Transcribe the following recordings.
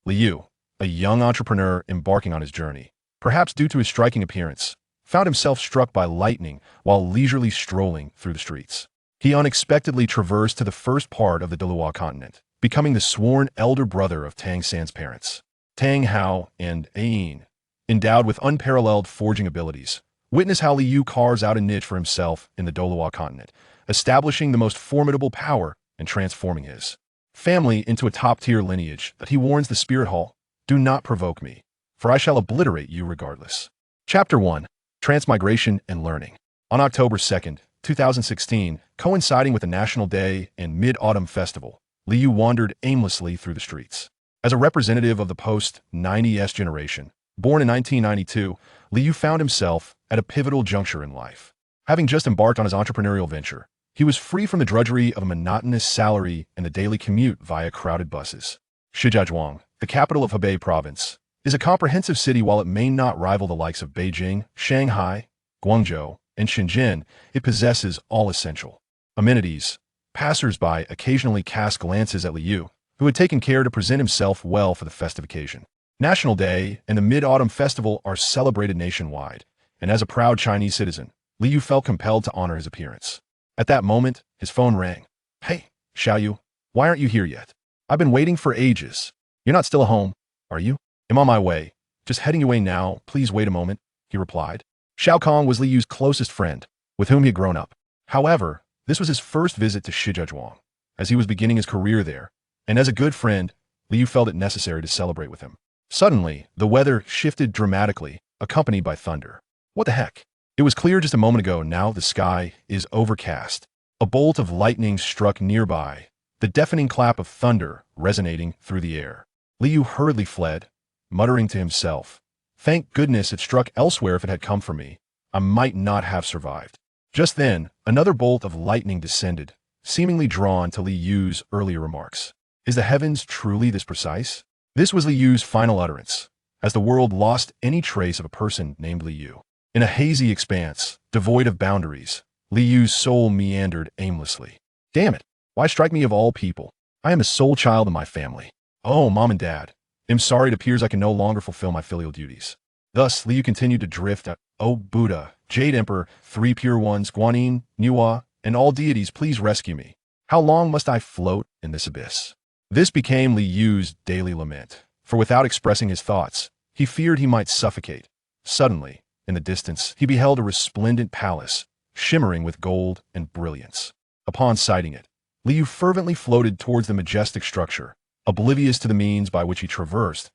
Liu, a young entrepreneur embarking on his journey, perhaps due to his striking appearance, found himself struck by lightning while leisurely strolling through the streets. He unexpectedly traversed to the first part of the Douluo Continent, becoming the sworn elder brother of Tang San's parents, Tang Hao and Ain. Endowed with unparalleled forging abilities, witness how Liu carves out a niche for himself in the Douluo Continent, establishing the most formidable power and transforming his family into a top-tier lineage that he warns the Spirit Hall, "Do not provoke me, for I shall obliterate you regardless." Chapter 1. Transmigration and Learning. On October 2nd, 2016, coinciding with the National Day and Mid-Autumn Festival, Liu wandered aimlessly through the streets. As a representative of the post-90s generation, born in 1992, Liu found himself at a pivotal juncture in life. Having just embarked on his entrepreneurial venture, he was free from the drudgery of a monotonous salary and the daily commute via crowded buses. Shijiazhuang, the capital of Hebei Province, is a comprehensive city. While it may not rival the likes of Beijing, Shanghai, Guangzhou, and Shenzhen, it possesses all essential amenities. Passers-by occasionally cast glances at Liu, who had taken care to present himself well for the festive occasion. National Day and the Mid-Autumn Festival are celebrated nationwide, and as a proud Chinese citizen, Liu felt compelled to honor his appearance. At that moment, his phone rang. "Hey, Xiaoyu, why aren't you here yet? I've been waiting for ages. You're not still home, are you?" "I'm on my way. Just heading away now. Please wait a moment," he replied. Xiao Kong was Liu's closest friend, with whom he had grown up. However, this was his first visit to Shijiazhuang, as he was beginning his career there, and as a good friend, Liu felt it necessary to celebrate with him. Suddenly, the weather shifted dramatically, accompanied by thunder. What the heck? It was clear just a moment ago. Now the sky is overcast. A bolt of lightning struck nearby, the deafening clap of thunder resonating through the air. Liu hurriedly fled, muttering to himself, "Thank goodness it struck elsewhere. If it had come for me, I might not have survived." Just then, another bolt of lightning descended, seemingly drawn to Liu's earlier remarks. Is the heavens truly this precise? This was Liu's final utterance, as the world lost any trace of a person named Liu. In a hazy expanse, devoid of boundaries, Liu's soul meandered aimlessly. Damn it, why strike me of all people? I am the sole child of my family. Oh, Mom and Dad, I'm sorry, it appears I can no longer fulfill my filial duties. Thus, Liu continued to drift at, "Oh Buddha, Jade Emperor, Three Pure Ones, Guanyin, Nuwa, and all deities, please rescue me. How long must I float in this abyss?" This became Liu's daily lament, for without expressing his thoughts, he feared he might suffocate. Suddenly, in the distance, he beheld a resplendent palace, shimmering with gold and brilliance. Upon sighting it, Liu fervently floated towards the majestic structure, oblivious to the means by which he traversed.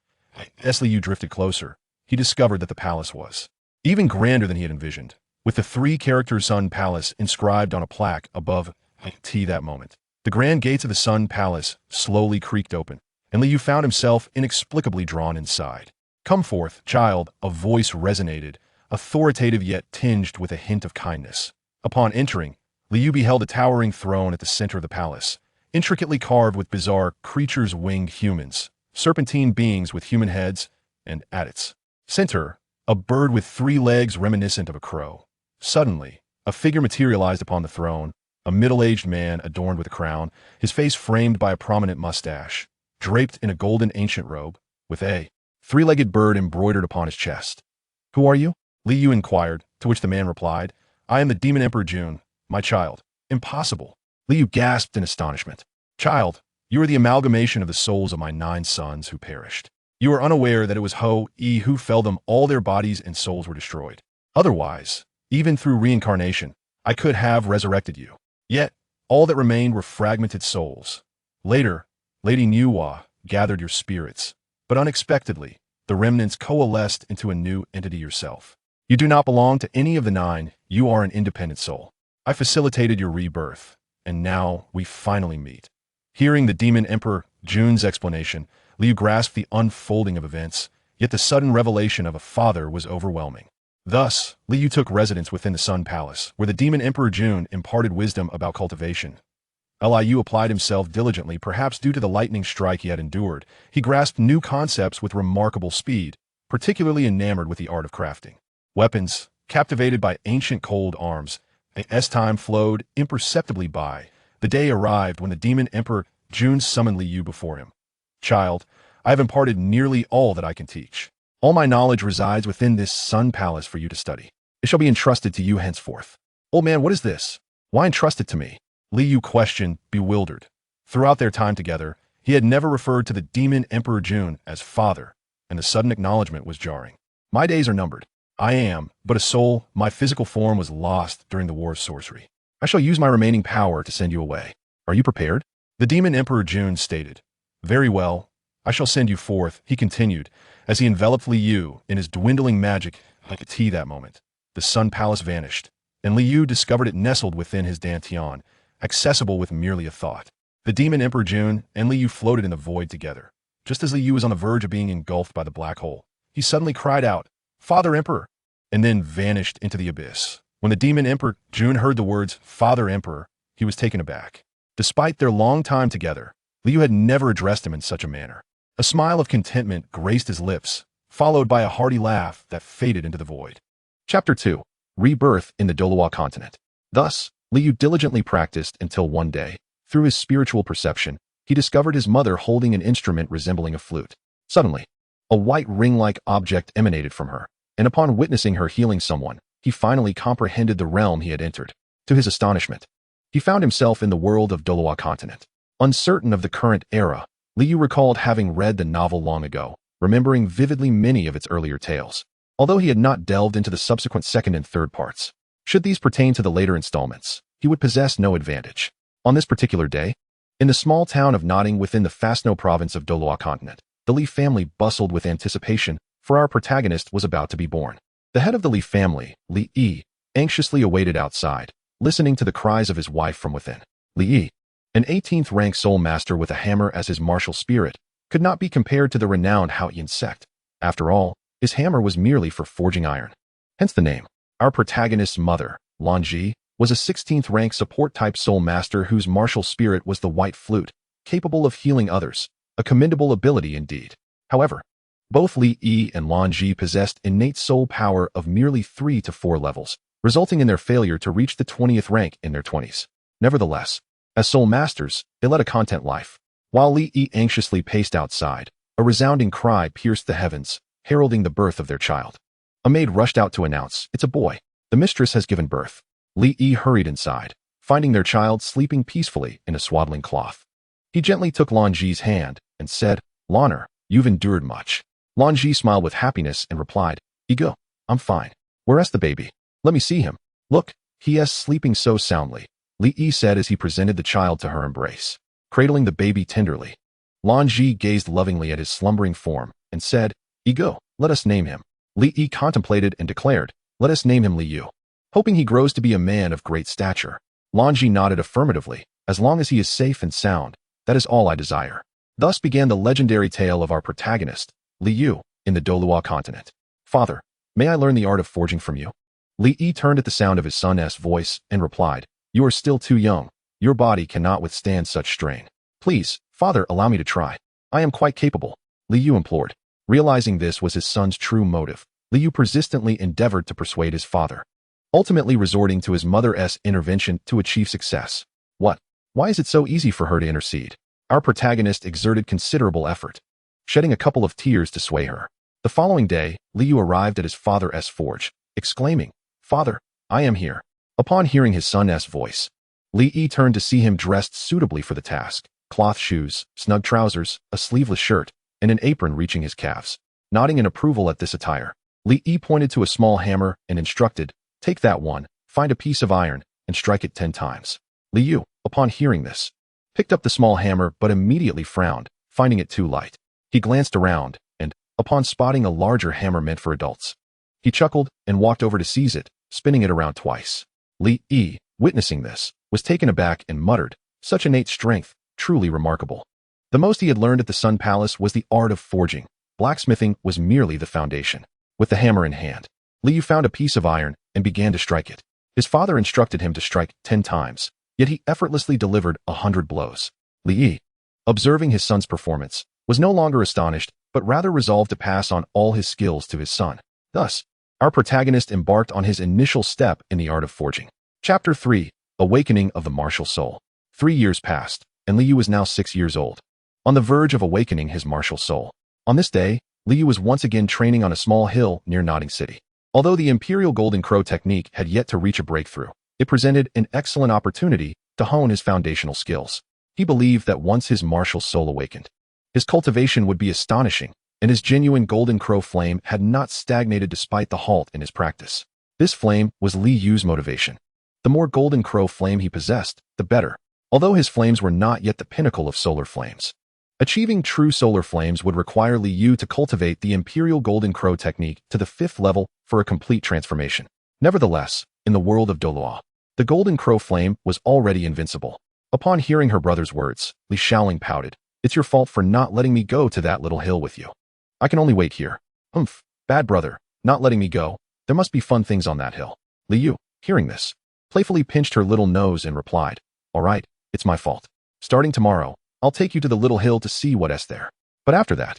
As Liu drifted closer, he discovered that the palace was even grander than he had envisioned, with the three-character Sun Palace inscribed on a plaque above that moment. The grand gates of the Sun Palace slowly creaked open, and Liu found himself inexplicably drawn inside. "Come forth, child," a voice resonated, authoritative yet tinged with a hint of kindness. Upon entering, Liu beheld a towering throne at the center of the palace, intricately carved with bizarre creatures, winged humans, serpentine beings with human heads, and at its center, a bird with 3 legs reminiscent of a crow. Suddenly, a figure materialized upon the throne, a middle-aged man adorned with a crown, his face framed by a prominent mustache, draped in a golden ancient robe, with a 3-legged bird embroidered upon his chest. "Who are you?" Liu inquired, to which the man replied, "I am the Demon Emperor Jun, my child." "Impossible." Liu gasped in astonishment. "Child, you are the amalgamation of the souls of my 9 sons who perished. You are unaware that it was Ho-E who felled them. All their bodies and souls were destroyed. Otherwise, even through reincarnation, I could have resurrected you. Yet, all that remained were fragmented souls. Later, Lady Nuwa gathered your spirits, but unexpectedly, the remnants coalesced into a new entity yourself. You do not belong to any of the 9, you are an independent soul. I facilitated your rebirth, and now we finally meet." Hearing the Demon Emperor Jun's explanation, Liu grasped the unfolding of events, yet the sudden revelation of a father was overwhelming. Thus, Liu took residence within the Sun Palace, where the Demon Emperor Jun imparted wisdom about cultivation. Liu applied himself diligently. Perhaps due to the lightning strike he had endured, he grasped new concepts with remarkable speed, particularly enamored with the art of crafting weapons. Captivated by ancient cold arms, as time flowed imperceptibly by, the day arrived when the Demon Emperor Jun summoned Liu before him. "Child, I have imparted nearly all that I can teach. All my knowledge resides within this sun palace for you to study. It shall be entrusted to you henceforth. Old man, what is this? Why entrust it to me? Li Yu questioned, bewildered. Throughout their time together, he had never referred to the demon Emperor Jun as father, and the sudden acknowledgement was jarring. My days are numbered. I am but a soul. My physical form was lost during the War of Sorcery. I shall use my remaining power to send you away. Are you prepared? The demon Emperor Jun stated. Very well. I shall send you forth, he continued, as he enveloped Li Yu in his dwindling magic like a tea that moment. The sun palace vanished, and Li Yu discovered it nestled within his dantian, accessible with merely a thought. The demon Emperor Jun and Li Yu floated in the void together. Just as Li Yu was on the verge of being engulfed by the black hole, he suddenly cried out, Father Emperor, and then vanished into the abyss. When the demon Emperor Jun heard the words, Father Emperor, he was taken aback. Despite their long time together, Li Yu had never addressed him in such a manner. A smile of contentment graced his lips, followed by a hearty laugh that faded into the void. Chapter 2. Rebirth in the Douluo Continent. Thus, Li Yu diligently practiced until one day, through his spiritual perception, he discovered his mother holding an instrument resembling a flute. Suddenly, a white ring-like object emanated from her, and upon witnessing her healing someone, he finally comprehended the realm he had entered. To his astonishment, he found himself in the world of Douluo Continent. Uncertain of the current era, Li Yu recalled having read the novel long ago, remembering vividly many of its earlier tales, although he had not delved into the subsequent second and third parts. Should these pertain to the later installments, he would possess no advantage. On this particular day, in the small town of Notting within the Fasno province of Douluo Continent, the Li family bustled with anticipation, for our protagonist was about to be born. The head of the Li family, Li Yi, anxiously awaited outside, listening to the cries of his wife from within. Li Yi, an 18th rank soul master with a hammer as his martial spirit, could not be compared to the renowned Haoyan sect. After all, his hammer was merely for forging iron. Hence the name. Our protagonist's mother, Lan Ji, was a 16th rank support type soul master whose martial spirit was the white flute, capable of healing others, a commendable ability indeed. However, both Li Yi and Lan Ji possessed innate soul power of merely 3 to 4 levels, resulting in their failure to reach the 20th rank in their 20s. Nevertheless, as soul masters, they led a content life. While Li Yi anxiously paced outside, a resounding cry pierced the heavens, heralding the birth of their child. A maid rushed out to announce, "It's a boy. The mistress has given birth." Li Yi hurried inside, finding their child sleeping peacefully in a swaddling cloth. He gently took Lan Ji's hand and said, "Lanner, you've endured much." Lan Ji smiled with happiness and replied, "Ego, I'm fine. Where's the baby? Let me see him." "Look, he is sleeping so soundly," Li Yi said as he presented the child to her embrace. Cradling the baby tenderly, Lan Ji gazed lovingly at his slumbering form and said, "Ego, let us name him." Li Yi contemplated and declared, "Let us name him Li Yu. Hoping he grows to be a man of great stature." Lan Ji nodded affirmatively. "As long as he is safe and sound, that is all I desire." Thus began the legendary tale of our protagonist, Li Yu, in the Douluo Continent. "Father, may I learn the art of forging from you?" Li Yi turned at the sound of his son's voice and replied, "You are still too young. Your body cannot withstand such strain. Please, father, allow me to try. I am quite capable," Li Yu implored. Realizing this was his son's true motive, Li Yu persistently endeavored to persuade his father, ultimately resorting to his mother's intervention to achieve success. What? Why is it so easy for her to intercede? Our protagonist exerted considerable effort, shedding a couple of tears to sway her. The following day, Li Yu arrived at his father's forge, exclaiming, "Father, I am here." Upon hearing his son's voice, Li Yi turned to see him dressed suitably for the task: cloth shoes, snug trousers, a sleeveless shirt, and an apron reaching his calves. Nodding in approval at this attire, Li Yi pointed to a small hammer and instructed, "Take that one, find a piece of iron, and strike it 10 times. Li Yu, upon hearing this, picked up the small hammer but immediately frowned, finding it too light. He glanced around, and, upon spotting a larger hammer meant for adults, he chuckled and walked over to seize it, spinning it around twice. Li Yi, witnessing this, was taken aback and muttered, "Such innate strength, truly remarkable." The most he had learned at the Sun Palace was the art of forging. Blacksmithing was merely the foundation. With the hammer in hand, Li Yu found a piece of iron and began to strike it. His father instructed him to strike 10 times, yet he effortlessly delivered 100 blows. Li Yi, observing his son's performance, was no longer astonished, but rather resolved to pass on all his skills to his son. Thus, our protagonist embarked on his initial step in the art of forging. Chapter 3. Awakening of the Martial Soul. 3 years passed, and Li Yu was now 6 years old. On the verge of awakening his martial soul, On this day, Liu was once again training on a small hill near Nodding City. Although the Imperial Golden Crow technique had yet to reach a breakthrough, it presented an excellent opportunity to hone his foundational skills. He believed that once his martial soul awakened, his cultivation would be astonishing, and his genuine Golden Crow flame had not stagnated despite the halt in his practice. This flame was Li Yu's motivation. The more Golden Crow flame he possessed, the better, although his flames were not yet the pinnacle of solar flames. Achieving true solar flames would require Li Yu to cultivate the Imperial Golden Crow technique to the 5th level for a complete transformation. Nevertheless, in the world of Douluo, the Golden Crow flame was already invincible. Upon hearing her brother's words, Li Shaoling pouted. "It's your fault for not letting me go to that little hill with you. I can only wait here." "Humph, bad brother, not letting me go. There must be fun things on that hill." Li Yu, hearing this, playfully pinched her little nose and replied, "All right, it's my fault. Starting tomorrow, I'll take you to the little hill to see what's there. But after that,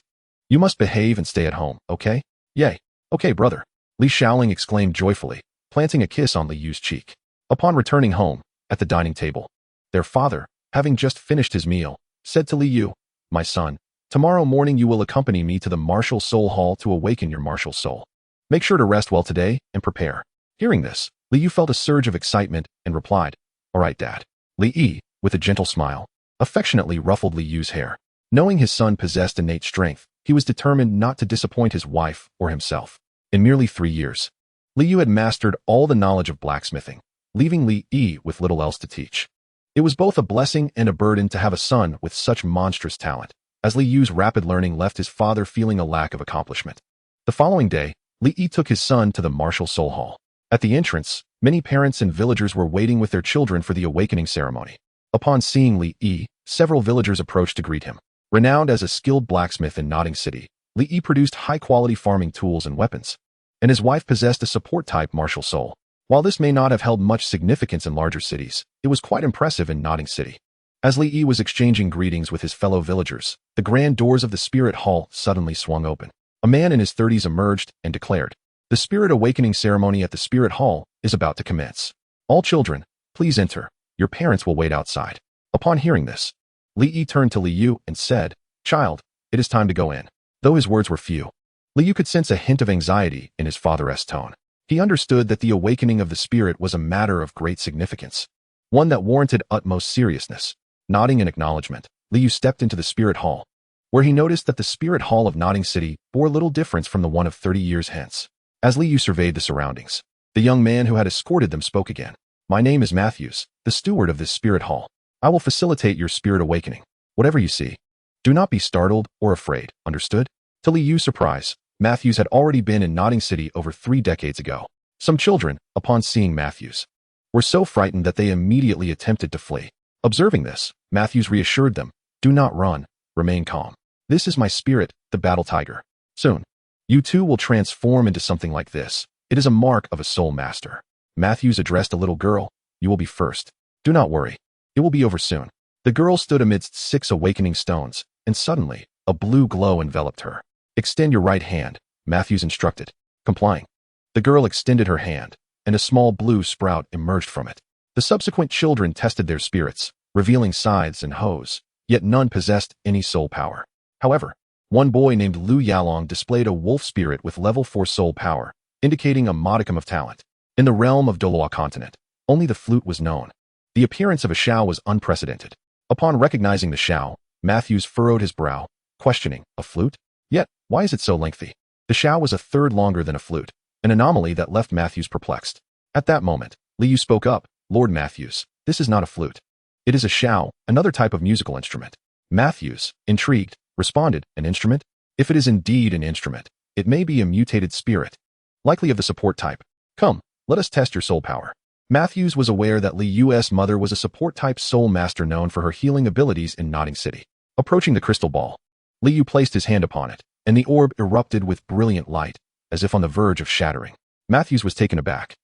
you must behave and stay at home, okay?" "Yay, okay, brother," Li Shaoling exclaimed joyfully, planting a kiss on Li Yu's cheek. Upon returning home, at the dining table, their father, having just finished his meal, said to Li Yu, "My son, tomorrow morning you will accompany me to the Martial Soul Hall to awaken your martial soul. Make sure to rest well today and prepare." Hearing this, Li Yu felt a surge of excitement and replied, "All right, Dad." Li Yi, with a gentle smile, affectionately ruffled Li Yu's hair. Knowing his son possessed innate strength, he was determined not to disappoint his wife or himself. In merely 3 years, Li Yu had mastered all the knowledge of blacksmithing, leaving Li Yi with little else to teach. It was both a blessing and a burden to have a son with such monstrous talent, as Li Yu's rapid learning left his father feeling a lack of accomplishment. The following day, Li Yi took his son to the Martial Soul Hall. At the entrance, many parents and villagers were waiting with their children for the awakening ceremony. Upon seeing Li Yi, several villagers approached to greet him. Renowned as a skilled blacksmith in Nodding City, Li Yi produced high-quality farming tools and weapons, and his wife possessed a support-type martial soul. While this may not have held much significance in larger cities, it was quite impressive in Nodding City. As Li Yi was exchanging greetings with his fellow villagers, the grand doors of the Spirit Hall suddenly swung open. A man in his 30s emerged and declared, "The Spirit Awakening ceremony at the Spirit Hall is about to commence. All children, please enter. Your parents will wait outside." Upon hearing this, Li Yi turned to Li Yu and said, "Child, it is time to go in." Though his words were few, Li Yu could sense a hint of anxiety in his father's tone. He understood that the awakening of the spirit was a matter of great significance, one that warranted utmost seriousness. Nodding in acknowledgement, Li Yu stepped into the Spirit Hall, where he noticed that the Spirit Hall of Nodding City bore little difference from the one of 30 years hence. As Li Yu surveyed the surroundings, the young man who had escorted them spoke again. "My name is Matthews, the steward of this Spirit Hall. I will facilitate your spirit awakening. Whatever you see, do not be startled or afraid, understood?" To Li Yu's surprise, Matthews had already been in Nodding City over 3 decades ago. Some children, upon seeing Matthews, were so frightened that they immediately attempted to flee. Observing this, Matthews reassured them, "Do not run, remain calm. This is my spirit, the battle tiger. Soon, you too will transform into something like this. It is a mark of a soul master." Matthews addressed a little girl, "You will be first. Do not worry. It will be over soon." The girl stood amidst 6 awakening stones, and suddenly, a blue glow enveloped her. "Extend your right hand," Matthews instructed. Complying, the girl extended her hand, and a small blue sprout emerged from it. The subsequent children tested their spirits, revealing scythes and hoes, yet none possessed any soul power. However, one boy named Lu Yalong displayed a wolf spirit with level 4 soul power, indicating a modicum of talent. In the realm of Douluo Continent, only the flute was known. The appearance of a Shao was unprecedented. Upon recognizing the Shao, Matthews furrowed his brow, questioning, "A flute? Yet, why is it so lengthy?" The Shao was a third longer than a flute, an anomaly that left Matthews perplexed. At that moment, Li Yu spoke up, "Lord Matthews, this is not a flute. It is a Shao, another type of musical instrument." Matthews, intrigued, responded, "An instrument? If it is indeed an instrument, it may be a mutated spirit, likely of the support type. Come, let us test your soul power." Matthews was aware that Li Yu's mother was a support-type soul master known for her healing abilities in Nodding City. Approaching the crystal ball, Li Yu placed his hand upon it, and the orb erupted with brilliant light, as if on the verge of shattering. Matthews was taken aback,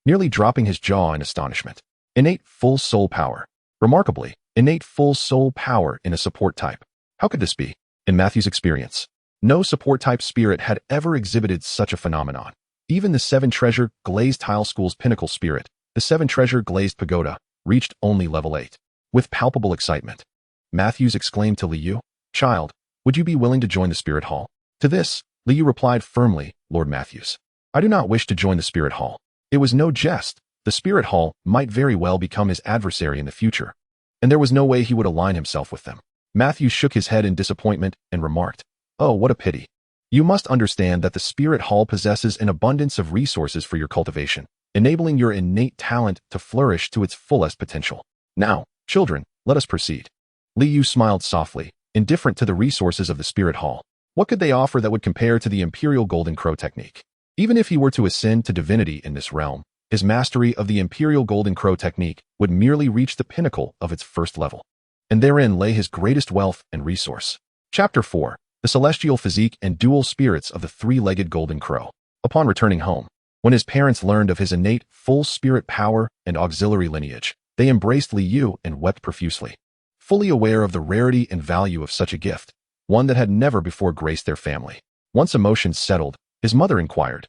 nearly dropping his jaw in astonishment. Innate full soul power. Remarkably, innate full soul power in a support type. How could this be? In Matthews' experience, no support-type spirit had ever exhibited such a phenomenon. Even the 7-treasure glazed tile school's pinnacle spirit, the 7-treasure glazed pagoda, reached only level 8. With palpable excitement, Matthews exclaimed to Li Yu, "Child, would you be willing to join the Spirit Hall?" To this, Liu replied firmly, Lord Matthews, I do not wish to join the Spirit Hall. It was no jest. The Spirit Hall might very well become his adversary in the future, and there was no way he would align himself with them. Matthews shook his head in disappointment and remarked, Oh, what a pity. You must understand that the Spirit Hall possesses an abundance of resources for your cultivation, enabling your innate talent to flourish to its fullest potential. Now, children, let us proceed. Liu smiled softly, indifferent to the resources of the Spirit Hall. What could they offer that would compare to the Imperial Golden Crow technique? Even if he were to ascend to divinity in this realm, his mastery of the Imperial Golden Crow technique would merely reach the pinnacle of its first level. And therein lay his greatest wealth and resource. Chapter 4. The Celestial Physique and Dual Spirits of the Three-Legged Golden Crow. Upon returning home, when his parents learned of his innate full spirit power and auxiliary lineage, they embraced Liu and wept profusely. Fully aware of the rarity and value of such a gift, one that had never before graced their family. Once emotions settled, his mother inquired,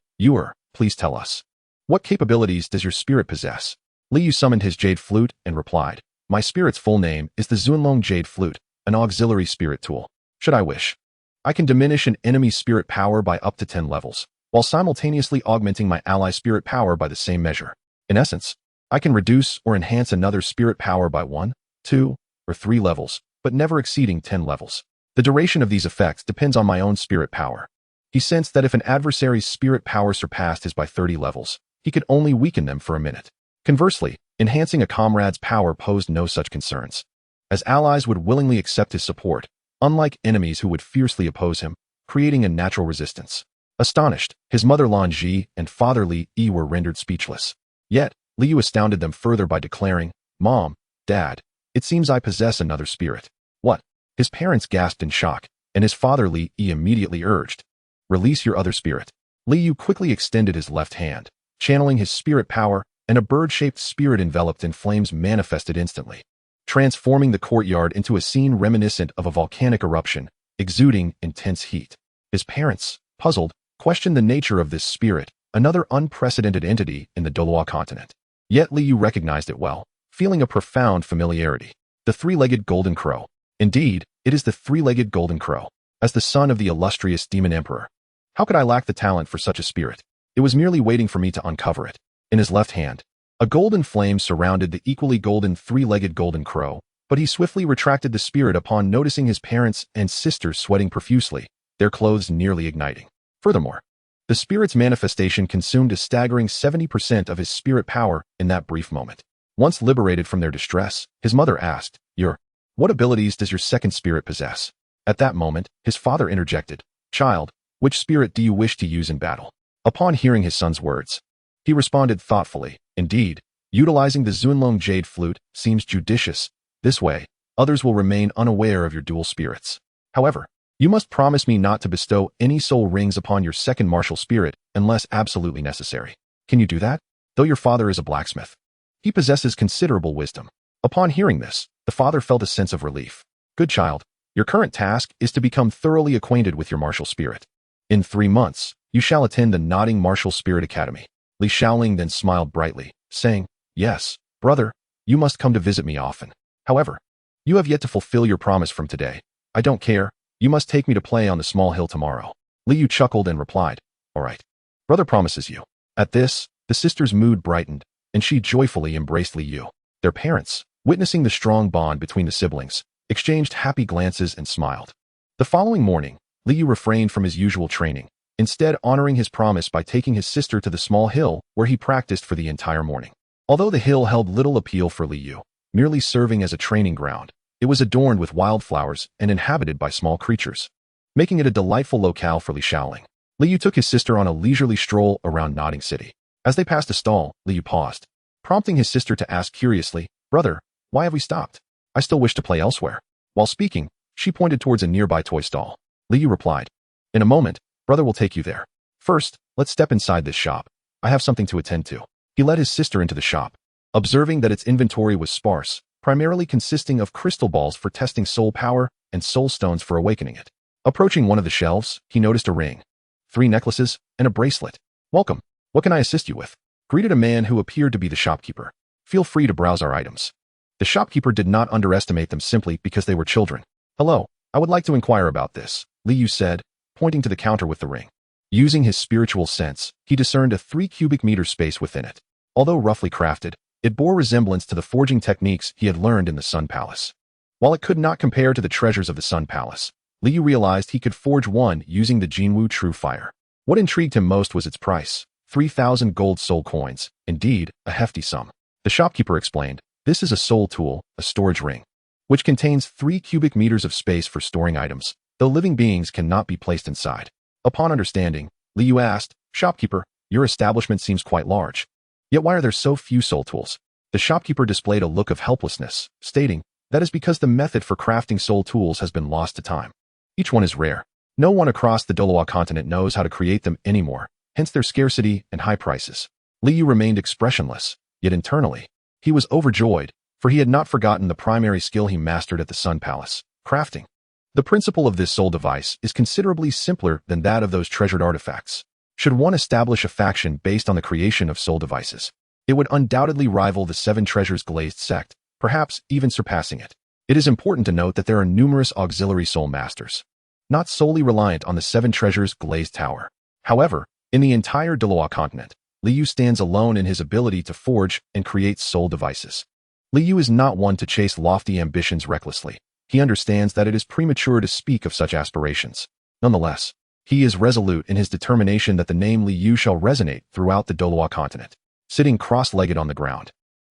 please tell us. What capabilities does your spirit possess? Liu summoned his jade flute and replied, My spirit's full name is the Zunlong Jade Flute, an auxiliary spirit tool. Should I wish, I can diminish an enemy's spirit power by up to 10 levels, while simultaneously augmenting my ally spirit power by the same measure. In essence, I can reduce or enhance another spirit power by 1, 2, or 3 levels, but never exceeding 10 levels. The duration of these effects depends on my own spirit power. He sensed that if an adversary's spirit power surpassed his by 30 levels, he could only weaken them for a minute. Conversely, enhancing a comrade's power posed no such concerns, as allies would willingly accept his support, unlike enemies who would fiercely oppose him, creating a natural resistance. Astonished, his mother Lan Ji and father Li Yi were rendered speechless. Yet, Liu astounded them further by declaring, Mom, Dad, it seems I possess another spirit. What? His parents gasped in shock, and his father Li Yi immediately urged, Release your other spirit. Liu quickly extended his left hand, channeling his spirit power, and a bird-shaped spirit enveloped in flames manifested instantly, transforming the courtyard into a scene reminiscent of a volcanic eruption, exuding intense heat. His parents, puzzled, questioned the nature of this spirit, another unprecedented entity in the Douluo Continent. Yet Liu recognized it well, feeling a profound familiarity. The three-legged golden crow. Indeed, it is the three-legged golden crow. As the son of the illustrious demon emperor, how could I lack the talent for such a spirit? It was merely waiting for me to uncover it. In his left hand, a golden flame surrounded the equally golden three-legged golden crow, but he swiftly retracted the spirit upon noticing his parents and sisters sweating profusely, their clothes nearly igniting. Furthermore, the spirit's manifestation consumed a staggering 70% of his spirit power in that brief moment. Once liberated from their distress, his mother asked, What abilities does your second spirit possess? At that moment, his father interjected, Child, which spirit do you wish to use in battle? Upon hearing his son's words, he responded thoughtfully, Indeed, utilizing the Zunlong Jade Flute seems judicious. This way, others will remain unaware of your dual spirits. However, you must promise me not to bestow any soul rings upon your second martial spirit unless absolutely necessary. Can you do that? Though your father is a blacksmith, he possesses considerable wisdom. Upon hearing this, the father felt a sense of relief. Good child, your current task is to become thoroughly acquainted with your martial spirit. In 3 months, you shall attend the Nodding Martial Spirit Academy. Li Shaoling then smiled brightly, saying, Yes, brother, you must come to visit me often. However, you have yet to fulfill your promise from today. I don't care, you must take me to play on the small hill tomorrow. Liu chuckled and replied, All right. Brother promises you. At this, the sister's mood brightened, and she joyfully embraced Liu. Their parents, witnessing the strong bond between the siblings, exchanged happy glances and smiled. The following morning, Liu refrained from his usual training, instead honoring his promise by taking his sister to the small hill where he practiced for the entire morning. Although the hill held little appeal for Liu, merely serving as a training ground, it was adorned with wildflowers and inhabited by small creatures, making it a delightful locale for Li Shaoling. Liu took his sister on a leisurely stroll around Nodding City. As they passed a stall, Liu paused, prompting his sister to ask curiously, Brother, why have we stopped? I still wish to play elsewhere. While speaking, she pointed towards a nearby toy stall. Liu replied, In a moment, brother will take you there. First, let's step inside this shop. I have something to attend to. He led his sister into the shop. Observing that its inventory was sparse, primarily consisting of crystal balls for testing soul power and soul stones for awakening it. Approaching one of the shelves, he noticed a ring, 3 necklaces, and a bracelet. Welcome. What can I assist you with? Greeted a man who appeared to be the shopkeeper. Feel free to browse our items. The shopkeeper did not underestimate them simply because they were children. Hello, I would like to inquire about this, Liu said, pointing to the counter with the ring. Using his spiritual sense, he discerned a 3 cubic meter space within it. Although roughly crafted, it bore resemblance to the forging techniques he had learned in the Sun Palace. While it could not compare to the treasures of the Sun Palace, Liu realized he could forge one using the Jinwu True Fire. What intrigued him most was its price, 3,000 gold soul coins, indeed, a hefty sum. The shopkeeper explained, "This is a soul tool, a storage ring, which contains 3 cubic meters of space for storing items, though living beings cannot be placed inside." Upon understanding, Liu asked, "Shopkeeper, your establishment seems quite large. Yet why are there so few soul tools?" The shopkeeper displayed a look of helplessness, stating, "That is because the method for crafting soul tools has been lost to time. Each one is rare. No one across the Douluo Continent knows how to create them anymore, hence their scarcity and high prices." Liu remained expressionless, yet internally, he was overjoyed, for he had not forgotten the primary skill he mastered at the Sun Palace, crafting. The principle of this soul device is considerably simpler than that of those treasured artifacts. Should one establish a faction based on the creation of soul devices, it would undoubtedly rival the Seven Treasures glazed sect, perhaps even surpassing it. It is important to note that there are numerous auxiliary soul masters, not solely reliant on the Seven Treasures glazed tower. However, in the entire Douluo Continent, Liu stands alone in his ability to forge and create soul devices. Liu is not one to chase lofty ambitions recklessly. He understands that it is premature to speak of such aspirations. Nonetheless, he is resolute in his determination that the name Liu shall resonate throughout the Douluo Continent. Sitting cross-legged on the ground,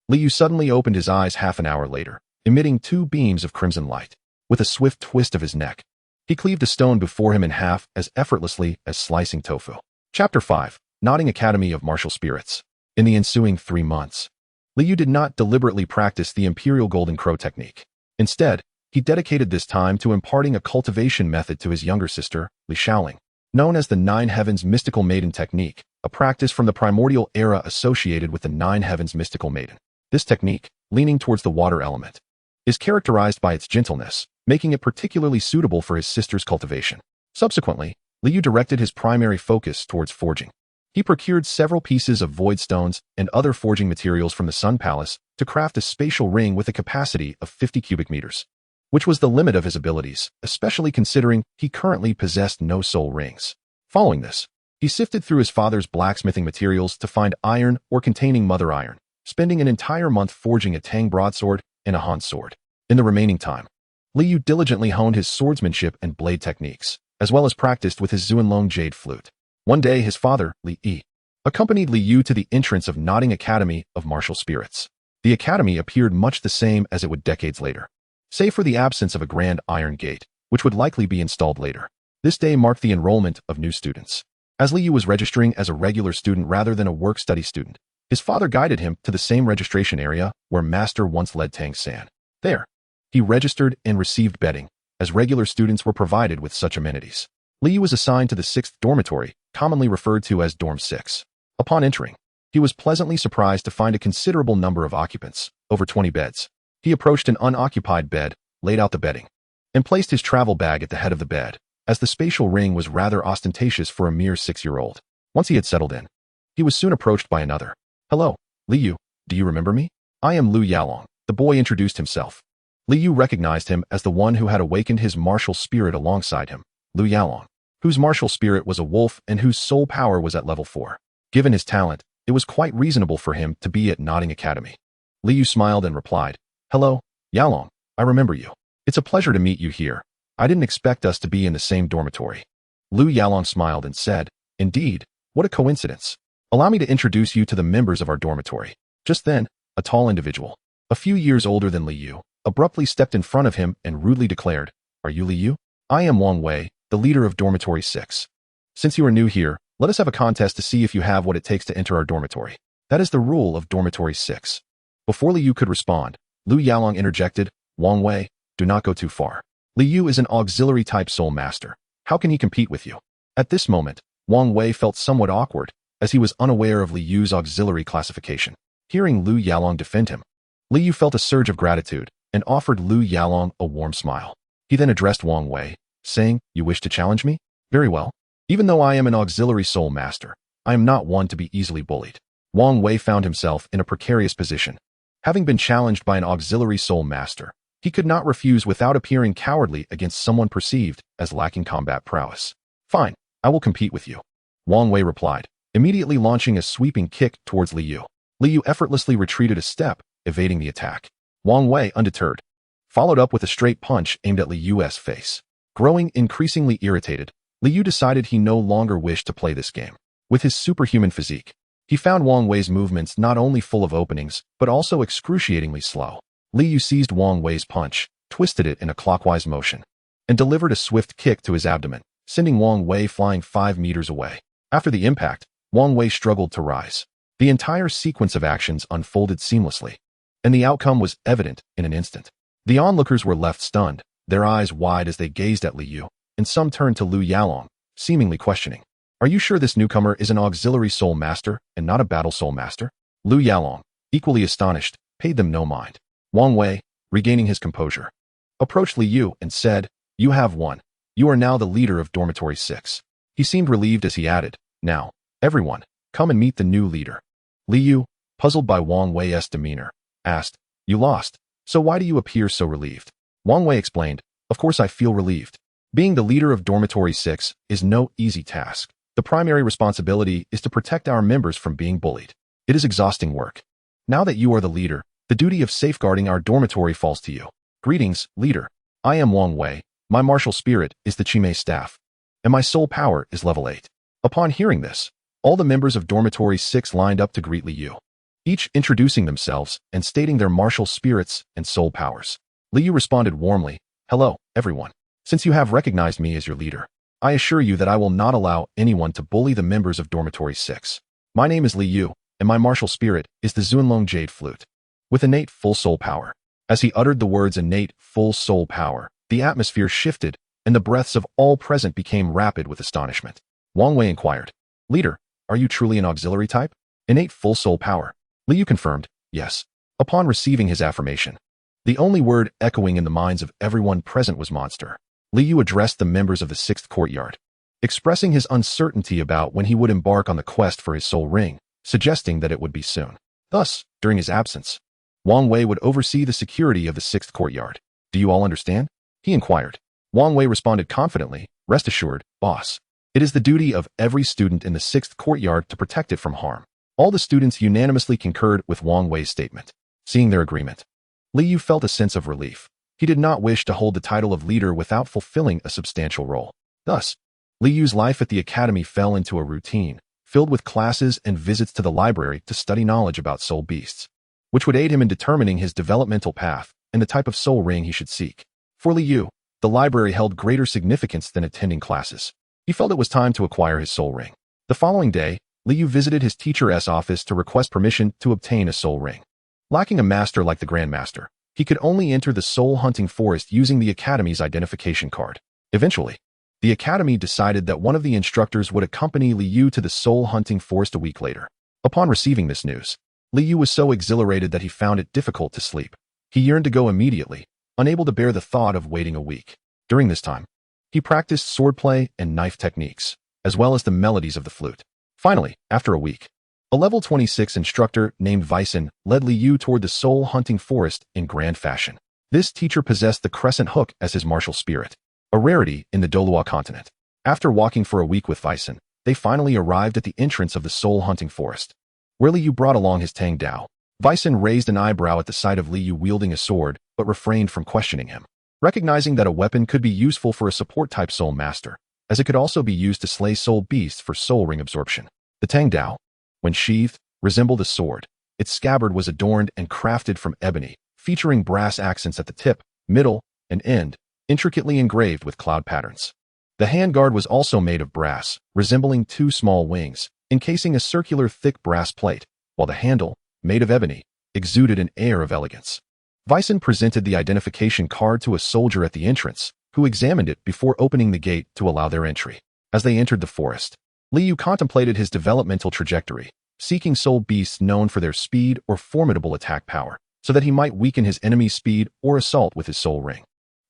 Liu suddenly opened his eyes half an hour later, emitting 2 beams of crimson light. With a swift twist of his neck, he cleaved a stone before him in half as effortlessly as slicing tofu. Chapter 5. Nodding Academy of Martial Spirits. In the ensuing 3 months, Liu did not deliberately practice the Imperial Golden Crow technique. Instead, he dedicated this time to imparting a cultivation method to his younger sister, Li Shaoling, known as the Nine Heavens Mystical Maiden Technique, a practice from the primordial era associated with the Nine Heavens Mystical Maiden. This technique, leaning towards the water element, is characterized by its gentleness, making it particularly suitable for his sister's cultivation. Subsequently, Liu directed his primary focus towards forging. He procured several pieces of void stones and other forging materials from the Sun Palace to craft a spatial ring with a capacity of 50 cubic meters, which was the limit of his abilities, especially considering he currently possessed no soul rings. Following this, he sifted through his father's blacksmithing materials to find iron or containing mother iron, spending an entire month forging a Tang broadsword and a Han sword. In the remaining time, Liu diligently honed his swordsmanship and blade techniques, as well as practiced with his Zuanlong jade flute. One day, his father, Li Yi, accompanied Liu to the entrance of Nodding Academy of Martial Spirits. The academy appeared much the same as it would decades later, save for the absence of a grand iron gate, which would likely be installed later. This day marked the enrollment of new students. As Liu was registering as a regular student rather than a work-study student, his father guided him to the same registration area where Master once led Tang San. There, he registered and received bedding, as regular students were provided with such amenities. Liu was assigned to the 6th dormitory, commonly referred to as Dorm 6. Upon entering, he was pleasantly surprised to find a considerable number of occupants, over 20 beds. He approached an unoccupied bed, laid out the bedding, and placed his travel bag at the head of the bed, as the spatial ring was rather ostentatious for a mere 6-year-old. Once he had settled in, he was soon approached by another. "Hello, Liu, do you remember me? I am Liu Yalong," the boy introduced himself. Liu recognized him as the one who had awakened his martial spirit alongside him, Liu Yalong, whose martial spirit was a wolf and whose soul power was at level 4. Given his talent, it was quite reasonable for him to be at Nodding Academy. Liu smiled and replied, "Hello, Yalong, I remember you. It's a pleasure to meet you here. I didn't expect us to be in the same dormitory." Liu Yalong smiled and said, "Indeed, what a coincidence. Allow me to introduce you to the members of our dormitory." Just then, a tall individual, a few years older than Liu, abruptly stepped in front of him and rudely declared, "Are you Liu? I am Wang Wei, the leader of Dormitory 6. Since you are new here, let us have a contest to see if you have what it takes to enter our dormitory. That is the rule of Dormitory 6. Before Liu could respond, Liu Yalong interjected, "Wang Wei, do not go too far. Liu is an auxiliary-type soul master. How can he compete with you?" At this moment, Wang Wei felt somewhat awkward, as he was unaware of Liu's auxiliary classification. Hearing Liu Yalong defend him, Liu felt a surge of gratitude and offered Liu Yalong a warm smile. He then addressed Wang Wei, saying, "You wish to challenge me? Very well. Even though I am an auxiliary soul master, I am not one to be easily bullied." Wang Wei found himself in a precarious position. Having been challenged by an auxiliary soul master, he could not refuse without appearing cowardly against someone perceived as lacking combat prowess. Fine, I will compete with you. Wang Wei replied, immediately launching a sweeping kick towards Li Yu. Li Yu effortlessly retreated a step, evading the attack. Wang Wei, undeterred, followed up with a straight punch aimed at Li Yu's face. Growing increasingly irritated, Li Yu decided he no longer wished to play this game. With his superhuman physique, he found Wang Wei's movements not only full of openings, but also excruciatingly slow. Li Yu seized Wang Wei's punch, twisted it in a clockwise motion, and delivered a swift kick to his abdomen, sending Wang Wei flying 5 meters away. After the impact, Wang Wei struggled to rise. The entire sequence of actions unfolded seamlessly, and the outcome was evident in an instant. The onlookers were left stunned, their eyes wide as they gazed at Li Yu, and some turned to Lu Yalong, seemingly questioning. Are you sure this newcomer is an auxiliary soul master and not a battle soul master? Lu Yalong, equally astonished, paid them no mind. Wang Wei, regaining his composure, approached Li Yu and said, You have won. You are now the leader of Dormitory 6. He seemed relieved as he added, Now, everyone, come and meet the new leader. Li Yu, puzzled by Wang Wei's demeanor, asked, You lost, so why do you appear so relieved? Wang Wei explained, Of course I feel relieved. Being the leader of Dormitory 6 is no easy task. The primary responsibility is to protect our members from being bullied. It is exhausting work. Now that you are the leader, the duty of safeguarding our dormitory falls to you. Greetings, leader. I am Wang Wei. My martial spirit is the Chimei staff, and my soul power is level 8. Upon hearing this, all the members of Dormitory 6 lined up to greet Li Yu, each introducing themselves and stating their martial spirits and soul powers. Li Yu responded warmly, Hello, everyone. Since you have recognized me as your leader, I assure you that I will not allow anyone to bully the members of Dormitory 6. My name is Li Yu, and my martial spirit is the Zunlong Jade Flute, with innate full soul power. As he uttered the words innate full soul power, the atmosphere shifted, and the breaths of all present became rapid with astonishment. Wang Wei inquired, Leader, are you truly an auxiliary type? Innate full soul power. Li Yu confirmed, yes. Upon receiving his affirmation, the only word echoing in the minds of everyone present was monster. Li Yu addressed the members of the 6th courtyard, expressing his uncertainty about when he would embark on the quest for his soul ring, suggesting that it would be soon. Thus, during his absence, Wang Wei would oversee the security of the 6th courtyard. Do you all understand? He inquired. Wang Wei responded confidently, Rest assured, boss. It is the duty of every student in the 6th courtyard to protect it from harm. All the students unanimously concurred with Wang Wei's statement. Seeing their agreement, Li Yu felt a sense of relief. He did not wish to hold the title of leader without fulfilling a substantial role. Thus, Li Yu's life at the academy fell into a routine, filled with classes and visits to the library to study knowledge about soul beasts, which would aid him in determining his developmental path and the type of soul ring he should seek. For Li Yu, the library held greater significance than attending classes. He felt it was time to acquire his soul ring. The following day, Li Yu visited his teacher's office to request permission to obtain a soul ring. Lacking a master like the Grand Master, he could only enter the soul hunting forest using the academy's identification card. Eventually, the academy decided that one of the instructors would accompany Li Yu to the soul hunting forest a week later. Upon receiving this news, Li Yu was so exhilarated that he found it difficult to sleep. He yearned to go immediately, unable to bear the thought of waiting a week. During this time, he practiced swordplay and knife techniques, as well as the melodies of the flute. Finally, after a week, a level 26 instructor named Vicen led Li Yu toward the soul hunting forest in grand fashion. This teacher possessed the crescent hook as his martial spirit, a rarity in the Douluo Continent. After walking for a week with Vicen, they finally arrived at the entrance of the soul hunting forest, where Li Yu brought along his Tang Dao. Vicen raised an eyebrow at the sight of Li Yu wielding a sword, but refrained from questioning him. Recognizing that a weapon could be useful for a support-type soul master, as it could also be used to slay soul beasts for soul ring absorption. The Tang Dao, when sheathed, resembled a sword. Its scabbard was adorned and crafted from ebony, featuring brass accents at the tip, middle, and end, intricately engraved with cloud patterns. The handguard was also made of brass, resembling 2 small wings, encasing a circular thick brass plate, while the handle, made of ebony, exuded an air of elegance. Vicen presented the identification card to a soldier at the entrance, who examined it before opening the gate to allow their entry. As they entered the forest, Li Yu contemplated his developmental trajectory, seeking soul beasts known for their speed or formidable attack power, so that he might weaken his enemy's speed or assault with his soul ring.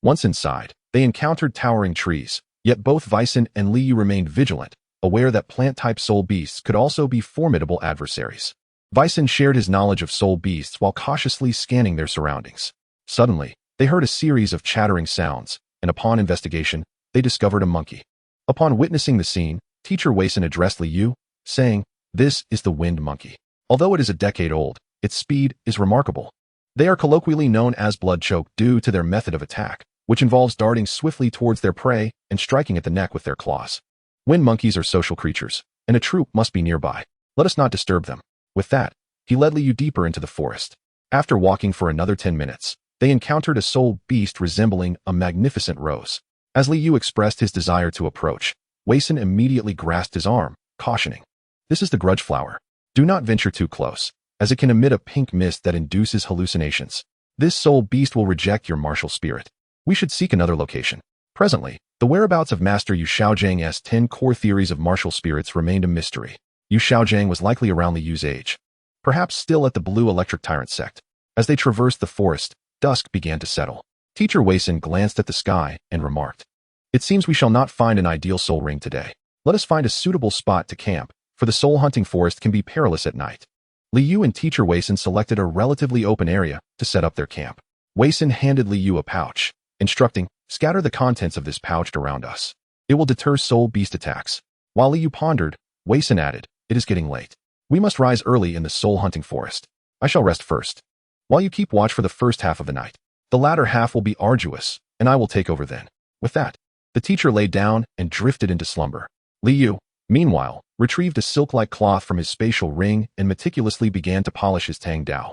Once inside, they encountered towering trees, yet both Vicen and Li Yu remained vigilant, aware that plant-type soul beasts could also be formidable adversaries. Vicen shared his knowledge of soul beasts while cautiously scanning their surroundings. Suddenly, they heard a series of chattering sounds, and upon investigation, they discovered a monkey. Upon witnessing the scene, Teacher Weissen addressed Liu, saying, "This is the wind monkey. Although it is a decade old, its speed is remarkable." They are colloquially known as blood choke due to their method of attack, which involves darting swiftly towards their prey and striking at the neck with their claws. Wind monkeys are social creatures, and a troop must be nearby. Let us not disturb them. With that, he led Liu deeper into the forest. After walking for another 10 minutes, they encountered a soul beast resembling a magnificent rose. As Liu expressed his desire to approach, Weissen immediately grasped his arm, cautioning, "This is the grudge flower. Do not venture too close, as it can emit a pink mist that induces hallucinations. This soul beast will reject your martial spirit. We should seek another location." Presently, the whereabouts of Master Yu Xiaojiang's 10 core theories of martial spirits remained a mystery. Yu Xiaojiang was likely around Liu's age, perhaps still at the Blue Electric Tyrant sect. As they traversed the forest, dusk began to settle. Teacher Weissen glanced at the sky and remarked, "It seems we shall not find an ideal soul ring today. Let us find a suitable spot to camp, for the soul-hunting forest can be perilous at night." Liu and Teacher Weissen selected a relatively open area to set up their camp. Weissen handed Liu a pouch, instructing, "Scatter the contents of this pouch around us. It will deter soul beast attacks." While Liu pondered, Weissen added, "It is getting late. We must rise early in the soul-hunting forest. I shall rest first, while you keep watch for the first half of the night. The latter half will be arduous, and I will take over then." With that, the teacher lay down and drifted into slumber. Liu, meanwhile, retrieved a silk-like cloth from his spatial ring and meticulously began to polish his Tiandou.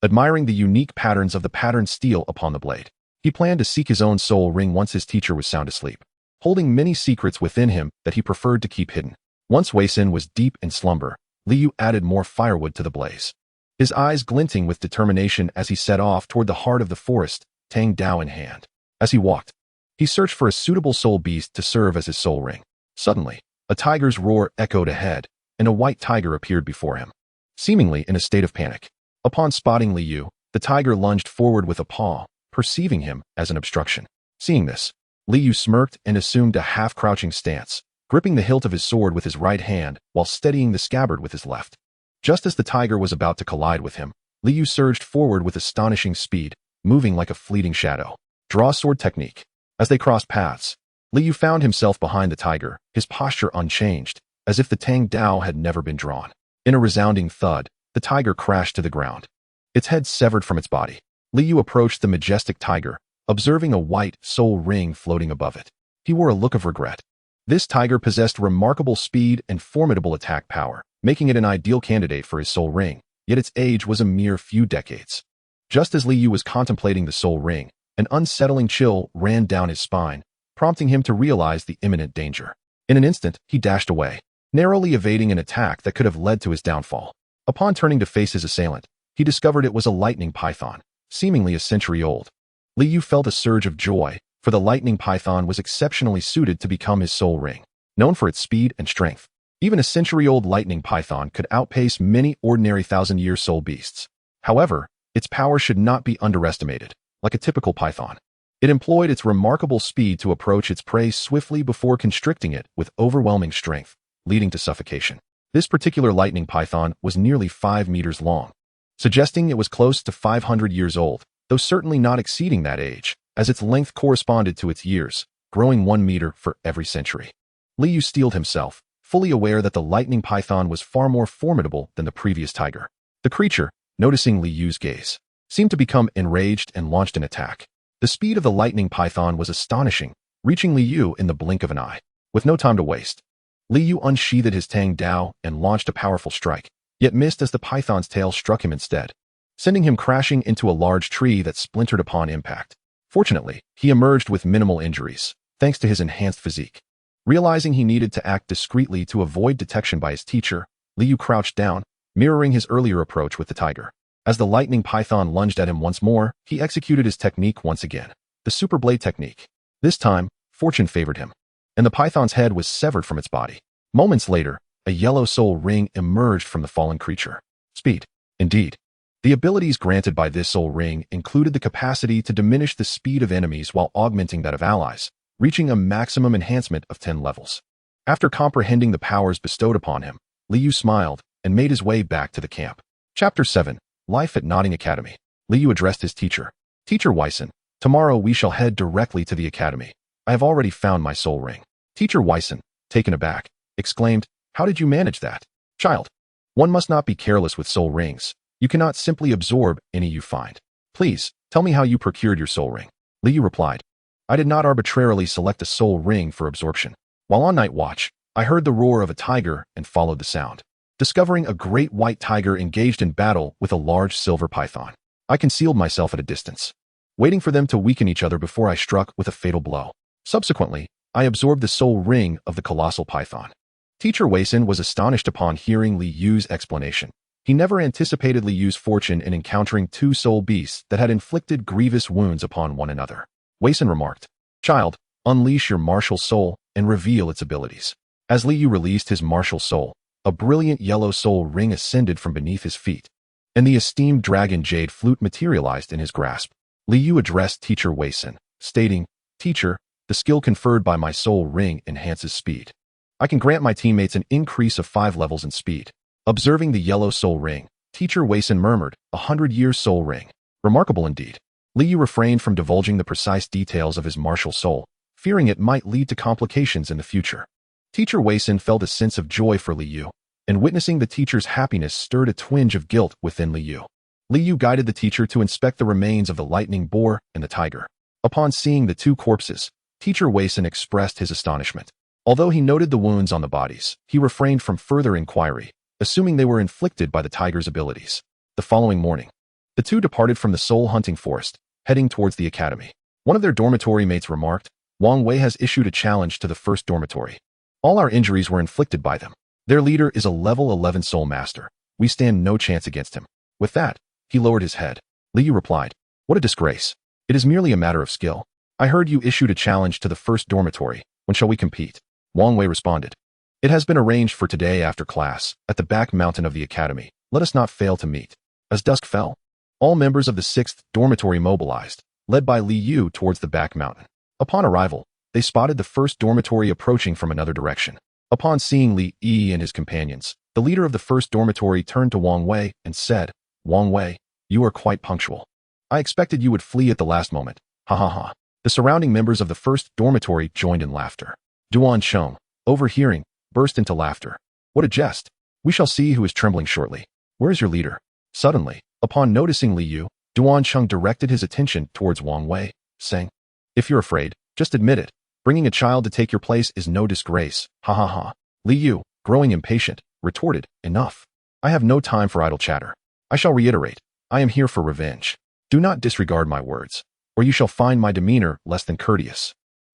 Admiring the unique patterns of the patterned steel upon the blade, he planned to seek his own soul ring once his teacher was sound asleep, holding many secrets within him that he preferred to keep hidden. Once Weissen was deep in slumber, Liu added more firewood to the blaze, his eyes glinting with determination as he set off toward the heart of the forest, Tiandou in hand. As he walked, he searched for a suitable soul beast to serve as his soul ring. Suddenly, a tiger's roar echoed ahead, and a white tiger appeared before him, seemingly in a state of panic. Upon spotting Liu, the tiger lunged forward with a paw, perceiving him as an obstruction. Seeing this, Liu smirked and assumed a half-crouching stance, gripping the hilt of his sword with his right hand while steadying the scabbard with his left. Just as the tiger was about to collide with him, Liu surged forward with astonishing speed, moving like a fleeting shadow. Draw sword technique. As they crossed paths, Liu found himself behind the tiger, his posture unchanged, as if the Tiandou had never been drawn. In a resounding thud, the tiger crashed to the ground, its head severed from its body. Liu approached the majestic tiger, observing a white soul ring floating above it. He wore a look of regret. This tiger possessed remarkable speed and formidable attack power, making it an ideal candidate for his soul ring, yet its age was a mere few decades. Just as Liu was contemplating the soul ring, an unsettling chill ran down his spine, prompting him to realize the imminent danger. In an instant, he dashed away, narrowly evading an attack that could have led to his downfall. Upon turning to face his assailant, he discovered it was a lightning python, seemingly a century old. Liu felt a surge of joy, for the lightning python was exceptionally suited to become his soul ring. Known for its speed and strength, even a century-old lightning python could outpace many ordinary thousand-year soul beasts. However, its power should not be underestimated. Like a typical python, it employed its remarkable speed to approach its prey swiftly before constricting it with overwhelming strength, leading to suffocation. This particular lightning python was nearly 5 meters long, suggesting it was close to 500 years old, though certainly not exceeding that age, as its length corresponded to its years, growing 1 meter for every century. Liu steeled himself, fully aware that the lightning python was far more formidable than the previous tiger. The creature, noticing Liu's gaze, seemed to become enraged and launched an attack. The speed of the lightning python was astonishing, reaching Liu in the blink of an eye. With no time to waste, Liu unsheathed his Tiandou and launched a powerful strike, yet missed as the python's tail struck him instead, sending him crashing into a large tree that splintered upon impact. Fortunately, he emerged with minimal injuries, thanks to his enhanced physique. Realizing he needed to act discreetly to avoid detection by his teacher, Liu crouched down, mirroring his earlier approach with the tiger. As the lightning python lunged at him once more, he executed his technique once again, the super blade technique. This time, fortune favored him, and the python's head was severed from its body. Moments later, a yellow soul ring emerged from the fallen creature. Speed. Indeed, the abilities granted by this soul ring included the capacity to diminish the speed of enemies while augmenting that of allies, reaching a maximum enhancement of 10 levels. After comprehending the powers bestowed upon him, Liu smiled and made his way back to the camp. Chapter 7. Life at Notting Academy. Liu addressed his teacher. "Teacher Weissen, tomorrow we shall head directly to the academy. I have already found my soul ring. Teacher Wyson, taken aback, exclaimed, "How did you manage that?" Child, one must not be careless with soul rings. You cannot simply absorb any you find. Please, tell me how you procured your soul ring. Liu replied, I did not arbitrarily select a soul ring for absorption. While on night watch, I heard the roar of a tiger and followed the sound, discovering a great white tiger engaged in battle with a large silver python. I concealed myself at a distance, waiting for them to weaken each other before I struck with a fatal blow. Subsequently, I absorbed the soul ring of the colossal python. Teacher Weisin was astonished upon hearing Li Yu's explanation. He never anticipated Li Yu's fortune in encountering two soul beasts that had inflicted grievous wounds upon one another. Weisin remarked, Child, unleash your martial soul and reveal its abilities. As Li Yu released his martial soul, a brilliant yellow soul ring ascended from beneath his feet, and the esteemed dragon jade flute materialized in his grasp. Li Yu addressed Teacher Weisin, stating, Teacher, the skill conferred by my soul ring enhances speed. I can grant my teammates an increase of 5 levels in speed. Observing the yellow soul ring, Teacher Weisin murmured, 100-year soul ring. Remarkable indeed. Li Yu refrained from divulging the precise details of his martial soul, fearing it might lead to complications in the future. Teacher Weisin felt a sense of joy for Li Yu, and witnessing the teacher's happiness stirred a twinge of guilt within Li Yu. Li Yu guided the teacher to inspect the remains of the lightning boar and the tiger. Upon seeing the two corpses, Teacher Weisin expressed his astonishment. Although he noted the wounds on the bodies, he refrained from further inquiry, assuming they were inflicted by the tiger's abilities. The following morning, the two departed from the soul-hunting forest, heading towards the academy. One of their dormitory mates remarked, Wang Wei has issued a challenge to the first dormitory. All our injuries were inflicted by them. Their leader is a level 11 soul master. We stand no chance against him. With that, he lowered his head. Li Yu replied, What a disgrace. It is merely a matter of skill. I heard you issued a challenge to the first dormitory. When shall we compete? Wang Wei responded, It has been arranged for today after class, at the back mountain of the academy. Let us not fail to meet. As dusk fell, all members of the 6th dormitory mobilized, led by Li Yu towards the back mountain. Upon arrival, they spotted the first dormitory approaching from another direction. Upon seeing Li Yi and his companions, the leader of the first dormitory turned to Wang Wei and said, Wang Wei, you are quite punctual. I expected you would flee at the last moment. Ha ha ha. The surrounding members of the first dormitory joined in laughter. Duan Sheng, overhearing, burst into laughter. What a jest. We shall see who is trembling shortly. Where is your leader? Suddenly, upon noticing Li Yu, Duan Sheng directed his attention towards Wang Wei, saying, If you're afraid, just admit it. Bringing a child to take your place is no disgrace. Ha ha ha. Li Yu, growing impatient, retorted, Enough. I have no time for idle chatter. I shall reiterate, I am here for revenge. Do not disregard my words, or you shall find my demeanor less than courteous.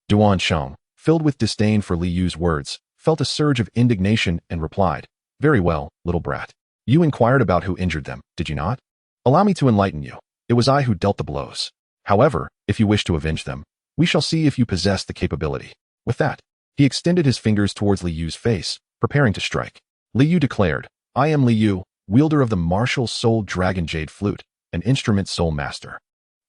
Duan Sheng, filled with disdain for Li Yu's words, felt a surge of indignation and replied, Very well, little brat. You inquired about who injured them, did you not? Allow me to enlighten you. It was I who dealt the blows. However, if you wish to avenge them, we shall see if you possess the capability. With that, he extended his fingers towards Li Yu's face, preparing to strike. Li Yu declared, I am Li Yu, wielder of the martial soul dragon jade flute, an instrument soul master.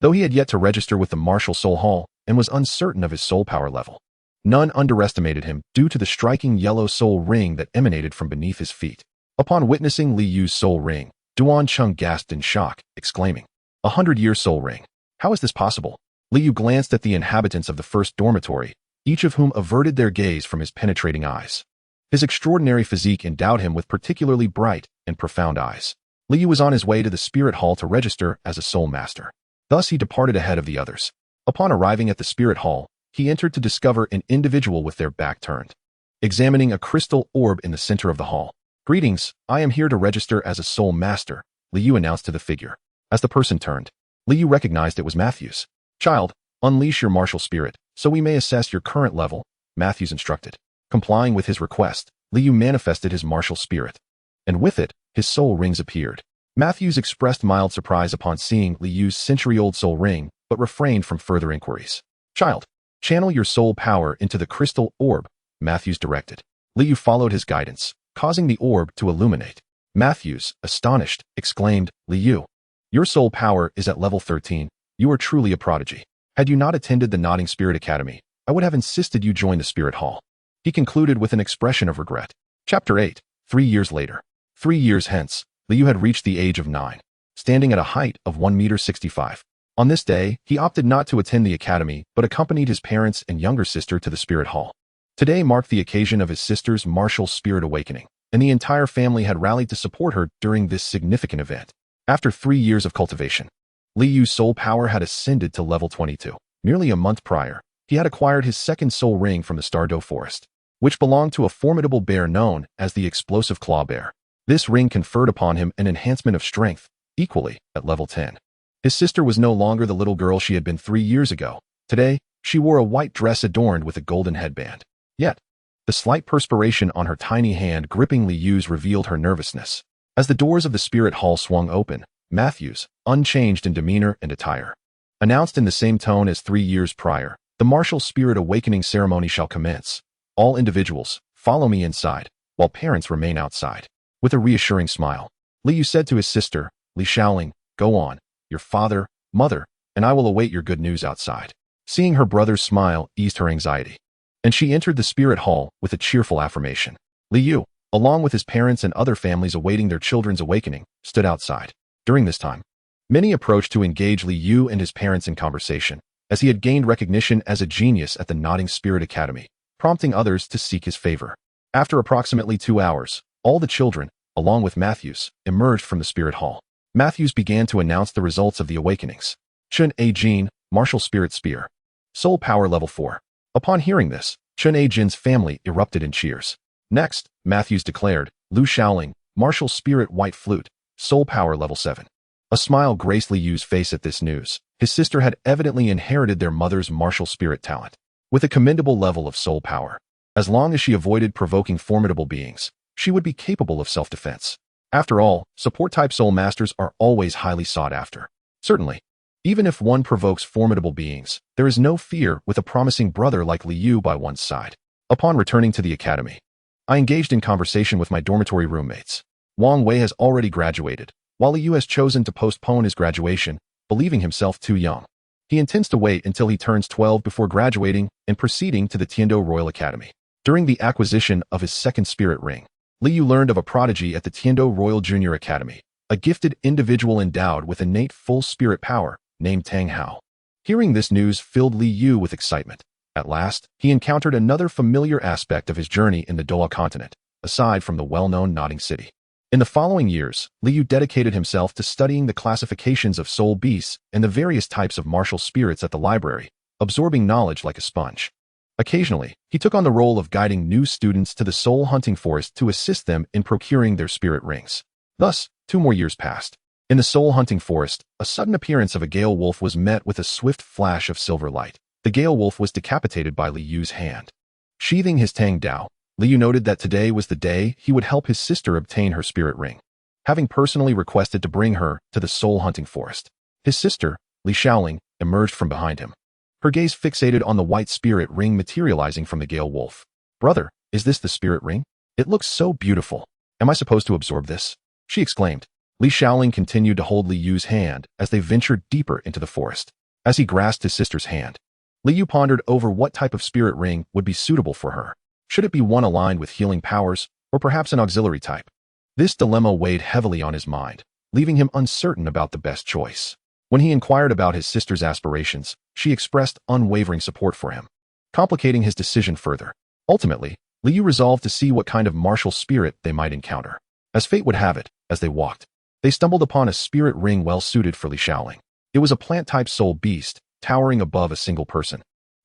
Though he had yet to register with the martial soul hall and was uncertain of his soul power level, none underestimated him due to the striking yellow soul ring that emanated from beneath his feet. Upon witnessing Li Yu's soul ring, Duan Sheng gasped in shock, exclaiming, 100-year soul ring. How is this possible? Li Yu glanced at the inhabitants of the first dormitory, each of whom averted their gaze from his penetrating eyes. His extraordinary physique endowed him with particularly bright and profound eyes. Li Yu was on his way to the spirit hall to register as a soul master. Thus he departed ahead of the others. Upon arriving at the spirit hall, he entered to discover an individual with their back turned, examining a crystal orb in the center of the hall. Greetings, I am here to register as a soul master, Li Yu announced to the figure. As the person turned, Li Yu recognized it was Matthews. Child, unleash your martial spirit, so we may assess your current level, Matthews instructed. Complying with his request, Li Yu manifested his martial spirit, and with it, his soul rings appeared. Matthews expressed mild surprise upon seeing Li Yu's century-old soul ring, but refrained from further inquiries. Child, channel your soul power into the crystal orb, Matthews directed. Li Yu followed his guidance, causing the orb to illuminate. Matthews, astonished, exclaimed, Li Yu, your soul power is at level 13. You are truly a prodigy. Had you not attended the Nodding Spirit Academy, I would have insisted you join the Spirit Hall. He concluded with an expression of regret. Chapter 8. 3 years later. 3 years hence, Li Yu had reached the age of 9, standing at a height of 1.65 meters. On this day, he opted not to attend the academy, but accompanied his parents and younger sister to the Spirit Hall. Today marked the occasion of his sister's martial spirit awakening, and the entire family had rallied to support her during this significant event. After 3 years of cultivation, Li Yu's soul power had ascended to level 22. Nearly a month prior, he had acquired his second soul ring from the Tiandou forest, which belonged to a formidable bear known as the explosive claw bear. This ring conferred upon him an enhancement of strength, equally at level 10. His sister was no longer the little girl she had been 3 years ago. Today, she wore a white dress adorned with a golden headband. Yet, the slight perspiration on her tiny hand gripping Li Yu's revealed her nervousness. As the doors of the spirit hall swung open, Matthews, unchanged in demeanor and attire, announced in the same tone as 3 years prior, "The martial spirit awakening ceremony shall commence. All individuals, follow me inside, while parents remain outside." With a reassuring smile, Li Yu said to his sister, "Li Shaoling, go on. Your father, mother, and I will await your good news outside." Seeing her brother's smile eased her anxiety, and she entered the spirit hall with a cheerful affirmation. Li Yu, along with his parents and other families awaiting their children's awakening, stood outside. During this time, many approached to engage Li Yu and his parents in conversation, as he had gained recognition as a genius at the Nodding Spirit Academy, prompting others to seek his favor. After approximately 2 hours, all the children, along with Matthews, emerged from the spirit hall. Matthews began to announce the results of the awakenings. Chun A Jin, Martial Spirit Spear. Soul Power Level 4. Upon hearing this, Chun A Jin's family erupted in cheers. Next, Matthews declared, Lu Shaoling, Martial Spirit White Flute, Soul Power Level 7. A smile graced Li Yu's face at this news. His sister had evidently inherited their mother's martial spirit talent, with a commendable level of soul power. As long as she avoided provoking formidable beings, she would be capable of self-defense. After all, support-type soul masters are always highly sought after. Certainly, even if one provokes formidable beings, there is no fear with a promising brother like Li Yu by one's side. Upon returning to the academy, I engaged in conversation with my dormitory roommates. Wang Wei has already graduated, while Li Yu has chosen to postpone his graduation, believing himself too young. He intends to wait until he turns 12 before graduating and proceeding to the Tiandou Royal Academy. During the acquisition of his second spirit ring, Li Yu learned of a prodigy at the Tiandou Royal Junior Academy, a gifted individual endowed with innate full spirit power, named Tang Hao. Hearing this news filled Li Yu with excitement. At last, he encountered another familiar aspect of his journey in the Douluo Continent, aside from the well-known Nodding City. In the following years, Li Yu dedicated himself to studying the classifications of soul beasts and the various types of martial spirits at the library, absorbing knowledge like a sponge. Occasionally, he took on the role of guiding new students to the soul hunting forest to assist them in procuring their spirit rings. Thus, 2 more years passed. In the soul hunting forest, a sudden appearance of a gale wolf was met with a swift flash of silver light. The gale wolf was decapitated by Li Yu's hand. Sheathing his Tang Dao, Li Yu noted that today was the day he would help his sister obtain her spirit ring, having personally requested to bring her to the soul hunting forest. His sister, Li Shaoling, emerged from behind him, her gaze fixated on the white spirit ring materializing from the gale wolf. "Brother, is this the spirit ring? It looks so beautiful. Am I supposed to absorb this?" she exclaimed. Li Shaoling continued to hold Li Yu's hand as they ventured deeper into the forest. As he grasped his sister's hand, Li Yu pondered over what type of spirit ring would be suitable for her. Should it be one aligned with healing powers, or perhaps an auxiliary type? This dilemma weighed heavily on his mind, leaving him uncertain about the best choice. When he inquired about his sister's aspirations, she expressed unwavering support for him, complicating his decision further. Ultimately, Li Yu resolved to see what kind of martial spirit they might encounter. As fate would have it, as they walked, they stumbled upon a spirit ring well suited for Li Shaoling. It was a plant-type soul beast, towering above a single person,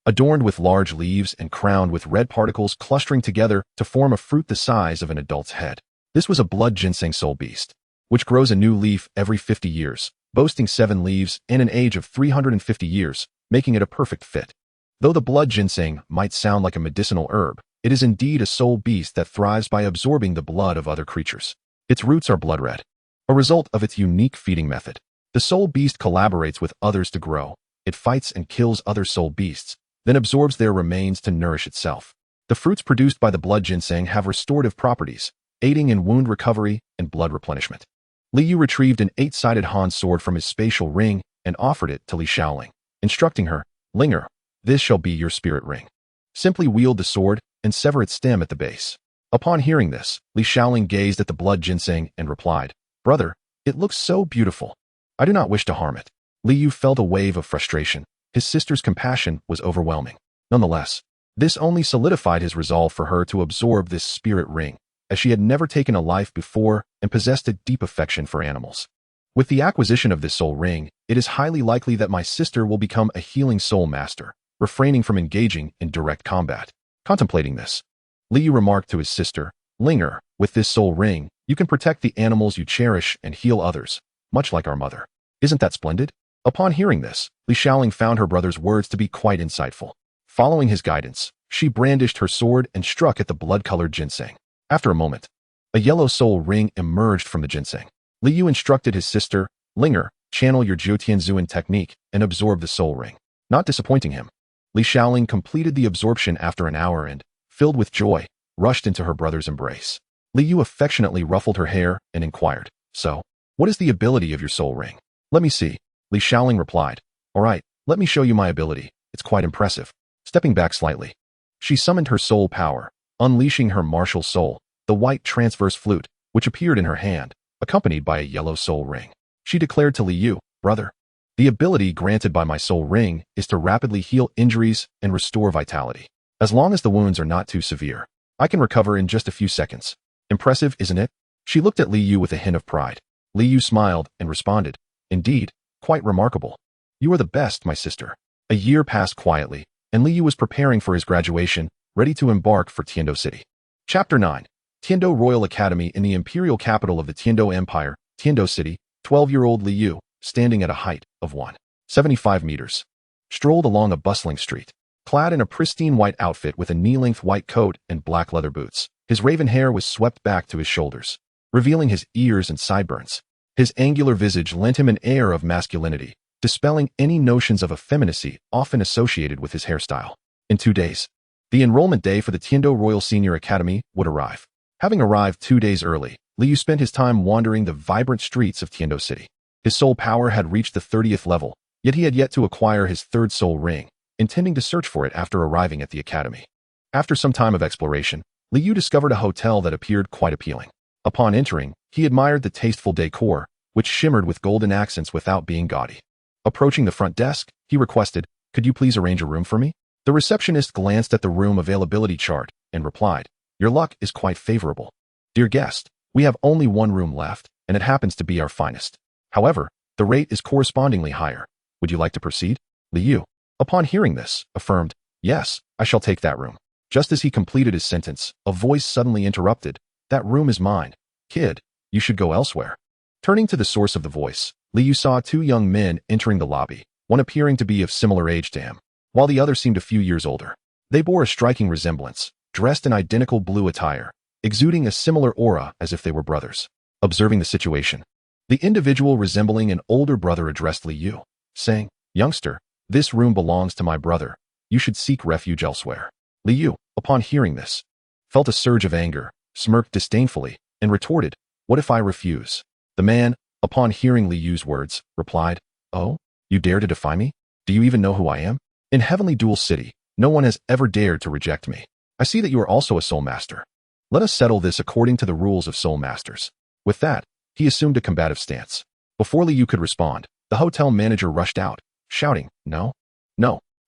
adorned with large leaves and crowned with red particles clustering together to form a fruit the size of an adult's head. This was a blood ginseng soul beast, which grows a new leaf every 50 years, boasting 7 leaves and an age of 350 years, making it a perfect fit. Though the blood ginseng might sound like a medicinal herb, it is indeed a soul beast that thrives by absorbing the blood of other creatures. Its roots are blood red, a result of its unique feeding method. The soul beast collaborates with others to grow. It fights and kills other soul beasts, then absorbs their remains to nourish itself. The fruits produced by the blood ginseng have restorative properties, aiding in wound recovery and blood replenishment. Li Yu retrieved an 8-sided Han sword from his spatial ring and offered it to Li Shaoling, instructing her, "Linger, this shall be your spirit ring. Simply wield the sword and sever its stem at the base." Upon hearing this, Li Shaoling gazed at the blood ginseng and replied, "Brother, it looks so beautiful. I do not wish to harm it." Li Yu felt a wave of frustration. His sister's compassion was overwhelming. Nonetheless, This only solidified his resolve for her to absorb this spirit ring, as she had never taken a life before and possessed a deep affection for animals. With the acquisition of this soul ring, it is highly likely that my sister will become a healing soul master, refraining from engaging in direct combat. Contemplating this, Liu remarked to his sister, Linger, with this soul ring, you can protect the animals you cherish and heal others, much like our mother. Isn't that splendid? Upon hearing this, Li Shaoling found her brother's words to be quite insightful. Following his guidance, she brandished her sword and struck at the blood-colored ginseng. After a moment, a yellow soul ring emerged from the ginseng. Liu instructed his sister, Linger, channel your Jiutianzuan technique and absorb the soul ring. Not disappointing him, Li Shaoling completed the absorption after an hour and, filled with joy, rushed into her brother's embrace. Liu affectionately ruffled her hair and inquired, so, what is the ability of your soul ring? Let me see. Li Shaoling replied, all right, let me show you my ability. It's quite impressive. Stepping back slightly, she summoned her soul power, unleashing her martial soul, the white transverse flute, which appeared in her hand, accompanied by a yellow soul ring. She declared to Liu, brother, the ability granted by my soul ring is to rapidly heal injuries and restore vitality. As long as the wounds are not too severe, I can recover in just a few seconds. Impressive, isn't it? She looked at Liu with a hint of pride. Liu smiled and responded, indeed, quite remarkable. You are the best, my sister. A year passed quietly, and Liu was preparing for his graduation, ready to embark for Tiandou City. Chapter 9. Tiandou Royal Academy in the imperial capital of the Tiandou Empire, Tiandou City, 12-year-old Liu, standing at a height of 175 meters, strolled along a bustling street. Clad in a pristine white outfit with a knee-length white coat and black leather boots, his raven hair was swept back to his shoulders, revealing his ears and sideburns. His angular visage lent him an air of masculinity, dispelling any notions of effeminacy often associated with his hairstyle. In 2 days, the enrollment day for the Tiandou Royal Senior Academy would arrive. Having arrived 2 days early, Liu spent his time wandering the vibrant streets of Tiandou City. His soul power had reached the 30th level, yet he had yet to acquire his third soul ring, intending to search for it after arriving at the academy. After some time of exploration, Liu discovered a hotel that appeared quite appealing. Upon entering, he admired the tasteful decor, which shimmered with golden accents without being gaudy. Approaching the front desk, he requested, could you please arrange a room for me? The receptionist glanced at the room availability chart and replied, your luck is quite favorable. Dear guest, we have only one room left, and it happens to be our finest. However, the rate is correspondingly higher. Would you like to proceed? Liu, upon hearing this, affirmed, yes, I shall take that room. Just as he completed his sentence, a voice suddenly interrupted, that room is mine. Kid, you should go elsewhere. Turning to the source of the voice, Liu saw 2 young men entering the lobby, one appearing to be of similar age to him, while the other seemed a few years older. They bore a striking resemblance, dressed in identical blue attire, exuding a similar aura as if they were brothers. Observing the situation, the individual resembling an older brother addressed Liu, saying, youngster, this room belongs to my brother. You should seek refuge elsewhere. Liu, upon hearing this, felt a surge of anger, smirked disdainfully, and retorted, what if I refuse? The man, upon hearing Liu's words, replied, oh, you dare to defy me? Do you even know who I am? In Heavenly Dual City, no one has ever dared to reject me. I see that you are also a soul master. Let us settle this according to the rules of soul masters. With that, he assumed a combative stance. Before Liu could respond, the hotel manager rushed out, shouting, no,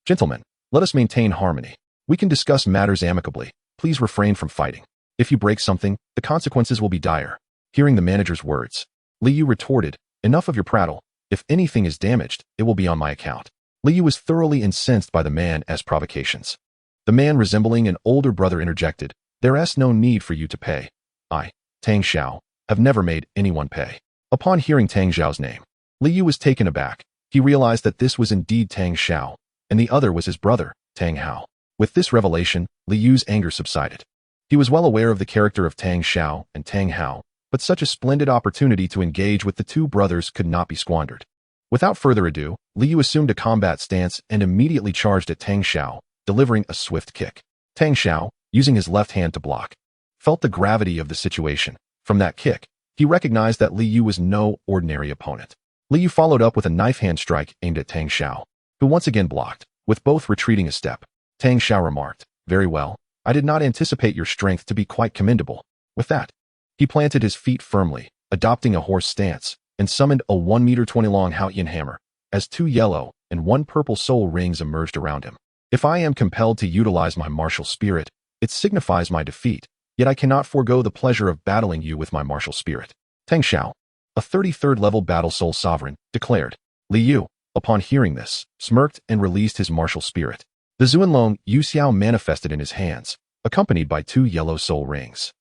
gentlemen, let us maintain harmony. We can discuss matters amicably. Please refrain from fighting. If you break something, the consequences will be dire. Hearing the manager's words, Liu retorted, enough of your prattle. If anything is damaged, it will be on my account. Liu was thoroughly incensed by the man's provocations. The man resembling an older brother interjected, there is no need for you to pay. I, Tang Xiao, have never made anyone pay. Upon hearing Tang Xiao's name, Liu was taken aback. He realized that this was indeed Tang Xiao, and the other was his brother, Tang Hao. With this revelation, Liu's anger subsided. He was well aware of the character of Tang Xiao and Tang Hao, but such a splendid opportunity to engage with the 2 brothers could not be squandered. Without further ado, Liu assumed a combat stance and immediately charged at Tang Xiao, delivering a swift kick. Tang Xiao, using his left hand to block, felt the gravity of the situation. From that kick, he recognized that Liu was no ordinary opponent. Liu followed up with a knife hand strike aimed at Tang Xiao, who once again blocked, with both retreating a step. Tang Xiao remarked, very well, I did not anticipate your strength to be quite commendable. With that, he planted his feet firmly, adopting a horse stance, and summoned a 1 meter 20 long Haotian hammer, as 2 yellow and 1 purple soul rings emerged around him. If I am compelled to utilize my martial spirit, it signifies my defeat, yet I cannot forego the pleasure of battling you with my martial spirit. Tang Xiao, a 33rd level battle soul sovereign, declared. Li Yu, upon hearing this, smirked and released his martial spirit. The Zuanlong Yuxiao manifested in his hands, accompanied by 2 yellow soul rings.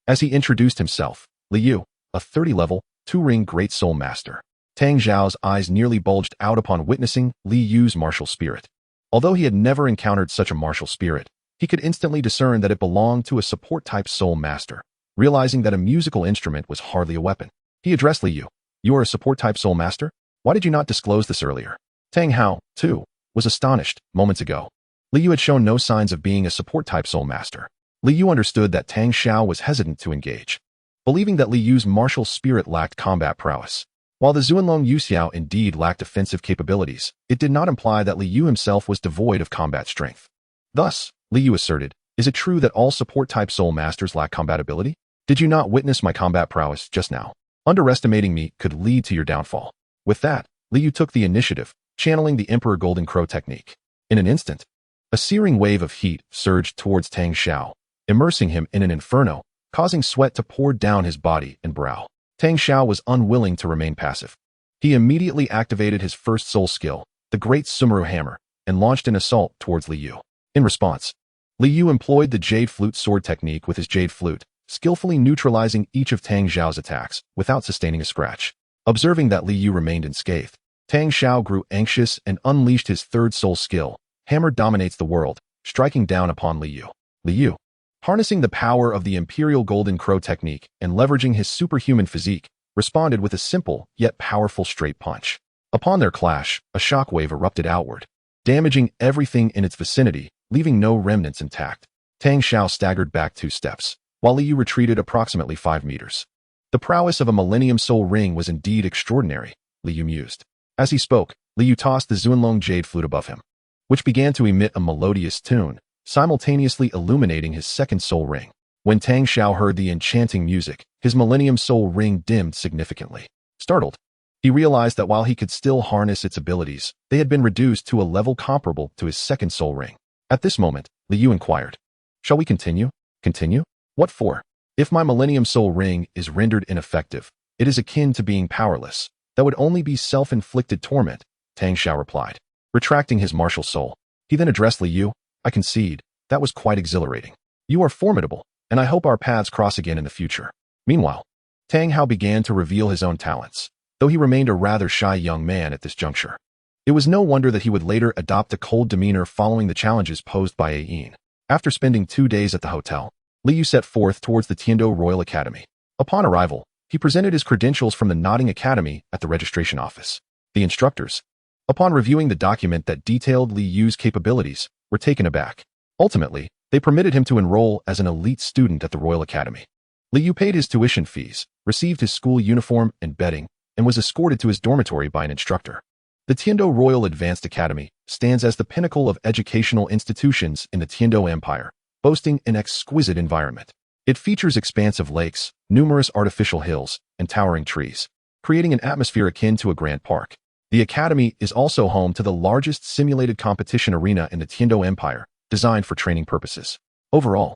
As he introduced himself, Li Yu, a 30-level, 2-ring Great Soul Master. Tang Xiao's eyes nearly bulged out upon witnessing Li Yu's martial spirit. Although he had never encountered such a martial spirit, he could instantly discern that it belonged to a support-type soul master, realizing that a musical instrument was hardly a weapon. He addressed Li Yu. You are a support-type soul master? Why did you not disclose this earlier? Tang Hao, too, was astonished moments ago. Li Yu had shown no signs of being a support-type soul master. Li Yu understood that Tang Xiao was hesitant to engage, believing that Li Yu's martial spirit lacked combat prowess. While the Zuanlong Yuxiao indeed lacked offensive capabilities, it did not imply that Li Yu himself was devoid of combat strength. Thus, Li Yu asserted, is it true that all support-type soul masters lack combat ability? Did you not witness my combat prowess just now? Underestimating me could lead to your downfall. With that, Li Yu took the initiative, channeling the Emperor Golden Crow technique. In an instant, a searing wave of heat surged towards Tang Xiao, immersing him in an inferno, causing sweat to pour down his body and brow. Tang Xiao was unwilling to remain passive. He immediately activated his first soul skill, the Great Sumeru Hammer, and launched an assault towards Li Yu. In response, Li Yu employed the Jade Flute sword technique with his Jade Flute, skillfully neutralizing each of Tang Xiao's attacks without sustaining a scratch. Observing that Li Yu remained unscathed, Tang Xiao grew anxious and unleashed his third soul skill, Hammer Dominates the World, striking down upon Li Yu. Li Yu, harnessing the power of the Imperial Golden Crow technique and leveraging his superhuman physique, responded with a simple yet powerful straight punch. Upon their clash, a shockwave erupted outward, damaging everything in its vicinity, leaving no remnants intact. Tang Xiao staggered back 2 steps, while Li Yu retreated approximately 5 meters. The prowess of a Millennium Soul Ring was indeed extraordinary, Li Yu mused. As he spoke, Li Yu tossed the Zuanlong Jade Flute above him, which began to emit a melodious tune, simultaneously illuminating his second soul ring. When Tang Xiao heard the enchanting music, his Millennium Soul Ring dimmed significantly. Startled, he realized that while he could still harness its abilities, they had been reduced to a level comparable to his second soul ring. At this moment, Li Yu inquired, "Shall we continue? Continue? What for? If my Millennium Soul Ring is rendered ineffective, it is akin to being powerless. That would only be self-inflicted torment," Tang Xiao replied. Retracting his martial soul, he then addressed Li Yu. "I concede, that was quite exhilarating. You are formidable, and I hope our paths cross again in the future." Meanwhile, Tang Hao began to reveal his own talents, though he remained a rather shy young man at this juncture. It was no wonder that he would later adopt a cold demeanor following the challenges posed by Yin. After spending 2 days at the hotel, Li Yu set forth towards the Tiandou Royal Academy. Upon arrival, he presented his credentials from the Nodding Academy at the registration office. The instructors, upon reviewing the document that detailed Li Yu's capabilities, were taken aback. Ultimately, they permitted him to enroll as an elite student at the Royal Academy. Li Yu paid his tuition fees, received his school uniform and bedding, and was escorted to his dormitory by an instructor. The Tiandou Royal Advanced Academy stands as the pinnacle of educational institutions in the Tiandou Empire, boasting an exquisite environment. It features expansive lakes, numerous artificial hills, and towering trees, creating an atmosphere akin to a grand park. The academy is also home to the largest simulated competition arena in the Tiandou Empire, designed for training purposes. Overall,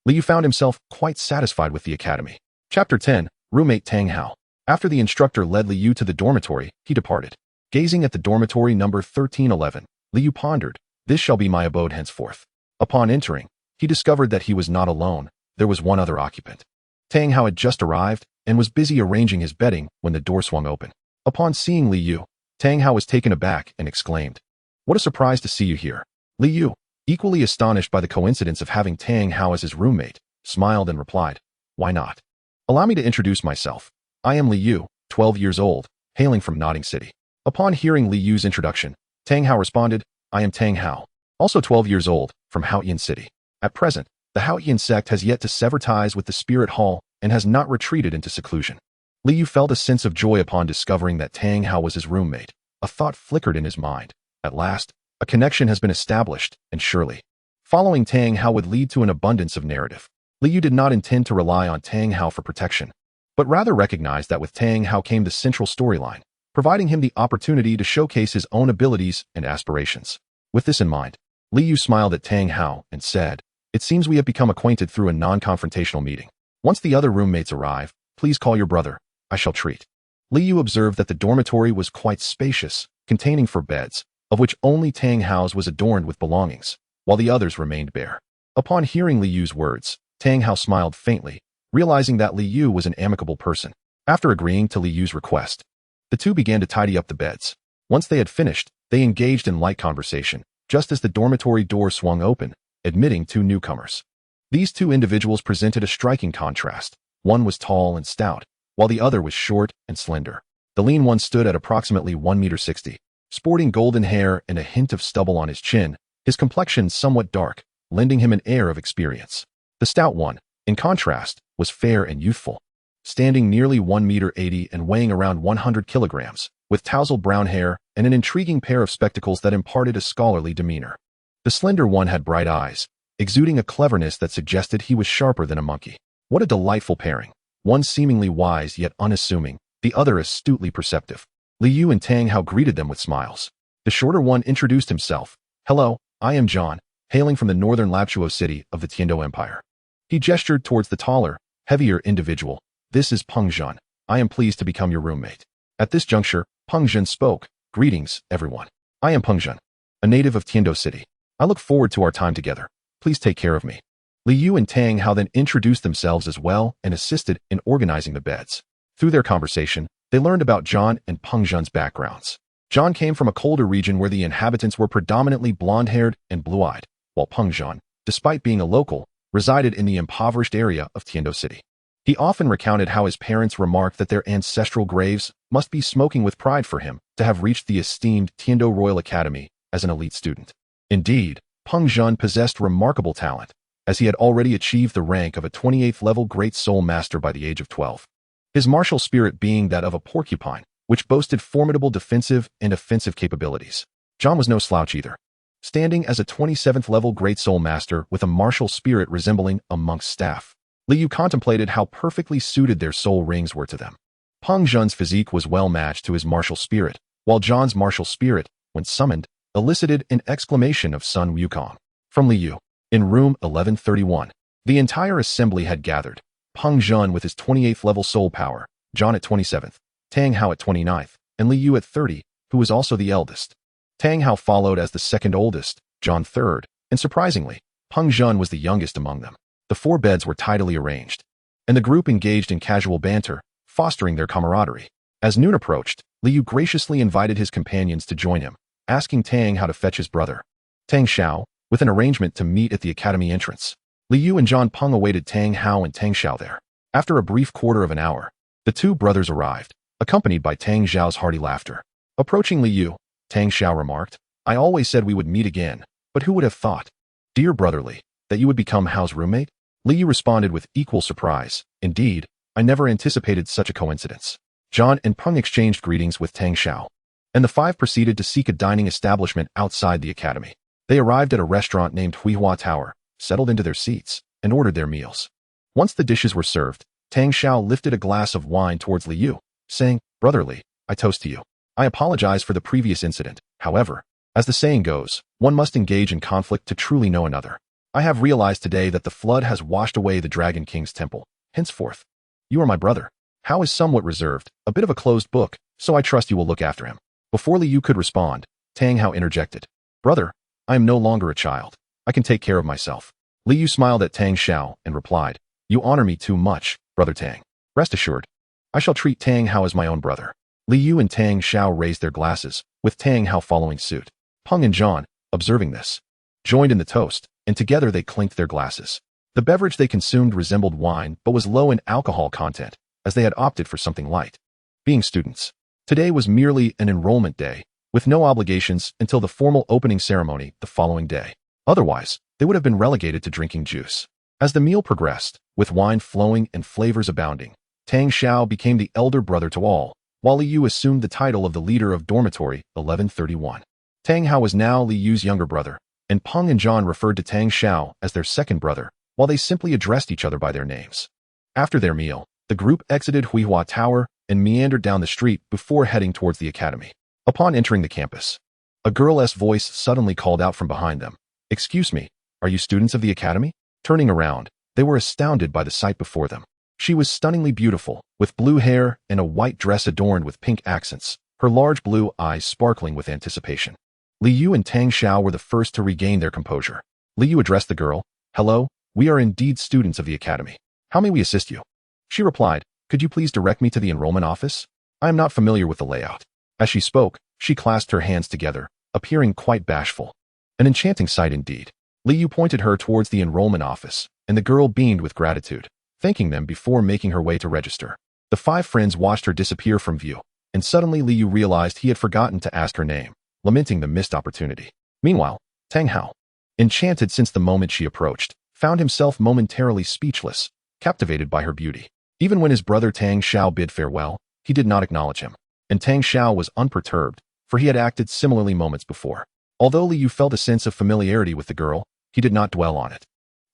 Li Yu found himself quite satisfied with the academy. Chapter 10, Roommate Tang Hao. After the instructor led Li Yu to the dormitory, he departed. Gazing at the dormitory number 1311, Li Yu pondered, "This shall be my abode henceforth." Upon entering, he discovered that he was not alone. There was one other occupant. Tang Hao had just arrived and was busy arranging his bedding when the door swung open. Upon seeing Li Yu, Tang Hao was taken aback and exclaimed, "What a surprise to see you here." Li Yu, equally astonished by the coincidence of having Tang Hao as his roommate, smiled and replied, "Why not? Allow me to introduce myself. I am Li Yu, 12 years old, hailing from Nodding City." Upon hearing Li Yu's introduction, Tang Hao responded, "I am Tang Hao, also 12 years old, from Haotian City. At present, the Haotian sect has yet to sever ties with the Spirit Hall and has not retreated into seclusion." Li Yu felt a sense of joy upon discovering that Tang Hao was his roommate. A thought flickered in his mind. At last, a connection has been established, and surely, following Tang Hao would lead to an abundance of narrative. Li Yu did not intend to rely on Tang Hao for protection, but rather recognized that with Tang Hao came the central storyline, providing him the opportunity to showcase his own abilities and aspirations. With this in mind, Li Yu smiled at Tang Hao and said, "It seems we have become acquainted through a non-confrontational meeting. Once the other roommates arrive, please call your brother. I shall treat." Li Yu observed that the dormitory was quite spacious, containing 4 beds, of which only Tang Hao's was adorned with belongings, while the others remained bare. Upon hearing Li Yu's words, Tang Hao smiled faintly, realizing that Li Yu was an amicable person. After agreeing to Li Yu's request, the two began to tidy up the beds. Once they had finished, they engaged in light conversation, just as the dormitory door swung open, admitting 2 newcomers. These 2 individuals presented a striking contrast. One was tall and stout, while the other was short and slender. The lean one stood at approximately 1.60 meters, sporting golden hair and a hint of stubble on his chin, his complexion somewhat dark, lending him an air of experience. The stout one, in contrast, was fair and youthful, standing nearly 1.80 meters and weighing around 100 kilograms, with tousled brown hair and an intriguing pair of spectacles that imparted a scholarly demeanor. The slender one had bright eyes, exuding a cleverness that suggested he was sharper than a monkey. What a delightful pairing, one seemingly wise yet unassuming, the other astutely perceptive. Li Yu and Tang Hao greeted them with smiles. The shorter one introduced himself. "Hello, I am John, hailing from the northern Lapchuo city of the Tiandou Empire." He gestured towards the taller, heavier individual. "This is Peng Zhen. I am pleased to become your roommate." At this juncture, Peng Zhen spoke. "Greetings, everyone. I am Peng Zhen, a native of Tiandou City. I look forward to our time together. Please take care of me." Li Yu and Tang Hao then introduced themselves as well and assisted in organizing the beds. Through their conversation, they learned about John and Peng Zhen's backgrounds. John came from a colder region where the inhabitants were predominantly blonde-haired and blue-eyed, while Peng Zhen, despite being a local, resided in the impoverished area of Tiandou City. He often recounted how his parents remarked that their ancestral graves must be smoking with pride for him to have reached the esteemed Tiandou Royal Academy as an elite student. Indeed, Peng Zhen possessed remarkable talent, as he had already achieved the rank of a 28th level Great Soul Master by the age of 12. His martial spirit being that of a porcupine, which boasted formidable defensive and offensive capabilities. John was no slouch either, standing as a 27th level Great Soul Master with a martial spirit resembling a monk's staff. Li Yu contemplated how perfectly suited their soul rings were to them. Peng Zhen's physique was well matched to his martial spirit, while John's martial spirit, when summoned, elicited an exclamation of Sun Wukong. From Li Yu. In room 1131, the entire assembly had gathered. Peng Zhen with his 28th level soul power, John at 27th, Tang Hao at 29th, and Li Yu at 30, who was also the eldest. Tang Hao followed as the second oldest, John third, and surprisingly, Peng Zhen was the youngest among them. The 4 beds were tidily arranged, and the group engaged in casual banter, fostering their camaraderie. As noon approached, Li Yu graciously invited his companions to join him, asking Tang how to fetch his brother, Tang Xiao, with an arrangement to meet at the academy entrance. Li Yu and John Peng awaited Tang Hao and Tang Xiao there. After a brief quarter of an hour, the 2 brothers arrived, accompanied by Tang Xiao's hearty laughter. Approaching Li Yu, Tang Xiao remarked, "I always said we would meet again, but who would have thought, dear brother Li, that you would become Hao's roommate?" Li Yu responded with equal surprise. "Indeed, I never anticipated such a coincidence." John and Peng exchanged greetings with Tang Xiao, and the 5 proceeded to seek a dining establishment outside the academy. They arrived at a restaurant named Huihua Tower, settled into their seats, and ordered their meals. Once the dishes were served, Tang Xiao lifted a glass of wine towards Li Yu, saying, "Brother Li, I toast to you. I apologize for the previous incident. However, as the saying goes, one must engage in conflict to truly know another. I have realized today that the flood has washed away the Dragon King's temple. Henceforth, you are my brother." Hao is somewhat reserved, a bit of a closed book, so I trust you will look after him. Before Li Yu could respond, Tang Hao interjected, "Brother, I am no longer a child. I can take care of myself." Li Yu smiled at Tang Xiao and replied, "You honor me too much, Brother Tang. Rest assured, I shall treat Tang Hao as my own brother." Li Yu and Tang Xiao raised their glasses, with Tang Hao following suit. Peng and John, observing this, joined in the toast, and together they clinked their glasses. The beverage they consumed resembled wine but was low in alcohol content, as they had opted for something light. Being students, today was merely an enrollment day, with no obligations until the formal opening ceremony the following day. Otherwise, they would have been relegated to drinking juice. As the meal progressed, with wine flowing and flavors abounding, Tang Xiao became the elder brother to all, while Li Yu assumed the title of the leader of dormitory 1131. Tang Hao was now Li Yu's younger brother, and Peng and John referred to Tang Xiao as their second brother, while they simply addressed each other by their names. After their meal, the group exited Huihua Tower and meandered down the street before heading towards the academy. Upon entering the campus, a girl's voice suddenly called out from behind them, "Excuse me, are you students of the academy?" Turning around, they were astounded by the sight before them. She was stunningly beautiful, with blue hair and a white dress adorned with pink accents, her large blue eyes sparkling with anticipation. Li Yu and Tang Xiao were the first to regain their composure. Li Yu addressed the girl. "Hello, we are indeed students of the academy. How may we assist you?" She replied, "Could you please direct me to the enrollment office? I am not familiar with the layout." As she spoke, she clasped her hands together, appearing quite bashful. An enchanting sight indeed. Li Yu pointed her towards the enrollment office, and the girl beamed with gratitude, thanking them before making her way to register. The five friends watched her disappear from view, and suddenly Li Yu realized he had forgotten to ask her name, lamenting the missed opportunity. Meanwhile, Tang Hao, enchanted since the moment she approached, found himself momentarily speechless, captivated by her beauty. Even when his brother Tang Xiao bid farewell, he did not acknowledge him, and Tang Xiao was unperturbed, for he had acted similarly moments before. Although Li Yu felt a sense of familiarity with the girl, he did not dwell on it.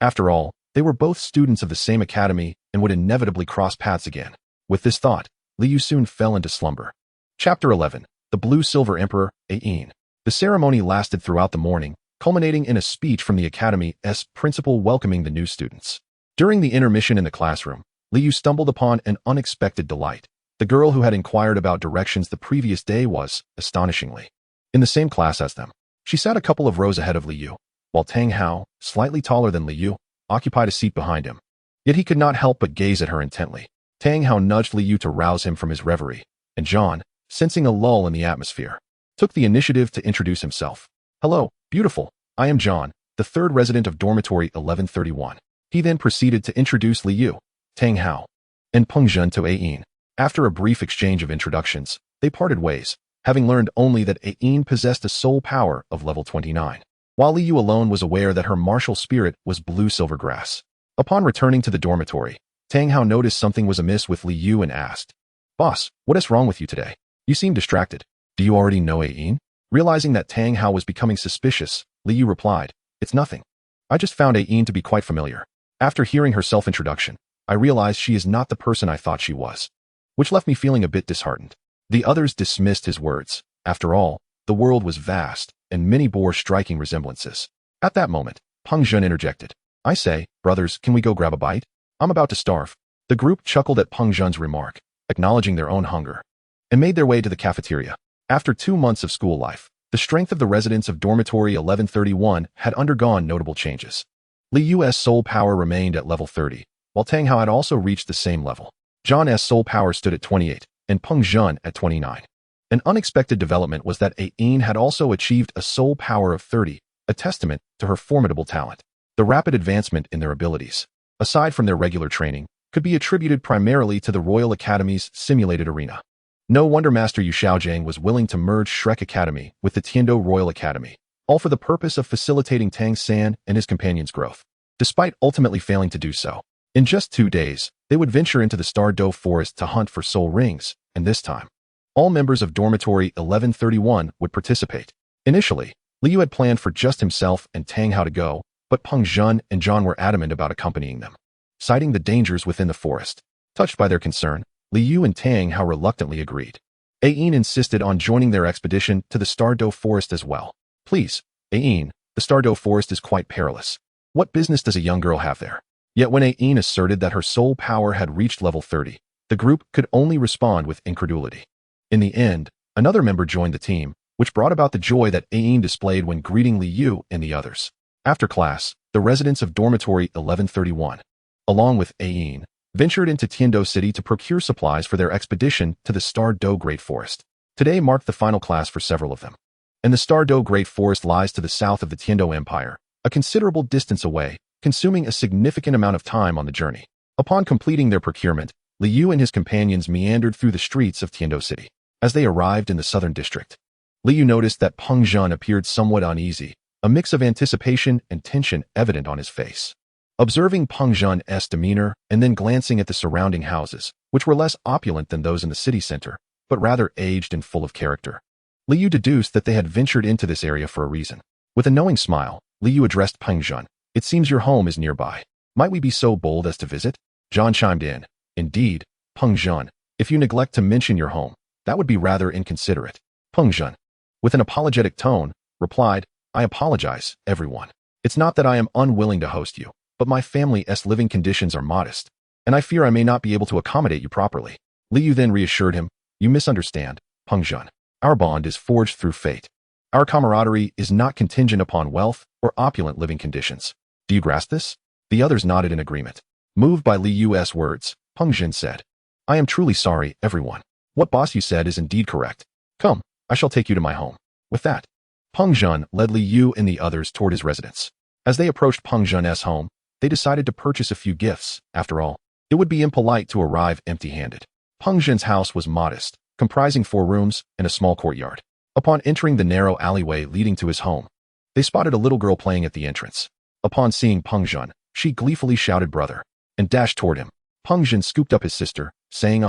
After all, they were both students of the same academy and would inevitably cross paths again. With this thought, Li Yu soon fell into slumber. Chapter 11. The Blue-Silver Emperor, Ain. The ceremony lasted throughout the morning, culminating in a speech from the academy's principal welcoming the new students. During the intermission in the classroom, Li Yu stumbled upon an unexpected delight. The girl who had inquired about directions the previous day was, astonishingly, in the same class as them. She sat a couple of rows ahead of Li Yu, while Tang Hao, slightly taller than Li Yu, occupied a seat behind him. Yet he could not help but gaze at her intently. Tang Hao nudged Li Yu to rouse him from his reverie, and John, sensing a lull in the atmosphere, took the initiative to introduce himself. "Hello, beautiful. I am John, the third resident of dormitory 1131. He then proceeded to introduce Li Yu, Tang Hao, and Peng Zhen to Ain. After a brief exchange of introductions, they parted ways, having learned only that Ain possessed a soul power of level 29, while Li Yu alone was aware that her martial spirit was blue-silver grass. Upon returning to the dormitory, Tang Hao noticed something was amiss with Li Yu and asked, "Boss, what is wrong with you today? You seem distracted. Do you already know Ain?" Realizing that Tang Hao was becoming suspicious, Li Yu replied, "It's nothing. I just found Ain to be quite familiar. After hearing her self-introduction, I realized she is not the person I thought she was, which left me feeling a bit disheartened." The others dismissed his words. After all, the world was vast, and many bore striking resemblances. At that moment, Peng Zhen interjected, "I say, brothers, can we go grab a bite? I'm about to starve." The group chuckled at Peng Zhen's remark, acknowledging their own hunger, and made their way to the cafeteria. After 2 months of school life, the strength of the residents of dormitory 1131 had undergone notable changes. Li Yu's soul power remained at level 30, while Tang Hao had also reached the same level. John's soul power stood at 28, and Peng Zhen at 29. An unexpected development was that Ain had also achieved a soul power of 30, a testament to her formidable talent. The rapid advancement in their abilities, aside from their regular training, could be attributed primarily to the Royal Academy's simulated arena. No wonder Master Yu Xiaojiang was willing to merge Shrek Academy with the Tiandou Royal Academy, all for the purpose of facilitating Tang San and his companions' growth. Despite ultimately failing to do so, in just 2 days, they would venture into the Tiandou forest to hunt for soul rings, and this time, all members of dormitory 1131 would participate. Initially, Li Yu had planned for just himself and Tang Hao to go, but Peng Zhen and John were adamant about accompanying them, citing the dangers within the forest. Touched by their concern, Li Yu and Tang Hao reluctantly agreed. Ain insisted on joining their expedition to the Tiandou forest as well. "Please, Ain, the Tiandou forest is quite perilous. What business does a young girl have there?" Yet when Ain asserted that her soul power had reached level 30, the group could only respond with incredulity. In the end, another member joined the team, which brought about the joy that Ain displayed when greeting Li Yu and the others. After class, the residents of dormitory 1131, along with Ain, ventured into Tiandou City to procure supplies for their expedition to the Tiandou Great Forest. Today marked the final class for several of them, and the Tiandou Great Forest lies to the south of the Tiandou Empire, a considerable distance away, consuming a significant amount of time on the journey. Upon completing their procurement, Li Yu and his companions meandered through the streets of Tiandou City. As they arrived in the southern district, Li Yu noticed that Peng Zhen appeared somewhat uneasy, a mix of anticipation and tension evident on his face. Observing Peng Zhen's demeanor and then glancing at the surrounding houses, which were less opulent than those in the city center, but rather aged and full of character, Li Yu deduced that they had ventured into this area for a reason. With a knowing smile, Li Yu addressed Peng Zhen. "It seems your home is nearby. Might we be so bold as to visit?" John chimed in. "Indeed, Peng Zhen, if you neglect to mention your home, that would be rather inconsiderate." Peng Zhen, with an apologetic tone, replied, "I apologize, everyone. It's not that I am unwilling to host you, but my family's living conditions are modest, and I fear I may not be able to accommodate you properly. Li Yu then reassured him, you misunderstand, Peng Zhen. Our bond is forged through fate. Our camaraderie is not contingent upon wealth or opulent living conditions. Do you grasp this? The others nodded in agreement. Moved by Li Yu's words, Peng Zhen said, I am truly sorry, everyone. What boss you said is indeed correct. Come, I shall take you to my home. With that, Peng Zhen led Li Yu and the others toward his residence. As they approached Peng Zhen's home, they decided to purchase a few gifts. After all, it would be impolite to arrive empty-handed. Peng Zhen's house was modest, comprising 4 rooms and a small courtyard. Upon entering the narrow alleyway leading to his home, they spotted a little girl playing at the entrance. Upon seeing Peng Zhen, she gleefully shouted brother, and dashed toward him. Peng Zhen scooped up his sister, saying,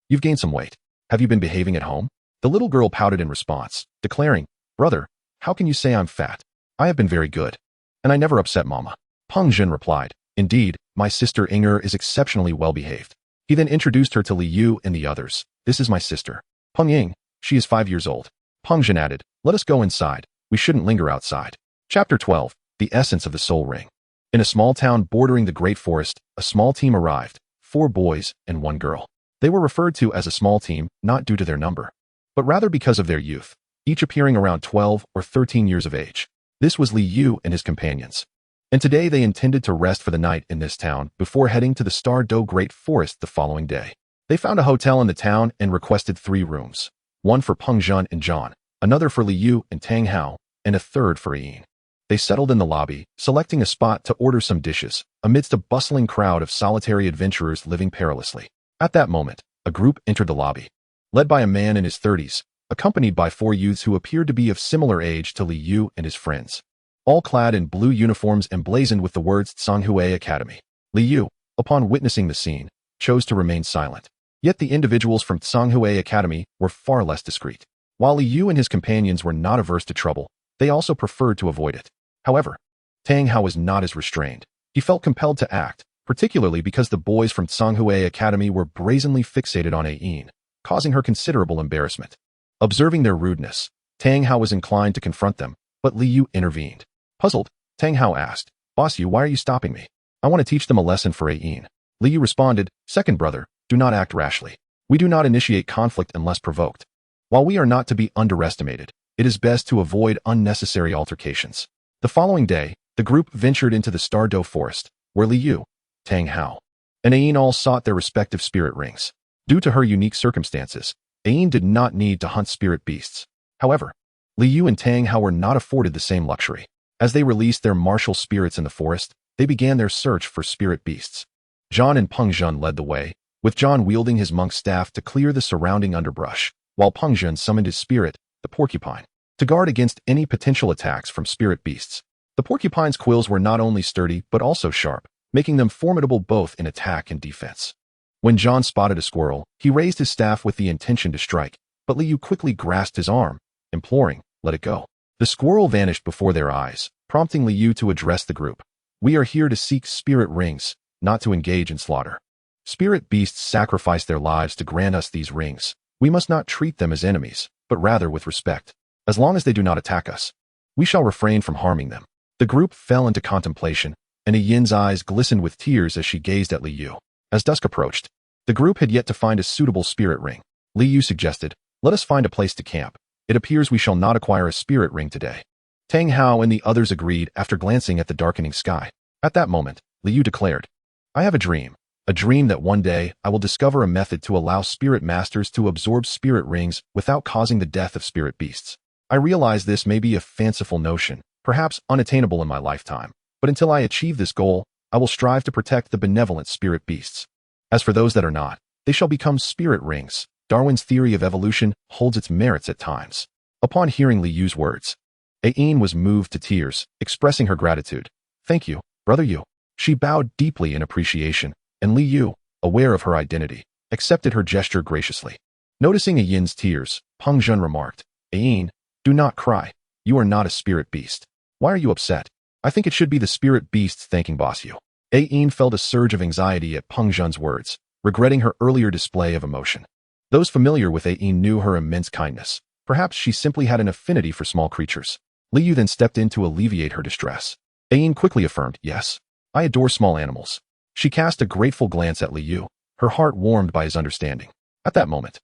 you've gained some weight. Have you been behaving at home? The little girl pouted in response, declaring, brother, how can you say I'm fat? I have been very good, and I never upset mama. Peng Zhen replied, indeed, my sister Inger is exceptionally well-behaved. He then introduced her to Li Yu and the others. This is my sister, Peng Ying. She is 5 years old. Peng Zhen added, let us go inside. We shouldn't linger outside. Chapter 12, The Essence of the Soul Ring. In a small town bordering the Great Forest, a small team arrived, 4 boys and 1 girl. They were referred to as a small team, not due to their number, but rather because of their youth, each appearing around 12 or 13 years of age. This was Li Yu and his companions. And today they intended to rest for the night in this town before heading to the Tiandou Great Forest the following day. They found a hotel in the town and requested 3 rooms, 1 for Peng Zhen and John, another for Li Yu and Tang Hao, and a 3rd for Ian. They settled in the lobby, selecting a spot to order some dishes, amidst a bustling crowd of solitary adventurers living perilously. At that moment, a group entered the lobby, led by a man in his 30s, accompanied by 4 youths who appeared to be of similar age to Li Yu and his friends, all clad in blue uniforms emblazoned with the words Tsanhui Academy. Li Yu, upon witnessing the scene, chose to remain silent. Yet the individuals from Tsanhui Academy were far less discreet. While Li Yu and his companions were not averse to trouble, they also preferred to avoid it. However, Tang Hao was not as restrained. He felt compelled to act, particularly because the boys from Tsanhui Academy were brazenly fixated on Ian, causing her considerable embarrassment. Observing their rudeness, Tang Hao was inclined to confront them, but Li Yu intervened. Puzzled, Tang Hao asked, Boss Yu, why are you stopping me? I want to teach them a lesson for Ian. Li Yu responded, Second brother, do not act rashly. We do not initiate conflict unless provoked. While we are not to be underestimated, it is best to avoid unnecessary altercations. The following day, the group ventured into the Tiandou Forest, where Li Yu, Tang Hao, and Ian all sought their respective spirit rings. Due to her unique circumstances, Ian did not need to hunt spirit beasts. However, Li Yu and Tang Hao were not afforded the same luxury. As they released their martial spirits in the forest, they began their search for spirit beasts. John and Peng Zhen led the way, with John wielding his monk's staff to clear the surrounding underbrush, while Peng Zhen summoned his spirit, the porcupine, to guard against any potential attacks from spirit beasts. The porcupine's quills were not only sturdy but also sharp, making them formidable both in attack and defense. When John spotted a squirrel, he raised his staff with the intention to strike, but Li Yu quickly grasped his arm, imploring, let it go. The squirrel vanished before their eyes, prompting Li Yu to address the group. We are here to seek spirit rings, not to engage in slaughter. Spirit beasts sacrifice their lives to grant us these rings. We must not treat them as enemies, but rather with respect. As long as they do not attack us, we shall refrain from harming them. The group fell into contemplation, and Ian's eyes glistened with tears as she gazed at Li Yu. As dusk approached, the group had yet to find a suitable spirit ring. Li Yu suggested, let us find a place to camp. It appears we shall not acquire a spirit ring today. Tang Hao and the others agreed after glancing at the darkening sky. At that moment, Li Yu declared, I have a dream that one day I will discover a method to allow spirit masters to absorb spirit rings without causing the death of spirit beasts. I realize this may be a fanciful notion, perhaps unattainable in my lifetime, but until I achieve this goal, I will strive to protect the benevolent spirit beasts. As for those that are not, they shall become spirit rings. Darwin's theory of evolution holds its merits at times. Upon hearing Li Yu's words, Ian was moved to tears, expressing her gratitude. Thank you, Brother Yu. She bowed deeply in appreciation, and Li Yu, aware of her identity, accepted her gesture graciously. Noticing Ian's tears, Peng Zhen remarked, Ian, do not cry. You are not a spirit beast. Why are you upset? I think it should be the spirit beasts thanking Boss Yu. Ian felt a surge of anxiety at Peng Zhen's words, regretting her earlier display of emotion. Those familiar with Ian knew her immense kindness. Perhaps she simply had an affinity for small creatures. Li Yu then stepped in to alleviate her distress. Ayin quickly affirmed, yes. I adore small animals. She cast a grateful glance at Li Yu, her heart warmed by his understanding. At that moment,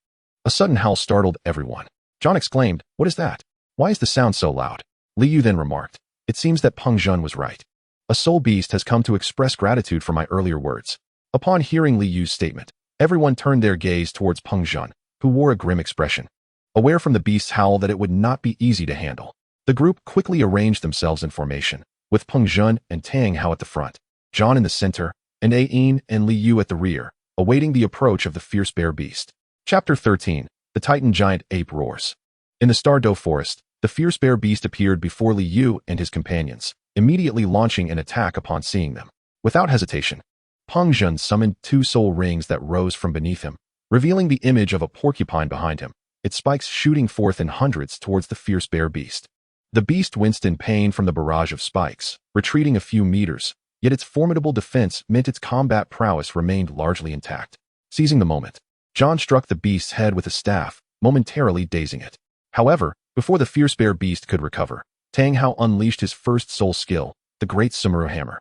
a sudden howl startled everyone. John exclaimed, what is that? Why is the sound so loud? Li Yu then remarked, it seems that Peng Zhen was right. A soul beast has come to express gratitude for my earlier words. Upon hearing Li Yu's statement, everyone turned their gaze towards Peng Zhen, who wore a grim expression. Aware from the beast's howl that it would not be easy to handle, the group quickly arranged themselves in formation, with Peng Zhen and Tang Hao at the front, John in the center, and Ayin and Li Yu at the rear, awaiting the approach of the fierce bear beast. Chapter 13. The Titan Giant Ape Roars. In the Tiandou forest, the fierce bear beast appeared before Li Yu and his companions, immediately launching an attack upon seeing them. Without hesitation, Peng Zhen summoned 2 soul rings that rose from beneath him, revealing the image of a porcupine behind him, its spikes shooting forth in hundreds towards the fierce bear beast. The beast winced in pain from the barrage of spikes, retreating a few meters, yet its formidable defense meant its combat prowess remained largely intact. Seizing the moment, John struck the beast's head with a staff, momentarily dazing it. However, before the fierce bear beast could recover, Tang Hao unleashed his first soul skill, the Great Sumeru Hammer,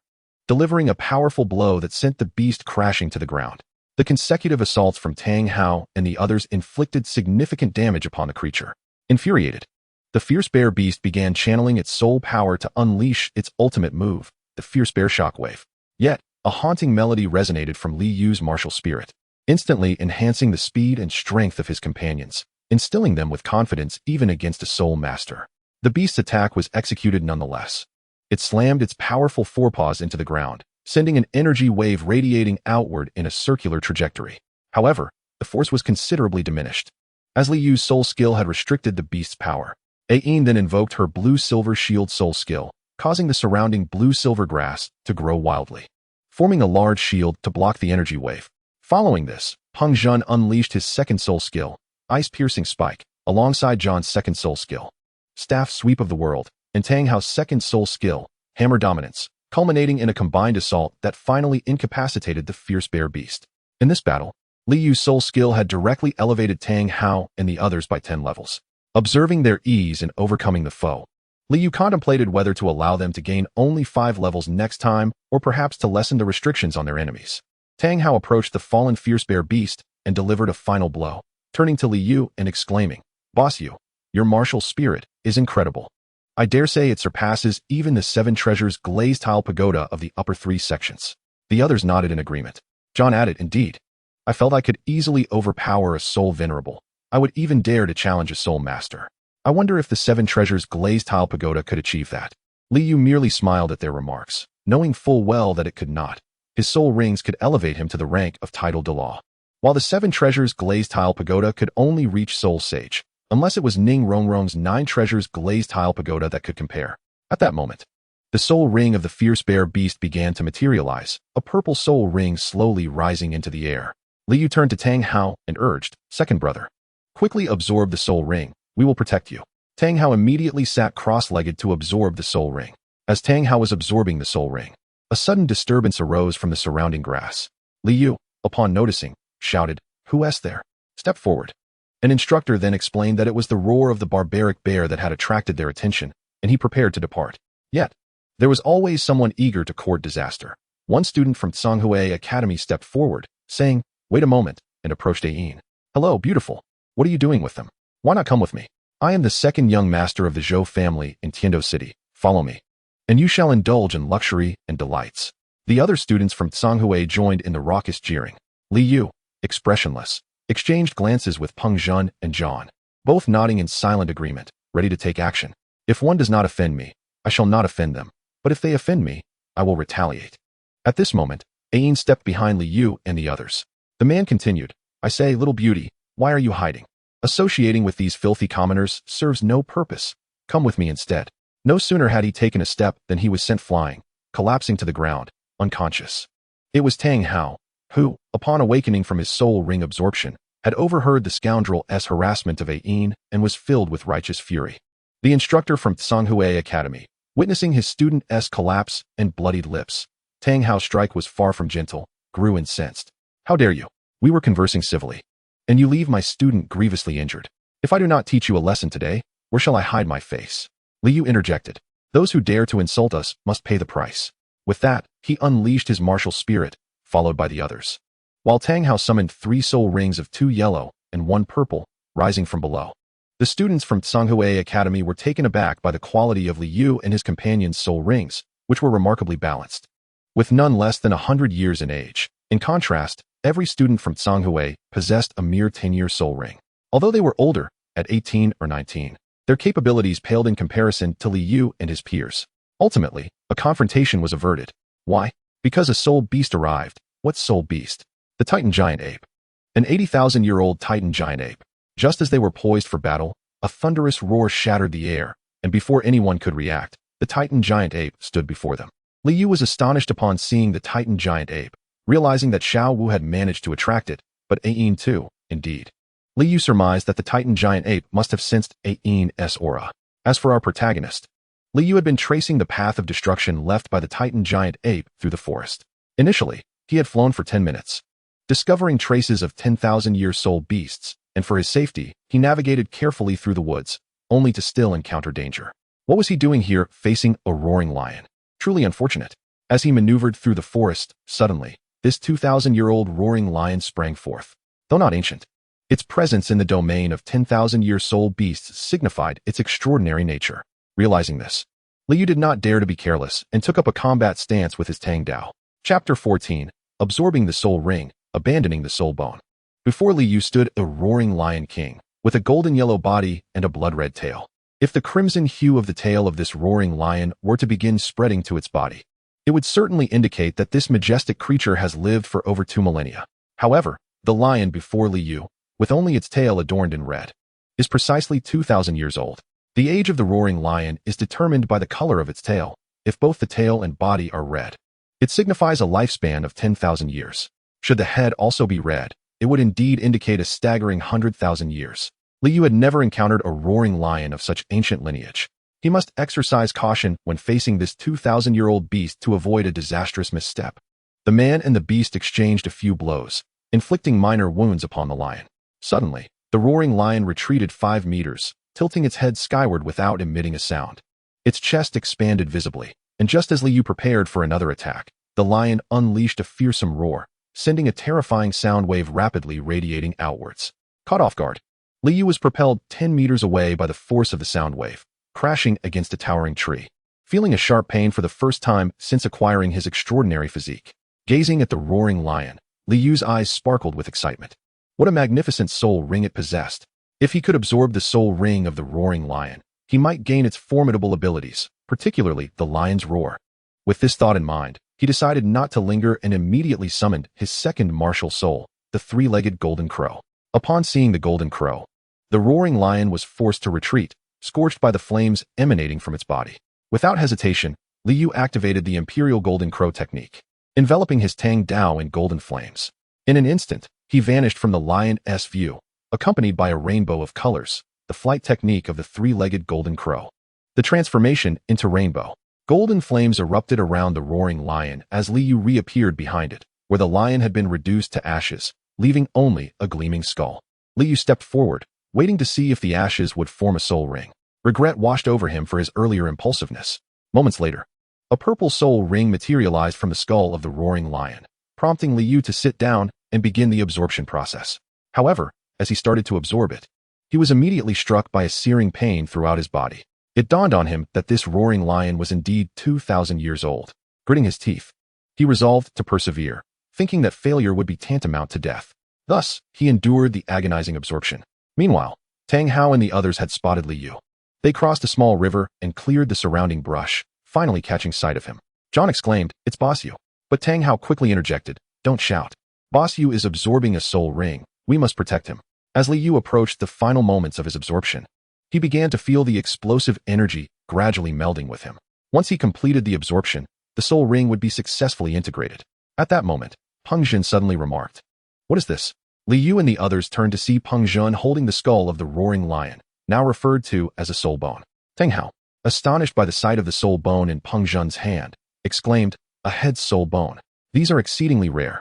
delivering a powerful blow that sent the beast crashing to the ground. The consecutive assaults from Tang Hao and the others inflicted significant damage upon the creature. Infuriated, the fierce bear beast began channeling its soul power to unleash its ultimate move, the fierce bear shockwave. Yet, a haunting melody resonated from Li Yu's martial spirit, instantly enhancing the speed and strength of his companions, instilling them with confidence even against a soul master. The beast's attack was executed nonetheless. It slammed its powerful forepaws into the ground, sending an energy wave radiating outward in a circular trajectory. However, the force was considerably diminished, as Li Yu's soul skill had restricted the beast's power. Ayin then invoked her blue-silver shield soul skill, causing the surrounding blue-silver grass to grow wildly, forming a large shield to block the energy wave. Following this, Peng Zhen unleashed his second soul skill, Ice-Piercing Spike, alongside John's second soul skill, Staff Sweep of the World, and Tang Hao's second soul skill, Hammer Dominance, culminating in a combined assault that finally incapacitated the fierce bear beast. In this battle, Li Yu's soul skill had directly elevated Tang Hao and the others by 10 levels. Observing their ease in overcoming the foe, Li Yu contemplated whether to allow them to gain only 5 levels next time or perhaps to lessen the restrictions on their enemies. Tang Hao approached the fallen fierce bear beast and delivered a final blow, turning to Li Yu and exclaiming, "Boss Yu, your martial spirit is incredible. I dare say it surpasses even the 7 treasures glazed tile pagoda of the upper 3 sections." The others nodded in agreement. John added, "Indeed, I felt I could easily overpower a soul venerable. I would even dare to challenge a soul master. I wonder if the 7 treasures glazed tile pagoda could achieve that." Li Yu merely smiled at their remarks, knowing full well that it could not. His soul rings could elevate him to the rank of titled Douluo, while the 7 treasures glazed tile pagoda could only reach soul sage, unless it was Ning Rongrong's 9 treasures glazed tile pagoda that could compare. At that moment, the soul ring of the fierce bear beast began to materialize, a purple soul ring slowly rising into the air. Li Yu turned to Tang Hao and urged, "Second brother, quickly absorb the soul ring. We will protect you." Tang Hao immediately sat cross-legged to absorb the soul ring. As Tang Hao was absorbing the soul ring, a sudden disturbance arose from the surrounding grass. Li Yu, upon noticing, shouted, "Who is there? Step forward." An instructor then explained that it was the roar of the barbaric bear that had attracted their attention, and he prepared to depart. Yet, there was always someone eager to court disaster. One student from Tsanghui Academy stepped forward, saying, "Wait a moment," and approached Ayin. "Hello, beautiful. What are you doing with them? Why not come with me? I am the second young master of the Zhou family in Tiandou City. Follow me, and you shall indulge in luxury and delights." The other students from Tsanghui joined in the raucous jeering. Li Yu, expressionless, exchanged glances with Peng Zhen and John, both nodding in silent agreement, ready to take action. If one does not offend me, I shall not offend them, but if they offend me, I will retaliate. At this moment, Ayin stepped behind Li Yu and the others. The man continued, "I say, little beauty, why are you hiding? Associating with these filthy commoners serves no purpose. Come with me instead." No sooner had he taken a step than he was sent flying, collapsing to the ground, unconscious. It was Tang Hao, who, upon awakening from his soul ring absorption, had overheard the scoundrel's harassment of Ayin and was filled with righteous fury. The instructor from Tsanghui Academy, witnessing his student's collapse and bloodied lips, Tang Hao's strike was far from gentle, grew incensed. "How dare you? We were conversing civilly, and you leave my student grievously injured. If I do not teach you a lesson today, where shall I hide my face?" Li Yu interjected, Those who dare to insult us must pay the price. With that, he unleashed his martial spirit, followed by the others. While Tang Hao summoned 3 soul rings of 2 yellow and 1 purple, rising from below. The students from Tsanghue Academy were taken aback by the quality of Li Yu and his companions' soul rings, which were remarkably balanced. With none less than 100 years in age. In contrast, every student from Tsanghue possessed a mere 10-year soul ring. Although they were older, at 18 or 19, their capabilities paled in comparison to Li Yu and his peers. Ultimately, a confrontation was averted. Why? Because a soul beast arrived. What soul beast? The Titan giant ape. An 80,000-year-old Titan giant ape. Just as they were poised for battle, a thunderous roar shattered the air, and before anyone could react, the Titan giant ape stood before them. Li Yu was astonished upon seeing the Titan giant ape, realizing that Xiao Wu had managed to attract it, but Ain too, indeed. Li Yu surmised that the Titan giant ape must have sensed Ain's aura. As for our protagonist, Li Yu had been tracing the path of destruction left by the Titan giant ape through the forest. Initially, he had flown for 10 minutes, discovering traces of 10,000-year soul beasts, and for his safety, he navigated carefully through the woods, only to still encounter danger. What was he doing here, facing a roaring lion? Truly unfortunate. As he maneuvered through the forest, suddenly, this 2,000-year-old roaring lion sprang forth. Though not ancient, its presence in the domain of 10,000-year soul beasts signified its extraordinary nature. Realizing this, Li Yu did not dare to be careless and took up a combat stance with his Tiandou. Chapter 14. Absorbing the soul ring, abandoning the soul bone. Before Li Yu stood a roaring lion king, with a golden-yellow body and a blood-red tail. If the crimson hue of the tail of this roaring lion were to begin spreading to its body, it would certainly indicate that this majestic creature has lived for over 2 millennia. However, the lion before Li Yu, with only its tail adorned in red, is precisely 2,000 years old. The age of the roaring lion is determined by the color of its tail. If both the tail and body are red, it signifies a lifespan of 10,000 years. Should the head also be red, it would indeed indicate a staggering 100,000 years. Li Yu had never encountered a roaring lion of such ancient lineage. He must exercise caution when facing this 2,000-year-old beast to avoid a disastrous misstep. The man and the beast exchanged a few blows, inflicting minor wounds upon the lion. Suddenly, the roaring lion retreated 5 meters, tilting its head skyward without emitting a sound. Its chest expanded visibly, and just as Li Yu prepared for another attack, the lion unleashed a fearsome roar, sending a terrifying sound wave rapidly radiating outwards. Caught off guard, Li Yu was propelled 10 meters away by the force of the sound wave, crashing against a towering tree. Feeling a sharp pain for the first time since acquiring his extraordinary physique, gazing at the roaring lion, Li Yu's eyes sparkled with excitement. What a magnificent soul ring it possessed. If he could absorb the soul ring of the roaring lion, he might gain its formidable abilities, particularly the lion's roar. With this thought in mind, he decided not to linger and immediately summoned his second martial soul, the 3-legged golden crow. Upon seeing the golden crow, the roaring lion was forced to retreat, scorched by the flames emanating from its body. Without hesitation, Li Yu activated the Imperial Golden Crow technique, enveloping his Tiandou in golden flames. In an instant, he vanished from the lion's view, accompanied by a rainbow of colors, the flight technique of the 3-legged golden crow. The transformation into rainbow. Golden flames erupted around the roaring lion as Li Yu reappeared behind it, where the lion had been reduced to ashes, leaving only a gleaming skull. Li Yu stepped forward, waiting to see if the ashes would form a soul ring. Regret washed over him for his earlier impulsiveness. Moments later, a purple soul ring materialized from the skull of the roaring lion, prompting Li Yu to sit down and begin the absorption process. However, as he started to absorb it, he was immediately struck by a searing pain throughout his body. It dawned on him that this roaring lion was indeed 2,000 years old. Gritting his teeth, he resolved to persevere, thinking that failure would be tantamount to death. Thus, he endured the agonizing absorption. Meanwhile, Tang Hao and the others had spotted Li Yu. They crossed a small river and cleared the surrounding brush, finally catching sight of him. John exclaimed, "It's Boss Yu." But Tang Hao quickly interjected, "Don't shout. Boss Yu is absorbing a soul ring. We must protect him." As Li Yu approached the final moments of his absorption, he began to feel the explosive energy gradually melding with him. Once he completed the absorption, the soul ring would be successfully integrated. At that moment, Peng Zhen suddenly remarked, "What is this?" Li Yu and the others turned to see Peng Zhen holding the skull of the roaring lion, now referred to as a soul bone. Tang Hao, astonished by the sight of the soul bone in Peng Zhen's hand, exclaimed, "A head soul bone. These are exceedingly rare."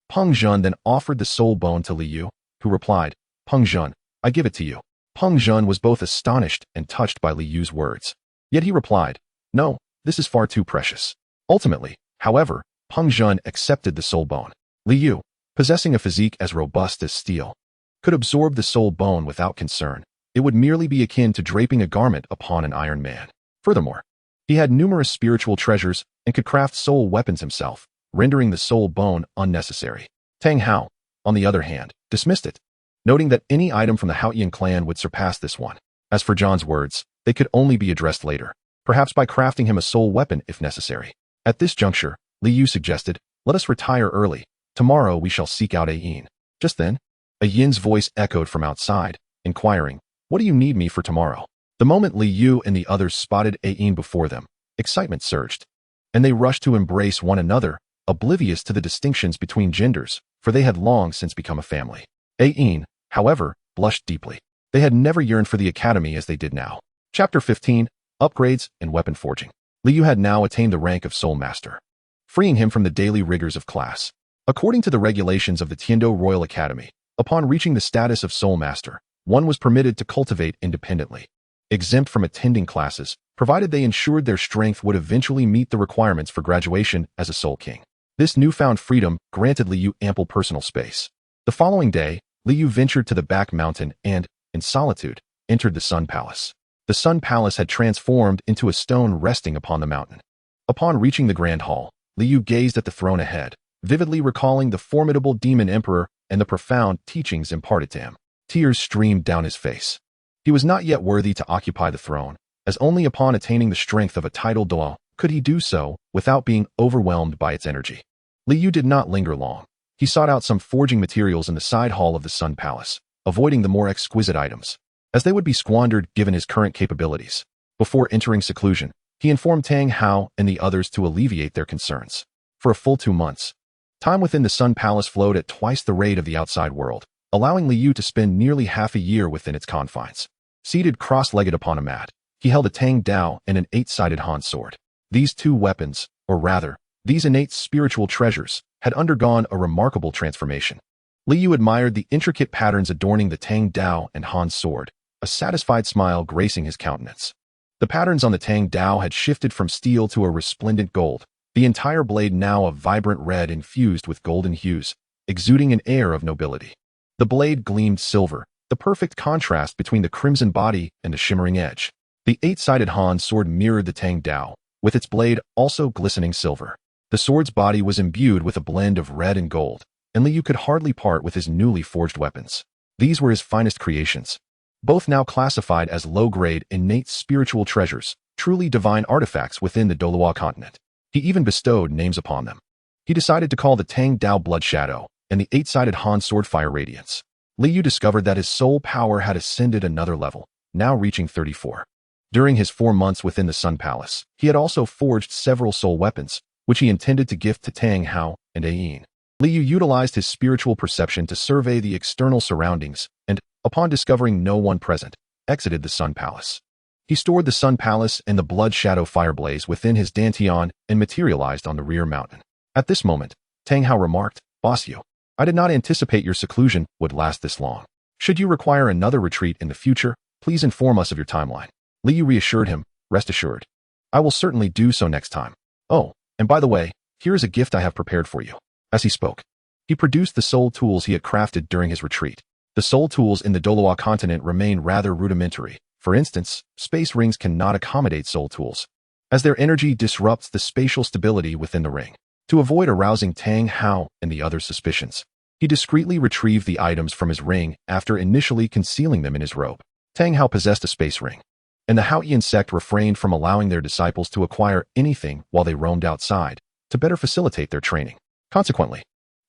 Peng Zhen then offered the soul bone to Li Yu, who replied, "Peng Zhen, I give it to you." Peng Zhen was both astonished and touched by Li Yu's words. Yet he replied, No, this is far too precious. Ultimately, however, Peng Zhen accepted the soul bone. Li Yu, possessing a physique as robust as steel, could absorb the soul bone without concern. It would merely be akin to draping a garment upon an Iron Man. Furthermore, he had numerous spiritual treasures and could craft soul weapons himself, rendering the soul bone unnecessary. Tang Hao, on the other hand, dismissed it, noting that any item from the Haotian clan would surpass this one. As for John's words, they could only be addressed later, perhaps by crafting him a soul weapon if necessary. At this juncture, Li Yu suggested, "Let us retire early. Tomorrow we shall seek out Yin." Just then, a Yin's voice echoed from outside, inquiring, "What do you need me for tomorrow?" The moment Li Yu and the others spotted Yin before them, excitement surged, and they rushed to embrace one another, oblivious to the distinctions between genders, for they had long since become a family. Yin, however, blushed deeply. They had never yearned for the academy as they did now. Chapter 15, Upgrades and Weapon Forging. Li Yu had now attained the rank of Soul Master, freeing him from the daily rigors of class. According to the regulations of the Tiandou Royal Academy, upon reaching the status of Soul Master, one was permitted to cultivate independently, exempt from attending classes, provided they ensured their strength would eventually meet the requirements for graduation as a Soul King. This newfound freedom granted Li Yu ample personal space. The following day, Li Yu ventured to the back mountain and, in solitude, entered the Sun Palace. The Sun Palace had transformed into a stone resting upon the mountain. Upon reaching the Grand Hall, Li Yu gazed at the throne ahead, vividly recalling the formidable demon emperor and the profound teachings imparted to him. Tears streamed down his face. He was not yet worthy to occupy the throne, as only upon attaining the strength of a titled Douluo could he do so without being overwhelmed by its energy. Li Yu did not linger long. He sought out some forging materials in the side hall of the Sun Palace, avoiding the more exquisite items, as they would be squandered given his current capabilities. Before entering seclusion, he informed Tang Hao and the others to alleviate their concerns. For a full 2 months, time within the Sun Palace flowed at twice the rate of the outside world, allowing Li Yu to spend nearly half a year within its confines. Seated cross-legged upon a mat, he held a Tang Dao and an 8-sided Han sword. These two weapons, or rather, these innate spiritual treasures, had undergone a remarkable transformation. Li Yu admired the intricate patterns adorning the Tang Dao and Han sword, a satisfied smile gracing his countenance. The patterns on the Tang Dao had shifted from steel to a resplendent gold, the entire blade now a vibrant red infused with golden hues, exuding an air of nobility. The blade gleamed silver, the perfect contrast between the crimson body and the shimmering edge. The 8-sided Han sword mirrored the Tang Dao, with its blade also glistening silver. The sword's body was imbued with a blend of red and gold, and Li Yu could hardly part with his newly forged weapons. These were his finest creations, both now classified as low-grade innate spiritual treasures, truly divine artifacts within the Douluo Continent. He even bestowed names upon them. He decided to call the Tang Dao Blood Shadow and the 8-sided Han sword Fire Radiance. Li Yu discovered that his soul power had ascended another level, now reaching 34. During his 4 months within the Sun Palace, he had also forged several soul weapons, which he intended to gift to Tang Hao and Yin. Li Yu utilized his spiritual perception to survey the external surroundings and, upon discovering no one present, exited the Sun Palace. He stored the Sun Palace and the Blood Shadow Fireblaze within his dantian and materialized on the rear mountain. At this moment, Tang Hao remarked, "Boss Yu, I did not anticipate your seclusion would last this long. Should you require another retreat in the future, please inform us of your timeline." Li Yu reassured him, "Rest assured. I will certainly do so next time. Oh, and by the way, here is a gift I have prepared for you." As he spoke, he produced the soul tools he had crafted during his retreat. The soul tools in the Douluo Continent remain rather rudimentary. For instance, space rings cannot accommodate soul tools, as their energy disrupts the spatial stability within the ring. To avoid arousing Tang Hao and the other's suspicions, he discreetly retrieved the items from his ring after initially concealing them in his robe. Tang Hao possessed a space ring, and the Haotian sect refrained from allowing their disciples to acquire anything while they roamed outside, to better facilitate their training. Consequently,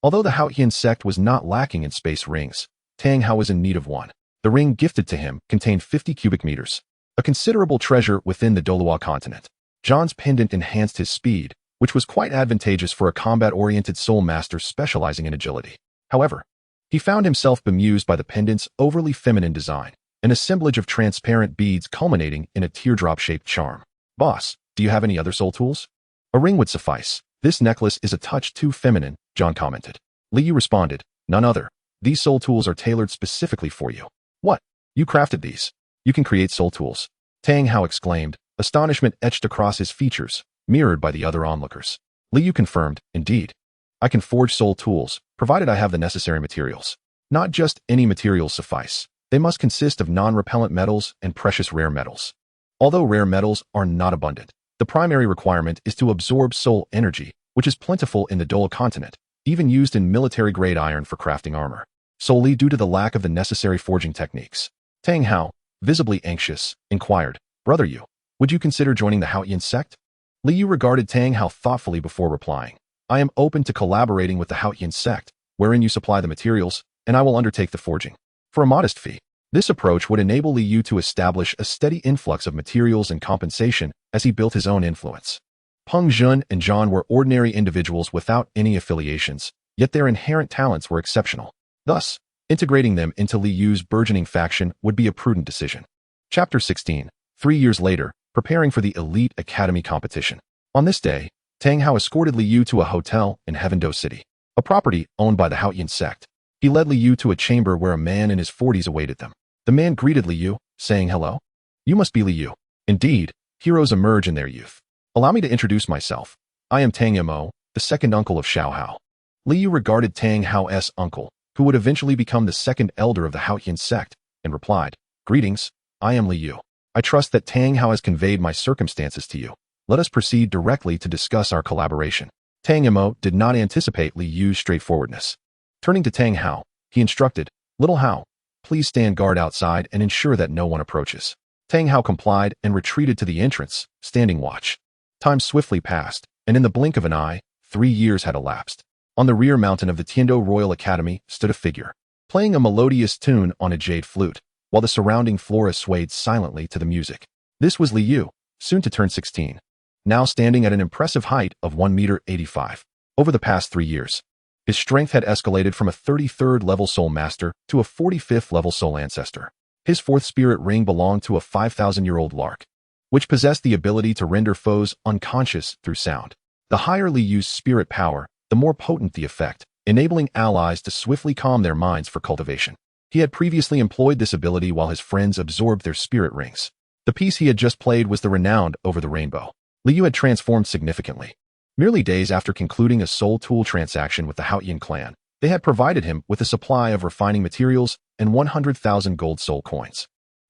although the Haotian sect was not lacking in space rings, Tang Hao was in need of one. The ring gifted to him contained 50 cubic meters, a considerable treasure within the Douluo Continent. John's pendant enhanced his speed, which was quite advantageous for a combat-oriented soul master specializing in agility. However, he found himself bemused by the pendant's overly feminine design, an assemblage of transparent beads culminating in a teardrop-shaped charm. "Boss, do you have any other soul tools?" "A ring would suffice. This necklace is a touch too feminine," John commented. Li Yu responded, "None other. These soul tools are tailored specifically for you." "What? You crafted these? You can create soul tools?" Tang Hao exclaimed, Astonishment etched across his features, mirrored by the other onlookers. Li Yu confirmed, indeed. I can forge soul tools, provided I have the necessary materials. Not just any materials suffice. They must consist of non-repellent metals and precious rare metals. Although rare metals are not abundant, the primary requirement is to absorb soul energy, which is plentiful in the Douluo Continent, even used in military-grade iron for crafting armor. Solely due to the lack of the necessary forging techniques. Tang Hao, visibly anxious, inquired, Brother Yu, would you consider joining the Haoyin sect? Li Yu regarded Tang Hao thoughtfully before replying. I am open to collaborating with the Haoyin sect, wherein you supply the materials, and I will undertake the forging. For a modest fee. This approach would enable Li Yu to establish a steady influx of materials and compensation as he built his own influence. Peng Jun and John were ordinary individuals without any affiliations, yet their inherent talents were exceptional. Thus, integrating them into Li Yu's burgeoning faction would be a prudent decision. Chapter 16. 3 years later, preparing for the Elite Academy competition. On this day, Tang Hao escorted Li Yu to a hotel in Heavendou City, a property owned by the Haoyin sect. He led Li Yu to a chamber where a man in his 40s awaited them. The man greeted Li Yu, saying hello. You must be Li Yu. Indeed, heroes emerge in their youth. Allow me to introduce myself. I am Tang Mo, the second uncle of Xiao Hao. Li Yu regarded Tang Hao's uncle, who would eventually become the second elder of the Haoyin sect, and replied, Greetings, I am Li Yu. I trust that Tang Hao has conveyed my circumstances to you. Let us proceed directly to discuss our collaboration. Tang Mo did not anticipate Li Yu's straightforwardness. Turning to Tang Hao, he instructed, Little Hao, please stand guard outside and ensure that no one approaches. Tang Hao complied and retreated to the entrance, standing watch. Time swiftly passed, and in the blink of an eye, 3 years had elapsed. On the rear mountain of the Tiandou Royal Academy stood a figure, playing a melodious tune on a jade flute, while the surrounding flora swayed silently to the music. This was Li Yu, soon to turn 16, now standing at an impressive height of 1.85 meters. Over the past 3 years, his strength had escalated from a 33rd level soul master to a 45th level soul ancestor. His fourth spirit ring belonged to a 5,000-year-old lark, which possessed the ability to render foes unconscious through sound. The higher Li Yu's spirit power, the more potent the effect, enabling allies to swiftly calm their minds for cultivation. He had previously employed this ability while his friends absorbed their spirit rings. The piece he had just played was the renowned Over the Rainbow. Li Yu had transformed significantly. Merely days after concluding a soul tool transaction with the Haoyin clan, they had provided him with a supply of refining materials and 100,000 gold soul coins.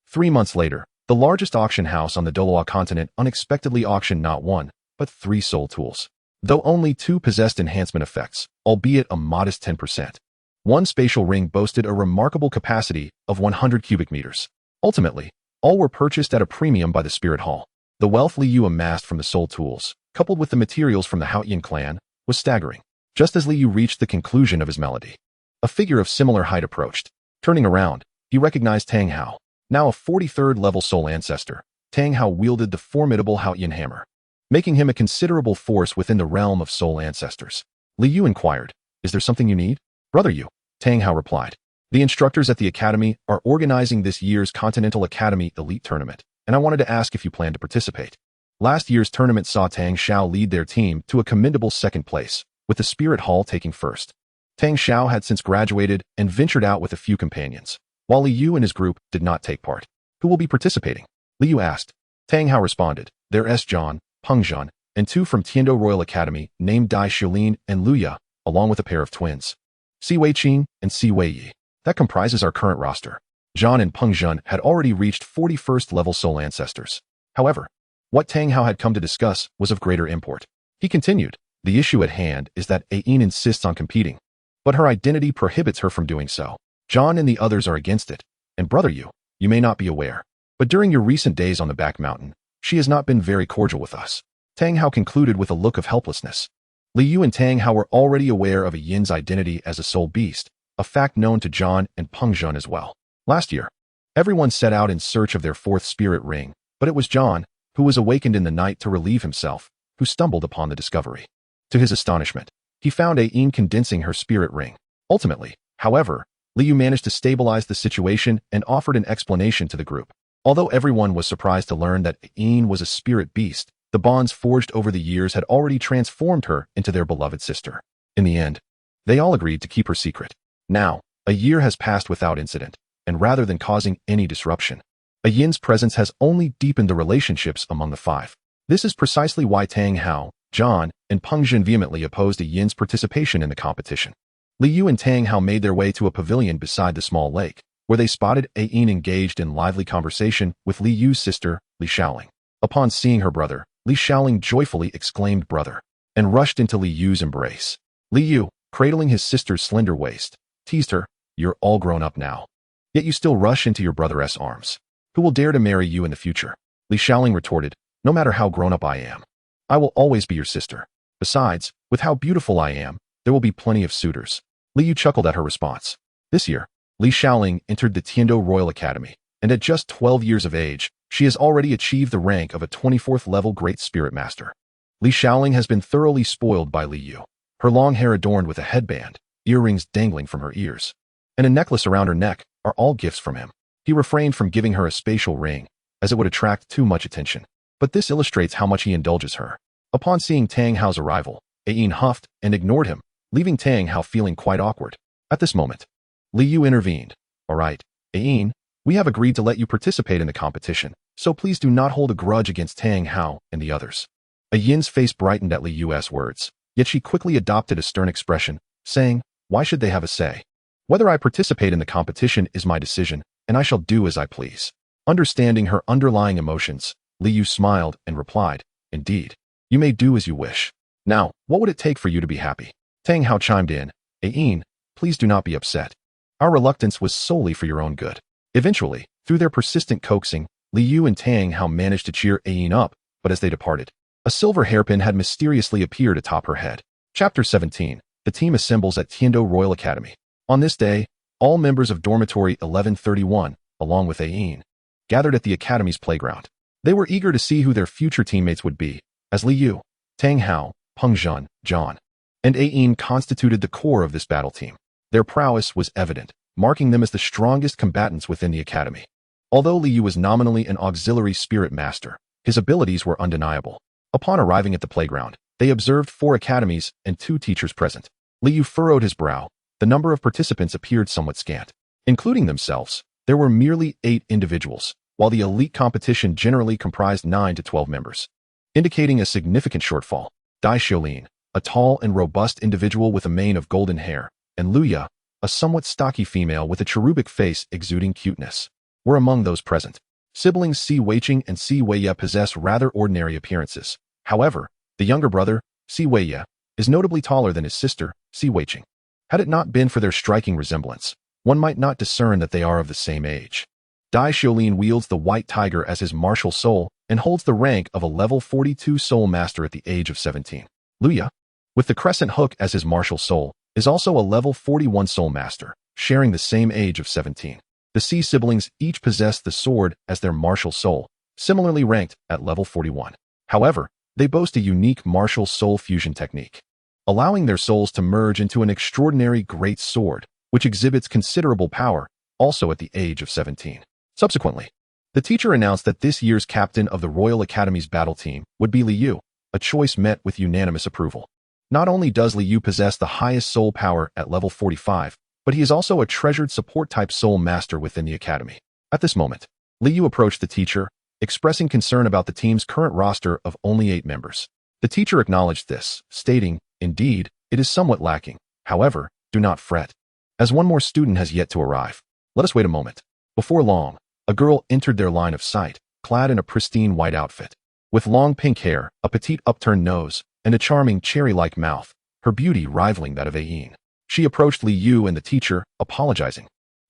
3 months later, the largest auction house on the Douluo Continent unexpectedly auctioned not 1, but 3 soul tools. Though only 2 possessed enhancement effects, albeit a modest 10%. One spatial ring boasted a remarkable capacity of 100 cubic meters. Ultimately, all were purchased at a premium by the Spirit Hall. The wealth Li Yu amassed from the soul tools, coupled with the materials from the Haoyin clan, was staggering. Just as Li Yu reached the conclusion of his melody, a figure of similar height approached. Turning around, he recognized Tang Hao. Now a 43rd level soul ancestor, Tang Hao wielded the formidable Haoyin hammer, making him a considerable force within the realm of soul ancestors. Li Yu inquired, Is there something you need? Brother Yu, Tang Hao replied. The instructors at the academy are organizing this year's Continental Academy Elite Tournament, and I wanted to ask if you plan to participate. Last year's tournament saw Tang Xiao lead their team to a commendable second place, with the Spirit Hall taking first. Tang Xiao had since graduated and ventured out with a few companions, while Li Yu and his group did not take part. Who will be participating? Li Yu asked. Tang Hao responded, There's John, Peng Jun, and 2 from Tiandou Royal Academy named Dai Shulin and Luya, along with a pair of twins, Si Wei Qing and Si Wei Yi. That comprises our current roster. John and Peng Jun had already reached 41st level soul ancestors. However, what Tang Hao had come to discuss was of greater import. He continued, The issue at hand is that Ain insists on competing, but her identity prohibits her from doing so. John and the others are against it, and Brother Yu, you may not be aware, but during your recent days on the back mountain, she has not been very cordial with us. Tang Hao concluded with a look of helplessness. Li Yu and Tang Hao were already aware of Yin's identity as a soul beast, a fact known to John and Peng Jun as well. Last year, everyone set out in search of their 4th spirit ring, but it was John, who was awakened in the night to relieve himself, who stumbled upon the discovery. To his astonishment, he found Ain condensing her spirit ring. Ultimately, however, Li Yu managed to stabilize the situation and offered an explanation to the group. Although everyone was surprised to learn that Ain was a spirit beast, the bonds forged over the years had already transformed her into their beloved sister. In the end, they all agreed to keep her secret. Now, a year has passed without incident, and rather than causing any disruption, A yin's presence has only deepened the relationships among the five. This is precisely why Tang Hao, John, and Peng Jin vehemently opposed a yin's participation in the competition. Li Yu and Tang Hao made their way to a pavilion beside the small lake, where they spotted a yin engaged in lively conversation with Li Yu's sister, Li Shaoling. Upon seeing her brother, Li Shaoling joyfully exclaimed brother, and rushed into Li Yu's embrace. Li Yu, cradling his sister's slender waist, teased her, "You're all grown up now. Yet you still rush into your brother's arms. Who will dare to marry you in the future?" Li Shaoling retorted, "No matter how grown up I am, I will always be your sister. Besides, with how beautiful I am, there will be plenty of suitors." Li Yu chuckled at her response. This year, Li Shaoling entered the Tiandou Royal Academy, and at just 12 years of age, she has already achieved the rank of a 24th level Great Spirit Master. Li Shaoling has been thoroughly spoiled by Li Yu, her long hair adorned with a headband, earrings dangling from her ears, and a necklace around her neck are all gifts from him. He refrained from giving her a spatial ring, as it would attract too much attention, but this illustrates how much he indulges her. Upon seeing Tang Hao's arrival, Yin huffed and ignored him, leaving Tang Hao feeling quite awkward. At this moment, Li Yu intervened. "All right, Yin, we have agreed to let you participate in the competition, so please do not hold a grudge against Tang Hao and the others." Yin's face brightened at Li Yu's words, yet she quickly adopted a stern expression, saying, "Why should they have a say? Whether I participate in the competition is my decision, and I shall do as I please." Understanding her underlying emotions, Li Yu smiled and replied, "Indeed, you may do as you wish. Now, what would it take for you to be happy?" Tang Hao chimed in, "Yin, please do not be upset. Our reluctance was solely for your own good." Eventually, through their persistent coaxing, Li Yu and Tang Hao managed to cheer Yin up, but as they departed, a silver hairpin had mysteriously appeared atop her head. Chapter 17. The team assembles at Tiandou Royal Academy. On this day, all members of Dormitory 1131, along with Yin, gathered at the Academy's playground. They were eager to see who their future teammates would be, as Li Yu, Tang Hao, Peng Jin, John, and Yin constituted the core of this battle team. Their prowess was evident, marking them as the strongest combatants within the Academy. Although Li Yu was nominally an auxiliary spirit master, his abilities were undeniable. Upon arriving at the playground, they observed 4 academies and 2 teachers present. Li Yu furrowed his brow. The number of participants appeared somewhat scant. Including themselves, there were merely 8 individuals, while the elite competition generally comprised 9 to 12 members, indicating a significant shortfall. Dai Xiaolin, a tall and robust individual with a mane of golden hair, and Luya, a somewhat stocky female with a cherubic face exuding cuteness, were among those present. Siblings Si Weiqing and Si Weiye possess rather ordinary appearances. However, the younger brother, Si Weiye, is notably taller than his sister, Si Weiqing. Had it not been for their striking resemblance, one might not discern that they are of the same age. Dai Xiaolin wields the White Tiger as his martial soul and holds the rank of a level 42 soul master at the age of 17. Luya, with the Crescent Hook as his martial soul, is also a level 41 soul master, sharing the same age of 17. The Si siblings each possess the sword as their martial soul, similarly ranked at level 41. However, they boast a unique martial soul fusion technique, allowing their souls to merge into an extraordinary great sword, which exhibits considerable power, also at the age of 17. Subsequently, the teacher announced that this year's captain of the Royal Academy's battle team would be Li Yu, a choice met with unanimous approval. Not only does Li Yu possess the highest soul power at level 45, but he is also a treasured support-type soul master within the Academy. At this moment, Li Yu approached the teacher, expressing concern about the team's current roster of only 8 members. The teacher acknowledged this, stating, "Indeed, it is somewhat lacking. However, do not fret, as one more student has yet to arrive. Let us wait a moment." Before long, a girl entered their line of sight, clad in a pristine white outfit. With long pink hair, a petite upturned nose, and a charming cherry-like mouth, her beauty rivaling that of Yin. She approached Li Yu and the teacher, apologizing.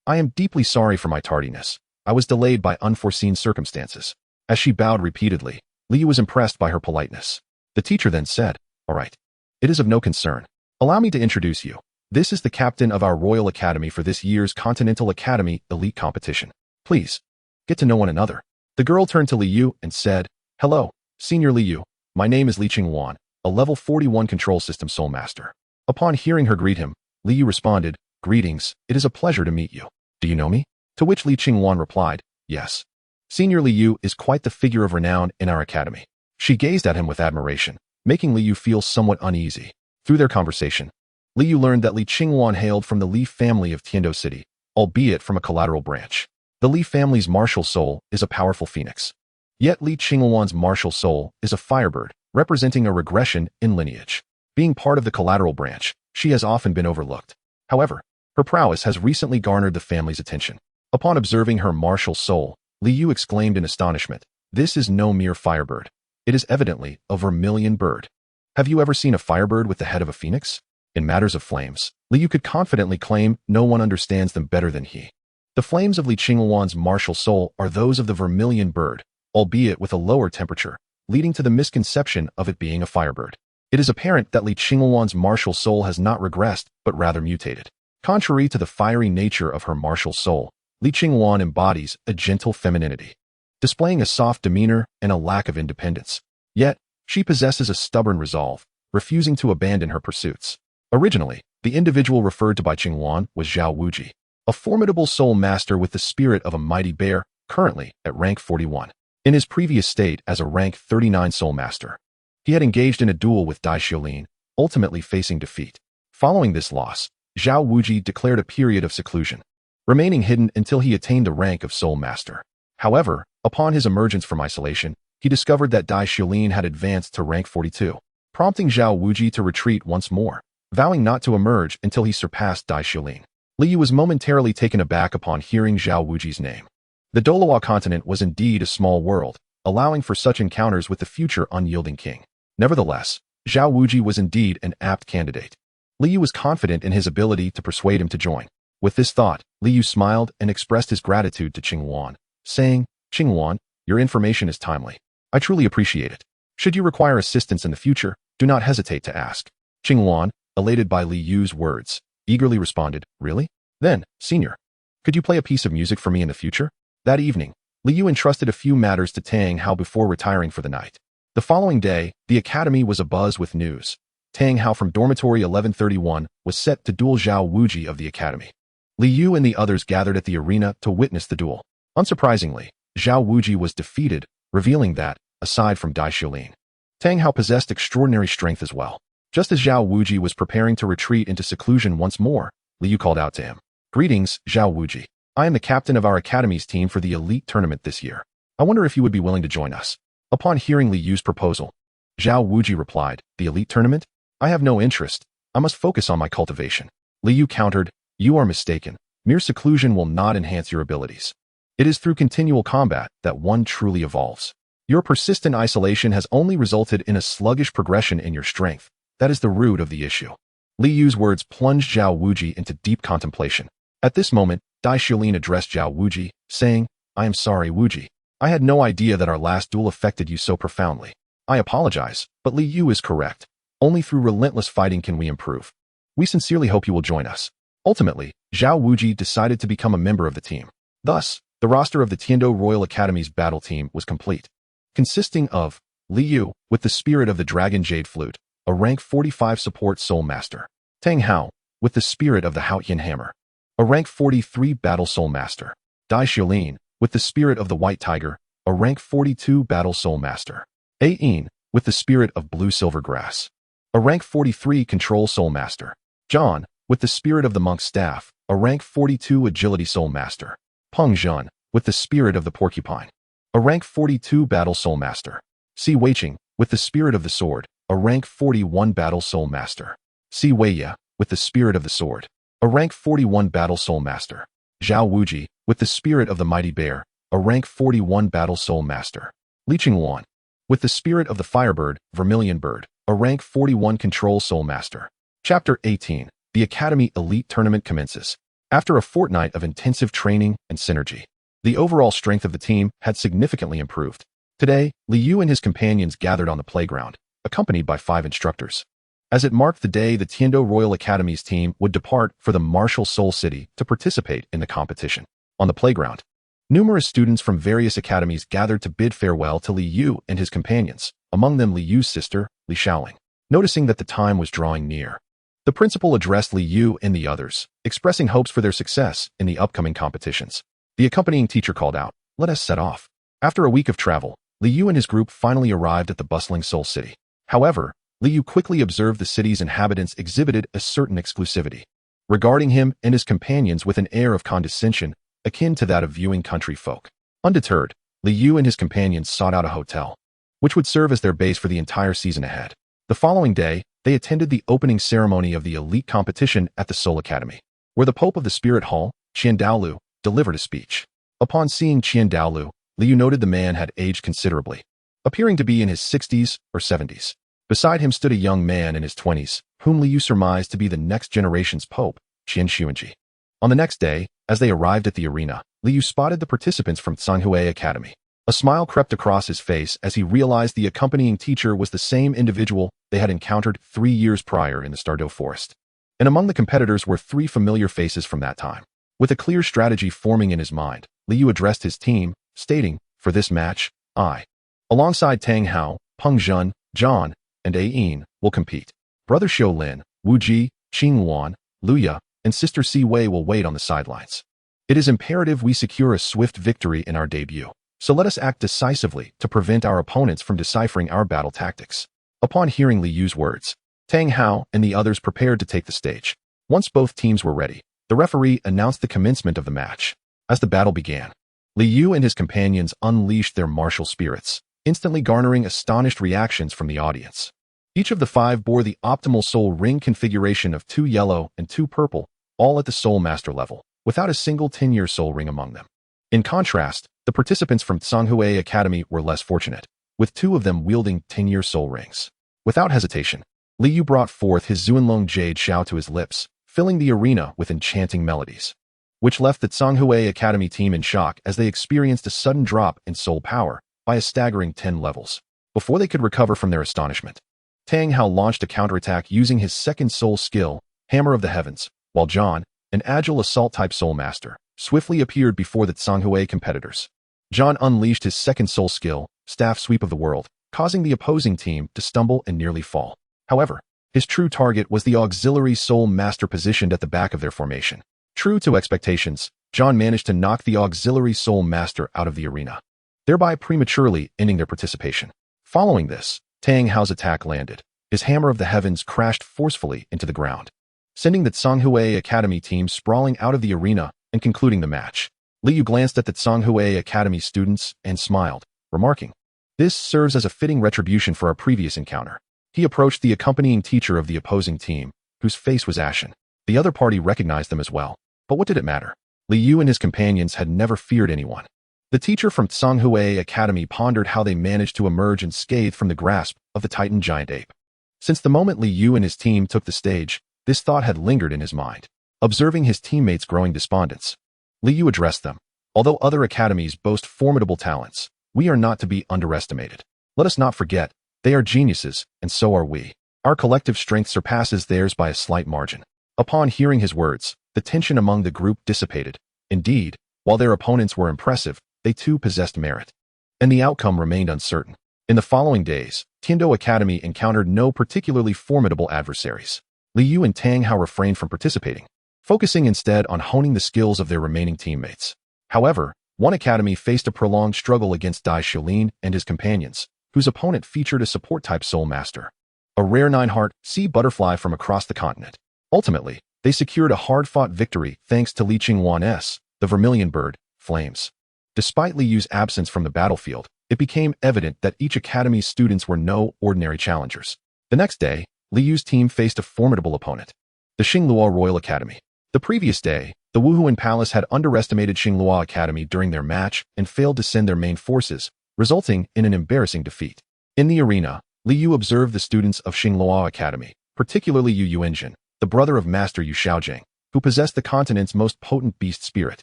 "I am deeply sorry for my tardiness. I was delayed by unforeseen circumstances." As she bowed repeatedly, Li Yu was impressed by her politeness. The teacher then said, "All right. It is of no concern. Allow me to introduce you. This is the captain of our Royal Academy for this year's Continental Academy Elite Competition. Please, get to know one another." The girl turned to Li Yu and said, "Hello, Senior Li Yu. My name is Li Qingwan, a level 41 control system soul master." Upon hearing her greet him, Li Yu responded, "Greetings, it is a pleasure to meet you. Do you know me?" To which Li Qingwan replied, "Yes. Senior Li Yu is quite the figure of renown in our academy." She gazed at him with admiration, making Li Yu feel somewhat uneasy. Through their conversation, Li Yu learned that Li Qingwan hailed from the Li family of Tiandou City, albeit from a collateral branch. The Li family's martial soul is a powerful phoenix. Yet Li Qingluan's martial soul is a firebird, representing a regression in lineage. Being part of the collateral branch, she has often been overlooked. However, her prowess has recently garnered the family's attention. Upon observing her martial soul, Li Yu exclaimed in astonishment, "This is no mere firebird. It is evidently a vermilion bird." Have you ever seen a firebird with the head of a phoenix? In matters of flames, Li Yu could confidently claim no one understands them better than he. The flames of Li Qingluan's martial soul are those of the vermilion bird, albeit with a lower temperature, leading to the misconception of it being a firebird. It is apparent that Li Qingluan's martial soul has not regressed, but rather mutated. Contrary to the fiery nature of her martial soul, Li Qingluan embodies a gentle femininity, displaying a soft demeanor and a lack of independence. Yet, she possesses a stubborn resolve, refusing to abandon her pursuits. Originally, the individual referred to by Qingluan was Zhao Wuji, a formidable soul master with the spirit of a mighty bear, currently at rank 41. In his previous state as a rank 39 soul master, he had engaged in a duel with Dai Xiaolin, ultimately facing defeat. Following this loss, Zhao Wuji declared a period of seclusion, remaining hidden until he attained the rank of soul master. However, upon his emergence from isolation, he discovered that Dai Xiaolin had advanced to rank 42, prompting Zhao Wuji to retreat once more, vowing not to emerge until he surpassed Dai Xiaolin. Li Yu was momentarily taken aback upon hearing Zhao Wuji's name. The Douluo Continent was indeed a small world, allowing for such encounters with the future unyielding king. Nevertheless, Zhao Wuji was indeed an apt candidate. Li Yu was confident in his ability to persuade him to join. With this thought, Li Yu smiled and expressed his gratitude to Qingluan, saying, "Qingluan, your information is timely. I truly appreciate it. Should you require assistance in the future, do not hesitate to ask." Qingluan, elated by Li Yu's words, eagerly responded, "Really? Then, senior, could you play a piece of music for me in the future?" That evening, Li Yu entrusted a few matters to Tang Hao before retiring for the night. The following day, the academy was abuzz with news. Tang Hao from dormitory 1131 was set to duel Zhao Wuji of the academy. Li Yu and the others gathered at the arena to witness the duel. Unsurprisingly, Zhao Wuji was defeated, revealing that, aside from Dai Xiaolin, Tang Hao possessed extraordinary strength as well. Just as Zhao Wuji was preparing to retreat into seclusion once more, Li Yu called out to him, "Greetings, Zhao Wuji. I am the captain of our academy's team for the elite tournament this year. I wonder if you would be willing to join us." Upon hearing Li Yu's proposal, Zhao Wuji replied, "The elite tournament? I have no interest. I must focus on my cultivation." Li Yu countered, "You are mistaken. Mere seclusion will not enhance your abilities. It is through continual combat that one truly evolves. Your persistent isolation has only resulted in a sluggish progression in your strength. That is the root of the issue." Li Yu's words plunged Zhao Wuji into deep contemplation. At this moment, Dai Xiaolin addressed Zhao Wuji, saying, "I am sorry, Wuji. I had no idea that our last duel affected you so profoundly. I apologize, but Li Yu is correct. Only through relentless fighting can we improve. We sincerely hope you will join us." Ultimately, Zhao Wuji decided to become a member of the team. Thus, the roster of the Tiandou Royal Academy's battle team was complete, consisting of Li Yu, with the spirit of the Dragon Jade Flute, a rank 45 support soul master; Tang Hao, with the spirit of the Haotian Hammer, a rank 43 battle soul master; Dai Xiaolin, with the spirit of the White Tiger, a rank 42 battle soul master; Ayin, with the spirit of Blue Silver Grass, a rank 43 control soul master; John, with the spirit of the Monk's Staff, a rank 42 agility soul master; Peng Zhen, with the spirit of the Porcupine, a rank 42 battle soul master; Si Weiqing, with the spirit of the Sword, a rank 41 battle soul master; Si Weiya, with the spirit of the Sword, a rank 41 battle soul master; Zhao Wuji, with the spirit of the Mighty Bear, a rank 41 battle soul master; Li Qingluan, with the spirit of the Firebird, Vermilion Bird, a rank 41 control soul master. Chapter 18. The Academy Elite Tournament commences. After a fortnight of intensive training and synergy, the overall strength of the team had significantly improved. Today, Li Yu and his companions gathered on the playground, accompanied by 5 instructors. As it marked the day the Tiandou Royal Academy's team would depart for the Martial Soul City to participate in the competition. On the playground, numerous students from various academies gathered to bid farewell to Li Yu and his companions, among them Li Yu's sister, Li Shaoling. Noticing that the time was drawing near, the principal addressed Li Yu and the others, expressing hopes for their success in the upcoming competitions. The accompanying teacher called out, "Let us set off." After a week of travel, Li Yu and his group finally arrived at the bustling Soul City. However, Li Yu quickly observed the city's inhabitants exhibited a certain exclusivity. Regarding him and his companions with an air of condescension, akin to that of viewing country folk. Undeterred, Liu and his companions sought out a hotel, which would serve as their base for the entire season ahead. The following day, they attended the opening ceremony of the elite competition at the Soul Academy, where the Pope of the Spirit Hall, Tiandou, delivered a speech. Upon seeing Tiandou, Liu noted the man had aged considerably, appearing to be in his 60s or 70s. Beside him stood a young man in his 20s, whom Liu surmised to be the next generation's Pope, Qian Xuanji. On the next day, as they arrived at the arena, Liu spotted the participants from Tsanhui Academy. A smile crept across his face as he realized the accompanying teacher was the same individual they had encountered 3 years prior in the Tiandou forest. And among the competitors were 3 familiar faces from that time. With a clear strategy forming in his mind, Liu addressed his team, stating, "For this match, I, alongside Tang Hao, Peng Zhen, Zhang, and Yin, will compete. Brother Xiaolin, Wu Ji, Qing Wan, Luya, and Sister Si Wei will wait on the sidelines. It is imperative we secure a swift victory in our debut, so let us act decisively to prevent our opponents from deciphering our battle tactics." Upon hearing Liu's words, Tang Hao and the others prepared to take the stage. Once both teams were ready, the referee announced the commencement of the match. As the battle began, Liu and his companions unleashed their martial spirits, instantly garnering astonished reactions from the audience. Each of the 5 bore the optimal soul ring configuration of 2 yellow and 2 purple, all at the soul master level, without a single 10-year soul ring among them. In contrast, the participants from Tsanhui Academy were less fortunate, with 2 of them wielding 10-year soul rings. Without hesitation, Liu brought forth his Zuanlong Jade Xiao to his lips, filling the arena with enchanting melodies, which left the Tsanhui Academy team in shock as they experienced a sudden drop in soul power by a staggering 10 levels. Before they could recover from their astonishment, Tang Hao launched a counterattack using his second soul skill, Hammer of the Heavens, while Zhang, an agile assault-type soul master, swiftly appeared before the Tsanhui competitors. Zhang unleashed his second soul skill, Staff Sweep of the World, causing the opposing team to stumble and nearly fall. However, his true target was the auxiliary soul master positioned at the back of their formation. True to expectations, Zhang managed to knock the auxiliary soul master out of the arena, thereby prematurely ending their participation. Following this, Tang Hao's attack landed. His Hammer of the Heavens crashed forcefully into the ground, sending the Tsanhui Academy team sprawling out of the arena and concluding the match. Liu glanced at the Tsanhui Academy students and smiled, remarking, "This serves as a fitting retribution for our previous encounter." He approached the accompanying teacher of the opposing team, whose face was ashen. The other party recognized them as well, but what did it matter? Liu and his companions had never feared anyone. The teacher from Tsanhui Academy pondered how they managed to emerge unscathed from the grasp of the Titan giant ape. Since the moment Liu and his team took the stage, this thought had lingered in his mind. Observing his teammates' growing despondence, Liu addressed them. "Although other academies boast formidable talents, we are not to be underestimated. Let us not forget, they are geniuses, and so are we. Our collective strength surpasses theirs by a slight margin." Upon hearing his words, the tension among the group dissipated. Indeed, while their opponents were impressive, they too possessed merit, and the outcome remained uncertain. In the following days, Tiandou Academy encountered no particularly formidable adversaries. Liu and Tang Hao refrained from participating, focusing instead on honing the skills of their remaining teammates. However, one academy faced a prolonged struggle against Dai Xiaolin and his companions, whose opponent featured a support-type soul master, a rare 9-heart sea butterfly from across the continent. Ultimately, they secured a hard-fought victory thanks to Li Qingwan's, the vermilion bird, flames. Despite Liu's absence from the battlefield, it became evident that each academy's students were no ordinary challengers. The next day, Liu's team faced a formidable opponent, the Xingluo Royal Academy. The previous day, the Wuhuan Palace had underestimated Xingluo Academy during their match and failed to send their main forces, resulting in an embarrassing defeat. In the arena, Liu observed the students of Xingluo Academy, particularly Yu Yuanjin, the brother of Master Yu Xiaojing, who possessed the continent's most potent beast spirit,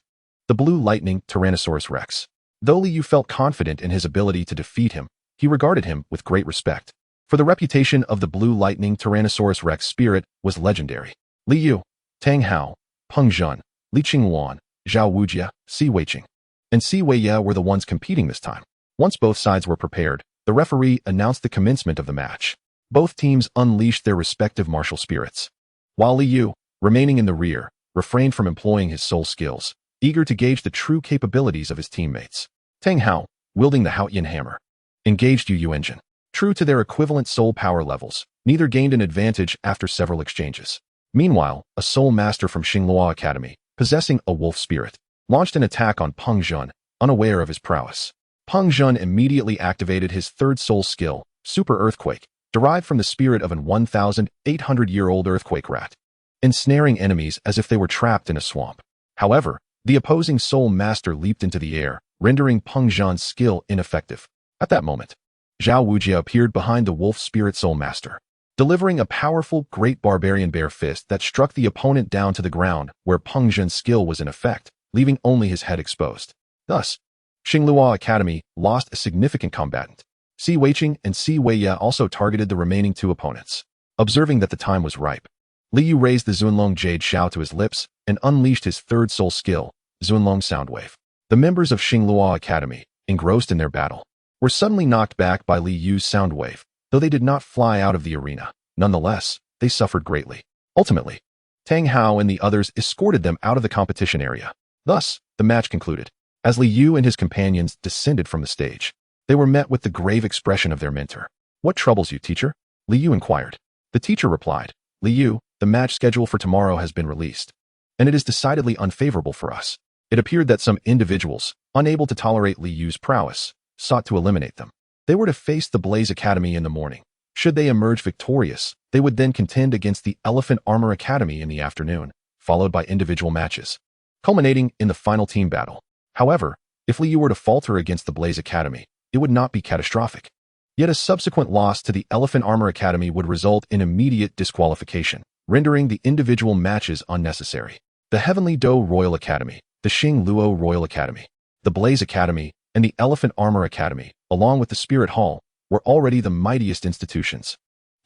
the Blue Lightning Tyrannosaurus Rex. Though Liu felt confident in his ability to defeat him, he regarded him with great respect, for the reputation of the Blue Lightning Tyrannosaurus Rex spirit was legendary. Liu, Tang Hao, Peng Zhen, Li Qingwan, Zhao Wujia, Si Weiqing, and Si Weiye were the ones competing this time. Once both sides were prepared, the referee announced the commencement of the match. Both teams unleashed their respective martial spirits, while Liu, remaining in the rear, refrained from employing his soul skills, eager to gauge the true capabilities of his teammates. Tang Hao, wielding the Haoyan hammer, engaged Yu Yuanjin. True to their equivalent soul power levels, neither gained an advantage after several exchanges. Meanwhile, a soul master from Xingluo Academy, possessing a wolf spirit, launched an attack on Peng Zhen, unaware of his prowess. Peng Zhen immediately activated his third soul skill, Super Earthquake, derived from the spirit of an 1,800-year-old earthquake rat, ensnaring enemies as if they were trapped in a swamp. However, the opposing soul master leaped into the air, rendering Peng Zhen's skill ineffective. At that moment, Zhao Wujia appeared behind the wolf spirit soul master, delivering a powerful great barbarian bear fist that struck the opponent down to the ground where Peng Zhen's skill was in effect, leaving only his head exposed. Thus, Xingluo Academy lost a significant combatant. Si Weiqing and Si Weiya also targeted the remaining two opponents. Observing that the time was ripe, Li Yu raised the Zunlong Jade Xiao to his lips and unleashed his third soul skill, Zunlong Soundwave. The members of Xingluo Academy, engrossed in their battle, were suddenly knocked back by Li Yu's Soundwave. Though they did not fly out of the arena, nonetheless, they suffered greatly. Ultimately, Tang Hao and the others escorted them out of the competition area. Thus, the match concluded. As Li Yu and his companions descended from the stage, they were met with the grave expression of their mentor. "What troubles you, teacher?" Li Yu inquired. The teacher replied, "Li Yu, the match schedule for tomorrow has been released, and it is decidedly unfavorable for us." It appeared that some individuals, unable to tolerate Li Yu's prowess, sought to eliminate them. They were to face the Blaze Academy in the morning. Should they emerge victorious, they would then contend against the Elephant Armor Academy in the afternoon, followed by individual matches, culminating in the final team battle. However, if Li Yu were to falter against the Blaze Academy, it would not be catastrophic. Yet a subsequent loss to the Elephant Armor Academy would result in immediate disqualification, rendering the individual matches unnecessary. The Heavenly Dou Royal Academy, the Xing Luo Royal Academy, the Blaze Academy, and the Elephant Armor Academy, along with the Spirit Hall, were already the mightiest institutions.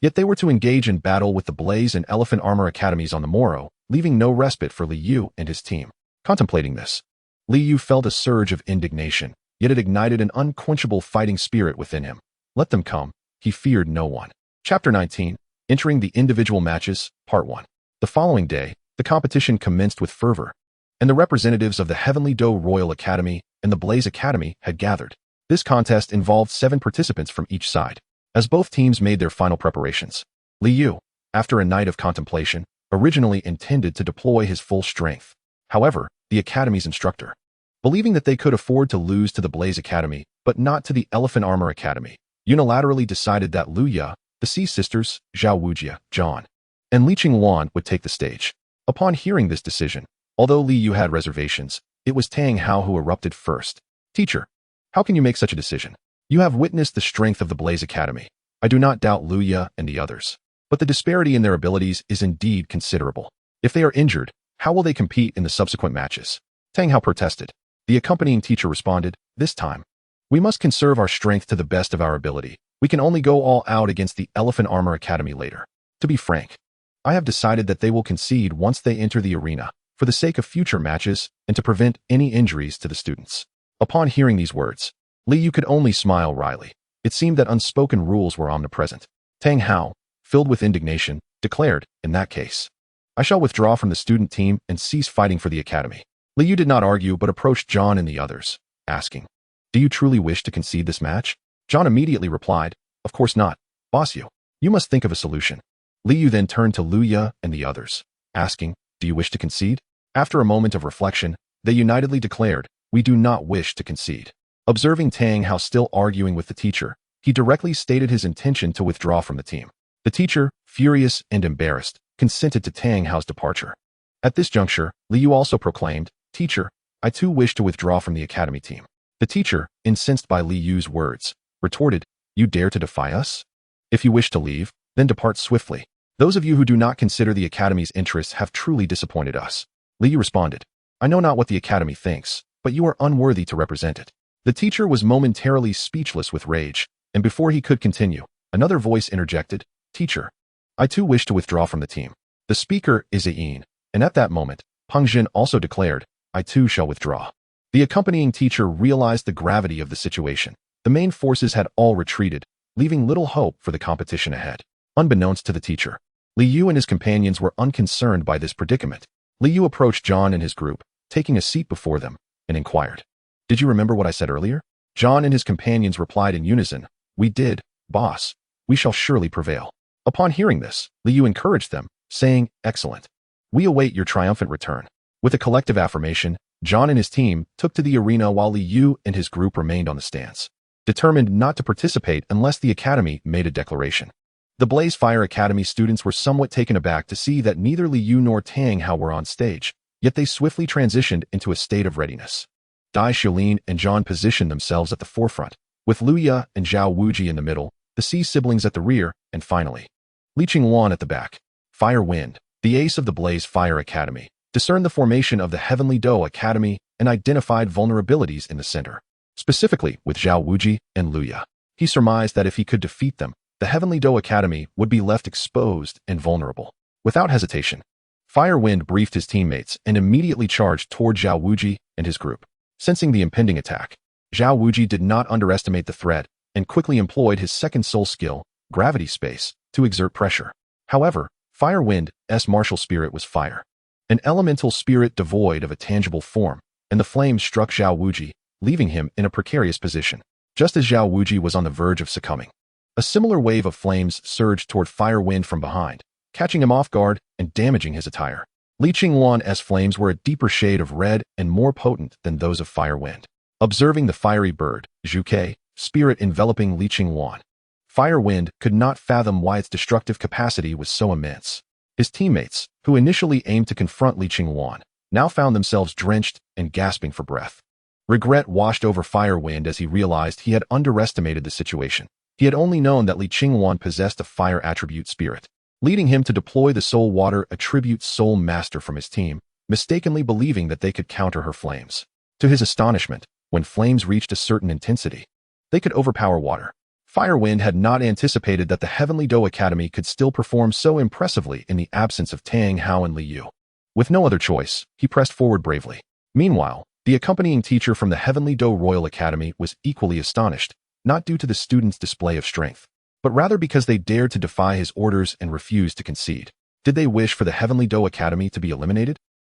Yet they were to engage in battle with the Blaze and Elephant Armor Academies on the morrow, leaving no respite for Li Yu and his team. Contemplating this, Li Yu felt a surge of indignation, yet it ignited an unquenchable fighting spirit within him. Let them come, he feared no one. Chapter 19, Entering the Individual Matches, Part 1. The following day, the competition commenced with fervor, and the representatives of the Heavenly Dou Royal Academy and the Blaze Academy had gathered. This contest involved 7 participants from each side. As both teams made their final preparations, Li Yu, after a night of contemplation, originally intended to deploy his full strength. However, the Academy's instructor, believing that they could afford to lose to the Blaze Academy, but not to the Elephant Armor Academy, unilaterally decided that Lu Ya, the Sea Sisters, Zhao Wujia, Zhang, and Li Qingwan would take the stage. Upon hearing this decision, although Li Yu had reservations, it was Tang Hao who erupted first. "Teacher, how can you make such a decision? You have witnessed the strength of the Blaze Academy. I do not doubt Lu Ya and the others, but the disparity in their abilities is indeed considerable. If they are injured, how will they compete in the subsequent matches?" Tang Hao protested. The accompanying teacher responded, "This time, we must conserve our strength to the best of our ability. We can only go all out against the Elephant Armor Academy later. To be frank, I have decided that they will concede once they enter the arena, for the sake of future matches and to prevent any injuries to the students." Upon hearing these words, Li Yu could only smile wryly. It seemed that unspoken rules were omnipresent. Tang Hao, filled with indignation, declared, "In that case, I shall withdraw from the student team and cease fighting for the academy." Li Yu did not argue but approached Zhang and the others, asking, "Do you truly wish to concede this match?" Zhang immediately replied, "Of course not, boss Yu. You must think of a solution." Li Yu then turned to Lu Ya and the others, asking, "Do you wish to concede?" After a moment of reflection, they unitedly declared, "We do not wish to concede." Observing Tang Hao still arguing with the teacher, he directly stated his intention to withdraw from the team. The teacher, furious and embarrassed, consented to Tang Hao's departure. At this juncture, Li Yu also proclaimed, "Teacher, I too wish to withdraw from the academy team." The teacher, incensed by Li Yu's words, retorted, "You dare to defy us? If you wish to leave, then depart swiftly. Those of you who do not consider the academy's interests have truly disappointed us." Li Yu responded, "I know not what the academy thinks, but you are unworthy to represent it." The teacher was momentarily speechless with rage, and before he could continue, another voice interjected, "Teacher, I too wish to withdraw from the team." The speaker is Ayin, and at that moment, Peng Zhen also declared, "I too shall withdraw." The accompanying teacher realized the gravity of the situation. The main forces had all retreated, leaving little hope for the competition ahead. Unbeknownst to the teacher, Li Yu and his companions were unconcerned by this predicament. Li Yu approached Zhang and his group, taking a seat before them, and inquired, "Did you remember what I said earlier?" Zhang and his companions replied in unison, "We did, boss. We shall surely prevail." Upon hearing this, Li Yu encouraged them, saying, "Excellent. We await your triumphant return." With a collective affirmation, John and his team took to the arena while Li Yu and his group remained on the stands, determined not to participate unless the academy made a declaration. The Blaze Fire Academy students were somewhat taken aback to see that neither Li Yu nor Tang Hao were on stage, yet they swiftly transitioned into a state of readiness. Dai Xiulin and John positioned themselves at the forefront, with Luya and Zhao Wuji in the middle, the C siblings at the rear, and finally, Li Qingwan at the back. Fire Wind, the ace of the Blaze Fire Academy, discerned the formation of the Heavenly Dou Academy and identified vulnerabilities in the center, specifically with Zhao Wuji and Luya. He surmised that if he could defeat them, the Heavenly Dou Academy would be left exposed and vulnerable. Without hesitation, Fire Wind briefed his teammates and immediately charged toward Zhao Wuji and his group. Sensing the impending attack, Zhao Wuji did not underestimate the threat and quickly employed his second soul skill, Gravity Space, to exert pressure. However, Fire Wind's martial spirit was fire, an elemental spirit devoid of a tangible form, and the flames struck Zhao Wuji, leaving him in a precarious position. Just as Zhao Wuji was on the verge of succumbing, a similar wave of flames surged toward Fire Wind from behind, catching him off guard and damaging his attire. Li Qingwan's flames were a deeper shade of red and more potent than those of Fire Wind. Observing the fiery bird, Zhuke, spirit enveloping Li Qingwan, Fire Wind could not fathom why its destructive capacity was so immense. His teammates, who initially aimed to confront Li Qingwan, now found themselves drenched and gasping for breath. Regret washed over Fire Wind as he realized he had underestimated the situation. He had only known that Li Qingwan possessed a fire attribute spirit, leading him to deploy the Soul Water attribute Soul Master from his team, mistakenly believing that they could counter her flames. To his astonishment, when flames reached a certain intensity, they could overpower water. Fire Wind had not anticipated that the Heavenly Dou Academy could still perform so impressively in the absence of Tang Hao and Li Yu. With no other choice, he pressed forward bravely. Meanwhile, the accompanying teacher from the Heavenly Dou Royal Academy was equally astonished, not due to the students' display of strength, but rather because they dared to defy his orders and refused to concede. Did they wish for the Heavenly Dou Academy to be eliminated?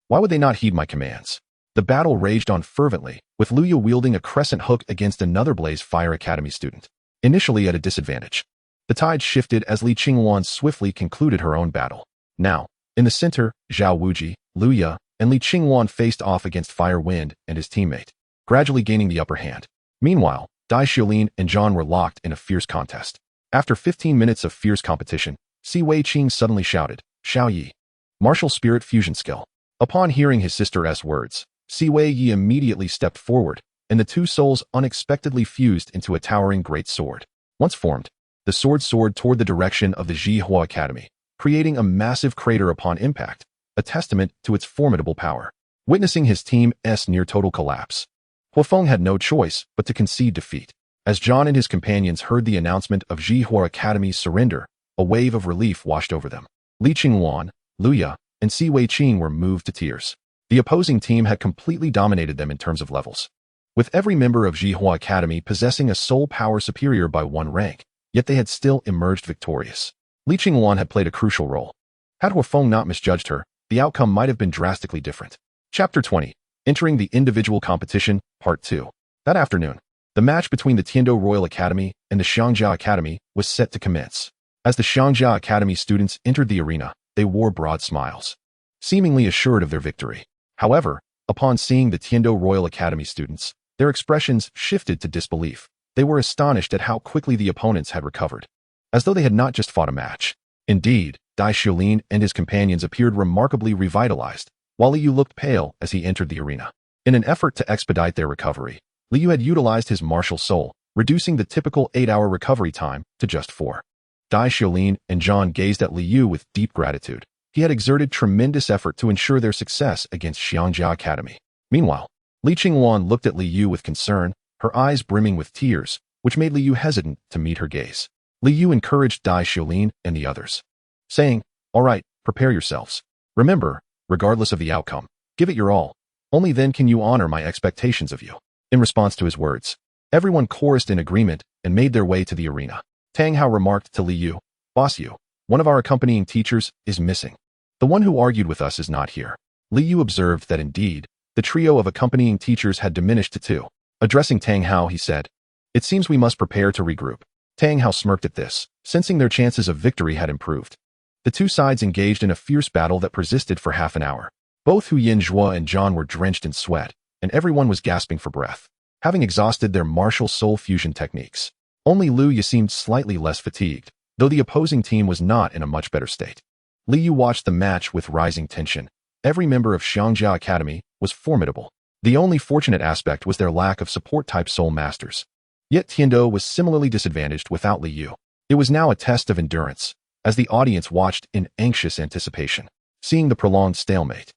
Why would they not heed my commands? The battle raged on fervently, with Luya wielding a crescent hook against another Blaze Fire Academy student, initially at a disadvantage. The tide shifted as Li Qingwan swiftly concluded her own battle. Now, in the center, Zhao Wuji, Luya, and Li Qingwan faced off against Fire Wind and his teammate, gradually gaining the upper hand. Meanwhile, Dai Xiulin and John were locked in a fierce contest. After 15 minutes of fierce competition, Si Wei Qing suddenly shouted, "Xiao Yi!" Martial Spirit Fusion Skill. Upon hearing his sister's words, Si Wei Yi immediately stepped forward, and the two souls unexpectedly fused into a towering great sword. Once formed, the sword soared toward the direction of the Zhihua Academy, creating a massive crater upon impact, a testament to its formidable power. Witnessing his team's near-total collapse, Huafeng had no choice but to concede defeat. As John and his companions heard the announcement of Zhihua Academy's surrender, a wave of relief washed over them. Li Qingwan, Luya, and Si Wei Qing were moved to tears. The opposing team had completely dominated them in terms of levels, with every member of Zhihua Academy possessing a soul power superior by 1 rank, yet they had still emerged victorious. Li Qingwan had played a crucial role. Had Huafeng not misjudged her, the outcome might have been drastically different. Chapter 20. Entering the Individual Competition, Part 2. That afternoon, the match between the Tiandou Royal Academy and the Xiangjia Academy was set to commence. As the Xiangjia Academy students entered the arena, they wore broad smiles, seemingly assured of their victory. However, upon seeing the Tiandou Royal Academy students, their expressions shifted to disbelief. They were astonished at how quickly the opponents had recovered, as though they had not just fought a match. Indeed, Dai Xiulin and his companions appeared remarkably revitalized, while Li Yu looked pale as he entered the arena. In an effort to expedite their recovery, Li Yu had utilized his martial soul, reducing the typical 8-hour recovery time to just 4. Dai Xiulin and John gazed at Li Yu with deep gratitude. He had exerted tremendous effort to ensure their success against Xiangjia Academy. Meanwhile, Li Qingwan looked at Li Yu with concern, her eyes brimming with tears, which made Li Yu hesitant to meet her gaze. Li Yu encouraged Dai Xiulin and the others, saying, "All right, prepare yourselves. Remember, regardless of the outcome, give it your all. Only then can you honor my expectations of you." In response to his words, everyone chorused in agreement and made their way to the arena. Tang Hao remarked to Li Yu, "Boss Yu, one of our accompanying teachers is missing. The one who argued with us is not here." Li Yu observed that indeed, the trio of accompanying teachers had diminished to 2. Addressing Tang Hao, he said, "It seems we must prepare to regroup." Tang Hao smirked at this, sensing their chances of victory had improved. The two sides engaged in a fierce battle that persisted for half an hour. Both Hu Yinzhua and John were drenched in sweat, and everyone was gasping for breath, having exhausted their martial soul fusion techniques. Only Liu Yu seemed slightly less fatigued, though the opposing team was not in a much better state. Liu Yu watched the match with rising tension. Every member of Xiangjia Academy was formidable. The only fortunate aspect was their lack of support-type soul masters. Yet Tiandou was similarly disadvantaged without Liu Yu. It was now a test of endurance, as the audience watched in anxious anticipation, seeing the prolonged stalemate.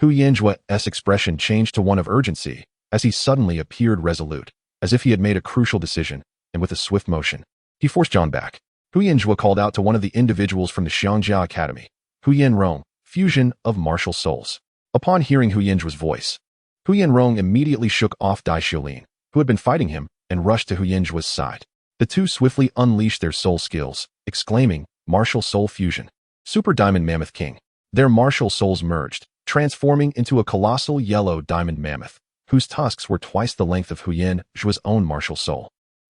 Hu Yanjua's expression changed to one of urgency, as he suddenly appeared resolute, as if he had made a crucial decision, and with a swift motion, he forced John back. Hu Yanjua called out to one of the individuals from the Xiangjia Academy, Hu Yanrong, fusion of martial souls. Upon hearing Hu Yanjua's voice, Hu Yanrong immediately shook off Dai Xiulin, who had been fighting him, and rushed to Hu Yanjua's side. The two swiftly unleashed their soul skills, exclaiming, "Martial Soul Fusion! Super Diamond Mammoth King!" Their martial souls merged, transforming into a colossal yellow diamond mammoth, whose tusks were twice the length of Hu Yanjua's own martial soul.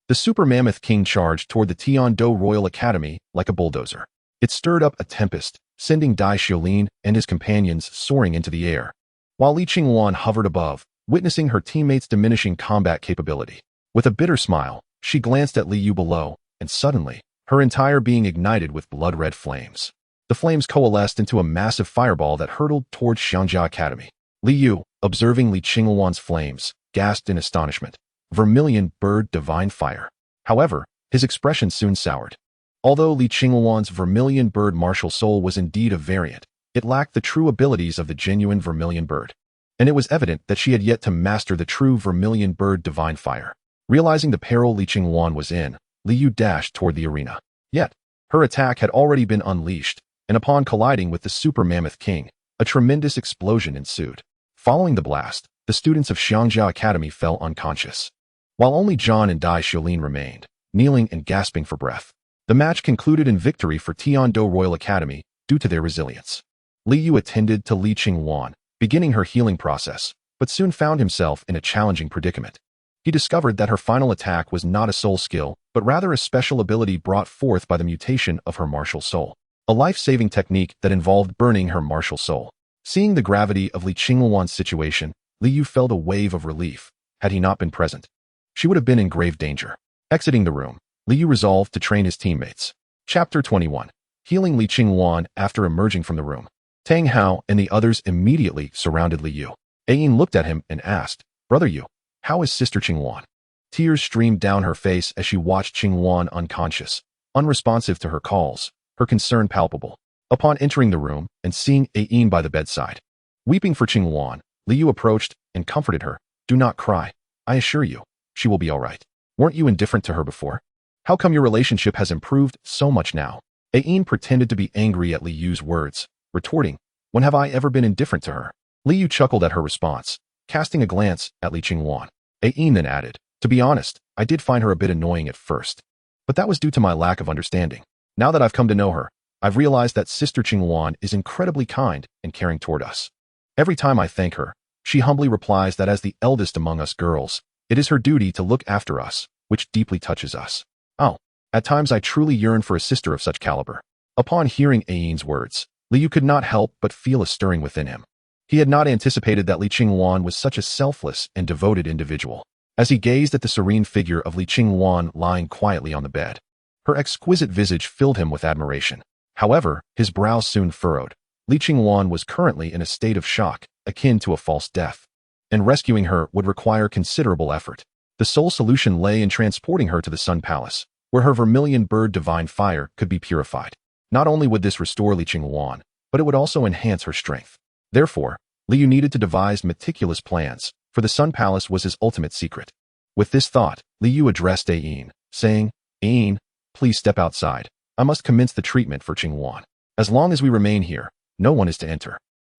The Super Mammoth King charged toward the Tiandou Royal Academy like a bulldozer. It stirred up a tempest, sending Dai Xiulin and his companions soaring into the air, while Li Qingwan hovered above, witnessing her teammates' diminishing combat capability. With a bitter smile, she glanced at Li Yu below, and suddenly, her entire being ignited with blood-red flames. The flames coalesced into a massive fireball that hurtled towards Xiangjia Academy. Li Yu, observing Li Qingwan's flames, gasped in astonishment. Vermilion Bird Divine Fire. However, his expression soon soured. Although Li Qingwan's Vermilion Bird martial soul was indeed a variant, it lacked the true abilities of the genuine Vermilion Bird, and it was evident that she had yet to master the true Vermilion Bird Divine Fire. Realizing the peril Li Qingwan was in, Li Yu dashed toward the arena. Yet, her attack had already been unleashed, and upon colliding with the Super Mammoth King, a tremendous explosion ensued. Following the blast, the students of Xiangjia Academy fell unconscious, while only John and Dai Xiulin remained, kneeling and gasping for breath. The match concluded in victory for Tiandou Royal Academy due to their resilience. Li Yu attended to Li Qingwan, beginning her healing process, but soon found himself in a challenging predicament. He discovered that her final attack was not a soul skill, but rather a special ability brought forth by the mutation of her martial soul, a life-saving technique that involved burning her martial soul. Seeing the gravity of Li Qingwan's situation, Li Yu felt a wave of relief. Had he not been present, she would have been in grave danger. Exiting the room, Li Yu resolved to train his teammates. Chapter 21. Healing Li Qingwan after emerging from the room. Tang Hao and the others immediately surrounded Li Yu. Ayin looked at him and asked, "Brother Yu, how is Sister Qingwan?" Tears streamed down her face as she watched Qingwan unconscious, unresponsive to her calls, her concern palpable. Upon entering the room and seeing Ayin by the bedside, weeping for Qingwan, Li Yu approached and comforted her. "Do not cry. I assure you, she will be all right. Weren't you indifferent to her before? How come your relationship has improved so much now?" Ayin pretended to be angry at Li Yu's words, retorting, "When have I ever been indifferent to her?" Li Yu chuckled at her response, casting a glance at Li Qingwan. Ayin then added, "To be honest, I did find her a bit annoying at first, but that was due to my lack of understanding. Now that I've come to know her, I've realized that Sister Qingwan is incredibly kind and caring toward us. Every time I thank her, she humbly replies that as the eldest among us girls, it is her duty to look after us, which deeply touches us. Oh, at times I truly yearn for a sister of such caliber." Upon hearing Ayin's words, Li Yu could not help but feel a stirring within him. He had not anticipated that Li Qingwan was such a selfless and devoted individual. As he gazed at the serene figure of Li Qingwan lying quietly on the bed, her exquisite visage filled him with admiration. However, his brows soon furrowed. Li Qingwan was currently in a state of shock, akin to a false death, and rescuing her would require considerable effort. The sole solution lay in transporting her to the Sun Palace, where her Vermilion Bird Divine Fire could be purified. Not only would this restore Li Qingwan, but it would also enhance her strength. Therefore, Li Yu needed to devise meticulous plans, for the Sun Palace was his ultimate secret. With this thought, Li Yu addressed Ayin, saying, "Ayin, please step outside. I must commence the treatment for Qingwan. As long as we remain here, no one is to enter."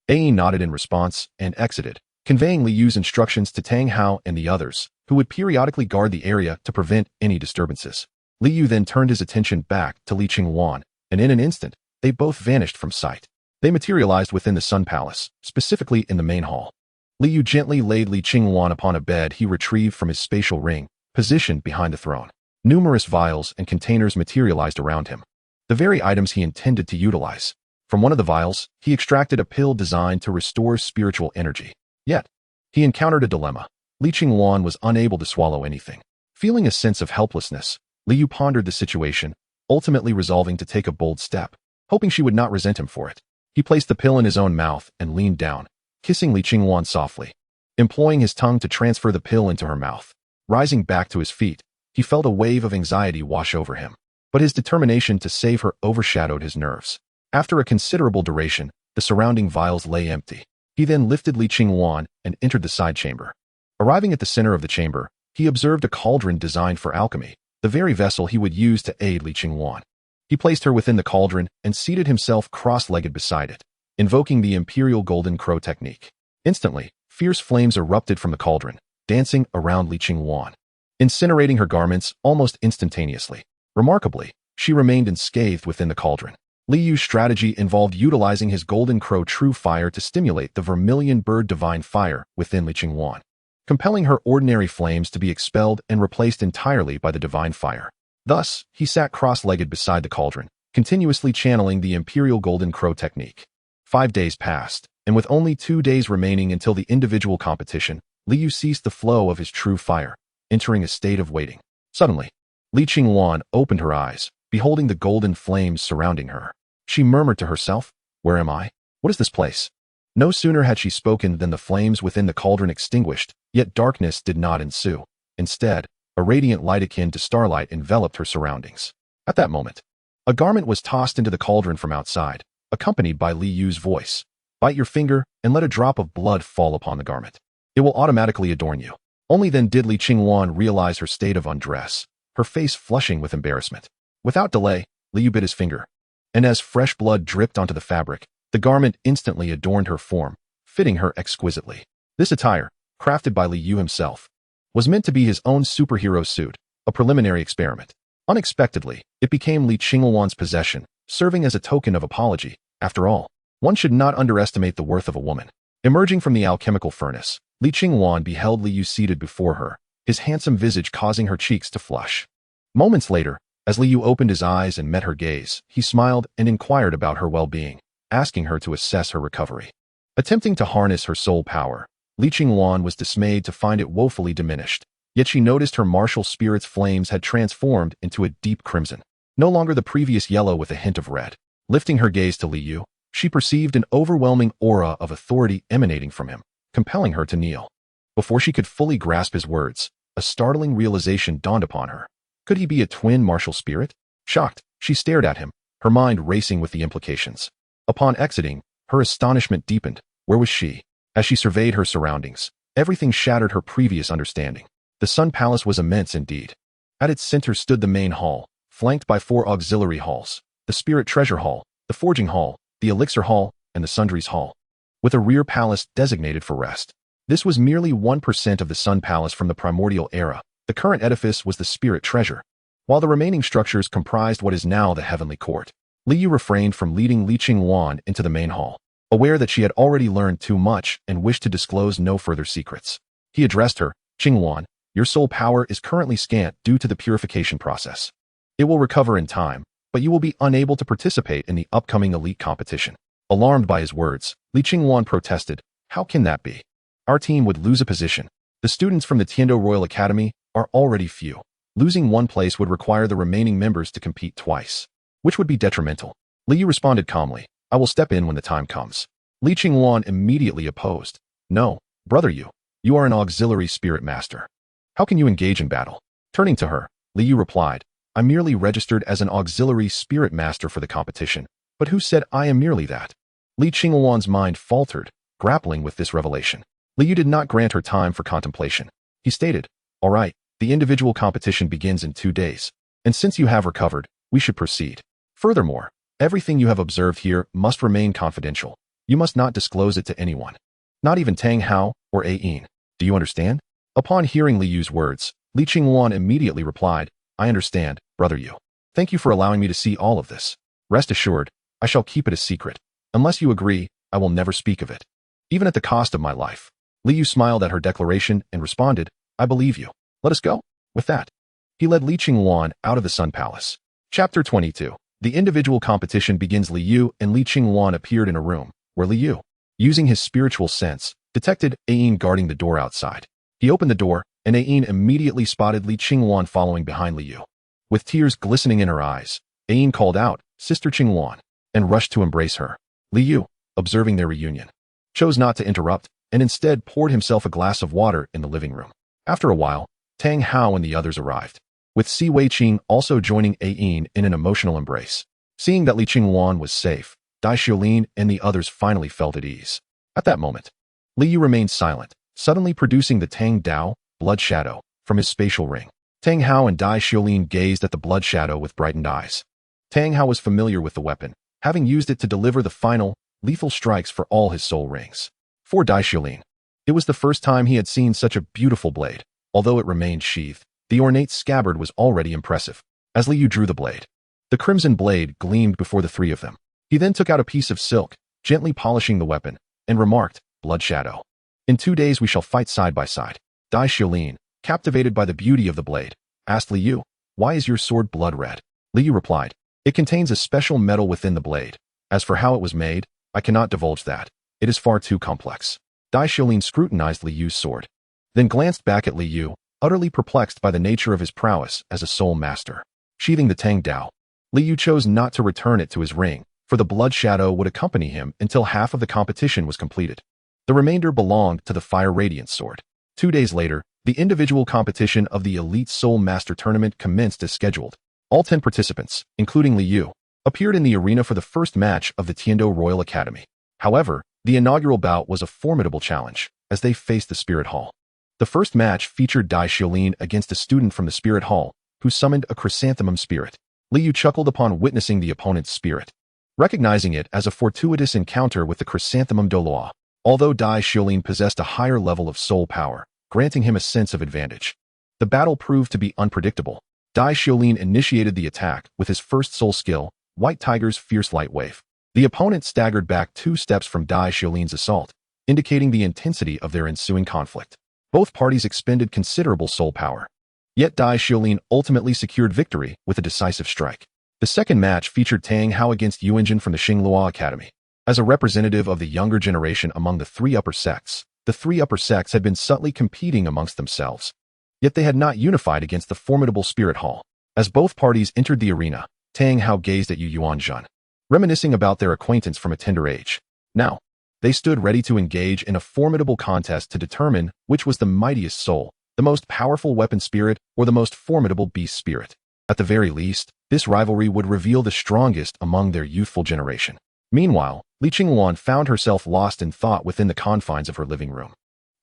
Ayin nodded in response and exited, conveying Li Yu's instructions to Tang Hao and the others, who would periodically guard the area to prevent any disturbances. Li Yu then turned his attention back to Li Qingwan, and in an instant, they both vanished from sight. They materialized within the Sun Palace, specifically in the main hall. Li Yu gently laid Li Qingwan upon a bed he retrieved from his spatial ring, positioned behind the throne. Numerous vials and containers materialized around him, the very items he intended to utilize. From one of the vials, he extracted a pill designed to restore spiritual energy. Yet, he encountered a dilemma. Li Qingwan was unable to swallow anything. Feeling a sense of helplessness, Liu pondered the situation, ultimately resolving to take a bold step, hoping she would not resent him for it. He placed the pill in his own mouth and leaned down, kissing Li Qingwan softly, employing his tongue to transfer the pill into her mouth. Rising back to his feet, he felt a wave of anxiety wash over him, but his determination to save her overshadowed his nerves. After a considerable duration, the surrounding vials lay empty. He then lifted Li Qingwan and entered the side chamber. Arriving at the center of the chamber, he observed a cauldron designed for alchemy, the very vessel he would use to aid Li Qingwan. He placed her within the cauldron and seated himself cross-legged beside it, invoking the Imperial Golden Crow technique. Instantly, fierce flames erupted from the cauldron, dancing around Li Qingwan, incinerating her garments almost instantaneously. Remarkably, she remained unscathed within the cauldron. Li Yu's strategy involved utilizing his Golden Crow True Fire to stimulate the Vermilion Bird Divine Fire within Li Qingwan, compelling her ordinary flames to be expelled and replaced entirely by the Divine Fire. Thus, he sat cross-legged beside the cauldron, continuously channeling the Imperial Golden Crow technique. 5 days passed, and with only 2 days remaining until the individual competition, Li Yu ceased the flow of his True Fire, entering a state of waiting. Suddenly, Li Qingwan opened her eyes, beholding the golden flames surrounding her. She murmured to herself, "Where am I? What is this place?" No sooner had she spoken than the flames within the cauldron extinguished, yet darkness did not ensue. Instead, a radiant light akin to starlight enveloped her surroundings. At that moment, a garment was tossed into the cauldron from outside, accompanied by Li Yu's voice. "Bite your finger and let a drop of blood fall upon the garment. It will automatically adorn you." Only then did Li Qingwan realize her state of undress, her face flushing with embarrassment. Without delay, Li Yu bit his finger, and as fresh blood dripped onto the fabric, the garment instantly adorned her form, fitting her exquisitely. This attire, crafted by Li Yu himself, was meant to be his own superhero suit, a preliminary experiment. Unexpectedly, it became Li Qingwan's possession, serving as a token of apology. After all, one should not underestimate the worth of a woman. Emerging from the alchemical furnace, Li Qingwan beheld Li Yu seated before her, his handsome visage causing her cheeks to flush. Moments later, as Li Yu opened his eyes and met her gaze, he smiled and inquired about her well-being, asking her to assess her recovery. Attempting to harness her soul power, Li Qingwan was dismayed to find it woefully diminished, yet she noticed her martial spirit's flames had transformed into a deep crimson, no longer the previous yellow with a hint of red. Lifting her gaze to Li Yu, she perceived an overwhelming aura of authority emanating from him, compelling her to kneel. Before she could fully grasp his words, a startling realization dawned upon her. Could he be a twin martial spirit? Shocked, she stared at him, her mind racing with the implications. Upon exiting, her astonishment deepened. Where was she? As she surveyed her surroundings, everything shattered her previous understanding. The Sun Palace was immense indeed. At its center stood the main hall, flanked by 4 auxiliary halls: the Spirit Treasure Hall, the Forging Hall, the Elixir Hall, and the Sundries Hall, with a rear palace designated for rest. This was merely 1% of the Sun Palace from the primordial era. The current edifice was the Spirit Treasure, while the remaining structures comprised what is now the Heavenly Court. Li Yu refrained from leading Li Qingwan into the main hall, aware that she had already learned too much and wished to disclose no further secrets. He addressed her, "Qingwan, your soul power is currently scant due to the purification process. It will recover in time, but you will be unable to participate in the upcoming elite competition." Alarmed by his words, Li Qingwan protested, "How can that be? Our team would lose a position. The students from the Tiandou Royal Academy are already few. Losing one place would require the remaining members to compete twice, which would be detrimental." Li Yu responded calmly, "I will step in when the time comes." Li Qingwan immediately opposed. "No, brother Yu, you are an auxiliary spirit master. How can you engage in battle?" Turning to her, Li Yu replied, "I merely registered as an auxiliary spirit master for the competition, but who said I am merely that?" Li Qingwan's mind faltered, grappling with this revelation. Li Yu did not grant her time for contemplation. He stated, "All right, the individual competition begins in 2 days, and since you have recovered, we should proceed. Furthermore, everything you have observed here must remain confidential. You must not disclose it to anyone, not even Tang Hao or Ain. Do you understand?" Upon hearing Li Yu's words, Li Qingwan immediately replied, "I understand, brother Yu. Thank you for allowing me to see all of this. Rest assured, I shall keep it a secret. Unless you agree, I will never speak of it, even at the cost of my life." Li Yu smiled at her declaration and responded, "I believe you. Let us go." With that, he led Li Qingwan out of the Sun Palace. Chapter 22. The individual competition begins. Liu and Li Qingwan appeared in a room, where Liu, using his spiritual sense, detected Ayin guarding the door outside. He opened the door, and Ayin immediately spotted Li Qingwan following behind Liu. With tears glistening in her eyes, Ayin called out, "Sister Qingwan," and rushed to embrace her. Liu, observing their reunion, chose not to interrupt, and instead poured himself a glass of water in the living room. After a while, Tang Hao and the others arrived, with Si Weiqing also joining Ayin in an emotional embrace. Seeing that Li Qingwan was safe, Dai Xiaolin and the others finally felt at ease. At that moment, Liu remained silent, suddenly producing the Tang Dao, blood shadow, from his spatial ring. Tang Hao and Dai Xiaolin gazed at the blood shadow with brightened eyes. Tang Hao was familiar with the weapon, having used it to deliver the final, lethal strikes for all his soul rings. For Dai Xiaolin, it was the first time he had seen such a beautiful blade. Although it remained sheathed, the ornate scabbard was already impressive. As Liu drew the blade, the crimson blade gleamed before the three of them. He then took out a piece of silk, gently polishing the weapon, and remarked, "Blood shadow. In 2 days we shall fight side by side." Dai Xiaolin, captivated by the beauty of the blade, asked Liu, "Why is your sword blood red?" Liu replied, "It contains a special metal within the blade. As for how it was made, I cannot divulge that. It is far too complex." Dai Xiaolin scrutinized Liu's sword, then glanced back at Liu, utterly perplexed by the nature of his prowess as a soul master. Sheathing the Tang Dao, Liu chose not to return it to his ring, for the blood shadow would accompany him until half of the competition was completed. The remainder belonged to the Fire Radiance sword. 2 days later, the individual competition of the Elite Soul Master Tournament commenced as scheduled. All 10 participants, including Liu, appeared in the arena for the first match of the Tiandou Royal Academy. However, the inaugural bout was a formidable challenge, as they faced the Spirit Hall. The first match featured Dai Xiaolin against a student from the Spirit Hall, who summoned a chrysanthemum spirit. Liu chuckled upon witnessing the opponent's spirit, recognizing it as a fortuitous encounter with the chrysanthemum Douluo. Although Dai Xiaolin possessed a higher level of soul power, granting him a sense of advantage, the battle proved to be unpredictable. Dai Xiaolin initiated the attack with his first soul skill, White Tiger's Fierce Light Wave. The opponent staggered back 2 steps from Dai Xiaolin's assault, indicating the intensity of their ensuing conflict. Both parties expended considerable soul power. Yet Dai Xiaolin ultimately secured victory with a decisive strike. The second match featured Tang Hao against Yuanjin from the Xingluo Academy. As a representative of the younger generation among the 3 upper sects, the 3 upper sects had been subtly competing amongst themselves. Yet they had not unified against the formidable Spirit Hall. As both parties entered the arena, Tang Hao gazed at Yuanjin, reminiscing about their acquaintance from a tender age. Now, they stood ready to engage in a formidable contest to determine which was the mightiest soul, the most powerful weapon spirit, or the most formidable beast spirit. At the very least, this rivalry would reveal the strongest among their youthful generation. Meanwhile, Li Qingwan found herself lost in thought within the confines of her living room,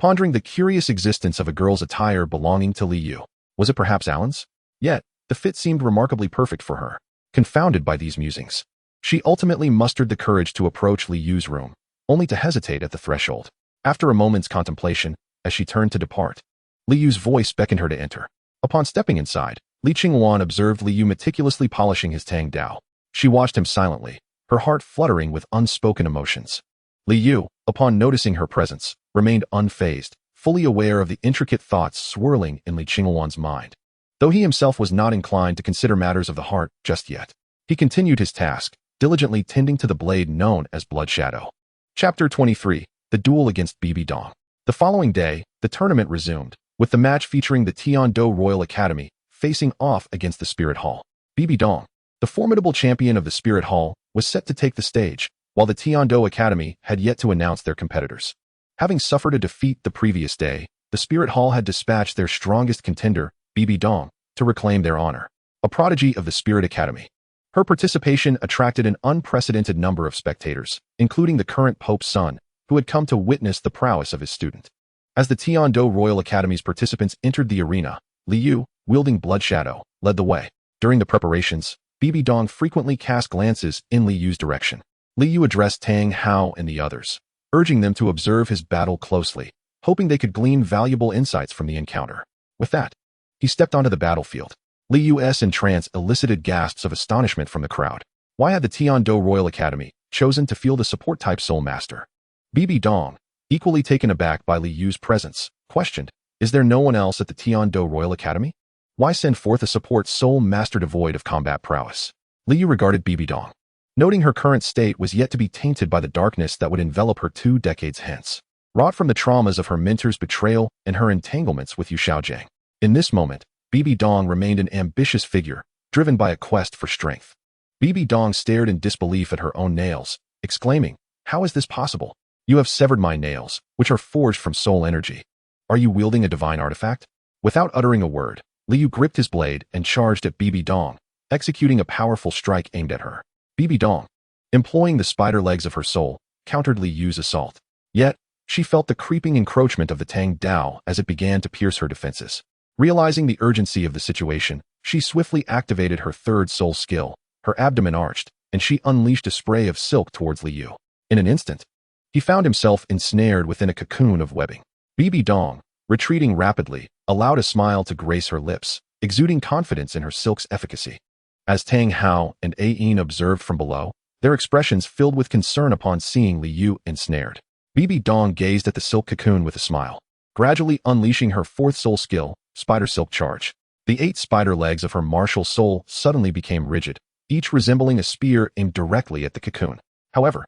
pondering the curious existence of a girl's attire belonging to Liu. Was it perhaps Alan's? Yet, the fit seemed remarkably perfect for her. Confounded by these musings, she ultimately mustered the courage to approach Liu's room, only to hesitate at the threshold. After a moment's contemplation, as she turned to depart, Liu's voice beckoned her to enter. Upon stepping inside, Li Qingwan observed Liu meticulously polishing his Tang Dao. She watched him silently, her heart fluttering with unspoken emotions. Liu, upon noticing her presence, remained unfazed, fully aware of the intricate thoughts swirling in Li Qingwan's mind. Though he himself was not inclined to consider matters of the heart just yet, he continued his task, diligently tending to the blade known as Blood Shadow. Chapter 23, The Duel Against Bibi Dong. The following day, the tournament resumed, with the match featuring the Tiandou Royal Academy facing off against the Spirit Hall. Bibi Dong, the formidable champion of the Spirit Hall, was set to take the stage, while the Tiandou Academy had yet to announce their competitors. Having suffered a defeat the previous day, the Spirit Hall had dispatched their strongest contender, Bibi Dong, to reclaim their honor. A prodigy of the Spirit Academy, her participation attracted an unprecedented number of spectators, including the current Pope's son, who had come to witness the prowess of his student. As the Tiandou Royal Academy's participants entered the arena, Liu, wielding Blood Shadow, led the way. During the preparations, Bibi Dong frequently cast glances in Liu's direction. Liu addressed Tang Hao and the others, urging them to observe his battle closely, hoping they could glean valuable insights from the encounter. With that, he stepped onto the battlefield. Liu's entrance elicited gasps of astonishment from the crowd. Why had the Tiandou Royal Academy chosen to field a support-type soul master? Bibi Dong, equally taken aback by Liu's presence, questioned, "Is there no one else at the Tiandou Royal Academy? Why send forth a support soul master devoid of combat prowess?" Liu regarded Bibi Dong, noting her current state was yet to be tainted by the darkness that would envelop her 2 decades hence, wrought from the traumas of her mentor's betrayal and her entanglements with Yu Xiaojiang. In this moment, Bibi Dong remained an ambitious figure, driven by a quest for strength. Bibi Dong stared in disbelief at her own nails, exclaiming, "How is this possible? You have severed my nails, which are forged from soul energy. Are you wielding a divine artifact?" Without uttering a word, Liu gripped his blade and charged at Bibi Dong, executing a powerful strike aimed at her. Bibi Dong, employing the spider legs of her soul, countered Liu's assault. Yet, she felt the creeping encroachment of the Tang Dao as it began to pierce her defenses. Realizing the urgency of the situation, she swiftly activated her third soul skill. Her abdomen arched, and she unleashed a spray of silk towards Liu. In an instant, he found himself ensnared within a cocoon of webbing. Bibi Dong, retreating rapidly, allowed a smile to grace her lips, exuding confidence in her silk's efficacy. As Tang Hao and Ayin observed from below, their expressions filled with concern upon seeing Liu ensnared. Bibi Dong gazed at the silk cocoon with a smile, gradually unleashing her fourth soul skill, Spider Silk Charge. The 8 spider legs of her martial soul suddenly became rigid, each resembling a spear aimed directly at the cocoon. However,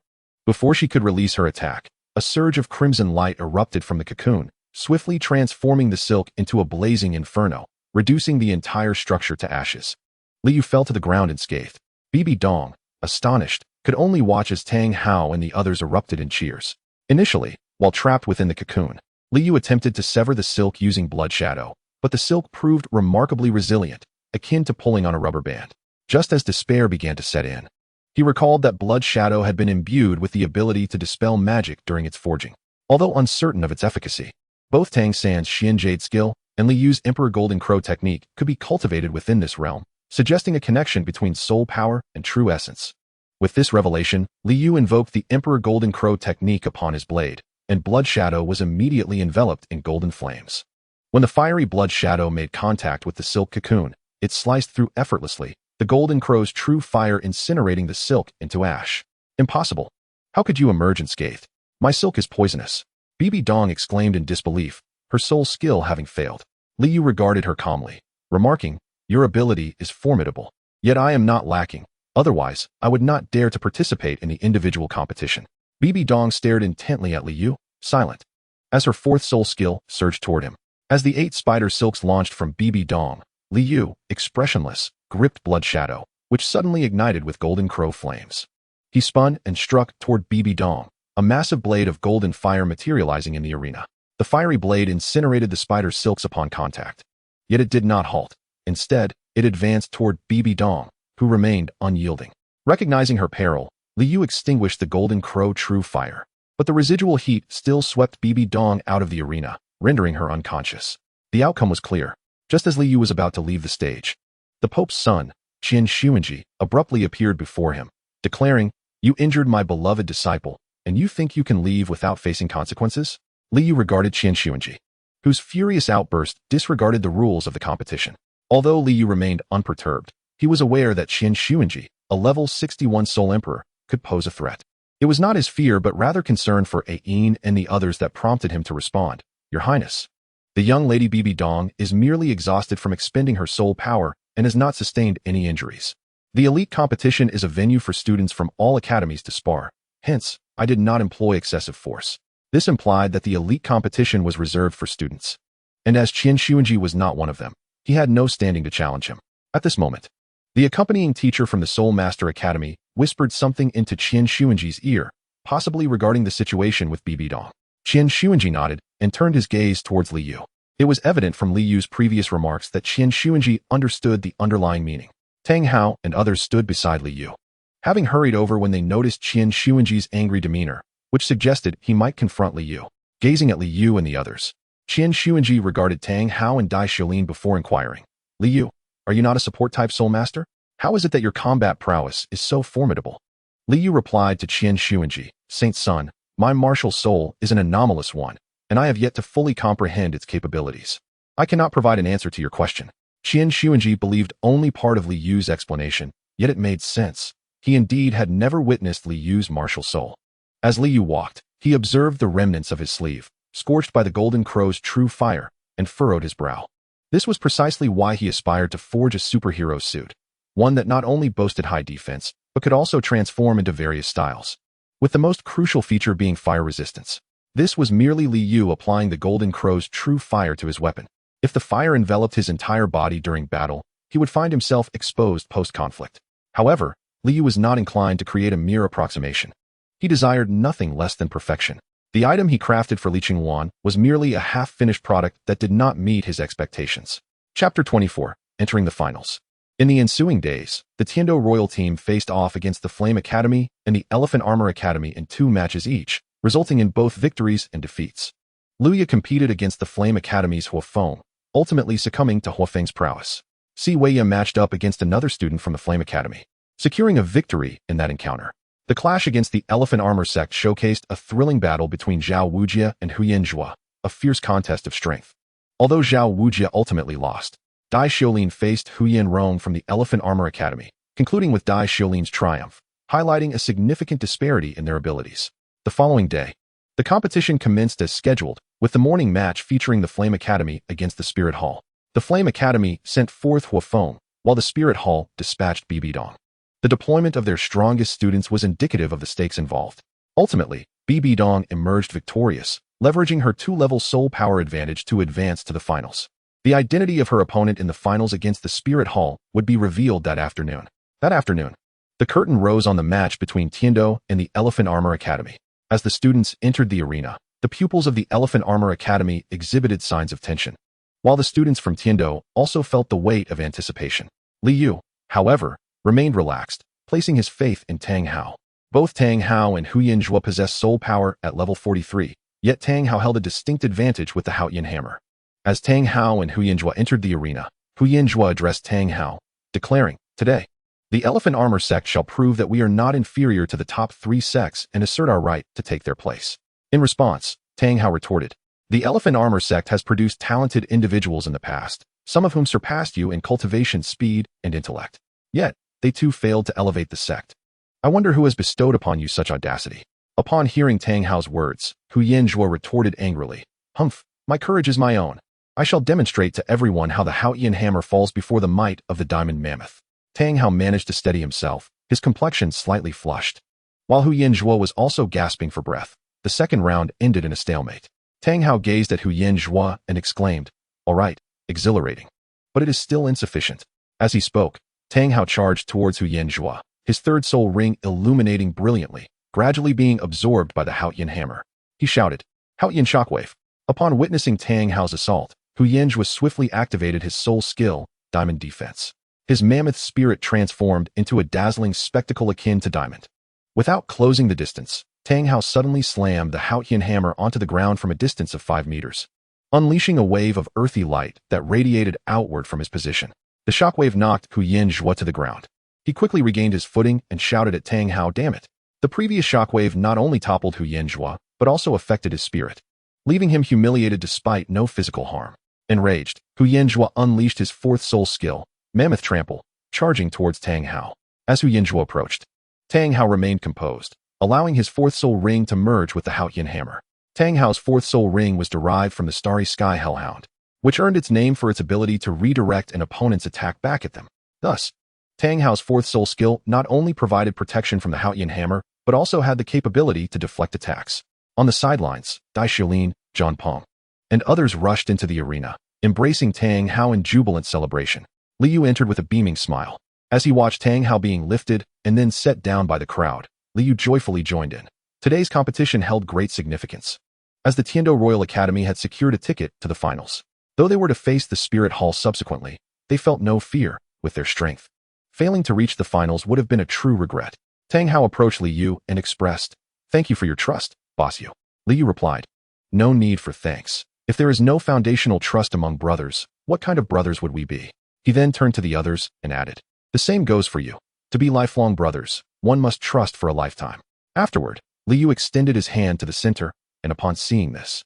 before she could release her attack, a surge of crimson light erupted from the cocoon, swiftly transforming the silk into a blazing inferno, reducing the entire structure to ashes. Liu fell to the ground unscathed. Bibi Dong, astonished, could only watch as Tang Hao and the others erupted in cheers. Initially, while trapped within the cocoon, Liu attempted to sever the silk using blood shadow, but the silk proved remarkably resilient, akin to pulling on a rubber band. Just as despair began to set in, he recalled that blood shadow had been imbued with the ability to dispel magic during its forging. Although uncertain of its efficacy, both Tang San's Xian Jade skill and Liu's Emperor Golden Crow technique could be cultivated within this realm, suggesting a connection between soul power and true essence. With this revelation, Liu invoked the Emperor Golden Crow technique upon his blade, and blood shadow was immediately enveloped in golden flames. When the fiery blood shadow made contact with the silk cocoon, it sliced through effortlessly, the Golden Crow's true fire incinerating the silk into ash. "Impossible. How could you emerge unscathed? My silk is poisonous." Bibi Dong exclaimed in disbelief, her soul skill having failed. Liu regarded her calmly, remarking, "Your ability is formidable, yet I am not lacking. Otherwise, I would not dare to participate in the individual competition." Bibi Dong stared intently at Liu, silent, as her fourth soul skill surged toward him. As the 8 spider silks launched from Bibi Dong, Liu, expressionless, gripped blood shadow, which suddenly ignited with golden crow flames. He spun and struck toward Bibi Dong, a massive blade of golden fire materializing in the arena. The fiery blade incinerated the spider silks upon contact. Yet it did not halt. Instead, it advanced toward Bibi Dong, who remained unyielding. Recognizing her peril, Liu extinguished the golden crow true fire, but the residual heat still swept Bibi Dong out of the arena, rendering her unconscious. The outcome was clear. Just as Liu was about to leave the stage, the Pope's son, Qian Xuanji, abruptly appeared before him, declaring, "You injured my beloved disciple, and you think you can leave without facing consequences?" Liu regarded Qian Xuanji, whose furious outburst disregarded the rules of the competition. Although Liu remained unperturbed, he was aware that Qian Xuanji, a level 61 Soul Emperor, could pose a threat. It was not his fear but rather concern for Ayin and the others that prompted him to respond, "Your Highness, the young lady Bibi Dong is merely exhausted from expending her soul power and has not sustained any injuries. The elite competition is a venue for students from all academies to spar. Hence, I did not employ excessive force." This implied that the elite competition was reserved for students. And as Qian Xuanji was not one of them, he had no standing to challenge him. At this moment, the accompanying teacher from the Soul Master Academy whispered something into Qian Xuanji's ear, possibly regarding the situation with Bibi Dong. Qian Xuanji nodded and turned his gaze towards Liu. It was evident from Liu's previous remarks that Qian Xuanji understood the underlying meaning. Tang Hao and others stood beside Liu, having hurried over when they noticed Qian Xuanji's angry demeanor, which suggested he might confront Liu. Gazing at Liu and the others, Qian Xuanji regarded Tang Hao and Dai Xiaolin before inquiring, "Liu, are you not a support-type soul master? How is it that your combat prowess is so formidable?" Liu replied to Qian Xuanji, "Saint Son, my martial soul is an anomalous one, and I have yet to fully comprehend its capabilities. I cannot provide an answer to your question." Qian Xuanji believed only part of Liu's explanation, yet it made sense. He indeed had never witnessed Liu's martial soul. As Liu walked, he observed the remnants of his sleeve, scorched by the Golden Crow's true fire, and furrowed his brow. This was precisely why he aspired to forge a superhero suit. one that not only boasted high defense, but could also transform into various styles, with the most crucial feature being fire resistance. This was merely Li Yu applying the Golden Crow's true fire to his weapon. If the fire enveloped his entire body during battle, he would find himself exposed post-conflict. However, Li Yu was not inclined to create a mere approximation. He desired nothing less than perfection. The item he crafted for Li Qingwan was merely a half-finished product that did not meet his expectations. Chapter 24. Entering the Finals. In the ensuing days, the Tiandou Royal team faced off against the Flame Academy and the Elephant Armor Academy in 2 matches each, resulting in both victories and defeats. Luya competed against the Flame Academy's Huafeng, ultimately succumbing to Huafeng's prowess. Si Weiya matched up against another student from the Flame Academy, securing a victory in that encounter. The clash against the Elephant Armor sect showcased a thrilling battle between Zhao Wujia and Huyan Zhua, a fierce contest of strength. Although Zhao Wujia ultimately lost, Dai Xiaolin faced Huyan Rong from the Elephant Armor Academy, concluding with Dai Xiaolin's triumph, highlighting a significant disparity in their abilities. The following day, the competition commenced as scheduled, with the morning match featuring the Flame Academy against the Spirit Hall. The Flame Academy sent forth Huafeng, while the Spirit Hall dispatched Bibidong. The deployment of their strongest students was indicative of the stakes involved. Ultimately, Bibidong emerged victorious, leveraging her 2-level soul power advantage to advance to the finals. The identity of her opponent in the finals against the Spirit Hall would be revealed that afternoon. The curtain rose on the match between Tiandou and the Elephant Armor Academy. As the students entered the arena, the pupils of the Elephant Armor Academy exhibited signs of tension, while the students from Tiandou also felt the weight of anticipation. Li Yu, however, remained relaxed, placing his faith in Tang Hao. Both Tang Hao and Huyan Zhua possessed soul power at level 43, yet Tang Hao held a distinct advantage with the Haoyan hammer. As Tang Hao and Huyan Zhua entered the arena, Huyan Zhua addressed Tang Hao, declaring, "Today, the Elephant Armor sect shall prove that we are not inferior to the top 3 sects and assert our right to take their place." In response, Tang Hao retorted, "The Elephant Armor sect has produced talented individuals in the past, some of whom surpassed you in cultivation speed and intellect. Yet, they too failed to elevate the sect. I wonder who has bestowed upon you such audacity." Upon hearing Tang Hao's words, Huyan Zhua retorted angrily, "Humph, my courage is my own. I shall demonstrate to everyone how the Haoyan hammer falls before the might of the Diamond Mammoth." Tang Hao managed to steady himself, his complexion slightly flushed. While Huyan Zhua was also gasping for breath, the second round ended in a stalemate. Tang Hao gazed at Huyan Zhua and exclaimed, "All right, exhilarating. But it is still insufficient." As he spoke, Tang Hao charged towards Huyan Zhua, his third soul ring illuminating brilliantly, gradually being absorbed by the Haoyan hammer. He shouted, "Haoyan shockwave." Upon witnessing Tang Hao's assault, Huyan Zhua swiftly activated his soul skill, Diamond Defense. His mammoth spirit transformed into a dazzling spectacle akin to diamond. Without closing the distance, Tang Hao suddenly slammed the Haoyan hammer onto the ground from a distance of 5 meters, unleashing a wave of earthy light that radiated outward from his position. The shockwave knocked Huyan Zhua to the ground. He quickly regained his footing and shouted at Tang Hao, "Damn it." The previous shockwave not only toppled Huyan Zhua, but also affected his spirit, leaving him humiliated despite no physical harm. Enraged, Huyan Zhua unleashed his 4th soul skill, Mammoth Trample, charging towards Tang Hao. As Huyan Zhua approached, Tang Hao remained composed, allowing his 4th soul ring to merge with the Haoyan hammer. Tang Hao's 4th soul ring was derived from the Starry Sky Hellhound, which earned its name for its ability to redirect an opponent's attack back at them. Thus, Tang Hao's 4th soul skill not only provided protection from the Haoyan hammer, but also had the capability to deflect attacks. On the sidelines, Dai Xiaolin, Zhang Peng, and others rushed into the arena, embracing Tang Hao in jubilant celebration. Li Yu entered with a beaming smile. As he watched Tang Hao being lifted and then set down by the crowd, Li Yu joyfully joined in. Today's competition held great significance, as the Tiandou Royal Academy had secured a ticket to the finals. Though they were to face the Spirit Hall subsequently, they felt no fear with their strength. Failing to reach the finals would have been a true regret. Tang Hao approached Li Yu and expressed, "Thank you for your trust, Boss Yu." Li Yu replied, "No need for thanks. If there is no foundational trust among brothers, what kind of brothers would we be?" He then turned to the others and added, "The same goes for you. To be lifelong brothers, one must trust for a lifetime." Afterward, Li Yu extended his hand to the center, and upon seeing this,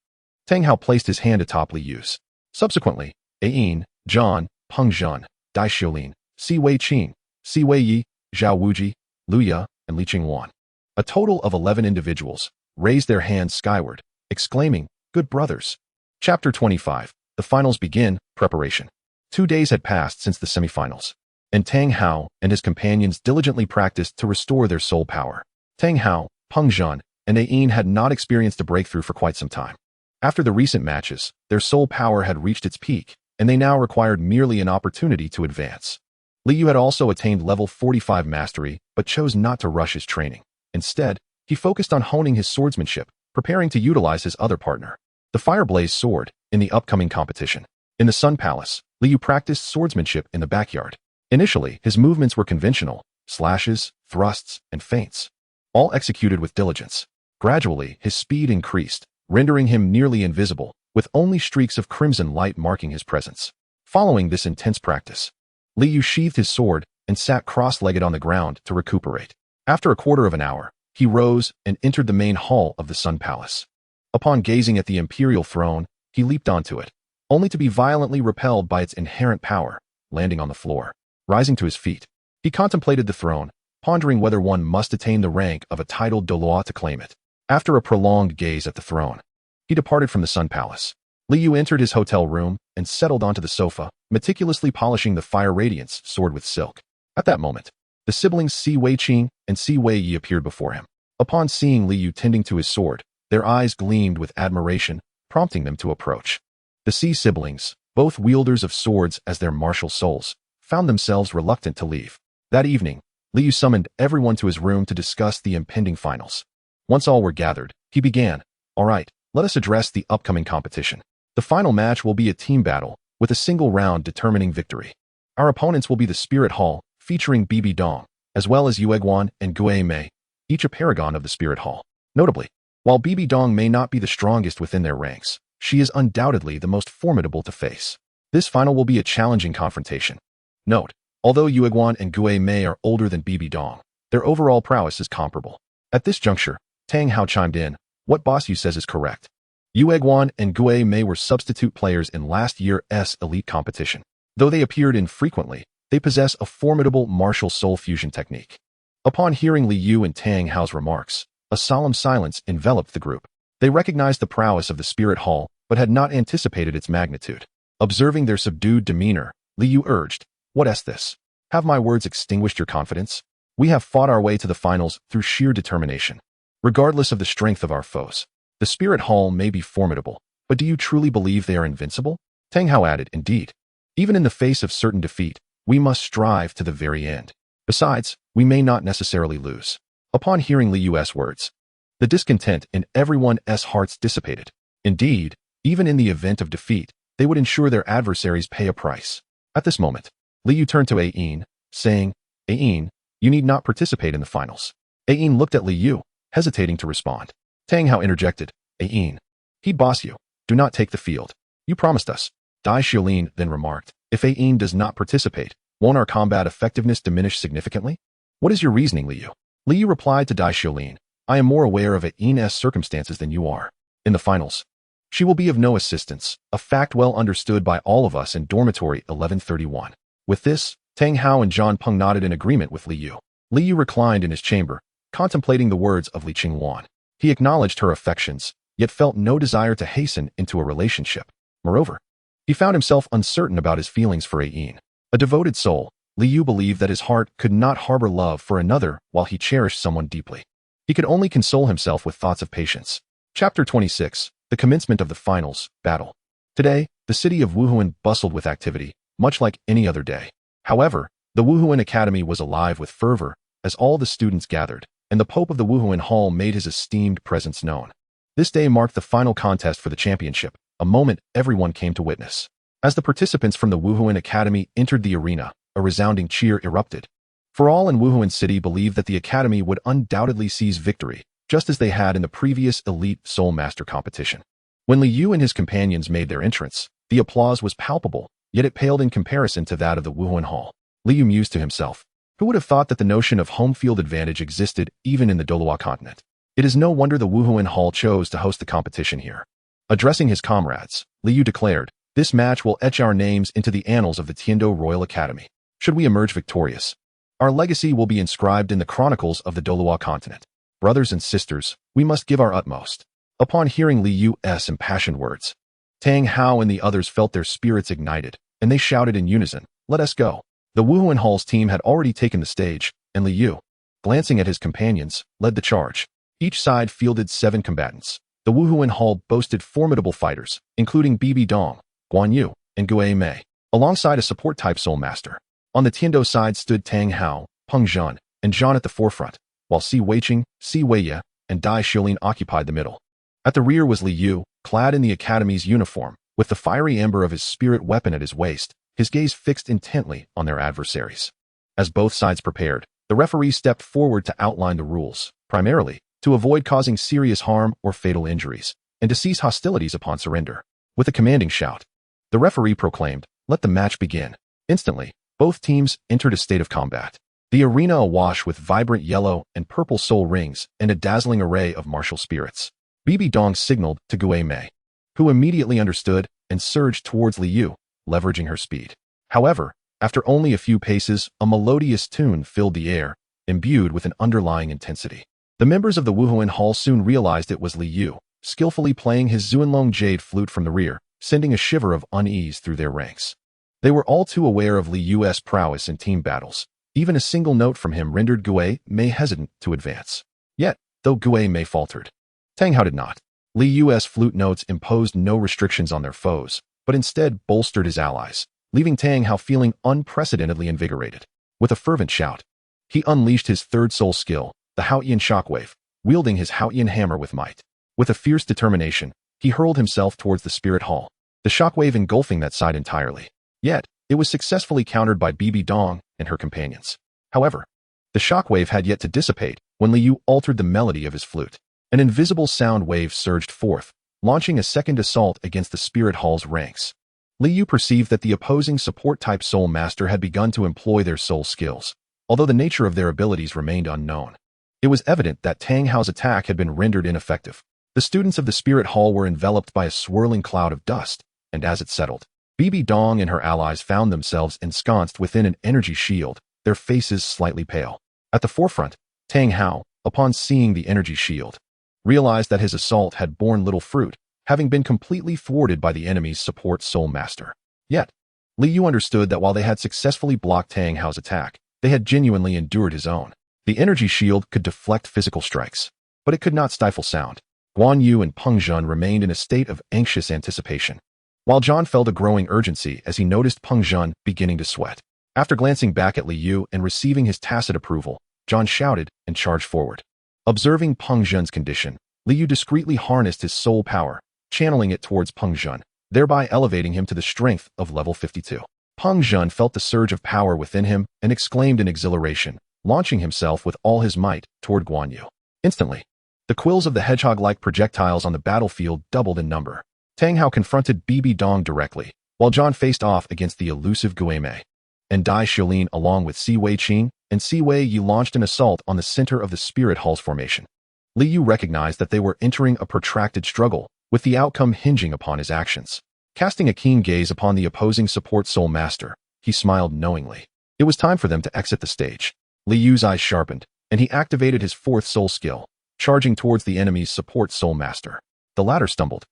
Tang Hao placed his hand atop Li Yu's. Subsequently, Ain, Zhan, Peng Zhen, Dai Xiaolin, Si Wei Qing, Si Wei Yi, Zhao Wuji, Luya, and Li Qingwan, a total of 11 individuals, raised their hands skyward, exclaiming, "Good brothers." Chapter 25. The finals begin. Preparation. 2 days had passed since the semifinals. and Tang Hao and his companions diligently practiced to restore their soul power. Tang Hao, Peng Zhan, and Ayin had not experienced a breakthrough for quite some time. After the recent matches, their soul power had reached its peak, and they now required merely an opportunity to advance. Liu had also attained level 45 mastery, but chose not to rush his training. Instead, he focused on honing his swordsmanship, preparing to utilize his other partner, the Fireblaze sword, in the upcoming competition. In the Sun Palace, Liu practiced swordsmanship in the backyard. Initially, his movements were conventional, slashes, thrusts, and feints, all executed with diligence. Gradually, his speed increased, rendering him nearly invisible, with only streaks of crimson light marking his presence. Following this intense practice, Liu sheathed his sword and sat cross-legged on the ground to recuperate. After a quarter of an hour, he rose and entered the main hall of the Sun Palace. Upon gazing at the imperial throne, he leaped onto it, only to be violently repelled by its inherent power, landing on the floor. Rising to his feet, he contemplated the throne, pondering whether one must attain the rank of a titled Douluo to claim it. After a prolonged gaze at the throne, he departed from the Sun Palace. Liu entered his hotel room and settled onto the sofa, meticulously polishing the Fire Radiance sword with silk. At that moment, the siblings Si Weiqing and Si Weiyi appeared before him. Upon seeing Liu tending to his sword, their eyes gleamed with admiration, prompting them to approach. The Si siblings, both wielders of swords as their martial souls, found themselves reluctant to leave. That evening, Liu summoned everyone to his room to discuss the impending finals. Once all were gathered, he began, "All right, let us address the upcoming competition. The final match will be a team battle, with a single round determining victory. Our opponents will be the Spirit Hall, featuring Bibi Dong, as well as Yueguan and Gue Mei, each a paragon of the Spirit Hall. Notably, while Bibi Dong may not be the strongest within their ranks, she is undoubtedly the most formidable to face. This final will be a challenging confrontation. Note, although Yueguan and Gue Mei are older than Bibi Dong, their overall prowess is comparable." At this juncture, Tang Hao chimed in, "What boss you says is correct. Yueguan and Gue Mei were substitute players in last year's elite competition. Though they appeared infrequently, they possess a formidable martial soul fusion technique." Upon hearing Liu and Tang Hao's remarks, a solemn silence enveloped the group. They recognized the prowess of the Spirit Hall, but had not anticipated its magnitude. Observing their subdued demeanor, Liu urged, "What is this? Have my words extinguished your confidence? We have fought our way to the finals through sheer determination. Regardless of the strength of our foes, the Spirit Hall may be formidable, but do you truly believe they are invincible?" Tang Hao added, "Indeed. Even in the face of certain defeat, we must strive to the very end. Besides, we may not necessarily lose." Upon hearing Liu's words, the discontent in everyone's hearts dissipated. Indeed, even in the event of defeat, they would ensure their adversaries pay a price. At this moment, Liu turned to Ayin, saying, "Ayin, you need not participate in the finals." Ayin looked at Liu, hesitating to respond. Tang Hao interjected, "Ayin, he'd boss you. Do not take the field. You promised us." Dai Xiaolin then remarked, "If Ayin does not participate, won't our combat effectiveness diminish significantly? What is your reasoning, Liu?" Liu replied to Dai Xiaolin, "I am more aware of Ayin's circumstances than you are. In the finals, she will be of no assistance, a fact well understood by all of us in dormitory 1131. With this, Tang Hao and Zhan Peng nodded in agreement with Liu. Liu reclined in his chamber, contemplating the words of Li Qingwan. He acknowledged her affections, yet felt no desire to hasten into a relationship. Moreover, he found himself uncertain about his feelings for Ayin. A devoted soul, Liu believed that his heart could not harbor love for another while he cherished someone deeply. He could only console himself with thoughts of patience. Chapter 26, The Commencement of the Finals, Battle. Today, the city of Wuhuan bustled with activity, much like any other day. However, the Wuhuan Academy was alive with fervor, as all the students gathered, and the Pope of the Wuhuan Hall made his esteemed presence known. This day marked the final contest for the championship, a moment everyone came to witness. As the participants from the Wuhuan Academy entered the arena, a resounding cheer erupted. For all in Wuhuan City believed that the Academy would undoubtedly seize victory, just as they had in the previous Elite Soul Master competition. When Liu and his companions made their entrance, the applause was palpable, yet it paled in comparison to that of the Wuhuan Hall. Liu mused to himself, who would have thought that the notion of home field advantage existed even in the Douluo Continent? It is no wonder the Wuhuan Hall chose to host the competition here. Addressing his comrades, Liu declared, "This match will etch our names into the annals of the Tiandou Royal Academy. Should we emerge victorious, our legacy will be inscribed in the chronicles of the Douluo Continent. Brothers and sisters, we must give our utmost." Upon hearing Liu's impassioned words, Tang Hao and the others felt their spirits ignited, and they shouted in unison, "Let us go." The Wuhuan Hall's team had already taken the stage, and Li Yu, glancing at his companions, led the charge. Each side fielded 7 combatants. The Wuhuan Hall boasted formidable fighters, including Bibi Dong, Guan Yu, and Gue Mei, alongside a support-type Soul Master. On the Tiandou side stood Tang Hao, Peng Zhan, and Zhan at the forefront, while Si Weiqing, Si Weiye, and Dai Xiulin occupied the middle. At the rear was Li Yu, clad in the Academy's uniform, with the fiery ember of his spirit weapon at his waist, his gaze fixed intently on their adversaries. As both sides prepared, the referee stepped forward to outline the rules, primarily to avoid causing serious harm or fatal injuries, and to cease hostilities upon surrender. With a commanding shout, the referee proclaimed, "Let the match begin." Instantly, both teams entered a state of combat. The arena awash with vibrant yellow and purple soul rings and a dazzling array of martial spirits. Bibi Dong signaled to Gue Mei, who immediately understood and surged towards Li Yu, leveraging her speed. However, after only a few paces, a melodious tune filled the air, imbued with an underlying intensity. The members of the Wuhuan Hall soon realized it was Li Yu, skillfully playing his Zuanlong jade flute from the rear, sending a shiver of unease through their ranks. They were all too aware of Li Yu's prowess in team battles. Even a single note from him rendered Gue Mei hesitant to advance. Yet, though Gue Mei faltered, Tang Hao did not. Li Yu's flute notes imposed no restrictions on their foes, but instead bolstered his allies, leaving Tang Hao feeling unprecedentedly invigorated. With a fervent shout, he unleashed his third soul skill, the Haotian Shockwave, wielding his Haotian hammer with might. With a fierce determination, he hurled himself towards the Spirit Hall, the shockwave engulfing that side entirely. Yet, it was successfully countered by Bibi Dong and her companions. However, the shockwave had yet to dissipate when Li Yu altered the melody of his flute. An invisible sound wave surged forth, launching a second assault against the Spirit Hall's ranks. Li Yu perceived that the opposing support-type Soul Master had begun to employ their soul skills, although the nature of their abilities remained unknown. It was evident that Tang Hao's attack had been rendered ineffective. The students of the Spirit Hall were enveloped by a swirling cloud of dust, and as it settled, Bibi Dong and her allies found themselves ensconced within an energy shield, their faces slightly pale. At the forefront, Tang Hao, upon seeing the energy shield, realized that his assault had borne little fruit, having been completely thwarted by the enemy's support Soul Master. Yet, Li Yu understood that while they had successfully blocked Tang Hao's attack, they had genuinely endured his own. The energy shield could deflect physical strikes, but it could not stifle sound. Guan Yu and Peng Zhan remained in a state of anxious anticipation, while Zhan felt a growing urgency as he noticed Peng Zhan beginning to sweat. After glancing back at Li Yu and receiving his tacit approval, Zhan shouted and charged forward. Observing Peng Zhan's condition, Li Yu discreetly harnessed his soul power, channeling it towards Peng Zhan, thereby elevating him to the strength of level 52. Peng Zhan felt the surge of power within him and exclaimed in exhilaration, launching himself with all his might toward Guan Yu. Instantly, the quills of the hedgehog-like projectiles on the battlefield doubled in number. Tang Hao confronted Bibi Dong directly, while Zhan faced off against the elusive Gue Mei. And Dai Xiulin, along with Si Weiqing and Si Weiye, launched an assault on the center of the Spirit Hall's formation. Li Yu recognized that they were entering a protracted struggle, with the outcome hinging upon his actions. Casting a keen gaze upon the opposing support Soul Master, he smiled knowingly. It was time for them to exit the stage. Li Yu's eyes sharpened, and he activated his fourth soul skill, charging towards the enemy's support Soul Master. The latter stumbled,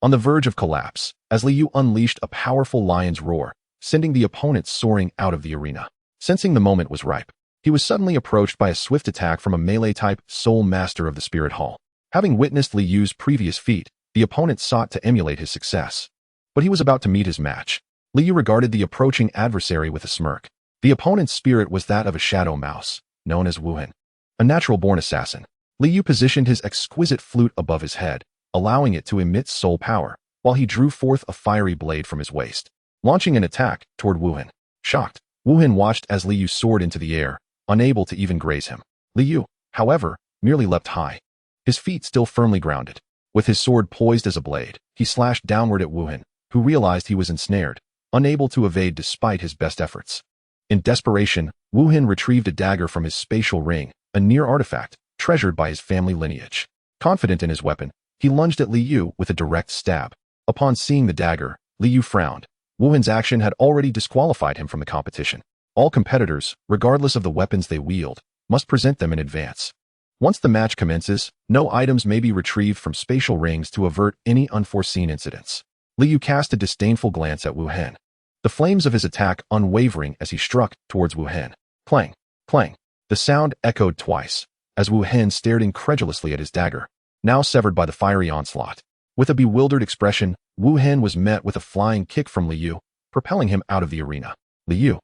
on the verge of collapse, as Li Yu unleashed a powerful lion's roar, sending the opponent soaring out of the arena. Sensing the moment was ripe, he was suddenly approached by a swift attack from a melee-type Soul Master of the Spirit Hall. Having witnessed Li Yu's previous feat, the opponent sought to emulate his success. But he was about to meet his match. Li Yu regarded the approaching adversary with a smirk. The opponent's spirit was that of a shadow mouse, known as Wuhan, a natural-born assassin. Li Yu positioned his exquisite flute above his head, allowing it to emit soul power, while he drew forth a fiery blade from his waist, launching an attack toward Wuhan. Shocked, Wuhan watched as Li Yu soared into the air, unable to even graze him. Li Yu, however, merely leapt high, his feet still firmly grounded. With his sword poised as a blade, he slashed downward at Wuhan, who realized he was ensnared, unable to evade despite his best efforts. In desperation, Wuhan retrieved a dagger from his spatial ring, a near artifact, treasured by his family lineage. Confident in his weapon, he lunged at Li Yu with a direct stab. Upon seeing the dagger, Li Yu frowned. Wuhan's action had already disqualified him from the competition. All competitors, regardless of the weapons they wield, must present them in advance. Once the match commences, no items may be retrieved from spatial rings to avert any unforeseen incidents. Li Yu cast a disdainful glance at Wuhan. the flames of his attack unwavering as he struck towards Wu Hen. Clang, clang. The sound echoed twice, as Wu Hen stared incredulously at his dagger, now severed by the fiery onslaught. With a bewildered expression, Wu Hen was met with a flying kick from Liu, propelling him out of the arena. Liu,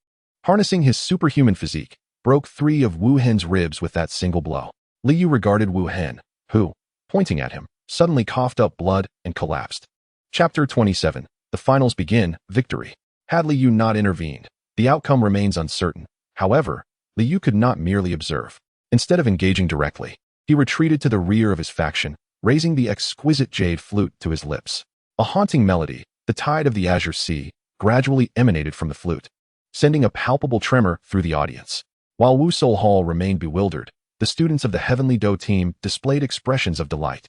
harnessing his superhuman physique, broke 3 of Wu Hen's ribs with that single blow. Liu regarded Wu Hen, who, pointing at him, suddenly coughed up blood and collapsed. Chapter 27. The finals begin. Victory. Had Liu not intervened, the outcome remains uncertain. However, Liu could not merely observe. Instead of engaging directly, he retreated to the rear of his faction, raising the exquisite jade flute to his lips. A haunting melody, the tide of the azure sea, gradually emanated from the flute, sending a palpable tremor through the audience. While Wu Soul Hall remained bewildered, the students of the Heavenly Do team displayed expressions of delight.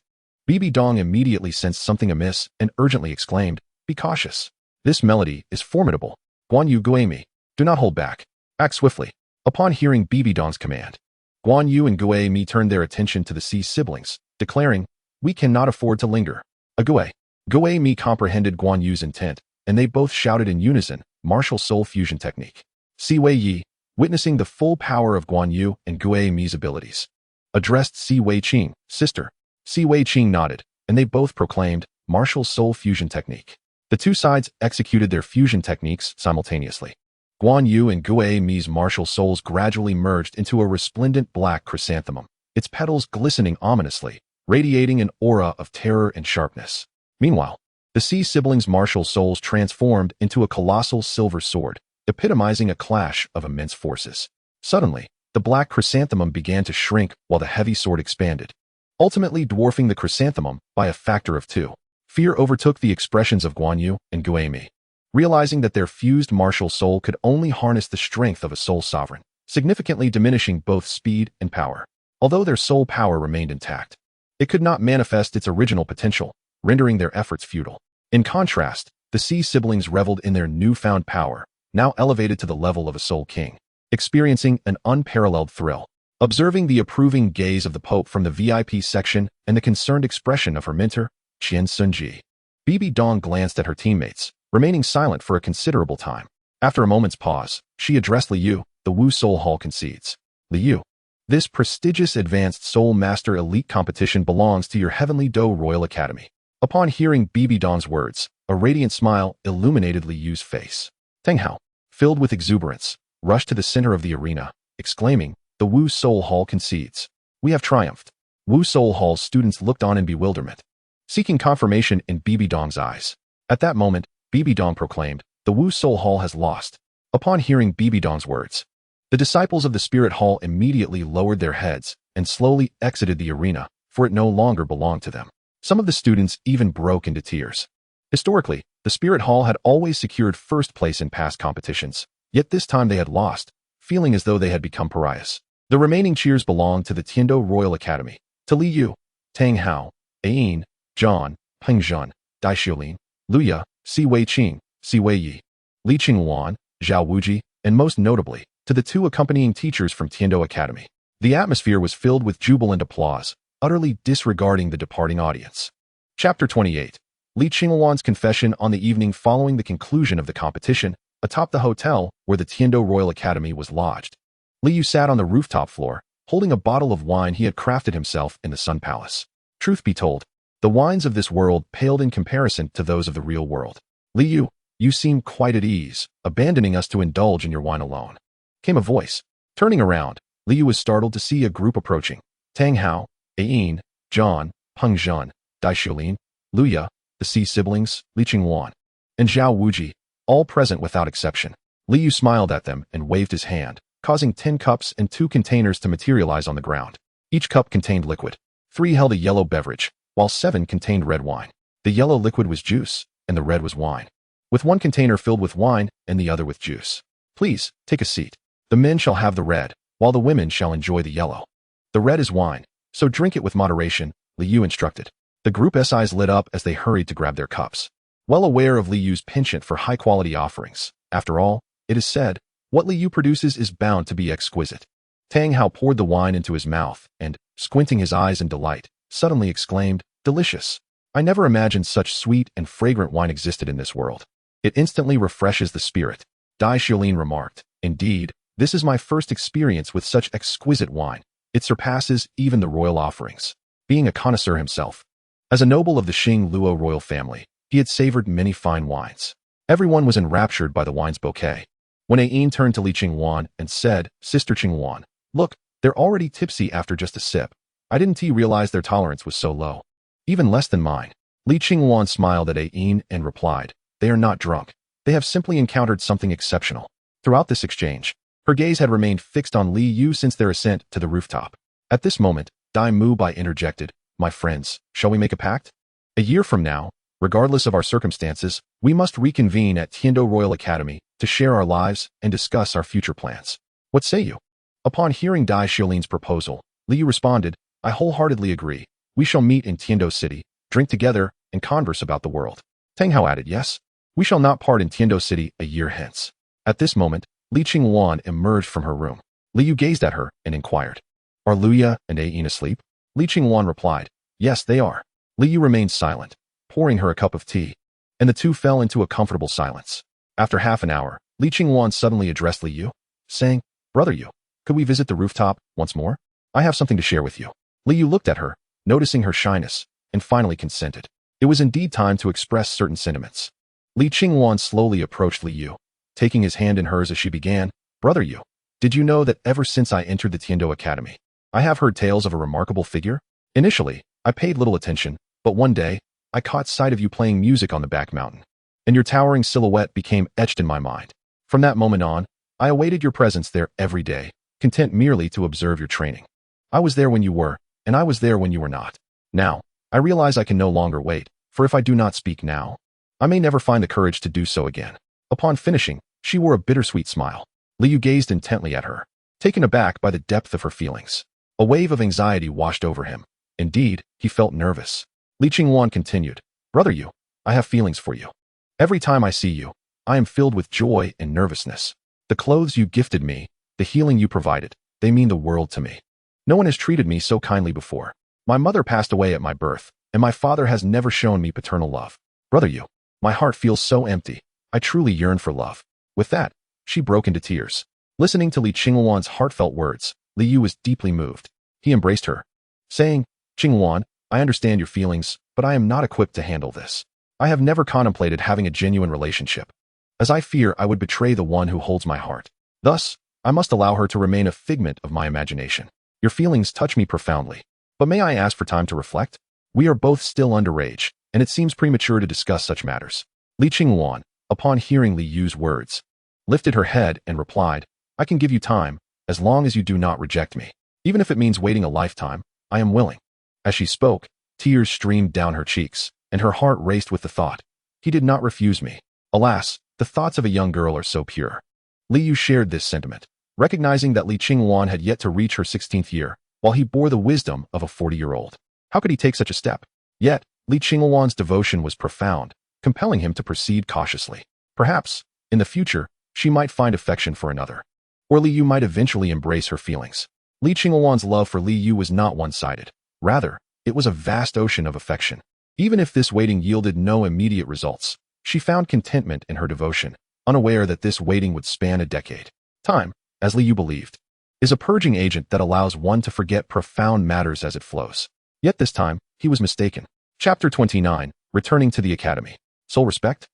Bibi Dong immediately sensed something amiss and urgently exclaimed, "Be cautious. This melody is formidable. Guan Yu Guimi, do not hold back. Act swiftly." Upon hearing Bibi Dong's command, Guan Yu and Gue Mi turned their attention to the Sea siblings, declaring, "We cannot afford to linger." Gue Mi comprehended Guan Yu's intent, and they both shouted in unison, "Martial Soul Fusion Technique." Si Wei Yi, witnessing the full power of Guan Yu and Gue Mi's abilities, addressed Si Wei Qing, "Sister." Si Wei Qing nodded, and they both proclaimed, "Martial Soul Fusion Technique." The two sides executed their fusion techniques simultaneously. Guan Yu and Gue Mi's martial souls gradually merged into a resplendent black chrysanthemum, its petals glistening ominously, radiating an aura of terror and sharpness. Meanwhile, the Sea siblings' martial souls transformed into a colossal silver sword, epitomizing a clash of immense forces. Suddenly, the black chrysanthemum began to shrink while the heavy sword expanded, ultimately dwarfing the chrysanthemum by a factor of 2. Fear overtook the expressions of Guan Yu and Gue Mi, realizing that their fused martial soul could only harness the strength of a soul sovereign, significantly diminishing both speed and power. Although their soul power remained intact, it could not manifest its original potential, rendering their efforts futile. In contrast, the Sea siblings reveled in their newfound power, now elevated to the level of a soul king, experiencing an unparalleled thrill. Observing the approving gaze of the Pope from the VIP section and the concerned expression of her mentor, Qian Sunji, Bibi Dong glanced at her teammates, remaining silent for a considerable time. After a moment's pause, she addressed Liu, "The Wu Soul Hall concedes. Liu, this prestigious Advanced Soul Master Elite competition belongs to your Heavenly Do Royal Academy." Upon hearing Bibi Dong's words, a radiant smile illuminated Liu's face. Tang Hao, filled with exuberance, rushed to the center of the arena, exclaiming, "The Wu Soul Hall concedes. We have triumphed." Wu Soul Hall's students looked on in bewilderment, seeking confirmation in Bibi Dong's eyes. At that moment, Bibi Dong proclaimed, "The Wu Soul Hall has lost." Upon hearing Bibi Dong's words, the disciples of the Spirit Hall immediately lowered their heads and slowly exited the arena, for it no longer belonged to them. Some of the students even broke into tears. Historically, the Spirit Hall had always secured first place in past competitions, yet this time they had lost, feeling as though they had become pariahs. The remaining cheers belonged to the Tiandou Royal Academy, to Liu, Tang Hao, Ain, John, Peng Zhen, Dai Xiulin, Luya, Si Wei Qing, Si Wei Yi, Li Qingwan, Zhao Wuji, and most notably, to the 2 accompanying teachers from Tiandou Academy. The atmosphere was filled with jubilant applause, utterly disregarding the departing audience. Chapter 28. Li Qingwan's confession on the evening following the conclusion of the competition, atop the hotel where the Tiandou Royal Academy was lodged. Liu sat on the rooftop floor, holding a bottle of wine he had crafted himself in the Sun Palace. Truth be told, the wines of this world paled in comparison to those of the real world. "Liu, you seem quite at ease, abandoning us to indulge in your wine alone," came a voice. Turning around, Liu was startled to see a group approaching. Tang Hao, Ain, John, Peng Zhen, Dai Xiulin, Luya, the Sea siblings, Li Qingwan, and Zhao Wuji, all present without exception. Liu smiled at them and waved his hand, causing 10 cups and 2 containers to materialize on the ground. Each cup contained liquid. 3 held a yellow beverage, while 7 contained red wine. The yellow liquid was juice, and the red was wine, with one container filled with wine and the other with juice. "Please, take a seat. The men shall have the red, while the women shall enjoy the yellow. The red is wine, so drink it with moderation," Liu instructed. The group's eyes lit up as they hurried to grab their cups, well aware of Liu's penchant for high-quality offerings. After all, it is said, what Liu produces is bound to be exquisite. Tang Hao poured the wine into his mouth and, squinting his eyes in delight, suddenly exclaimed, "Delicious. I never imagined such sweet and fragrant wine existed in this world." It instantly refreshes the spirit. Dai Xiaolin remarked. Indeed, this is my first experience with such exquisite wine. It surpasses even the royal offerings. Being a connoisseur himself, as a noble of the Xing Luo royal family, he had savored many fine wines. Everyone was enraptured by the wine's bouquet. When Ayin turned to Li Qingwan and said, Sister Qingwan, look, they're already tipsy after just a sip. I didn't realize their tolerance was so low. Even less than mine. Li Qingwan smiled at Ayin and replied, they are not drunk. They have simply encountered something exceptional. Throughout this exchange, her gaze had remained fixed on Li Yu since their ascent to the rooftop. At this moment, Dai Mu Bai interjected, my friends, shall we make a pact? A year from now, regardless of our circumstances, we must reconvene at Tiandou Royal Academy to share our lives and discuss our future plans. What say you? Upon hearing Dai Xiaolin's proposal, Li Yu responded, I wholeheartedly agree. We shall meet in Tiandou City, drink together, and converse about the world. Tang Hao added, yes. We shall not part in Tiandou City a year hence. At this moment, Li Qingwan emerged from her room. Li Yu gazed at her and inquired, are Luya and Ayin asleep? Li Qingwan replied, yes, they are. Li Yu remained silent, pouring her a cup of tea, and the two fell into a comfortable silence. After half an hour, Li Qingwan suddenly addressed Li Yu, saying, Brother Yu, could we visit the rooftop once more? I have something to share with you. Li Yu looked at her, noticing her shyness, and finally consented. It was indeed time to express certain sentiments. Li Qingwan slowly approached Li Yu, taking his hand in hers as she began, Brother Yu, did you know that ever since I entered the Tiandou Academy, I have heard tales of a remarkable figure? Initially, I paid little attention, but one day, I caught sight of you playing music on the back mountain, and your towering silhouette became etched in my mind. From that moment on, I awaited your presence there every day, content merely to observe your training. I was there when you were, and I was there when you were not. Now, I realize I can no longer wait, for if I do not speak now, I may never find the courage to do so again. Upon finishing, she wore a bittersweet smile. Li Yu gazed intently at her, taken aback by the depth of her feelings. A wave of anxiety washed over him. Indeed, he felt nervous. Li Qingwan continued, Brother Yu, I have feelings for you. Every time I see you, I am filled with joy and nervousness. The clothes you gifted me, the healing you provided, they mean the world to me. No one has treated me so kindly before. My mother passed away at my birth, and my father has never shown me paternal love. Brother Yu, my heart feels so empty. I truly yearn for love. With that, she broke into tears. Listening to Li Qingwan's heartfelt words, Li Yu was deeply moved. He embraced her, saying, Qingwan, I understand your feelings, but I am not equipped to handle this. I have never contemplated having a genuine relationship, as I fear I would betray the one who holds my heart. Thus, I must allow her to remain a figment of my imagination. Your feelings touch me profoundly, but may I ask for time to reflect? We are both still underage, and it seems premature to discuss such matters. Li Qingwan, upon hearing Li Yu's words, lifted her head and replied, I can give you time, as long as you do not reject me. Even if it means waiting a lifetime, I am willing. As she spoke, tears streamed down her cheeks, and her heart raced with the thought, he did not refuse me. Alas, the thoughts of a young girl are so pure. Li Yu shared this sentiment, recognizing that Li Qingwan had yet to reach her 16th year, while he bore the wisdom of a 40-year-old. How could he take such a step? Yet, Li Qingwan's devotion was profound, compelling him to proceed cautiously. Perhaps, in the future, she might find affection for another. Or Li Yu might eventually embrace her feelings. Li Qingwan's love for Li Yu was not one-sided. Rather, it was a vast ocean of affection. Even if this waiting yielded no immediate results, she found contentment in her devotion, unaware that this waiting would span a decade. Time, as Li Yu believed, is a purging agent that allows one to forget profound matters as it flows. Yet this time, he was mistaken. Chapter 29, Returning to the Academy. Soul respect?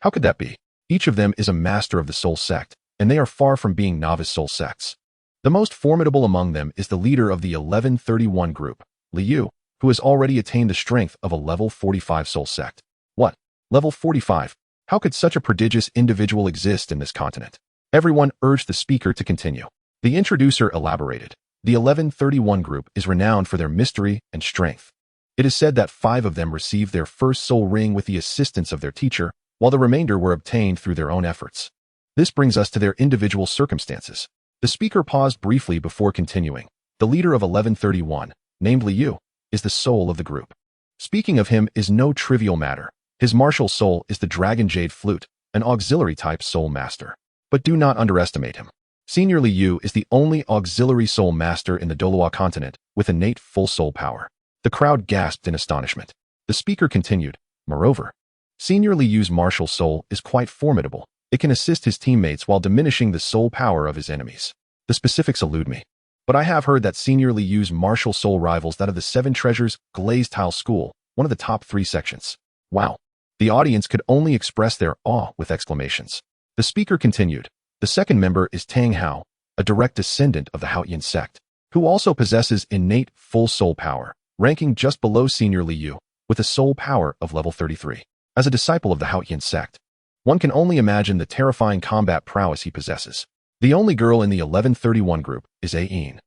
How could that be? Each of them is a master of the soul sect, and they are far from being novice soul sects. The most formidable among them is the leader of the 1131 group, Li Yu, who has already attained the strength of a level 45 soul sect. What? Level 45? How could such a prodigious individual exist in this continent? Everyone urged the speaker to continue. The introducer elaborated. The 1131 group is renowned for their mystery and strength. It is said that 5 of them received their first soul ring with the assistance of their teacher, while the remainder were obtained through their own efforts. This brings us to their individual circumstances. The speaker paused briefly before continuing. The leader of 1131, named Li Yu, is the soul of the group. Speaking of him is no trivial matter. His martial soul is the Dragon Jade Flute, an auxiliary-type soul master. But do not underestimate him. Senior Li Yu is the only auxiliary soul master in the Douluo Continent with innate full soul power. The crowd gasped in astonishment. The speaker continued, moreover, Senior Liyu's martial soul is quite formidable. It can assist his teammates while diminishing the soul power of his enemies. The specifics elude me, but I have heard that Senior Liyu's martial soul rivals that of the Seven Treasures Glazed Tile School, one of the top 3 sections. Wow. The audience could only express their awe with exclamations. The speaker continued. The second member is Tang Hao, a direct descendant of the Haotian sect, who also possesses innate full soul power, ranking just below Senior Liyu, with a soul power of level 33. As a disciple of the Haotian sect, one can only imagine the terrifying combat prowess he possesses. The only girl in the 1131 group is Ain.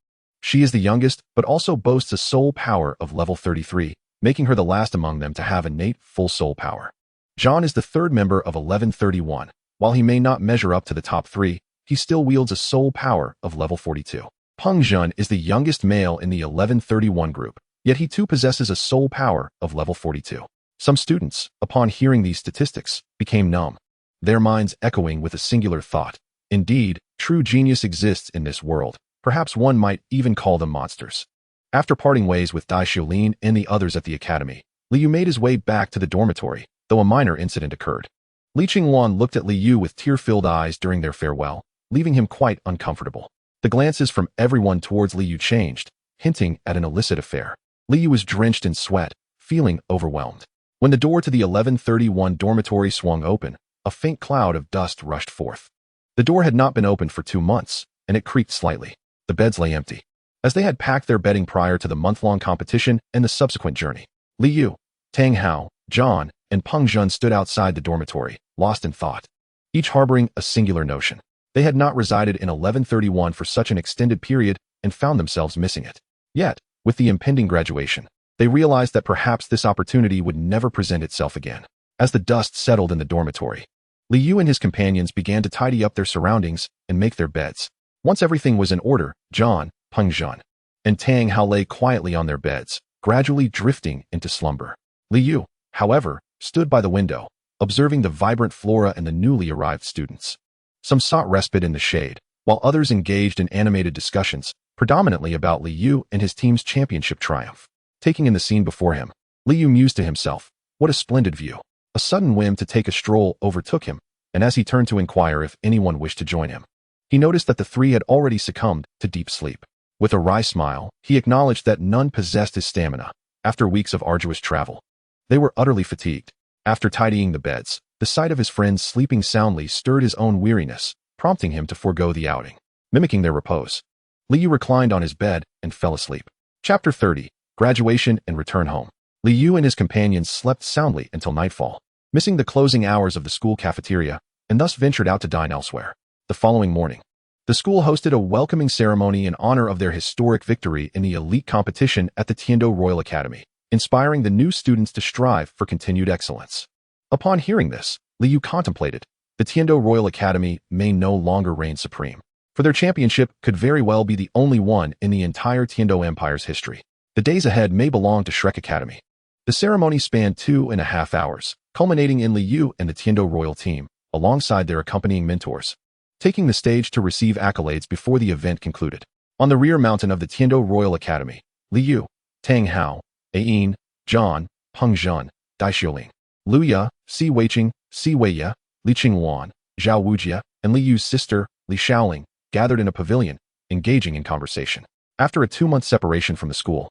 She is the youngest, but also boasts a soul power of level 33, making her the last among them to have innate full soul power. John is the third member of 1131. While he may not measure up to the top 3, he still wields a soul power of level 42. Peng Zhen is the youngest male in the 1131 group, yet he too possesses a soul power of level 42. Some students, upon hearing these statistics, became numb, their minds echoing with a singular thought. Indeed, true genius exists in this world. Perhaps one might even call them monsters. After parting ways with Dai Xiulin and the others at the academy, Liu made his way back to the dormitory, though a minor incident occurred. Li Qingwan looked at Liu with tear-filled eyes during their farewell, leaving him quite uncomfortable. The glances from everyone towards Liu changed, hinting at an illicit affair. Liu was drenched in sweat, feeling overwhelmed. When the door to the 1131 dormitory swung open, a faint cloud of dust rushed forth. The door had not been opened for 2 months, and it creaked slightly. The beds lay empty, as they had packed their bedding prior to the month-long competition and the subsequent journey. Liu, Tang Hao, John, and Peng Zhen stood outside the dormitory, lost in thought, each harboring a singular notion. They had not resided in 1131 for such an extended period and found themselves missing it. Yet, with the impending graduation, they realized that perhaps this opportunity would never present itself again. As the dust settled in the dormitory, Liu and his companions began to tidy up their surroundings and make their beds. Once everything was in order, John, Peng Zhen, and Tang Hao lay quietly on their beds, gradually drifting into slumber. Liu, however, stood by the window, observing the vibrant flora and the newly arrived students. Some sought respite in the shade, while others engaged in animated discussions, predominantly about Liu and his team's championship triumph. Taking in the scene before him, Liu mused to himself, what a splendid view. A sudden whim to take a stroll overtook him, and as he turned to inquire if anyone wished to join him, he noticed that the 3 had already succumbed to deep sleep. With a wry smile, he acknowledged that none possessed his stamina. After weeks of arduous travel, they were utterly fatigued. After tidying the beds, the sight of his friends sleeping soundly stirred his own weariness, prompting him to forego the outing. Mimicking their repose, Liu reclined on his bed and fell asleep. Chapter 30. Graduation and Return Home. Liu and his companions slept soundly until nightfall, missing the closing hours of the school cafeteria, and thus ventured out to dine elsewhere. The following morning, the school hosted a welcoming ceremony in honor of their historic victory in the elite competition at the Tiandou Royal Academy, inspiring the new students to strive for continued excellence. Upon hearing this, Liu contemplated, the Tiandou Royal Academy may no longer reign supreme, for their championship could very well be the only one in the entire Tiandou Empire's history. The days ahead may belong to Shrek Academy. The ceremony spanned 2.5 hours, culminating in Liu and the Tiandou Royal team, alongside their accompanying mentors, taking the stage to receive accolades before the event concluded. On the rear mountain of the Tiandou Royal Academy, Liu, Tang Hao, Ain, John, Peng Zhen, Dai Xiulin, Lu Ya, Si Weiqing, Si Weiye, Li Qingwan, Zhao Wujie, and Liu's sister, Li Shaoling, gathered in a pavilion, engaging in conversation. After a 2-month separation from the school,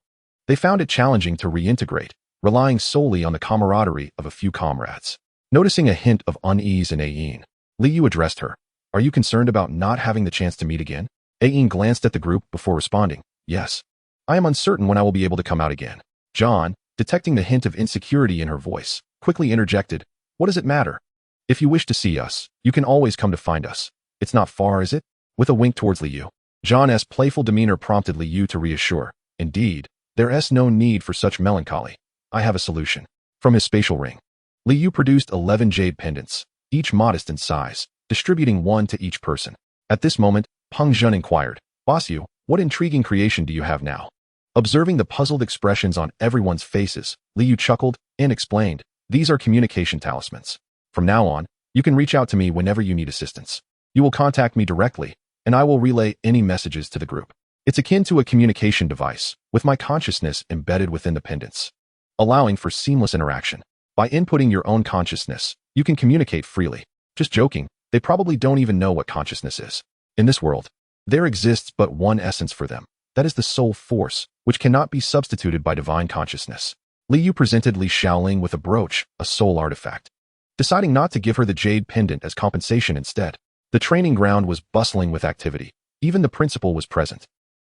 they found it challenging to reintegrate, relying solely on the camaraderie of a few comrades. Noticing a hint of unease in Ain, Liu addressed her. Are you concerned about not having the chance to meet again? Ain glanced at the group before responding, yes. I am uncertain when I will be able to come out again. John, detecting the hint of insecurity in her voice, quickly interjected, what does it matter? If you wish to see us, you can always come to find us. It's not far, is it? With a wink towards Liu, John's playful demeanor prompted Liu to reassure, indeed, there is no need for such melancholy. I have a solution. From his spatial ring, Liu produced 11 jade pendants, each modest in size, distributing 1 to each person. At this moment, Peng Zhen inquired, Boss Yu, what intriguing creation do you have now? Observing the puzzled expressions on everyone's faces, Liu chuckled and explained, these are communication talismans. From now on, you can reach out to me whenever you need assistance. You will contact me directly, and I will relay any messages to the group. It's akin to a communication device, with my consciousness embedded within the pendants, allowing for seamless interaction. By inputting your own consciousness, you can communicate freely. Just joking, they probably don't even know what consciousness is. In this world, there exists but one essence for them. That is the soul force, which cannot be substituted by divine consciousness. Li Yu presented Li Xiaoling with a brooch, a soul artifact, deciding not to give her the jade pendant as compensation instead. The training ground was bustling with activity. Even the principal was present.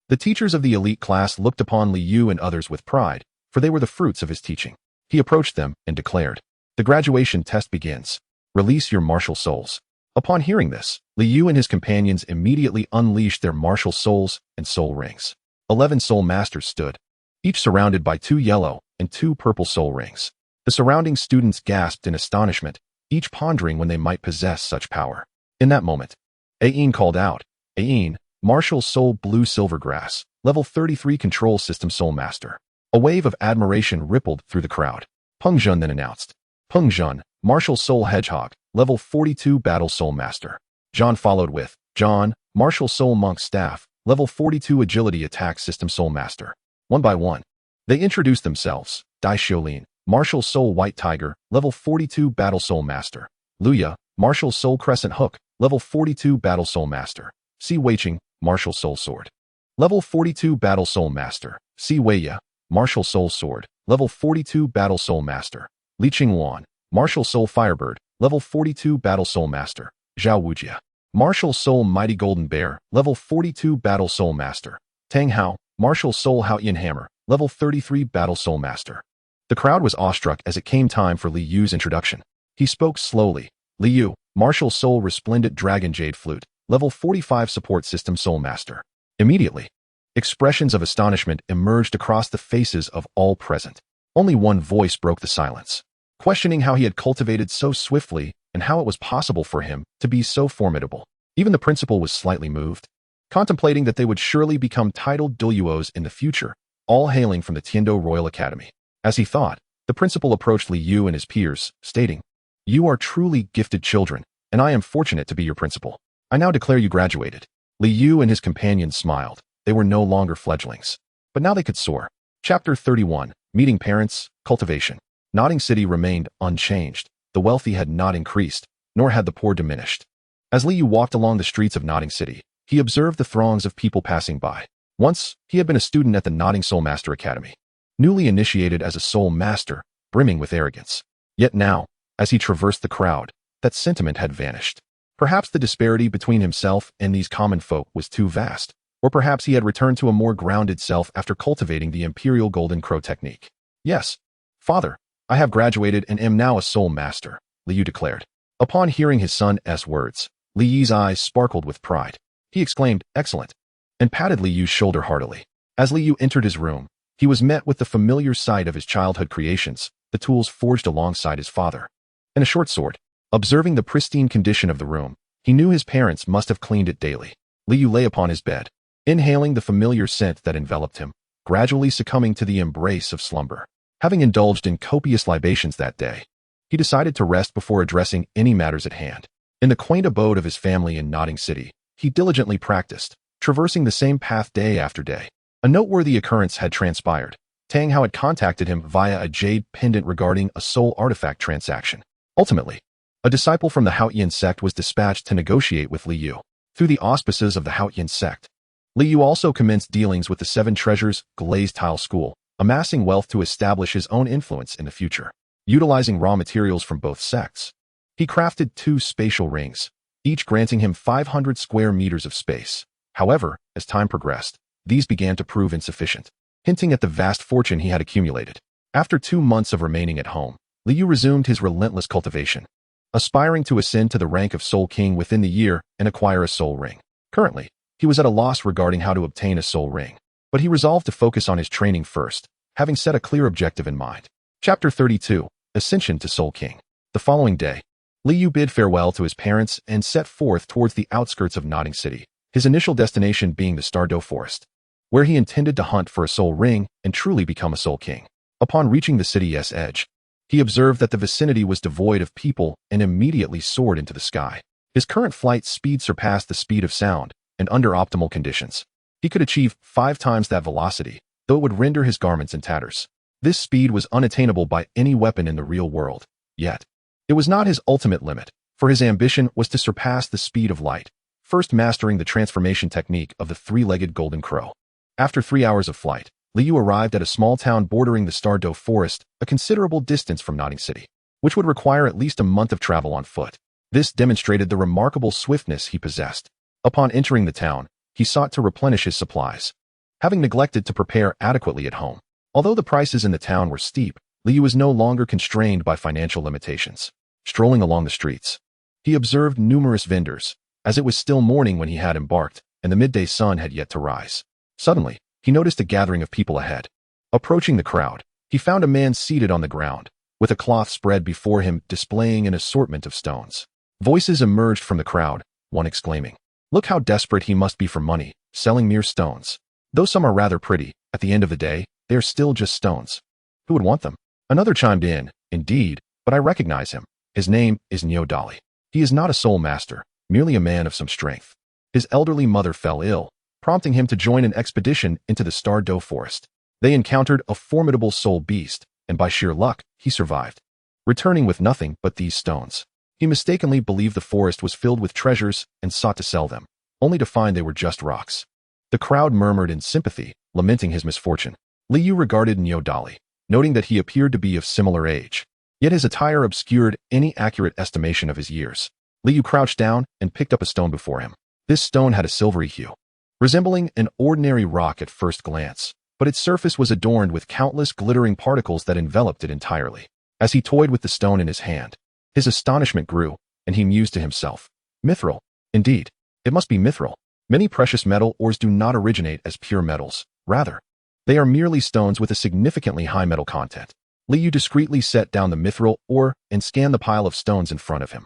The teachers of the elite class looked upon Li Yu and others with pride, for they were the fruits of his teaching. He approached them and declared, "The graduation test begins. Release your martial souls." Upon hearing this, Li Yu and his companions immediately unleashed their martial souls and soul rings. 11 soul masters stood, each surrounded by 2 yellow and 2 purple soul rings. The surrounding students gasped in astonishment, each pondering when they might possess such power. In that moment, Ayin called out, "Ayin, martial soul blue silver grass, level 33 control system soul master." A wave of admiration rippled through the crowd. Peng Zhen then announced, "Peng Zhen, martial soul hedgehog, level 42 battle soul master." John followed with, "John, martial soul monk staff, level 42 agility attack system soul master." One by one, they introduced themselves. Dai Xiaolin, martial soul white tiger, level 42 battle soul master. Luya, martial soul crescent hook, level 42 battle soul master. Si Weiqing, martial soul sword, level 42 battle soul master. Si Weiya, martial soul sword, level 42 battle soul master. Li Qingwan, martial soul firebird, level 42 battle soul master. Zhao Wujia, martial soul mighty golden bear, level 42 battle soul master. Tang Hao, martial soul Haoyan hammer, level 33 battle soul master. The crowd was awestruck as it came time for Li Yu's introduction. He spoke slowly. "Li Yu, martial soul resplendent dragon jade flute, level 45 support system soul master." Immediately, expressions of astonishment emerged across the faces of all present. Only one voice broke the silence, questioning how he had cultivated so swiftly and how it was possible for him to be so formidable. Even the principal was slightly moved, contemplating that they would surely become titled Douluos in the future, all hailing from the Tiandou Royal Academy. As he thought, the principal approached Li Yu and his peers, stating, "You are truly gifted children, and I am fortunate to be your principal. I now declare you graduated." Li Yu and his companions smiled. They were no longer fledglings, but now they could soar. Chapter 31, Meeting Parents, Cultivation. Nodding City remained unchanged. The wealthy had not increased, nor had the poor diminished. As Li Yu walked along the streets of Nodding City, he observed the throngs of people passing by. Once, he had been a student at the Nodding Soul Master Academy, newly initiated as a soul master, brimming with arrogance. Yet now, as he traversed the crowd, that sentiment had vanished. Perhaps the disparity between himself and these common folk was too vast, or perhaps he had returned to a more grounded self after cultivating the Imperial Golden Crow technique. "Yes, Father, I have graduated and am now a soul master," Li Yu declared. Upon hearing his son's words, Li Yi's eyes sparkled with pride. He exclaimed, "Excellent," and patted Li Yu's shoulder heartily. As Li Yu entered his room, he was met with the familiar sight of his childhood creations, the tools forged alongside his father, and a short sword. Observing the pristine condition of the room, he knew his parents must have cleaned it daily. Li Yu lay upon his bed, inhaling the familiar scent that enveloped him, gradually succumbing to the embrace of slumber. Having indulged in copious libations that day, he decided to rest before addressing any matters at hand. In the quaint abode of his family in Nodding City, he diligently practiced, traversing the same path day after day. A noteworthy occurrence had transpired. Tang Hao had contacted him via a jade pendant regarding a soul artifact transaction. Ultimately, a disciple from the Haoyan sect was dispatched to negotiate with Li Yu. Through the auspices of the Haoyan sect, Li Yu also commenced dealings with the Seven Treasures Glazed Tile School, amassing wealth to establish his own influence in the future. Utilizing raw materials from both sects, he crafted 2 spatial rings, each granting him 500 square meters of space. However, as time progressed, these began to prove insufficient, hinting at the vast fortune he had accumulated. After 2 months of remaining at home, Li Yu resumed his relentless cultivation, aspiring to ascend to the rank of Soul King within the year and acquire a soul ring. Currently, he was at a loss regarding how to obtain a soul ring, but he resolved to focus on his training first, having set a clear objective in mind. Chapter 32, Ascension to Soul King. The following day, Li Yu bid farewell to his parents and set forth towards the outskirts of Nodding City, his initial destination being the Stardow Forest, where he intended to hunt for a soul ring and truly become a Soul King. Upon reaching the city's edge, he observed that the vicinity was devoid of people and immediately soared into the sky. His current flight speed surpassed the speed of sound, and under optimal conditions, he could achieve 5 times that velocity, though it would render his garments in tatters. This speed was unattainable by any weapon in the real world. Yet, it was not his ultimate limit, for his ambition was to surpass the speed of light, first mastering the transformation technique of the three-legged golden crow. After 3 hours of flight, Liu arrived at a small town bordering the Tiandou forest, a considerable distance from Notting City, which would require at least a month of travel on foot. This demonstrated the remarkable swiftness he possessed. Upon entering the town, he sought to replenish his supplies, having neglected to prepare adequately at home. Although the prices in the town were steep, Liu was no longer constrained by financial limitations. Strolling along the streets, he observed numerous vendors, as it was still morning when he had embarked, and the midday sun had yet to rise. Suddenly, he noticed a gathering of people ahead. Approaching the crowd, he found a man seated on the ground, with a cloth spread before him displaying an assortment of stones. Voices emerged from the crowd, one exclaiming, "Look how desperate he must be for money, selling mere stones. Though some are rather pretty, at the end of the day, they are still just stones. Who would want them?" Another chimed in, "Indeed, but I recognize him. His name is DouluoDalu. He is not a soul master, merely a man of some strength." His elderly mother fell ill, prompting him to join an expedition into the Tiandou forest. They encountered a formidable soul beast, and by sheer luck, he survived. Returning with nothing but these stones, he mistakenly believed the forest was filled with treasures and sought to sell them, only to find they were just rocks. The crowd murmured in sympathy, lamenting his misfortune. Liu regarded DouluoDalu, noting that he appeared to be of similar age, yet his attire obscured any accurate estimation of his years. Liu crouched down and picked up a stone before him. This stone had a silvery hue, resembling an ordinary rock at first glance, but its surface was adorned with countless glittering particles that enveloped it entirely. As he toyed with the stone in his hand, his astonishment grew, and he mused to himself, "Mithril. Indeed, it must be mithril. Many precious metal ores do not originate as pure metals. Rather, they are merely stones with a significantly high metal content." Liu discreetly set down the mithril ore and scanned the pile of stones in front of him.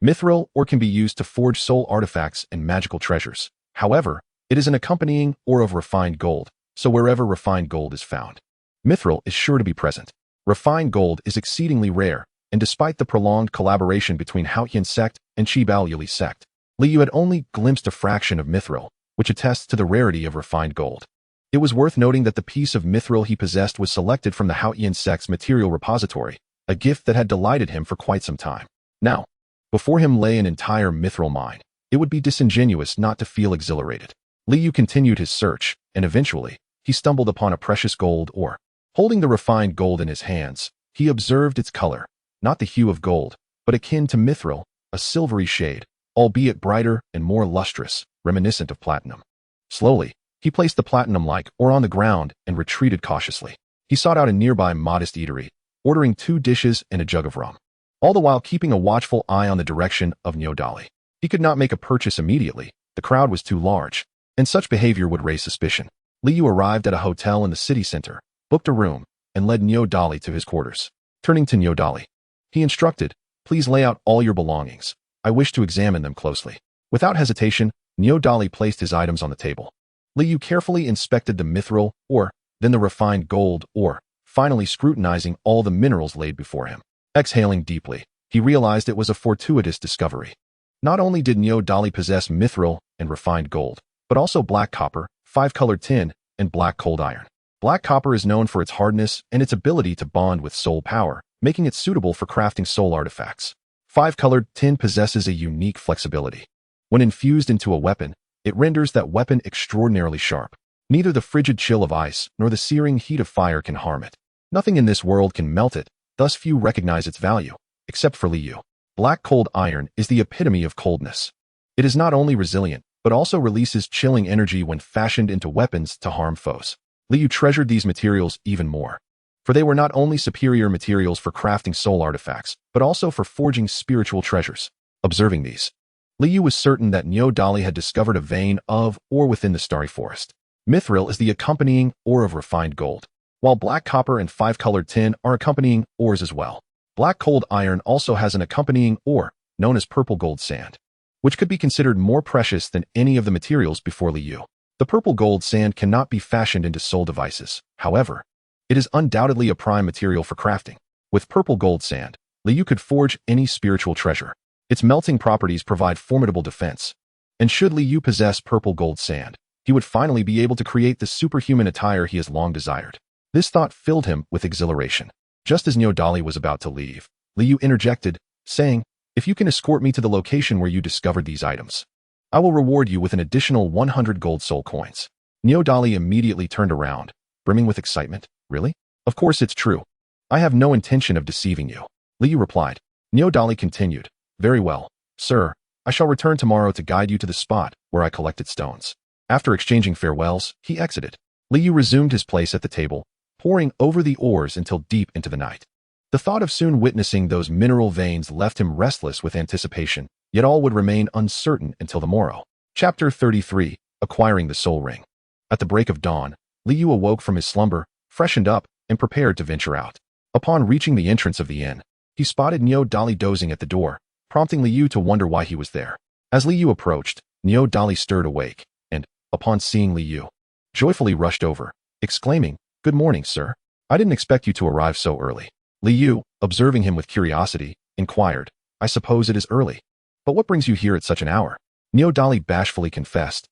Mithril ore can be used to forge soul artifacts and magical treasures. However, it is an accompanying ore of refined gold, so wherever refined gold is found, mithril is sure to be present. Refined gold is exceedingly rare, and despite the prolonged collaboration between Haotian sect and Qibaoyuli sect, Liu had only glimpsed a fraction of mithril, which attests to the rarity of refined gold. It was worth noting that the piece of mithril he possessed was selected from the Haotian sect's material repository, a gift that had delighted him for quite some time. Now, before him lay an entire mithril mine. It would be disingenuous not to feel exhilarated. Liu continued his search, and eventually, he stumbled upon a precious gold ore. Holding the refined gold in his hands, he observed its color, not the hue of gold, but akin to mithril, a silvery shade, albeit brighter and more lustrous, reminiscent of platinum. Slowly, he placed the platinum-like ore on the ground and retreated cautiously. He sought out a nearby modest eatery, ordering 2 dishes and a jug of rum, all the while keeping a watchful eye on the direction of DouluoDalu. He could not make a purchase immediately. The crowd was too large, and such behavior would raise suspicion. Liu arrived at a hotel in the city center, booked a room, and led DouluoDalu to his quarters. Turning to DouluoDalu, he instructed, "Please lay out all your belongings. I wish to examine them closely." Without hesitation, DouluoDalu placed his items on the table. Liu carefully inspected the mithril ore, then the refined gold ore, finally scrutinizing all the minerals laid before him. Exhaling deeply, he realized it was a fortuitous discovery. Not only did DouluoDalu possess mithril and refined gold, but also black copper, 5-colored tin, and black cold iron. Black copper is known for its hardness and its ability to bond with soul power, making it suitable for crafting soul artifacts. 5-colored tin possesses a unique flexibility. When infused into a weapon, it renders that weapon extraordinarily sharp. Neither the frigid chill of ice nor the searing heat of fire can harm it. Nothing in this world can melt it, thus few recognize its value, except for Liu. Black cold iron is the epitome of coldness. It is not only resilient, but also releases chilling energy when fashioned into weapons to harm foes. Liu treasured these materials even more, for they were not only superior materials for crafting soul artifacts, but also for forging spiritual treasures. Observing these, Liu was certain that DouluoDalu had discovered a vein of ore within the starry forest. Mithril is the accompanying ore of refined gold, while black copper and 5-colored tin are accompanying ores as well. Black cold iron also has an accompanying ore, known as purple gold sand, which could be considered more precious than any of the materials before Liu. The purple gold sand cannot be fashioned into soul devices. However, it is undoubtedly a prime material for crafting. With purple gold sand, Liu could forge any spiritual treasure. Its melting properties provide formidable defense. And should Liu possess purple gold sand, he would finally be able to create the superhuman attire he has long desired. This thought filled him with exhilaration. Just as DouluoDalu was about to leave, Liu interjected, saying, "If you can escort me to the location where you discovered these items, I will reward you with an additional 100 gold soul coins." DouluoDalu immediately turned around, brimming with excitement. "Really? Of course it's true. I have no intention of deceiving you," Liu replied. DouluoDalu continued, "Very well, sir. I shall return tomorrow to guide you to the spot where I collected stones." After exchanging farewells, he exited. Liu resumed his place at the table, poring over the ores until deep into the night. The thought of soon witnessing those mineral veins left him restless with anticipation, yet all would remain uncertain until the morrow. Chapter 33. Acquiring the Soul Ring. At the break of dawn, Liu awoke from his slumber, freshened up, and prepared to venture out. Upon reaching the entrance of the inn, he spotted DouluoDalu dozing at the door, prompting Liu to wonder why he was there. As Liu approached, DouluoDalu stirred awake, and, upon seeing Liu, joyfully rushed over, exclaiming, "Good morning, sir. I didn't expect you to arrive so early." Liu, observing him with curiosity, inquired, "I suppose it is early. But what brings you here at such an hour?" DouluoDalu bashfully confessed,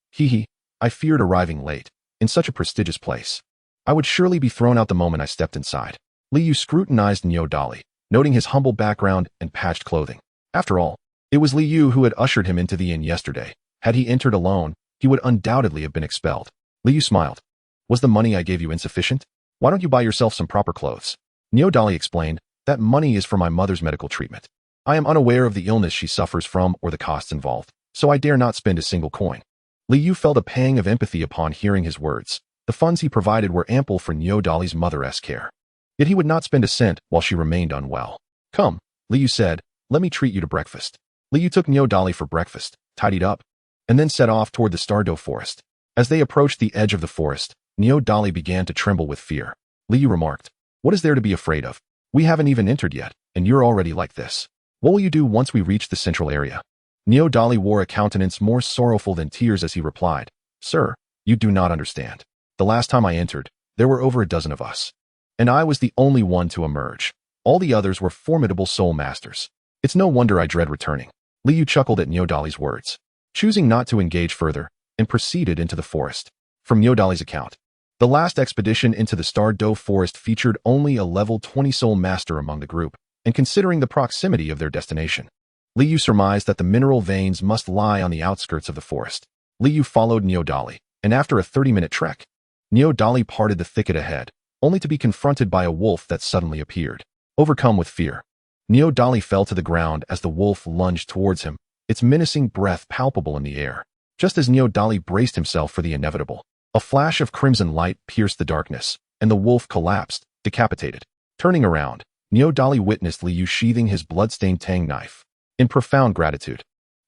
I feared arriving late, in such a prestigious place. I would surely be thrown out the moment I stepped inside." Liu scrutinized DouluoDalu, noting his humble background and patched clothing. After all, it was Liu who had ushered him into the inn yesterday. Had he entered alone, he would undoubtedly have been expelled. Liu smiled. "Was the money I gave you insufficient? Why don't you buy yourself some proper clothes?" DouluoDalu explained, "That money is for my mother's medical treatment. I am unaware of the illness she suffers from or the costs involved, so I dare not spend a single coin." Liu felt a pang of empathy upon hearing his words. The funds he provided were ample for DouluoDalu's mother's care. Yet he would not spend a cent while she remained unwell. "Come," Liu said, "let me treat you to breakfast." Liu took DouluoDalu for breakfast, tidied up, and then set off toward the Tiandou forest. As they approached the edge of the forest, DouluoDalu began to tremble with fear. Liu remarked, "What is there to be afraid of? We haven't even entered yet, and you're already like this. What will you do once we reach the central area?" DouluoDalu wore a countenance more sorrowful than tears as he replied, "Sir, you do not understand. The last time I entered, there were over a dozen of us, and I was the only one to emerge. All the others were formidable soul masters. It's no wonder I dread returning." Liu chuckled at DouluoDalu's words, choosing not to engage further, and proceeded into the forest. From DouluoDalu's account, the last expedition into the Tiandou forest featured only a level 20 soul master among the group, and considering the proximity of their destination, Liu surmised that the mineral veins must lie on the outskirts of the forest. Liu followed DouluoDalu, and after a 30-minute trek, DouluoDalu parted the thicket ahead, only to be confronted by a wolf that suddenly appeared. Overcome with fear, DouluoDalu fell to the ground as the wolf lunged towards him, its menacing breath palpable in the air. Just as DouluoDalu braced himself for the inevitable, a flash of crimson light pierced the darkness, and the wolf collapsed, decapitated. Turning around, DouluoDalu witnessed Liu sheathing his blood-stained Tang knife. In profound gratitude,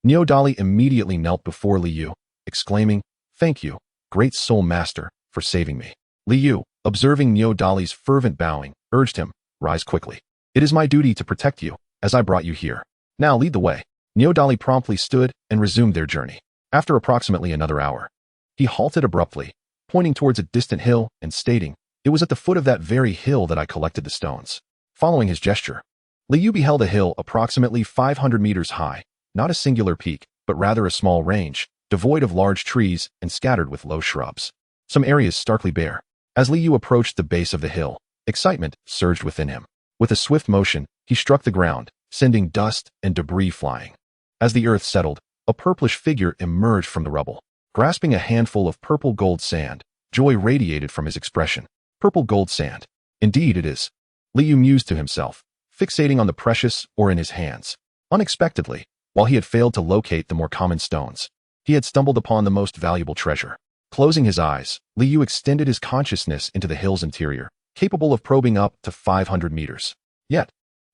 DouluoDalu immediately knelt before Liu, exclaiming, "Thank you, great soul master, for saving me." Liu, observing DouluoDalu's fervent bowing, urged him, "Rise quickly. It is my duty to protect you, as I brought you here. Now lead the way." DouluoDalu promptly stood and resumed their journey. After approximately another hour, he halted abruptly, pointing towards a distant hill and stating, "It was at the foot of that very hill that I collected the stones." Following his gesture, Liu beheld a hill approximately 500 meters high, not a singular peak, but rather a small range, devoid of large trees and scattered with low shrubs. Some areas starkly bare. As Liu approached the base of the hill, excitement surged within him. With a swift motion, he struck the ground, sending dust and debris flying. As the earth settled, a purplish figure emerged from the rubble. Grasping a handful of purple gold sand, joy radiated from his expression. Purple gold sand. Indeed it is. Liu mused to himself, fixating on the precious ore in his hands. Unexpectedly, while he had failed to locate the more common stones, he had stumbled upon the most valuable treasure. Closing his eyes, Liu extended his consciousness into the hill's interior, capable of probing up to 500 meters. Yet,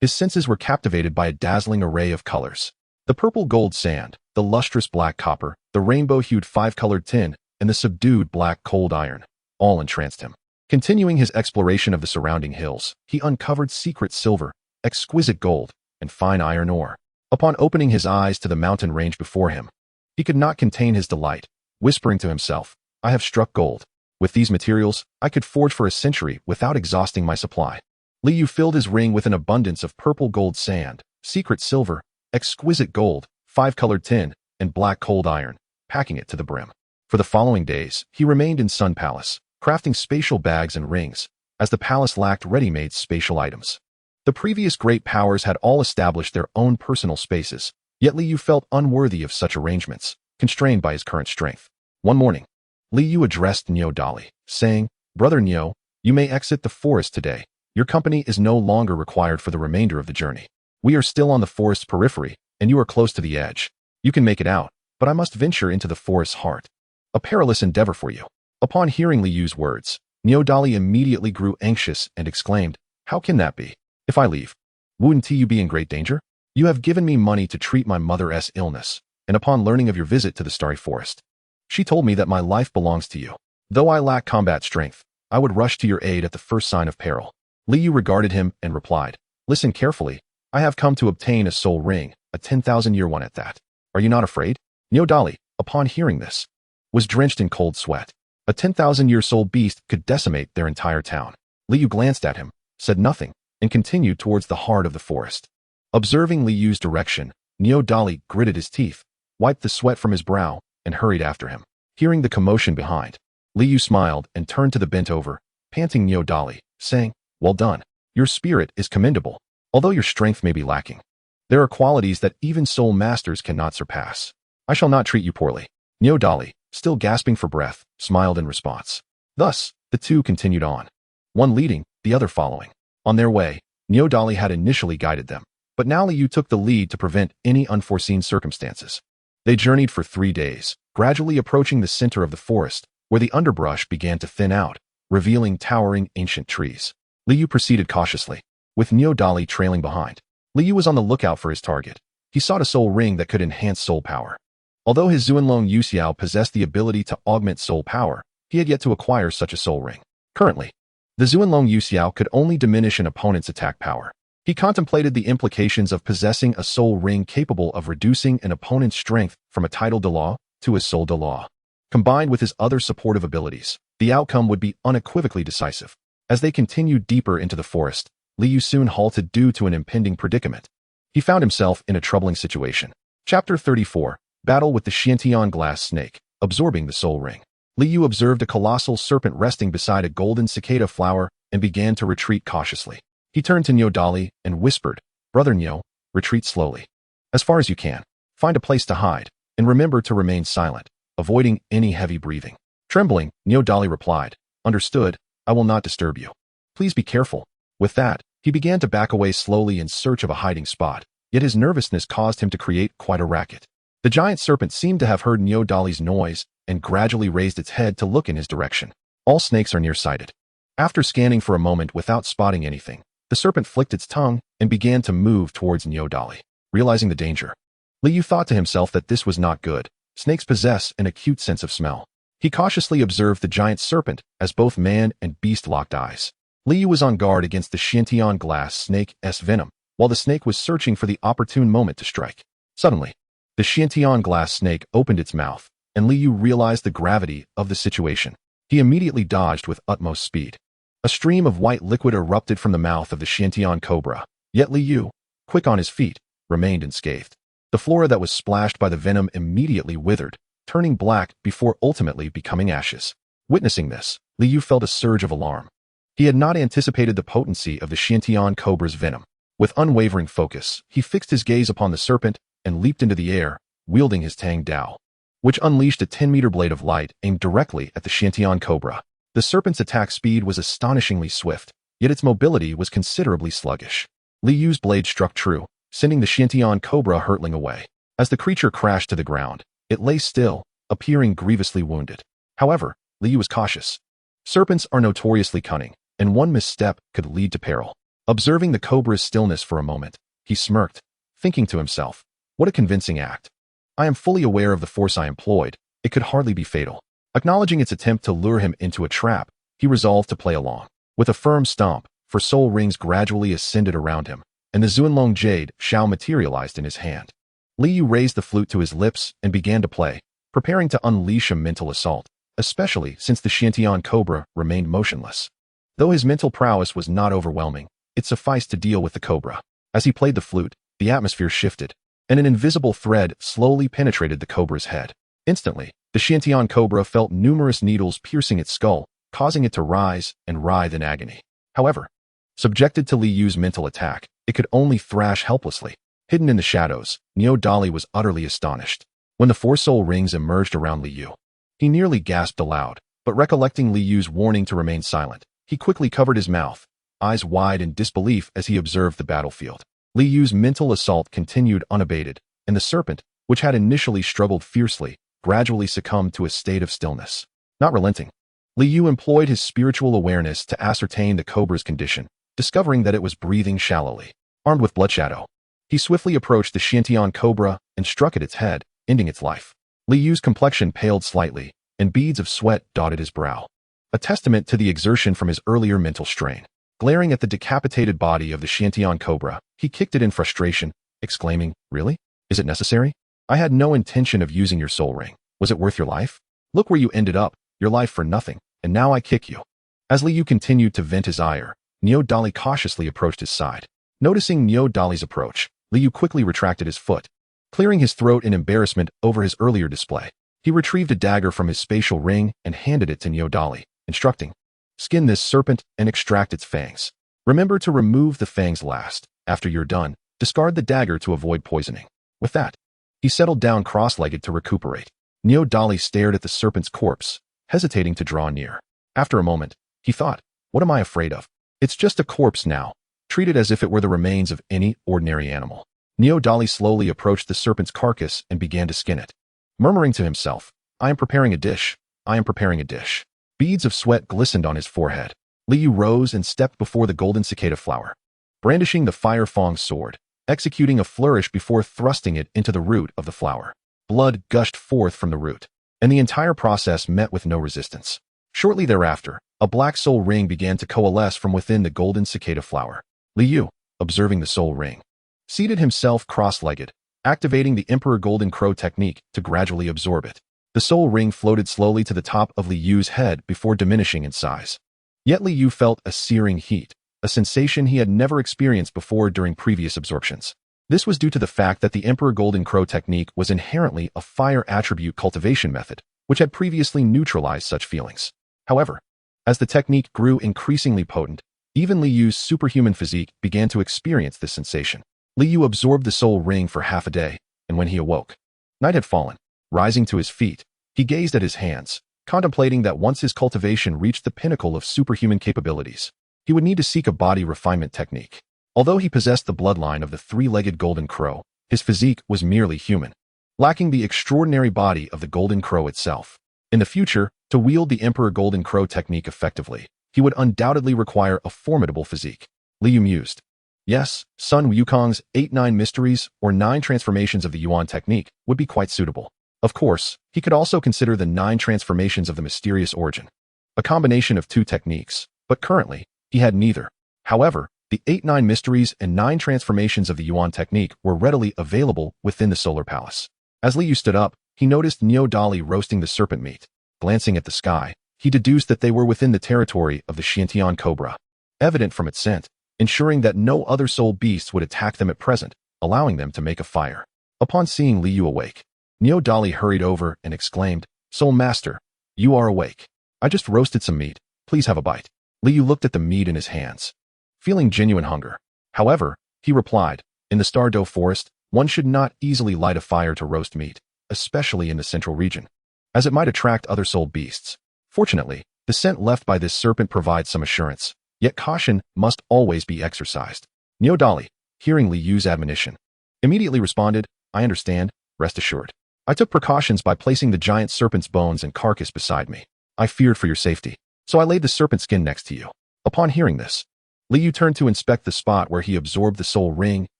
his senses were captivated by a dazzling array of colors. The purple gold sand, the lustrous black copper, the rainbow-hued five-colored tin, and the subdued black cold iron, all entranced him. Continuing his exploration of the surrounding hills, he uncovered secret silver, exquisite gold, and fine iron ore. Upon opening his eyes to the mountain range before him, he could not contain his delight, whispering to himself, "I have struck gold. With these materials, I could forge for a century without exhausting my supply." Liu filled his ring with an abundance of purple gold sand, secret silver, exquisite gold, five-colored tin, and black cold iron, packing it to the brim. For the following days, he remained in Sun Palace, crafting spatial bags and rings, as the palace lacked ready-made spatial items. The previous great powers had all established their own personal spaces, yet Liu felt unworthy of such arrangements, constrained by his current strength. One morning, Liu addressed DouluoDalu, saying, "Brother Niu, you may exit the forest today. Your company is no longer required for the remainder of the journey. We are still on the forest's periphery, and you are close to the edge. You can make it out, but I must venture into the forest's heart. A perilous endeavor for you." Upon hearing Liu's words, DouluoDalu immediately grew anxious and exclaimed, "How can that be? If I leave, wouldn't you be in great danger? You have given me money to treat my mother's illness, and upon learning of your visit to the Starry Forest, she told me that my life belongs to you. Though I lack combat strength, I would rush to your aid at the first sign of peril." Liu regarded him and replied, "Listen carefully. I have come to obtain a soul ring, a 10,000-year one at that. Are you not afraid?" DouluoDalu, upon hearing this, was drenched in cold sweat. A 10,000-year soul beast could decimate their entire town. Liu glanced at him, said nothing, and continued towards the heart of the forest. Observing Liu's direction, DouluoDalu gritted his teeth, wiped the sweat from his brow, and hurried after him. Hearing the commotion behind, Liu smiled and turned to the bent-over, panting DouluoDalu, saying, "Well done. Your spirit is commendable, although your strength may be lacking. There are qualities that even soul masters cannot surpass. I shall not treat you poorly." DouluoDalu, still gasping for breath, smiled in response. Thus, the two continued on, one leading, the other following. On their way, DouluoDalu had initially guided them, but now Liu took the lead to prevent any unforeseen circumstances. They journeyed for 3 days, gradually approaching the center of the forest, where the underbrush began to thin out, revealing towering ancient trees. Liu proceeded cautiously, with DouluoDalu trailing behind. Liu was on the lookout for his target. He sought a soul ring that could enhance soul power. Although his Xuanlong Yuxiao possessed the ability to augment soul power, he had yet to acquire such a soul ring. Currently, the Xuanlong Yuxiao could only diminish an opponent's attack power. He contemplated the implications of possessing a soul ring capable of reducing an opponent's strength from a title Douluo to a soul Douluo. Combined with his other supportive abilities, the outcome would be unequivocally decisive. As they continued deeper into the forest, Liu soon halted due to an impending predicament. He found himself in a troubling situation. Chapter 34. Battle with the Xiantian glass snake, absorbing the soul ring. Liu observed a colossal serpent resting beside a golden cicada flower and began to retreat cautiously. He turned to DouluoDalu and whispered, "Brother Niu, retreat slowly. As far as you can. Find a place to hide, and remember to remain silent, avoiding any heavy breathing." Trembling, DouluoDalu replied, "Understood, I will not disturb you. Please be careful." With that, he began to back away slowly in search of a hiding spot, yet his nervousness caused him to create quite a racket. The giant serpent seemed to have heard DouluoDalu's noise and gradually raised its head to look in his direction. All snakes are nearsighted. After scanning for a moment without spotting anything, the serpent flicked its tongue and began to move towards DouluoDalu. Realizing the danger, Liu thought to himself that this was not good. Snakes possess an acute sense of smell. He cautiously observed the giant serpent as both man and beast locked eyes. Liu was on guard against the Xiantian glass snake's venom, while the snake was searching for the opportune moment to strike. Suddenly, the Xiantian glass snake opened its mouth, and Liu realized the gravity of the situation. He immediately dodged with utmost speed. A stream of white liquid erupted from the mouth of the Xiantian cobra, yet Liu, quick on his feet, remained unscathed. The flora that was splashed by the venom immediately withered, turning black before ultimately becoming ashes. Witnessing this, Liu felt a surge of alarm. He had not anticipated the potency of the Xiantian cobra's venom. With unwavering focus, he fixed his gaze upon the serpent and leaped into the air, wielding his Tang Dao, which unleashed a 10-meter blade of light aimed directly at the Xiantian cobra. The serpent's attack speed was astonishingly swift, yet its mobility was considerably sluggish. Liu's blade struck true, sending the Xiantian cobra hurtling away. As the creature crashed to the ground, it lay still, appearing grievously wounded. However, Liu was cautious. Serpents are notoriously cunning, and one misstep could lead to peril. Observing the cobra's stillness for a moment, he smirked, thinking to himself, "What a convincing act. I am fully aware of the force I employed. It could hardly be fatal." Acknowledging its attempt to lure him into a trap, he resolved to play along. With a firm stomp, for soul rings gradually ascended around him, and the Xuanlong Jade Shao materialized in his hand. Liu raised the flute to his lips and began to play, preparing to unleash a mental assault, especially since the Xiantian cobra remained motionless. Though his mental prowess was not overwhelming, it sufficed to deal with the cobra. As he played the flute, the atmosphere shifted, and an invisible thread slowly penetrated the cobra's head. Instantly, the Xiantian cobra felt numerous needles piercing its skull, causing it to rise and writhe in agony. However, subjected to Li Yu's mental attack, it could only thrash helplessly. Hidden in the shadows, DouluoDalu was utterly astonished. When the four soul rings emerged around Li Yu, he nearly gasped aloud, but recollecting Li Yu's warning to remain silent, he quickly covered his mouth, eyes wide in disbelief as he observed the battlefield. Li Yu's mental assault continued unabated, and the serpent, which had initially struggled fiercely, gradually succumbed to a state of stillness. Not relenting, Li Yu employed his spiritual awareness to ascertain the cobra's condition, discovering that it was breathing shallowly. Armed with blood shadow, he swiftly approached the Xiantian cobra and struck at its head, ending its life. Li Yu's complexion paled slightly, and beads of sweat dotted his brow, a testament to the exertion from his earlier mental strain. Glaring at the decapitated body of the Xiantian cobra, he kicked it in frustration, exclaiming, "Really? Is it necessary? I had no intention of using your soul ring. Was it worth your life? Look where you ended up, your life for nothing, and now I kick you." As Li Yu continued to vent his ire, DouluoDalu cautiously approached his side. Noticing DouluoDalu's approach, Li Yu quickly retracted his foot. Clearing his throat in embarrassment over his earlier display, he retrieved a dagger from his spatial ring and handed it to DouluoDalu, instructing, "Skin this serpent and extract its fangs. Remember to remove the fangs last. After you're done, discard the dagger to avoid poisoning." With that, he settled down cross-legged to recuperate. DouluoDalu stared at the serpent's corpse, hesitating to draw near. After a moment, he thought, "What am I afraid of? It's just a corpse now. Treat it as if it were the remains of any ordinary animal." DouluoDalu slowly approached the serpent's carcass and began to skin it. Murmuring to himself, "I am preparing a dish. I am preparing a dish." Beads of sweat glistened on his forehead. Li Yu rose and stepped before the golden cicada flower, brandishing the fire fong sword, executing a flourish before thrusting it into the root of the flower. Blood gushed forth from the root, and the entire process met with no resistance. Shortly thereafter, a black soul ring began to coalesce from within the golden cicada flower. Li Yu, observing the soul ring, seated himself cross-legged, activating the Emperor Golden Crow technique to gradually absorb it. The soul ring floated slowly to the top of Li Yu's head before diminishing in size. Yet Li Yu felt a searing heat, a sensation he had never experienced before during previous absorptions. This was due to the fact that the Emperor Golden Crow technique was inherently a fire attribute cultivation method, which had previously neutralized such feelings. However, as the technique grew increasingly potent, even Li Yu's superhuman physique began to experience this sensation. Li Yu absorbed the soul ring for half a day, and when he awoke, night had fallen. Rising to his feet, he gazed at his hands, contemplating that once his cultivation reached the pinnacle of superhuman capabilities, he would need to seek a body refinement technique. Although he possessed the bloodline of the three-legged golden crow, his physique was merely human, lacking the extraordinary body of the golden crow itself. In the future, to wield the Emperor Golden Crow technique effectively, he would undoubtedly require a formidable physique. Li Yu mused. Yes, Sun Wukong's 8-9 mysteries or 9 transformations of the Yuan technique would be quite suitable. Of course, he could also consider the 9 transformations of the mysterious origin, a combination of 2 techniques, but currently, he had neither. However, the 8-9 mysteries and 9 transformations of the Yuan technique were readily available within the Solar Palace. As Li Yu stood up, he noticed DouluoDalu roasting the serpent meat. Glancing at the sky, he deduced that they were within the territory of the Xiantian cobra, evident from its scent, ensuring that no other soul beasts would attack them at present, allowing them to make a fire. Upon seeing Li Yu awake, DouluoDalu hurried over and exclaimed, "Soul Master, you are awake. I just roasted some meat. Please have a bite." Li Yu looked at the meat in his hands, feeling genuine hunger. However, he replied, "In the Tiandou forest, one should not easily light a fire to roast meat, especially in the central region, as it might attract other soul beasts. Fortunately, the scent left by this serpent provides some assurance, yet caution must always be exercised." DouluoDalu, hearing Li Yu's admonition, immediately responded, "I understand, rest assured. I took precautions by placing the giant serpent's bones and carcass beside me. I feared for your safety, so I laid the serpent skin next to you." Upon hearing this, Li Yu turned to inspect the spot where he absorbed the soul ring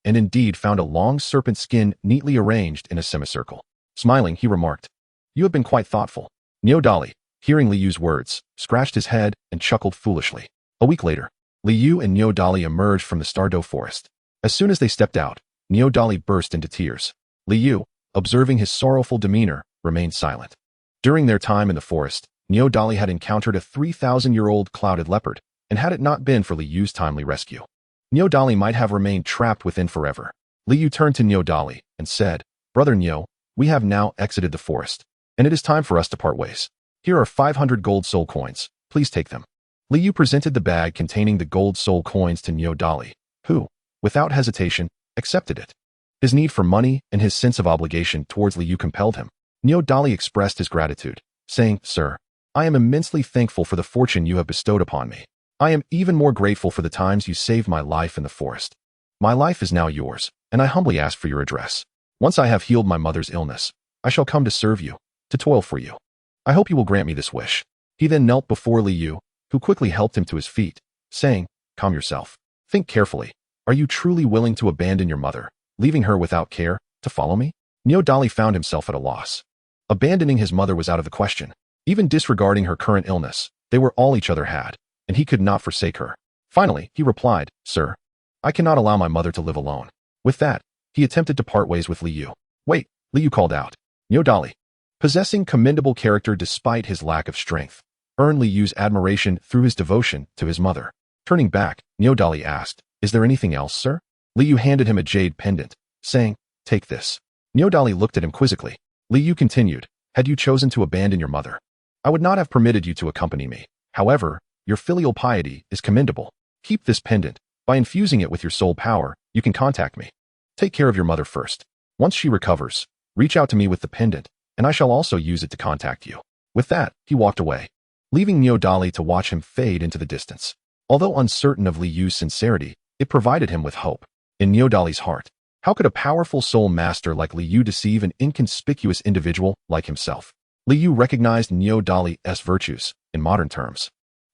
and indeed found a long serpent skin neatly arranged in a semicircle. Smiling, he remarked, "You have been quite thoughtful." DouluoDalu, hearing Li Yu's words, scratched his head and chuckled foolishly. A week later, Li Yu and DouluoDalu emerged from the Tiandou forest. As soon as they stepped out, DouluoDalu burst into tears. Li Yu, observing his sorrowful demeanor, remained silent. During their time in the forest, DouluoDalu had encountered a 3,000-year-old clouded leopard, and had it not been for Li Yu's timely rescue, DouluoDalu might have remained trapped within forever. Li Yu turned to DouluoDalu and said, "Brother Niu, we have now exited the forest, and it is time for us to part ways. Here are 500 gold soul coins. Please take them." Li Yu presented the bag containing the gold soul coins to DouluoDalu, who, without hesitation, accepted it. His need for money and his sense of obligation towards Li Yu compelled him. DouluoDalu expressed his gratitude, saying, "Sir, I am immensely thankful for the fortune you have bestowed upon me. I am even more grateful for the times you saved my life in the forest. My life is now yours, and I humbly ask for your address. Once I have healed my mother's illness, I shall come to serve you, to toil for you. I hope you will grant me this wish." He then knelt before Li Yu, who quickly helped him to his feet, saying, "Calm yourself. Think carefully. Are you truly willing to abandon your mother, leaving her without care, to follow me?" DouluoDalu found himself at a loss. Abandoning his mother was out of the question. Even disregarding her current illness, they were all each other had, and he could not forsake her. Finally, he replied, "Sir, I cannot allow my mother to live alone." With that, he attempted to part ways with Li Yu. "Wait," Li Yu called out. DouluoDalu, possessing commendable character despite his lack of strength, earned Li Yu's admiration through his devotion to his mother. Turning back, DouluoDalu asked, "Is there anything else, sir?" Li Yu handed him a jade pendant, saying, "Take this." DouluoDalu looked at him quizzically. Li Yu continued, "Had you chosen to abandon your mother, I would not have permitted you to accompany me. However, your filial piety is commendable. Keep this pendant. By infusing it with your soul power, you can contact me. Take care of your mother first. Once she recovers, reach out to me with the pendant, and I shall also use it to contact you." With that, he walked away, leaving DouluoDalu to watch him fade into the distance. Although uncertain of Li Yu's sincerity, it provided him with hope. In DouluoDalu's heart, how could a powerful soul master like Li Yu deceive an inconspicuous individual like himself? Li Yu recognized DouluoDalu's virtues, in modern terms.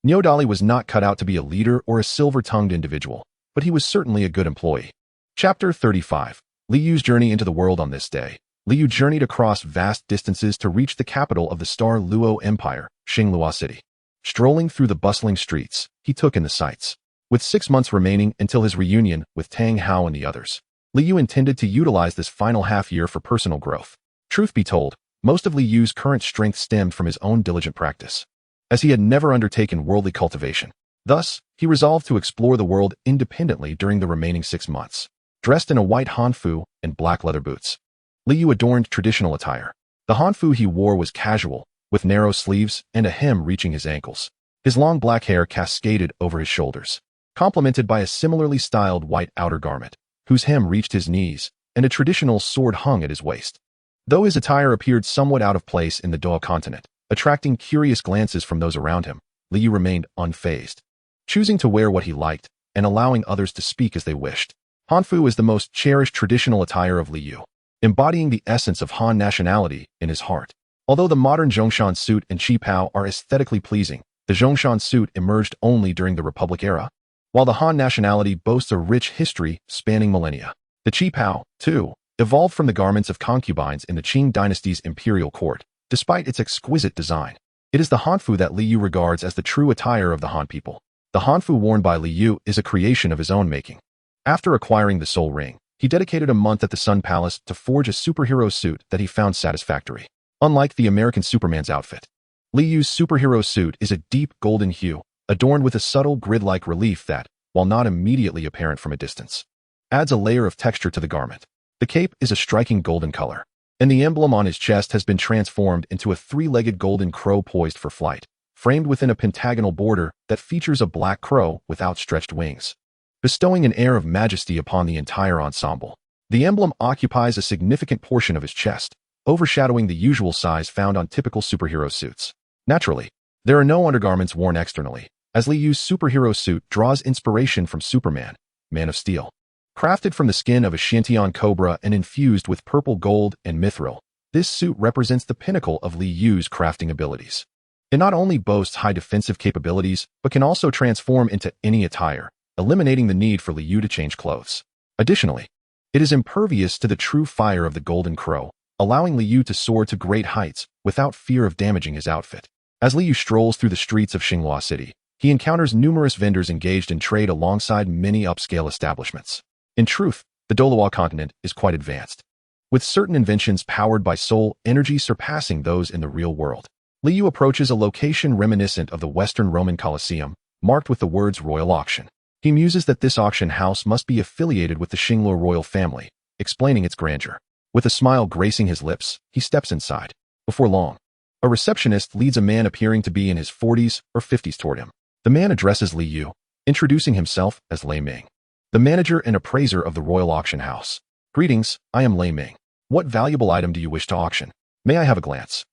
DouluoDalu was not cut out to be a leader or a silver-tongued individual, but he was certainly a good employee. Chapter 35. Li Yu's journey into the world. On this day, Li Yu journeyed across vast distances to reach the capital of the Star Luo Empire, Xingluo City. Strolling through the bustling streets, he took in the sights. With 6 months remaining until his reunion with Tang Hao and the others, Li Yu intended to utilize this final half-year for personal growth. Truth be told, most of Li Yu's current strength stemmed from his own diligent practice, as he had never undertaken worldly cultivation. Thus, he resolved to explore the world independently during the remaining 6 months. Dressed in a white hanfu and black leather boots, Li Yu adorned traditional attire. The hanfu he wore was casual, with narrow sleeves and a hem reaching his ankles. His long black hair cascaded over his shoulders, complemented by a similarly styled white outer garment, whose hem reached his knees, and a traditional sword hung at his waist. Though his attire appeared somewhat out of place in the Douluo Continent, attracting curious glances from those around him, Li Yu remained unfazed, choosing to wear what he liked and allowing others to speak as they wished. Hanfu is the most cherished traditional attire of Li Yu, embodying the essence of Han nationality in his heart. Although the modern Zhongshan suit and qipao are aesthetically pleasing, the Zhongshan suit emerged only during the Republic era, while the Han nationality boasts a rich history spanning millennia. The qipao, too, evolved from the garments of concubines in the Qing dynasty's imperial court. Despite its exquisite design, it is the hanfu that Li Yu regards as the true attire of the Han people. The hanfu worn by Li Yu is a creation of his own making. After acquiring the Soul Ring, he dedicated a month at the Sun Palace to forge a superhero suit that he found satisfactory. Unlike the American Superman's outfit, Li Yu's superhero suit is a deep golden hue, adorned with a subtle grid-like relief that, while not immediately apparent from a distance, adds a layer of texture to the garment. The cape is a striking golden color, and the emblem on his chest has been transformed into a 3-legged golden crow poised for flight, framed within a pentagonal border that features a black crow with outstretched wings, bestowing an air of majesty upon the entire ensemble. The emblem occupies a significant portion of his chest, overshadowing the usual size found on typical superhero suits. Naturally, there are no undergarments worn externally, as Li Yu's superhero suit draws inspiration from Superman, Man of Steel. Crafted from the skin of a Shantian cobra and infused with purple gold and mithril, this suit represents the pinnacle of Li Yu's crafting abilities. It not only boasts high defensive capabilities, but can also transform into any attire, eliminating the need for Li Yu to change clothes. Additionally, it is impervious to the true fire of the Golden Crow, allowing Li Yu to soar to great heights without fear of damaging his outfit. As Li Yu strolls through the streets of Xingluo City, he encounters numerous vendors engaged in trade alongside many upscale establishments. In truth, the Douluo Continent is quite advanced, with certain inventions powered by soul energy surpassing those in the real world. Li Yu approaches a location reminiscent of the Western Roman Colosseum, marked with the words Royal Auction. He muses that this auction house must be affiliated with the Xingluo royal family, explaining its grandeur. With a smile gracing his lips, he steps inside. Before long, a receptionist leads a man appearing to be in his 40s or 50s toward him. The man addresses Li Yu, introducing himself as Lei Ming, the manager and appraiser of the Royal Auction House. Greetings, I am Lei Ming. What valuable item do you wish to auction? May I have a glance?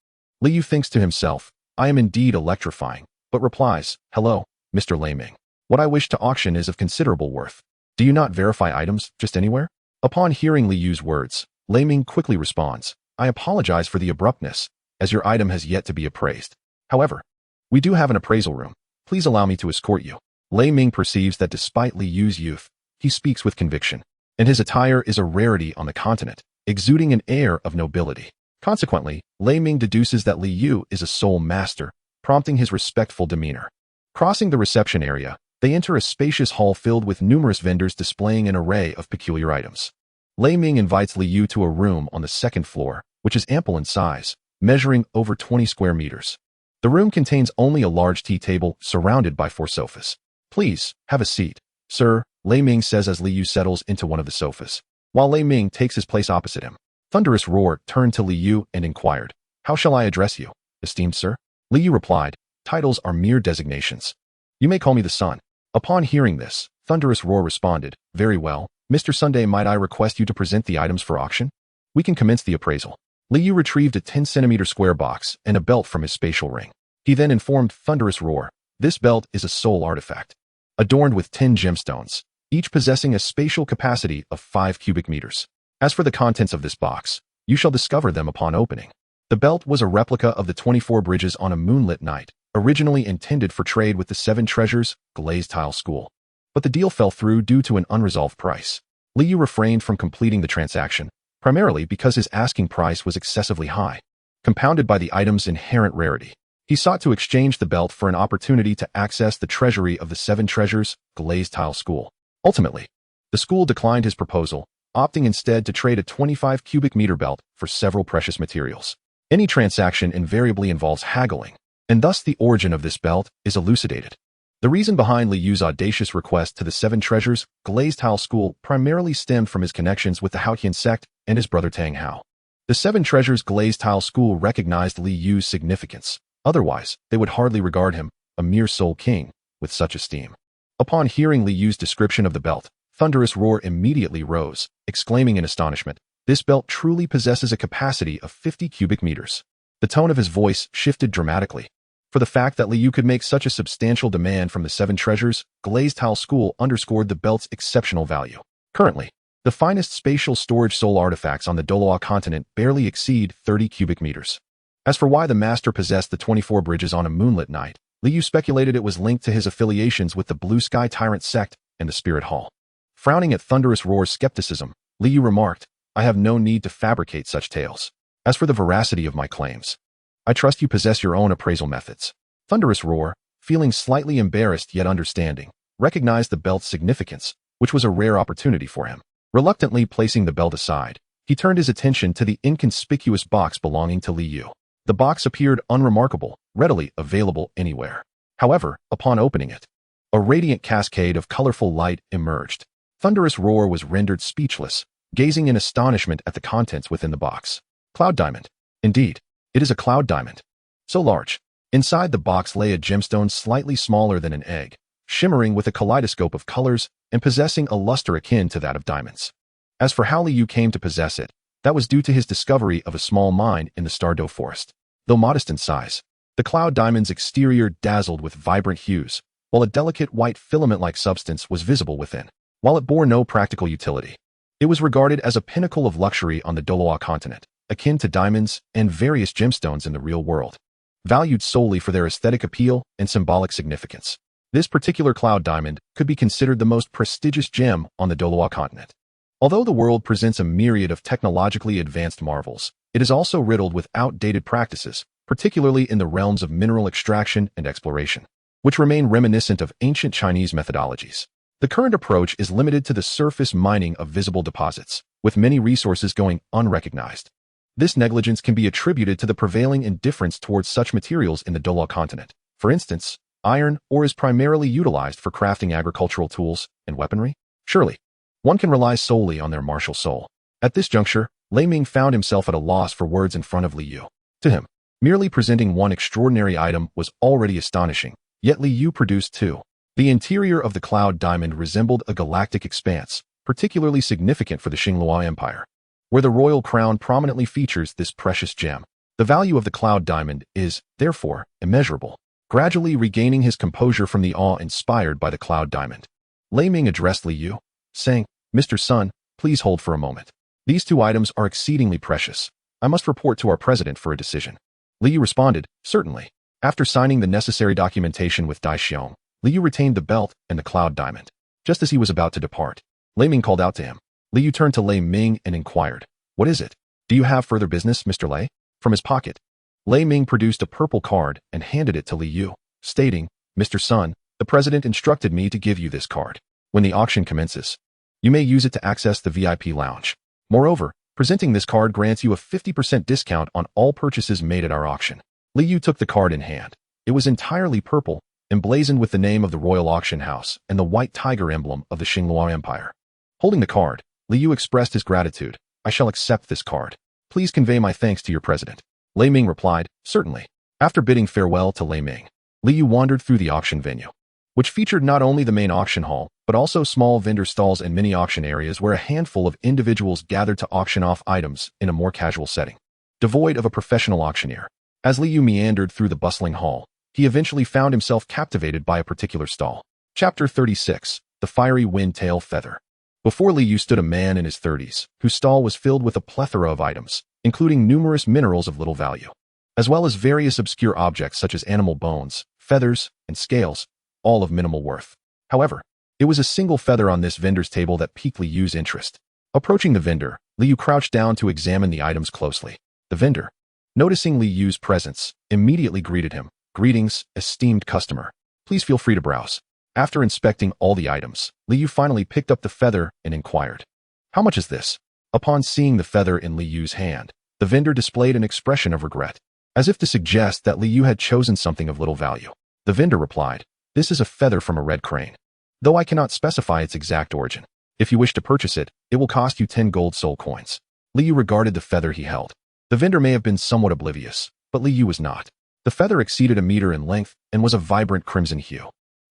Li Yu thinks to himself, I am indeed electrifying, but replies, Hello, Mr. Lei Ming. What I wish to auction is of considerable worth. Do you not verify items just anywhere? Upon hearing Li Yu's words, Lei Ming quickly responds, I apologize for the abruptness, as your item has yet to be appraised. However, we do have an appraisal room. Please allow me to escort you. Lei Ming perceives that despite Li Yu's youth, he speaks with conviction, and his attire is a rarity on the continent, exuding an air of nobility. Consequently, Lei Ming deduces that Li Yu is a soul master, prompting his respectful demeanor. Crossing the reception area, they enter a spacious hall filled with numerous vendors displaying an array of peculiar items. Lei Ming invites Li Yu to a room on the second floor, which is ample in size, measuring over 20 square meters. The room contains only a large tea table surrounded by 4 sofas. Please, have a seat, sir, Lei Ming says as Li Yu settles into one of the sofas. While Lei Ming takes his place opposite him, Thunderous Roar turned to Li Yu and inquired, How shall I address you, esteemed sir? Li Yu replied, Titles are mere designations. You may call me the Sun. Upon hearing this, Thunderous Roar responded, Very well, Mr. Sunday, might I request you to present the items for auction? We can commence the appraisal. Li Yu retrieved a 10-centimeter square box and a belt from his spatial ring. He then informed Thunderous Roar, This belt is a soul artifact, adorned with 10 gemstones, each possessing a spatial capacity of 5 cubic meters. As for the contents of this box, you shall discover them upon opening. The belt was a replica of the 24 bridges on a moonlit night, originally intended for trade with the 7 treasures, glazed tile school. But the deal fell through due to an unresolved price. Li Yu refrained from completing the transaction, primarily because his asking price was excessively high, compounded by the item's inherent rarity. He sought to exchange the belt for an opportunity to access the treasury of the 7 treasures, glazed tile school. Ultimately, the school declined his proposal, opting instead to trade a 25 cubic meter belt for several precious materials. Any transaction invariably involves haggling, and thus the origin of this belt is elucidated. The reason behind Li Yu's audacious request to the 7 treasures, glazed tile school primarily stemmed from his connections with the Haotian sect and his brother Tang Hao. The 7 treasures glazed tile school recognized Li Yu's significance. Otherwise, they would hardly regard him, a mere soul king, with such esteem. Upon hearing Li Yu's description of the belt, Thunderous Roar immediately rose, exclaiming in astonishment, This belt truly possesses a capacity of 50 cubic meters. The tone of his voice shifted dramatically, for the fact that Li Yu could make such a substantial demand from the 7 treasures, glazed tile school underscored the belt's exceptional value. Currently, the finest spatial storage soul artifacts on the Douluo Continent barely exceed 30 cubic meters. As for why the master possessed the 24 bridges on a moonlit night, Li Yu speculated it was linked to his affiliations with the Blue Sky Tyrant sect and the Spirit Hall. Frowning at Thunderous Roar's skepticism, Li Yu remarked, I have no need to fabricate such tales. As for the veracity of my claims, I trust you possess your own appraisal methods. Thunderous Roar, feeling slightly embarrassed yet understanding, recognized the belt's significance, which was a rare opportunity for him. Reluctantly placing the belt aside, he turned his attention to the inconspicuous box belonging to Li Yu. The box appeared unremarkable, readily available anywhere. However, upon opening it, a radiant cascade of colorful light emerged. Thunderous Roar was rendered speechless, gazing in astonishment at the contents within the box. Cloud diamond. Indeed, it is a cloud diamond. So large. Inside the box lay a gemstone slightly smaller than an egg, shimmering with a kaleidoscope of colors and possessing a luster akin to that of diamonds. As for how Li Yu came to possess it, that was due to his discovery of a small mine in the Tiandou forest. Though modest in size, the cloud diamond's exterior dazzled with vibrant hues, while a delicate white filament-like substance was visible within. While it bore no practical utility, it was regarded as a pinnacle of luxury on the Douluo Continent, akin to diamonds and various gemstones in the real world, valued solely for their aesthetic appeal and symbolic significance. This particular cloud diamond could be considered the most prestigious gem on the Douluo Continent. Although the world presents a myriad of technologically advanced marvels, it is also riddled with outdated practices, particularly in the realms of mineral extraction and exploration, which remain reminiscent of ancient Chinese methodologies. The current approach is limited to the surface mining of visible deposits, with many resources going unrecognized. This negligence can be attributed to the prevailing indifference towards such materials in the Douluo Continent. For instance, iron ore is primarily utilized for crafting agricultural tools and weaponry. Surely, one can rely solely on their martial soul. At this juncture, Lei Ming found himself at a loss for words in front of Li Yu. To him, merely presenting one extraordinary item was already astonishing. Yet Li Yu produced two. The interior of the cloud diamond resembled a galactic expanse, particularly significant for the Xingluo Empire, where the royal crown prominently features this precious gem. The value of the cloud diamond is, therefore, immeasurable. Gradually regaining his composure from the awe inspired by the cloud diamond, Lei Ming addressed Li Yu, saying, "Mr. Sun, please hold for a moment. These two items are exceedingly precious. I must report to our president for a decision." Li Yu responded, "Certainly." After signing the necessary documentation with Dai Xiong, Li Yu retained the belt and the cloud diamond. Just as he was about to depart, Lei Ming called out to him. Li Yu turned to Lei Ming and inquired, "What is it? Do you have further business, Mr. Lei?" From his pocket, Lei Ming produced a purple card and handed it to Li Yu, stating, "Mr. Sun, the president instructed me to give you this card. When the auction commences, you may use it to access the VIP lounge. Moreover, presenting this card grants you a 50% discount on all purchases made at our auction." Li Yu took the card in hand. It was entirely purple, emblazoned with the name of the Royal Auction House and the white tiger emblem of the Xingluo Empire. Holding the card, Li Yu expressed his gratitude. "I shall accept this card. Please convey my thanks to your president." Lei Ming replied, "Certainly." After bidding farewell to Lei Ming, Li Yu wandered through the auction venue, which featured not only the main auction hall, but also small vendor stalls and mini-auction areas where a handful of individuals gathered to auction off items in a more casual setting, devoid of a professional auctioneer. As Li Yu meandered through the bustling hall, he eventually found himself captivated by a particular stall. Chapter 36, The Fiery Wind-Tail Feather. Before Li Yu stood a man in his 30s, whose stall was filled with a plethora of items, including numerous minerals of little value, as well as various obscure objects such as animal bones, feathers, and scales, all of minimal worth. However, it was a single feather on this vendor's table that piqued Li Yu's interest. Approaching the vendor, Li Yu crouched down to examine the items closely. The vendor, noticing Li Yu's presence, immediately greeted him. "Greetings, esteemed customer. Please feel free to browse." After inspecting all the items, Li Yu finally picked up the feather and inquired, "How much is this?" Upon seeing the feather in Li Yu's hand, the vendor displayed an expression of regret, as if to suggest that Li Yu had chosen something of little value. The vendor replied, "This is a feather from a red crane, though I cannot specify its exact origin. If you wish to purchase it, it will cost you 10 gold soul coins." Li Yu regarded the feather he held. The vendor may have been somewhat oblivious, but Li Yu was not. The feather exceeded a meter in length and was a vibrant crimson hue.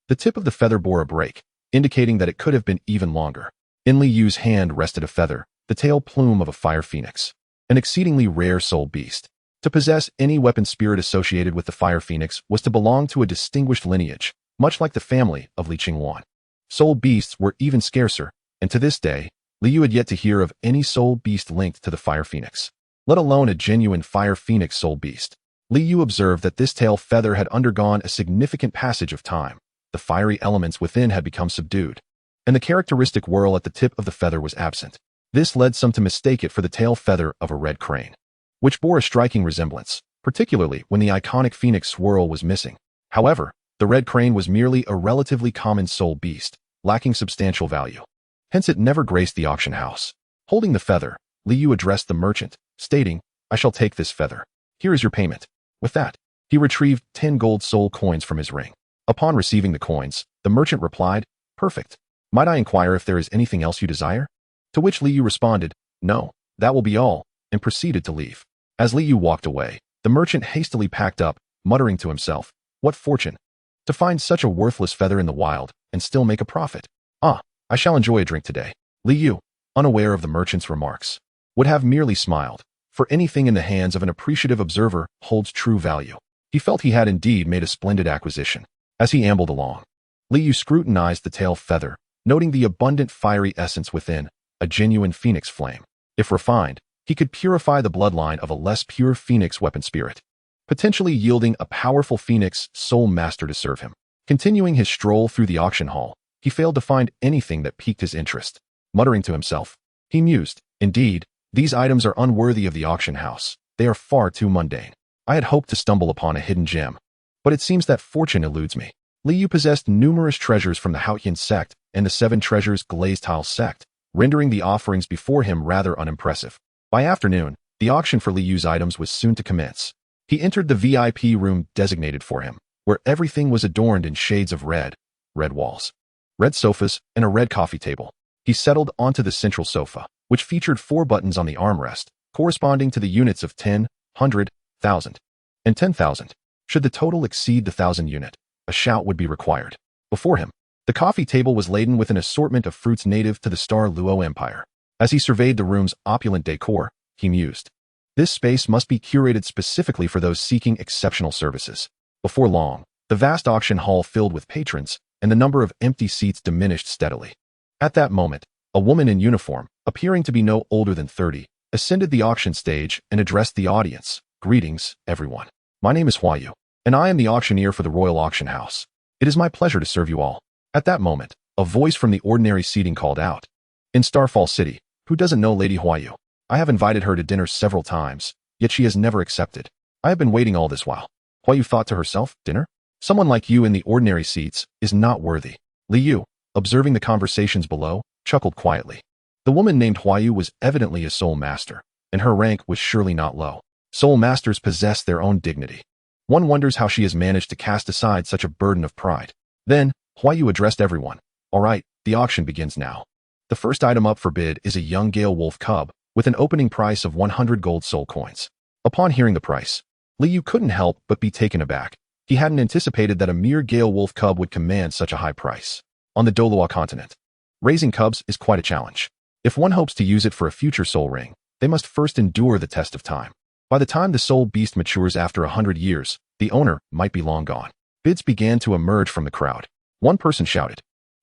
The tip of the feather bore a break, indicating that it could have been even longer. In Li Yu's hand rested a feather, the tail plume of a fire phoenix, an exceedingly rare soul beast. To possess any weapon spirit associated with the fire phoenix was to belong to a distinguished lineage, much like the family of Li Qingwan. Soul beasts were even scarcer, and to this day, Li Yu had yet to hear of any soul beast linked to the fire phoenix, let alone a genuine fire phoenix soul beast. Li Yu observed that this tail feather had undergone a significant passage of time. The fiery elements within had become subdued, and the characteristic whirl at the tip of the feather was absent. This led some to mistake it for the tail feather of a red crane, which bore a striking resemblance, particularly when the iconic phoenix swirl was missing. However, the red crane was merely a relatively common soul beast, lacking substantial value. Hence it never graced the auction house. Holding the feather, Li Yu addressed the merchant, stating, "I shall take this feather. Here is your payment." With that, he retrieved 10 gold soul coins from his ring. Upon receiving the coins, the merchant replied, "Perfect. Might I inquire if there is anything else you desire?" To which Li Yu responded, "No, that will be all," and proceeded to leave. As Li Yu walked away, the merchant hastily packed up, muttering to himself, "What fortune! To find such a worthless feather in the wild, and still make a profit. Ah, I shall enjoy a drink today." Li Yu, unaware of the merchant's remarks, would have merely smiled, for anything in the hands of an appreciative observer holds true value. He felt he had indeed made a splendid acquisition. As he ambled along, Li Yu scrutinized the tail feather, noting the abundant fiery essence within, a genuine phoenix flame. If refined, he could purify the bloodline of a less pure phoenix weapon spirit, potentially yielding a powerful phoenix soul master to serve him. Continuing his stroll through the auction hall, he failed to find anything that piqued his interest. Muttering to himself, he mused, "Indeed, these items are unworthy of the auction house. They are far too mundane. I had hoped to stumble upon a hidden gem, but it seems that fortune eludes me." Li Yu possessed numerous treasures from the Haotian sect and the 7 treasures glazed tile sect, rendering the offerings before him rather unimpressive. By afternoon, the auction for Li Yu's items was soon to commence. He entered the VIP room designated for him, where everything was adorned in shades of red walls, red sofas, and a red coffee table. He settled onto the central sofa, which featured 4 buttons on the armrest, corresponding to the units of 10, 100, 1,000, and 10,000. Should the total exceed the 1,000 unit, a a shout would be required. Before him, the coffee table was laden with an assortment of fruits native to the Star Luo Empire. As he surveyed the room's opulent decor, he mused. This space must be curated specifically for those seeking exceptional services. Before long, the vast auction hall filled with patrons, and the number of empty seats diminished steadily. At that moment, a woman in uniform, appearing to be no older than 30, ascended the auction stage and addressed the audience. Greetings, everyone. My name is Huayu, and I am the auctioneer for the Royal Auction House. It is my pleasure to serve you all. At that moment, a voice from the ordinary seating called out. In Starfall City, who doesn't know Lady Huayu? I have invited her to dinner several times, yet she has never accepted. I have been waiting all this while. Huayu thought to herself, dinner? Someone like you in the ordinary seats is not worthy. Li Yu, observing the conversations below, chuckled quietly. The woman named Huayu was evidently a soul master, and her rank was surely not low. Soul masters possess their own dignity. One wonders how she has managed to cast aside such a burden of pride. Then, Huayu addressed everyone. All right, the auction begins now. The first item up for bid is a young Gale Wolf cub, with an opening price of 100 gold soul coins. Upon hearing the price, Li Yu couldn't help but be taken aback. He hadn't anticipated that a mere Gale Wolf cub would command such a high price. On the Douluo Continent, raising cubs is quite a challenge. If one hopes to use it for a future soul ring, they must first endure the test of time. By the time the soul beast matures after 100 years, the owner might be long gone. Bids began to emerge from the crowd. One person shouted,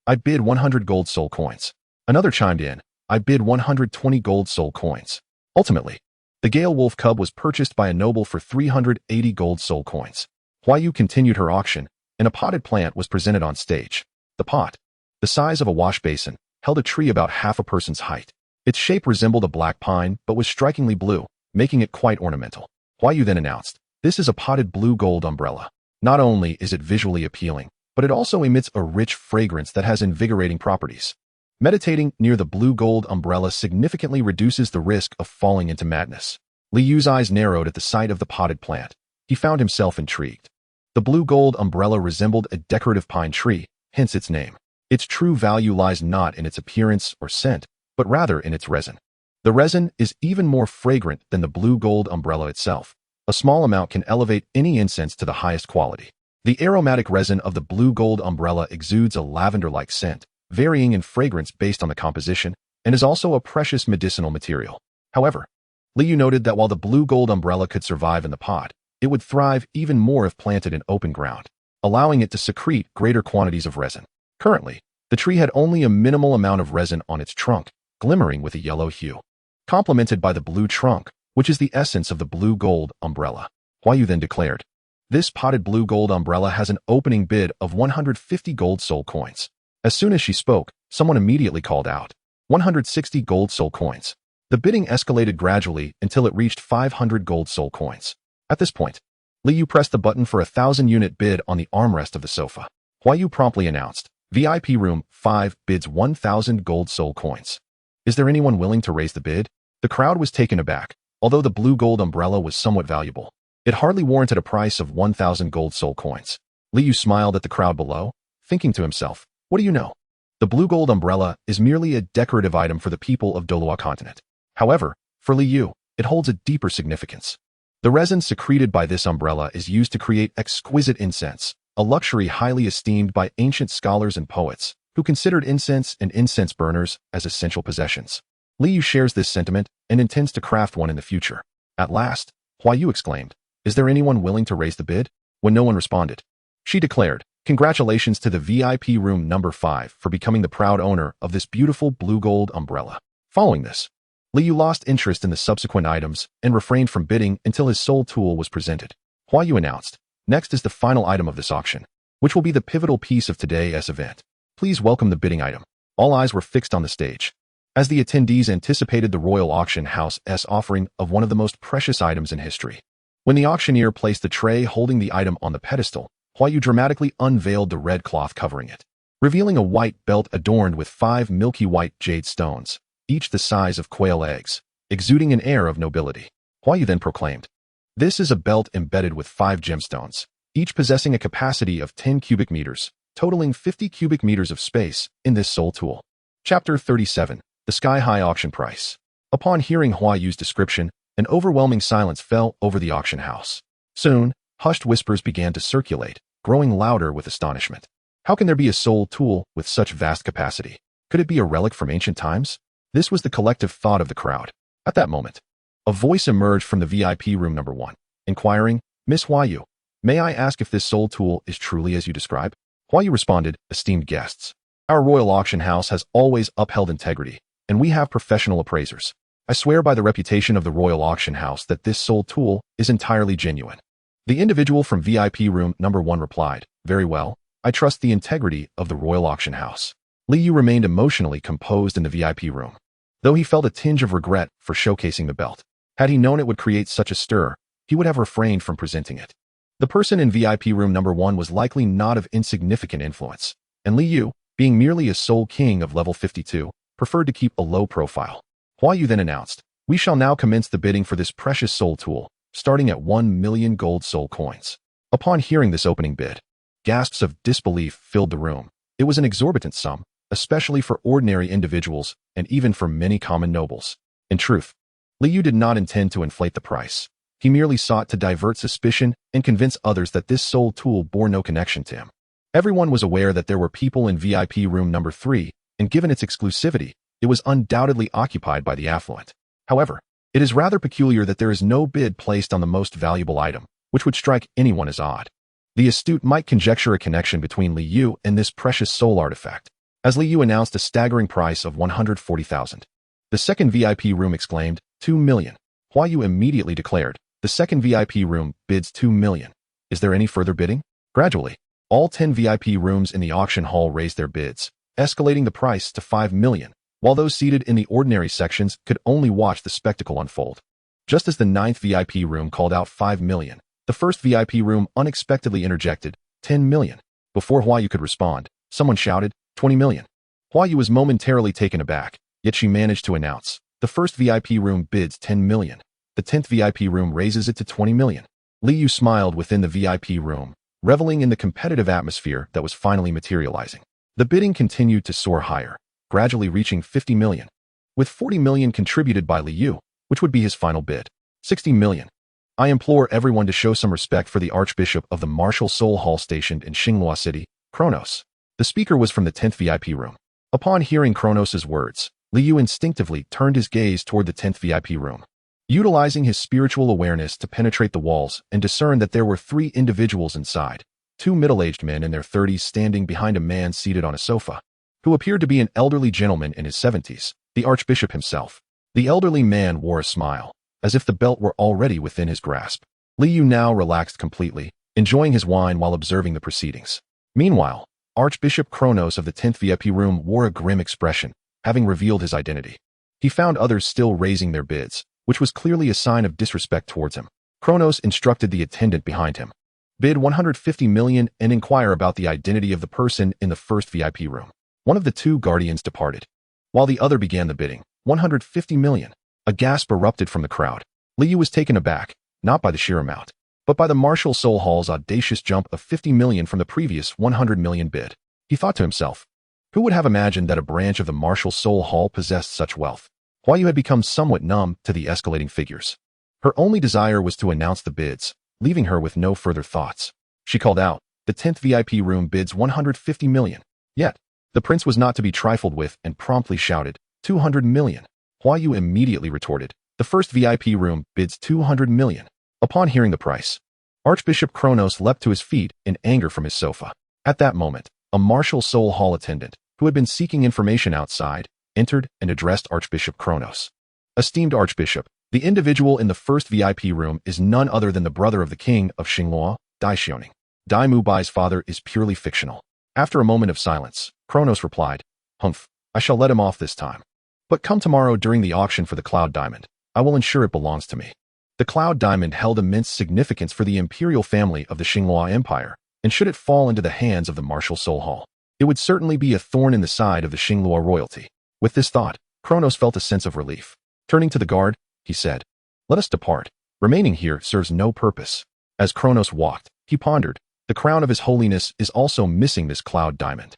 I bid 100 gold soul coins. Another chimed in, I bid 120 gold soul coins. Ultimately, the Gale Wolf cub was purchased by a noble for 380 gold soul coins. Huayu continued her auction, and a potted plant was presented on stage. The pot, the size of a wash basin, held a tree about half a person's height. Its shape resembled a black pine, but was strikingly blue, making it quite ornamental. Huayu then announced, this is a potted blue gold umbrella. Not only is it visually appealing, but it also emits a rich fragrance that has invigorating properties. Meditating near the blue gold umbrella significantly reduces the risk of falling into madness. Li Yu's eyes narrowed at the sight of the potted plant. He found himself intrigued. The blue gold umbrella resembled a decorative pine tree, hence its name. Its true value lies not in its appearance or scent, but rather in its resin. The resin is even more fragrant than the blue gold umbrella itself. A small amount can elevate any incense to the highest quality. The aromatic resin of the blue gold umbrella exudes a lavender-like scent, varying in fragrance based on the composition, and is also a precious medicinal material. However, Li Yu noted that while the blue gold umbrella could survive in the pot, it would thrive even more if planted in open ground, allowing it to secrete greater quantities of resin. Currently, the tree had only a minimal amount of resin on its trunk, glimmering with a yellow hue, complemented by the blue trunk, which is the essence of the blue gold umbrella. Huayu then declared, this potted blue gold umbrella has an opening bid of 150 gold soul coins. As soon as she spoke, someone immediately called out, 160 gold soul coins. The bidding escalated gradually until it reached 500 gold soul coins. At this point, Li Yu pressed the button for a 1,000-unit bid on the armrest of the sofa. Huayu promptly announced, VIP room 5 bids 1,000 gold soul coins. Is there anyone willing to raise the bid? The crowd was taken aback. Although the blue gold umbrella was somewhat valuable, it hardly warranted a price of 1,000 gold soul coins. Li Yu smiled at the crowd below, thinking to himself, what do you know? The blue gold umbrella is merely a decorative item for the people of Douluo Continent. However, for Li Yu, it holds a deeper significance. The resin secreted by this umbrella is used to create exquisite incense, a luxury highly esteemed by ancient scholars and poets, who considered incense and incense burners as essential possessions. Li Yu shares this sentiment and intends to craft one in the future. At last, Huayu exclaimed, is there anyone willing to raise the bid? When no one responded, she declared, congratulations to the VIP room number 5 for becoming the proud owner of this beautiful blue gold umbrella. Following this, Li Yu lost interest in the subsequent items and refrained from bidding until his soul tool was presented. Huayu announced, next is the final item of this auction, which will be the pivotal piece of today's event. Please welcome the bidding item. All eyes were fixed on the stage, as the attendees anticipated the Royal Auction House's offering of one of the most precious items in history. When the auctioneer placed the tray holding the item on the pedestal, Huayu dramatically unveiled the red cloth covering it, revealing a white belt adorned with 5 milky white jade stones, each the size of quail eggs, exuding an air of nobility. Huayu then proclaimed, this is a belt embedded with 5 gemstones, each possessing a capacity of 10 cubic meters, totaling 50 cubic meters of space in this soul tool. Chapter 37. The Sky-High Auction Price. Upon hearing Huayu's description, an overwhelming silence fell over the auction house. Soon, hushed whispers began to circulate, growing louder with astonishment. How can there be a soul tool with such vast capacity? Could it be a relic from ancient times? This was the collective thought of the crowd. At that moment, a voice emerged from the VIP room number 1, inquiring, "Miss Huayu, may I ask if this soul tool is truly as you describe?" Huayu responded, "Esteemed guests, our royal auction house has always upheld integrity, and we have professional appraisers. I swear by the reputation of the royal auction house that this soul tool is entirely genuine." The individual from VIP room number 1 replied, "Very well, I trust the integrity of the royal auction house." Li Yu remained emotionally composed in the VIP room, though he felt a tinge of regret for showcasing the belt. Had he known it would create such a stir, he would have refrained from presenting it. The person in VIP room number 1 was likely not of insignificant influence, and Li Yu, being merely a soul king of level 52, preferred to keep a low profile. Huayu then announced, "We shall now commence the bidding for this precious soul tool, starting at 1 million gold soul coins." Upon hearing this opening bid, gasps of disbelief filled the room. It was an exorbitant sum, especially for ordinary individuals and even for many common nobles. In truth, Li Yu did not intend to inflate the price. He merely sought to divert suspicion and convince others that this soul tool bore no connection to him. Everyone was aware that there were people in VIP room number 3, and given its exclusivity, it was undoubtedly occupied by the affluent. However, it is rather peculiar that there is no bid placed on the most valuable item, which would strike anyone as odd. The astute might conjecture a connection between Li Yu and this precious soul artifact, as Li Yu announced a staggering price of 140,000. The second VIP room exclaimed, 2 million. Huayu immediately declared, "The second VIP room bids 2 million. Is there any further bidding?" Gradually, all 10 VIP rooms in the auction hall raised their bids, escalating the price to 5 million, while those seated in the ordinary sections could only watch the spectacle unfold. Just as the 9th VIP room called out 5 million, the first VIP room unexpectedly interjected, 10 million. Before Huayu could respond, someone shouted, 20 million. Huayu was momentarily taken aback, yet she managed to announce, "The first VIP room bids 10 million. The 10th VIP room raises it to 20 million. Li Yu smiled within the VIP room, reveling in the competitive atmosphere that was finally materializing. The bidding continued to soar higher, gradually reaching 50 million, with 40 million contributed by Li Yu, which would be his final bid. 60 million. I implore everyone to show some respect for the Archbishop of the Martial Soul Hall stationed in Xinghua City, Kronos." The speaker was from the 10th VIP room. Upon hearing Kronos' words, Li Yu instinctively turned his gaze toward the 10th VIP room. Utilizing his spiritual awareness to penetrate the walls and discern that there were 3 individuals inside, 2 middle-aged men in their 30s standing behind a man seated on a sofa, who appeared to be an elderly gentleman in his 70s, the Archbishop himself. The elderly man wore a smile, as if the belt were already within his grasp. Li Yu now relaxed completely, enjoying his wine while observing the proceedings. Meanwhile, Archbishop Kronos of the 10th VIP room wore a grim expression, having revealed his identity. He found others still raising their bids, which was clearly a sign of disrespect towards him. Kronos instructed the attendant behind him, "Bid 150 million and inquire about the identity of the person in the first VIP room." One of the 2 guardians departed, while the other began the bidding. 150 million. A gasp erupted from the crowd. Li Yu was taken aback, not by the sheer amount, but by the Martial Soul Hall's audacious jump of 50 million from the previous 100 million bid. He thought to himself, who would have imagined that a branch of the Martial Soul Hall possessed such wealth? Huayu had become somewhat numb to the escalating figures. Her only desire was to announce the bids, leaving her with no further thoughts. She called out, "The 10th VIP room bids 150 million. Yet, the prince was not to be trifled with and promptly shouted, 200 million. Huayu immediately retorted, "The first VIP room bids 200 million. Upon hearing the price, Archbishop Kronos leapt to his feet in anger from his sofa. At that moment, a Martial Soul Hall attendant, who had been seeking information outside, entered and addressed Archbishop Kronos. "Esteemed Archbishop, the individual in the first VIP room is none other than the brother of the king of Xinghua, Dai Xiaoning. Dai Mubai's father is purely fictional." After a moment of silence, Kronos replied, "Humph, I shall let him off this time. But come tomorrow during the auction for the Cloud Diamond. I will ensure it belongs to me." The Cloud Diamond held immense significance for the imperial family of the Xinghua Empire, and should it fall into the hands of the Martial Soul Hall, it would certainly be a thorn in the side of the Xinghua royalty. With this thought, Kronos felt a sense of relief. Turning to the guard, he said, "Let us depart. Remaining here serves no purpose." As Kronos walked, he pondered, the crown of His Holiness is also missing this Cloud Diamond.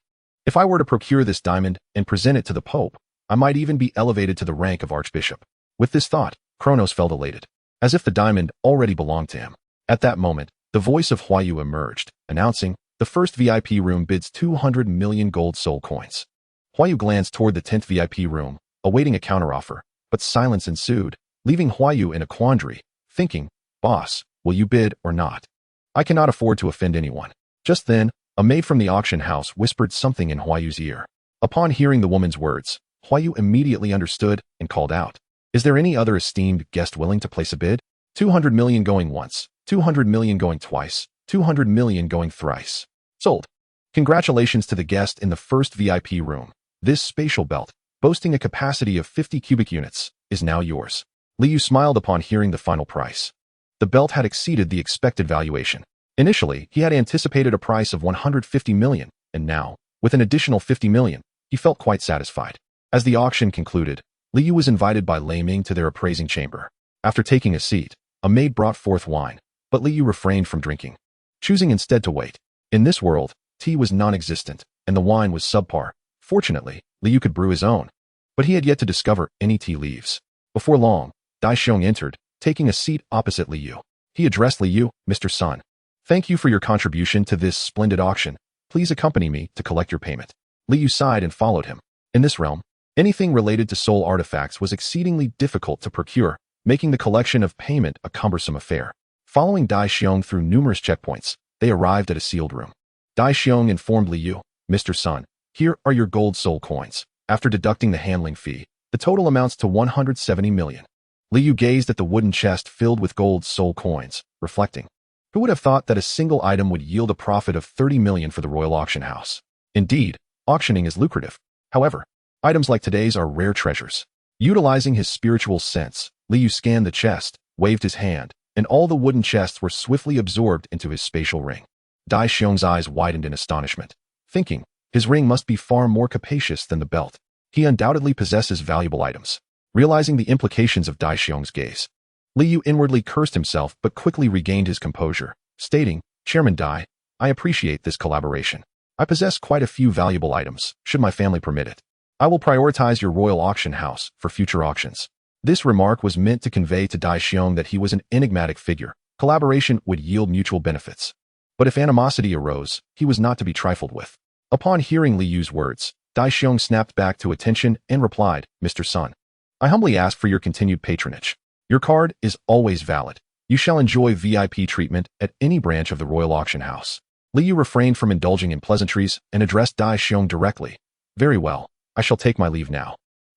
If I were to procure this diamond and present it to the Pope, I might even be elevated to the rank of Archbishop. With this thought, Kronos felt elated, as if the diamond already belonged to him. At that moment, The voice of Huayu emerged, announcing, "The first VIP room bids 200 million gold soul coins." Huayu glanced toward the 10th VIP room, awaiting a counteroffer, but silence ensued, leaving Huayu in a quandary, thinking, "Boss, will you bid or not? I cannot afford to offend anyone." Just then, a maid from the auction house whispered something in Huayu's ear. Upon hearing the woman's words, Huayu immediately understood and called out, "Is there any other esteemed guest willing to place a bid? 200 million going once, 200 million going twice, 200 million going thrice. Sold. Congratulations to the guest in the first VIP room. This spatial belt, boasting a capacity of 50 cubic units, is now yours." Liu smiled upon hearing the final price. The belt had exceeded the expected valuation. Initially, he had anticipated a price of 150 million, and now, with an additional 50 million, he felt quite satisfied. As the auction concluded, Liu was invited by Lei Ming to their appraising chamber. After taking a seat, a maid brought forth wine, but Liu refrained from drinking, choosing instead to wait. In this world, tea was non-existent, and the wine was subpar. Fortunately, Liu could brew his own, but he had yet to discover any tea leaves. Before long, Dai Xiong entered, taking a seat opposite Liu. He addressed Liu, "Mr. Sun, thank you for your contribution to this splendid auction. Please accompany me to collect your payment." Liu sighed and followed him. In this realm, anything related to soul artifacts was exceedingly difficult to procure, making the collection of payment a cumbersome affair. Following Dai Xiong through numerous checkpoints, they arrived at a sealed room. Dai Xiong informed Liu, "Mr. Sun, here are your gold soul coins. After deducting the handling fee, the total amounts to 170 million. Liu gazed at the wooden chest filled with gold soul coins, reflecting. Who would have thought that a single item would yield a profit of 30 million for the royal auction house? Indeed, auctioning is lucrative. However, items like today's are rare treasures. Utilizing his spiritual sense, Liu scanned the chest, waved his hand, and all the wooden chests were swiftly absorbed into his spatial ring. Dai Xiong's eyes widened in astonishment, thinking, his ring must be far more capacious than the belt. He undoubtedly possesses valuable items. Realizing the implications of Dai Xiong's gaze, Liu inwardly cursed himself but quickly regained his composure, stating, "Chairman Dai, I appreciate this collaboration. I possess quite a few valuable items, should my family permit it. I will prioritize your royal auction house for future auctions." This remark was meant to convey to Dai Xiong that he was an enigmatic figure. Collaboration would yield mutual benefits. But if animosity arose, he was not to be trifled with. Upon hearing Liu's words, Dai Xiong snapped back to attention and replied, "Mr. Sun, I humbly ask for your continued patronage. Your card is always valid. You shall enjoy VIP treatment at any branch of the royal auction house." Liu refrained from indulging in pleasantries and addressed Dai Xiong directly. "Very well, I shall take my leave now.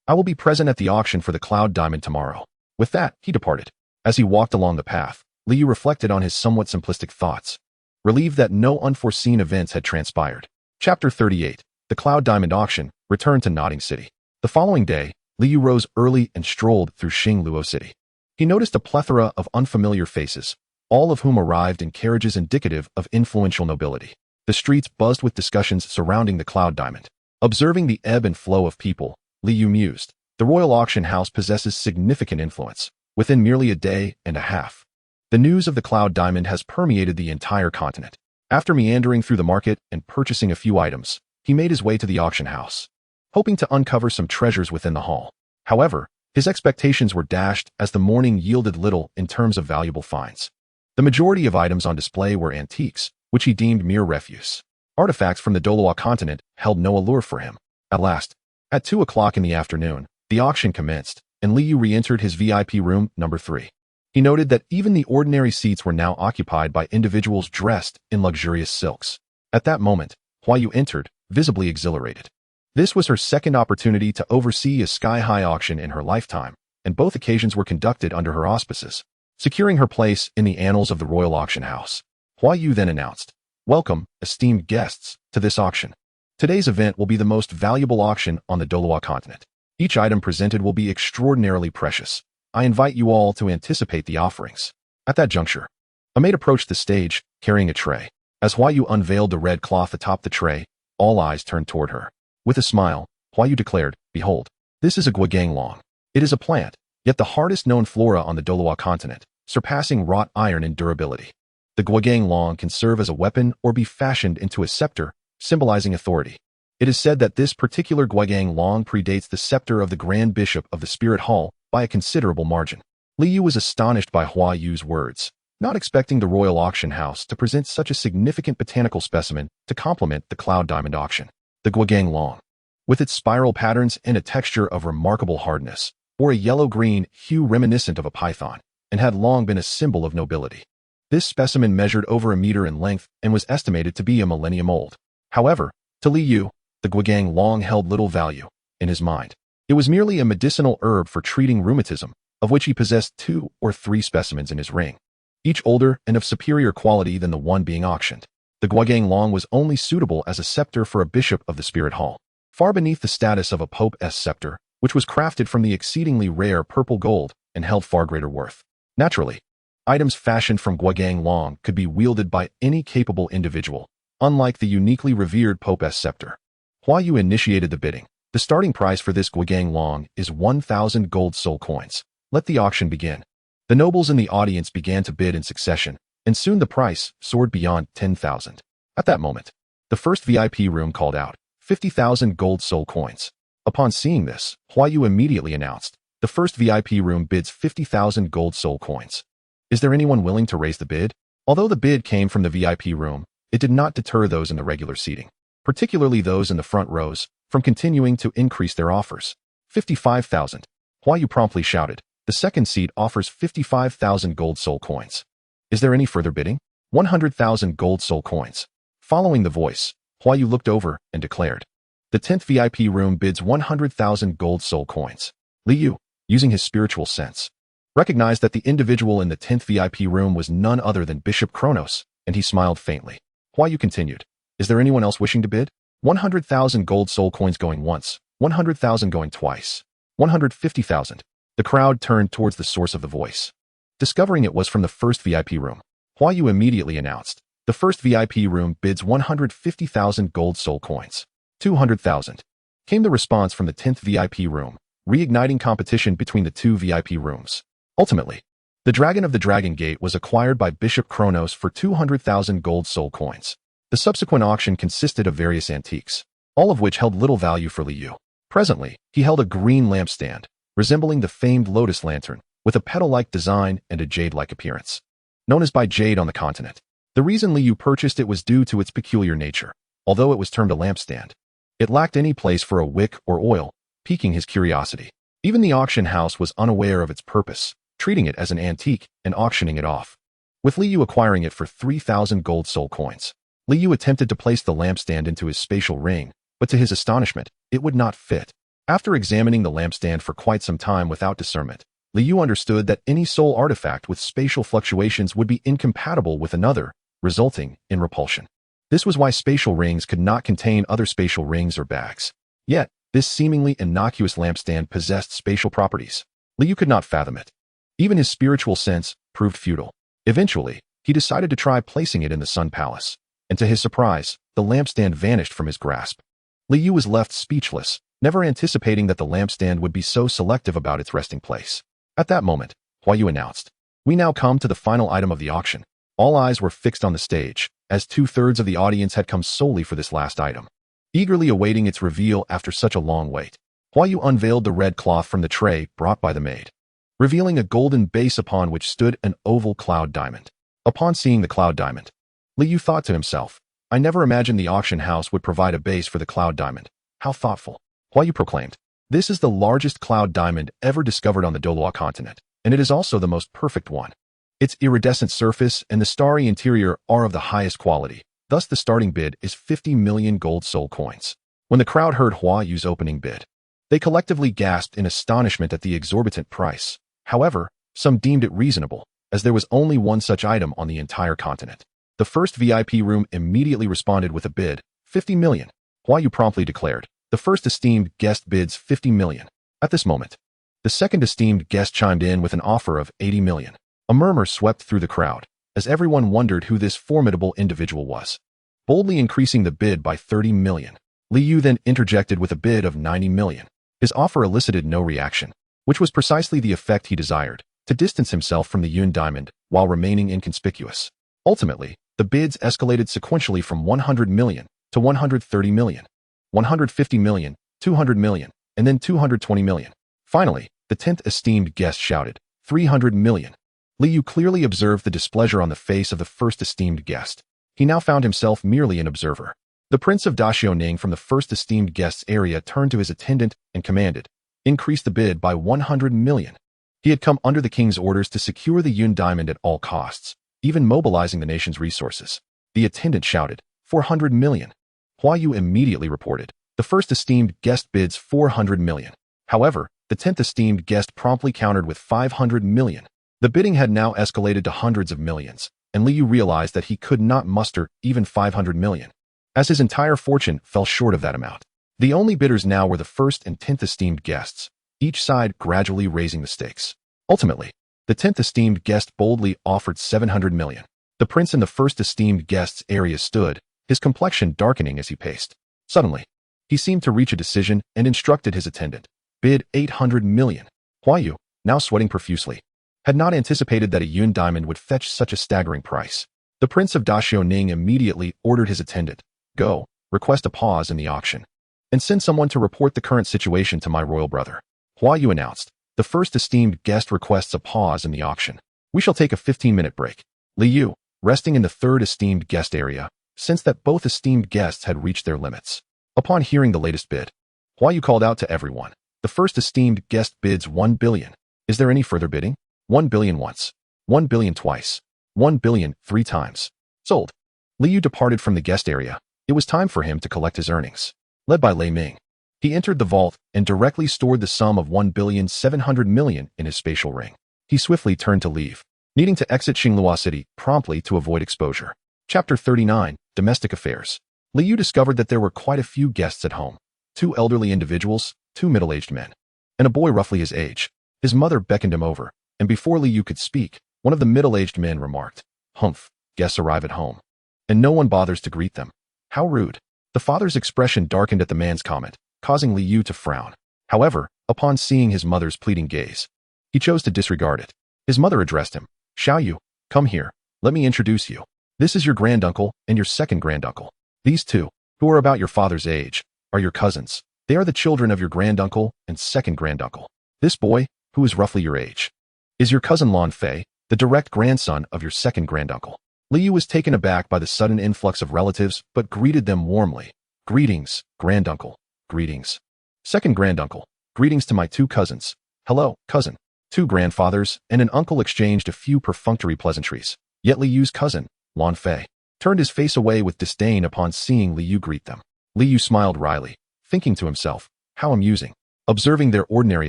I will be present at the auction for the Cloud Diamond tomorrow." With that, he departed. As he walked along the path, Liu reflected on his somewhat simplistic thoughts, relieved that no unforeseen events had transpired. Chapter 38. The Cloud Diamond Auction returned to Nodding City. The following day, Liu rose early and strolled through Xingluo City. He noticed a plethora of unfamiliar faces, all of whom arrived in carriages indicative of influential nobility. The streets buzzed with discussions surrounding the Cloud Diamond. Observing the ebb and flow of people, Liu mused, the royal auction house possesses significant influence. Within merely a day and a half, the news of the Cloud Diamond has permeated the entire continent. After meandering through the market and purchasing a few items, he made his way to the auction house, hoping to uncover some treasures within the hall. However, his expectations were dashed as the morning yielded little in terms of valuable finds. The majority of items on display were antiques, which he deemed mere refuse. Artifacts from the Douluo Continent held no allure for him. At last, at 2 o'clock in the afternoon, the auction commenced, and Liu re-entered his VIP room number 3. He noted that even the ordinary seats were now occupied by individuals dressed in luxurious silks. At that moment, Huayu entered, visibly exhilarated. This was her second opportunity to oversee a sky-high auction in her lifetime, and both occasions were conducted under her auspices, securing her place in the annals of the royal auction house. Huayu then announced, "Welcome, esteemed guests, to this auction. Today's event will be the most valuable auction on the Douluo Continent. Each item presented will be extraordinarily precious. I invite you all to anticipate the offerings." At that juncture, a maid approached the stage, carrying a tray. As Huayu unveiled the red cloth atop the tray, all eyes turned toward her. With a smile, Huayu declared, "Behold, this is a guogang long. It is a plant, yet the hardest known flora on the Douluo Continent, surpassing wrought iron in durability. The guogang long can serve as a weapon or be fashioned into a scepter, symbolizing authority. It is said that this particular guogang long predates the scepter of the Grand Bishop of the Spirit Hall by a considerable margin." Liu was astonished by Huayu's words, not expecting the Royal Auction House to present such a significant botanical specimen to complement the Cloud Diamond auction. The Guogang Long, with its spiral patterns and a texture of remarkable hardness, bore a yellow-green hue reminiscent of a python, and had long been a symbol of nobility. This specimen measured over a meter in length and was estimated to be a millennium old. However, to Li Yu, the Guogang Long held little value in his mind. It was merely a medicinal herb for treating rheumatism, of which he possessed 2 or 3 specimens in his ring, each older and of superior quality than the one being auctioned. The Guogang Long was only suitable as a scepter for a bishop of the Spirit Hall, far beneath the status of a Pope's scepter, which was crafted from the exceedingly rare purple gold and held far greater worth. Naturally, items fashioned from Guogang Long could be wielded by any capable individual, unlike the uniquely revered Pope's scepter. Hua Yu initiated the bidding. The starting price for this Guogang Long is 1,000 gold soul coins. Let the auction begin. The nobles in the audience began to bid in succession, and soon the price soared beyond 10,000. At that moment, the first VIP room called out 50,000 gold soul coins. Upon seeing this, Hua Yu immediately announced, the first VIP room bids 50,000 gold soul coins. Is there anyone willing to raise the bid? Although the bid came from the VIP room, it did not deter those in the regular seating, particularly those in the front rows, from continuing to increase their offers. 55,000. Hua Yu promptly shouted, the second seat offers 55,000 gold soul coins. Is there any further bidding? 100,000 gold soul coins. Following the voice, Hua Yu looked over and declared, the 10th VIP room bids 100,000 gold soul coins. Li Yu, using his spiritual sense, recognized that the individual in the 10th VIP room was none other than Bishop Kronos, and he smiled faintly. Hua Yu continued, is there anyone else wishing to bid? 100,000 gold soul coins going once, 100,000 going twice, 150,000. The crowd turned towards the source of the voice. Discovering it was from the first VIP room, Hua Yu immediately announced, the first VIP room bids 150,000 gold soul coins. 200,000. Came the response from the 10th VIP room, reigniting competition between the 2 VIP rooms. Ultimately, the Dragon of the Dragon Gate was acquired by Bishop Kronos for 200,000 gold soul coins. The subsequent auction consisted of various antiques, all of which held little value for Li Yu. Presently, he held a green lampstand, resembling the famed lotus lantern, with a petal-like design and a jade-like appearance. Known as by Jade on the continent. The reason Li Yu purchased it was due to its peculiar nature. Although it was termed a lampstand, it lacked any place for a wick or oil, piquing his curiosity. Even the auction house was unaware of its purpose, treating it as an antique and auctioning it off, with Li Yu acquiring it for 3,000 gold soul coins. Li Yu attempted to place the lampstand into his spatial ring, but to his astonishment, it would not fit. After examining the lampstand for quite some time without discernment, Li Yu understood that any soul artifact with spatial fluctuations would be incompatible with another, resulting in repulsion. This was why spatial rings could not contain other spatial rings or bags. Yet, this seemingly innocuous lampstand possessed spatial properties. Li Yu could not fathom it. Even his spiritual sense proved futile. Eventually, he decided to try placing it in the Sun Palace, and to his surprise, the lampstand vanished from his grasp. Li Yu was left speechless, never anticipating that the lampstand would be so selective about its resting place. At that moment, Hua Yu announced, we now come to the final item of the auction. All eyes were fixed on the stage, as 2/3 of the audience had come solely for this last item, eagerly awaiting its reveal after such a long wait. Hua Yu unveiled the red cloth from the tray brought by the maid, revealing a golden base upon which stood an oval cloud diamond. Upon seeing the cloud diamond, Li Yu thought to himself, I never imagined the auction house would provide a base for the cloud diamond. How thoughtful. Hua Yu proclaimed, this is the largest cloud diamond ever discovered on the Douluo Continent, and it is also the most perfect one. Its iridescent surface and the starry interior are of the highest quality. Thus the starting bid is 50 million gold soul coins. When the crowd heard Hua Yu's opening bid, they collectively gasped in astonishment at the exorbitant price. However, some deemed it reasonable, as there was only one such item on the entire continent. The first VIP room immediately responded with a bid, 50 million. Hua Yu promptly declared, the first esteemed guest bids 50 million. At this moment, the second esteemed guest chimed in with an offer of 80 million. A murmur swept through the crowd, as everyone wondered who this formidable individual was. Boldly increasing the bid by 30 million, Li Yu then interjected with a bid of 90 million. His offer elicited no reaction, which was precisely the effect he desired, to distance himself from the Yun diamond while remaining inconspicuous. Ultimately, the bids escalated sequentially from 100 million to 130 million, 150 million, 200 million, and then 220 million. Finally, the 10th esteemed guest shouted, 300 million. Liu clearly observed the displeasure on the face of the first esteemed guest. He now found himself merely an observer. The Prince of Daxioning from the first esteemed guest's area turned to his attendant and commanded, "Increase the bid by 100 million. He had come under the king's orders to secure the Yun diamond at all costs, even mobilizing the nation's resources. The attendant shouted, 400 million. Hua Yu immediately reported, "The first esteemed guest bids 400 million. However, the 10th esteemed guest promptly countered with 500 million. The bidding had now escalated to hundreds of millions, and Liu realized that he could not muster even 500 million, as his entire fortune fell short of that amount. The only bidders now were the first and 10th esteemed guests, each side gradually raising the stakes. Ultimately, the 10th esteemed guest boldly offered 700 million. The prince in the first esteemed guest's area stood, his complexion darkening as he paced. Suddenly, he seemed to reach a decision and instructed his attendant, "Bid 800 million. Hua Yu, now sweating profusely, had not anticipated that a Yun diamond would fetch such a staggering price. The Prince of Daxioning immediately ordered his attendant, "Go, request a pause in the auction, and send someone to report the current situation to my royal brother." Hua Yu announced, "The first esteemed guest requests a pause in the auction. We shall take a 15-minute break." Liu, resting in the third esteemed guest area, sensed that both esteemed guests had reached their limits. Upon hearing the latest bid, Hua Yu called out to everyone, "The first esteemed guest bids 1 billion. Is there any further bidding? 1 billion once, 1 billion twice, 1 billion 3 times. Sold." Liu departed from the guest area. It was time for him to collect his earnings. Led by Lei Ming, he entered the vault and directly stored the sum of 1,700 million in his spatial ring. He swiftly turned to leave, needing to exit Xinglua City promptly to avoid exposure. Chapter 39, Domestic Affairs. Liu discovered that there were quite a few guests at home. 2 elderly individuals, 2 middle-aged men, and a boy roughly his age. His mother beckoned him over, and before Liu could speak, one of the middle-aged men remarked, "Humph, guests arrive at home, and no one bothers to greet them. How rude." The father's expression darkened at the man's comment, causing Liu to frown. However, upon seeing his mother's pleading gaze, he chose to disregard it. His mother addressed him, "Xiaoyu, come here, let me introduce you. This is your granduncle and your second granduncle. These two, who are about your father's age, are your cousins. They are the children of your granduncle and second granduncle. This boy, who is roughly your age, is your cousin Lan Fei, the direct grandson of your second granduncle." Liu was taken aback by the sudden influx of relatives, but greeted them warmly. "Greetings, granduncle. Greetings. Second granduncle. Greetings to my 2 cousins. Hello, cousin." 2 grandfathers and an uncle exchanged a few perfunctory pleasantries. Yet Liu's cousin, Lan Fei, turned his face away with disdain upon seeing Liu greet them. Liu smiled wryly, thinking to himself, how amusing. Observing their ordinary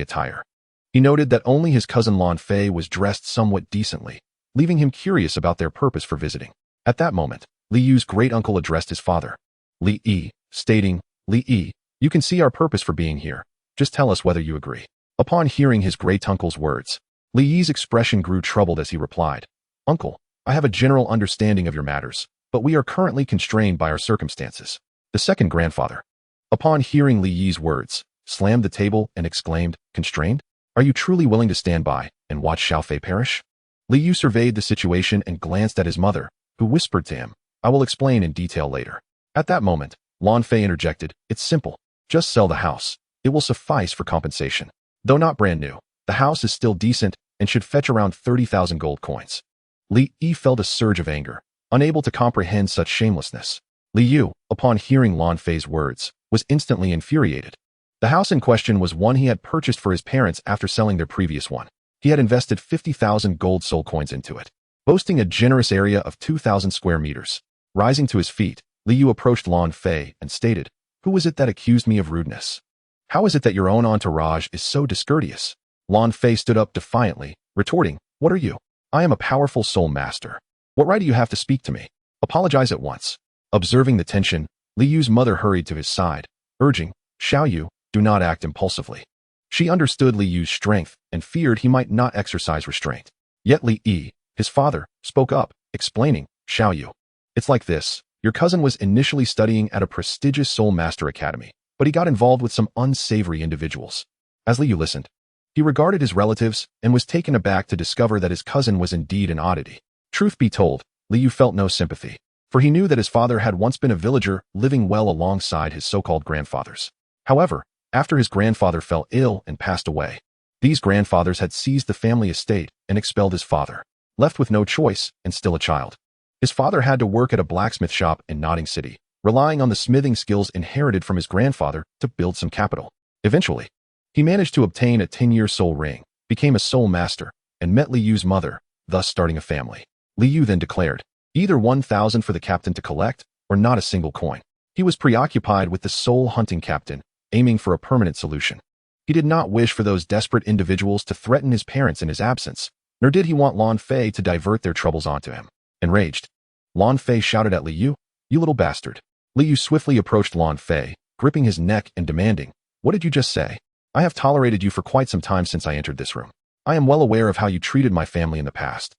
attire, he noted that only his cousin Lan Fei was dressed somewhat decently, leaving him curious about their purpose for visiting. At that moment, Liu's great-uncle addressed his father, Li Yi, stating, "Li Yi, you can see our purpose for being here. Just tell us whether you agree." Upon hearing his great-uncle's words, Li Yi's expression grew troubled as he replied, "Uncle, I have a general understanding of your matters, but we are currently constrained by our circumstances." The second grandfather, upon hearing Li Yi's words, slammed the table and exclaimed, "Constrained? Are you truly willing to stand by and watch Xiao Fei perish?" Liu surveyed the situation and glanced at his mother, who whispered to him, "I will explain in detail later." At that moment, Lan Fei interjected, "It's simple. Just sell the house. It will suffice for compensation. Though not brand new, the house is still decent and should fetch around 30,000 gold coins." Li Yi felt a surge of anger, unable to comprehend such shamelessness. Liu, upon hearing Lan Fei's words, was instantly infuriated. The house in question was one he had purchased for his parents after selling their previous one. He had invested 50,000 gold soul coins into it, boasting a generous area of 2,000 square meters. Rising to his feet, Liu approached Lan Fei and stated, "Who was it that accused me of rudeness? How is it that your own entourage is so discourteous?" Lan Fei stood up defiantly, retorting, "What are you? I am a powerful soul master. What right do you have to speak to me? Apologize at once." Observing the tension, Liu's mother hurried to his side, urging, "Xiaoyu, do not act impulsively." She understood Liu's strength and feared he might not exercise restraint. Yet Li Yi, his father, spoke up, explaining, "Xiaoyu, it's like this. Your cousin was initially studying at a prestigious Soul Master Academy, but he got involved with some unsavory individuals." As Liu listened, he regarded his relatives and was taken aback to discover that his cousin was indeed an oddity. Truth be told, Liu felt no sympathy, for he knew that his father had once been a villager living well alongside his so-called grandfathers. However, after his grandfather fell ill and passed away, these grandfathers had seized the family estate and expelled his father. left with no choice and still a child. His father had to work at a blacksmith shop in Notting City, relying on the smithing skills inherited from his grandfather to build some capital. Eventually, he managed to obtain a 10-year soul ring, became a soul master, and met Li Yu's mother, thus starting a family. Li Yu then declared, either 1,000 for the captain to collect, or not a single coin. He was preoccupied with the soul hunting captain, aiming for a permanent solution. He did not wish for those desperate individuals to threaten his parents in his absence, nor did he want Lan Fei to divert their troubles onto him. Enraged, Lan Fei shouted at Li Yu, "You little bastard." Li Yu swiftly approached Lan Fei, gripping his neck and demanding, "What did you just say? I have tolerated you for quite some time since I entered this room. I am well aware of how you treated my family in the past.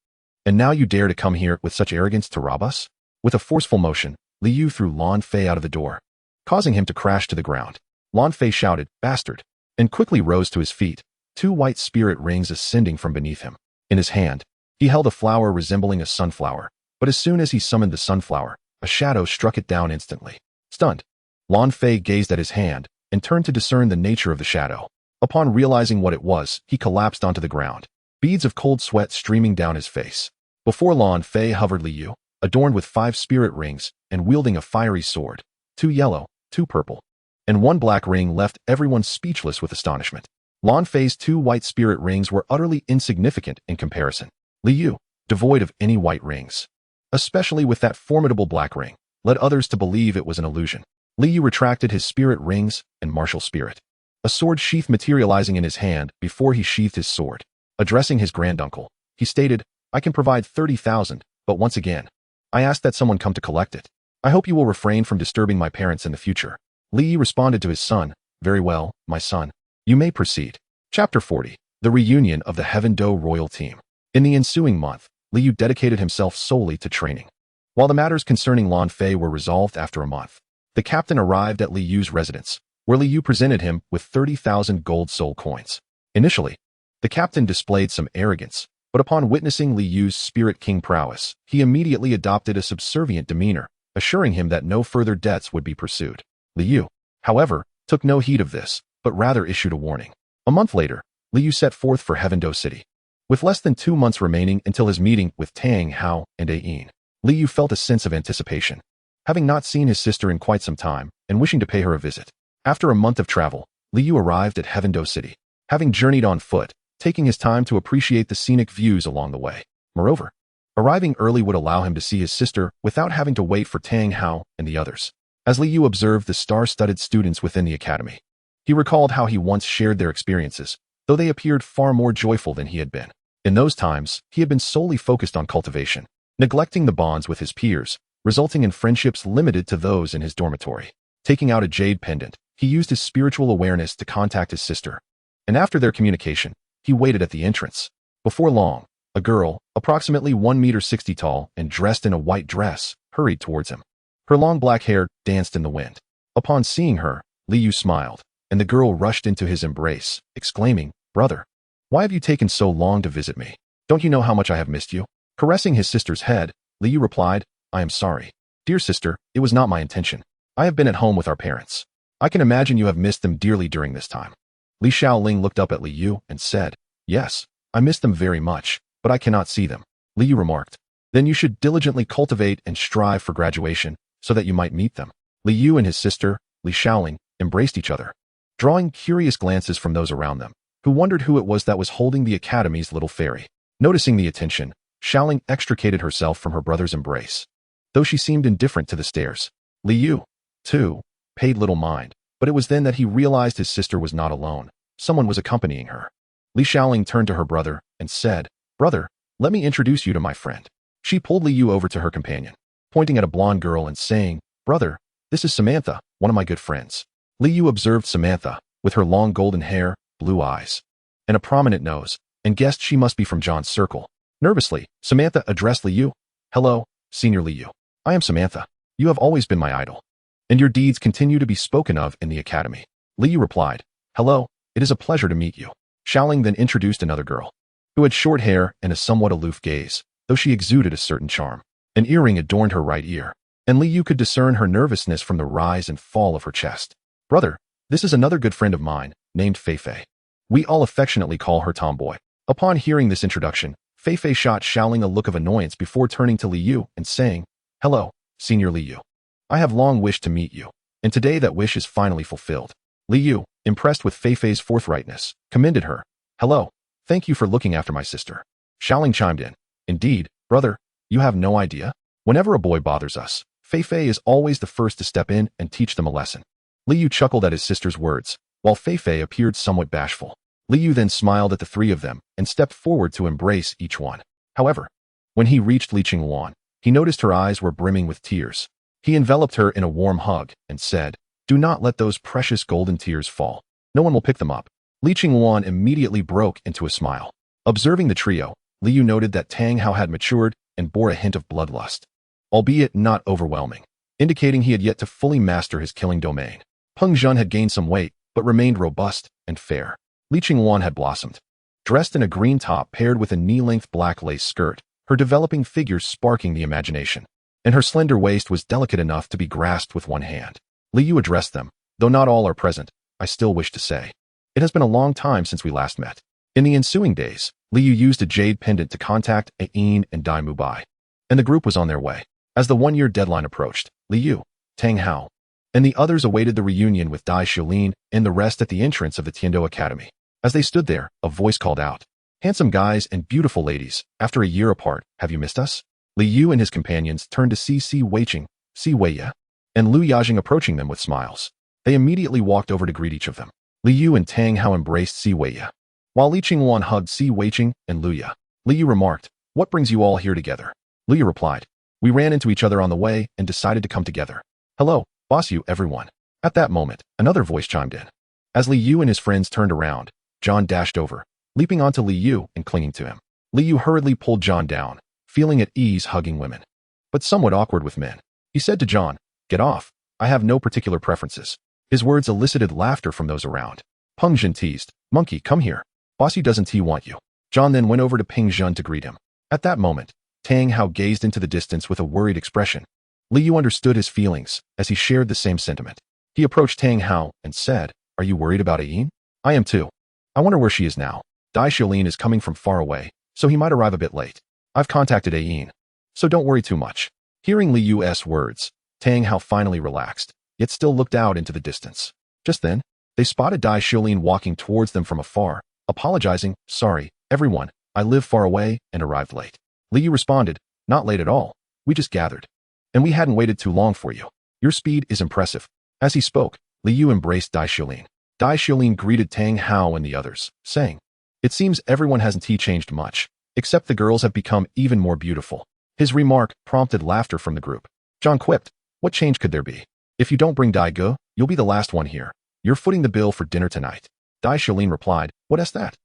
And now you dare to come here with such arrogance to rob us?" With a forceful motion, Li Yu threw Lan Fei out of the door, causing him to crash to the ground. Lan Fei shouted, "Bastard," and quickly rose to his feet, 2 white spirit rings ascending from beneath him. In his hand, he held a flower resembling a sunflower, but as soon as he summoned the sunflower, a shadow struck it down instantly. Stunned, Lan Fei gazed at his hand and turned to discern the nature of the shadow. Upon realizing what it was, he collapsed onto the ground, beads of cold sweat streaming down his face. Before Lan Fei hovered Li Yu, adorned with 5 spirit rings and wielding a fiery sword, 2 yellow, 2 purple, and 1 black ring left everyone speechless with astonishment. Lan Fei's 2 white spirit rings were utterly insignificant in comparison. Li Yu, devoid of any white rings, especially with that formidable black ring, led others to believe it was an illusion. Li Yu retracted his spirit rings and martial spirit, a sword sheath materializing in his hand before he sheathed his sword. Addressing his granduncle, he stated, "I can provide 30,000, but once again, I ask that someone come to collect it. I hope you will refrain from disturbing my parents in the future." Li Yu responded to his son, "Very well, my son. You may proceed." Chapter 40. The reunion of the Tiandou royal team. In the ensuing month, Li Yu dedicated himself solely to training. While the matters concerning Lan Fei were resolved after a month, the captain arrived at Li Yu's residence, where Li Yu presented him with 30,000 gold soul coins. Initially, the captain displayed some arrogance, but upon witnessing Li Yu's spirit king prowess, he immediately adopted a subservient demeanor, assuring him that no further debts would be pursued. Li Yu, however, took no heed of this, but rather issued a warning. A month later, Li Yu set forth for Tiandou City. With less than 2 months remaining until his meeting with Tang Hao and Ayin, Li Yu felt a sense of anticipation. Having not seen his sister in quite some time and wishing to pay her a visit, after a month of travel, Li Yu arrived at Tiandou City, having journeyed on foot, taking his time to appreciate the scenic views along the way. Moreover, arriving early would allow him to see his sister without having to wait for Tang Hao and the others. As Li Yu observed the star-studded students within the academy, he recalled how he once shared their experiences, though they appeared far more joyful than he had been. In those times, he had been solely focused on cultivation, neglecting the bonds with his peers, resulting in friendships limited to those in his dormitory. Taking out a jade pendant, he used his spiritual awareness to contact his sister, and after their communication, he waited at the entrance. Before long, a girl, approximately 1 meter 60 tall and dressed in a white dress, hurried towards him. Her long black hair danced in the wind. Upon seeing her, Li Yu smiled, and the girl rushed into his embrace, exclaiming, "Brother, why have you taken so long to visit me? Don't you know how much I have missed you?" Caressing his sister's head, Li Yu replied, "I am sorry. Dear sister, it was not my intention. I have been at home with our parents. I can imagine you have missed them dearly during this time." Li Shaoling looked up at Li Yu and said, "Yes, I miss them very much, but I cannot see them." Li Yu remarked, "Then you should diligently cultivate and strive for graduation, so that you might meet them." Li Yu and his sister, Li Shaoling, embraced each other, drawing curious glances from those around them, who wondered who it was that was holding the academy's little fairy. Noticing the attention, Shaoling extricated herself from her brother's embrace. Though she seemed indifferent to the stares, Li Yu, too, paid little mind, but it was then that he realized his sister was not alone. Someone was accompanying her. Li Shaoling turned to her brother and said, "Brother, let me introduce you to my friend." She pulled Li Yu over to her companion, pointing at a blonde girl and saying, "Brother, this is Samantha, one of my good friends." Li Yu observed Samantha, with her long golden hair, blue eyes, and a prominent nose, and guessed she must be from John's circle. Nervously, Samantha addressed Li Yu, "Hello, Senior Li Yu. I am Samantha. You have always been my idol, and your deeds continue to be spoken of in the academy." Li Yu replied, "Hello, it is a pleasure to meet you." Shaoling then introduced another girl, who had short hair and a somewhat aloof gaze, though she exuded a certain charm. An earring adorned her right ear, and Li Yu could discern her nervousness from the rise and fall of her chest. "Brother, this is another good friend of mine, named Fei Fei. We all affectionately call her Tomboy." Upon hearing this introduction, Fei Fei shot Xiaoling a look of annoyance before turning to Li Yu and saying, "Hello, Senior Li Yu. I have long wished to meet you, and today that wish is finally fulfilled." Li Yu, impressed with Fei Fei's forthrightness, commended her. "Hello, thank you for looking after my sister." Xiaoling chimed in. "Indeed, brother, you have no idea. Whenever a boy bothers us, Fei Fei is always the first to step in and teach them a lesson." Li Yu chuckled at his sister's words, while Fei Fei appeared somewhat bashful. Li Yu then smiled at the three of them and stepped forward to embrace each one. However, when he reached Li Qingwan, he noticed her eyes were brimming with tears. He enveloped her in a warm hug and said, "Do not let those precious golden tears fall. No one will pick them up." Li Qingwan immediately broke into a smile. Observing the trio, Li Yu noted that Tang Hao had matured and bore a hint of bloodlust, albeit not overwhelming, indicating he had yet to fully master his killing domain. Peng Zhen had gained some weight, but remained robust and fair. Li Qingwan had blossomed. Dressed in a green top paired with a knee-length black lace skirt, her developing figure sparking the imagination, and her slender waist was delicate enough to be grasped with one hand. Li Yu addressed them. "Though not all are present, I still wish to say, it has been a long time since we last met." In the ensuing days, Li Yu used a jade pendant to contact Ain and Dai Mubai, and the group was on their way. As the one-year deadline approached, Li Yu, Tang Hao, and the others awaited the reunion with Dai Xiulin and the rest at the entrance of the Tiandou Academy. As they stood there, a voice called out, "Handsome guys and beautiful ladies, after a year apart, have you missed us?" Li Yu and his companions turned to see Si Weiqing, Si Weiye, and Lu Yajing approaching them with smiles. They immediately walked over to greet each of them. Li Yu and Tang Hao embraced Si Weiye, while Li Qingwan hugged Si Weiqing and Lu Ya. Li Yu remarked, "What brings you all here together?" Lu Ya replied, "We ran into each other on the way and decided to come together." "Hello, boss you, everyone." At that moment, another voice chimed in. As Li Yu and his friends turned around, John dashed over, leaping onto Li Yu and clinging to him. Li Yu hurriedly pulled John down, feeling at ease hugging women, but somewhat awkward with men. He said to John, "Get off. I have no particular preferences." His words elicited laughter from those around. Peng Zhen teased, "Monkey, come here. Bossy doesn't he want you?" John then went over to Peng Zhen to greet him. At that moment, Tang Hao gazed into the distance with a worried expression. Li Yu understood his feelings, as he shared the same sentiment. He approached Tang Hao and said, "Are you worried about Ain?" "I am too. I wonder where she is now. Dai Xiulin is coming from far away, so he might arrive a bit late. I've contacted Ain, so don't worry too much." Hearing Li Yu's words, Tang Hao finally relaxed, yet still looked out into the distance. Just then, they spotted Dai Xiulin walking towards them from afar, apologizing, "Sorry, everyone, I live far away and arrived late." Li Yu responded, "Not late at all. We just gathered, and we hadn't waited too long for you. Your speed is impressive." As he spoke, Li Yu embraced Dai Xiulin. Dai Xiulin greeted Tang Hao and the others, saying, "It seems everyone hasn't changed much, except the girls have become even more beautiful." His remark prompted laughter from the group. John quipped, "What change could there be? If you don't bring Dai Ge, you'll be the last one here. You're footing the bill for dinner tonight." Dai Xiulin replied, "What is that?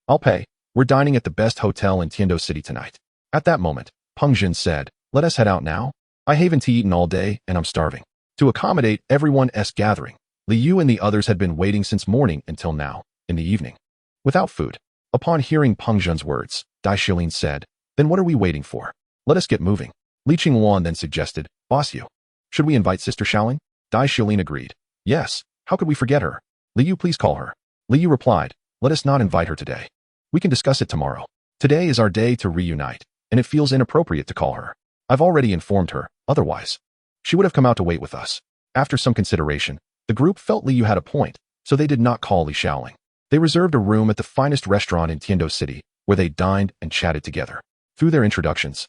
I'll pay. We're dining at the best hotel in Tiandou City tonight." At that moment, Peng Zhen said, "Let us head out now. I haven't eaten all day and I'm starving." To accommodate everyone's gathering, Li Yu and the others had been waiting since morning until now, in the evening, without food. Upon hearing Peng Zhen's words, Dai Xiulin said, "Then what are we waiting for? Let us get moving." Li Qingwan then suggested, "Boss you, should we invite Sister Xiaoling?" Dai Xiulin agreed. "Yes, how could we forget her? Li Yu, please call her." Li Yu replied, "Let us not invite her today. We can discuss it tomorrow. Today is our day to reunite, and it feels inappropriate to call her. I've already informed her, otherwise she would have come out to wait with us." After some consideration, the group felt Li Yu had a point, so they did not call Li Xiaoling. They reserved a room at the finest restaurant in Tiandou City, where they dined and chatted together. Through their introductions,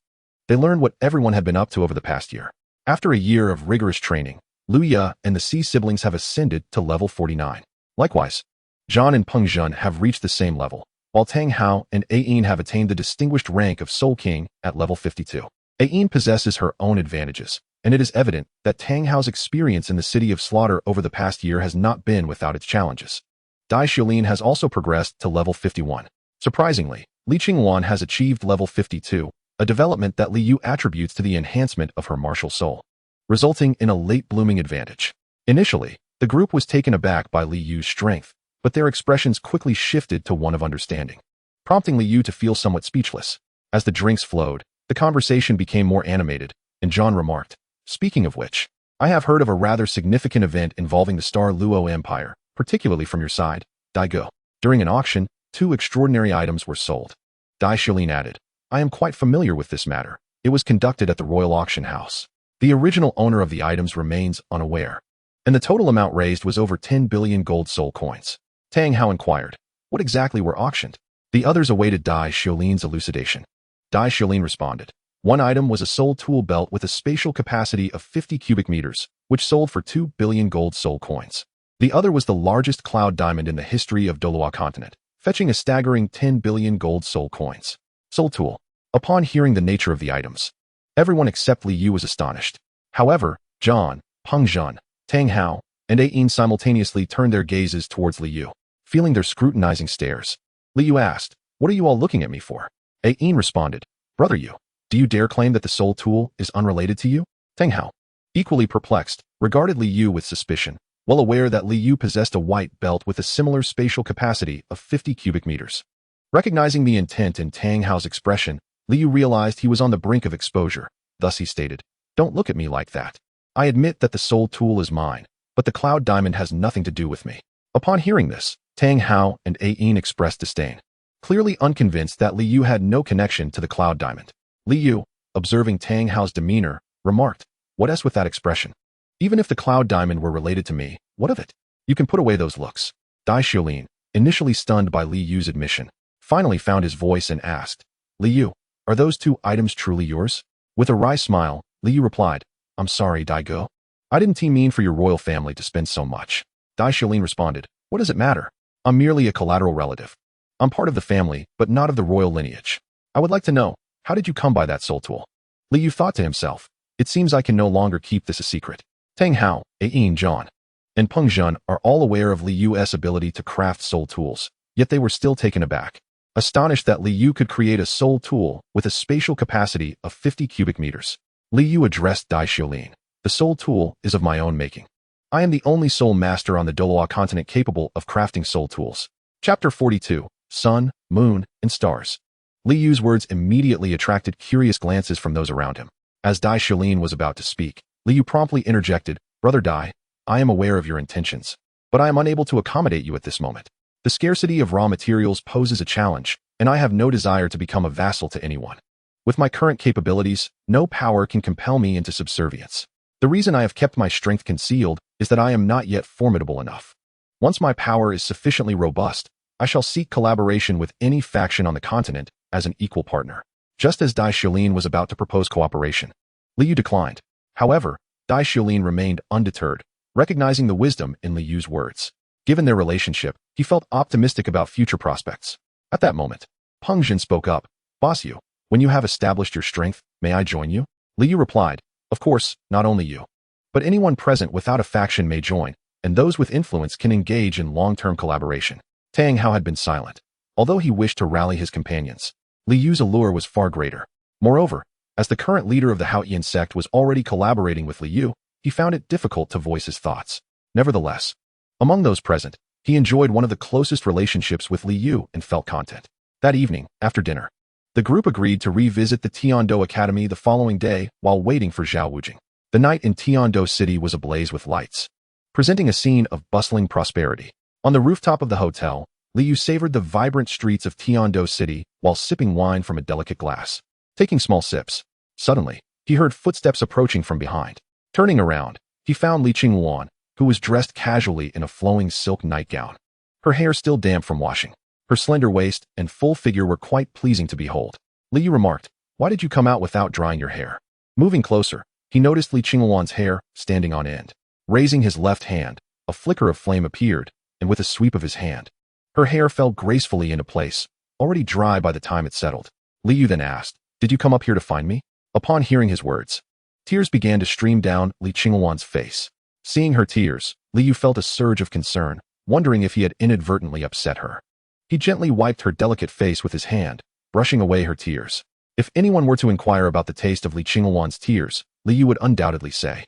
they learned what everyone had been up to over the past year. After a year of rigorous training, Lu Ya and the Si siblings have ascended to level 49. Likewise, John and Peng Zhen have reached the same level, while Tang Hao and Ain have attained the distinguished rank of Soul King at level 52. Ain possesses her own advantages, and it is evident that Tang Hao's experience in the City of Slaughter over the past year has not been without its challenges. Dai Xiulin has also progressed to level 51. Surprisingly, Li Qingwan has achieved level 52, a development that Li Yu attributes to the enhancement of her martial soul, resulting in a late-blooming advantage. Initially, the group was taken aback by Li Yu's strength, but their expressions quickly shifted to one of understanding, prompting Li Yu to feel somewhat speechless. As the drinks flowed, the conversation became more animated, and John remarked, "Speaking of which, I have heard of a rather significant event involving the Star Luo Empire, particularly from your side, Dai Ge. During an auction, 2 extraordinary items were sold." Dai Xiulin added, I am quite familiar with this matter. It was conducted at the royal auction house. The original owner of the items remains unaware. And the total amount raised was over 10 billion gold soul coins. Tang Hao inquired, what exactly were auctioned? The others awaited Dai Xiulin's elucidation. Dai Xiulin responded, one item was a soul tool belt with a spatial capacity of 50 cubic meters, which sold for 2 billion gold soul coins. The other was the largest cloud diamond in the history of Douluo Continent, fetching a staggering 10 billion gold soul coins. Soul tool. Upon hearing the nature of the items, everyone except Li Yu was astonished. However, Zhan, Peng Zhan, Tang Hao, and Ayin simultaneously turned their gazes towards Li Yu, feeling their scrutinizing stares. Li Yu asked, what are you all looking at me for? Ayin responded, brother Yu, do you dare claim that the soul tool is unrelated to you? Tang Hao, equally perplexed, regarded Li Yu with suspicion, well aware that Li Yu possessed a white belt with a similar spatial capacity of 50 cubic meters. Recognizing the intent in Tang Hao's expression, Li Yu realized he was on the brink of exposure. Thus he stated, don't look at me like that. I admit that the soul tool is mine, but the cloud diamond has nothing to do with me. Upon hearing this, Tang Hao and Ayin expressed disdain, clearly unconvinced that Li Yu had no connection to the cloud diamond. Li Yu, observing Tang Hao's demeanor, remarked, what is with that expression? Even if the cloud diamond were related to me, what of it? You can put away those looks. Dai Xiulin, initially stunned by Li Yu's admission, finally found his voice and asked, Li Yu, are those two items truly yours? With a wry smile, Li Yu replied, I'm sorry, Dai Go. I didn't mean for your royal family to spend so much. Dai Xiulin responded, what does it matter? I'm merely a collateral relative. I'm part of the family, but not of the royal lineage. I would like to know, how did you come by that soul tool? Li Yu thought to himself, it seems I can no longer keep this a secret. Tang Hao, Ayin Zhan, and Peng Zhan are all aware of Li Yu's ability to craft soul tools, yet they were still taken aback, astonished that Li Yu could create a soul tool with a spatial capacity of 50 cubic meters. Li Yu addressed Dai Xiulin, the soul tool is of my own making. I am the only soul master on the Douluo Continent capable of crafting soul tools. Chapter 42, Sun, Moon, and Stars. Li Yu's words immediately attracted curious glances from those around him. As Dai Xiulin was about to speak, Li Yu promptly interjected, Brother Dai, I am aware of your intentions, but I am unable to accommodate you at this moment. The scarcity of raw materials poses a challenge, and I have no desire to become a vassal to anyone. With my current capabilities, no power can compel me into subservience. The reason I have kept my strength concealed is that I am not yet formidable enough. Once my power is sufficiently robust, I shall seek collaboration with any faction on the continent as an equal partner. Just as Dai Xiulin was about to propose cooperation, Li Yu declined. However, Dai Xiulin remained undeterred, recognizing the wisdom in Li Yu's words. Given their relationship, he felt optimistic about future prospects. At that moment, Peng Zhan spoke up, Boss Yu, when you have established your strength, may I join you? Li Yu replied, of course, not only you, but anyone present without a faction may join, and those with influence can engage in long-term collaboration. Tang Hao had been silent. Although he wished to rally his companions, Li Yu's allure was far greater. Moreover, as the current leader of the Haotian sect was already collaborating with Li Yu, he found it difficult to voice his thoughts. Nevertheless, among those present, he enjoyed one of the closest relationships with Li Yu and felt content. That evening, after dinner, the group agreed to revisit the Tiandou Academy the following day while waiting for Zhao Wujing. The night in Tiandou City was ablaze with lights, presenting a scene of bustling prosperity. On the rooftop of the hotel, Li Yu savored the vibrant streets of Tiandou City while sipping wine from a delicate glass. Taking small sips, suddenly, he heard footsteps approaching from behind. Turning around, he found Li Qingluan, who was dressed casually in a flowing silk nightgown. Her hair still damp from washing. Her slender waist and full figure were quite pleasing to behold. Li Yu remarked, why did you come out without drying your hair? Moving closer, he noticed Li Qingluan's hair standing on end. Raising his left hand, a flicker of flame appeared, and with a sweep of his hand, her hair fell gracefully into place, already dry by the time it settled. Li Yu then asked, did you come up here to find me? Upon hearing his words, tears began to stream down Li Qingluan's face. Seeing her tears, Li Yu felt a surge of concern, wondering if he had inadvertently upset her. He gently wiped her delicate face with his hand, brushing away her tears. If anyone were to inquire about the taste of Li Qingluan's tears, Li Yu would undoubtedly say,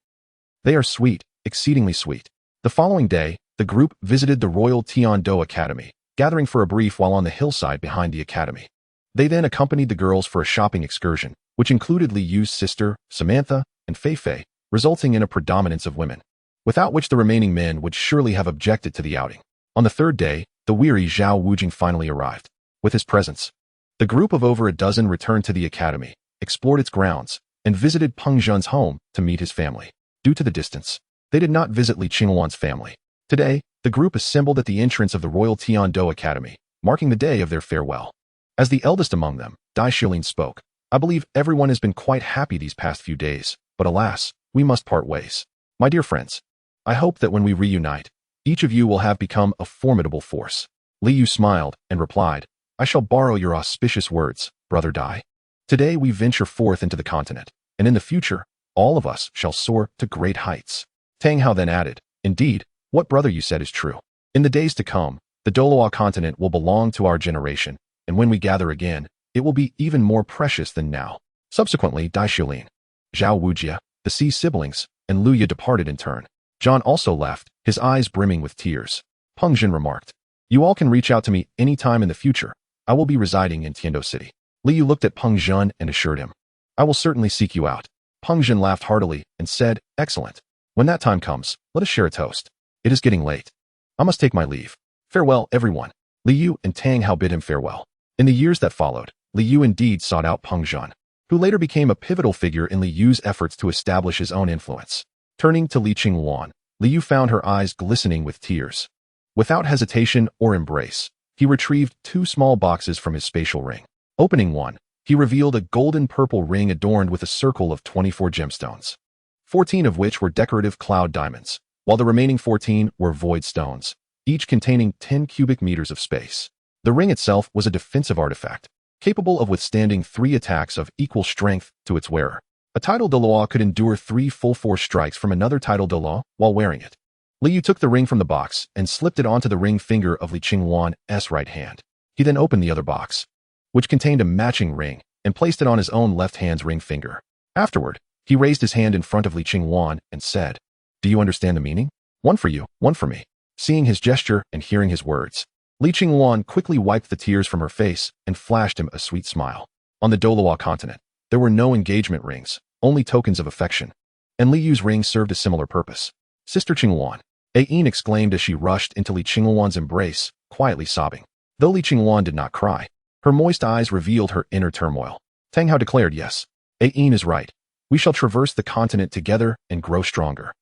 they are sweet, exceedingly sweet. The following day, the group visited the Royal Tiandou Academy, gathering for a brief while on the hillside behind the academy. They then accompanied the girls for a shopping excursion, which included Li Yu's sister, Samantha, and Fei Fei, resulting in a predominance of women, without which the remaining men would surely have objected to the outing. On the third day, the weary Zhao Wujing finally arrived. With his presence, The group of over a dozen returned to the academy, explored its grounds, and visited Peng Zhen's home to meet his family. Due to the distance, they did not visit Li Qingwan's family. Today, the group assembled at the entrance of the Royal Tiandou Academy, marking the day of their farewell. As the eldest among them, Dai Shilin spoke. I believe everyone has been quite happy these past few days, but alas, we must part ways. My dear friends, I hope that when we reunite, each of you will have become a formidable force. Li Yu smiled and replied, I shall borrow your auspicious words, Brother Dai. Today we venture forth into the continent, and in the future, all of us shall soar to great heights. Tang Hao then added, Indeed, what brother you said is true. In the days to come, the Douluo Continent will belong to our generation, and when we gather again, it will be even more precious than now. Subsequently, Dai Shilin, Zhao Wujia, the Sea siblings, and Lu Ye departed in turn. John also left, his eyes brimming with tears. Peng Zhen remarked, You all can reach out to me any time in the future. I will be residing in Tiandou City. Li Yu looked at Peng Zhen and assured him, I will certainly seek you out. Peng Zhen laughed heartily and said, Excellent. When that time comes, let us share a toast. It is getting late. I must take my leave. Farewell, everyone. Li Yu and Tang Hao bid him farewell. In the years that followed, Li Yu indeed sought out Peng Zhen, who later became a pivotal figure in Li Yu's efforts to establish his own influence. Turning to Li Qingwan, Li Yu found her eyes glistening with tears. Without hesitation or embrace, he retrieved 2 small boxes from his spatial ring. Opening one, he revealed a golden-purple ring adorned with a circle of 24 gemstones, 14 of which were decorative cloud diamonds, while the remaining 14 were void stones, each containing 10 cubic meters of space. The ring itself was a defensive artifact, capable of withstanding 3 attacks of equal strength to its wearer. A title Douluo could endure 3 full-force strikes from another title Douluo while wearing it. Li Yu took the ring from the box and slipped it onto the ring finger of Li Qingwan's right hand. He then opened the other box, which contained a matching ring, and placed it on his own left hand's ring finger. Afterward, he raised his hand in front of Li Qingwan and said, Do you understand the meaning? One for you, one for me. Seeing his gesture and hearing his words, Li Qingwan quickly wiped the tears from her face and flashed him a sweet smile. On the Douluo Continent, there were no engagement rings, only tokens of affection, and Li Yu's ring served a similar purpose. Sister Qingwan, Ayin exclaimed as she rushed into Li Qingwan's embrace, quietly sobbing. Though Li Qingwan did not cry, her moist eyes revealed her inner turmoil. Tang Hao declared, Yes, Ayin is right. We shall traverse the continent together and grow stronger.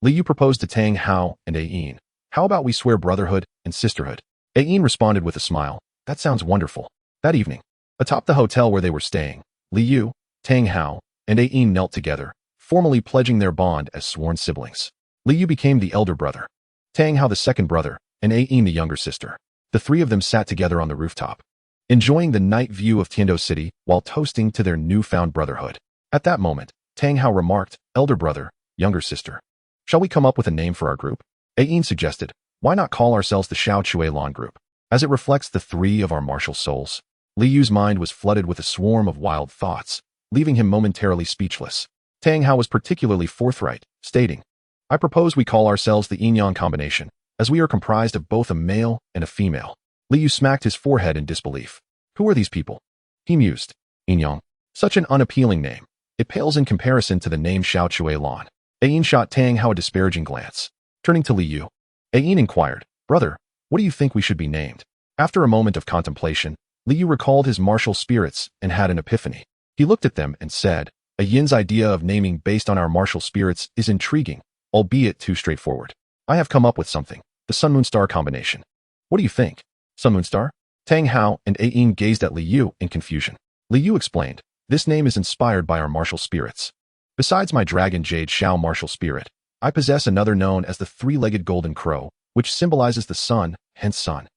Li Yu proposed to Tang Hao and Ayin, How about we swear brotherhood and sisterhood? Ayin responded with a smile, That sounds wonderful. That evening, atop the hotel where they were staying, Li Yu, Tang Hao, and Ayin knelt together, formally pledging their bond as sworn siblings. Li Yu became the elder brother, Tang Hao the second brother, and Ayin the younger sister. The 3 of them sat together on the rooftop, enjoying the night view of Tiandou City while toasting to their newfound brotherhood. At that moment, Tang Hao remarked, Elder brother, younger sister. Shall we come up with a name for our group? Ayin suggested, Why not call ourselves the Xiao Chui Lan group, as it reflects the 3 of our martial souls? Li Yu's mind was flooded with a swarm of wild thoughts, leaving him momentarily speechless. Tang Hao was particularly forthright, stating, I propose we call ourselves the Yin-Yang combination, as we are comprised of both a male and a female. Li Yu smacked his forehead in disbelief. Who are these people? He mused. Yin-Yang. Such an unappealing name. It pales in comparison to the name Xiao Chui Lan. Ayin shot Tang Hao a disparaging glance. Turning to Li Yu, Ayin inquired, Brother, what do you think we should be named? After a moment of contemplation, Li Yu recalled his martial spirits and had an epiphany. He looked at them and said, A Yin's idea of naming based on our martial spirits is intriguing, albeit too straightforward. I have come up with something, the Sun-Moon Star combination. What do you think? Sun-Moon Star? Tang Hao and Ayin gazed at Li Yu in confusion. Li Yu explained, This name is inspired by our martial spirits. Besides my dragon jade Xiao martial spirit, I possess another known as the 3-legged golden crow, which symbolizes the sun, hence sun.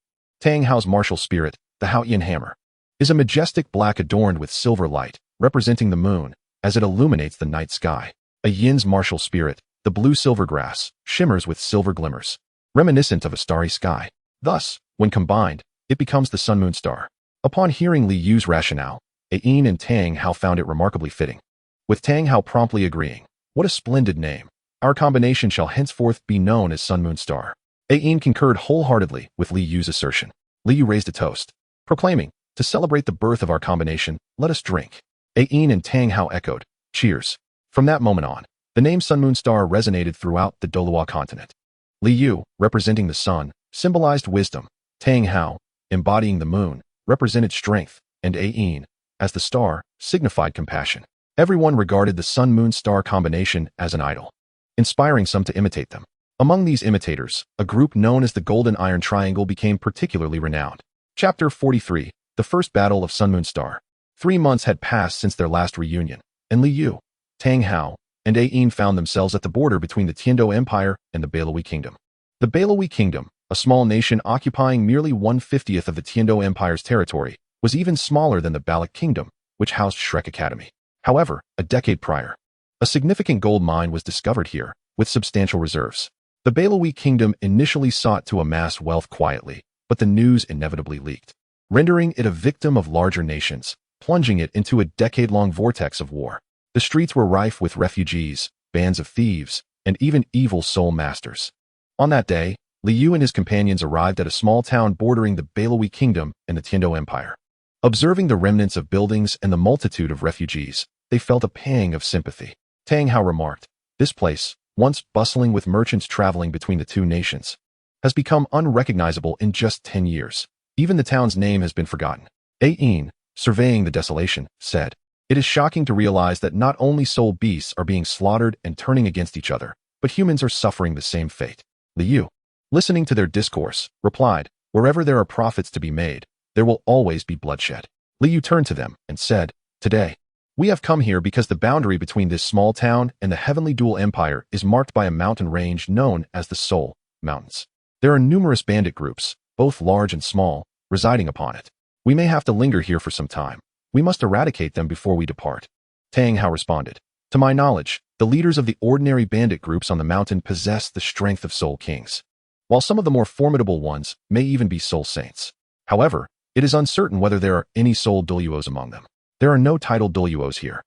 Tang Hao's martial spirit, the Hao Yin hammer, is a majestic black adorned with silver light, representing the moon, as it illuminates the night sky. A Yin's martial spirit, the blue silver grass, shimmers with silver glimmers, reminiscent of a starry sky. Thus, when combined, it becomes the Sun-Moon Star. Upon hearing Li Yu's rationale, Ayin and Tang Hao found it remarkably fitting, with Tang Hao promptly agreeing, What a splendid name. Our combination shall henceforth be known as Sun-Moon Star. Ayin concurred wholeheartedly with Li Yu's assertion. Li Yu raised a toast, proclaiming, To celebrate the birth of our combination, let us drink. Ayin and Tang Hao echoed, Cheers. From that moment on, the name Sun-Moon Star resonated throughout the Douluo Continent. Li Yu, representing the sun, symbolized wisdom. Tang Hao, embodying the moon, represented strength, and Ayin, as the star, signified compassion. Everyone regarded the sun-moon-star combination as an idol, inspiring some to imitate them. Among these imitators, a group known as the Golden Iron Triangle became particularly renowned. Chapter 43, The First Battle of Sun-Moon Star. 3 months had passed since their last reunion, and Li Yu, Tang Hao, and Ayin found themselves at the border between the Tiandou Empire and the Douluo Kingdom. The Douluo Kingdom, a small nation occupying merely 1/50th of the Tiandou Empire's territory, was even smaller than the Balak Kingdom, which housed Shrek Academy. However, a decade prior, a significant gold mine was discovered here, with substantial reserves. The Douluo Kingdom initially sought to amass wealth quietly, but the news inevitably leaked, rendering it a victim of larger nations, plunging it into a decade-long vortex of war. The streets were rife with refugees, bands of thieves, and even evil soul masters. On that day, Li Yu and his companions arrived at a small town bordering the Douluo Kingdom and the Tiandou Empire. Observing the remnants of buildings and the multitude of refugees, they felt a pang of sympathy. Tang Hao remarked, "This place, once bustling with merchants traveling between the two nations, has become unrecognizable in just 10 years. Even the town's name has been forgotten." Ayin, surveying the desolation, said, "It is shocking to realize that not only soul beasts are being slaughtered and turning against each other, but humans are suffering the same fate." Li Yu, listening to their discourse, replied, "Wherever there are profits to be made, there will always be bloodshed." Li Yu turned to them and said, "Today, we have come here because the boundary between this small town and the heavenly dual empire is marked by a mountain range known as the Soul Mountains. There are numerous bandit groups, both large and small, residing upon it. We may have to linger here for some time. We must eradicate them before we depart." Tang Hao responded, "To my knowledge, the leaders of the ordinary bandit groups on the mountain possess the strength of soul kings, while some of the more formidable ones may even be soul saints. However, it is uncertain whether there are any soul Douluos among them. There are no titled Douluos here,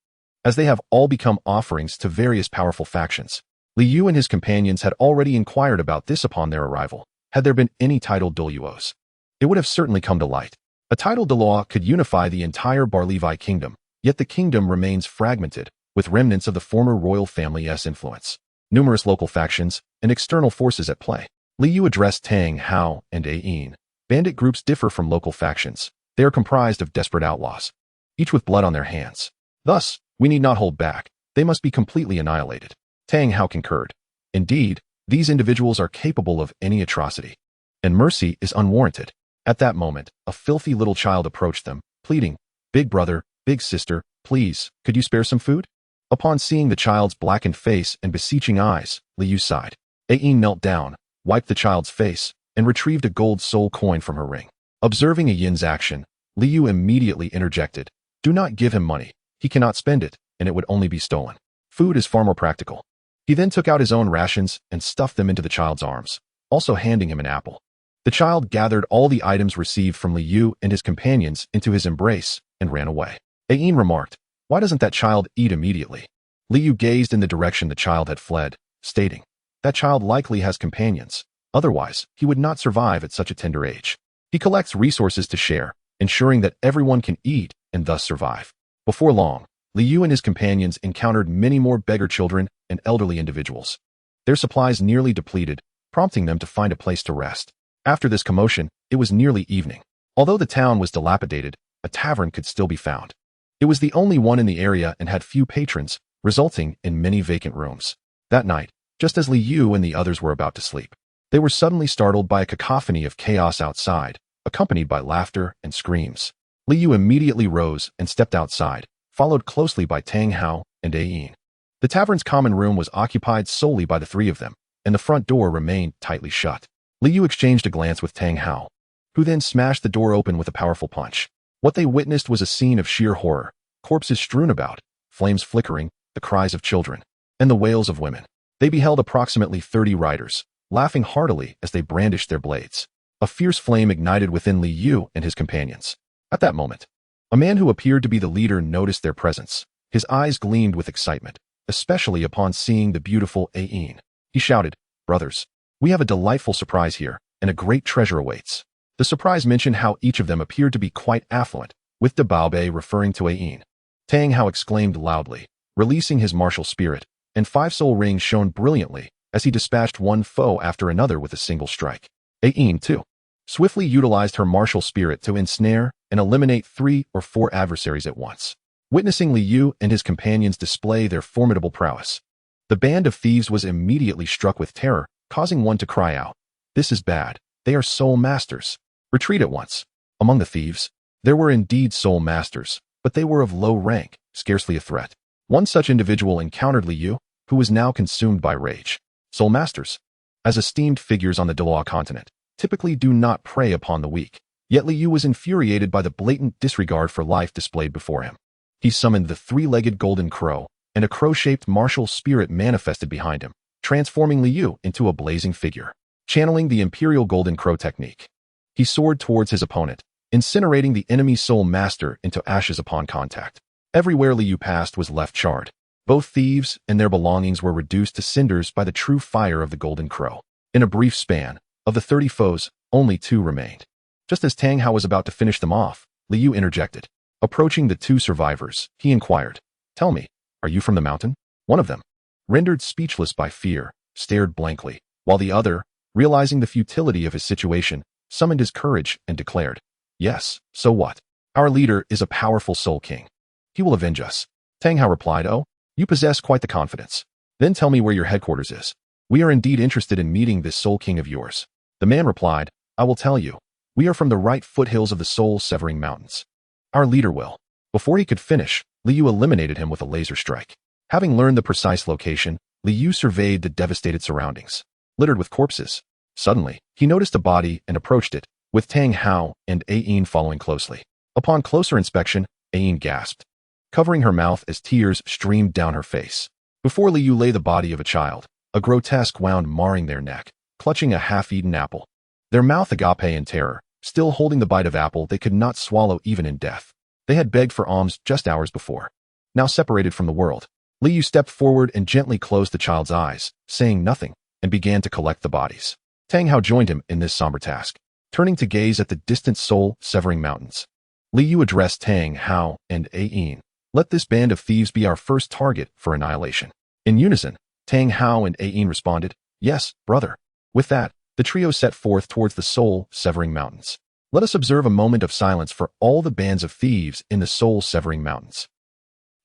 as they have all become offerings to various powerful factions." Li Yu and his companions had already inquired about this upon their arrival. Had there been any titled Douluos, it would have certainly come to light. A titled Douluo could unify the entire Barlevi kingdom, yet the kingdom remains fragmented, with remnants of the former royal family's influence, numerous local factions, and external forces at play. Li Yu addressed Tang Hao and Ayin. "Bandit groups differ from local factions. They are comprised of desperate outlaws, each with blood on their hands. Thus, we need not hold back. They must be completely annihilated." Tang Hao concurred. "Indeed, these individuals are capable of any atrocity, and mercy is unwarranted." At that moment, a filthy little child approached them, pleading, "Big brother, big sister, please, could you spare some food?" Upon seeing the child's blackened face and beseeching eyes, Li Yu sighed. Ayin knelt down, wiped the child's face, and retrieved a gold soul coin from her ring. Observing Ayin's action, Li Yu immediately interjected, "Do not give him money. He cannot spend it, and it would only be stolen. Food is far more practical." He then took out his own rations and stuffed them into the child's arms, also handing him an apple. The child gathered all the items received from Li Yu and his companions into his embrace and ran away. Ayin remarked, "Why doesn't that child eat immediately?" Li Yu gazed in the direction the child had fled, stating, "That child likely has companions. Otherwise, he would not survive at such a tender age. He collects resources to share, ensuring that everyone can eat and thus survive." Before long, Li Yu and his companions encountered many more beggar children and elderly individuals. Their supplies nearly depleted, prompting them to find a place to rest. After this commotion, it was nearly evening. Although the town was dilapidated, a tavern could still be found. It was the only one in the area and had few patrons, resulting in many vacant rooms. That night, just as Li Yu and the others were about to sleep, they were suddenly startled by a cacophony of chaos outside, accompanied by laughter and screams. Li Yu immediately rose and stepped outside, followed closely by Tang Hao and Ayin. The tavern's common room was occupied solely by the three of them, and the front door remained tightly shut. Li Yu exchanged a glance with Tang Hao, who then smashed the door open with a powerful punch. What they witnessed was a scene of sheer horror, corpses strewn about, flames flickering, the cries of children, and the wails of women. They beheld approximately 30 riders, laughing heartily as they brandished their blades. A fierce flame ignited within Li Yu and his companions. At that moment, a man who appeared to be the leader noticed their presence. His eyes gleamed with excitement, especially upon seeing the beautiful Ayin. He shouted, "Brothers, we have a delightful surprise here, and a great treasure awaits." The surprise mentioned how each of them appeared to be quite affluent, with de Baobei referring to Ayin. Tang Hao exclaimed loudly, releasing his martial spirit, and 5 soul rings shone brilliantly as he dispatched one foe after another with a single strike. Ayin, too, swiftly utilized her martial spirit to ensnare and eliminate 3 or 4 adversaries at once. Witnessing Li Yu and his companions display their formidable prowess, the band of thieves was immediately struck with terror, causing one to cry out, "This is bad. They are soul masters. Retreat at once." Among the thieves, there were indeed soul masters, but they were of low rank, scarcely a threat. One such individual encountered Li Yu, who was now consumed by rage. Soul masters, as esteemed figures on the Douluo Continent, typically do not prey upon the weak. Yet Li Yu was infuriated by the blatant disregard for life displayed before him. He summoned the 3-legged golden crow, and a crow-shaped martial spirit manifested behind him, transforming Li Yu into a blazing figure. Channeling the imperial golden crow technique, he soared towards his opponent, incinerating the enemy soul master into ashes upon contact. Everywhere Li Yu passed was left charred. Both thieves and their belongings were reduced to cinders by the true fire of the golden crow. In a brief span, of the 30 foes, only 2 remained. Just as Tang Hao was about to finish them off, Li Yu interjected. Approaching the 2 survivors, he inquired, "Tell me, are you from the mountain?" One of them, rendered speechless by fear, stared blankly, while the other, realizing the futility of his situation, summoned his courage and declared, "Yes, so what? Our leader is a powerful soul king. He will avenge us." Tang Hao replied, "Oh, you possess quite the confidence. Then tell me where your headquarters is. We are indeed interested in meeting this soul king of yours." The man replied, "I will tell you. We are from the right foothills of the soul-severing mountains. Our leader will." Before he could finish, Li Yu eliminated him with a laser strike. Having learned the precise location, Li Yu surveyed the devastated surroundings, littered with corpses. Suddenly, he noticed a body and approached it, with Tang Hao and Ayin following closely. Upon closer inspection, Ayin gasped, covering her mouth as tears streamed down her face. Before Li Yu lay the body of a child, a grotesque wound marring their neck, clutching a half-eaten apple. Their mouth agape in terror, still holding the bite of apple they could not swallow even in death. They had begged for alms just hours before. Now separated from the world, Li Yu stepped forward and gently closed the child's eyes, saying nothing, and began to collect the bodies. Tang Hao joined him in this somber task, turning to gaze at the distant soul-severing mountains. Li Yu addressed Tang Hao and Ayin. "Let this band of thieves be our first target for annihilation." In unison, Tang Hao and Ayin responded, "Yes, brother." With that, the trio set forth towards the soul-severing mountains. Let us observe a moment of silence for all the bands of thieves in the soul-severing mountains.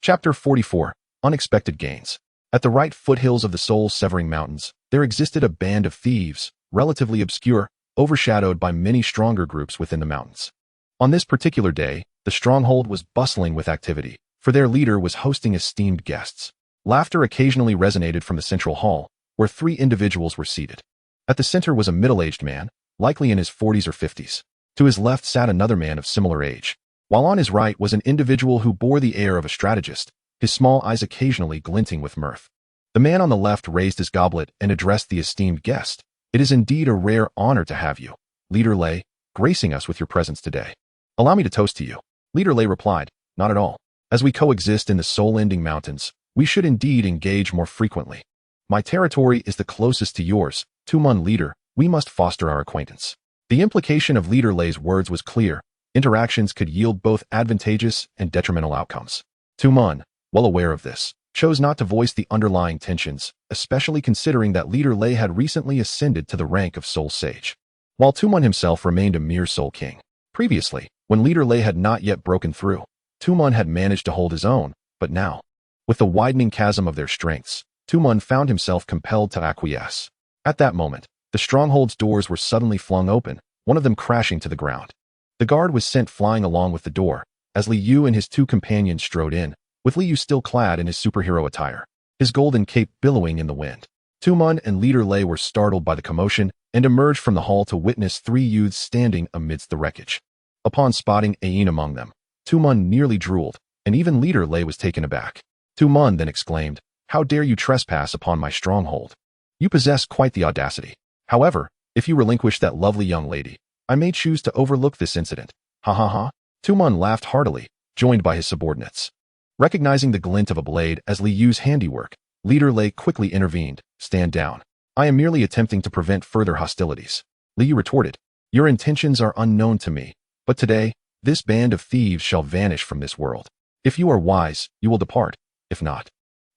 Chapter 44. Unexpected Gains. At the right foothills of the soul-severing mountains, there existed a band of thieves, relatively obscure, overshadowed by many stronger groups within the mountains. On this particular day, the stronghold was bustling with activity, for their leader was hosting esteemed guests. Laughter occasionally resonated from the central hall, where 3 individuals were seated. At the center was a middle-aged man, likely in his 40s or 50s. To his left sat another man of similar age, while on his right was an individual who bore the air of a strategist, his small eyes occasionally glinting with mirth. The man on the left raised his goblet and addressed the esteemed guest. "It is indeed a rare honor to have you, Leader Lei, gracing us with your presence today. Allow me to toast to you." Leader Lei replied, "Not at all. As we coexist in the soul-ending mountains, we should indeed engage more frequently. My territory is the closest to yours, Tumun leader. We must foster our acquaintance." The implication of Leader Lei's words was clear. Interactions could yield both advantageous and detrimental outcomes. Tumun, well aware of this, chose not to voice the underlying tensions, especially considering that Leader Lei had recently ascended to the rank of Soul Sage, while Tumun himself remained a mere Soul King. Previously, when Leader Lei had not yet broken through, Tumun had managed to hold his own, but now, with the widening chasm of their strengths, Tumun found himself compelled to acquiesce. At that moment, the stronghold's doors were suddenly flung open, one of them crashing to the ground. The guard was sent flying along with the door, as Li Yu and his 2 companions strode in, with Li Yu still clad in his superhero attire, his golden cape billowing in the wind. Tumun and Leader Lei were startled by the commotion and emerged from the hall to witness 3 youths standing amidst the wreckage. Upon spotting Ayin among them, Tumun nearly drooled, and even Leader Lei was taken aback. Tumun then exclaimed, "How dare you trespass upon my stronghold? You possess quite the audacity. However, if you relinquish that lovely young lady, I may choose to overlook this incident." "Ha ha ha." Tumun laughed heartily, joined by his subordinates. Recognizing the glint of a blade as Li Yu's handiwork, Leader Lei quickly intervened. "Stand down. I am merely attempting to prevent further hostilities." Li Yu retorted, "Your intentions are unknown to me, but today, this band of thieves shall vanish from this world. If you are wise, you will depart. If not."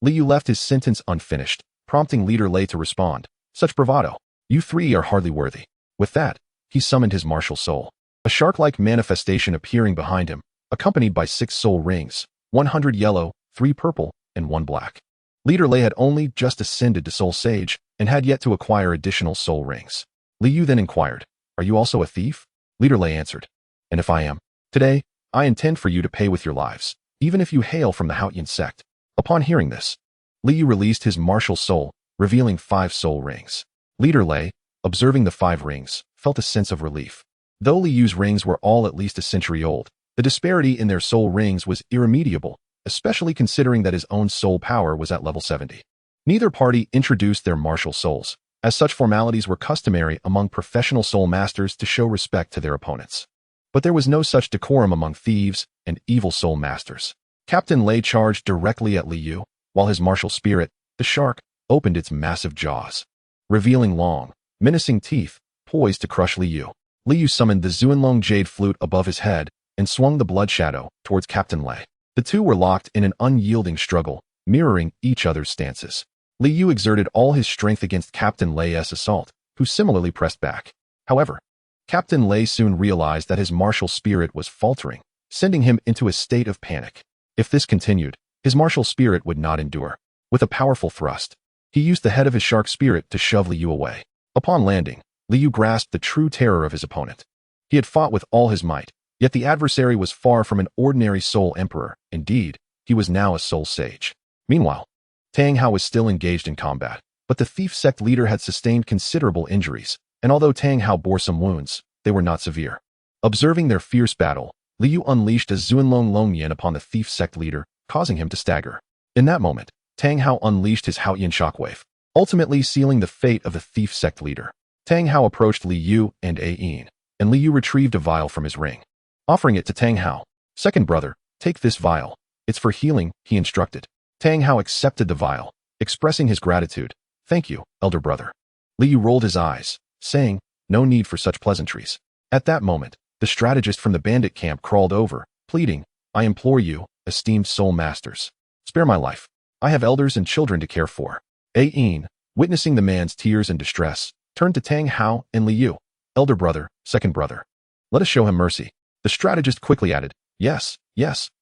Li Yu left his sentence unfinished, prompting Leader Lei to respond, "Such bravado. You 3 are hardly worthy." With that, he summoned his martial soul. A shark-like manifestation appearing behind him, accompanied by 6 soul rings, 100 yellow, 3 purple, and 1 black. Leader Lei had only just ascended to Soul Sage and had yet to acquire additional soul rings. Li Yu then inquired, "Are you also a thief?" Leader Lei answered, "And if I am, today, I intend for you to pay with your lives, even if you hail from the Haotian sect." Upon hearing this, Li Yu released his martial soul, revealing 5 soul rings. Leader Lei, observing the 5 rings, felt a sense of relief. Though Li Yu's rings were all at least a century old, the disparity in their soul rings was irremediable, especially considering that his own soul power was at level 70. Neither party introduced their martial souls, as such formalities were customary among professional soul masters to show respect to their opponents. But there was no such decorum among thieves and evil soul masters. Captain Lei charged directly at Li Yu, while his martial spirit, the shark, opened its massive jaws, revealing long, menacing teeth, poised to crush Li Yu. Li Yu summoned the Zuanlong jade flute above his head and swung the blood shadow towards Captain Lei. The two were locked in an unyielding struggle, mirroring each other's stances. Li Yu exerted all his strength against Captain Lei's assault, who similarly pressed back. However, Captain Lei soon realized that his martial spirit was faltering, sending him into a state of panic. If this continued, his martial spirit would not endure. With a powerful thrust, he used the head of his shark spirit to shove Li Yu away. Upon landing, Li Yu grasped the true terror of his opponent. He had fought with all his might, yet the adversary was far from an ordinary soul emperor. Indeed, he was now a soul sage. Meanwhile, Tang Hao was still engaged in combat, but the thief sect leader had sustained considerable injuries, and although Tang Hao bore some wounds, they were not severe. Observing their fierce battle, Li Yu unleashed a Zuanlong Longyan upon the thief sect leader, causing him to stagger. In that moment, Tang Hao unleashed his Haotian shockwave, ultimately sealing the fate of the thief sect leader. Tang Hao approached Li Yu and Ayin, and Li Yu retrieved a vial from his ring. Offering it to Tang Hao, "Second brother, take this vial. It's for healing," he instructed. Tang Hao accepted the vial, expressing his gratitude. "Thank you, elder brother." Li Yu rolled his eyes, saying, "No need for such pleasantries." At that moment, the strategist from the bandit camp crawled over, pleading, "I implore you, esteemed soul masters, spare my life. I have elders and children to care for." Ayin, witnessing the man's tears and distress, turned to Tang Hao and Li Yu. "Elder brother, second brother, let us show him mercy." The strategist quickly added, Yes,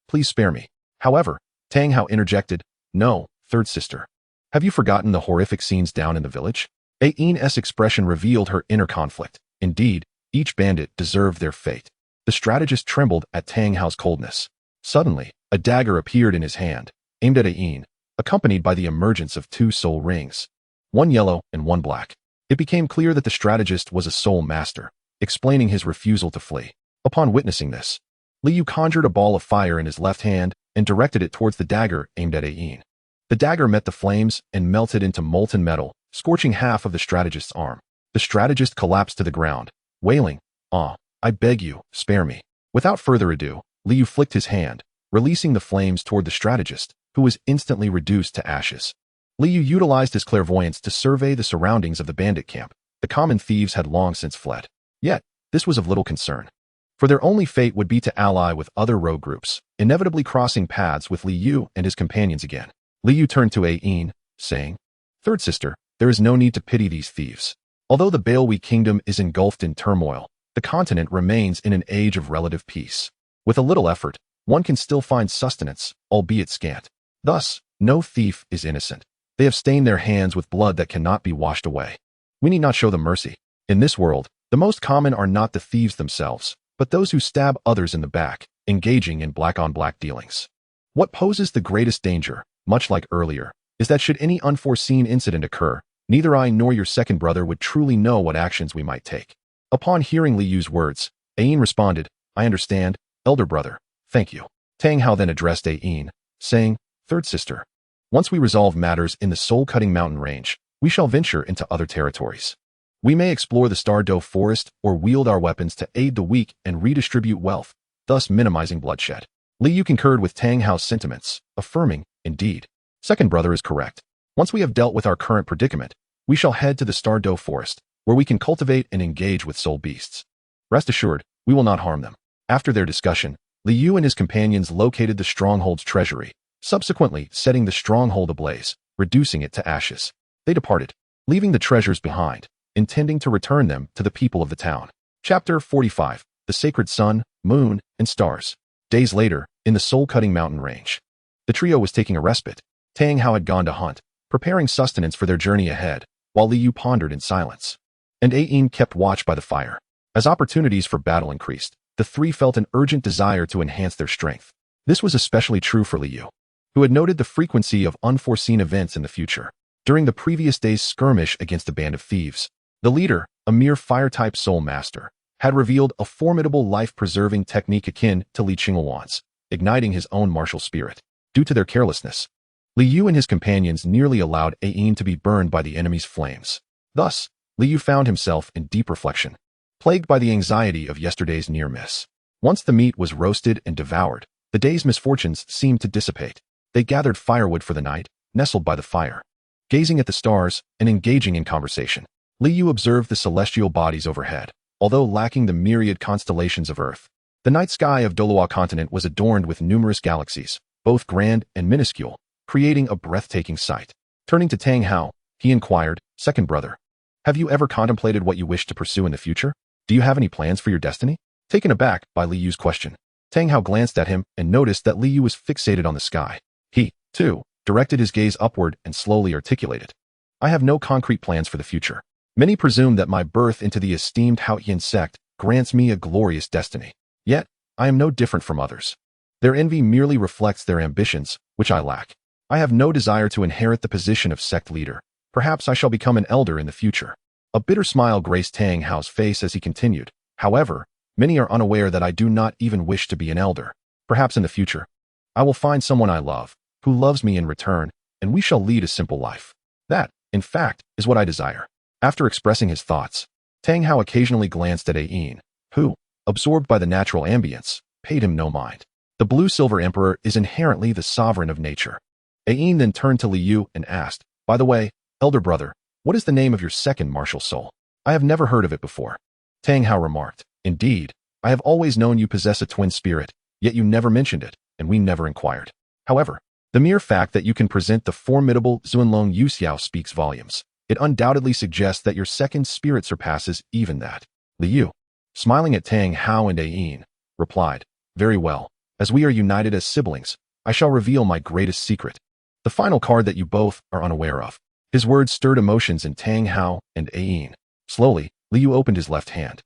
please spare me." However, Tang Hao interjected, "No, third sister. Have you forgotten the horrific scenes down in the village?" Ayin's expression revealed her inner conflict. Indeed, each bandit deserved their fate. The strategist trembled at Tang Hao's coldness. Suddenly, a dagger appeared in his hand, aimed at Ayin, accompanied by the emergence of 2 soul rings, 1 yellow and 1 black. It became clear that the strategist was a soul master, explaining his refusal to flee. Upon witnessing this, Li Yu conjured a ball of fire in his left hand and directed it towards the dagger aimed at Ayin. The dagger met the flames and melted into molten metal, scorching half of the strategist's arm. The strategist collapsed to the ground, wailing, "Ah, I beg you, spare me." Without further ado, Li Yu flicked his hand, releasing the flames toward the strategist, who was instantly reduced to ashes. Li Yu utilized his clairvoyance to survey the surroundings of the bandit camp. The common thieves had long since fled. Yet, this was of little concern, for their only fate would be to ally with other rogue groups, inevitably crossing paths with Li Yu and his companions again. Li Yu turned to Ayin, saying, "Third sister, there is no need to pity these thieves. Although the Bailwi kingdom is engulfed in turmoil, the continent remains in an age of relative peace. With a little effort, one can still find sustenance, albeit scant. Thus, no thief is innocent. They have stained their hands with blood that cannot be washed away. We need not show them mercy. In this world, the most common are not the thieves themselves, but those who stab others in the back, engaging in black-on-black dealings. What poses the greatest danger, much like earlier, is that should any unforeseen incident occur, neither I nor your second brother would truly know what actions we might take." Upon hearing Li Yu's words, Ayin responded, "I understand, elder brother, thank you." Tang Hao then addressed Ayin, saying, "Third sister, once we resolve matters in the soul-cutting mountain range, we shall venture into other territories. We may explore the Tiandou forest or wield our weapons to aid the weak and redistribute wealth, thus minimizing bloodshed." Li Yu concurred with Tang Hao's sentiments, affirming, "Indeed, second brother is correct. Once we have dealt with our current predicament, we shall head to the Tiandou forest, where we can cultivate and engage with soul beasts. Rest assured, we will not harm them." After their discussion, Li Yu and his companions located the stronghold's treasury, subsequently setting the stronghold ablaze, reducing it to ashes. They departed, leaving the treasures behind, intending to return them to the people of the town. Chapter 45. The Sacred Sun, Moon, and Stars. Days later, in the soul-cutting mountain range. The trio was taking a respite. Tang Hao had gone to hunt, preparing sustenance for their journey ahead, while Li Yu pondered in silence. And Ayin kept watch by the fire. As opportunities for battle increased, the three felt an urgent desire to enhance their strength. This was especially true for Li Yu, who had noted the frequency of unforeseen events in the future. During the previous day's skirmish against a band of thieves, the leader, a mere fire-type soul master, had revealed a formidable life-preserving technique akin to Li Qingluan's, igniting his own martial spirit. Due to their carelessness, Li Yu and his companions nearly allowed Ayin to be burned by the enemy's flames. Thus, Li Yu found himself in deep reflection, plagued by the anxiety of yesterday's near miss. Once the meat was roasted and devoured, the day's misfortunes seemed to dissipate. They gathered firewood for the night, nestled by the fire. Gazing at the stars and engaging in conversation, Li Yu observed the celestial bodies overhead. Although lacking the myriad constellations of Earth, the night sky of Douluo Continent was adorned with numerous galaxies, both grand and minuscule, creating a breathtaking sight. Turning to Tang Hao, he inquired, "Second brother, have you ever contemplated what you wish to pursue in the future? Do you have any plans for your destiny?" Taken aback by Li Yu's question, Tang Hao glanced at him and noticed that Li Yu was fixated on the sky. He, too, directed his gaze upward and slowly articulated, "I have no concrete plans for the future. Many presume that my birth into the esteemed Haotian sect grants me a glorious destiny. Yet, I am no different from others. Their envy merely reflects their ambitions, which I lack. I have no desire to inherit the position of sect leader. Perhaps I shall become an elder in the future." A bitter smile graced Tang Hao's face as he continued, "However, many are unaware that I do not even wish to be an elder. Perhaps in the future, I will find someone I love, who loves me in return, and we shall lead a simple life. That, in fact, is what I desire." After expressing his thoughts, Tang Hao occasionally glanced at Ayin, who, absorbed by the natural ambience, paid him no mind. The blue-silver emperor is inherently the sovereign of nature. Ayin then turned to Li Yu and asked, "By the way, elder brother, what is the name of your second martial soul? I have never heard of it before." Tang Hao remarked, "Indeed, I have always known you possess a twin spirit, yet you never mentioned it, and we never inquired. However, the mere fact that you can present the formidable Zunlong Yuxiao speaks volumes. It undoubtedly suggests that your second spirit surpasses even that." Li Yu, smiling at Tang Hao and Ayin, replied, "Very well. As we are united as siblings, I shall reveal my greatest secret. The final card that you both are unaware of." His words stirred emotions in Tang Hao and Ayin. Slowly, Li Yu opened his left hand,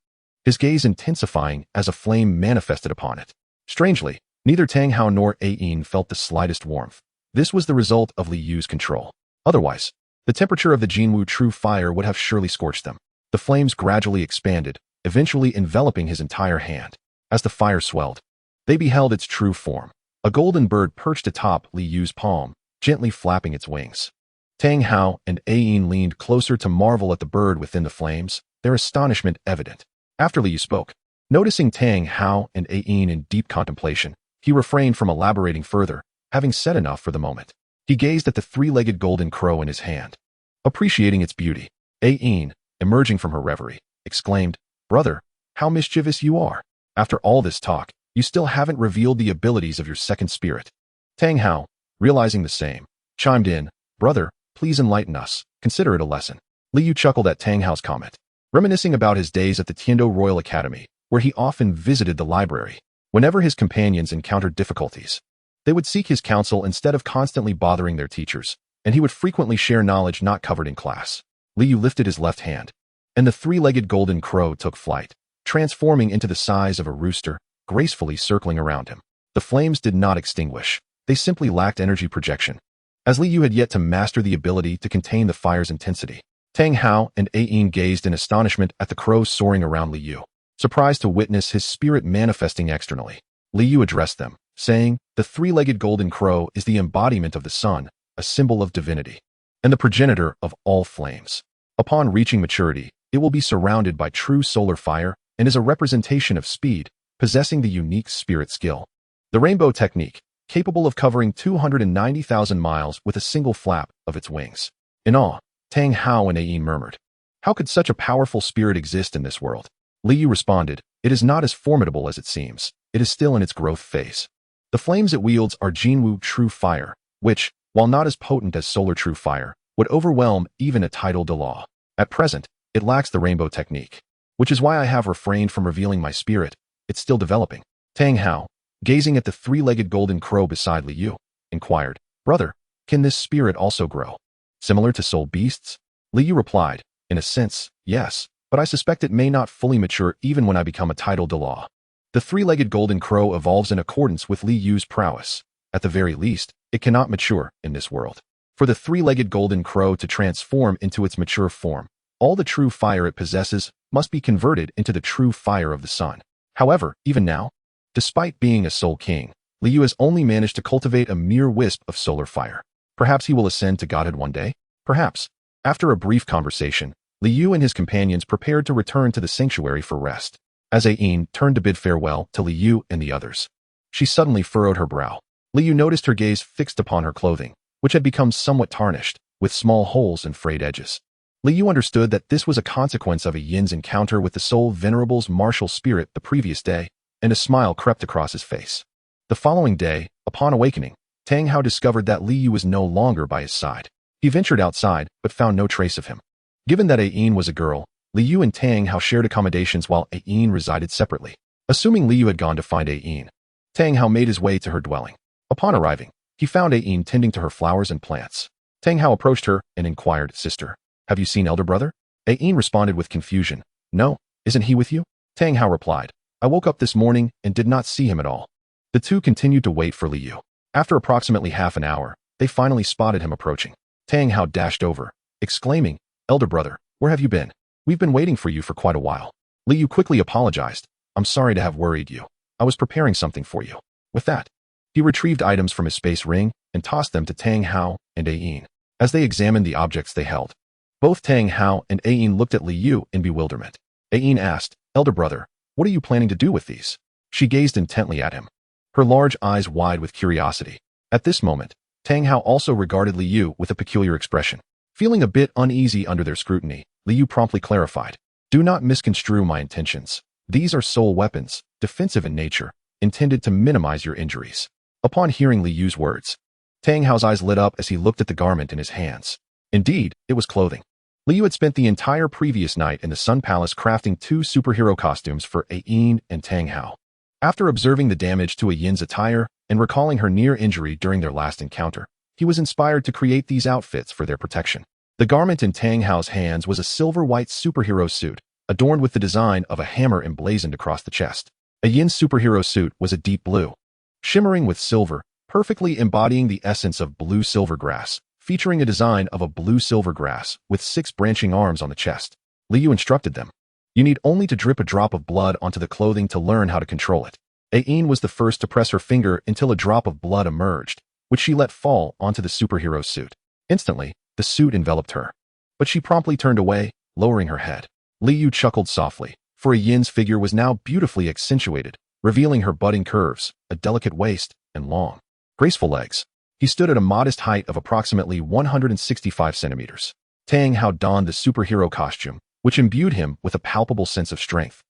his gaze intensifying as a flame manifested upon it. Strangely, neither Tang Hao nor Ayin felt the slightest warmth. This was the result of Li Yu's control. Otherwise, the temperature of the Jinwu true fire would have surely scorched them. The flames gradually expanded, eventually enveloping his entire hand. As the fire swelled, they beheld its true form. A golden bird perched atop Li Yu's palm, gently flapping its wings. Tang Hao and Ayin leaned closer to marvel at the bird within the flames, their astonishment evident. After Li Yu spoke, noticing Tang Hao and Ayin in deep contemplation, he refrained from elaborating further, having said enough for the moment. He gazed at the three-legged golden crow in his hand. Appreciating its beauty, Ayin, emerging from her reverie, exclaimed, "Brother, how mischievous you are. After all this talk, you still haven't revealed the abilities of your second spirit." Tang Hao, realizing the same, chimed in, "Brother, please enlighten us. Consider it a lesson." Li Yu chuckled at Tang Hao's comment, reminiscing about his days at the Tiandou Royal Academy, where he often visited the library. Whenever his companions encountered difficulties, they would seek his counsel instead of constantly bothering their teachers, and he would frequently share knowledge not covered in class. Li Yu lifted his left hand, and the three-legged golden crow took flight, transforming into the size of a rooster, gracefully circling around him. The flames did not extinguish. They simply lacked energy projection, as Li Yu had yet to master the ability to contain the fire's intensity. Tang Hao and Ayin gazed in astonishment at the crow soaring around Li Yu, surprised to witness his spirit manifesting externally. Li Yu addressed them, saying, "The three-legged golden crow is the embodiment of the sun, a symbol of divinity, and the progenitor of all flames. Upon reaching maturity, it will be surrounded by true solar fire and is a representation of speed, possessing the unique spirit skill. The rainbow technique, capable of covering 290,000 miles with a single flap of its wings." In awe, Tang Hao and Ayin murmured, "How could such a powerful spirit exist in this world?" Li Yu responded, "It is not as formidable as it seems. It is still in its growth phase. The flames it wields are Jinwu true fire, which, while not as potent as solar true fire, would overwhelm even a title Douluo. At present, it lacks the rainbow technique. which is why I have refrained from revealing my spirit. It's still developing. Tang Hao, gazing at the three-legged golden crow beside Li Yu, inquired, Brother, can this spirit also grow? Similar to soul beasts? Li Yu replied, in a sense, yes, but I suspect it may not fully mature even when I become a titled Douluo. The three-legged golden crow evolves in accordance with Li Yu's prowess. At the very least, it cannot mature in this world. For the three-legged golden crow to transform into its mature form, all the true fire it possesses must be converted into the true fire of the sun. However, even now, despite being a soul king, Li Yu has only managed to cultivate a mere wisp of solar fire. Perhaps he will ascend to godhood one day? Perhaps. After a brief conversation, Li Yu and his companions prepared to return to the sanctuary for rest. As Ayin turned to bid farewell to Li Yu and the others, she suddenly furrowed her brow. Li Yu noticed her gaze fixed upon her clothing, which had become somewhat tarnished, with small holes and frayed edges. Li Yu understood that this was a consequence of Ayin's encounter with the Soul Venerable's martial spirit the previous day, and a smile crept across his face. The following day, upon awakening, Tang Hao discovered that Li Yu was no longer by his side. He ventured outside, but found no trace of him. Given that Ayin was a girl, Li Yu and Tang Hao shared accommodations while Ayin resided separately. Assuming Li Yu had gone to find Ayin, Tang Hao made his way to her dwelling. Upon arriving, he found Ayin tending to her flowers and plants. Tang Hao approached her and inquired, Sister, have you seen elder brother? Ayin responded with confusion, No, isn't he with you? Tang Hao replied, I woke up this morning and did not see him at all. The two continued to wait for Li Yu. After approximately half an hour, they finally spotted him approaching. Tang Hao dashed over, exclaiming, Elder brother, where have you been? We've been waiting for you for quite a while. Li Yu quickly apologized, I'm sorry to have worried you. I was preparing something for you. With that, he retrieved items from his space ring and tossed them to Tang Hao and Ayin. As they examined the objects they held, both Tang Hao and Ayin looked at Li Yu in bewilderment. Ayin asked, Elder brother, what are you planning to do with these? She gazed intently at him, her large eyes wide with curiosity. At this moment, Tang Hao also regarded Li Yu with a peculiar expression. Feeling a bit uneasy under their scrutiny, Li Yu promptly clarified, Do not misconstrue my intentions. These are soul weapons, defensive in nature, intended to minimize your injuries. Upon hearing Li Yu's words, Tang Hao's eyes lit up as he looked at the garment in his hands. Indeed, it was clothing. Li Yu had spent the entire previous night in the Sun Palace crafting 2 superhero costumes for Ayin and Tang Hao. After observing the damage to Ayin's attire and recalling her near injury during their last encounter, he was inspired to create these outfits for their protection. The garment in Tang Hao's hands was a silver-white superhero suit, adorned with the design of a hammer emblazoned across the chest. Ayin's superhero suit was a deep blue, shimmering with silver, perfectly embodying the essence of blue-silver grass, featuring a design of a blue-silver grass with 6 branching arms on the chest. Li Yu instructed them, You need only to drip a drop of blood onto the clothing to learn how to control it. Ayin was the first to press her finger until a drop of blood emerged, which she let fall onto the superhero suit. Instantly, the suit enveloped her. But she promptly turned away, lowering her head. Li Yu chuckled softly, for Ayin's figure was now beautifully accentuated, revealing her budding curves, a delicate waist, and long, graceful legs. He stood at a modest height of approximately 165 centimeters. Tang Hao donned the superhero costume, which imbued him with a palpable sense of strength,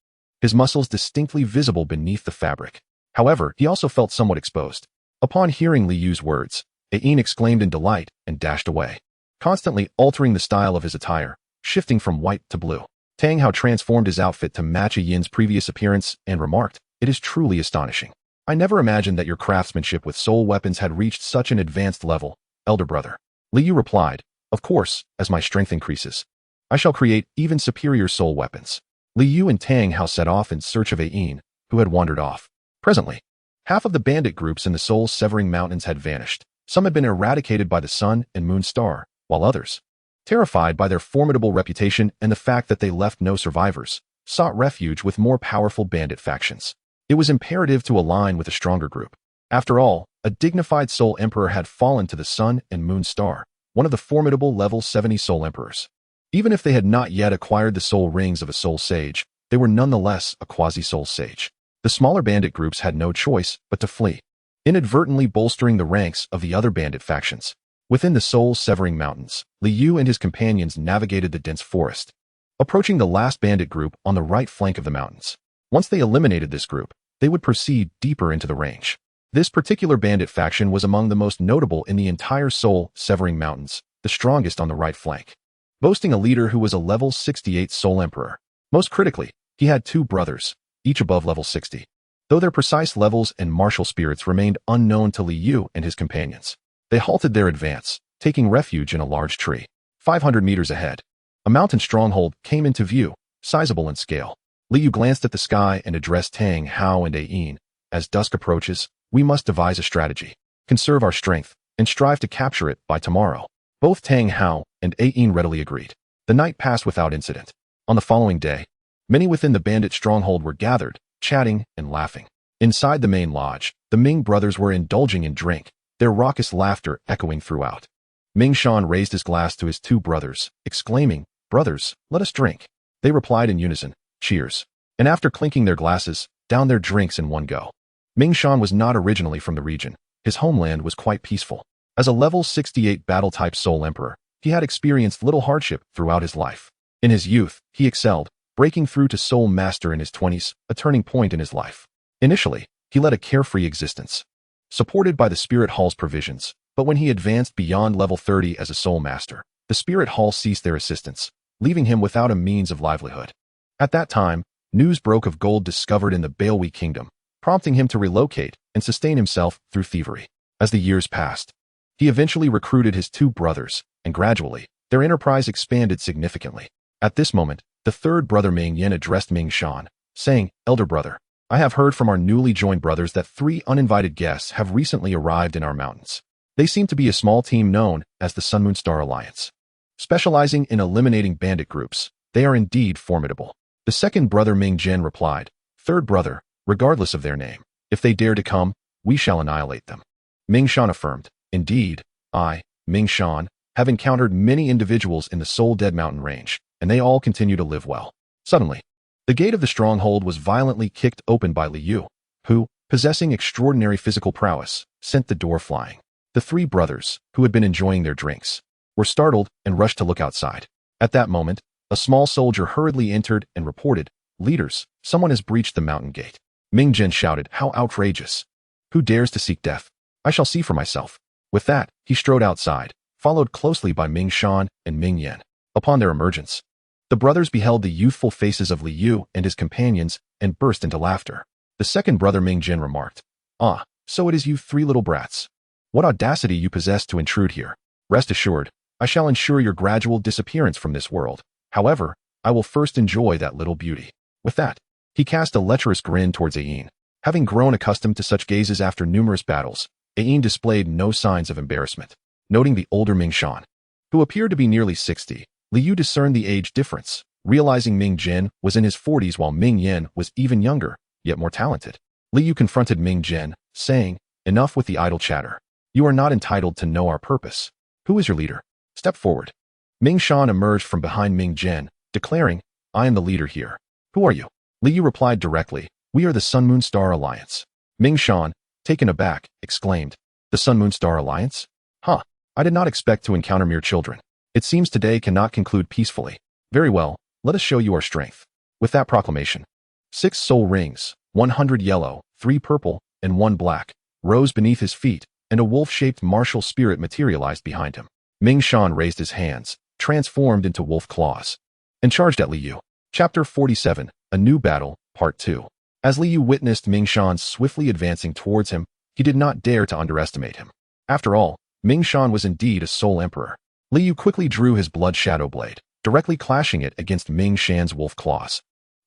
his muscles distinctly visible beneath the fabric. However, he also felt somewhat exposed. Upon hearing Li Yu's words, Ayin exclaimed in delight and dashed away, constantly altering the style of his attire, shifting from white to blue. Tang Hao transformed his outfit to match Ayin's previous appearance and remarked, It is truly astonishing. I never imagined that your craftsmanship with soul weapons had reached such an advanced level, elder brother. Li Yu replied, Of course, as my strength increases, I shall create even superior soul weapons. Li Yu and Tang Hao set off in search of Ayin, who had wandered off. Presently, half of the bandit groups in the soul-severing mountains had vanished. Some had been eradicated by the sun and moon star, while others, terrified by their formidable reputation and the fact that they left no survivors, sought refuge with more powerful bandit factions. It was imperative to align with a stronger group. After all, a dignified soul emperor had fallen to the sun and moon star, one of the formidable level 70 soul emperors. Even if they had not yet acquired the soul rings of a soul sage, they were nonetheless a quasi-soul sage. The smaller bandit groups had no choice but to flee, inadvertently bolstering the ranks of the other bandit factions. Within the soul-severing mountains, Li Yu and his companions navigated the dense forest, approaching the last bandit group on the right flank of the mountains. Once they eliminated this group, they would proceed deeper into the range. This particular bandit faction was among the most notable in the entire soul-severing mountains, the strongest on the right flank, boasting a leader who was a level 68 soul emperor. Most critically, he had two brothers, each above level 60. Though their precise levels and martial spirits remained unknown to Li Yu and his companions, they halted their advance, taking refuge in a large tree. 500 meters ahead, a mountain stronghold came into view, sizable in scale. Li Yu glanced at the sky and addressed Tang, Hao, and Ayin. As dusk approaches, we must devise a strategy, conserve our strength, and strive to capture it by tomorrow. Both Tang, Hao, and Ayin readily agreed. The night passed without incident. On the following day, many within the bandit stronghold were gathered, chatting and laughing. Inside the main lodge, the Ming brothers were indulging in drink, their raucous laughter echoing throughout. Ming Shan raised his glass to his two brothers, exclaiming, "Brothers, let us drink." They replied in unison, "Cheers." And after clinking their glasses, downed their drinks in one go. Ming Shan was not originally from the region. His homeland was quite peaceful. As a level 68 battle-type Soul Emperor, he had experienced little hardship throughout his life. In his youth, he excelled, breaking through to Soul Master in his 20s, a turning point in his life. Initially, he led a carefree existence, supported by the Spirit Hall's provisions, but when he advanced beyond level 30 as a Soul Master, the Spirit Hall ceased their assistance, leaving him without a means of livelihood. At that time, news broke of gold discovered in the Bailwi Kingdom, prompting him to relocate and sustain himself through thievery. As the years passed, he eventually recruited his two brothers, and gradually, their enterprise expanded significantly. At this moment, the third brother Ming Yen addressed Ming Shan, saying, "Elder brother, I have heard from our newly joined brothers that 3 uninvited guests have recently arrived in our mountains. They seem to be a small team known as the Sun Moon Star Alliance. Specializing in eliminating bandit groups, they are indeed formidable." The second brother Ming Jen replied, "Third brother, regardless of their name, if they dare to come, we shall annihilate them." Ming Shan affirmed, "Indeed, I, Ming Shan, have encountered many individuals in the Soul Dead Mountain range, and they all continue to live well." Suddenly, the gate of the stronghold was violently kicked open by Li Yu, who, possessing extraordinary physical prowess, sent the door flying. The 3 brothers, who had been enjoying their drinks, were startled and rushed to look outside. At that moment, a small soldier hurriedly entered and reported, "Leaders, someone has breached the mountain gate." Ming Jen shouted, "How outrageous! Who dares to seek death? I shall see for myself." With that, he strode outside, followed closely by Ming Shan and Ming Yen. Upon their emergence, the brothers beheld the youthful faces of Li Yu and his companions and burst into laughter. The second brother Ming Jen remarked, "Ah, so it is you 3 little brats. What audacity you possess to intrude here. Rest assured, I shall ensure your gradual disappearance from this world. However, I will first enjoy that little beauty." With that, he cast a lecherous grin towards Ayin. Having grown accustomed to such gazes after numerous battles, Ayin displayed no signs of embarrassment. Noting the older Ming Shan, who appeared to be nearly 60, Li Yu discerned the age difference, realizing Ming Jin was in his 40s while Ming Yen was even younger, yet more talented. Li Yu confronted Ming Jin, saying, "Enough with the idle chatter. You are not entitled to know our purpose. Who is your leader? Step forward." Ming Shan emerged from behind Ming Jin, declaring, "I am the leader here." "Who are you?" Li Yu replied directly, "We are the Sun Moon Star Alliance." Ming Shan, taken aback, exclaimed, "The Sun Moon Star Alliance? Huh, I did not expect to encounter mere children. It seems today cannot conclude peacefully. Very well, let us show you our strength." With that proclamation, 6 soul rings, 100 yellow, 3 purple, and 1 black, rose beneath his feet, and a wolf-shaped martial spirit materialized behind him. Ming Shan raised his hands, transformed into wolf claws, and charged at Li Yu. Chapter 47, A New Battle, Part 2. As Li Yu witnessed Ming Shan swiftly advancing towards him, he did not dare to underestimate him. After all, Ming Shan was indeed a Soul Emperor. Li Yu quickly drew his blood shadow blade, directly clashing it against Ming Shan's wolf claws.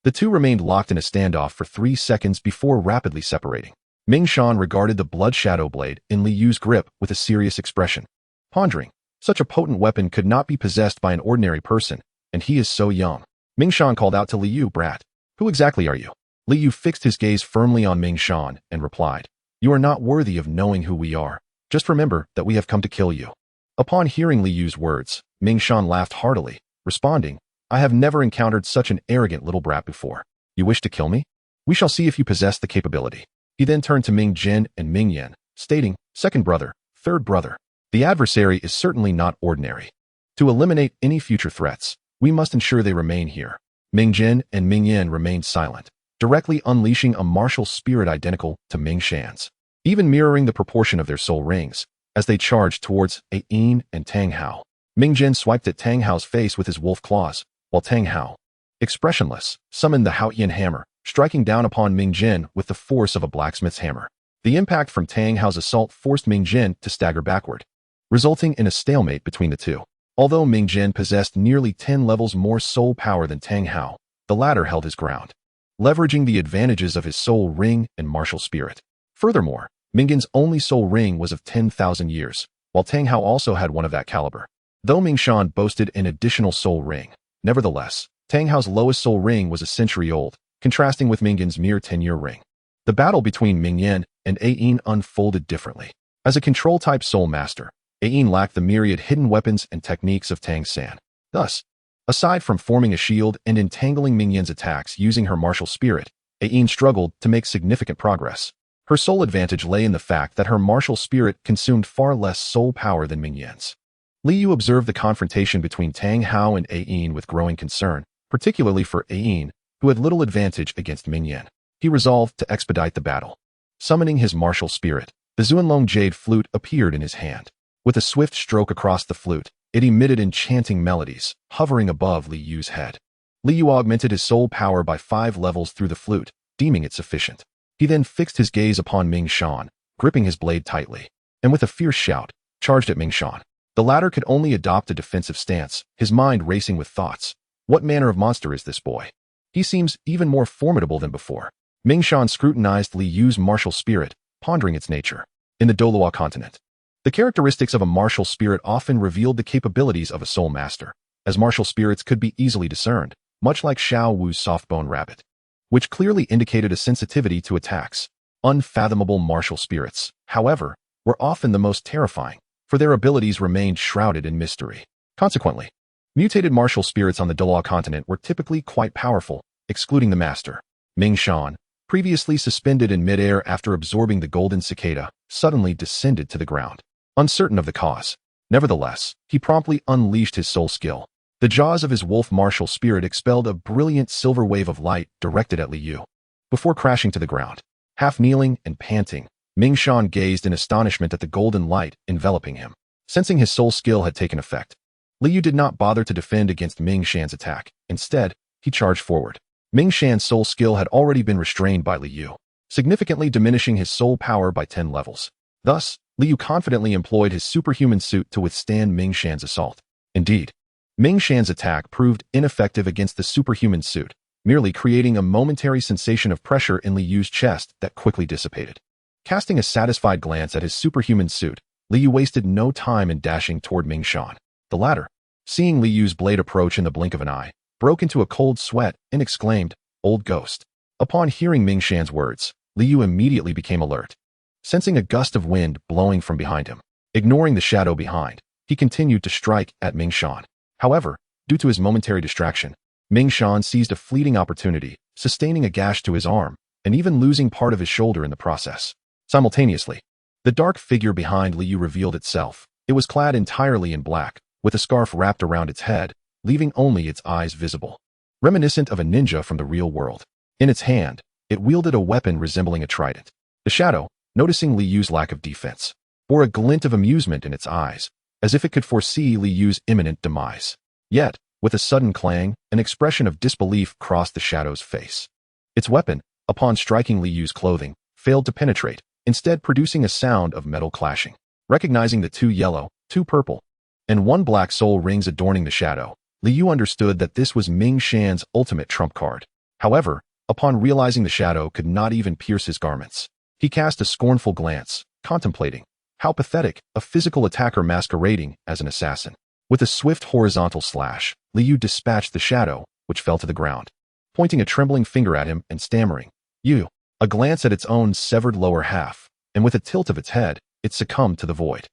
The two remained locked in a standoff for 3 seconds before rapidly separating. Ming Shan regarded the blood shadow blade in Li Yu's grip with a serious expression, pondering, such a potent weapon could not be possessed by an ordinary person, and he is so young. Ming Shan called out to Li Yu, "Brat, who exactly are you?" Li Yu fixed his gaze firmly on Ming Shan and replied, "You are not worthy of knowing who we are. Just remember that we have come to kill you." Upon hearing Li Yu's words, Ming Shan laughed heartily, responding, "I have never encountered such an arrogant little brat before. You wish to kill me? We shall see if you possess the capability." He then turned to Ming Jin and Ming Yen, stating, "Second brother, third brother, the adversary is certainly not ordinary. To eliminate any future threats, we must ensure they remain here." Ming Jin and Ming Yen remained silent, directly unleashing a martial spirit identical to Ming Shan's, even mirroring the proportion of their soul rings, as they charged towards Ayin and Tang Hao. Ming Jin swiped at Tang Hao's face with his wolf claws, while Tang Hao, expressionless, summoned the Haoyan hammer, striking down upon Ming Jin with the force of a blacksmith's hammer. The impact from Tang Hao's assault forced Ming Jin to stagger backward, resulting in a stalemate between the two. Although Ming Jin possessed nearly 10 levels more soul power than Tang Hao, the latter held his ground, leveraging the advantages of his soul ring and martial spirit. Furthermore, Ming Jin's only soul ring was of 10,000 years, while Tang Hao also had one of that caliber. Though Ming Shan boasted an additional soul ring, nevertheless, Tang Hao's lowest soul ring was a century old, contrasting with Ming Jin's mere 10-year ring. The battle between Ming Yan and Ayin unfolded differently. As a control-type soul master, Ayin lacked the myriad hidden weapons and techniques of Tang San. Thus, aside from forming a shield and entangling Ming Yan's attacks using her martial spirit, Ayin struggled to make significant progress. Her sole advantage lay in the fact that her martial spirit consumed far less soul power than Ming Yan's. Li Yu observed the confrontation between Tang Hao and Ayin with growing concern, particularly for Ayin, who had little advantage against Ming Yan. He resolved to expedite the battle. Summoning his martial spirit, the Zuanlong jade flute appeared in his hand. With a swift stroke across the flute, it emitted enchanting melodies, hovering above Li Yu's head. Li Yu augmented his soul power by 5 levels through the flute, deeming it sufficient. He then fixed his gaze upon Ming Shan, gripping his blade tightly, and with a fierce shout, charged at Ming Shan. The latter could only adopt a defensive stance, his mind racing with thoughts. What manner of monster is this boy? He seems even more formidable than before. Ming Shan scrutinized Li Yu's martial spirit, pondering its nature. In the Douluo Continent, the characteristics of a martial spirit often revealed the capabilities of a soul master, as martial spirits could be easily discerned, much like Xiao Wu's soft-bone rabbit, which clearly indicated a sensitivity to attacks. Unfathomable martial spirits, however, were often the most terrifying, for their abilities remained shrouded in mystery. Consequently, mutated martial spirits on the Douluo Continent were typically quite powerful, excluding the master. Ming Shan, previously suspended in midair after absorbing the golden cicada, suddenly descended to the ground, uncertain of the cause. Nevertheless, he promptly unleashed his soul skill. The jaws of his wolf martial spirit expelled a brilliant silver wave of light directed at Li Yu. Before crashing to the ground, half kneeling and panting, Ming Shan gazed in astonishment at the golden light enveloping him. Sensing his soul skill had taken effect, Li Yu did not bother to defend against Ming Shan's attack. Instead, he charged forward. Ming Shan's soul skill had already been restrained by Li Yu, significantly diminishing his soul power by 10 levels. Thus, Li Yu confidently employed his superhuman suit to withstand Ming Shan's assault. Indeed, Ming Shan's attack proved ineffective against the superhuman suit, merely creating a momentary sensation of pressure in Li Yu's chest that quickly dissipated. Casting a satisfied glance at his superhuman suit, Li Yu wasted no time in dashing toward Ming Shan. The latter, seeing Li Yu's blade approach in the blink of an eye, broke into a cold sweat and exclaimed, "Old ghost." Upon hearing Ming Shan's words, Li Yu immediately became alert. Sensing a gust of wind blowing from behind him, ignoring the shadow behind, he continued to strike at Ming Shan. However, due to his momentary distraction, Ming Shan seized a fleeting opportunity, sustaining a gash to his arm, and even losing part of his shoulder in the process. Simultaneously, the dark figure behind Li Yu revealed itself. It was clad entirely in black, with a scarf wrapped around its head, leaving only its eyes visible. Reminiscent of a ninja from the real world. In its hand, it wielded a weapon resembling a trident. The shadow, noticing Li Yu's lack of defense, bore a glint of amusement in its eyes, as if it could foresee Li Yu's imminent demise. Yet, with a sudden clang, an expression of disbelief crossed the shadow's face. Its weapon, upon striking Li Yu's clothing, failed to penetrate, instead producing a sound of metal clashing. Recognizing the 2 yellow, 2 purple, and 1 black soul rings adorning the shadow, Li Yu understood that this was Ming Shan's ultimate trump card. However, upon realizing the shadow could not even pierce his garments, he cast a scornful glance, contemplating how pathetic a physical attacker masquerading as an assassin. With a swift horizontal slash, Li Yu dispatched the shadow, which fell to the ground, pointing a trembling finger at him and stammering, "You." A glance at its own severed lower half, and with a tilt of its head, it succumbed to the void.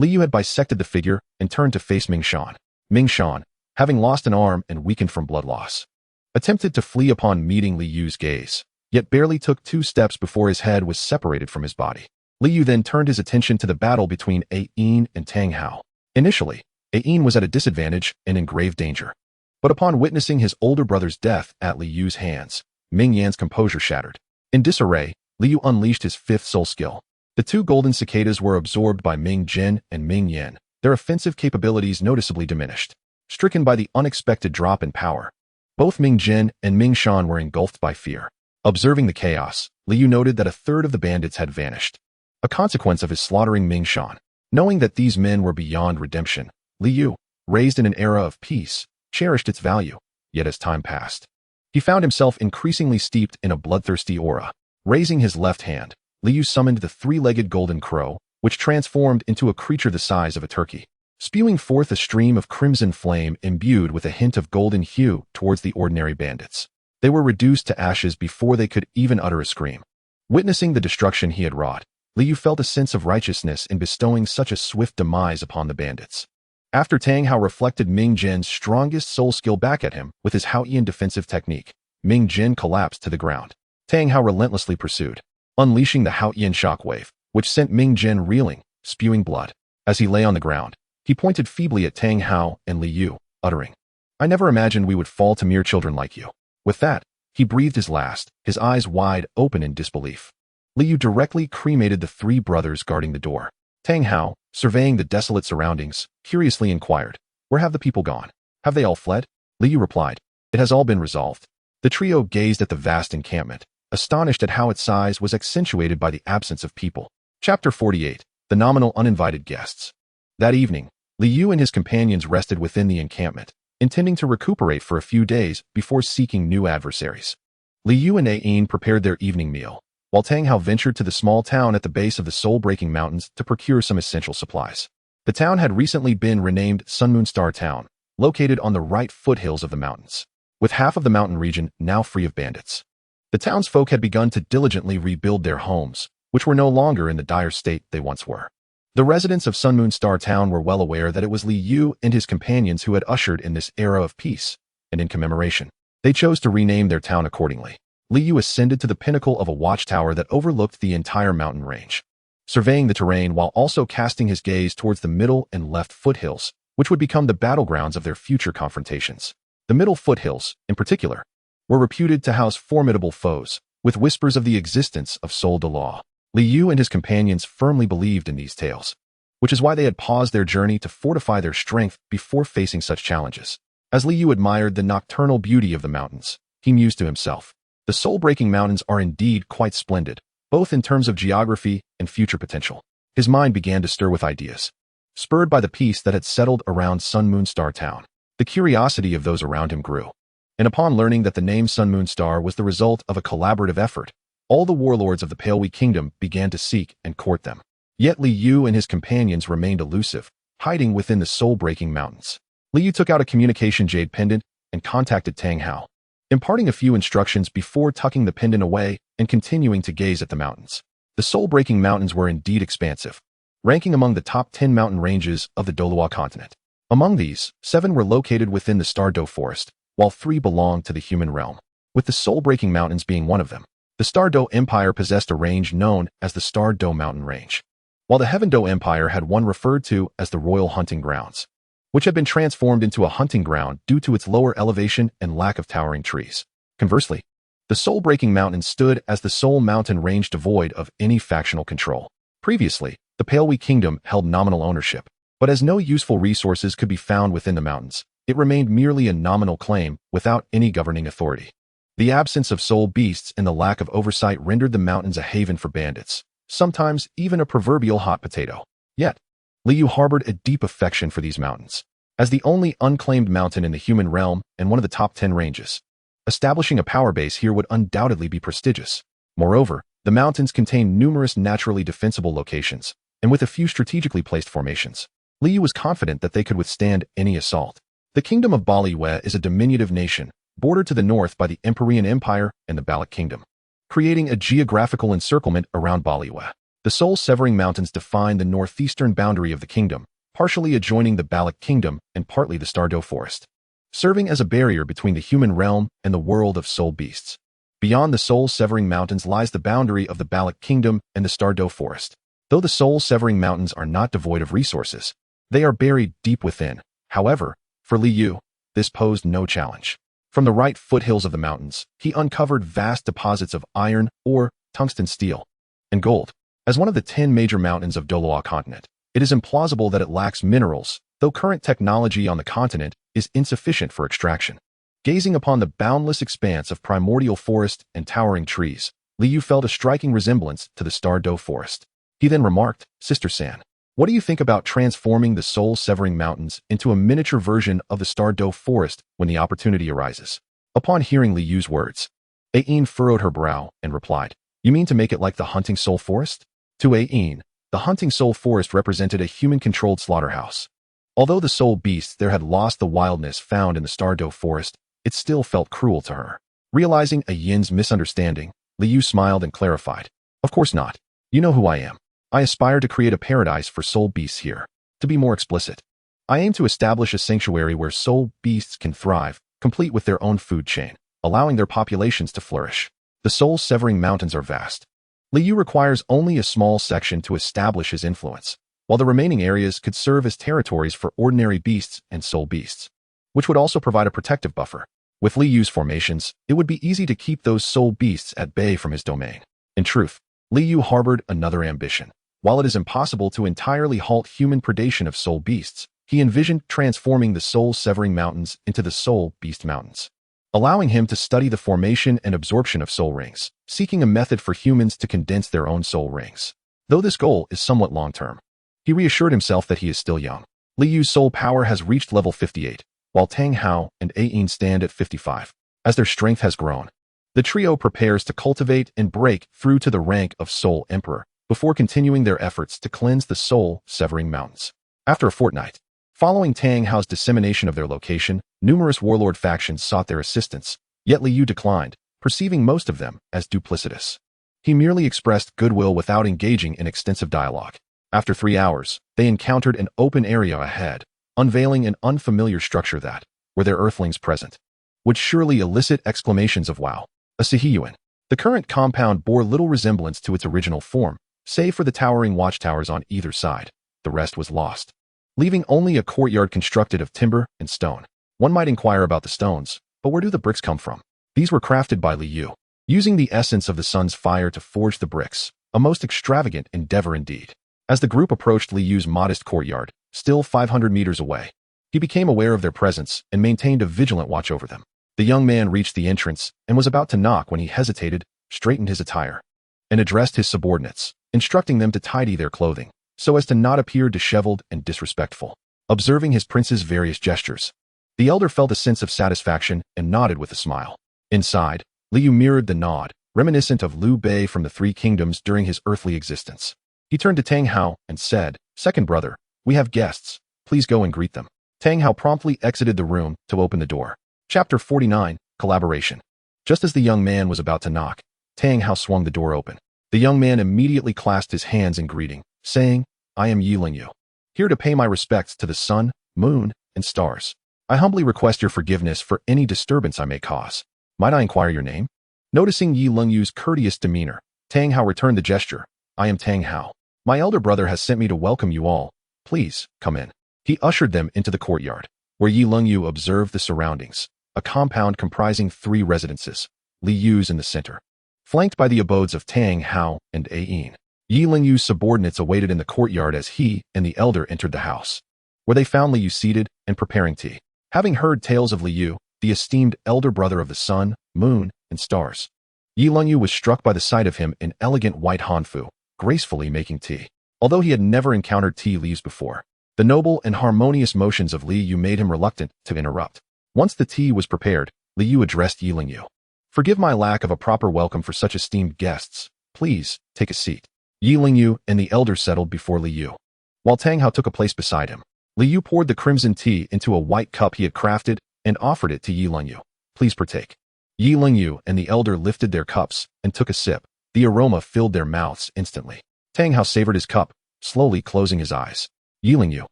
Li Yu had bisected the figure and turned to face Ming Shan. Ming Shan, having lost an arm and weakened from blood loss, attempted to flee upon meeting Li Yu's gaze, yet barely took 2 steps before his head was separated from his body. Li Yu then turned his attention to the battle between Ayin and Tang Hao. Initially, Ayin was at a disadvantage and in grave danger. But upon witnessing his older brother's death at Li Yu's hands, Ming Yan's composure shattered. In disarray, Li Yu unleashed his 5th soul skill. The 2 golden cicadas were absorbed by Ming Jin and Ming Yan, their offensive capabilities noticeably diminished. Stricken by the unexpected drop in power, Both Ming Jin and Ming Shan were engulfed by fear. Observing the chaos, Liu noted that a third of the bandits had vanished, a consequence of his slaughtering Ming Shan. Knowing that these men were beyond redemption, Liu, raised in an era of peace, cherished its value. Yet as time passed, he found himself increasingly steeped in a bloodthirsty aura. Raising his left hand, Liu summoned the three-legged golden crow, which transformed into a creature the size of a turkey, spewing forth a stream of crimson flame imbued with a hint of golden hue towards the ordinary bandits. They were reduced to ashes before they could even utter a scream. Witnessing the destruction he had wrought, Liu felt a sense of righteousness in bestowing such a swift demise upon the bandits. After Tang Hao reflected Ming Jin's strongest soul skill back at him with his Haoyan defensive technique, Ming Jin collapsed to the ground. Tang Hao relentlessly pursued, unleashing the Haoyan shockwave, which sent Ming Jin reeling, spewing blood. As he lay on the ground, he pointed feebly at Tang Hao and Liu, uttering, "I never imagined we would fall to mere children like you." With that, he breathed his last, his eyes wide open in disbelief. Liu directly cremated the three brothers guarding the door. Tang Hao, surveying the desolate surroundings, curiously inquired, "Where have the people gone? Have they all fled?" Liu replied, "It has all been resolved." The trio gazed at the vast encampment, astonished at how its size was accentuated by the absence of people. Chapter 48. The Nominal Uninvited Guests. That evening, Liu and his companions rested within the encampment, intending to recuperate for a few days before seeking new adversaries. Liu and Ain prepared their evening meal, while Tang Hao ventured to the small town at the base of the soul-breaking mountains to procure some essential supplies. The town had recently been renamed Sun Moon Star Town, located on the right foothills of the mountains, with half of the mountain region now free of bandits. The townsfolk had begun to diligently rebuild their homes, which were no longer in the dire state they once were. The residents of Sun Moon Star Town were well aware that it was Liu and his companions who had ushered in this era of peace, and in commemoration, they chose to rename their town accordingly. Liu ascended to the pinnacle of a watchtower that overlooked the entire mountain range, surveying the terrain while also casting his gaze towards the middle and left foothills, which would become the battlegrounds of their future confrontations. The middle foothills, in particular, were reputed to house formidable foes, with whispers of the existence of Soul Douluo. Liu and his companions firmly believed in these tales, which is why they had paused their journey to fortify their strength before facing such challenges. As Liu admired the nocturnal beauty of the mountains, he mused to himself, "The soul-breaking mountains are indeed quite splendid, both in terms of geography and future potential." His mind began to stir with ideas. Spurred by the peace that had settled around Sun Moon Star Town, the curiosity of those around him grew. And upon learning that the name Sun Moon Star was the result of a collaborative effort, all the warlords of the Pale Wheat Kingdom began to seek and court them. Yet Liu and his companions remained elusive, hiding within the soul-breaking mountains. Liu took out a communication jade pendant and contacted Tang Hao, imparting a few instructions before tucking the pendant away and continuing to gaze at the mountains. The soul-breaking mountains were indeed expansive, ranking among the top 10 mountain ranges of the Douluo Continent. Among these, 7 were located within the Tiandou forest, while 3 belonged to the human realm, with the soul-breaking mountains being one of them. The Tiandou Empire possessed a range known as the Tiandou Mountain Range, while the Heavendou Empire had one referred to as the Royal Hunting Grounds, which had been transformed into a hunting ground due to its lower elevation and lack of towering trees. Conversely, the soul-breaking mountains stood as the sole mountain range devoid of any factional control. Previously, the Pale Wheat Kingdom held nominal ownership, but as no useful resources could be found within the mountains, it remained merely a nominal claim without any governing authority. The absence of soul beasts and the lack of oversight rendered the mountains a haven for bandits, sometimes even a proverbial hot potato. Yet, Liu harbored a deep affection for these mountains. As the only unclaimed mountain in the human realm and one of the top 10 ranges, establishing a power base here would undoubtedly be prestigious. Moreover, the mountains contain numerous naturally defensible locations, and with a few strategically placed formations, Liu was confident that they could withstand any assault. The Kingdom of Baliwe is a diminutive nation, bordered to the north by the Empyrean Empire and the Balic Kingdom, creating a geographical encirclement around Baliwe. The soul-severing mountains define the northeastern boundary of the kingdom, partially adjoining the Balic Kingdom and partly the Tiandou Forest, serving as a barrier between the human realm and the world of soul beasts. Beyond the soul-severing mountains lies the boundary of the Balic Kingdom and the Tiandou Forest. Though the soul-severing mountains are not devoid of resources, they are buried deep within. However, for Liu, this posed no challenge. From the right foothills of the mountains, he uncovered vast deposits of iron, ore, tungsten steel, and gold. As one of the 10 major mountains of Douluo Continent, it is implausible that it lacks minerals, though current technology on the continent is insufficient for extraction. Gazing upon the boundless expanse of primordial forest and towering trees, Liu felt a striking resemblance to the Tiandou forest. He then remarked, Sister San, what do you think about transforming the soul-severing mountains into a miniature version of the Tiandou forest when the opportunity arises? Upon hearing Liu's words, Aine furrowed her brow and replied, You mean to make it like the hunting soul forest? To Aine, the hunting soul forest represented a human-controlled slaughterhouse. Although the soul beasts there had lost the wildness found in the Tiandou forest, it still felt cruel to her. Realizing Yin's misunderstanding, Liu smiled and clarified, Of course not. You know who I am. I aspire to create a paradise for soul beasts here. To be more explicit, I aim to establish a sanctuary where soul beasts can thrive, complete with their own food chain, allowing their populations to flourish. The soul-severing mountains are vast. Liu requires only a small section to establish his influence, while the remaining areas could serve as territories for ordinary beasts and soul beasts, which would also provide a protective buffer. With Liu's formations, it would be easy to keep those soul beasts at bay from his domain. In truth, Liu harbored another ambition. While it is impossible to entirely halt human predation of soul beasts, he envisioned transforming the soul-severing mountains into the soul beast mountains, allowing him to study the formation and absorption of soul rings, seeking a method for humans to condense their own soul rings. Though this goal is somewhat long-term, he reassured himself that he is still young. Liu's soul power has reached level 58, while Tang Hao and Aine stand at 55. As their strength has grown, the trio prepares to cultivate and break through to the rank of Soul Emperor before continuing their efforts to cleanse the soul-severing mountains. After a fortnight, following Tang Hao's dissemination of their location, numerous warlord factions sought their assistance, yet Liu declined, perceiving most of them as duplicitous. He merely expressed goodwill without engaging in extensive dialogue. After 3 hours, they encountered an open area ahead, unveiling an unfamiliar structure that, were there earthlings present, would surely elicit exclamations of wow. A Sihiyuan. The current compound bore little resemblance to its original form, save for the towering watchtowers on either side. The rest was lost, leaving only a courtyard constructed of timber and stone. One might inquire about the stones, but where do the bricks come from? These were crafted by Liu, using the essence of the sun's fire to forge the bricks, a most extravagant endeavor indeed. As the group approached Liu's modest courtyard, still 500 meters away, he became aware of their presence and maintained a vigilant watch over them. The young man reached the entrance and was about to knock when he hesitated, straightened his attire, and addressed his subordinates, instructing them to tidy their clothing, so as to not appear disheveled and disrespectful. Observing his prince's various gestures, the elder felt a sense of satisfaction and nodded with a smile. Inside, Liu mirrored the nod, reminiscent of Liu Bei from the Three Kingdoms during his earthly existence. He turned to Tang Hao and said, Second brother, we have guests. Please go and greet them. Tang Hao promptly exited the room to open the door. Chapter 49, Collaboration. Just as the young man was about to knock, Tang Hao swung the door open. The young man immediately clasped his hands in greeting, saying, I am Yi Lingyu, here to pay my respects to the sun, moon, and stars. I humbly request your forgiveness for any disturbance I may cause. Might I inquire your name? Noticing Yi Lingyu's courteous demeanor, Tang Hao returned the gesture. I am Tang Hao. My elder brother has sent me to welcome you all. Please, come in. He ushered them into the courtyard, where Yi Lingyu observed the surroundings, a compound comprising 3 residences, Liu's in the center, flanked by the abodes of Tang Hao and Aine. Yi Lingyu's subordinates awaited in the courtyard as he and the elder entered the house, where they found Liu seated and preparing tea. Having heard tales of Liu, the esteemed elder brother of the sun, moon, and stars, Yi Lingyu was struck by the sight of him in elegant white hanfu, gracefully making tea. Although he had never encountered tea leaves before, the noble and harmonious motions of Liu made him reluctant to interrupt. Once the tea was prepared, Liu addressed Yi Lingyu. Forgive my lack of a proper welcome for such esteemed guests. Please, take a seat. Yi Lingyu and the elder settled before Liu, while Tang Hao took a place beside him. Liu poured the crimson tea into a white cup he had crafted and offered it to Yi Lingyu. Please partake. Yi Lingyu and the elder lifted their cups and took a sip. The aroma filled their mouths instantly. Tang Hao savored his cup, slowly closing his eyes. Yi Lingyu,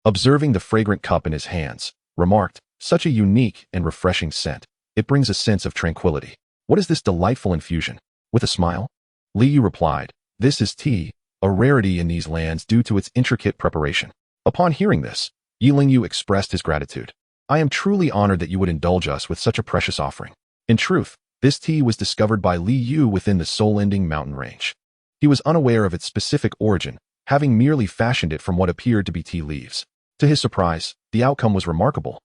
observing the fragrant cup in his hands, remarked, such a unique and refreshing scent. It brings a sense of tranquility. What is this delightful infusion? With a smile, Liu replied, this is tea, a rarity in these lands due to its intricate preparation. Upon hearing this, Yi Lingyu expressed his gratitude. I am truly honored that you would indulge us with such a precious offering. In truth, this tea was discovered by Liu within the soul-ending mountain range. He was unaware of its specific origin, having merely fashioned it from what appeared to be tea leaves. To his surprise, the outcome was remarkable.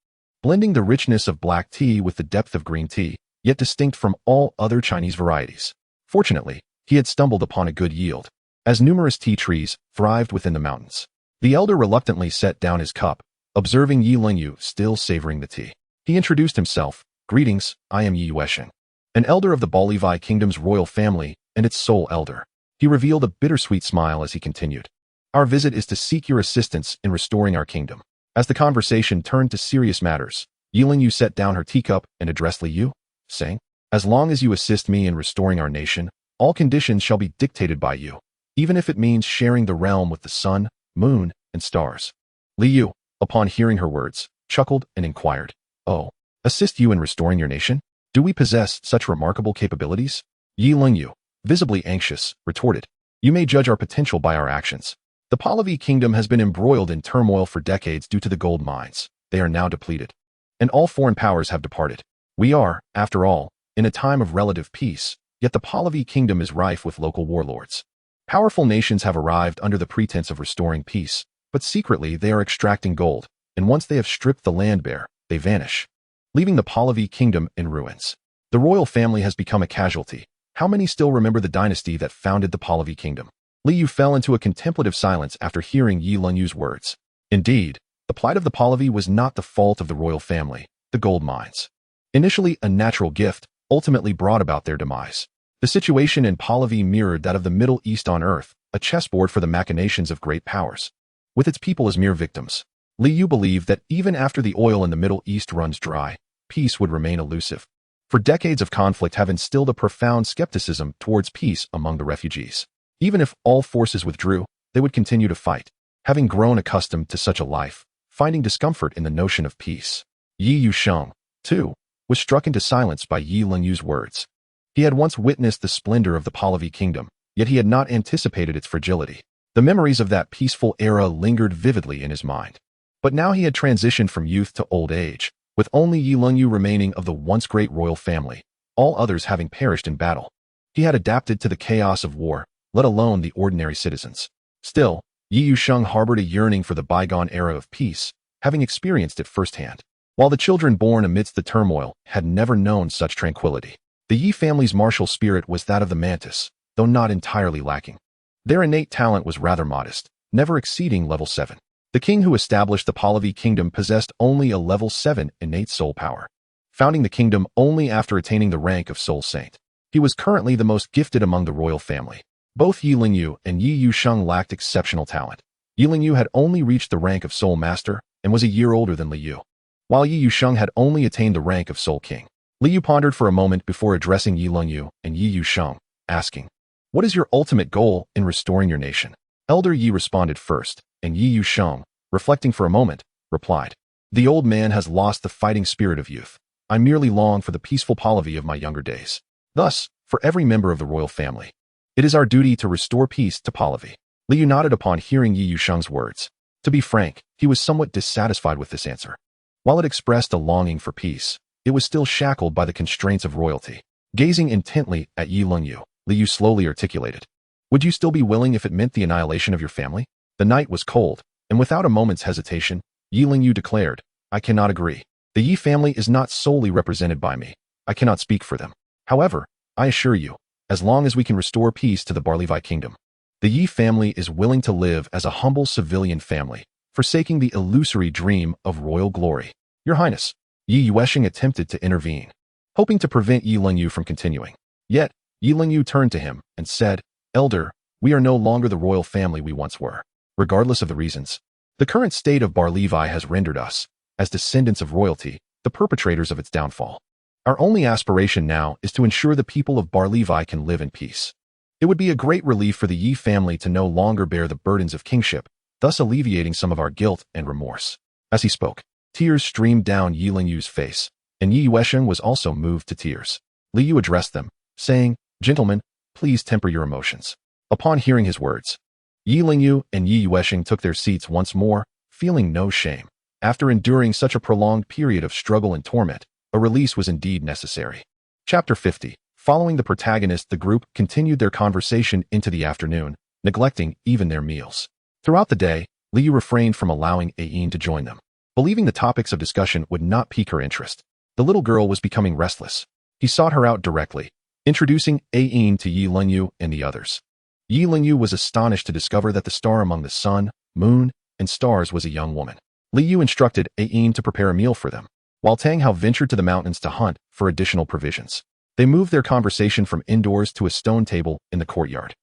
blending the richness of black tea with the depth of green tea, yet distinct from all other Chinese varieties. Fortunately, he had stumbled upon a good yield, as numerous tea trees thrived within the mountains. The elder reluctantly set down his cup, observing Yi Lingyu still savoring the tea. He introduced himself. "Greetings, I am Yi Yuesheng, an elder of the Baolivai Kingdom's royal family and its sole elder." He revealed a bittersweet smile as he continued. "Our visit is to seek your assistance in restoring our kingdom." As the conversation turned to serious matters, Yi Lingyu set down her teacup and addressed Li Yu, saying, "As long as you assist me in restoring our nation, all conditions shall be dictated by you, even if it means sharing the realm with the sun, moon, and stars." Li Yu, upon hearing her words, chuckled and inquired, "Oh, assist you in restoring your nation? Do we possess such remarkable capabilities?" Yi Lingyu, visibly anxious, retorted, "You may judge our potential by our actions. The Pahlavi kingdom has been embroiled in turmoil for decades due to the gold mines. They are now depleted, and all foreign powers have departed. We are, after all, in a time of relative peace, yet the Pahlavi kingdom is rife with local warlords. Powerful nations have arrived under the pretense of restoring peace, but secretly they are extracting gold, and once they have stripped the land bare, they vanish, leaving the Pahlavi kingdom in ruins. The royal family has become a casualty. How many still remember the dynasty that founded the Pahlavi kingdom?" Li Yu fell into a contemplative silence after hearing Yi Lingyu's words. Indeed, the plight of the Pahlavi was not the fault of the royal family. The gold mines, initially a natural gift, ultimately brought about their demise. The situation in Pahlavi mirrored that of the Middle East on Earth, a chessboard for the machinations of great powers, with its people as mere victims. Li Yu believed that even after the oil in the Middle East runs dry, peace would remain elusive. For decades of conflict have instilled a profound skepticism towards peace among the refugees. Even if all forces withdrew, they would continue to fight, having grown accustomed to such a life, finding discomfort in the notion of peace. Yi Yuesheng, too, was struck into silence by Yi Lingyu's words. He had once witnessed the splendor of the Pahlavi kingdom, yet he had not anticipated its fragility. The memories of that peaceful era lingered vividly in his mind. But now he had transitioned from youth to old age, with only Yi Lingyu remaining of the once great royal family, all others having perished in battle. He had adapted to the chaos of war, let alone the ordinary citizens. Still, Yi Yuesheng harbored a yearning for the bygone era of peace, having experienced it firsthand. While the children born amidst the turmoil had never known such tranquility, the Yi family's martial spirit was that of the mantis, though not entirely lacking. Their innate talent was rather modest, never exceeding level 7. The king who established the Pahlavi kingdom possessed only a level 7 innate soul power, founding the kingdom only after attaining the rank of soul saint. He was currently the most gifted among the royal family. Both Yi Lingyu and Yi Yuesheng lacked exceptional talent. Yi Lingyu had only reached the rank of Soul Master and was a year older than Li Yu, while Yi Yuesheng had only attained the rank of Soul King. Li Yu pondered for a moment before addressing Yi Lingyu and Yi Yuesheng, asking, "What is your ultimate goal in restoring your nation?" Elder Yi responded first, and Yi Yuesheng, reflecting for a moment, replied, "The old man has lost the fighting spirit of youth. I merely long for the peaceful Pahlavi of my younger days. Thus, for every member of the royal family, it is our duty to restore peace to Pahlavi." Li Yu nodded upon hearing Yi Yuesheng's words. To be frank, he was somewhat dissatisfied with this answer. While it expressed a longing for peace, it was still shackled by the constraints of royalty. Gazing intently at Yi Lingyu, Li Yu slowly articulated, "Would you still be willing if it meant the annihilation of your family?" The night was cold, and without a moment's hesitation, Yi Lingyu declared, "I cannot agree. The Yi family is not solely represented by me. I cannot speak for them. However, I assure you, as long as we can restore peace to the Baolivai kingdom, the Yi family is willing to live as a humble civilian family, forsaking the illusory dream of royal glory." "Your Highness," Yi Yuesheng attempted to intervene, hoping to prevent Yi Lingyu from continuing. Yet, Yi Lingyu turned to him and said, "Elder, we are no longer the royal family we once were. Regardless of the reasons, the current state of Baolivai has rendered us, as descendants of royalty, the perpetrators of its downfall. Our only aspiration now is to ensure the people of Baolivai can live in peace. It would be a great relief for the Yi family to no longer bear the burdens of kingship, thus alleviating some of our guilt and remorse." As he spoke, tears streamed down Yi Lingyu's face, and Yi Yuesheng was also moved to tears. Li Yu addressed them, saying, "Gentlemen, please temper your emotions." Upon hearing his words, Yi Lingyu and Yi Yuesheng took their seats once more, feeling no shame. After enduring such a prolonged period of struggle and torment, a release was indeed necessary. Chapter 50. Following the protagonist, the group continued their conversation into the afternoon, neglecting even their meals. Throughout the day, Li Yu refrained from allowing Ayin to join them. believing the topics of discussion would not pique her interest. The little girl was becoming restless. He sought her out directly, introducing Ayin to Yi Lingyu and the others. Yi Lingyu was astonished to discover that the star among the sun, moon, and stars was a young woman. Liu instructed Ayin to prepare a meal for them, while Tang Hao ventured to the mountains to hunt for additional provisions. They moved their conversation from indoors to a stone table in the courtyard.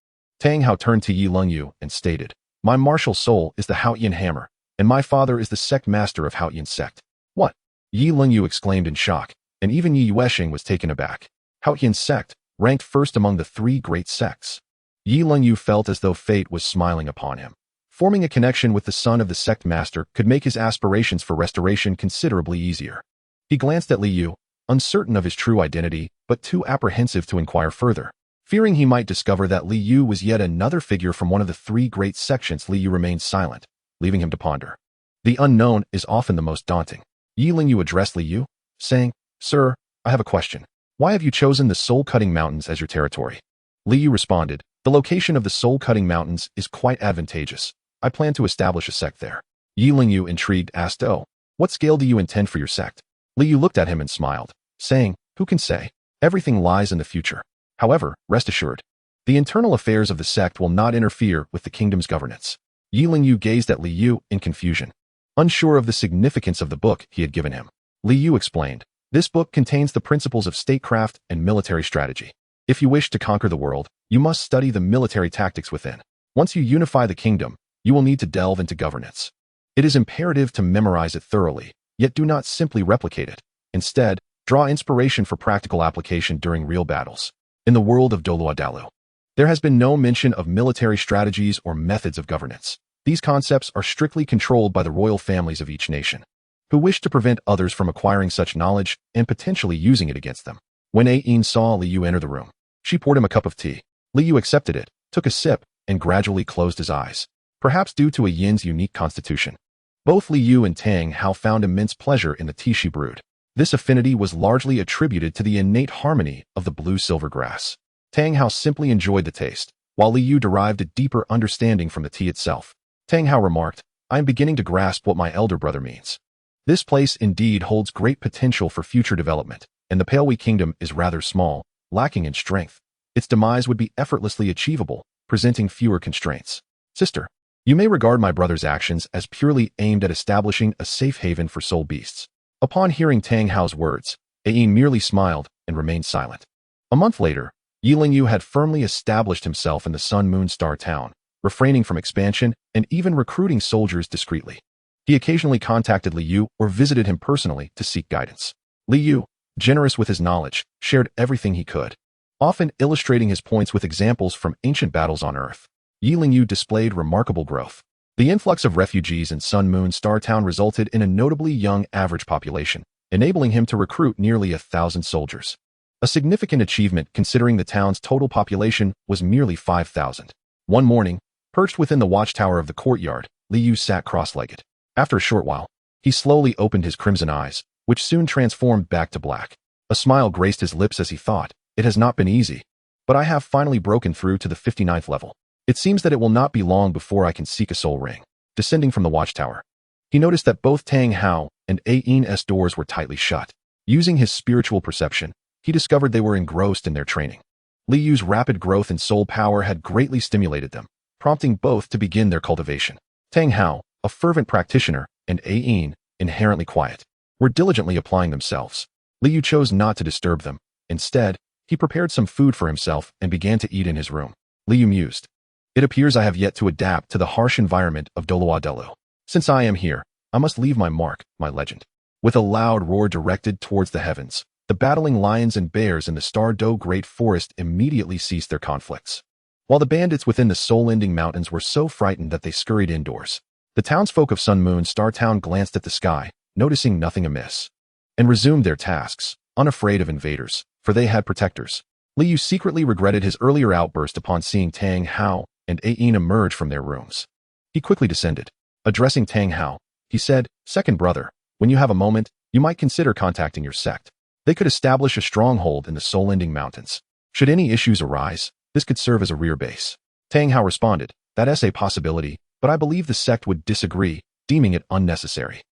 Tang Hao turned to Yi Lingyu and stated, "My martial soul is the Haotian hammer, and my father is the sect master of Haotian sect." "What?" Yi Lingyu exclaimed in shock, and even Yi Yuesheng was taken aback. Haotian sect, ranked first among the 3 great sects. Yi Lingyu felt as though fate was smiling upon him. Forming a connection with the son of the sect master could make his aspirations for restoration considerably easier. He glanced at Liu, uncertain of his true identity, but too apprehensive to inquire further. Fearing he might discover that Liu was yet another figure from one of the 3 great sections, Liu remained silent, leaving him to ponder. The unknown is often the most daunting. Yi Lingyu addressed Liu, saying, "Sir, I have a question. Why have you chosen the soul-cutting mountains as your territory?" Liu responded, "The location of the soul-cutting mountains is quite advantageous. I plan to establish a sect there." Yi Lingyu, intrigued, asked, "Oh, what scale do you intend for your sect?" Liu looked at him and smiled, saying, "Who can say? Everything lies in the future. However, rest assured, the internal affairs of the sect will not interfere with the kingdom's governance." Yi Lingyu gazed at Liu in confusion, unsure of the significance of the book he had given him. Liu explained, "This book contains the principles of statecraft and military strategy. If you wish to conquer the world, you must study the military tactics within. Once you unify the kingdom, you will need to delve into governance. It is imperative to memorize it thoroughly, yet do not simply replicate it. Instead, draw inspiration for practical application during real battles." In the world of DouluoDalu, there has been no mention of military strategies or methods of governance. These concepts are strictly controlled by the royal families of each nation, who wish to prevent others from acquiring such knowledge and potentially using it against them. When Ayin saw Liu enter the room, she poured him a cup of tea. Liu accepted it, took a sip, and gradually closed his eyes, perhaps due to a yin's unique constitution. Both Liu and Tang Hao found immense pleasure in the tea she brewed. This affinity was largely attributed to the innate harmony of the blue-silver grass. Tang Hao simply enjoyed the taste, while Liu derived a deeper understanding from the tea itself. Tang Hao remarked, "I am beginning to grasp what my elder brother means. This place indeed holds great potential for future development, and the Palewei Kingdom is rather small, lacking in strength. Its demise would be effortlessly achievable, presenting fewer constraints. Sister, you may regard my brother's actions as purely aimed at establishing a safe haven for soul beasts." Upon hearing Tang Hao's words, Ayin merely smiled and remained silent. A month later, Yi Lingyu had firmly established himself in the Sun Moon Star town, refraining from expansion and even recruiting soldiers discreetly. He occasionally contacted Liu or visited him personally to seek guidance. Liu, generous with his knowledge, shared everything he could, often illustrating his points with examples from ancient battles on Earth. Yi Lingyu displayed remarkable growth. The influx of refugees in Sun Moon Star Town resulted in a notably young average population, enabling him to recruit nearly 1,000 soldiers. A significant achievement considering the town's total population was merely 5,000. One morning, perched within the watchtower of the courtyard, Liu sat cross-legged. After a short while, he slowly opened his crimson eyes, which soon transformed back to black. A smile graced his lips as he thought, "It has not been easy, but I have finally broken through to the 59th level. It seems that it will not be long before I can seek a soul ring." Descending from the watchtower, he noticed that both Tang Hao and Ayin's doors were tightly shut. Using his spiritual perception, he discovered they were engrossed in their training. Liu's rapid growth in soul power had greatly stimulated them, prompting both to begin their cultivation. Tang Hao, a fervent practitioner, and Ayin, inherently quiet, were diligently applying themselves. Liu chose not to disturb them. Instead, he prepared some food for himself and began to eat in his room. Liu mused, "It appears I have yet to adapt to the harsh environment of DouluoDalu. Since I am here, I must leave my mark, my legend." With a loud roar directed towards the heavens, the battling lions and bears in the Tiandou Great Forest immediately ceased their conflicts. While the bandits within the soul-ending mountains were so frightened that they scurried indoors, the townsfolk of Sun Moon Star Town glanced at the sky, noticing nothing amiss, and resumed their tasks, unafraid of invaders, for they had protectors. Liu secretly regretted his earlier outburst upon seeing Tang Hao and Ayin emerge from their rooms. He quickly descended. Addressing Tang Hao, he said, "Second brother, when you have a moment, you might consider contacting your sect. They could establish a stronghold in the soul-ending mountains. Should any issues arise, this could serve as a rear base." Tang Hao responded, "That is a possibility, but I believe the sect would disagree, deeming it unnecessary."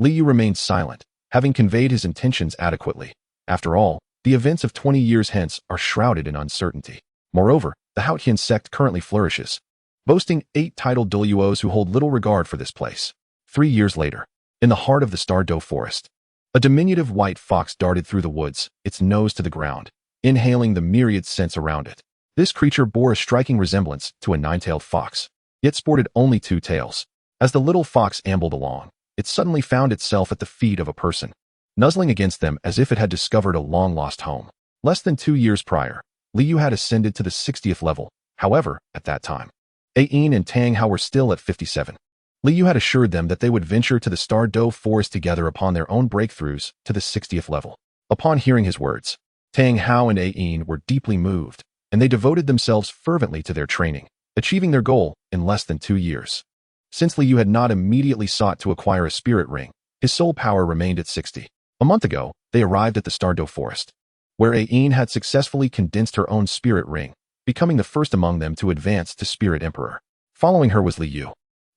Li Yu remained silent, having conveyed his intentions adequately. After all, the events of 20 years hence are shrouded in uncertainty. Moreover, the Haotian sect currently flourishes, boasting 8 titled Douluos who hold little regard for this place. 3 years later, in the heart of the Tiandou forest, a diminutive white fox darted through the woods, its nose to the ground, inhaling the myriad scents around it. This creature bore a striking resemblance to a 9-tailed fox, yet sported only 2 tails. As the little fox ambled along, it suddenly found itself at the feet of a person, nuzzling against them as if it had discovered a long-lost home. Less than 2 years prior, Li Yu had ascended to the 60th level. However, at that time, Ain and Tang Hao were still at 57. Li Yu had assured them that they would venture to the Tiandou forest together upon their own breakthroughs to the 60th level. Upon hearing his words, Tang Hao and Ain were deeply moved, and they devoted themselves fervently to their training, achieving their goal in less than 2 years. Since Li Yu had not immediately sought to acquire a spirit ring, his soul power remained at 60. A month ago, they arrived at the Tiandou forest, where Ain had successfully condensed her own spirit ring, becoming the first among them to advance to Spirit Emperor. Following her was Li Yu,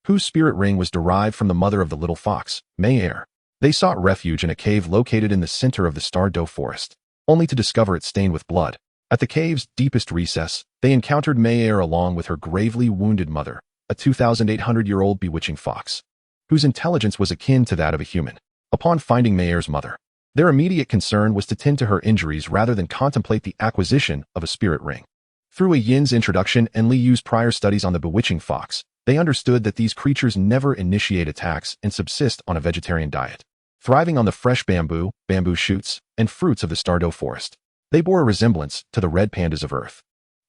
whose spirit ring was derived from the mother of the little fox, Manor. They sought refuge in a cave located in the center of the Tiandou forest, only to discover it stained with blood. At the cave's deepest recess, they encountered Manor along with her gravely wounded mother, a 2,800-year-old bewitching fox, whose intelligence was akin to that of a human. Upon finding Mayor's mother, their immediate concern was to tend to her injuries rather than contemplate the acquisition of a spirit ring. Through a Yin's introduction and Li Yu's prior studies on the bewitching fox, they understood that these creatures never initiate attacks and subsist on a vegetarian diet, thriving on the fresh bamboo, bamboo shoots, and fruits of the Tiandou forest. They bore a resemblance to the red pandas of Earth.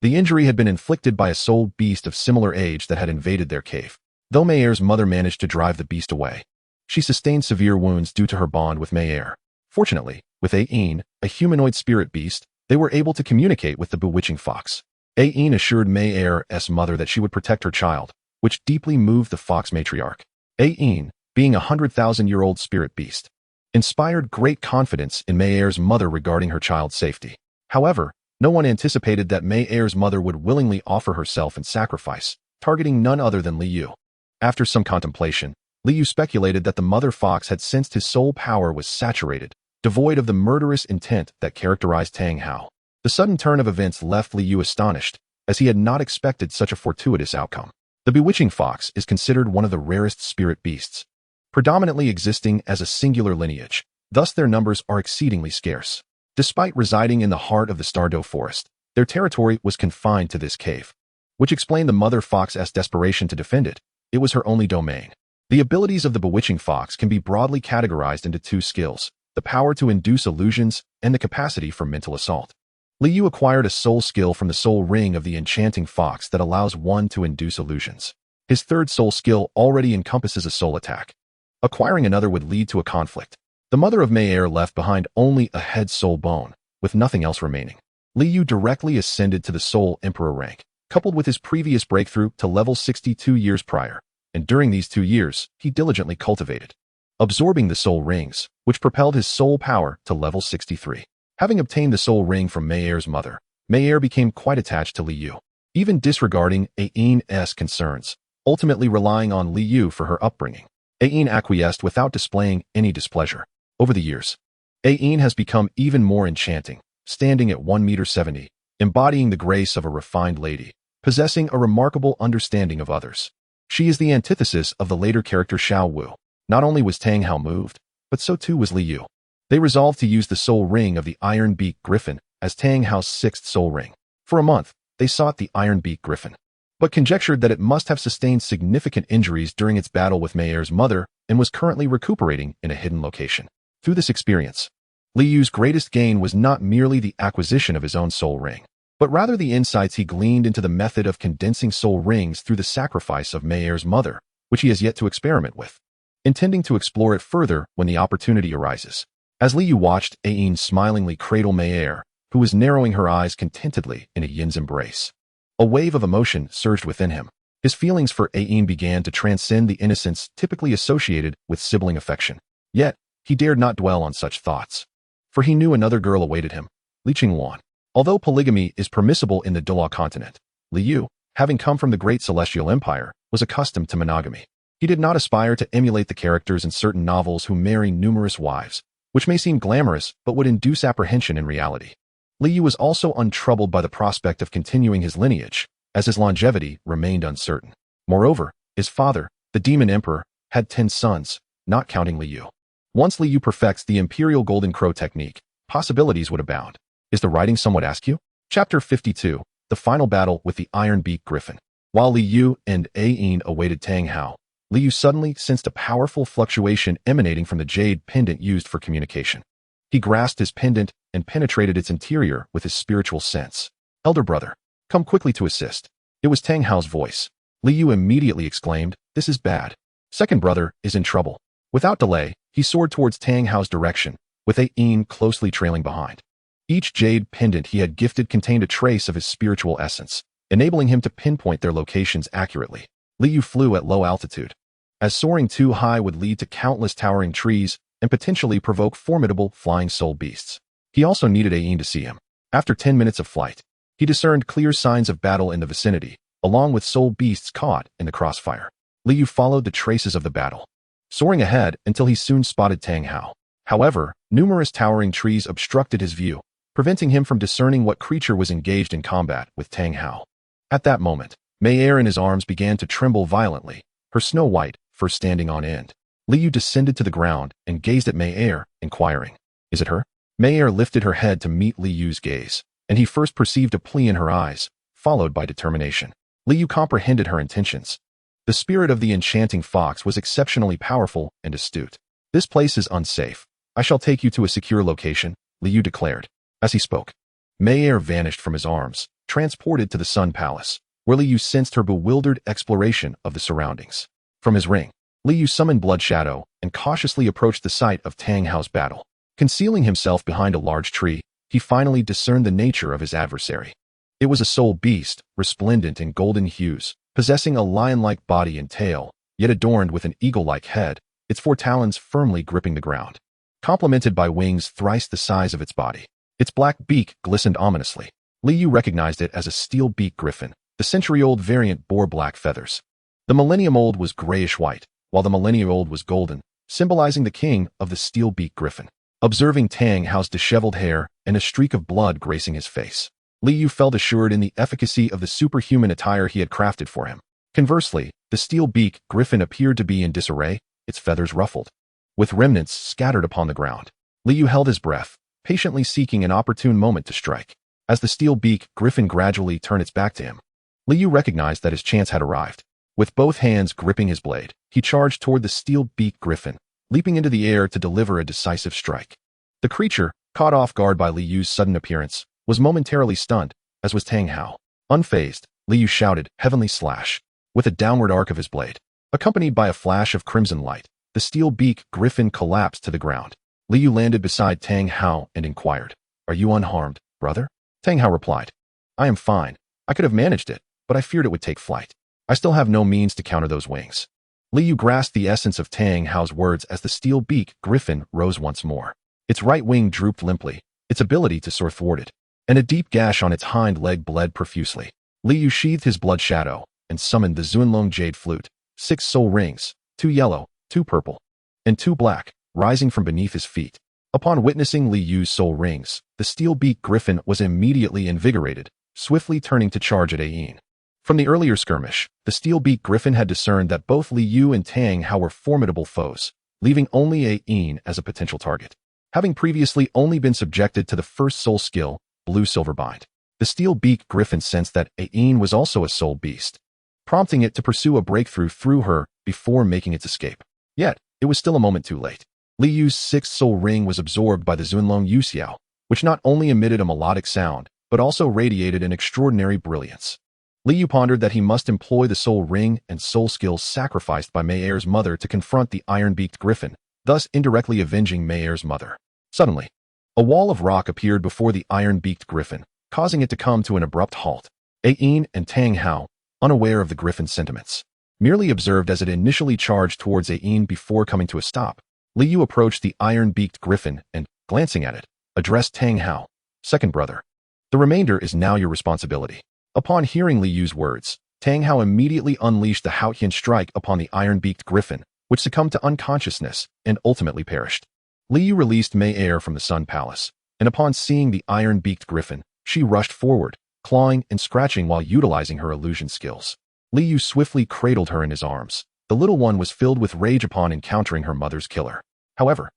The injury had been inflicted by a soul beast of similar age that had invaded their cave. Though Mayor's mother managed to drive the beast away, she sustained severe wounds due to her bond with Manor. Fortunately, with Ain, a humanoid spirit beast, they were able to communicate with the bewitching fox. Ain assured Mayor's mother that she would protect her child, which deeply moved the fox matriarch. Ain, being a 100,000-year-old spirit beast, inspired great confidence in Mayor's mother regarding her child's safety. However, no one anticipated that Mayor's mother would willingly offer herself in sacrifice, targeting none other than Li Yu. After some contemplation, Li Yu speculated that the mother fox had sensed his soul power was saturated, devoid of the murderous intent that characterized Tang Hao. The sudden turn of events left Li Yu astonished, as he had not expected such a fortuitous outcome. The bewitching fox is considered one of the rarest spirit beasts, predominantly existing as a singular lineage, thus their numbers are exceedingly scarce. Despite residing in the heart of the Tiandou forest, their territory was confined to this cave, which explained the mother fox's desperation to defend it. It was her only domain. The abilities of the bewitching fox can be broadly categorized into 2 skills, the power to induce illusions and the capacity for mental assault. Li Yu acquired a soul skill from the soul ring of the enchanting fox that allows one to induce illusions. His 3rd soul skill already encompasses a soul attack. Acquiring another would lead to a conflict. The mother of Manor left behind only a head soul bone, with nothing else remaining. Li Yu directly ascended to the Soul Emperor rank, coupled with his previous breakthrough to level 62 years prior, and during these 2 years, he diligently cultivated, absorbing the soul rings, which propelled his soul power to level 63. Having obtained the soul ring from Mayor's mother, Manor became quite attached to Li Yu, even disregarding Ain's concerns, ultimately relying on Li Yu for her upbringing. Ain acquiesced without displaying any displeasure. Over the years, Ain has become even more enchanting, standing at 1.70 meters, embodying the grace of a refined lady, possessing a remarkable understanding of others. She is the antithesis of the later character Xiao Wu. Not only was Tang Hao moved, but so too was Li Yu. They resolved to use the soul ring of the Iron-Beak Griffin as Tang Hao's 6th soul ring. For a month, they sought the Iron-Beak Griffin, but conjectured that it must have sustained significant injuries during its battle with Mayor's mother and was currently recuperating in a hidden location. Through this experience, Li Yu's greatest gain was not merely the acquisition of his own soul ring, but rather the insights he gleaned into the method of condensing soul rings through the sacrifice of Mayor's mother, which he has yet to experiment with, intending to explore it further when the opportunity arises. As Li Yu watched Ain smilingly cradle Manor, who was narrowing her eyes contentedly in a Yin's embrace, a wave of emotion surged within him. His feelings for Ain began to transcend the innocence typically associated with sibling affection. Yet, he dared not dwell on such thoughts, for he knew another girl awaited him, Li Qingwan. Although polygamy is permissible in the Douluo Continent, Li Yu, having come from the great celestial empire, was accustomed to monogamy. He did not aspire to emulate the characters in certain novels who marry numerous wives, which may seem glamorous but would induce apprehension in reality. Li Yu was also untroubled by the prospect of continuing his lineage, as his longevity remained uncertain. Moreover, his father, the Demon Emperor, had 10 sons, not counting Li Yu. Once Li Yu perfects the Imperial Golden Crow technique, possibilities would abound. Is the writing somewhat askew? Chapter 52, The Final Battle with the Iron-Beak Griffin. While Li Yu and Ayin awaited Tang Hao, Li Yu suddenly sensed a powerful fluctuation emanating from the jade pendant used for communication. He grasped his pendant and penetrated its interior with his spiritual sense. Elder brother, come quickly to assist. It was Tang Hao's voice. Li Yu immediately exclaimed, this is bad. Second brother is in trouble. Without delay, he soared towards Tang Hao's direction, with Ayin closely trailing behind. Each jade pendant he had gifted contained a trace of his spiritual essence, enabling him to pinpoint their locations accurately. Li Yu flew at low altitude, as soaring too high would lead to countless towering trees and potentially provoke formidable flying soul beasts. He also needed Ayin to see him. After 10 minutes of flight, he discerned clear signs of battle in the vicinity, along with soul beasts caught in the crossfire. Li Yu followed the traces of the battle, soaring ahead until he soon spotted Tang Hao. However, numerous towering trees obstructed his view, preventing him from discerning what creature was engaged in combat with Tang Hao. At that moment, Manor in his arms began to tremble violently, her snow-white fur standing on end. Li Yu descended to the ground and gazed at Manor, inquiring, is it her? Manor lifted her head to meet Li Yu's gaze, and he first perceived a plea in her eyes, followed by determination. Li Yu comprehended her intentions. The spirit of the enchanting fox was exceptionally powerful and astute. This place is unsafe. I shall take you to a secure location, Li Yu declared. As he spoke, Manor vanished from his arms, transported to the Sun Palace, where Li Yu sensed her bewildered exploration of the surroundings. From his ring, Li Yu summoned Blood Shadow and cautiously approached the site of Tang Hao's battle. Concealing himself behind a large tree, he finally discerned the nature of his adversary. It was a soul beast, resplendent in golden hues, possessing a lion-like body and tail, yet adorned with an eagle-like head, its 4 talons firmly gripping the ground, complemented by wings thrice the size of its body. Its black beak glistened ominously. Li Yu recognized it as a steel-beak griffin. The century-old variant bore black feathers. The millennium-old was grayish-white, while the millennium-old was golden, symbolizing the king of the steel-beak griffin. Observing Tang Hao's disheveled hair and a streak of blood gracing his face, Li Yu felt assured in the efficacy of the superhuman attire he had crafted for him. Conversely, the steel-beak griffin appeared to be in disarray, its feathers ruffled, with remnants scattered upon the ground. Li Yu held his breath, patiently seeking an opportune moment to strike. As the steel-beak griffin gradually turned its back to him, Li Yu recognized that his chance had arrived. With both hands gripping his blade, he charged toward the steel-beak griffin, leaping into the air to deliver a decisive strike. The creature, caught off guard by Li Yu's sudden appearance, was momentarily stunned, as was Tang Hao. Unfazed, Li Yu shouted, "Heavenly Slash!" with a downward arc of his blade. Accompanied by a flash of crimson light, the steel-beak griffin collapsed to the ground. Li Yu landed beside Tang Hao and inquired, "Are you unharmed, brother?" Tang Hao replied, "I am fine. I could have managed it, but I feared it would take flight. I still have no means to counter those wings." Li Yu grasped the essence of Tang Hao's words as the steel-beak griffin rose once more. Its right wing drooped limply, its ability to soar thwarted, and a deep gash on its hind leg bled profusely. Li Yu sheathed his blood shadow and summoned the Zunlong jade flute, 6 soul rings, 2 yellow, 2 purple, and 2 black, rising from beneath his feet. Upon witnessing Li Yu's soul rings, the steel-beak griffin was immediately invigorated, swiftly turning to charge at Ayin. From the earlier skirmish, the steel-beak griffin had discerned that both Li Yu and Tang Hao were formidable foes, leaving only Ayin as a potential target. Having previously only been subjected to the first soul skill, Blue-Silver Bind, the steel-beak griffin sensed that Ayin was also a soul beast, prompting it to pursue a breakthrough through her before making its escape. Yet, it was still a moment too late. Li Yu's 6th soul ring was absorbed by the Zunlong Yuxiao, which not only emitted a melodic sound, but also radiated an extraordinary brilliance. Li Yu pondered that he must employ the soul ring and soul skills sacrificed by Mayor's mother to confront the iron-beaked griffin, thus indirectly avenging Mayor's mother. Suddenly, a wall of rock appeared before the iron-beaked griffin, causing it to come to an abrupt halt. Ayin and Tang Hao, unaware of the griffin's sentiments, merely observed as it initially charged towards Ayin before coming to a stop. Li Yu approached the iron-beaked griffin and, glancing at it, addressed Tang Hao, "Second brother. The remainder is now your responsibility." Upon hearing Li Yu's words, Tang Hao immediately unleashed the Haotian strike upon the iron-beaked griffin, which succumbed to unconsciousness and ultimately perished. Liu released Manor from the Sun Palace, and upon seeing the iron-beaked griffin, she rushed forward, clawing and scratching while utilizing her illusion skills. Liu swiftly cradled her in his arms. The little one was filled with rage upon encountering her mother's killer. However,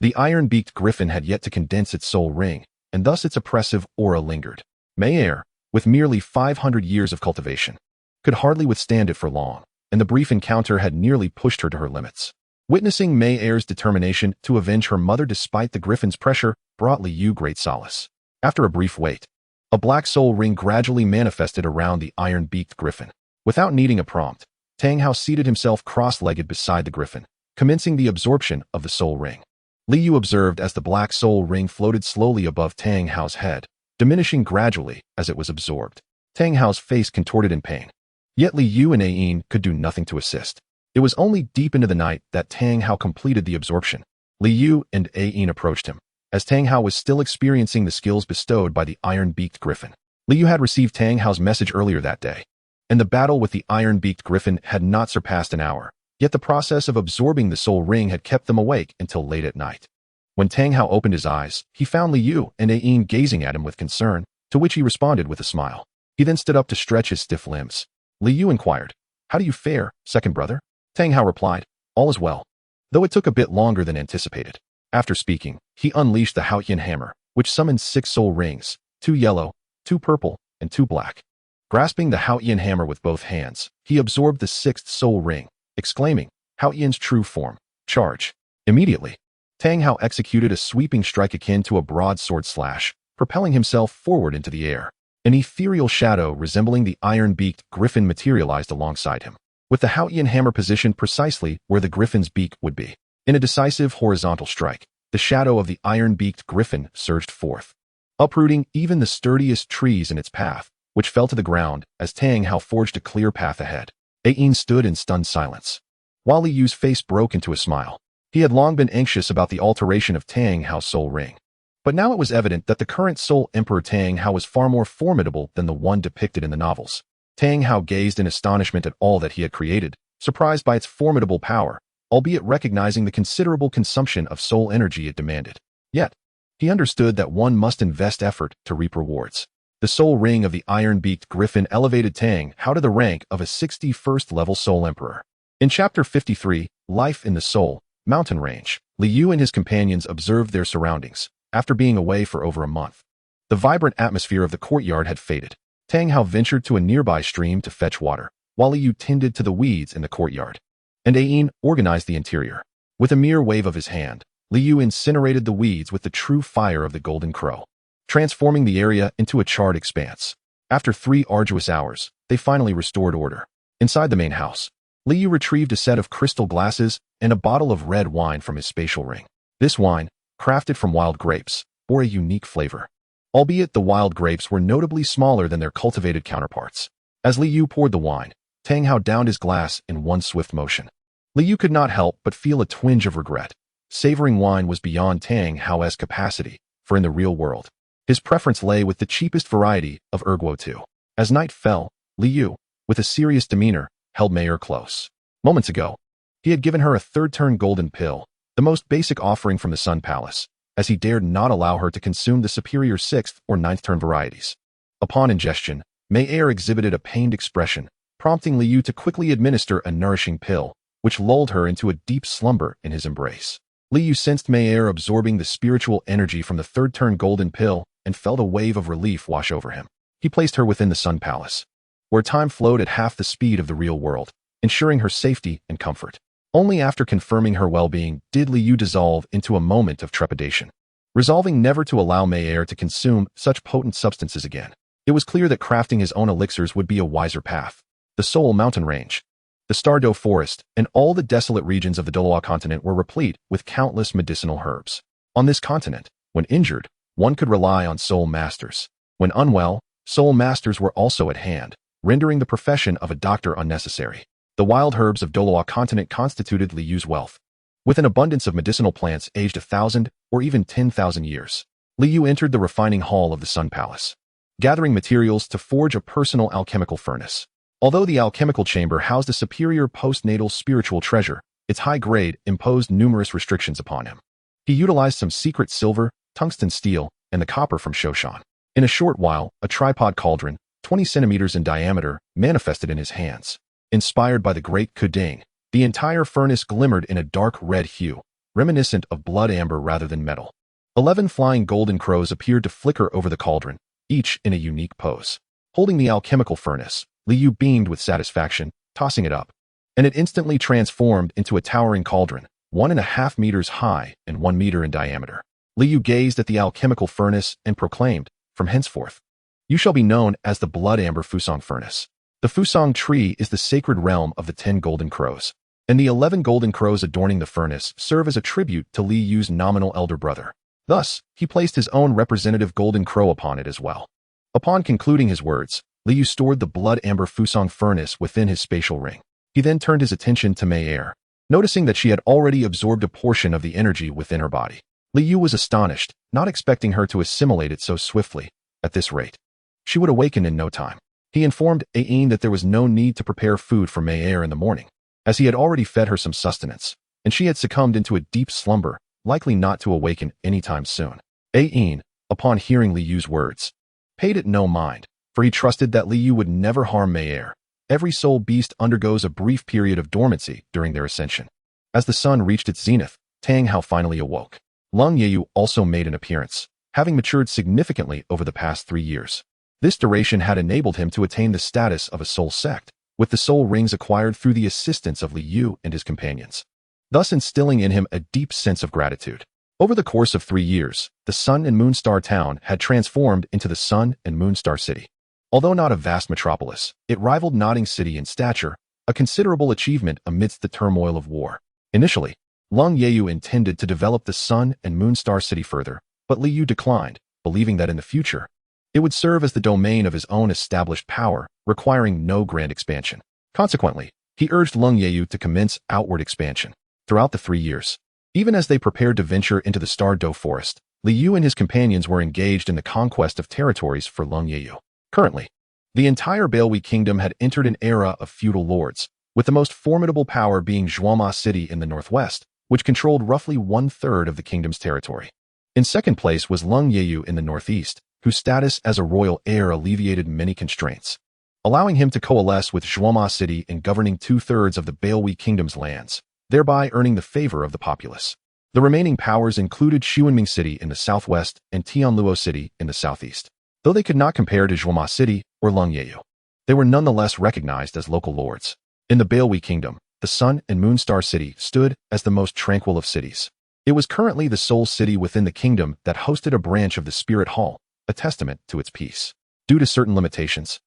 the iron-beaked griffin had yet to condense its soul ring, and thus its oppressive aura lingered. Manor, with merely 500 years of cultivation, could hardly withstand it for long, and the brief encounter had nearly pushed her to her limits. Witnessing Mayor's determination to avenge her mother despite the griffin's pressure brought Liu great solace. After a brief wait, a black soul ring gradually manifested around the iron-beaked griffin. Without needing a prompt, Tang Hao seated himself cross-legged beside the griffin, commencing the absorption of the soul ring. Liu observed as the black soul ring floated slowly above Tang Hao's head, diminishing gradually as it was absorbed. Tang Hao's face contorted in pain. Yet Liu and Ayin could do nothing to assist. It was only deep into the night that Tang Hao completed the absorption. Liu and Ayin approached him, as Tang Hao was still experiencing the skills bestowed by the iron-beaked griffin. Liu had received Tang Hao's message earlier that day, and the battle with the iron-beaked griffin had not surpassed an hour, yet the process of absorbing the soul ring had kept them awake until late at night. When Tang Hao opened his eyes, he found Liu and Ayin gazing at him with concern, to which he responded with a smile. He then stood up to stretch his stiff limbs. Liu inquired, "How do you fare, second brother?" Tang Hao replied, "All is well," though it took a bit longer than anticipated. After speaking, he unleashed the Haotian hammer, which summoned 6 soul rings, 2 yellow, 2 purple, and 2 black. Grasping the Haotian hammer with both hands, he absorbed the 6th soul ring, exclaiming, "Haotian's true form, charge." Immediately, Tang Hao executed a sweeping strike akin to a broadsword slash, propelling himself forward into the air. An ethereal shadow resembling the iron-beaked griffin materialized alongside him, with the Haotian hammer positioned precisely where the griffin's beak would be. In a decisive horizontal strike, the shadow of the iron-beaked griffin surged forth, uprooting even the sturdiest trees in its path, which fell to the ground as Tang Hao forged a clear path ahead. Ayin stood in stunned silence, while Liu's face broke into a smile. He had long been anxious about the alteration of Tang Hao's soul ring, but now it was evident that the current Soul Emperor Tang Hao was far more formidable than the one depicted in the novels. Tang Hao gazed in astonishment at all that he had created, surprised by its formidable power, albeit recognizing the considerable consumption of soul energy it demanded. Yet, he understood that one must invest effort to reap rewards. The soul ring of the iron-beaked griffin elevated Tang Hao to the rank of a 61st level Soul Emperor. In Chapter 53, Life in the Soul Mountain Range, Liu and his companions observed their surroundings, after being away for over a month. The vibrant atmosphere of the courtyard had faded. Tang Hao ventured to a nearby stream to fetch water, while Liu tended to the weeds in the courtyard, and Ayin organized the interior. With a mere wave of his hand, Liu incinerated the weeds with the true fire of the Golden Crow, transforming the area into a charred expanse. After 3 arduous hours, they finally restored order. Inside the main house, Liu retrieved a set of crystal glasses and a bottle of red wine from his spatial ring. This wine, crafted from wild grapes, bore a unique flavor, albeit the wild grapes were notably smaller than their cultivated counterparts. As Liu poured the wine, Tang Hao downed his glass in one swift motion. Liu could not help but feel a twinge of regret. Savoring wine was beyond Tang Hao's capacity, for in the real world, his preference lay with the cheapest variety of erguo too. As night fell, Liu, with a serious demeanor, held Manor close. Moments ago, he had given her a third-turn golden pill, the most basic offering from the Sun Palace, as he dared not allow her to consume the superior 6th or 9th turn varieties. Upon ingestion, Manor exhibited a pained expression, prompting Liu to quickly administer a nourishing pill, which lulled her into a deep slumber in his embrace. Liu sensed Manor absorbing the spiritual energy from the third-turn golden pill and felt a wave of relief wash over him. He placed her within the Sun Palace, where time flowed at half the speed of the real world, ensuring her safety and comfort. Only after confirming her well-being did Liu dissolve into a moment of trepidation, resolving never to allow Manor to consume such potent substances again. It was clear that crafting his own elixirs would be a wiser path. The Soul Mountain Range, the Tiandou Forest, and all the desolate regions of the Douluo Continent were replete with countless medicinal herbs. On this continent, when injured, one could rely on soul masters. When unwell, soul masters were also at hand, rendering the profession of a doctor unnecessary. The wild herbs of Douluo Continent constituted Liu's wealth. With an abundance of medicinal plants aged 1,000 or even 10,000 years, Liu entered the refining hall of the Sun Palace, gathering materials to forge a personal alchemical furnace. Although the alchemical chamber housed a superior postnatal spiritual treasure, its high grade imposed numerous restrictions upon him. He utilized some secret silver, tungsten steel, and the copper from Shoshan. In a short while, a tripod cauldron, 20 centimeters in diameter, manifested in his hands. Inspired by the great Kuding, the entire furnace glimmered in a dark red hue, reminiscent of blood amber rather than metal. 11 flying golden crows appeared to flicker over the cauldron, each in a unique pose. Holding the alchemical furnace, Liu beamed with satisfaction, tossing it up, and it instantly transformed into a towering cauldron, 1.5 meters high and 1 meter in diameter. Liu gazed at the alchemical furnace and proclaimed, "From henceforth, you shall be known as the Blood Amber Fusong Furnace." The Fusong tree is the sacred realm of the 10 golden crows, and the 11 golden crows adorning the furnace serve as a tribute to Liu's nominal elder brother. Thus, he placed his own representative golden crow upon it as well. Upon concluding his words, Liu stored the Blood Amber Fusong Furnace within his spatial ring. He then turned his attention to Manor, noticing that she had already absorbed a portion of the energy within her body. Liu was astonished, not expecting her to assimilate it so swiftly. At this rate, she would awaken in no time. He informed Ain that there was no need to prepare food for Manor in the morning, as he had already fed her some sustenance, and she had succumbed into a deep slumber, likely not to awaken anytime soon. Ain, upon hearing Liu's words, paid it no mind, for he trusted that Liu would never harm Manor. Every soul beast undergoes a brief period of dormancy during their ascension. As the sun reached its zenith, Tang Hao finally awoke. Lung Yeyu also made an appearance, having matured significantly over the past 3 years. This duration had enabled him to attain the status of a soul sect, with the soul rings acquired through the assistance of Liu and his companions, thus instilling in him a deep sense of gratitude. Over the course of 3 years, the Sun and Moonstar town had transformed into the Sun and Moonstar city. Although not a vast metropolis, it rivaled Nodding City in stature, a considerable achievement amidst the turmoil of war. Initially, Lung Yeyu intended to develop the Sun and Moonstar city further, but Liu declined, believing that in the future, it would serve as the domain of his own established power, requiring no grand expansion. Consequently, he urged Lung Yeyu to commence outward expansion. Throughout the 3 years, even as they prepared to venture into the Star Do Forest, Liu and his companions were engaged in the conquest of territories for Lung Yeyu. Currently, the entire Bailwi kingdom had entered an era of feudal lords, with the most formidable power being Zhuama City in the northwest, which controlled roughly 1/3 of the kingdom's territory. In second place was Lung Yeyu in the northeast, whose status as a royal heir alleviated many constraints, allowing him to coalesce with Zhuama City in governing 2/3 of the Bailwi kingdom's lands, thereby earning the favor of the populace. The remaining powers included Xuanming City in the southwest and Tianluo City in the southeast. Though they could not compare to Zhuama City or Lung Yeyu, they were nonetheless recognized as local lords. In the Bailwi kingdom, the Sun and Moonstar City stood as the most tranquil of cities. It was currently the sole city within the kingdom that hosted a branch of the Spirit Hall, a testament to its peace. Due to certain limitations,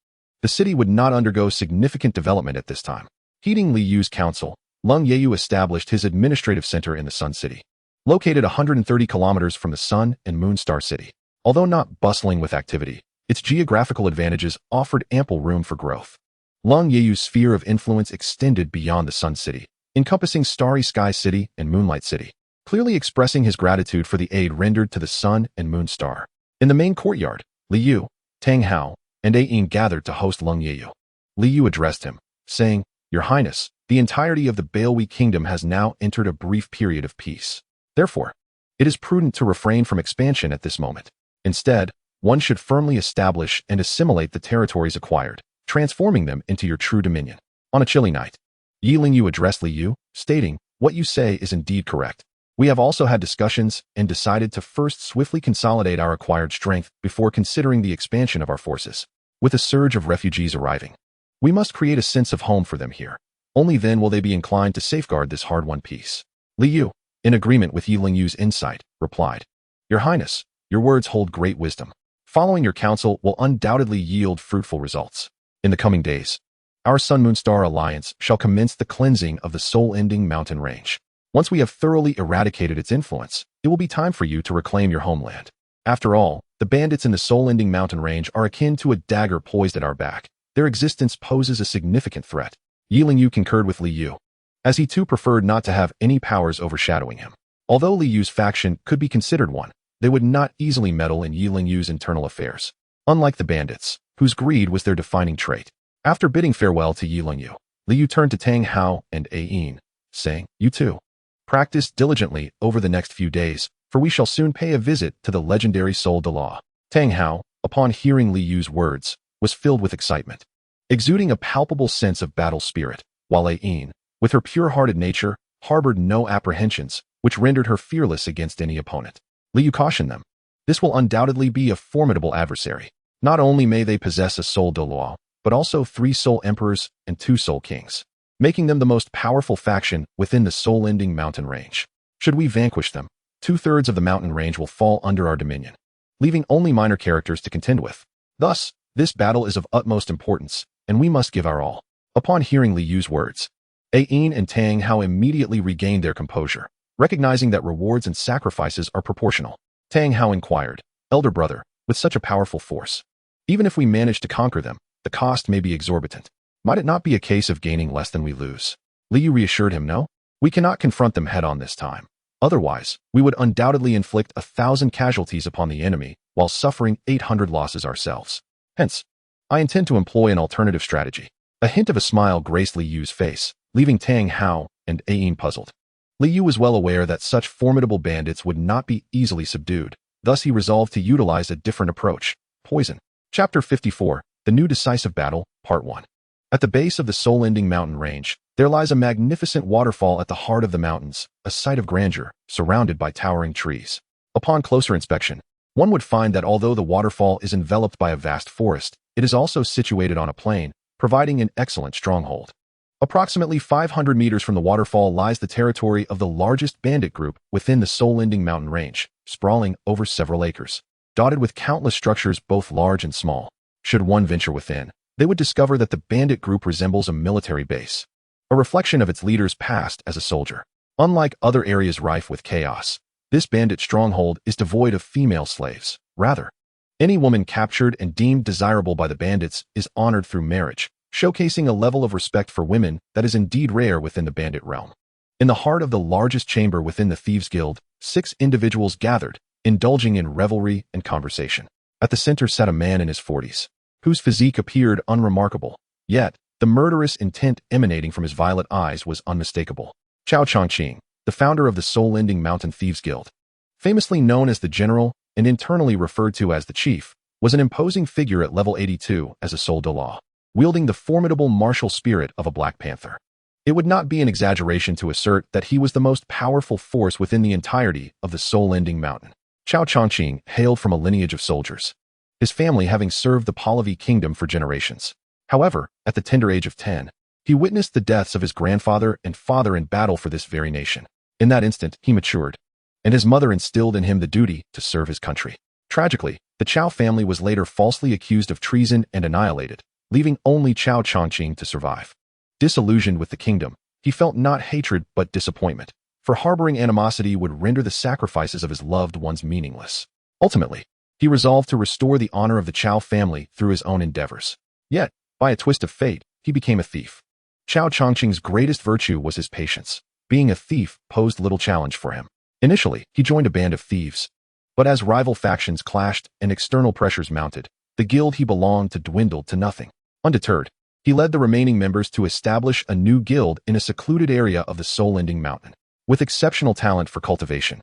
the city would not undergo significant development at this time. Heeding Liu's counsel, Lung Yeyu established his administrative center in the Sun City, located 130 kilometers from the Sun and Moonstar City. Although not bustling with activity, its geographical advantages offered ample room for growth. Lung Yeyu's sphere of influence extended beyond the Sun City, encompassing Starry Sky City and Moonlight City, clearly expressing his gratitude for the aid rendered to the Sun and Moonstar. In the main courtyard, Liu, Tang Hao, and Ain gathered to host Lung Yeyu. Liu addressed him, saying, "Your Highness, the entirety of the Bailwi kingdom has now entered a brief period of peace. Therefore, it is prudent to refrain from expansion at this moment. Instead, one should firmly establish and assimilate the territories acquired, transforming them into your true dominion." On a chilly night, Yi Lingyu addressed Liu, stating, "What you say is indeed correct. We have also had discussions and decided to first swiftly consolidate our acquired strength before considering the expansion of our forces. With a surge of refugees arriving, we must create a sense of home for them here. Only then will they be inclined to safeguard this hard-won peace." Liu, in agreement with Yi Lingyu's insight, replied, "Your Highness, your words hold great wisdom. Following your counsel will undoubtedly yield fruitful results. In the coming days, our Sun-Moon-Star alliance shall commence the cleansing of the soul-ending mountain range. Once we have thoroughly eradicated its influence, it will be time for you to reclaim your homeland. After all, the bandits in the soul-ending mountain range are akin to a dagger poised at our back. Their existence poses a significant threat." Yi Lingyu concurred with Liu, as he too preferred not to have any powers overshadowing him. Although Liu's faction could be considered one, they would not easily meddle in Yi Lingyu's internal affairs. Unlike the bandits, whose greed was their defining trait, After bidding farewell to Yi Lingyu, Liu turned to Tang Hao and Ayin, saying, "You too. Practice diligently over the next few days, for we shall soon pay a visit to the legendary DouluoDalu." Tang Hao, upon hearing Liu's words, was filled with excitement, exuding a palpable sense of battle spirit, while Ayin, with her pure-hearted nature, harbored no apprehensions, which rendered her fearless against any opponent. Liu cautioned them. This will undoubtedly be a formidable adversary. Not only may they possess a soul Douluo, but also 3 soul emperors and 2 soul kings, making them the most powerful faction within the soul-ending mountain range. Should we vanquish them, 2/3 of the mountain range will fall under our dominion, leaving only minor characters to contend with. Thus, this battle is of utmost importance, and we must give our all. Upon hearing Liu's words, Ayin and Tang Hao immediately regained their composure, recognizing that rewards and sacrifices are proportional. Tang Hao inquired, "Elder brother, with such a powerful force, even if we manage to conquer them, the cost may be exorbitant. Might it not be a case of gaining less than we lose?" Liu reassured him, "No, we cannot confront them head-on this time. Otherwise, we would undoubtedly inflict 1,000 casualties upon the enemy while suffering 800 losses ourselves. Hence, I intend to employ an alternative strategy." A hint of a smile graced Liu's face, leaving Tang Hao and Ayin puzzled. Liu was well aware that such formidable bandits would not be easily subdued, thus he resolved to utilize a different approach: poison. Chapter 54, The New Decisive Battle, Part 1. At the base of the soul-ending mountain range, there lies a magnificent waterfall at the heart of the mountains, a sight of grandeur, surrounded by towering trees. Upon closer inspection, one would find that although the waterfall is enveloped by a vast forest, it is also situated on a plain, providing an excellent stronghold. Approximately 500 meters from the waterfall lies the territory of the largest bandit group within the soul-ending mountain range, sprawling over several acres, dotted with countless structures both large and small. Should one venture within, they would discover that the bandit group resembles a military base, a reflection of its leader's past as a soldier. Unlike other areas rife with chaos, this bandit stronghold is devoid of female slaves. Rather, any woman captured and deemed desirable by the bandits is honored through marriage, showcasing a level of respect for women that is indeed rare within the bandit realm. In the heart of the largest chamber within the Thieves' Guild, 6 individuals gathered, indulging in revelry and conversation. At the center sat a man in his 40s, whose physique appeared unremarkable, yet the murderous intent emanating from his violet eyes was unmistakable. Chao Chongqing, the founder of the soul-ending mountain Thieves' Guild, famously known as the General and internally referred to as the Chief, was an imposing figure at level 82 as a soul Douluo, wielding the formidable martial spirit of a Black Panther. It would not be an exaggeration to assert that he was the most powerful force within the entirety of the soul-ending mountain. Chao Chongqing hailed from a lineage of soldiers, his family having served the Pahlavi kingdom for generations. However, at the tender age of 10, he witnessed the deaths of his grandfather and father in battle for this very nation. In that instant, he matured, and his mother instilled in him the duty to serve his country. Tragically, the Chao family was later falsely accused of treason and annihilated, leaving only Chao Chongqing to survive. Disillusioned with the kingdom, he felt not hatred but disappointment, for harboring animosity would render the sacrifices of his loved ones meaningless. Ultimately, he resolved to restore the honor of the Chao family through his own endeavors. Yet, by a twist of fate, he became a thief. Chao Chongqing's greatest virtue was his patience. Being a thief posed little challenge for him. Initially, he joined a band of thieves, but as rival factions clashed and external pressures mounted, the guild he belonged to dwindled to nothing. Undeterred, he led the remaining members to establish a new guild in a secluded area of the soul-ending mountain. With exceptional talent for cultivation,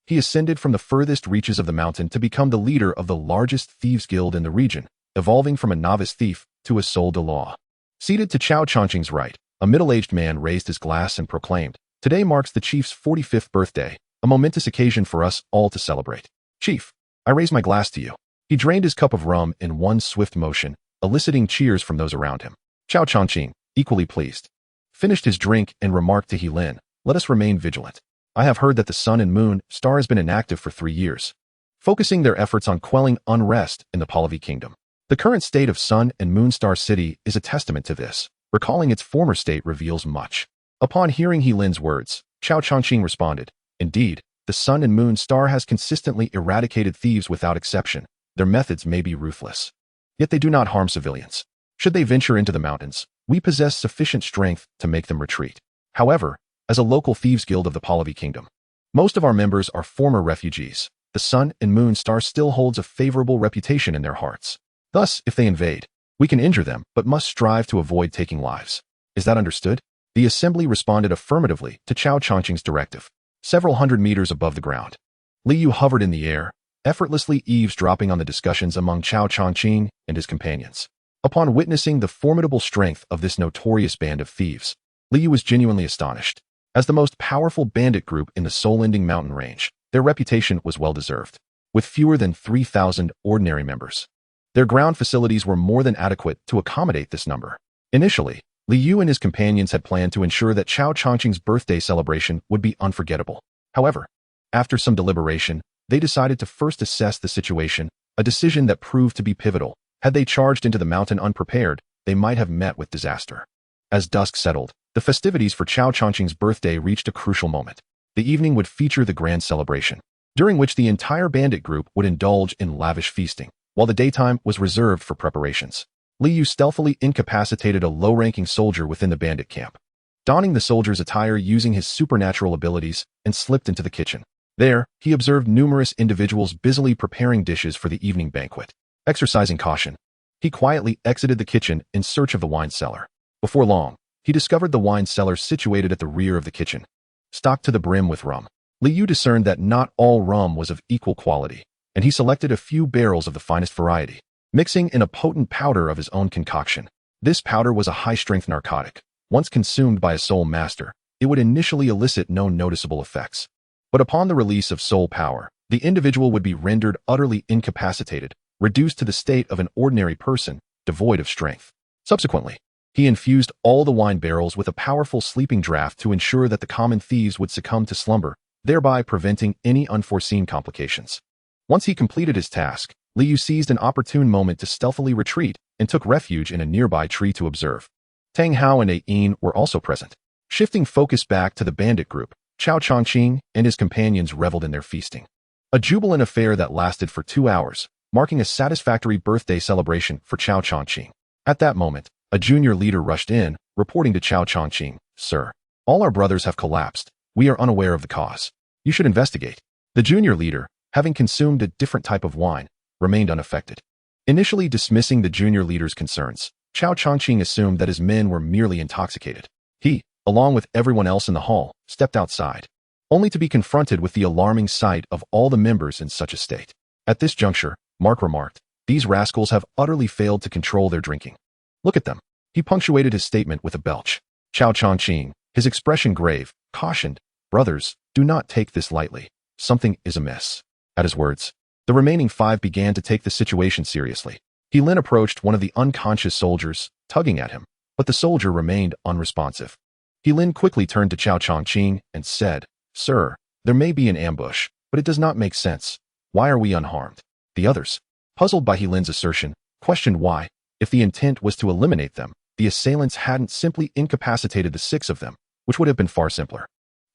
he ascended from the furthest reaches of the mountain to become the leader of the largest thieves guild in the region, evolving from a novice thief to a soul Douluo. Seated to Chao Chongqing's right, a middle-aged man raised his glass and proclaimed, "Today marks the chief's 45th birthday, a momentous occasion for us all to celebrate. Chief, I raise my glass to you." He drained his cup of rum in one swift motion, eliciting cheers from those around him. Chao Chongqing, equally pleased, finished his drink and remarked to Helin, "Let us remain vigilant. I have heard that the Sun and Moon Star has been inactive for 3 years, focusing their efforts on quelling unrest in the Pahlavi kingdom. The current state of Sun and Moon Star City is a testament to this. Recalling its former state reveals much." Upon hearing Helin's words, Chao Chongqing responded, "Indeed, the Sun and Moon Star has consistently eradicated thieves without exception. Their methods may be ruthless, yet they do not harm civilians. Should they venture into the mountains, we possess sufficient strength to make them retreat. However, as a local thieves guild of the Pahlavi kingdom, most of our members are former refugees. The Sun and Moon Star still holds a favorable reputation in their hearts. Thus, if they invade, We can injure them, but must strive to avoid taking lives. Is that understood? The assembly responded affirmatively to Cao Changqing's directive. Several hundred meters above the ground, Li Yu hovered in the air, effortlessly eavesdropping on the discussions among Cao Changqing and his companions. Upon witnessing the formidable strength of this notorious band of thieves, Li Yu was genuinely astonished. As the most powerful bandit group in the soul-ending mountain range, their reputation was well-deserved. With fewer than 3,000 ordinary members, their ground facilities were more than adequate to accommodate this number. Initially, Li Yu and his companions had planned to ensure that Cao Changqing's birthday celebration would be unforgettable. However, after some deliberation, they decided to first assess the situation, a decision that proved to be pivotal. Had they charged into the mountain unprepared, they might have met with disaster. As dusk settled, the festivities for Cao Changqing's birthday reached a crucial moment. The evening would feature the grand celebration, during which the entire bandit group would indulge in lavish feasting, while the daytime was reserved for preparations. Li Yu stealthily incapacitated a low-ranking soldier within the bandit camp, donning the soldier's attire using his supernatural abilities, and slipped into the kitchen. There, he observed numerous individuals busily preparing dishes for the evening banquet. Exercising caution, he quietly exited the kitchen in search of the wine cellar. Before long, he discovered the wine cellar situated at the rear of the kitchen, stocked to the brim with rum. Li Yu discerned that not all rum was of equal quality, and he selected a few barrels of the finest variety, mixing in a potent powder of his own concoction. This powder was a high-strength narcotic. Once consumed by a soul master, it would initially elicit no noticeable effects. But upon the release of soul power, the individual would be rendered utterly incapacitated, reduced to the state of an ordinary person, devoid of strength. Subsequently, he infused all the wine barrels with a powerful sleeping draught to ensure that the common thieves would succumb to slumber, thereby preventing any unforeseen complications. Once he completed his task, Li Yu seized an opportune moment to stealthily retreat and took refuge in a nearby tree to observe. Tang Hao and Ayin were also present. Shifting focus back to the bandit group, Cao Changqing and his companions reveled in their feasting. A jubilant affair that lasted for 2 hours, marking a satisfactory birthday celebration for Cao Changqing. At that moment, a junior leader rushed in, reporting to Cao Changqing, "Sir, all our brothers have collapsed. We are unaware of the cause. You should investigate." The junior leader, having consumed a different type of wine, remained unaffected. Initially dismissing the junior leader's concerns, Cao Changqing assumed that his men were merely intoxicated. He, along with everyone else in the hall, stepped outside, only to be confronted with the alarming sight of all the members in such a state. At this juncture, Mark remarked, "These rascals have utterly failed to control their drinking. Look at them." He punctuated his statement with a belch. Cao Changqing, his expression grave, cautioned, "Brothers, do not take this lightly. Something is amiss." At his words, the remaining 5 began to take the situation seriously. He then approached one of the unconscious soldiers, tugging at him, but the soldier remained unresponsive. He then quickly turned to Cao Changqing and said, "Sir, there may be an ambush, but it does not make sense. Why are we unharmed?" The others, puzzled by Helin's assertion, questioned why, if the intent was to eliminate them, the assailants hadn't simply incapacitated the 6 of them, which would have been far simpler.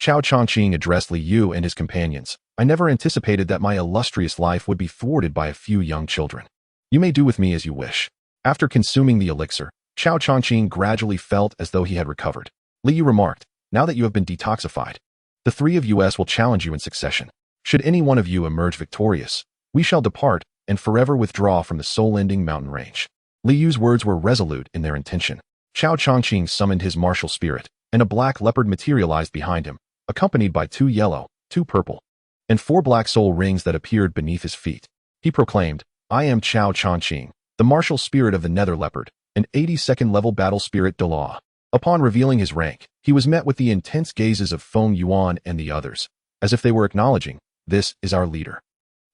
Cao Changqing addressed Li Yu and his companions. "I never anticipated that my illustrious life would be thwarted by a few young children. You may do with me as you wish." After consuming the elixir, Cao Changqing gradually felt as though he had recovered. Li Yu remarked, "Now that you have been detoxified, the 3 of us will challenge you in succession. Should any one of you emerge victorious, we shall depart and forever withdraw from the soul-ending mountain range." Li Yu's words were resolute in their intention. Cao Changqing summoned his martial spirit, and a black leopard materialized behind him, accompanied by 2 yellow, 2 purple, and 4 black soul rings that appeared beneath his feet. He proclaimed, "I am Cao Changqing, the martial spirit of the nether leopard, an 82nd level battle spirit Douluo." Upon revealing his rank, he was met with the intense gazes of Feng Yuan and the others, as if they were acknowledging, "This is our leader."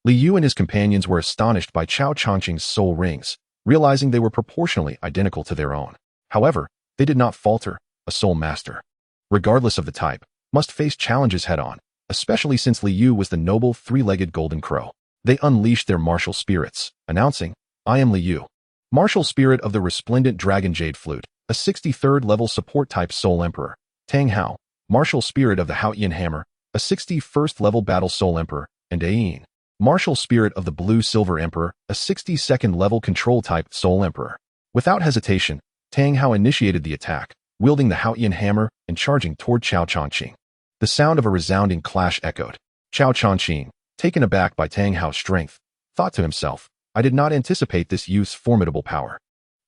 Li Yu and his companions were astonished by Cao Changqing's soul rings, realizing they were proportionally identical to their own. However, they did not falter. A soul master, regardless of the type, must face challenges head-on, especially since Li Yu was the noble 3-legged golden crow. They unleashed their martial spirits, announcing, "I am Li Yu, martial spirit of the resplendent dragon jade flute, a 63rd level support type soul emperor. Tang Hao, martial spirit of the Haotian hammer, a 61st level battle soul emperor, and Ayin, martial spirit of the blue silver emperor, a 62nd level control type soul emperor." Without hesitation, Tang Hao initiated the attack, wielding the Haotian hammer and charging toward Cao Changqing. The sound of a resounding clash echoed. Cao Changqing, taken aback by Tang Hao's strength, thought to himself, "I did not anticipate this youth's formidable power."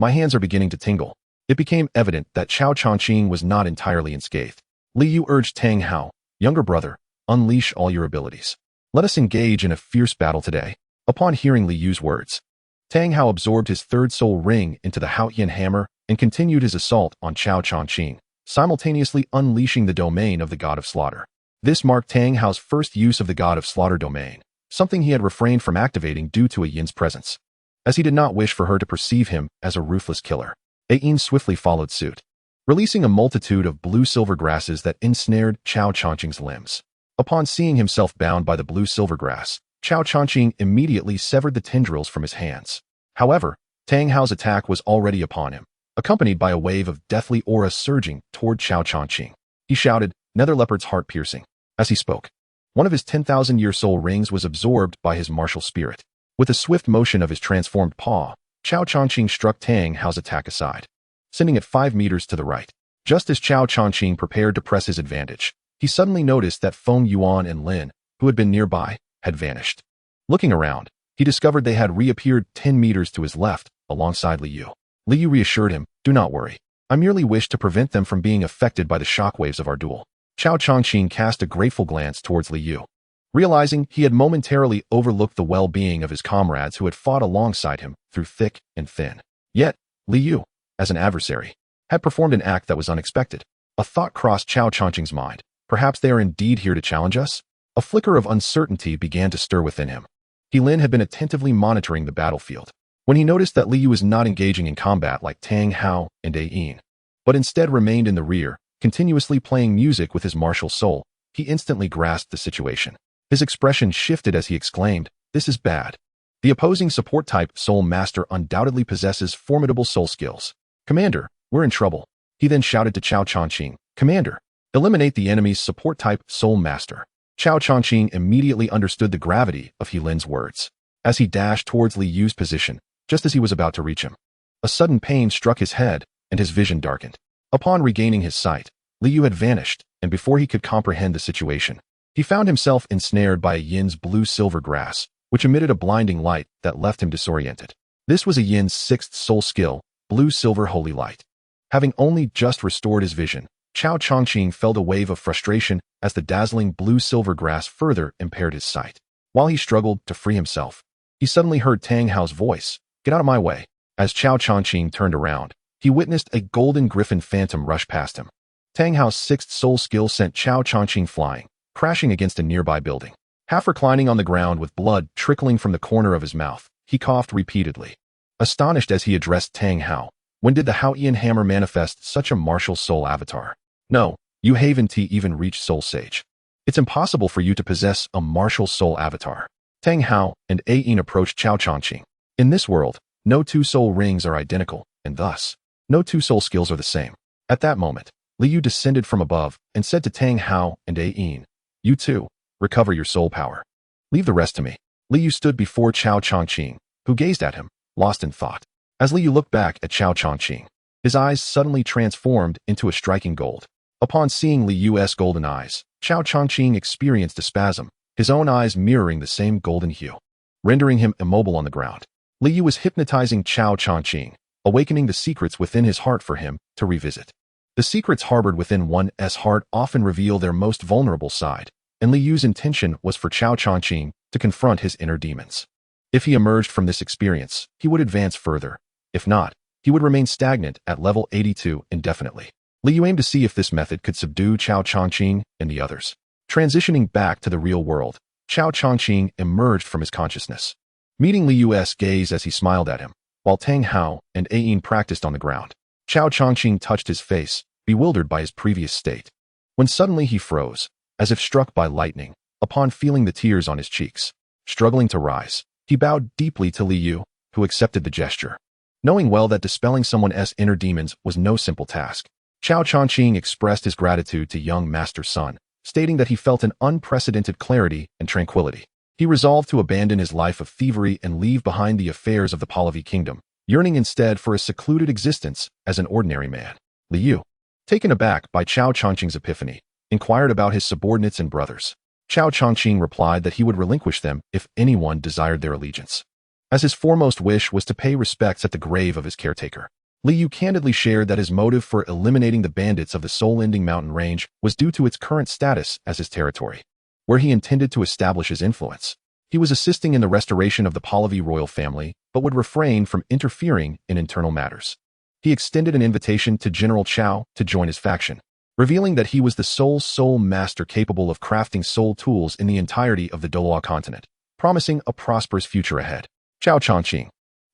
My hands are beginning to tingle. It became evident that Chao Changqing was not entirely unscathed. Li Yu urged Tang Hao, "Younger brother, unleash all your abilities. Let us engage in a fierce battle today." Upon hearing Li Yu's words, Tang Hao absorbed his third soul ring into the Haotian hammer and continued his assault on Chao Changqing, simultaneously unleashing the domain of the god of slaughter. This marked Tang Hao's first use of the god of slaughter domain, something he had refrained from activating due to Yin's presence, as he did not wish for her to perceive him as a ruthless killer. Yin swiftly followed suit, releasing a multitude of blue-silver grasses that ensnared Chao Changqing's limbs. Upon seeing himself bound by the blue-silver grass, Chao Changqing immediately severed the tendrils from his hands. However, Tang Hao's attack was already upon him, accompanied by a wave of deathly aura surging toward Chao Changqing. He shouted, "Nether leopard's heart piercing." As he spoke, one of his 10,000-year soul rings was absorbed by his martial spirit. With a swift motion of his transformed paw, Chao Changqing struck Tang Hao's attack aside, sending it 5 meters to the right. Just as Chao Changqing prepared to press his advantage, he suddenly noticed that Feng Yuan and Lin, who had been nearby, had vanished. Looking around, he discovered they had reappeared 10 meters to his left, alongside Li Yu. Li Yu reassured him, "Do not worry. I merely wish to prevent them from being affected by the shockwaves of our duel." Chao Changqing cast a grateful glance towards Li Yu, realizing he had momentarily overlooked the well-being of his comrades who had fought alongside him through thick and thin. Yet, Li Yu, as an adversary, had performed an act that was unexpected. A thought crossed Chao Changqing's mind. Perhaps they are indeed here to challenge us? A flicker of uncertainty began to stir within him. Lin had been attentively monitoring the battlefield. When he noticed that Li Yu was not engaging in combat like Tang Hao and Yin, but instead remained in the rear, continuously playing music with his martial soul, he instantly grasped the situation. His expression shifted as he exclaimed, "This is bad." The opposing support type soul master undoubtedly possesses formidable soul skills. "Commander, we're in trouble." He then shouted to Chao Changqing, "Commander, eliminate the enemy's support type soul master." Chao Changqing immediately understood the gravity of Lin's words. As he dashed towards Li Yu's position, just as he was about to reach him, a sudden pain struck his head and his vision darkened. Upon regaining his sight, Li Yu had vanished, and before he could comprehend the situation, he found himself ensnared by Yin's blue-silver grass, which emitted a blinding light that left him disoriented. This was Yin's 6th soul skill, blue-silver holy light. Having only just restored his vision, Chao Changqing felt a wave of frustration as the dazzling blue-silver grass further impaired his sight. While he struggled to free himself, he suddenly heard Tang Hao's voice, "Get out of my way." As Chao Changqing turned around, he witnessed a golden griffin phantom rush past him. Tang Hao's 6th soul skill sent Chao Changqing flying, crashing against a nearby building. Half reclining on the ground with blood trickling from the corner of his mouth, he coughed repeatedly. Astonished as he addressed Tang Hao, "When did the Haotian hammer manifest such a martial soul avatar?" "No, you haven't even reached Soul Sage. It's impossible for you to possess a martial soul avatar." Tang Hao and Yin approached Chao Changqing. In this world, no 2 soul rings are identical, and thus, no 2 soul skills are the same. At that moment, Li Yu descended from above and said to Tang Hao and Yin, "You too, recover your soul power. Leave the rest to me." Li Yu stood before Chao Changqing, who gazed at him, lost in thought. As Li Yu looked back at Chao Changqing, his eyes suddenly transformed into a striking gold. Upon seeing Li Yu's golden eyes, Chao Changqing experienced a spasm, his own eyes mirroring the same golden hue, rendering him immobile on the ground. Li Yu was hypnotizing Chao Changqing, awakening the secrets within his heart for him to revisit. The secrets harbored within one's heart often reveal their most vulnerable side, and Li Yu's intention was for Chao Changqing to confront his inner demons. If he emerged from this experience, he would advance further. If not, he would remain stagnant at level 82 indefinitely. Li Yu aimed to see if this method could subdue Chao Changqing and the others. Transitioning back to the real world, Chao Changqing emerged from his consciousness, meeting Li Yu's gaze as he smiled at him, while Tang Hao and Yin practiced on the ground. Chao Changqing touched his face, bewildered by his previous state, when suddenly he froze, as if struck by lightning, upon feeling the tears on his cheeks. Struggling to rise, he bowed deeply to Li Yu, who accepted the gesture. Knowing well that dispelling someone's inner demons was no simple task, Chao Changqing expressed his gratitude to young Master Sun, stating that he felt an unprecedented clarity and tranquility. He resolved to abandon his life of thievery and leave behind the affairs of the Pahlavi kingdom, yearning instead for a secluded existence as an ordinary man. Li Yu, taken aback by Chao Changqing's epiphany, inquired about his subordinates and brothers. Chao Changqing replied that he would relinquish them if anyone desired their allegiance. as his foremost wish was to pay respects at the grave of his caretaker. Li Yu candidly shared that his motive for eliminating the bandits of the soul-ending mountain range was due to its current status as his territory, where he intended to establish his influence. He was assisting in the restoration of the Pahlavi royal family, but would refrain from interfering in internal matters. He extended an invitation to General Chao to join his faction, revealing that he was the sole soul master capable of crafting soul tools in the entirety of the Douluo Continent, promising a prosperous future ahead. Chao Chongqing,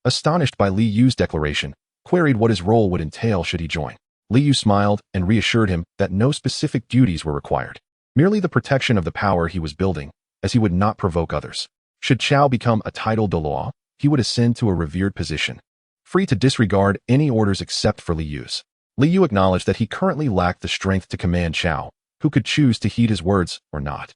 astonished by Li Yu's declaration, queried what his role would entail should he join. Li Yu smiled and reassured him that no specific duties were required, merely the protection of the power he was building, as he would not provoke others. Should Chao become a titled Douluo, he would ascend to a revered position, free to disregard any orders except for Li Yu's. Li Yu acknowledged that he currently lacked the strength to command Chao, who could choose to heed his words or not.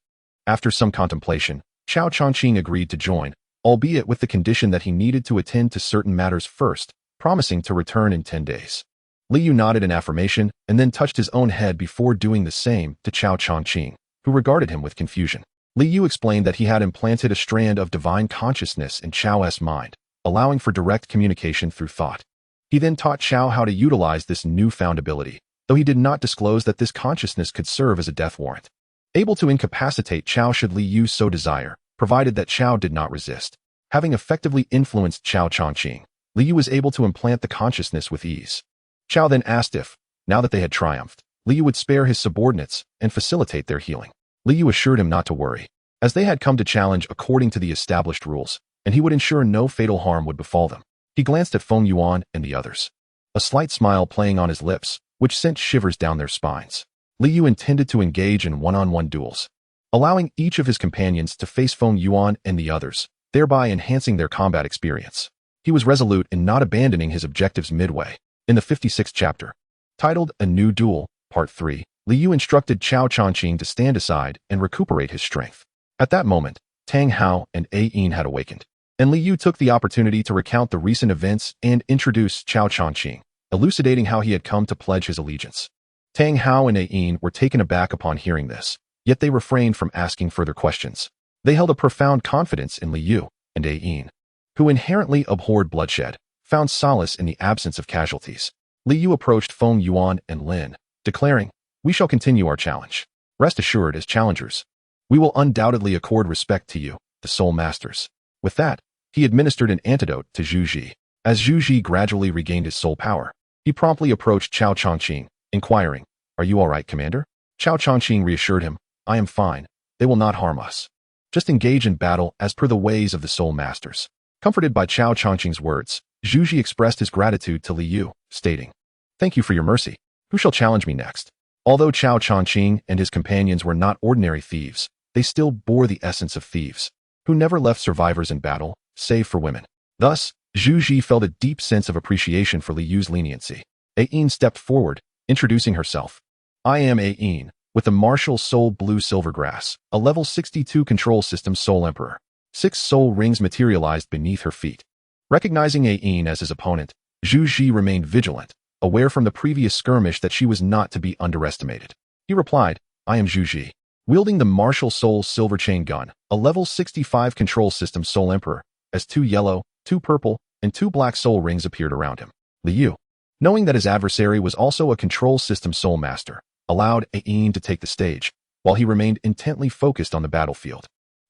After some contemplation, Chao Chongqing agreed to join, albeit with the condition that he needed to attend to certain matters first, promising to return in 10 days. Li Yu nodded in affirmation and then touched his own head before doing the same to Chao Chongqing, who regarded him with confusion. Li Yu explained that he had implanted a strand of divine consciousness in Chao's mind, allowing for direct communication through thought. He then taught Chao how to utilize this newfound ability, though he did not disclose that this consciousness could serve as a death warrant, able to incapacitate Chao should Li Yu so desire, provided that Chao did not resist. Having effectively influenced Chao Chongqing, Li Yu was able to implant the consciousness with ease. Chao then asked if, now that they had triumphed, Li Yu would spare his subordinates and facilitate their healing. Li Yu assured him not to worry, as they had come to challenge according to the established rules, and he would ensure no fatal harm would befall them. He glanced at Feng Yuan and the others, a slight smile playing on his lips, which sent shivers down their spines. Li Yu intended to engage in one-on-one duels, allowing each of his companions to face Feng Yuan and the others, thereby enhancing their combat experience. He was resolute in not abandoning his objectives midway. In the 56th chapter, titled A New Duel, Part 3, Li Yu instructed Chao Chongqing to stand aside and recuperate his strength. At that moment, Tang Hao and Ayin had awakened, and Li Yu took the opportunity to recount the recent events and introduce Chao Chongqing, elucidating how he had come to pledge his allegiance. Tang Hao and Ayin were taken aback upon hearing this, yet they refrained from asking further questions. They held a profound confidence in Li Yu, and Ayin, who inherently abhorred bloodshed, found solace in the absence of casualties. Li Yu approached Feng Yuan and Lin, declaring, "We shall continue our challenge. Rest assured, as challengers, we will undoubtedly accord respect to you, the Soul Masters." With that, he administered an antidote to Zhu Ji. As Zhu Ji gradually regained his soul power, he promptly approached Chao Chongqing, inquiring, "Are you all right, Commander?" Chao Chongqing reassured him, "I am fine. They will not harm us. Just engage in battle as per the ways of the Soul Masters." Comforted by Chao Chongqing's words, Zhu Ji expressed his gratitude to Li Yu, stating, "Thank you for your mercy. Who shall challenge me next?" Although Chao Chongqing and his companions were not ordinary thieves, they still bore the essence of thieves, who never left survivors in battle, save for women. Thus, Zhu Ji felt a deep sense of appreciation for Li Yu's leniency. Ayin stepped forward, introducing herself. "I am Ayin, with the martial soul blue silvergrass, a level 62 control system soul emperor." 6 soul rings materialized beneath her feet. Recognizing Ayin as his opponent, Zhu Ji remained vigilant, aware from the previous skirmish that she was not to be underestimated. He replied, "I am Zhu Ji, wielding the martial soul silver chain gun, a level 65 control system soul emperor," as 2 yellow, 2 purple, and 2 black soul rings appeared around him. Li Yu, knowing that his adversary was also a control system soul master, allowed Ayin to take the stage, while he remained intently focused on the battlefield.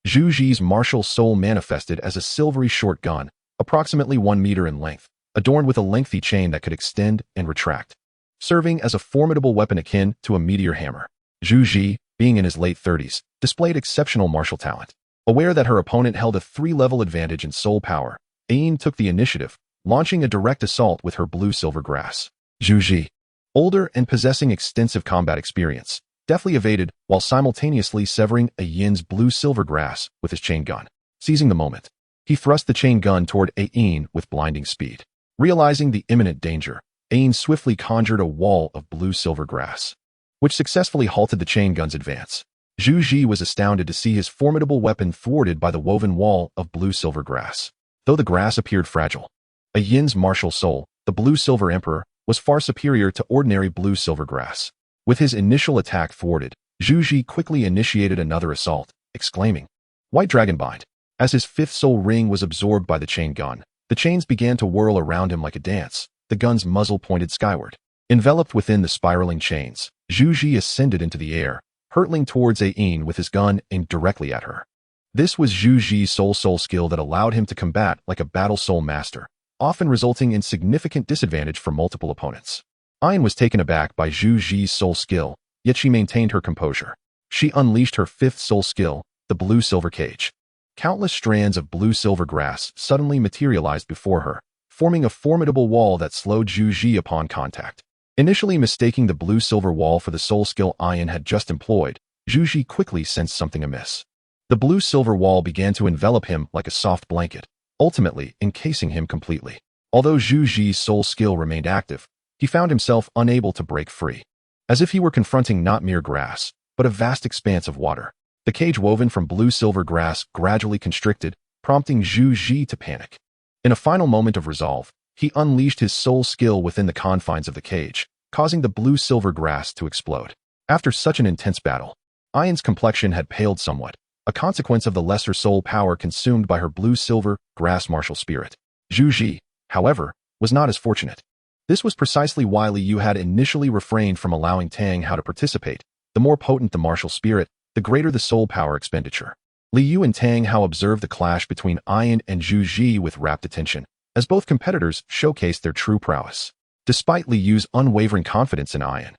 Zhu Ji's martial soul manifested as a silvery short gun, approximately 1 meter in length, adorned with a lengthy chain that could extend and retract, serving as a formidable weapon akin to a meteor hammer. Zhu Ji, being in his late 30s, displayed exceptional martial talent. Aware that her opponent held a 3-level advantage in soul power, Ayin took the initiative, launching a direct assault with her blue silver grass. Zhu Ji, older and possessing extensive combat experience, deftly evaded while simultaneously severing Ayin's blue silver grass with his chain gun. Seizing the moment, he thrust the chain gun toward Ayin with blinding speed. Realizing the imminent danger, Ayin swiftly conjured a wall of blue silver grass, which successfully halted the chain gun's advance. Zhu Ji was astounded to see his formidable weapon thwarted by the woven wall of blue silver grass. Though the grass appeared fragile, Ayin's martial soul, the blue silver emperor, was far superior to ordinary blue silver grass. With his initial attack thwarted, Zhu Ji quickly initiated another assault, exclaiming, "White Dragon Bind." As his fifth soul ring was absorbed by the chain gun, the chains began to whirl around him like a dance, the gun's muzzle pointed skyward. Enveloped within the spiraling chains, Zhu Ji ascended into the air, hurtling towards Ain with his gun aimed directly at her. This was Zhu Ji's soul skill that allowed him to combat like a battle soul master, often resulting in significant disadvantage for multiple opponents. Ain was taken aback by Zhu Ji's soul skill, yet she maintained her composure. She unleashed her fifth soul skill, the blue-silver cage. Countless strands of blue-silver grass suddenly materialized before her, forming a formidable wall that slowed Zhu Ji upon contact. Initially mistaking the blue-silver wall for the soul skill Ayin had just employed, Zhu Ji quickly sensed something amiss. The blue-silver wall began to envelop him like a soft blanket, ultimately encasing him completely. Although Zhu Ji's soul skill remained active, he found himself unable to break free. As if he were confronting not mere grass, but a vast expanse of water. The cage woven from blue-silver grass gradually constricted, prompting Zhu Ji to panic. In a final moment of resolve, he unleashed his soul skill within the confines of the cage, causing the blue-silver grass to explode. After such an intense battle, Ayin's complexion had paled somewhat, a consequence of the lesser soul power consumed by her blue-silver grass martial spirit. Zhu Ji, however, was not as fortunate. This was precisely why Li Yu had initially refrained from allowing Tang Hao to participate. The more potent the martial spirit, the greater the soul power expenditure. Li Yu and Tang Hao observed the clash between Ayin and Zhu Ji with rapt attention, as both competitors showcased their true prowess. Despite Li Yu's unwavering confidence in Ayin,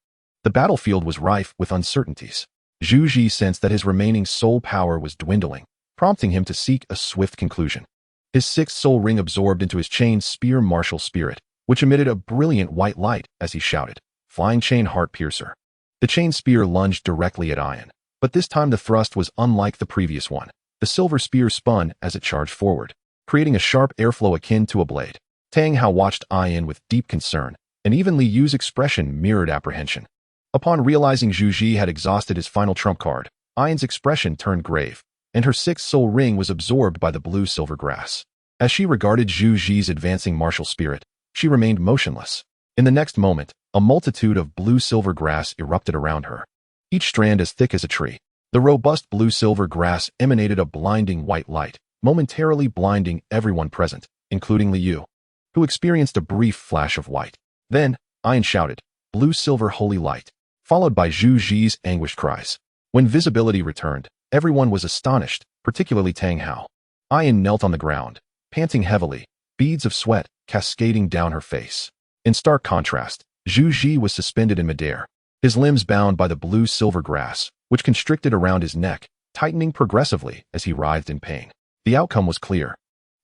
the battlefield was rife with uncertainties. Zhu Ji sensed that his remaining soul power was dwindling, prompting him to seek a swift conclusion. His sixth soul ring absorbed into his chain spear martial spirit, which emitted a brilliant white light as he shouted, "Flying chain heart piercer." The chain spear lunged directly at Ayin, but this time the thrust was unlike the previous one. The silver spear spun as it charged forward, creating a sharp airflow akin to a blade. Tang Hao watched Ayin with deep concern, and even Li Yu's expression mirrored apprehension. Upon realizing Zhu Ji had exhausted his final trump card, Ayin's expression turned grave, and her sixth soul ring was absorbed by the blue-silver grass. As she regarded Zhu Ji's advancing martial spirit, she remained motionless. In the next moment, a multitude of blue-silver grass erupted around her, each strand as thick as a tree. The robust blue-silver grass emanated a blinding white light, momentarily blinding everyone present, including Li Yu, who experienced a brief flash of white. Then, Ayin shouted, "Blue-silver holy light," followed by Zhu Ji's anguished cries. When visibility returned, everyone was astonished, particularly Tang Hao. Ayin knelt on the ground, panting heavily, beads of sweat cascading down her face. In stark contrast, Zhu Ji was suspended in midair, his limbs bound by the blue-silver grass, which constricted around his neck, tightening progressively as he writhed in pain. The outcome was clear.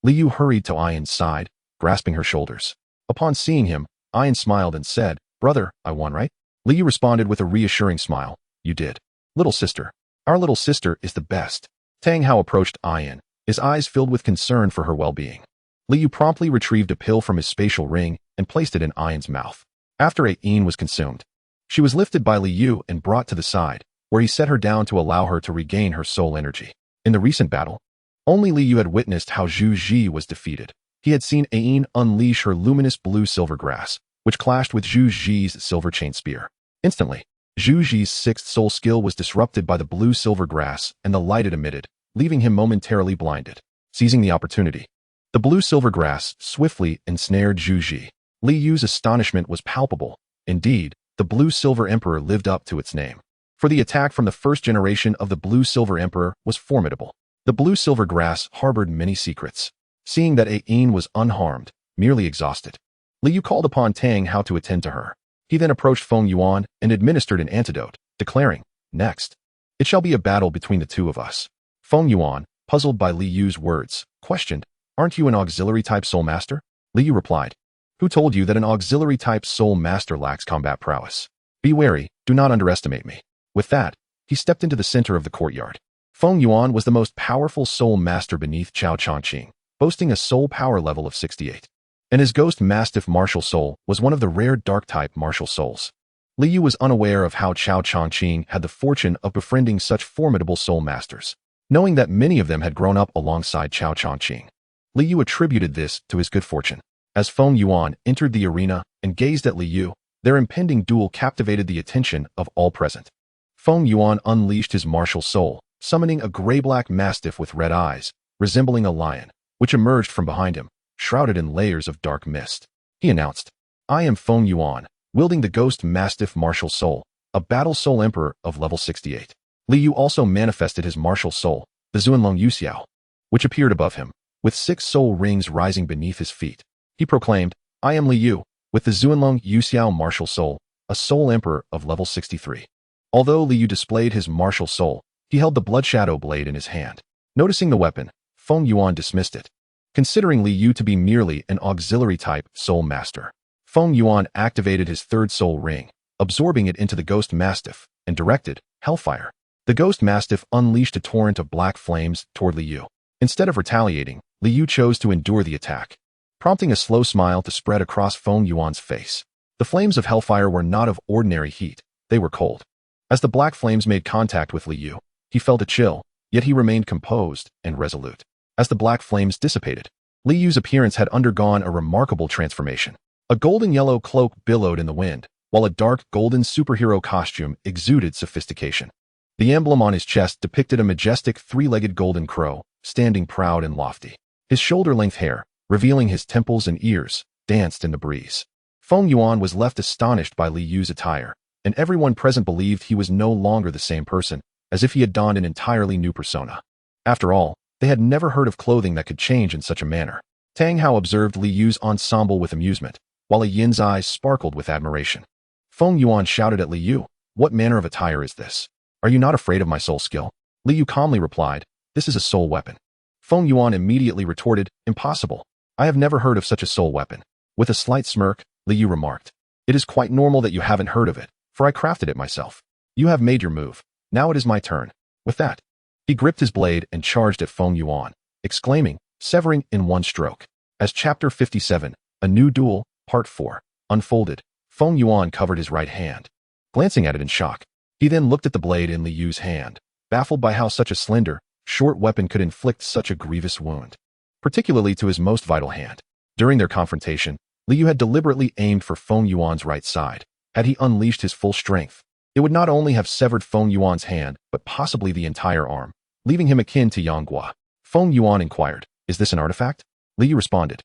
Li Yu hurried to Ayin's side, grasping her shoulders. Upon seeing him, Ayin smiled and said, "Brother, I won, right?" Li Yu responded with a reassuring smile, "You did. Little sister. Our little sister is the best." Tang Hao approached Ayin, his eyes filled with concern for her well-being. Li Yu promptly retrieved a pill from his spatial ring and placed it in Ayin's mouth. After Ayin was consumed, she was lifted by Li Yu and brought to the side, where he set her down to allow her to regain her soul energy. In the recent battle, only Li Yu had witnessed how Zhu Ji was defeated. He had seen Ayin unleash her luminous blue-silver grass, which clashed with Zhu Ji's silver chain spear. Instantly, Zhu Ji's sixth soul skill was disrupted by the blue-silver grass and the light it emitted, leaving him momentarily blinded. Seizing the opportunity, the blue-silver grass swiftly ensnared Zhu Ji. Li Yu's astonishment was palpable. Indeed, the blue-silver emperor lived up to its name. For the attack from the first generation of the blue-silver emperor was formidable. The blue-silver grass harbored many secrets. Seeing that Ayin was unharmed, merely exhausted, Li Yu called upon Tang Hao to attend to her. He then approached Feng Yuan and administered an antidote, declaring, "Next, it shall be a battle between the two of us." Feng Yuan, puzzled by Li Yu's words, questioned, "Aren't you an auxiliary-type soul master?" Li Yu replied, "Who told you that an auxiliary-type soul master lacks combat prowess? Be wary, do not underestimate me." With that, he stepped into the center of the courtyard. Feng Yuan was the most powerful soul master beneath Cao Changqing, boasting a soul power level of 68. And his ghost mastiff martial soul was one of the rare dark-type martial souls. Li Yu was unaware of how Cao Changqing had the fortune of befriending such formidable soul masters. Knowing that many of them had grown up alongside Cao Changqing, Li Yu attributed this to his good fortune. As Feng Yuan entered the arena and gazed at Li Yu, their impending duel captivated the attention of all present. Feng Yuan unleashed his martial soul, summoning a gray-black mastiff with red eyes, resembling a lion, which emerged from behind him, shrouded in layers of dark mist. He announced, "I am Feng Yuan, wielding the ghost mastiff martial soul, a battle soul emperor of level 68. Li Yu also manifested his martial soul, the Zuanlong Yuxiao, which appeared above him, with 6 soul rings rising beneath his feet. He proclaimed, "I am Li Yu, with the Zuanlong Yuxiao martial soul, a soul emperor of level 63. Although Li Yu displayed his martial soul, he held the blood shadow blade in his hand. Noticing the weapon, Feng Yuan dismissed it, considering Li Yu to be merely an auxiliary-type soul master. Feng Yuan activated his 3rd soul ring, absorbing it into the ghost mastiff, and directed, Hellfire. The ghost mastiff unleashed a torrent of black flames toward Li Yu. Instead of retaliating, Li Yu chose to endure the attack, prompting a slow smile to spread across Feng Yuan's face. The flames of Hellfire were not of ordinary heat, they were cold. As the black flames made contact with Li Yu, he felt a chill, yet he remained composed and resolute. As the black flames dissipated, Li Yu's appearance had undergone a remarkable transformation. A golden yellow cloak billowed in the wind, while a dark golden superhero costume exuded sophistication. The emblem on his chest depicted a majestic 3-legged golden crow, standing proud and lofty. His shoulder-length hair, revealing his temples and ears, danced in the breeze. Feng Yuan was left astonished by Li Yu's attire, and everyone present believed he was no longer the same person, as if he had donned an entirely new persona. After all, they had never heard of clothing that could change in such a manner. Tang Hao observed Li Yu's ensemble with amusement, while a yin's eyes sparkled with admiration. Feng Yuan shouted at Li Yu, "What manner of attire is this? Are you not afraid of my soul skill?" Li Yu calmly replied, "This is a soul weapon." Feng Yuan immediately retorted, "Impossible. I have never heard of such a soul weapon." With a slight smirk, Li Yu remarked, "It is quite normal that you haven't heard of it, for I crafted it myself. You have made your move. Now it is my turn." With that, he gripped his blade and charged at Feng Yuan, exclaiming, "Severing in one stroke." As Chapter 57, A New Duel, Part 4, unfolded, Feng Yuan covered his right hand, glancing at it in shock. He then looked at the blade in Li Yu's hand, baffled by how such a slender, short weapon could inflict such a grievous wound, particularly to his most vital hand. During their confrontation, Li Yu had deliberately aimed for Feng Yuan's right side. Had he unleashed his full strength, it would not only have severed Feng Yuan's hand, but possibly the entire arm, leaving him akin to Yanghua. Feng Yuan inquired, "Is this an artifact?" Li Yu responded,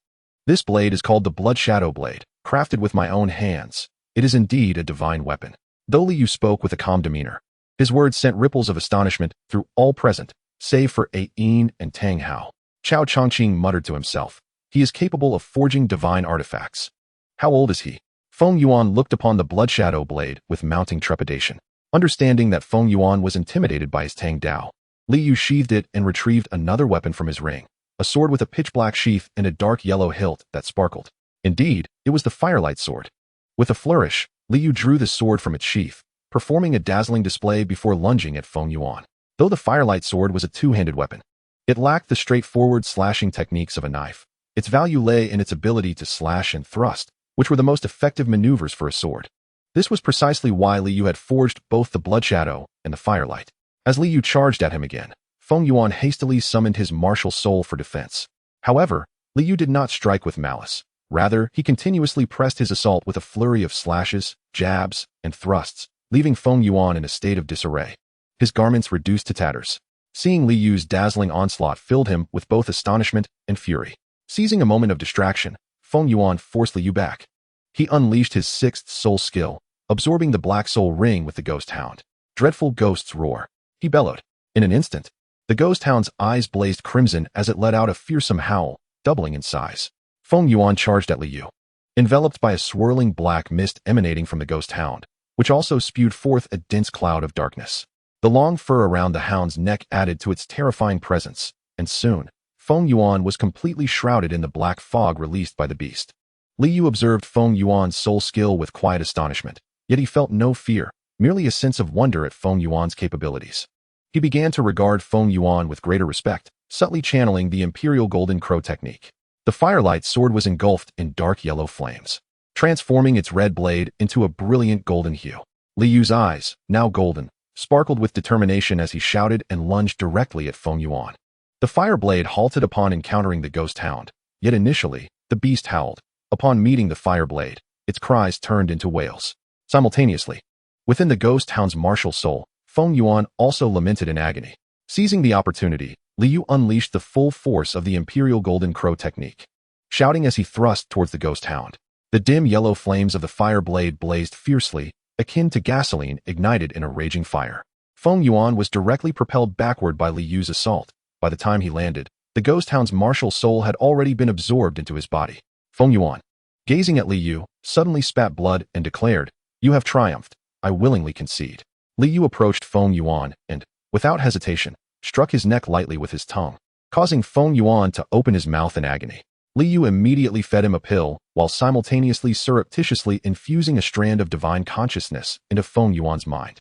"This blade is called the Blood Shadow Blade, crafted with my own hands. It is indeed a divine weapon." Though Li Yu spoke with a calm demeanor, his words sent ripples of astonishment through all present, save for Yin and Tang Hao. Chao Chongqing muttered to himself, "He is capable of forging divine artifacts. How old is he?" Feng Yuan looked upon the Blood Shadow Blade with mounting trepidation. Understanding that Feng Yuan was intimidated by his Tang Dao, Li Yu sheathed it and retrieved another weapon from his ring, a sword with a pitch-black sheath and a dark yellow hilt that sparkled. Indeed, it was the Firelight Sword. With a flourish, Li Yu drew the sword from its sheath, performing a dazzling display before lunging at Feng Yuan. Though the Firelight Sword was a two-handed weapon, it lacked the straightforward slashing techniques of a knife. Its value lay in its ability to slash and thrust, which were the most effective maneuvers for a sword. This was precisely why Li Yu had forged both the Blood Shadow and the Firelight. As Li Yu charged at him again, Feng Yuan hastily summoned his martial soul for defense. However, Li Yu did not strike with malice. Rather, he continuously pressed his assault with a flurry of slashes, jabs, and thrusts, leaving Feng Yuan in a state of disarray. His garments reduced to tatters. Seeing Li Yu's dazzling onslaught filled him with both astonishment and fury. Seizing a moment of distraction, Feng Yuan forced Li Yu back. He unleashed his 6th soul skill, absorbing the Black Soul Ring with the Ghost Hound. "Dreadful ghosts roar," he bellowed. In an instant, the Ghost Hound's eyes blazed crimson as it let out a fearsome howl, doubling in size. Feng Yuan charged at Li Yu, enveloped by a swirling black mist emanating from the Ghost Hound, which also spewed forth a dense cloud of darkness. The long fur around the hound's neck added to its terrifying presence, and soon, Feng Yuan was completely shrouded in the black fog released by the beast. Li Yu observed Feng Yuan's soul skill with quiet astonishment, yet he felt no fear, merely a sense of wonder at Feng Yuan's capabilities. He began to regard Feng Yuan with greater respect, subtly channeling the Imperial Golden Crow technique. The Firelight Sword was engulfed in dark yellow flames, transforming its red blade into a brilliant golden hue. Li Yu's eyes, now golden, sparkled with determination as he shouted and lunged directly at Feng Yuan. The fire blade halted upon encountering the Ghost Hound, yet initially, the beast howled. Upon meeting the fire blade, its cries turned into wails. Simultaneously, within the Ghost Hound's martial soul, Feng Yuan also lamented in agony. Seizing the opportunity, Li Yu unleashed the full force of the Imperial Golden Crow technique, shouting as he thrust towards the ghost hound. The dim yellow flames of the fire blade blazed fiercely, akin to gasoline ignited in a raging fire. Feng Yuan was directly propelled backward by Li Yu's assault. By the time he landed, the ghost hound's martial soul had already been absorbed into his body. Feng Yuan, gazing at Li Yu, suddenly spat blood and declared, "You have triumphed. I willingly concede." Li Yu approached Feng Yuan and, without hesitation, struck his neck lightly with his tongue, causing Feng Yuan to open his mouth in agony. Li Yu immediately fed him a pill, while simultaneously surreptitiously infusing a strand of divine consciousness into Feng Yuan's mind.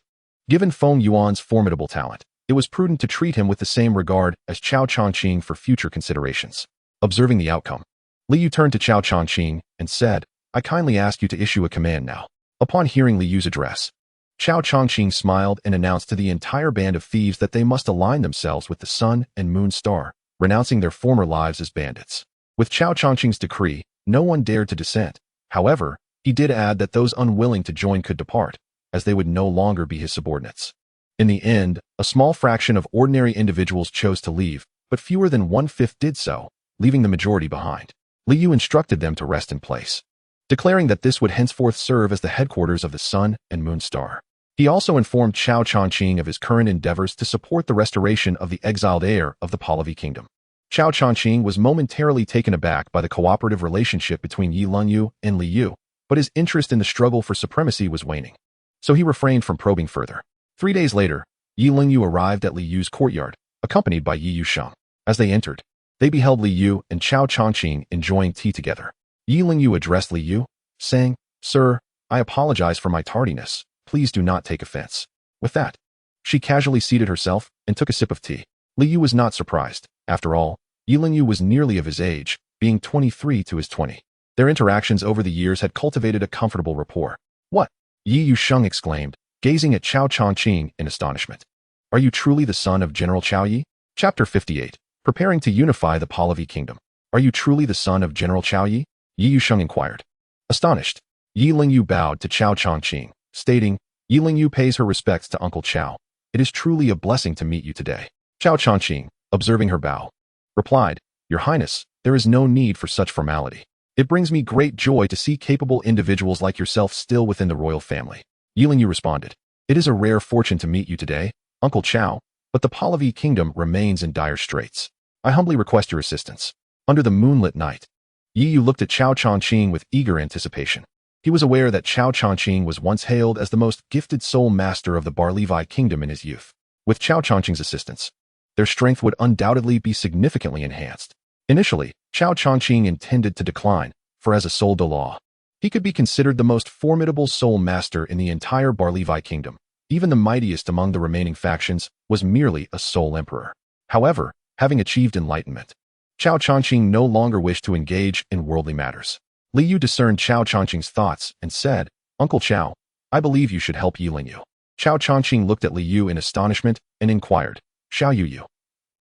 Given Feng Yuan's formidable talent, it was prudent to treat him with the same regard as Chao Chongqing for future considerations. Observing the outcome, Li Yu turned to Chao Chongqing and said, "I kindly ask you to issue a command now." Upon hearing Li Yu's address, Chao Chongqing smiled and announced to the entire band of thieves that they must align themselves with the Sun and Moon Star, renouncing their former lives as bandits. With Chao Chongqing's decree, no one dared to dissent. However, he did add that those unwilling to join could depart, as they would no longer be his subordinates. In the end, a small fraction of ordinary individuals chose to leave, but fewer than 1/5 did so, leaving the majority behind. Li Yu instructed them to rest in place, declaring that this would henceforth serve as the headquarters of the Sun and Moon Star. He also informed Chao Chongqing of his current endeavors to support the restoration of the exiled heir of the Pahlavi Kingdom. Chao Chongqing was momentarily taken aback by the cooperative relationship between Yi Lungyu and Li Yu, but his interest in the struggle for supremacy was waning, so he refrained from probing further. 3 days later, Yi Lungyu arrived at Li Yu's courtyard, accompanied by Yi Yusheng. As they entered, they beheld Li Yu and Chao Chongqing enjoying tea together. Yi Lungyu addressed Li Yu, saying, "Sir, I apologize for my tardiness. Please do not take offense." With that, she casually seated herself and took a sip of tea. Li Yu was not surprised. After all, Yi Lingyu was nearly of his age, being 23 to his 20. Their interactions over the years had cultivated a comfortable rapport. "What?" Yi Yusheng exclaimed, gazing at Chao Chongqing in astonishment. "Are you truly the son of General Chao Yi?" Chapter 58. Preparing to unify the Pahlavi Kingdom. "Are you truly the son of General Chao Yi?" Yi Yusheng inquired. Astonished, Yi Lingyu bowed to Chao Chongqing, stating, "Yi Lingyu pays her respects to Uncle Chao. It is truly a blessing to meet you today." Chao Chongqing, observing her bow, replied, "Your Highness, there is no need for such formality. It brings me great joy to see capable individuals like yourself still within the royal family." Yi Lingyu responded, "It is a rare fortune to meet you today, Uncle Chao, but the Pahlavi Kingdom remains in dire straits. I humbly request your assistance." Under the moonlit night, Yi Yu looked at Chao Chongqing with eager anticipation. He was aware that Chao Chongqing was once hailed as the most gifted soul master of the Barlevi Kingdom in his youth. With Chao Chongqing's assistance, their strength would undoubtedly be significantly enhanced. Initially, Chao Chongqing intended to decline, for as a soul Douluo, he could be considered the most formidable soul master in the entire Barlevi Kingdom. Even the mightiest among the remaining factions was merely a soul emperor. However, having achieved enlightenment, Chao Chongqing no longer wished to engage in worldly matters. Li Yu discerned Chao Chongqing's thoughts and said, "Uncle Chao, I believe you should help Yi Lingyu." Chao Chongqing looked at Li Yu in astonishment and inquired, "Xiao Yu?"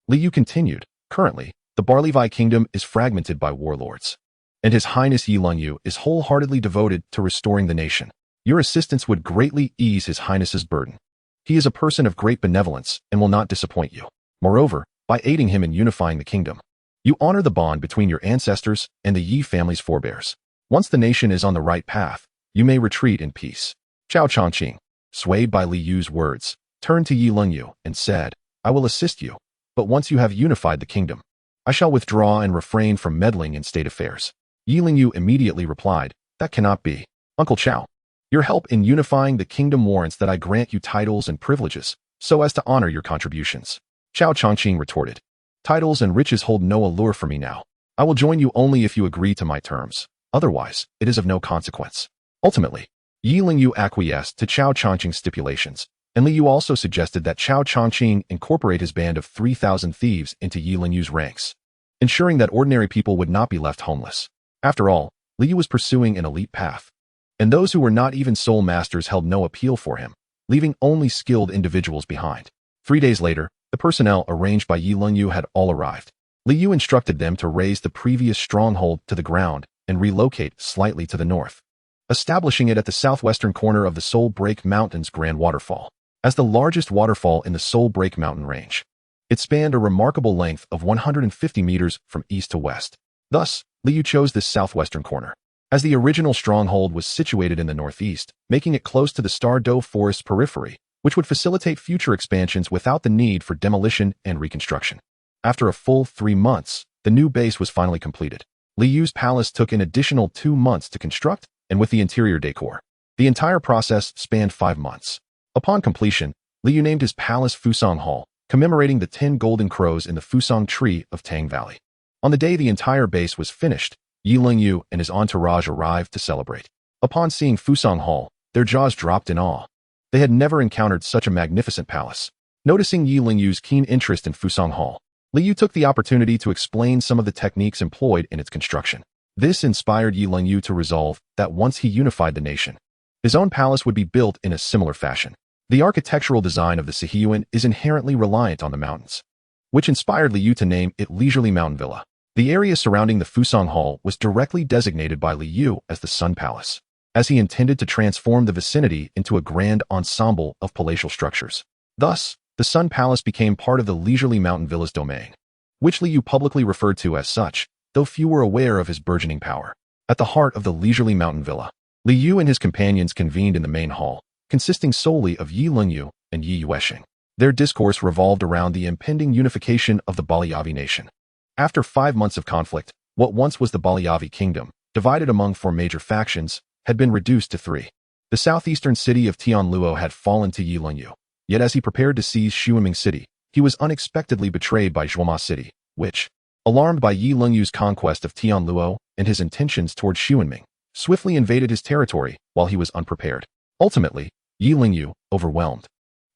Li Yu continued, "Currently, the Barlevi Kingdom is fragmented by warlords, and His Highness Yi Lingyu is wholeheartedly devoted to restoring the nation. Your assistance would greatly ease His Highness's burden. He is a person of great benevolence and will not disappoint you. Moreover, by aiding him in unifying the kingdom, you honor the bond between your ancestors and the Yi family's forebears. Once the nation is on the right path, you may retreat in peace." Chao Chongqing, swayed by Li Yu's words, turned to Yi Lingyu and said, "I will assist you, but once you have unified the kingdom, I shall withdraw and refrain from meddling in state affairs." Yi Lingyu immediately replied, "That cannot be. Uncle Chao, your help in unifying the kingdom warrants that I grant you titles and privileges, so as to honor your contributions." Chao Chongqing retorted, "Titles and riches hold no allure for me now. I will join you only if you agree to my terms. Otherwise, it is of no consequence." Ultimately, Yi Lingyu acquiesced to Chao Chongqing's stipulations, and Li Yu also suggested that Chao Chongqing incorporate his band of 3,000 thieves into Yi Lingyu's ranks, ensuring that ordinary people would not be left homeless. After all, Li Yu was pursuing an elite path, and those who were not even soul masters held no appeal for him, leaving only skilled individuals behind. 3 days later, the personnel arranged by Yi Lingyu had all arrived. Li Yu instructed them to raise the previous stronghold to the ground and relocate slightly to the north, establishing it at the southwestern corner of the Soul Break Mountains Grand Waterfall. As the largest waterfall in the Soul Break Mountain range, It spanned a remarkable length of 150 meters from east to west. Thus, Liu chose this southwestern corner, as the original stronghold was situated in the northeast, making it close to the Tiandou forest's periphery, which would facilitate future expansions without the need for demolition and reconstruction. After a full 3 months, the new base was finally completed. Liu's palace took an additional 2 months to construct, and with the interior decor, the entire process spanned 5 months. Upon completion, Liu named his palace Fusang Hall, commemorating the 10 golden crows in the Fusang tree of Tang Valley. On the day the entire base was finished, Yi Lingyu and his entourage arrived to celebrate. Upon seeing Fusang Hall, their jaws dropped in awe. They had never encountered such a magnificent palace. Noticing Yi Lingyu's keen interest in Fusang Hall, Liu took the opportunity to explain some of the techniques employed in its construction. This inspired Yi Lingyu to resolve that once he unified the nation, his own palace would be built in a similar fashion. The architectural design of the Sihiyuan is inherently reliant on the mountains, which inspired Liu to name it Leisurely Mountain Villa. The area surrounding the Fusang Hall was directly designated by Liu as the Sun Palace, as he intended to transform the vicinity into a grand ensemble of palatial structures. Thus, the Sun Palace became part of the Leisurely Mountain Villa's domain, which Liu publicly referred to as such, though few were aware of his burgeoning power. At the heart of the Leisurely Mountain Villa, Liu and his companions convened in the main hall, consisting solely of Yi Lingyu and Yi Yuexing. Their discourse revolved around the impending unification of the Baliavi nation. After 5 months of conflict, what once was the Baliavi kingdom, divided among 4 major factions, had been reduced to 3. The southeastern city of Tianluo had fallen to Yi Lingyu. Yet as he prepared to seize Xuanming City, he was unexpectedly betrayed by Zhuoma City, which, alarmed by Yi Lingyu's conquest of Tianluo and his intentions toward Xuanming, swiftly invaded his territory while he was unprepared. Ultimately, Yi Lingyu, overwhelmed,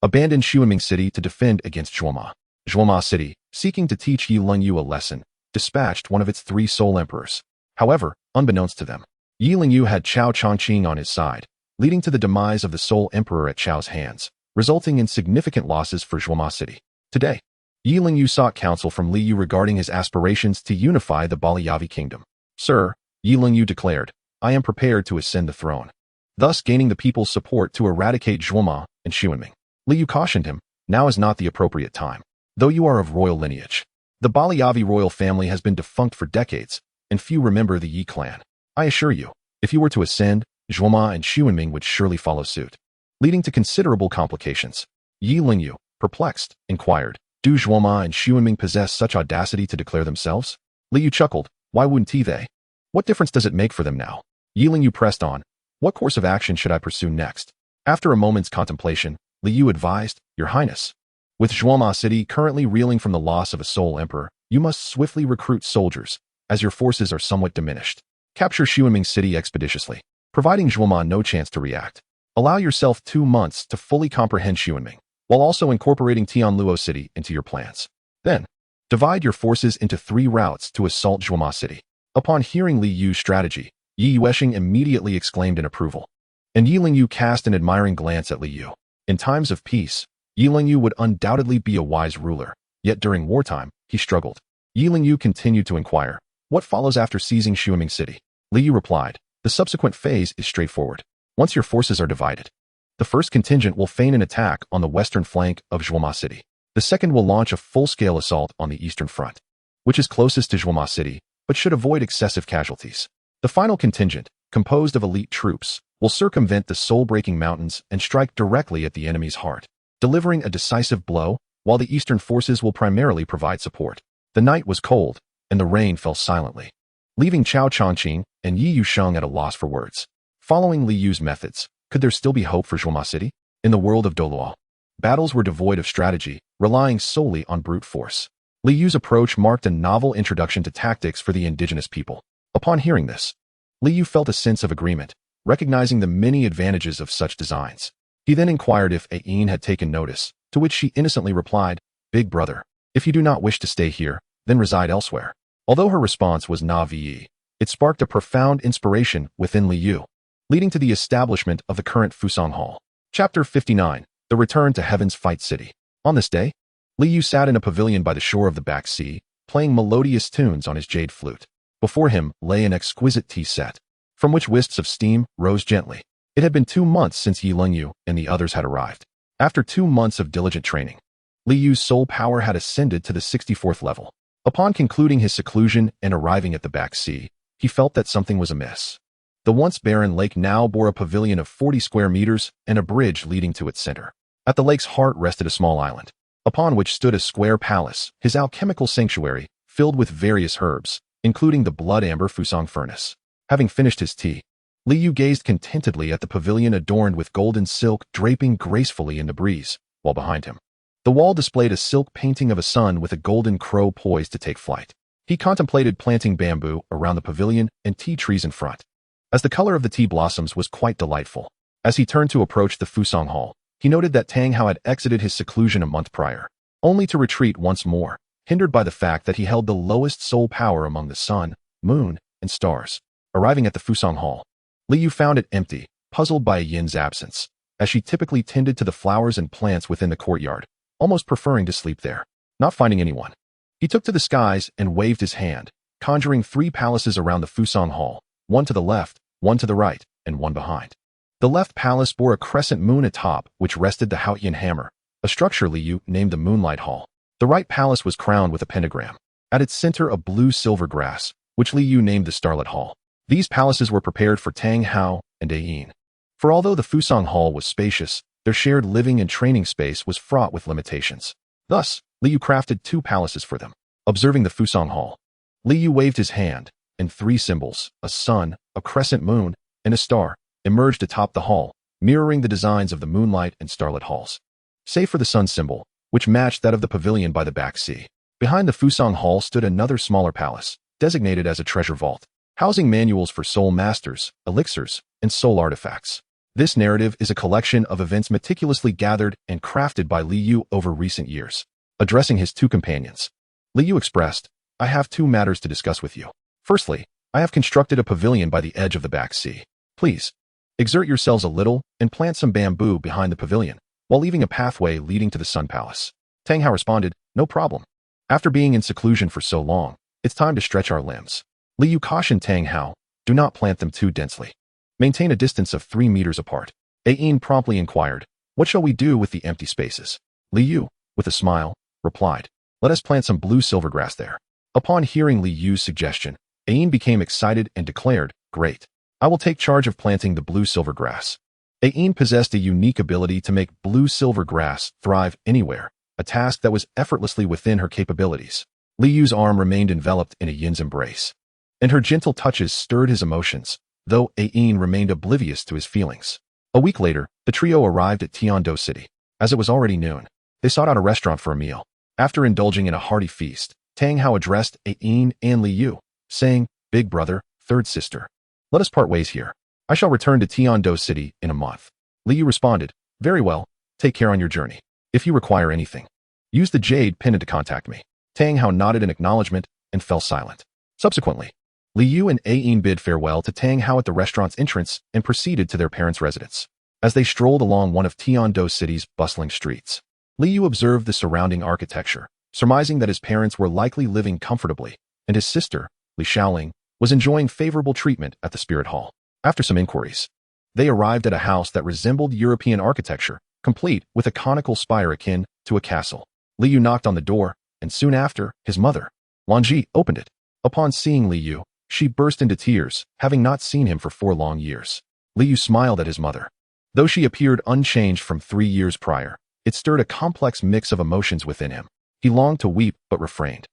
abandoned Xuanming City to defend against Zhuoma. Zhuoma City, seeking to teach Yi Lingyu a lesson, dispatched one of its 3 sole emperors. However, unbeknownst to them, Yi Lingyu had Chao Chongqing on his side, leading to the demise of the sole emperor at Chao's hands, resulting in significant losses for Zhuoma City. Today, Yi Lingyu sought counsel from Liu regarding his aspirations to unify the Baliavi kingdom. Sir, Yi Lingyu declared, I am prepared to ascend the throne, thus gaining the people's support to eradicate Zhuoma and Xuanming. Liu cautioned him, now is not the appropriate time. Though you are of royal lineage, the Baliavi royal family has been defunct for decades, and few remember the Yi clan. I assure you, if you were to ascend, Zhuoma and Xuanming would surely follow suit, leading to considerable complications. Yi Lingyu, perplexed, inquired, do Zhuoma and Xuanming possess such audacity to declare themselves? Liu chuckled, why wouldn't they? What difference does it make for them now? Yi Lingyu pressed on, what course of action should I pursue next? After a moment's contemplation, Liu advised, Your Highness, with Zhuoma City currently reeling from the loss of a sole emperor, you must swiftly recruit soldiers, as your forces are somewhat diminished. Capture Xuanming City expeditiously, providing Zhuoma no chance to react. Allow yourself 2 months to fully comprehend Xuanming, while also incorporating Tianluo City into your plans. Then, divide your forces into 3 routes to assault Zhuoma City. Upon hearing Liu's strategy, Yi Yuexing immediately exclaimed in approval, and Yi Lingyu cast an admiring glance at Liu. In times of peace, Yi Lingyu would undoubtedly be a wise ruler, yet during wartime, he struggled. Yi Lingyu continued to inquire, what follows after seizing Xuanming City? Liu replied, the subsequent phase is straightforward. Once your forces are divided, the first contingent will feign an attack on the western flank of Zhuoma City. The second will launch a full-scale assault on the eastern front, which is closest to Zhuoma City, but should avoid excessive casualties. The final contingent, composed of elite troops, will circumvent the soul-breaking mountains and strike directly at the enemy's heart, delivering a decisive blow, while the eastern forces will primarily provide support. The night was cold, and the rain fell silently, leaving Chao Chongqing and Yi Yusheng at a loss for words. Following Liu's methods, could there still be hope for Zhuoma City? In the world of Douluo, battles were devoid of strategy, relying solely on brute force. Liu's approach marked a novel introduction to tactics for the indigenous people. Upon hearing this, Liu felt a sense of agreement, recognizing the many advantages of such designs. He then inquired if Ain had taken notice, to which she innocently replied, Big brother, if you do not wish to stay here, then reside elsewhere. Although her response was na-ve, it sparked a profound inspiration within Liu, leading to the establishment of the current Fusang Hall. Chapter 59, The Return to Heaven's Fight City. On this day, Liu sat in a pavilion by the shore of the back sea, playing melodious tunes on his jade flute. Before him lay an exquisite tea set, from which wisps of steam rose gently. It had been 2 months since Yi Lingyu and the others had arrived. After 2 months of diligent training, Li Yu's soul power had ascended to the 64th level. Upon concluding his seclusion and arriving at the back sea, he felt that something was amiss. The once barren lake now bore a pavilion of 40 square meters and a bridge leading to its center. At the lake's heart rested a small island, upon which stood a square palace, his alchemical sanctuary, filled with various herbs, including the blood-amber Fusang furnace. Having finished his tea, Li Yu gazed contentedly at the pavilion adorned with golden silk draping gracefully in the breeze, while behind him, the wall displayed a silk painting of a sun with a golden crow poised to take flight. He contemplated planting bamboo around the pavilion and tea trees in front, as the color of the tea blossoms was quite delightful. As he turned to approach the Fusang Hall, he noted that Tang Hao had exited his seclusion a month prior, only to retreat once more, hindered by the fact that he held the lowest soul power among the sun, moon, and stars. Arriving at the Fusang Hall, Li Yu found it empty, puzzled by Yin's absence, as she typically tended to the flowers and plants within the courtyard, almost preferring to sleep there. Not finding anyone, he took to the skies and waved his hand, conjuring 3 palaces around the Fusang Hall, one to the left, one to the right, and one behind. The left palace bore a crescent moon atop which rested the Haotian hammer, a structure Li Yu named the Moonlight Hall. The right palace was crowned with a pentagram. At its center a blue-silver grass, which Li Yu named the Starlit Hall. These palaces were prepared for Tang Hao and Ayin. For although the Fusang Hall was spacious, their shared living and training space was fraught with limitations. Thus, Li Yu crafted 2 palaces for them. Observing the Fusang Hall, Li Yu waved his hand, and 3 symbols, a sun, a crescent moon, and a star, emerged atop the hall, mirroring the designs of the Moonlight and Starlit Halls. Save for the sun symbol, which matched that of the pavilion by the back sea. Behind the Fusang Hall stood another smaller palace, designated as a treasure vault, housing manuals for soul masters, elixirs, and soul artifacts. This narrative is a collection of events meticulously gathered and crafted by Li Yu over recent years. Addressing his 2 companions, Li Yu expressed, "I have 2 matters to discuss with you. Firstly, I have constructed a pavilion by the edge of the back sea. Please, exert yourselves a little and plant some bamboo behind the pavilion, while leaving a pathway leading to the Sun Palace." Tang Hao responded, "No problem. After being in seclusion for so long, it's time to stretch our limbs." Li Yu cautioned Tang Hao, "Do not plant them too densely. Maintain a distance of 3 meters apart." Ayin promptly inquired, "What shall we do with the empty spaces?" Li Yu, with a smile, replied, "Let us plant some blue silvergrass there." Upon hearing Li Yu's suggestion, Ayin became excited and declared, "Great. I will take charge of planting the blue silvergrass." Ayin possessed a unique ability to make blue silvergrass thrive anywhere, a task that was effortlessly within her capabilities. Li Yu's arm remained enveloped in Ayin's embrace, and her gentle touches stirred his emotions, though Ayin remained oblivious to his feelings. A week later, the trio arrived at Tiandou City. As it was already noon, they sought out a restaurant for a meal. After indulging in a hearty feast, Tang Hao addressed Ayin and Li Yu, saying, "Big brother, third sister, let us part ways here. I shall return to Tiandou City in a month." Li Yu responded, "Very well, take care on your journey. If you require anything, use the jade pin to contact me." Tang Hao nodded in acknowledgement and fell silent. Subsequently, Li Yu and Ayin bid farewell to Tang Hao at the restaurant's entrance and proceeded to their parents' residence. As they strolled along one of Tiandou City's bustling streets, Li Yu observed the surrounding architecture, surmising that his parents were likely living comfortably, and his sister, Li Xiaoling, was enjoying favorable treatment at the Spirit Hall. After some inquiries, they arrived at a house that resembled European architecture, complete with a conical spire akin to a castle. Li Yu knocked on the door, and soon after, his mother, Wanji, opened it. Upon seeing Li Yu, she burst into tears, having not seen him for 4 long years. Li Yu smiled at his mother. Though she appeared unchanged from 3 years prior, it stirred a complex mix of emotions within him. He longed to weep but refrained,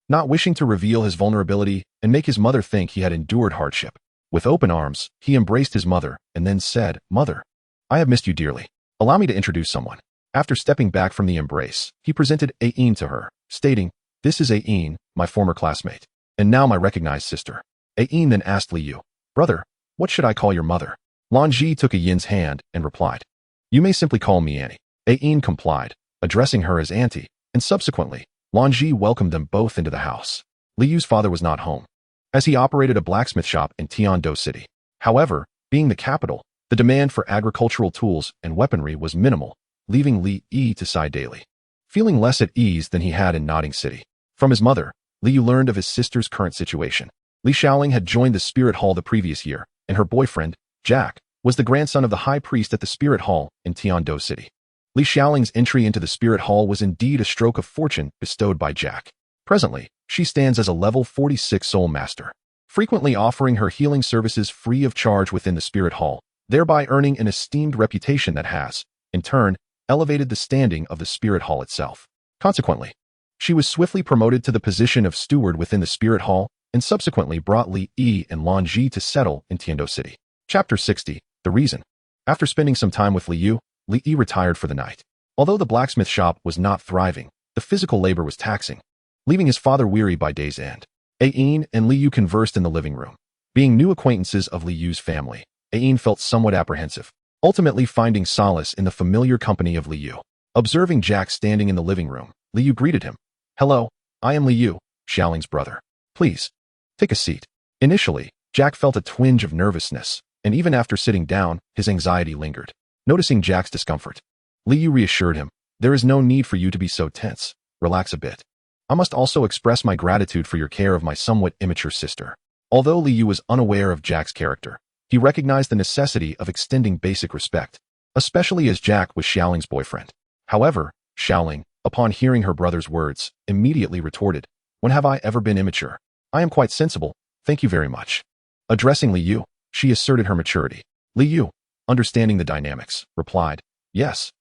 not wishing to reveal his vulnerability and make his mother think he had endured hardship. With open arms, he embraced his mother and then said, "Mother, I have missed you dearly. Allow me to introduce someone." After stepping back from the embrace, he presented Ayin to her, stating, "This is Ayin, my former classmate, and now my recognized sister." Ayin then asked Li Yu, "Brother, what should I call your mother?" Lanji took Ayin's hand and replied, "You may simply call me Annie." Ayin complied, addressing her as Auntie, and subsequently, Lanji welcomed them both into the house. Li Yu's father was not home, as he operated a blacksmith shop in Tiandou City. However, being the capital, the demand for agricultural tools and weaponry was minimal, leaving Li Yi to sigh daily, feeling less at ease than he had in Nodding City. From his mother, Li Yu learned of his sister's current situation. Li Xiaoling had joined the Spirit Hall the previous year, and her boyfriend, Jack, was the grandson of the high priest at the Spirit Hall in Tiandou City. Li Xiaoling's entry into the spirit hall was indeed a stroke of fortune bestowed by Jack. Presently, she stands as a level 46 soul master, frequently offering her healing services free of charge within the spirit hall, thereby earning an esteemed reputation that has, in turn, elevated the standing of the spirit hall itself. Consequently, she was swiftly promoted to the position of steward within the spirit hall and subsequently brought Li Yi and Lan Ji to settle in Tiandou City. Chapter 60. The Reason. After spending some time with Li Yu, Li Yi retired for the night. Although the blacksmith shop was not thriving, the physical labor was taxing, leaving his father weary by day's end. Ayin and Li Yu conversed in the living room. Being new acquaintances of Li Yu's family, Ayin felt somewhat apprehensive, ultimately finding solace in the familiar company of Li Yu. Observing Jack standing in the living room, Li Yu greeted him. "Hello, I am Li Yu, Xiaoling's brother. Please, take a seat." Initially, Jack felt a twinge of nervousness, and even after sitting down, his anxiety lingered. Noticing Jack's discomfort, Li Yu reassured him, "There is no need for you to be so tense. Relax a bit. I must also express my gratitude for your care of my somewhat immature sister." Although Li Yu was unaware of Jack's character, he recognized the necessity of extending basic respect, especially as Jack was Xiaoling's boyfriend. However, Xiaoling, upon hearing her brother's words, immediately retorted, "When have I ever been immature? I am quite sensible, thank you very much." Addressing Li Yu, she asserted her maturity. Li Yu, understanding the dynamics, replied, Yes,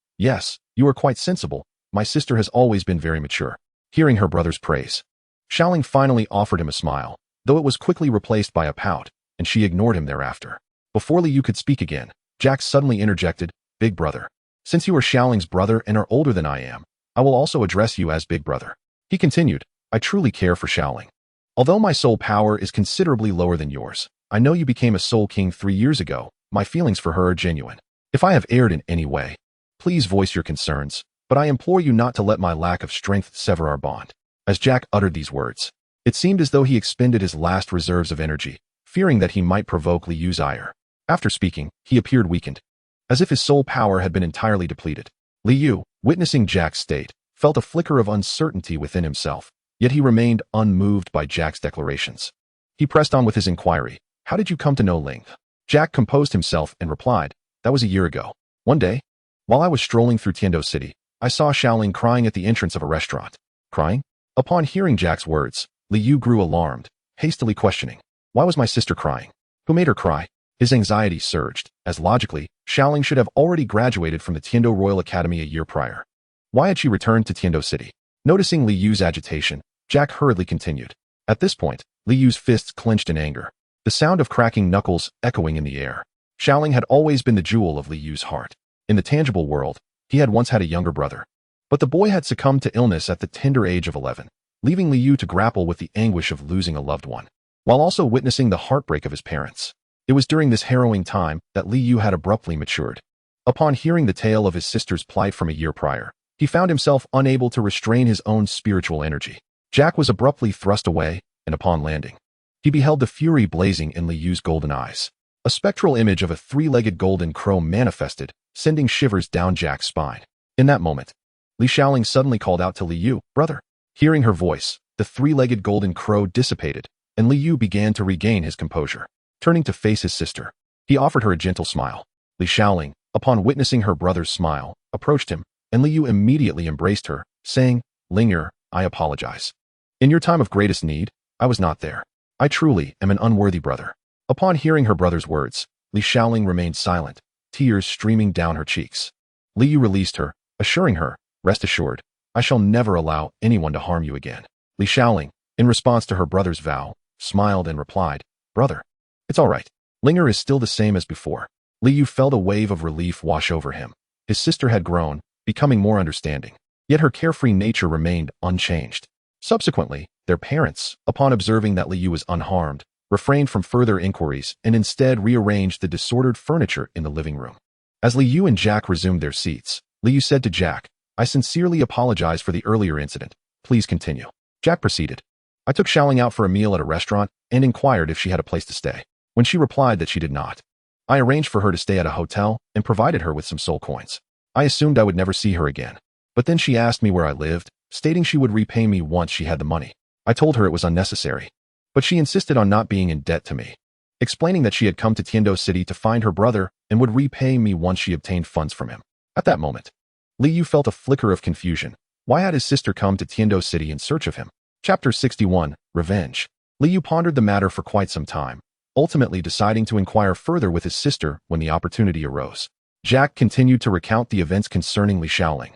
you are quite sensible. My sister has always been very mature." Hearing her brother's praise, Xiaoling finally offered him a smile, though it was quickly replaced by a pout, and she ignored him thereafter. Before Li Yu could speak again, Jack suddenly interjected, "Big brother, since you are Xiaoling's brother and are older than I am, I will also address you as big brother." He continued, "I truly care for Xiaoling. Although my soul power is considerably lower than yours, I know you became a soul king 3 years ago. My feelings for her are genuine. If I have erred in any way, please voice your concerns, but I implore you not to let my lack of strength sever our bond." As Jack uttered these words, it seemed as though he expended his last reserves of energy, fearing that he might provoke Li Yu's ire. After speaking, he appeared weakened, as if his soul power had been entirely depleted. Li Yu, witnessing Jack's state, felt a flicker of uncertainty within himself, yet he remained unmoved by Jack's declarations. He pressed on with his inquiry, "How did you come to know Ling?" Jack composed himself and replied, "That was a year ago. One day, while I was strolling through Tiandou City, I saw Xiaoling crying at the entrance of a restaurant." Crying? Upon hearing Jack's words, Li Yu grew alarmed, hastily questioning, "Why was my sister crying? Who made her cry?" His anxiety surged, as logically, Xiaoling should have already graduated from the Tiandou Royal Academy a year prior. Why had she returned to Tiandou City? Noticing Li Yu's agitation, Jack hurriedly continued. At this point, Li Yu's fists clenched in anger, the sound of cracking knuckles echoing in the air. Xiaoling had always been the jewel of Li Yu's heart. In the tangible world, he had once had a younger brother, but the boy had succumbed to illness at the tender age of 11, leaving Li Yu to grapple with the anguish of losing a loved one, while also witnessing the heartbreak of his parents. It was during this harrowing time that Li Yu had abruptly matured. Upon hearing the tale of his sister's plight from a year prior, he found himself unable to restrain his own spiritual energy. Jack was abruptly thrust away, and upon landing, he beheld the fury blazing in Li Yu's golden eyes. A spectral image of a three-legged golden crow manifested, sending shivers down Jack's spine. In that moment, Li Xiaoling suddenly called out to Li Yu, "Brother." Hearing her voice, the three-legged golden crow dissipated, and Li Yu began to regain his composure. Turning to face his sister, he offered her a gentle smile. Li Xiaoling, upon witnessing her brother's smile, approached him, and Li Yu immediately embraced her, saying, "Linger, I apologize. In your time of greatest need, I was not there. I truly am an unworthy brother." Upon hearing her brother's words, Li Xiaoling remained silent, tears streaming down her cheeks. Li Yu released her, assuring her, "Rest assured, I shall never allow anyone to harm you again." Li Xiaoling, in response to her brother's vow, smiled and replied, "Brother, it's all right. Linger is still the same as before." Li Yu felt a wave of relief wash over him. His sister had grown, becoming more understanding, yet her carefree nature remained unchanged. Subsequently, their parents, upon observing that Li Yu was unharmed, refrained from further inquiries and instead rearranged the disordered furniture in the living room. As Li Yu and Jack resumed their seats, Li Yu said to Jack, "I sincerely apologize for the earlier incident. Please continue." Jack proceeded, "I took Xiaoling out for a meal at a restaurant and inquired if she had a place to stay. When she replied that she did not, I arranged for her to stay at a hotel and provided her with some soul coins. I assumed I would never see her again, but then she asked me where I lived, stating she would repay me once she had the money. I told her it was unnecessary, but she insisted on not being in debt to me, explaining that she had come to Tiandou City to find her brother and would repay me once she obtained funds from him. At that moment, Li Yu felt a flicker of confusion. Why had his sister come to Tiandou City in search of him? Chapter 61, Revenge. Li Yu pondered the matter for quite some time, ultimately deciding to inquire further with his sister when the opportunity arose. Jack continued to recount the events concerning Li Shaoling,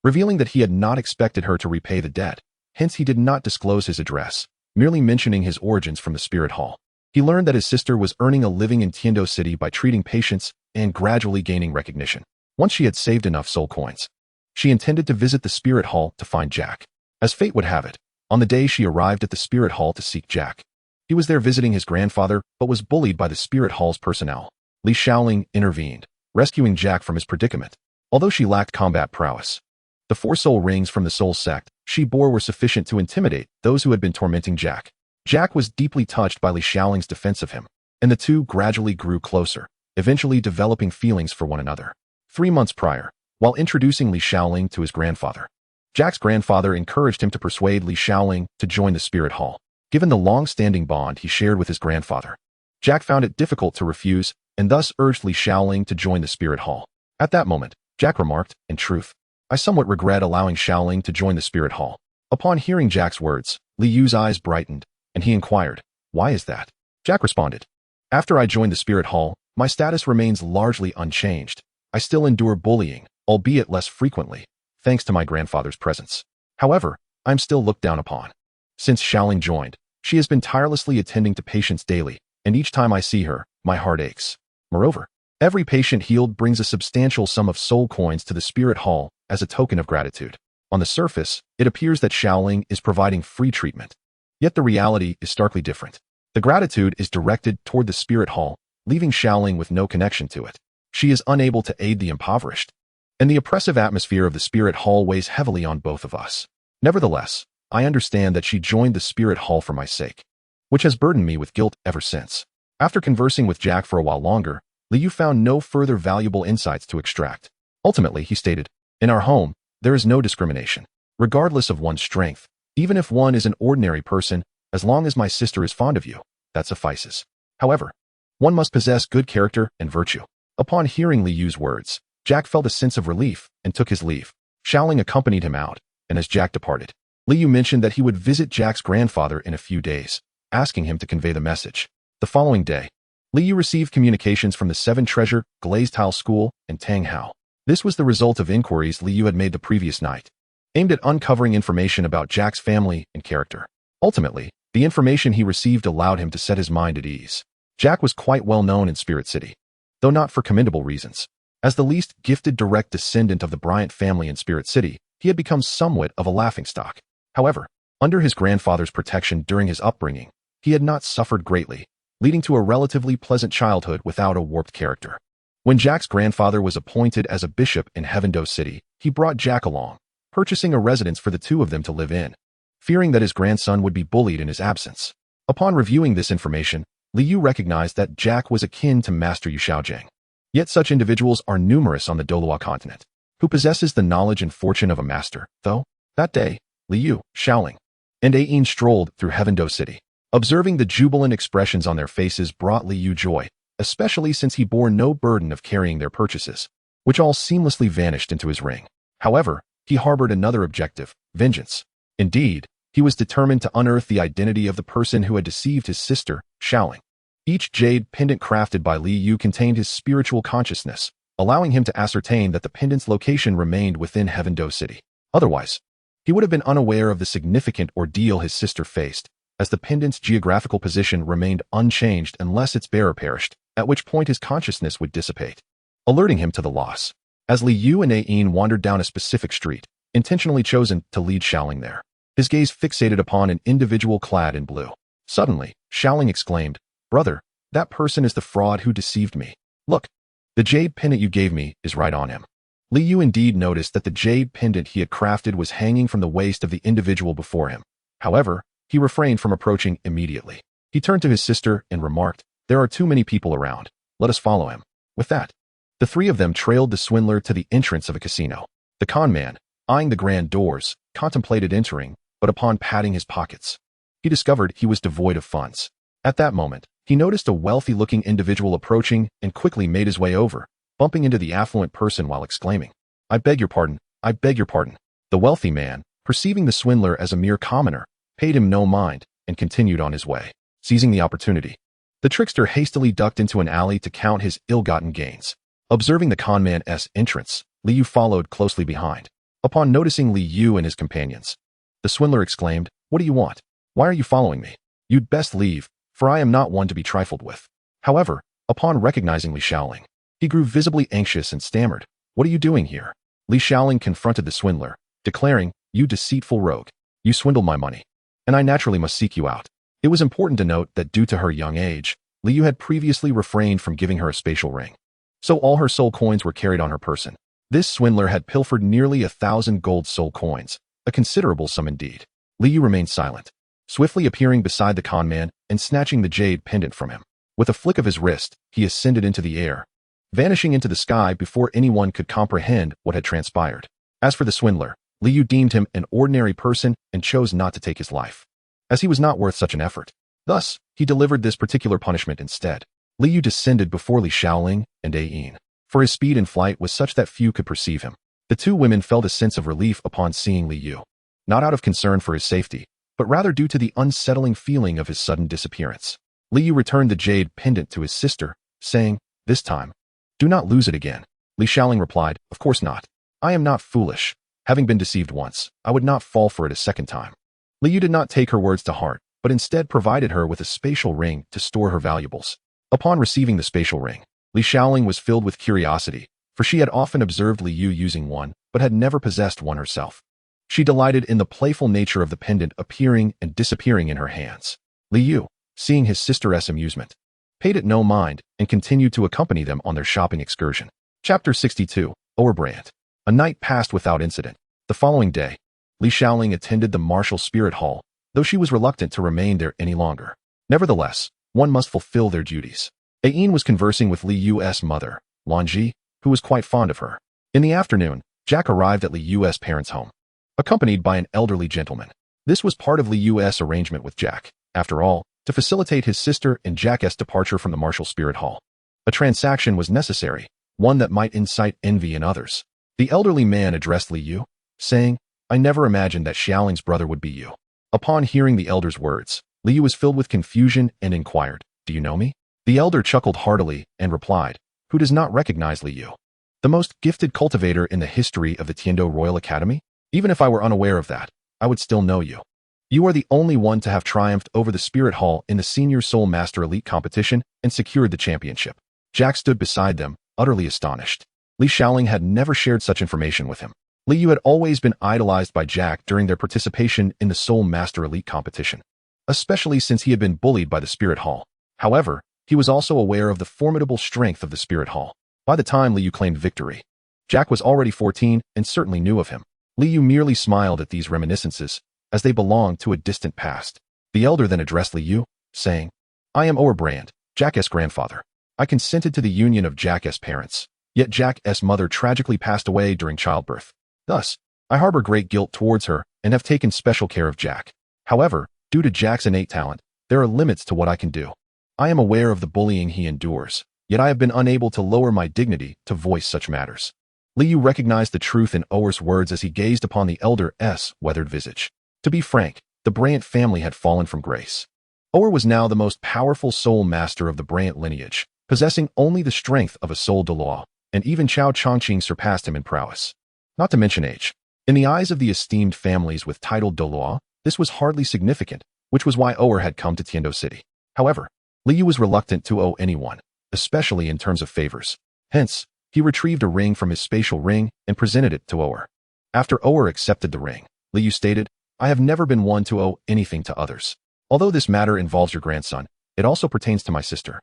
revealing that he had not expected her to repay the debt, hence he did not disclose his address, merely mentioning his origins from the spirit hall. He learned that his sister was earning a living in Tiandou City by treating patients and gradually gaining recognition. Once she had saved enough soul coins, she intended to visit the spirit hall to find Jack. As fate would have it, on the day she arrived at the spirit hall to seek Jack, he was there visiting his grandfather but was bullied by the spirit hall's personnel. Li Shaoling intervened, rescuing Jack from his predicament. Although she lacked combat prowess, the 4 soul rings from the soul sect she bore were sufficient to intimidate those who had been tormenting Jack. Jack was deeply touched by Li Shaoling's defense of him, and the two gradually grew closer, eventually developing feelings for one another. 3 months prior, while introducing Li Shaoling to his grandfather, Jack's grandfather encouraged him to persuade Li Shaoling to join the spirit hall. Given the long-standing bond he shared with his grandfather, Jack found it difficult to refuse and thus urged Li Shaoling to join the spirit hall. At that moment, Jack remarked, "In truth, I somewhat regret allowing Shaoling to join the spirit hall." Upon hearing Jack's words, Li Yu's eyes brightened, and he inquired, "Why is that?" Jack responded, "After I joined the spirit hall, my status remains largely unchanged. I still endure bullying, albeit less frequently, thanks to my grandfather's presence. However, I am still looked down upon. Since Shaoling joined, she has been tirelessly attending to patients daily, and each time I see her, my heart aches. Moreover, every patient healed brings a substantial sum of soul coins to the spirit hall as a token of gratitude. On the surface, it appears that Shaoling is providing free treatment. Yet the reality is starkly different. The gratitude is directed toward the spirit hall, leaving Shaoling with no connection to it. She is unable to aid the impoverished, and the oppressive atmosphere of the spirit hall weighs heavily on both of us. Nevertheless, I understand that she joined the spirit hall for my sake, which has burdened me with guilt ever since." After conversing with Jack for a while longer, Li Yu found no further valuable insights to extract. Ultimately, he stated, "In our home, there is no discrimination, regardless of one's strength. Even if one is an ordinary person, as long as my sister is fond of you, that suffices. However, one must possess good character and virtue." Upon hearing Li Yu's words, Jack felt a sense of relief and took his leave. Shaoling accompanied him out, and as Jack departed, Li Yu mentioned that he would visit Jack's grandfather in a few days, asking him to convey the message. The following day, Li Yu received communications from the 7 Treasure, Glazed Tile School, and Tang Hao. This was the result of inquiries Li Yu had made the previous night, aimed at uncovering information about Jack's family and character. Ultimately, the information he received allowed him to set his mind at ease. Jack was quite well known in Spirit City, though not for commendable reasons. As the least gifted direct descendant of the Bryant family in Spirit City, he had become somewhat of a laughingstock. However, under his grandfather's protection during his upbringing, he had not suffered greatly, leading to a relatively pleasant childhood without a warped character. When Jack's grandfather was appointed as a bishop in Tiandou City, he brought Jack along, purchasing a residence for the two of them to live in, fearing that his grandson would be bullied in his absence. Upon reviewing this information, Li Yu recognized that Jack was akin to Master Yu Shaojiang. Yet such individuals are numerous on the Douluo Continent, who possesses the knowledge and fortune of a master, though. That day, Li Yu, Shaoling, and Ayin strolled through Tiandou City. Observing the jubilant expressions on their faces brought Li Yu joy, especially since he bore no burden of carrying their purchases, which all seamlessly vanished into his ring. However, he harbored another objective, vengeance. Indeed, he was determined to unearth the identity of the person who had deceived his sister, Shaoling. Each jade pendant crafted by Li Yu contained his spiritual consciousness, allowing him to ascertain that the pendant's location remained within Tiandou City. Otherwise, he would have been unaware of the significant ordeal his sister faced, as the pendant's geographical position remained unchanged unless its bearer perished, at which point his consciousness would dissipate, alerting him to the loss. As Li Yu and Ayin wandered down a specific street, intentionally chosen to lead Shaoling there, his gaze fixated upon an individual clad in blue. Suddenly, Shaoling exclaimed, "Brother, that person is the fraud who deceived me. Look, the jade pendant you gave me is right on him." Li Yu indeed noticed that the jade pendant he had crafted was hanging from the waist of the individual before him. However, he refrained from approaching immediately. He turned to his sister and remarked, "There are too many people around. Let us follow him." With that, the three of them trailed the swindler to the entrance of a casino. The con man, eyeing the grand doors, contemplated entering, but upon patting his pockets, he discovered he was devoid of funds. At that moment, he noticed a wealthy-looking individual approaching and quickly made his way over, bumping into the affluent person while exclaiming, "I beg your pardon, I beg your pardon. The wealthy man, perceiving the swindler as a mere commoner, paid him no mind and continued on his way. Seizing the opportunity, the trickster hastily ducked into an alley to count his ill-gotten gains. Observing the conman's entrance, Liu followed closely behind. Upon noticing Liu and his companions, the swindler exclaimed, "What do you want? Why are you following me? You'd best leave, for I am not one to be trifled with." However, upon recognizing Li Shaoling, he grew visibly anxious and stammered, "What are you doing here?" Li Shaoling confronted the swindler, declaring, "You deceitful rogue, you swindled my money, and I naturally must seek you out." It was important to note that due to her young age, Liu had previously refrained from giving her a spatial ring, so all her soul coins were carried on her person. This swindler had pilfered nearly 1,000 gold soul coins, a considerable sum indeed. Liu remained silent, swiftly appearing beside the conman and snatching the jade pendant from him. With a flick of his wrist, he ascended into the air, vanishing into the sky before anyone could comprehend what had transpired. As for the swindler, Liu deemed him an ordinary person and chose not to take his life, as he was not worth such an effort. Thus, he delivered this particular punishment instead. Liu descended before Li Shaoling and Ayin, for his speed in flight was such that few could perceive him. The two women felt a sense of relief upon seeing Liu, not out of concern for his safety, but rather due to the unsettling feeling of his sudden disappearance. Liu returned the jade pendant to his sister, saying, "This time, do not lose it again." Li Shaoling replied, "Of course not. I am not foolish. Having been deceived once, I would not fall for it a second time." Liu did not take her words to heart, but instead provided her with a spatial ring to store her valuables. Upon receiving the spatial ring, Li Shaoling was filled with curiosity, for she had often observed Liu using one, but had never possessed one herself. She delighted in the playful nature of the pendant appearing and disappearing in her hands. Liu, seeing his sister's amusement, paid it no mind and continued to accompany them on their shopping excursion. Chapter 62, Overbrand. A night passed without incident. The following day, Li Shaoling attended the martial spirit hall, though she was reluctant to remain there any longer. Nevertheless, one must fulfill their duties. Ayin was conversing with Liu's mother, Lanji, who was quite fond of her. In the afternoon, Jack arrived at Liu's parents' home, accompanied by an elderly gentleman. This was part of Liu's arrangement with Jack, after all, to facilitate his sister and Jack's departure from the martial spirit hall. A transaction was necessary, one that might incite envy in others. The elderly man addressed Liu, saying, "I never imagined that Xiaoling's brother would be you." Upon hearing the elder's words, Liu was filled with confusion and inquired, "Do you know me?" The elder chuckled heartily and replied, "Who does not recognize Liu? The most gifted cultivator in the history of the Tiandou Royal Academy? Even if I were unaware of that, I would still know you. You are the only one to have triumphed over the Spirit Hall in the Senior Soul Master Elite competition and secured the championship." Jack stood beside them, utterly astonished. Li Shaoling had never shared such information with him. Liu had always been idolized by Jack during their participation in the Soul Master Elite competition, especially since he had been bullied by the Spirit Hall. However, he was also aware of the formidable strength of the Spirit Hall. By the time Liu claimed victory, Jack was already 14 and certainly knew of him. Liu merely smiled at these reminiscences, as they belonged to a distant past. The elder then addressed Liu, saying, "I am Overbrand, Jack's grandfather. I consented to the union of Jack's parents, yet Jack's mother tragically passed away during childbirth. Thus, I harbor great guilt towards her and have taken special care of Jack. However, due to Jack's innate talent, there are limits to what I can do. I am aware of the bullying he endures, yet I have been unable to lower my dignity to voice such matters." Liu recognized the truth in Ower's words as he gazed upon the elder's weathered visage. To be frank, the Brant family had fallen from grace. Ower was now the most powerful soul master of the Brant lineage, possessing only the strength of a soul Douluo, and even Chao Chongqing surpassed him in prowess. Not to mention age. In the eyes of the esteemed families with titled Douluo, this was hardly significant, which was why Ower had come to Tiandou City. However, Liu was reluctant to owe anyone, especially in terms of favors. Hence, he retrieved a ring from his spatial ring and presented it to Ower. After Ower accepted the ring, Liu stated, "I have never been one to owe anything to others. Although this matter involves your grandson, it also pertains to my sister.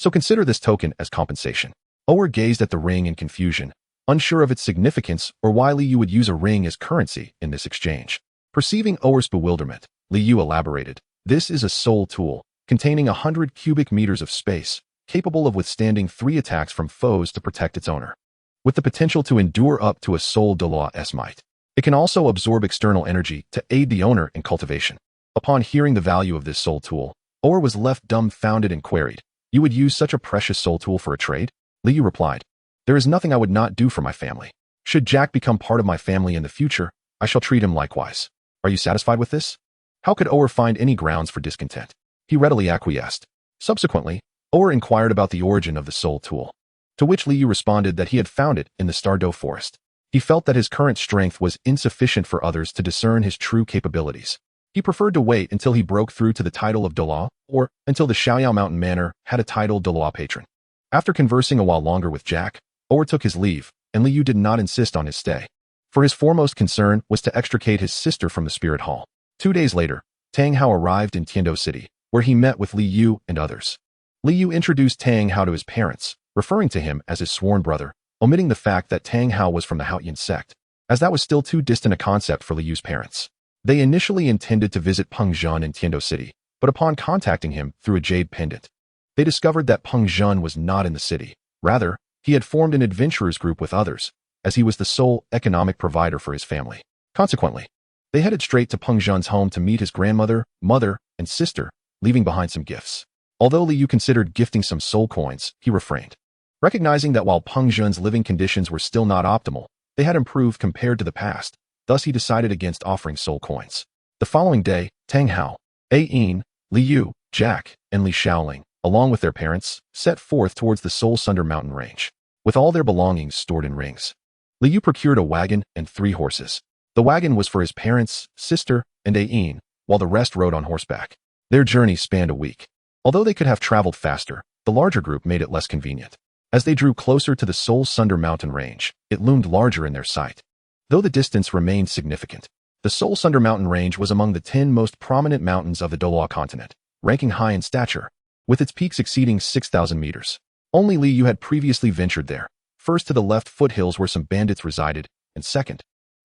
So consider this token as compensation." Ower gazed at the ring in confusion, unsure of its significance or why Liu would use a ring as currency in this exchange. Perceiving Ower's bewilderment, Liu elaborated, "This is a soul tool, containing 100 cubic meters of space, capable of withstanding 3 attacks from foes to protect its owner, with the potential to endure up to a soul Douluo's might. It can also absorb external energy to aid the owner in cultivation." Upon hearing the value of this soul tool, Ower was left dumbfounded and queried, "You would use such a precious soul tool for a trade?" Liu replied, "There is nothing I would not do for my family." Should Jack become part of my family in the future, I shall treat him likewise. Are you satisfied with this? How could Oer find any grounds for discontent? He readily acquiesced. Subsequently, Oer inquired about the origin of the soul tool, to which Liu responded that he had found it in the Tiandou forest. He felt that his current strength was insufficient for others to discern his true capabilities. He preferred to wait until he broke through to the title of Douluo, or until the Xiaoyao Mountain Manor had a title Douluo patron. After conversing a while longer with Jack, Oer took his leave, and Liu did not insist on his stay, for his foremost concern was to extricate his sister from the spirit hall. 2 days later, Tang Hao arrived in Tiandou City, where he met with Liu and others. Liu introduced Tang Hao to his parents, referring to him as his sworn brother, omitting the fact that Tang Hao was from the Haoyan sect, as that was still too distant a concept for Liu's parents. They initially intended to visit Peng Zhen in Tiandou City, but upon contacting him through a jade pendant, they discovered that Peng Zhen was not in the city. Rather, he had formed an adventurers group with others, as he was the sole economic provider for his family. Consequently, they headed straight to Peng Zhen's home to meet his grandmother, mother, and sister, leaving behind some gifts. Although Liu considered gifting some soul coins, he refrained. Recognizing that while Peng Zhen's living conditions were still not optimal, they had improved compared to the past, thus he decided against offering soul coins. The following day, Tang Hao, Yin, Liu, Jack, and Li Shaoling, along with their parents, set forth towards the Soul Sunder mountain range, with all their belongings stored in rings. Liu procured a wagon and 3 horses. The wagon was for his parents, sister, and Yin, while the rest rode on horseback. Their journey spanned a week. Although they could have traveled faster, the larger group made it less convenient. As they drew closer to the Soul Sunder mountain range, it loomed larger in their sight. Though the distance remained significant, the Soul Sunder mountain range was among the 10 most prominent mountains of the Douluo Continent, ranking high in stature, with its peaks exceeding 6,000 meters. Only Liu had previously ventured there, first to the left foothills where some bandits resided, and second,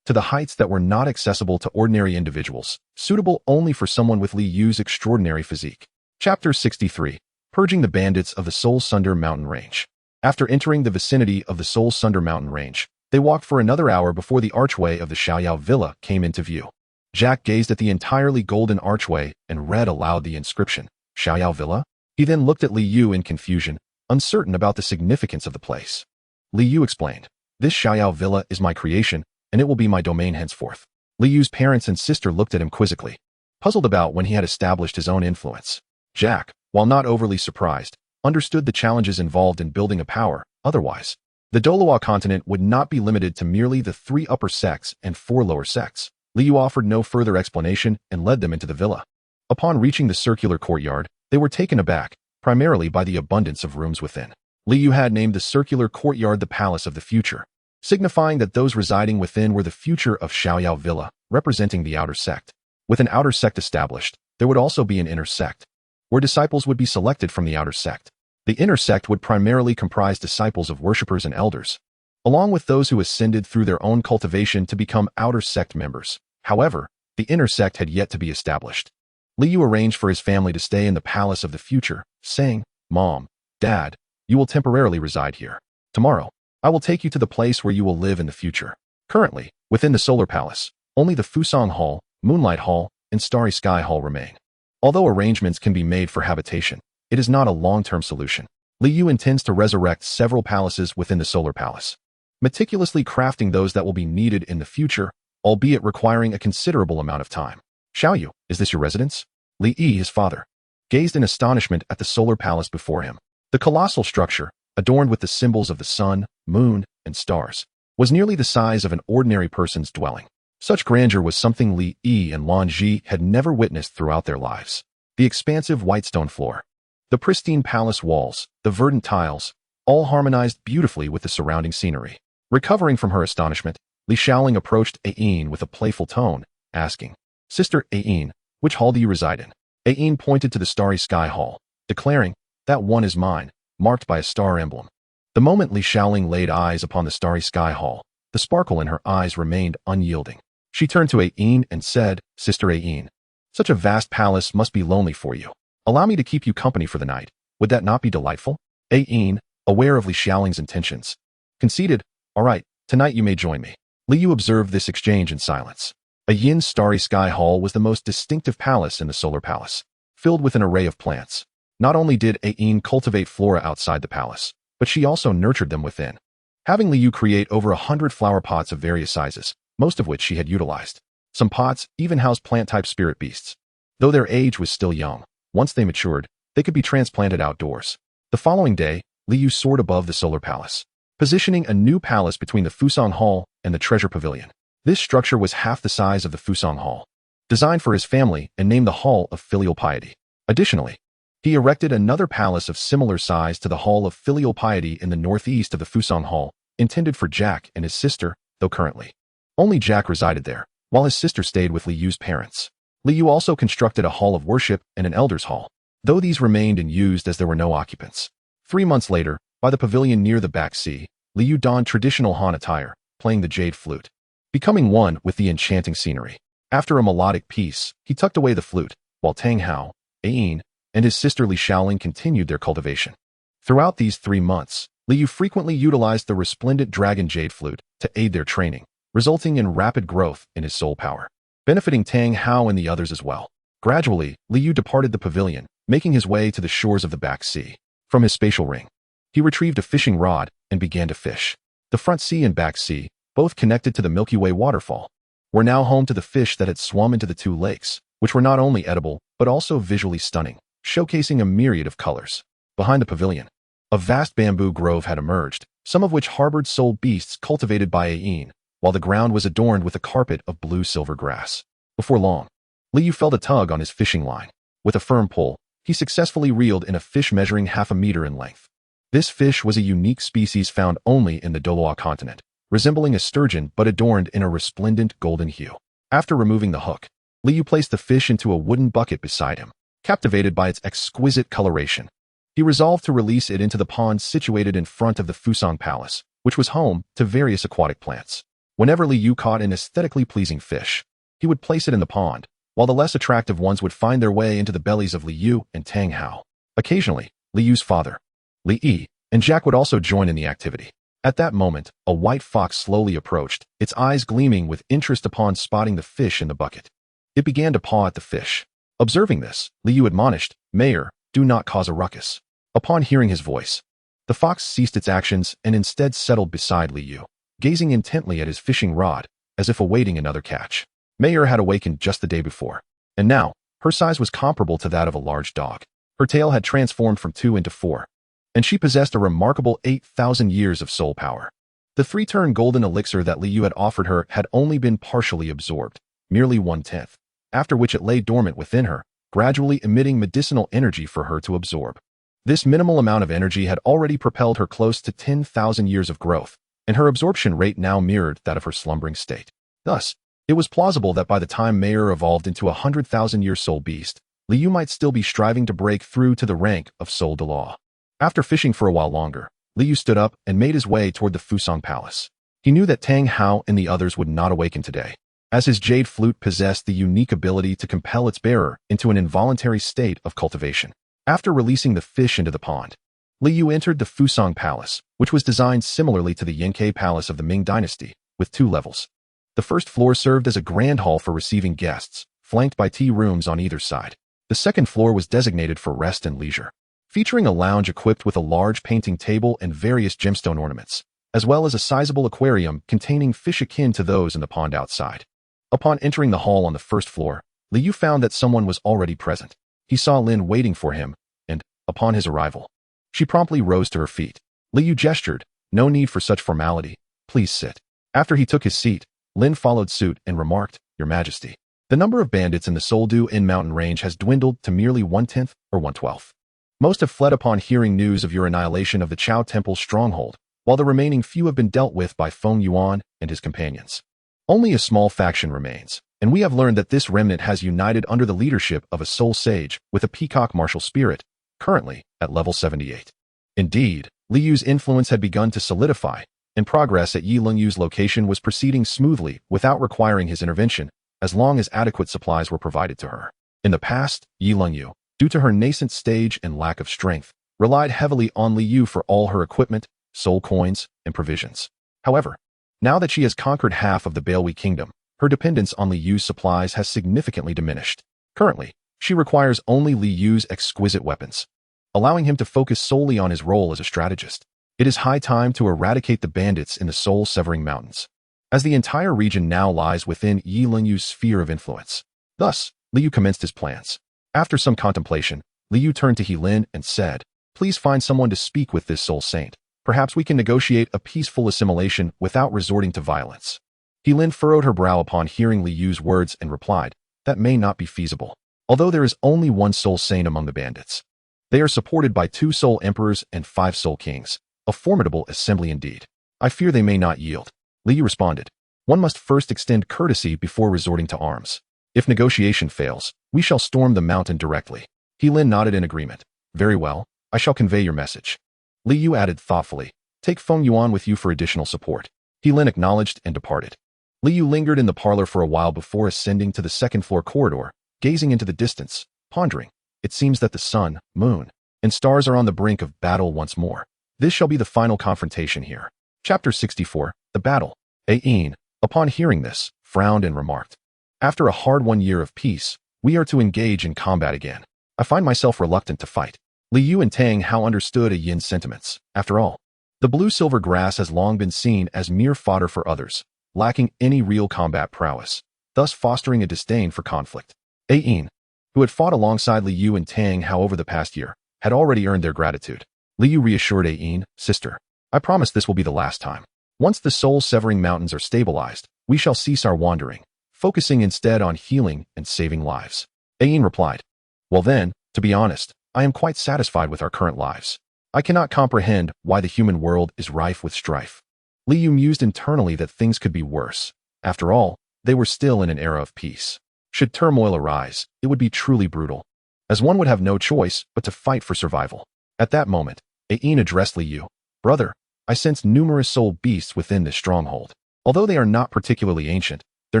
to the heights that were not accessible to ordinary individuals, suitable only for someone with Liu's extraordinary physique. Chapter 63, Purging the Bandits of the Soul Sunder mountain range. After entering the vicinity of the Soul Sunder mountain range, they walked for another hour before the archway of the Xiaoyao villa came into view. Jack gazed at the entirely golden archway and read aloud the inscription, Xiaoyao villa? He then looked at Liu in confusion, uncertain about the significance of the place. Liu explained, this Xiaoyao villa is my creation, and it will be my domain henceforth. Liu's parents and sister looked at him quizzically, puzzled about when he had established his own influence. Jack, while not overly surprised, understood the challenges involved in building a power. Otherwise, the Douluo Continent would not be limited to merely the 3 upper sects and 4 lower sects. Liu offered no further explanation and led them into the villa. Upon reaching the circular courtyard, they were taken aback, primarily by the abundance of rooms within. Liu had named the circular courtyard the Palace of the Future, signifying that those residing within were the future of Xiaoyao Villa, representing the outer sect. With an outer sect established, there would also be an inner sect, where disciples would be selected from the outer sect. The inner sect would primarily comprise disciples of worshippers and elders, along with those who ascended through their own cultivation to become outer sect members. However, the inner sect had yet to be established. Liu arranged for his family to stay in the Palace of the Future, saying, Mom, Dad, you will temporarily reside here. Tomorrow, I will take you to the place where you will live in the future. Currently, within the Solar Palace, only the Fusong Hall, Moonlight Hall, and Starry Sky Hall remain. Although arrangements can be made for habitation, it is not a long-term solution. Liu intends to resurrect several palaces within the Solar Palace, meticulously crafting those that will be needed in the future, albeit requiring a considerable amount of time. Xiaoyu, is this your residence? Li Yi, his father, gazed in astonishment at the Solar Palace before him. The colossal structure, adorned with the symbols of the sun, moon, and stars, was nearly the size of an ordinary person's dwelling. Such grandeur was something Li Yi and Lan Ji had never witnessed throughout their lives. The expansive white stone floor, the pristine palace walls, the verdant tiles, all harmonized beautifully with the surrounding scenery. Recovering from her astonishment, Li Shaoling approached Yin with a playful tone, asking, Sister Yin, which hall do you reside in? Yin pointed to the Starry Sky Hall, declaring, that one is mine, marked by a star emblem. The moment Li Shaoling laid eyes upon the Starry Sky Hall, the sparkle in her eyes remained unyielding. She turned to Yin and said, Sister Yin, such a vast palace must be lonely for you. Allow me to keep you company for the night. Would that not be delightful? Yin, aware of Li Shaoling's intentions, conceded, all right, tonight you may join me. Liu observed this exchange in silence. Yin's Starry Sky Hall was the most distinctive palace in the Solar Palace, filled with an array of plants. Not only did Yin cultivate flora outside the palace, but she also nurtured them within. having Liu create over 100 flower pots of various sizes, most of which she had utilized. Some pots even housed plant-type spirit beasts. Though their age was still young, once they matured, they could be transplanted outdoors. The following day, Liu soared above the Solar Palace, positioning a new palace between the Fusang Hall and the Treasure Pavilion. This structure was half the size of the Fusang Hall, designed for his family and named the Hall of Filial Piety. Additionally, he erected another palace of similar size to the Hall of Filial Piety in the northeast of the Fusang Hall, intended for Jack and his sister, though currently only Jack resided there, while his sister stayed with Liu's parents. Liu also constructed a Hall of Worship and an Elder's Hall, though these remained unused as there were no occupants. 3 months later, by the pavilion near the back sea, Liu donned traditional Han attire, playing the jade flute, becoming one with the enchanting scenery. After a melodic piece, he tucked away the flute, while Tang Hao, Ain, and his sister Li Shaolin continued their cultivation. Throughout these 3 months, Liu frequently utilized the resplendent dragon jade flute to aid their training, resulting in rapid growth in his soul power, benefiting Tang Hao and the others as well. Gradually, Liu departed the pavilion, making his way to the shores of the back sea. From his spatial ring, he retrieved a fishing rod and began to fish. The front sea and back sea, both connected to the Milky Way waterfall, were now home to the fish that had swum into the 2 lakes, which were not only edible, but also visually stunning, showcasing a myriad of colors. Behind the pavilion, a vast bamboo grove had emerged, some of which harbored soul beasts cultivated by Ain, while the ground was adorned with a carpet of blue-silver grass. Before long, Liu felt a tug on his fishing line. With a firm pull, he successfully reeled in a fish measuring half a meter in length. This fish was a unique species found only in the Douluo Continent, resembling a sturgeon but adorned in a resplendent golden hue. After removing the hook, Liu placed the fish into a wooden bucket beside him. Captivated by its exquisite coloration, he resolved to release it into the pond situated in front of the Fusang Palace, which was home to various aquatic plants. Whenever Liu caught an aesthetically pleasing fish, he would place it in the pond, while the less attractive ones would find their way into the bellies of Liu and Tang Hao. Occasionally, Liu's father, Li Yi, and Jack would also join in the activity. At that moment, a white fox slowly approached, its eyes gleaming with interest upon spotting the fish in the bucket. It began to paw at the fish. Observing this, Liu admonished, "Mayor, do not cause a ruckus." Upon hearing his voice, the fox ceased its actions and instead settled beside Liu, gazing intently at his fishing rod, as if awaiting another catch. Mayor had awakened just the day before, and now, her size was comparable to that of a large dog. Her tail had transformed from 2 into 4, and she possessed a remarkable 8,000 years of soul power. The 3-turn golden elixir that Liu had offered her had only been partially absorbed, merely 1/10, after which it lay dormant within her, gradually emitting medicinal energy for her to absorb. This minimal amount of energy had already propelled her close to 10,000 years of growth, and her absorption rate now mirrored that of her slumbering state. Thus, it was plausible that by the time Manor evolved into a 100,000-year soul beast, Liu might still be striving to break through to the rank of Soul Douluo. After fishing for a while longer, Liu stood up and made his way toward the Fusang Palace. He knew that Tang Hao and the others would not awaken today, as his jade flute possessed the unique ability to compel its bearer into an involuntary state of cultivation. After releasing the fish into the pond, Liu entered the Fusang Palace, which was designed similarly to the Yankai Palace of the Ming Dynasty, with 2 levels. The first floor served as a grand hall for receiving guests, flanked by tea rooms on either side. The second floor was designated for rest and leisure, featuring a lounge equipped with a large painting table and various gemstone ornaments, as well as a sizable aquarium containing fish akin to those in the pond outside. Upon entering the hall on the first floor, Liu found that someone was already present. He saw Lin waiting for him, and, upon his arrival, she promptly rose to her feet. Liu gestured, "No need for such formality, please sit." After he took his seat, Lin followed suit and remarked, "Your Majesty, the number of bandits in the Soldu In mountain range has dwindled to merely 1/10 or 1/12. Most have fled upon hearing news of your annihilation of the Chao Temple's stronghold, while the remaining few have been dealt with by Feng Yuan and his companions. Only a small faction remains, and we have learned that this remnant has united under the leadership of a soul sage with a peacock martial spirit, currently at level 78. Indeed, Liu's influence had begun to solidify, and progress at Yi Lungyu's location was proceeding smoothly without requiring his intervention, as long as adequate supplies were provided to her. In the past, Yi Lungyu, due to her nascent stage and lack of strength, relied heavily on Liu for all her equipment, soul coins, and provisions. However, now that she has conquered half of the Bailwi kingdom, her dependence on Liu's supplies has significantly diminished. Currently, she requires only Liu's exquisite weapons, allowing him to focus solely on his role as a strategist. It is high time to eradicate the bandits in the soul-severing mountains, as the entire region now lies within Yi Lingyu's sphere of influence. Thus, Liu commenced his plans. After some contemplation, Liu turned to Heilin and said, "Please find someone to speak with this soul saint. Perhaps we can negotiate a peaceful assimilation without resorting to violence." Heilin furrowed her brow upon hearing Liu's words and replied, "That may not be feasible. Although there is only one soul saint among the bandits, they are supported by 2 soul emperors and 5 soul kings, a formidable assembly indeed. I fear they may not yield." Liu responded, "One must first extend courtesy before resorting to arms. If negotiation fails, we shall storm the mountain directly." Heilin nodded in agreement. "Very well, I shall convey your message." Liu added thoughtfully, "Take Feng Yuan with you for additional support." Heilin acknowledged and departed. Liu lingered in the parlor for a while before ascending to the second-floor corridor, gazing into the distance, pondering. It seems that the sun, moon, and stars are on the brink of battle once more. This shall be the final confrontation here. Chapter 64, The Battle. Ain, upon hearing this, frowned and remarked, "After a hard-won year of peace, we are to engage in combat again. I find myself reluctant to fight." Liu and Tang Hao understood Yin's sentiments. After all, the blue-silver grass has long been seen as mere fodder for others, lacking any real combat prowess, thus fostering a disdain for conflict. Ain, who had fought alongside Liu and Tang Hao over the past year, had already earned their gratitude. Liu reassured Ain, "Sister, I promise this will be the last time. Once the soul-severing mountains are stabilized, we shall cease our wandering, focusing instead on healing and saving lives." Ain replied, "Well then, to be honest, I am quite satisfied with our current lives. I cannot comprehend why the human world is rife with strife." Liu mused internally that things could be worse. After all, they were still in an era of peace. Should turmoil arise, it would be truly brutal, as one would have no choice but to fight for survival. At that moment, Ain addressed Liu, "Brother, I sense numerous soul beasts within this stronghold. Although they are not particularly ancient, their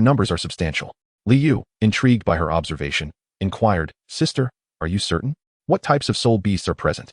numbers are substantial." Liu, intrigued by her observation, inquired, "Sister, are you certain? What types of soul beasts are present?"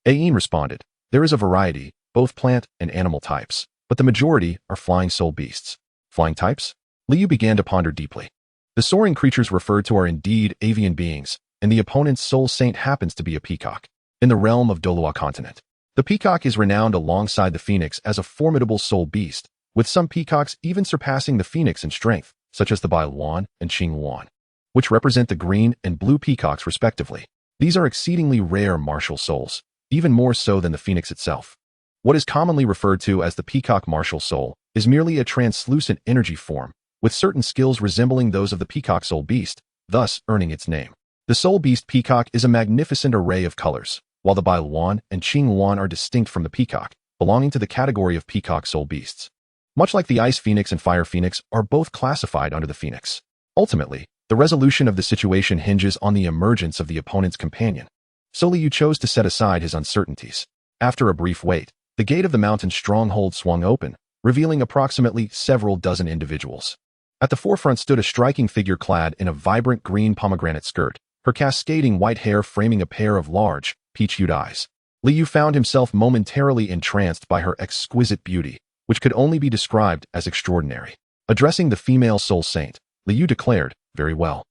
Ain responded, "There is a variety, both plant and animal types, but the majority are flying soul beasts." Flying types? Liu began to ponder deeply. The soaring creatures referred to are indeed avian beings, and the opponent's soul saint happens to be a peacock. In the realm of Douluo Continent, the peacock is renowned alongside the phoenix as a formidable soul beast, with some peacocks even surpassing the phoenix in strength, such as the Bai Luan and Qing Luan, which represent the green and blue peacocks respectively. These are exceedingly rare martial souls, even more so than the phoenix itself. What is commonly referred to as the peacock martial soul is merely a translucent energy form, with certain skills resembling those of the peacock soul beast, thus earning its name. The soul beast peacock is a magnificent array of colors, while the Bai Luan and Qing Luan are distinct from the peacock, belonging to the category of peacock soul beasts. Much like the ice phoenix and fire phoenix are both classified under the phoenix. Ultimately, the resolution of the situation hinges on the emergence of the opponent's companion. So Liu chose to set aside his uncertainties. After a brief wait, the gate of the mountain's stronghold swung open, revealing approximately several dozen individuals. At the forefront stood a striking figure clad in a vibrant green pomegranate skirt, her cascading white hair framing a pair of large, peach-hued eyes. Liu found himself momentarily entranced by her exquisite beauty, which could only be described as extraordinary. Addressing the female soul saint, Liu declared, "Very well.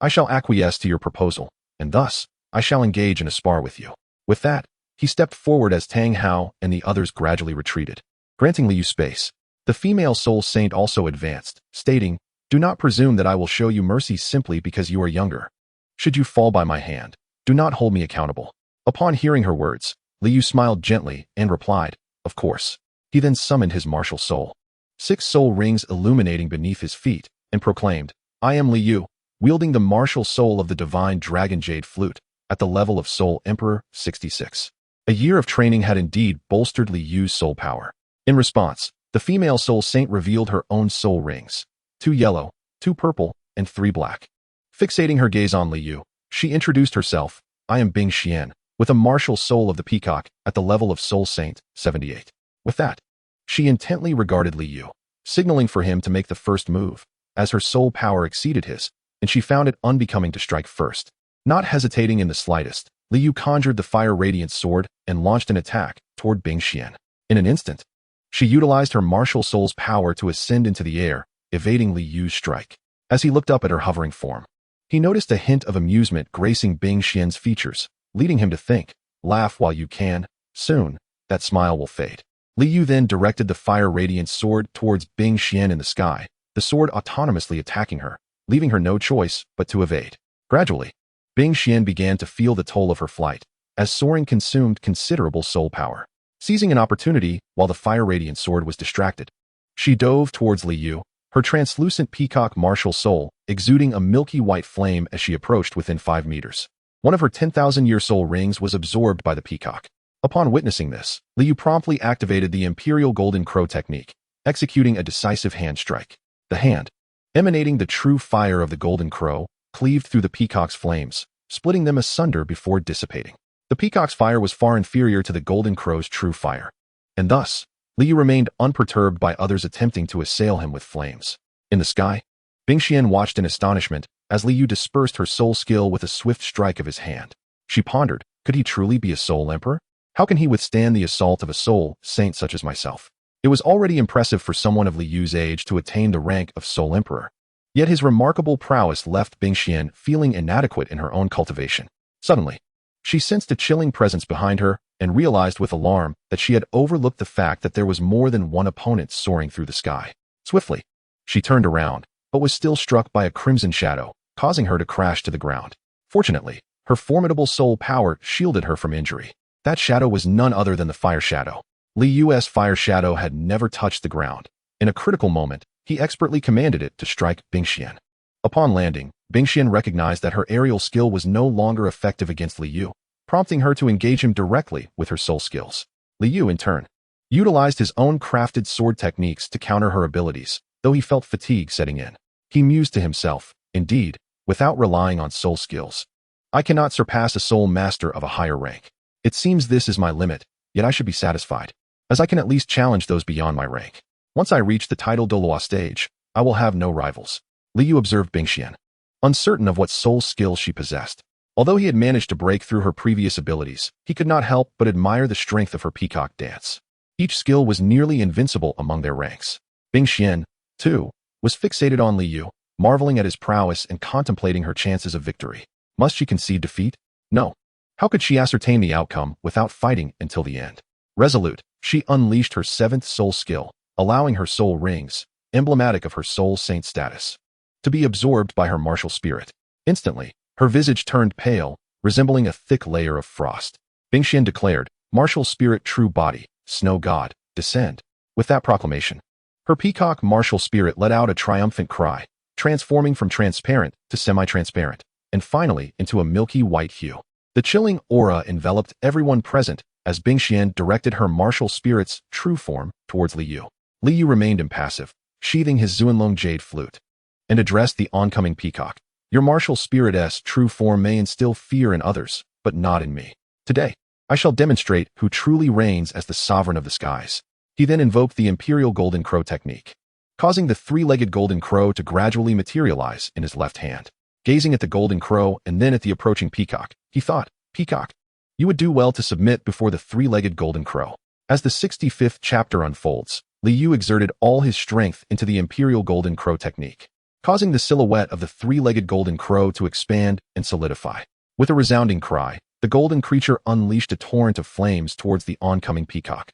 I shall acquiesce to your proposal, and thus, I shall engage in a spar with you." With that, he stepped forward as Tang Hao and the others gradually retreated. Granting Liu space, the female soul saint also advanced, stating, "Do not presume that I will show you mercy simply because you are younger. Should you fall by my hand, do not hold me accountable." Upon hearing her words, Liu smiled gently and replied, "Of course." He then summoned his martial soul. 6 soul rings illuminating beneath his feet, and proclaimed, "I am Liu, wielding the martial soul of the divine dragon jade flute, at the level of Soul Emperor 66. A year of training had indeed bolstered Liu's soul power. In response, the female soul saint revealed her own soul rings, 2 yellow, 2 purple, and 3 black. Fixating her gaze on Liu, she introduced herself, "I am Bing Xian, with a martial soul of the peacock at the level of Soul Saint 78. With that, she intently regarded Liu, signaling for him to make the first move, as her soul power exceeded his, and she found it unbecoming to strike first. Not hesitating in the slightest, Liu conjured the fire-radiant sword and launched an attack toward Bing Xian. In an instant, she utilized her martial soul's power to ascend into the air, evading Liu's strike. As he looked up at her hovering form, he noticed a hint of amusement gracing Bing Xian's features, leading him to think, "Laugh while you can. Soon, that smile will fade. Li Yu then directed the fire radiant sword towards Bing Xian in the sky, the sword autonomously attacking her, leaving her no choice but to evade. Gradually, Bing Xian began to feel the toll of her flight, as soaring consumed considerable soul power. Seizing an opportunity while the fire radiant sword was distracted, she dove towards Li Yu, her translucent peacock martial soul exuding a milky white flame as she approached within 5 meters. One of her 10,000-year soul rings was absorbed by the peacock. Upon witnessing this, Li Yu promptly activated the Imperial Golden Crow technique, executing a decisive hand strike. The hand, emanating the true fire of the Golden Crow, cleaved through the peacock's flames, splitting them asunder before dissipating. The peacock's fire was far inferior to the Golden Crow's true fire, and thus, Li Yu remained unperturbed by others attempting to assail him with flames. In the sky, Bing Xian watched in astonishment as Li Yu dispersed her soul skill with a swift strike of his hand. She pondered, could he truly be a soul emperor? How can he withstand the assault of a soul saint such as myself? It was already impressive for someone of Li Yu's age to attain the rank of soul emperor. Yet his remarkable prowess left Bing Xian feeling inadequate in her own cultivation. Suddenly, she sensed a chilling presence behind her and realized with alarm that she had overlooked the fact that there was more than one opponent soaring through the sky. Swiftly, she turned around, but was still struck by a crimson shadow, causing her to crash to the ground. Fortunately, her formidable soul power shielded her from injury. That shadow was none other than the fire shadow. Li Yu's fire shadow had never touched the ground. In a critical moment, he expertly commanded it to strike Bing Xian. Upon landing, Bing Xian recognized that her aerial skill was no longer effective against Li Yu, prompting her to engage him directly with her soul skills. Li Yu, in turn, utilized his own crafted sword techniques to counter her abilities, though he felt fatigue setting in. He mused to himself, indeed, without relying on soul skills, I cannot surpass a soul master of a higher rank. It seems this is my limit, yet I should be satisfied, as I can at least challenge those beyond my rank. Once I reach the title Douluo stage, I will have no rivals. Li Yu observed Bing Xian, uncertain of what soul skill she possessed. Although he had managed to break through her previous abilities, he could not help but admire the strength of her peacock dance. Each skill was nearly invincible among their ranks. Bing Xian, too, was fixated on Li Yu, marveling at his prowess and contemplating her chances of victory. Must she concede defeat? No. How could she ascertain the outcome without fighting until the end? Resolute, she unleashed her 7th soul skill, allowing her soul rings, emblematic of her soul saint status, to be absorbed by her martial spirit. Instantly, her visage turned pale, resembling a thick layer of frost. Bing Xian declared, martial spirit true body, snow god, descend. With that proclamation, her peacock martial spirit let out a triumphant cry, transforming from transparent to semi-transparent, and finally into a milky white hue. The chilling aura enveloped everyone present as Bing Xian directed her martial spirit's true form towards Li Yu. Li Yu remained impassive, sheathing his Zuanlong jade flute, and addressed the oncoming peacock. Your martial spirit's true form may instill fear in others, but not in me. Today, I shall demonstrate who truly reigns as the sovereign of the skies. He then invoked the Imperial Golden Crow technique, causing the 3-legged Golden Crow to gradually materialize in his left hand. Gazing at the Golden Crow and then at the approaching peacock, he thought, Peacock, you would do well to submit before the 3-legged Golden Crow. As the 65th chapter unfolds, Li Yu exerted all his strength into the Imperial Golden Crow technique, causing the silhouette of the 3-legged Golden Crow to expand and solidify. With a resounding cry, the golden creature unleashed a torrent of flames towards the oncoming peacock,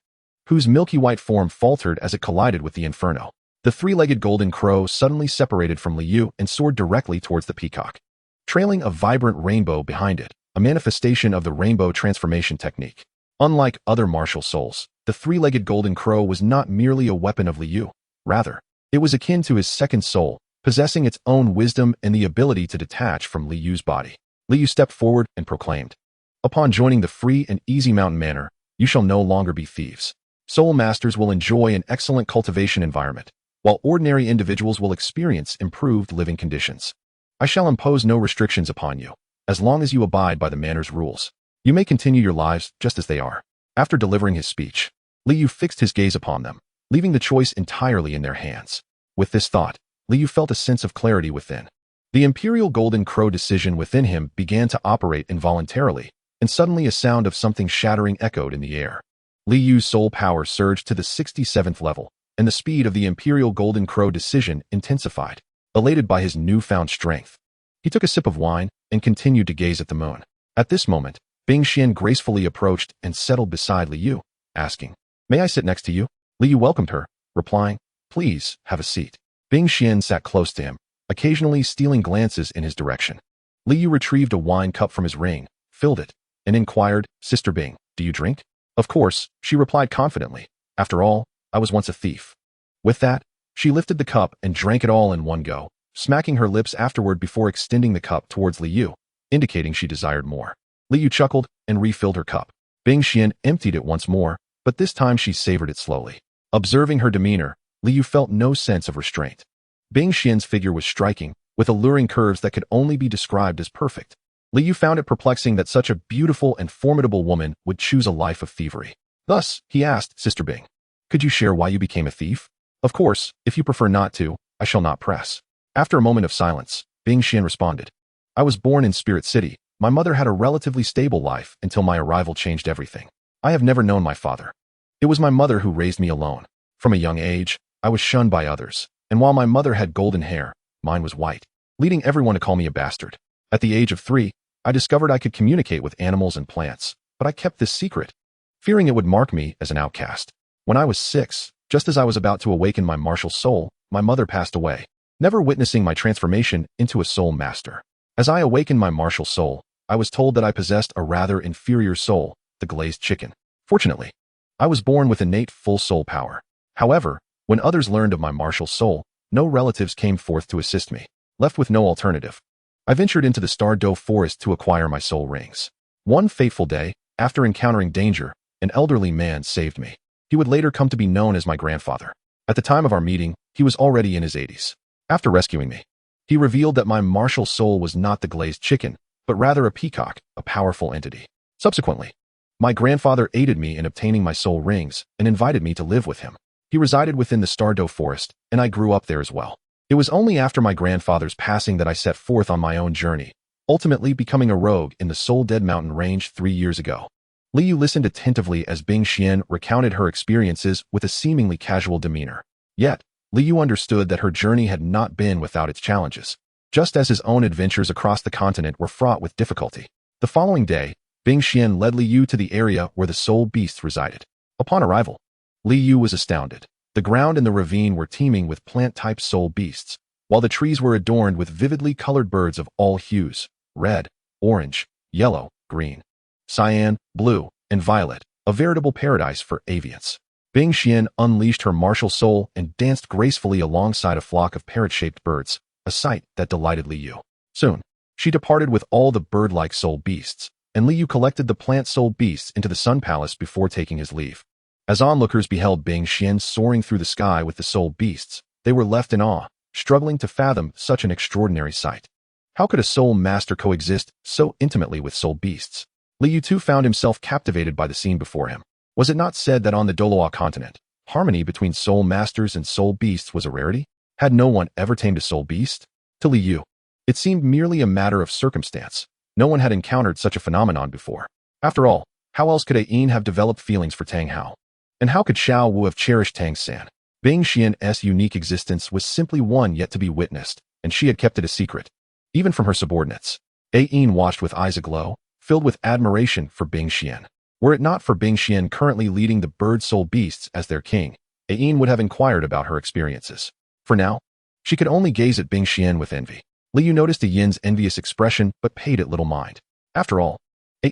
whose milky white form faltered as it collided with the inferno. The 3-legged Golden Crow suddenly separated from Li Yu and soared directly towards the peacock, trailing a vibrant rainbow behind it, a manifestation of the rainbow transformation technique. Unlike other martial souls, the 3-legged Golden Crow was not merely a weapon of Li Yu. Rather, it was akin to his second soul, possessing its own wisdom and the ability to detach from Li Yu's body. Li Yu stepped forward and proclaimed, upon joining the free and easy mountain manor, you shall no longer be thieves. Soul masters will enjoy an excellent cultivation environment, while ordinary individuals will experience improved living conditions. I shall impose no restrictions upon you, as long as you abide by the manor's rules. You may continue your lives just as they are. After delivering his speech, Li Yu fixed his gaze upon them, leaving the choice entirely in their hands. With this thought, Li Yu felt a sense of clarity within. The Imperial Golden Crow decision within him began to operate involuntarily, and suddenly a sound of something shattering echoed in the air. Li Yu's soul power surged to the 67th level, and the speed of the Imperial Golden Crow decision intensified. Elated by his newfound strength, he took a sip of wine and continued to gaze at the moon. At this moment, Bing Xian gracefully approached and settled beside Li Yu, asking, "May I sit next to you?" Li Yu welcomed her, replying, "Please, have a seat." Bing Xian sat close to him, occasionally stealing glances in his direction. Li Yu retrieved a wine cup from his ring, filled it, and inquired, "Sister Bing, do you drink?" "Of course," she replied confidently. "After all, I was once a thief." With that, she lifted the cup and drank it all in one go, smacking her lips afterward before extending the cup towards Li Yu, indicating she desired more. Li Yu chuckled and refilled her cup. Bing Xian emptied it once more, but this time she savored it slowly. Observing her demeanor, Li Yu felt no sense of restraint. Bing Xian's figure was striking, with alluring curves that could only be described as perfect. Li Yu found it perplexing that such a beautiful and formidable woman would choose a life of thievery. Thus, he asked, "Sister Bing, could you share why you became a thief?" "Of course, if you prefer not to, I shall not press." After a moment of silence, Bing Xian responded, "I was born in Spirit City. My mother had a relatively stable life until my arrival changed everything. I have never known my father. It was my mother who raised me alone. From a young age, I was shunned by others, and while my mother had golden hair, mine was white, leading everyone to call me a bastard. At the age of 3, I discovered I could communicate with animals and plants, but I kept this secret, fearing it would mark me as an outcast. When I was 6, just as I was about to awaken my martial soul, my mother passed away, never witnessing my transformation into a soul master. As I awakened my martial soul, I was told that I possessed a rather inferior soul, the glazed chicken. Fortunately, I was born with innate full soul power. However, when others learned of my martial soul, no relatives came forth to assist me. Left with no alternative, I ventured into the Tiandou forest to acquire my soul rings. One fateful day, after encountering danger, an elderly man saved me. He would later come to be known as my grandfather. At the time of our meeting, he was already in his 80s. After rescuing me, he revealed that my martial soul was not the glazed chicken, but rather a peacock, a powerful entity. Subsequently, my grandfather aided me in obtaining my soul rings and invited me to live with him. He resided within the Tiandou forest, and I grew up there as well. It was only after my grandfather's passing that I set forth on my own journey, ultimately becoming a rogue in the Soul Dead Mountain range 3 years ago. Li Yu listened attentively as Bing Xian recounted her experiences with a seemingly casual demeanor. Yet, Li Yu understood that her journey had not been without its challenges, just as his own adventures across the continent were fraught with difficulty. The following day, Bing Xian led Li Yu to the area where the soul beasts resided. Upon arrival, Li Yu was astounded. The ground and the ravine were teeming with plant-type soul beasts, while the trees were adorned with vividly colored birds of all hues: red, orange, yellow, green, cyan, blue, and violet, a veritable paradise for avians. Bing Xian unleashed her martial soul and danced gracefully alongside a flock of parrot-shaped birds, a sight that delighted Li Yu. Soon, she departed with all the bird-like soul beasts, and Li Yu collected the plant soul beasts into the Sun Palace before taking his leave. As onlookers beheld Bing Xian soaring through the sky with the soul beasts, they were left in awe, struggling to fathom such an extraordinary sight. How could a soul master coexist so intimately with soul beasts? Li Yu too found himself captivated by the scene before him. Was it not said that on the Douluo Continent, harmony between soul masters and soul beasts was a rarity? Had no one ever tamed a soul beast? To Li Yu, it seemed merely a matter of circumstance. No one had encountered such a phenomenon before. After all, how else could Ain have developed feelings for Tang Hao? And how could Xiao Wu have cherished Tang San? Bing Xian's unique existence was simply one yet to be witnessed, and she had kept it a secret, even from her subordinates. Ain watched with eyes aglow, filled with admiration for Bing Xian. Were it not for Bing Xian currently leading the bird soul beasts as their king, Ain would have inquired about her experiences. For now, she could only gaze at Bing Xian with envy. Li Yu noticed Yin's envious expression but paid it little mind. After all,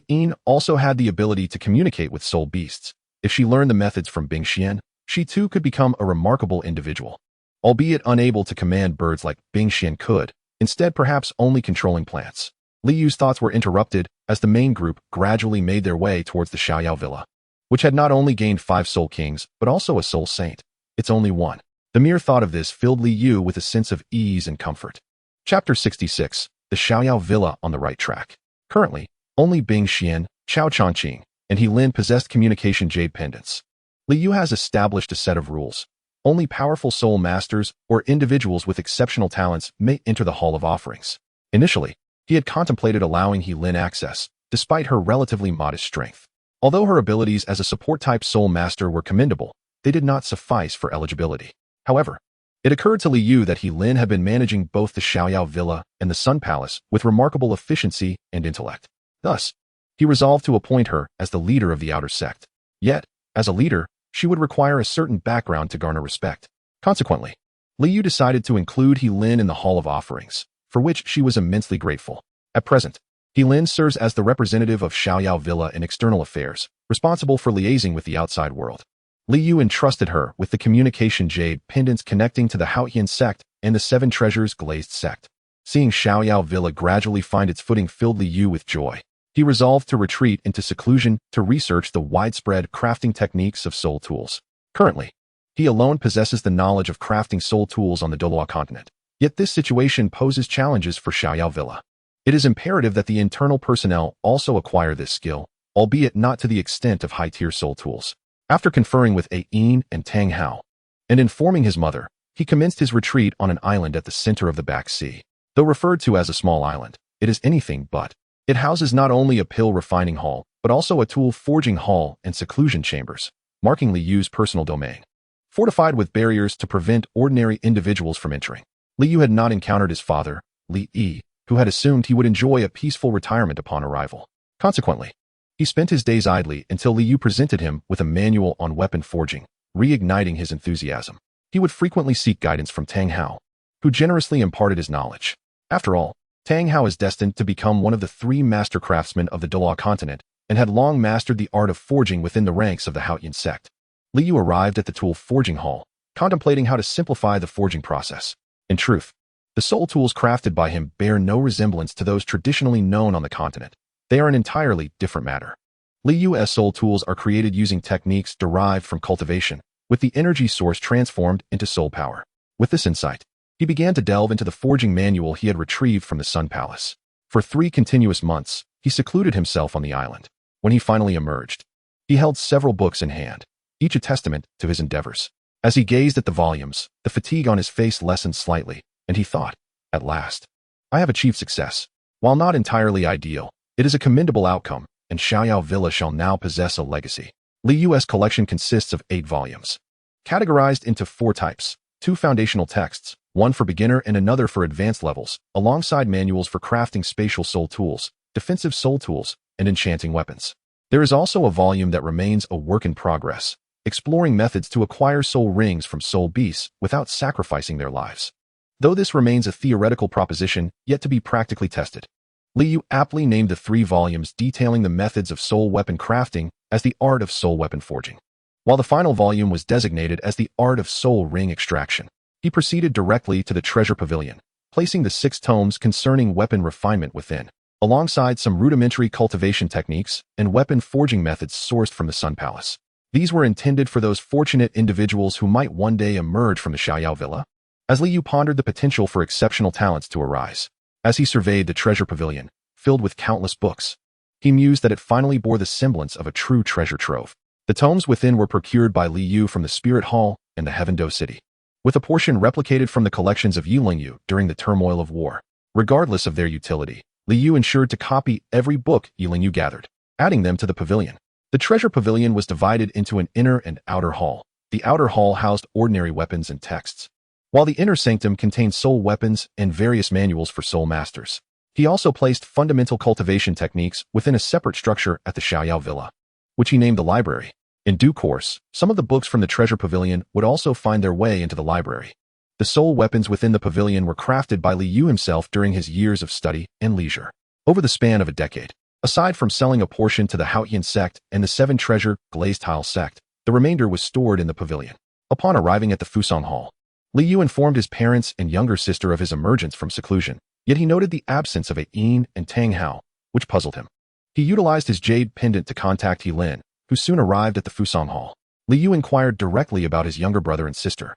Ain also had the ability to communicate with soul beasts. If she learned the methods from Bing Xian, she too could become a remarkable individual. Albeit unable to command birds like Bing Xian could, instead perhaps only controlling plants. Li Yu's thoughts were interrupted as the main group gradually made their way towards the Xiaoyao Villa, which had not only gained 5 soul kings, but also a soul saint. It's only one. The mere thought of this filled Li Yu with a sense of ease and comfort. Chapter 66, the Xiaoyao Villa on the right track. Currently, only Bing Xian, Chao Chongqing, and He Lin possessed communication jade pendants. Li Yu has established a set of rules. Only powerful soul masters or individuals with exceptional talents may enter the Hall of Offerings. Initially, he had contemplated allowing He Lin access, despite her relatively modest strength. Although her abilities as a support-type soul master were commendable, they did not suffice for eligibility. However, it occurred to Li Yu that He Lin had been managing both the Xiaoyao Villa and the Sun Palace with remarkable efficiency and intellect. Thus, he resolved to appoint her as the leader of the outer sect. Yet, As a leader, she would require a certain background to garner respect. Consequently, Li Yu decided to include He Lin in the Hall of Offerings, for which she was immensely grateful. At present, He Lin serves as the representative of Xiaoyao Villa in external affairs, responsible for liaising with the outside world. Li Yu entrusted her with the communication jade pendants connecting to the Haotian sect and the Seven Treasures glazed sect. Seeing Xiaoyao Villa gradually find its footing filled Li Yu with joy. He resolved to retreat into seclusion to research the widespread crafting techniques of soul tools. Currently, he alone possesses the knowledge of crafting soul tools on the Douluo Continent. Yet this situation poses challenges for Xiaoyao Villa. It is imperative that the internal personnel also acquire this skill, albeit not to the extent of high-tier soul tools. After conferring with Ain and Tang Hao, and informing his mother, he commenced his retreat on an island at the center of the Back Sea. Though referred to as a small island, it is anything but. It houses not only a pill refining hall, but also a tool forging hall and seclusion chambers, marking Li Yu's personal domain. Fortified with barriers to prevent ordinary individuals from entering, Li Yu had not encountered his father, Li Yi, who had assumed he would enjoy a peaceful retirement upon arrival. Consequently, he spent his days idly until Li Yu presented him with a manual on weapon forging, reigniting his enthusiasm. He would frequently seek guidance from Tang Hao, who generously imparted his knowledge. After all, Tang Hao is destined to become one of the 3 master craftsmen of the Douluo Continent and had long mastered the art of forging within the ranks of the Haotian sect. Li Yu arrived at the tool forging hall, contemplating how to simplify the forging process. In truth, the soul tools crafted by him bear no resemblance to those traditionally known on the continent. They are an entirely different matter. Li Yu's soul tools are created using techniques derived from cultivation, with the energy source transformed into soul power. With this insight, he began to delve into the forging manual he had retrieved from the Sun Palace. For 3 continuous months, he secluded himself on the island. When he finally emerged, he held several books in hand, each a testament to his endeavors. As he gazed at the volumes, the fatigue on his face lessened slightly, and he thought, at last, I have achieved success. While not entirely ideal, it is a commendable outcome, and Xiaoyao Villa shall now possess a legacy. Li Yu's collection consists of 8 volumes, categorized into 4 types, 2 foundational texts, one for beginner and another for advanced levels, alongside manuals for crafting spatial soul tools, defensive soul tools, and enchanting weapons. There is also a volume that remains a work in progress, exploring methods to acquire soul rings from soul beasts without sacrificing their lives. Though this remains a theoretical proposition yet to be practically tested, Li Yu aptly named the 3 volumes detailing the methods of soul weapon crafting as the art of soul weapon forging, while the final volume was designated as the art of soul ring extraction. He proceeded directly to the treasure pavilion, placing the 6 tomes concerning weapon refinement within, alongside some rudimentary cultivation techniques and weapon forging methods sourced from the Sun Palace. These were intended for those fortunate individuals who might one day emerge from the Xiaoyao Villa. As Li Yu pondered the potential for exceptional talents to arise, as he surveyed the treasure pavilion, filled with countless books, he mused that it finally bore the semblance of a true treasure trove. The tomes within were procured by Li Yu from the Spirit Hall and the Heavendou City, with a portion replicated from the collections of Yu during the turmoil of war. Regardless of their utility, Li Yu ensured to copy every book Yu gathered, adding them to the pavilion. The treasure pavilion was divided into an inner and outer hall. The outer hall housed ordinary weapons and texts, while the inner sanctum contained soul weapons and various manuals for soul masters. He also placed fundamental cultivation techniques within a separate structure at the Xiaoyao Villa, which he named the library. In due course, some of the books from the treasure pavilion would also find their way into the library. The soul weapons within the pavilion were crafted by Li Yu himself during his years of study and leisure. Over the span of a decade, aside from selling a portion to the Haotian sect and the 7 treasure glazed tile sect, the remainder was stored in the pavilion. Upon arriving at the Fusang Hall, Li Yu informed his parents and younger sister of his emergence from seclusion, yet he noted the absence of Ain and Tang Hao, which puzzled him. He utilized his jade pendant to contact He Lin, who soon arrived at the Fusang Hall. Li Yu inquired directly about his younger brother and sister,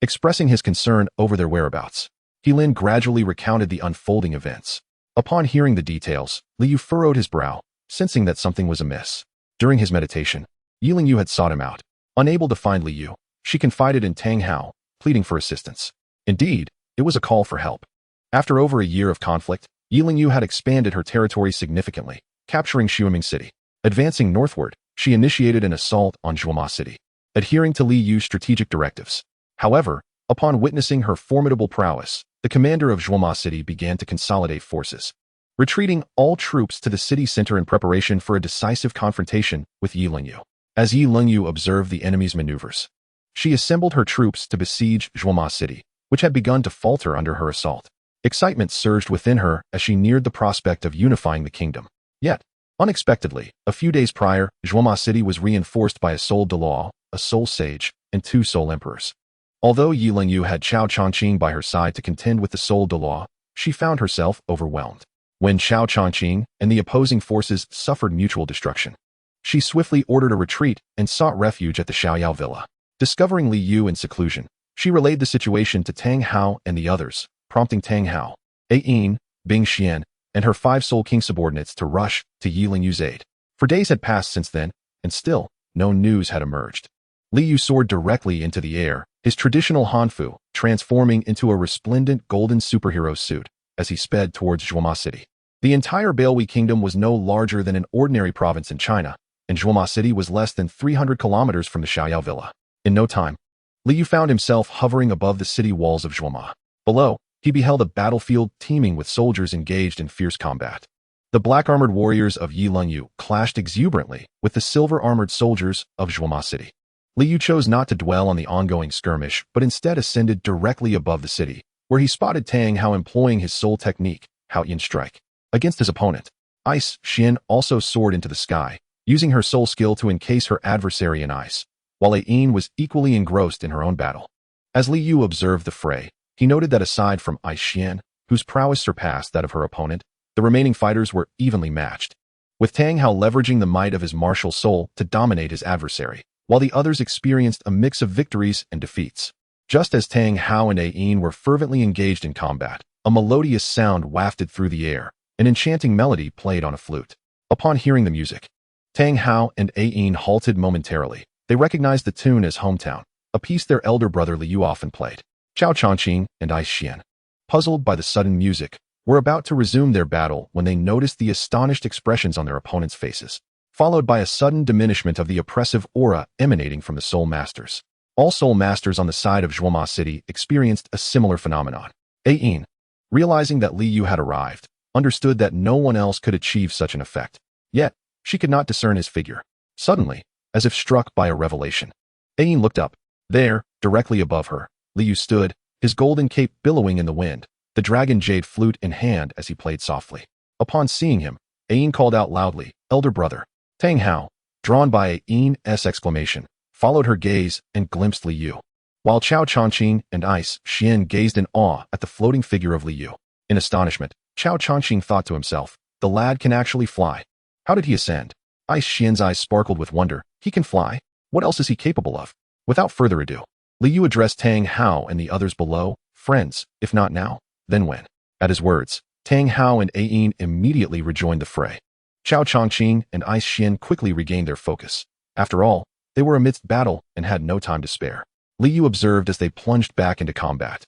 expressing his concern over their whereabouts. He Lin gradually recounted the unfolding events. Upon hearing the details, Li Yu furrowed his brow, sensing that something was amiss. During his meditation, Yu had sought him out. Unable to find Li Yu, she confided in Tang Hao, pleading for assistance. Indeed, it was a call for help. After over a year of conflict, Yu had expanded her territory significantly, capturing Xiuming City. Advancing northward, she initiated an assault on Zhuoma City, adhering to Li Yu's strategic directives. However, upon witnessing her formidable prowess, the commander of Zhuoma City began to consolidate forces, retreating all troops to the city center in preparation for a decisive confrontation with Yu. As Yi Lengyu observed the enemy's maneuvers, she assembled her troops to besiege Zhuoma City, which had begun to falter under her assault. Excitement surged within her as she neared the prospect of unifying the kingdom. Yet, unexpectedly, a few days prior, Zhuoma City was reinforced by a soul Douluo, a soul sage, and 2 soul emperors. Although Yi Lengyu had Chao Chongqing by her side to contend with the soul Douluo, she found herself overwhelmed. When Chao Chongqing and the opposing forces suffered mutual destruction, she swiftly ordered a retreat and sought refuge at the Xiaoyao villa. Discovering Li Yu in seclusion, she relayed the situation to Tang Hao and the others, prompting Tang Hao, Ayin, Bing Xian, and her 5 Soul King subordinates to rush to Yi Lengyu's aid. For days had passed since then, and still, no news had emerged. Li Yu soared directly into the air, his traditional hanfu transforming into a resplendent golden superhero suit as he sped towards Zhuoma City. The entire Bailwi kingdom was no larger than an ordinary province in China, and Zhuoma City was less than 300 kilometers from the Xiaoyao villa. In no time, Li Yu found himself hovering above the city walls of Zhuoma. Below, he beheld a battlefield teeming with soldiers engaged in fierce combat. The black-armored warriors of Yi Lengyu clashed exuberantly with the silver-armored soldiers of Zhuoma City. Li Yu chose not to dwell on the ongoing skirmish, but instead ascended directly above the city, where he spotted Tang Hao employing his soul technique, Haoyan Strike, against his opponent. Ice Xin also soared into the sky, using her soul skill to encase her adversary in ice, while Ayin was equally engrossed in her own battle. As Li Yu observed the fray, he noted that aside from Ice Xian, whose prowess surpassed that of her opponent, the remaining fighters were evenly matched, with Tang Hao leveraging the might of his martial soul to dominate his adversary, while the others experienced a mix of victories and defeats. Just as Tang Hao and Ayin were fervently engaged in combat, a melodious sound wafted through the air, an enchanting melody played on a flute. Upon hearing the music, Tang Hao and Ayin halted momentarily. They recognized the tune as Hometown, a piece their elder brother Li Yu often played. Chao Chongqing and Ice Xian, puzzled by the sudden music, were about to resume their battle when they noticed the astonished expressions on their opponents' faces, followed by a sudden diminishment of the oppressive aura emanating from the Soul Masters. All Soul Masters on the side of Zhuoma City experienced a similar phenomenon. Ayin, realizing that Li Yu had arrived, understood that no one else could achieve such an effect. Yet, she could not discern his figure. Suddenly, as if struck by a revelation, Ayin looked up. There, directly above her, Li Yu stood, his golden cape billowing in the wind, the dragon jade flute in hand as he played softly. Upon seeing him, Ayin called out loudly, "Elder brother." Tang Hao, drawn by Ayin's exclamation, followed her gaze and glimpsed Li Yu, while Chao Chongqing and Ice Xian gazed in awe at the floating figure of Li Yu. In astonishment, Chao Chongqing thought to himself, "The lad can actually fly. How did he ascend?" Ice Xian's eyes sparkled with wonder. "He can fly? What else is he capable of?" Without further ado, Li Yu addressed Tang Hao and the others below, "Friends, if not now, then when?" At his words, Tang Hao and Ayin immediately rejoined the fray. Chao Chongqing and Ice Xian quickly regained their focus. After all, they were amidst battle and had no time to spare. Li Yu observed as they plunged back into combat.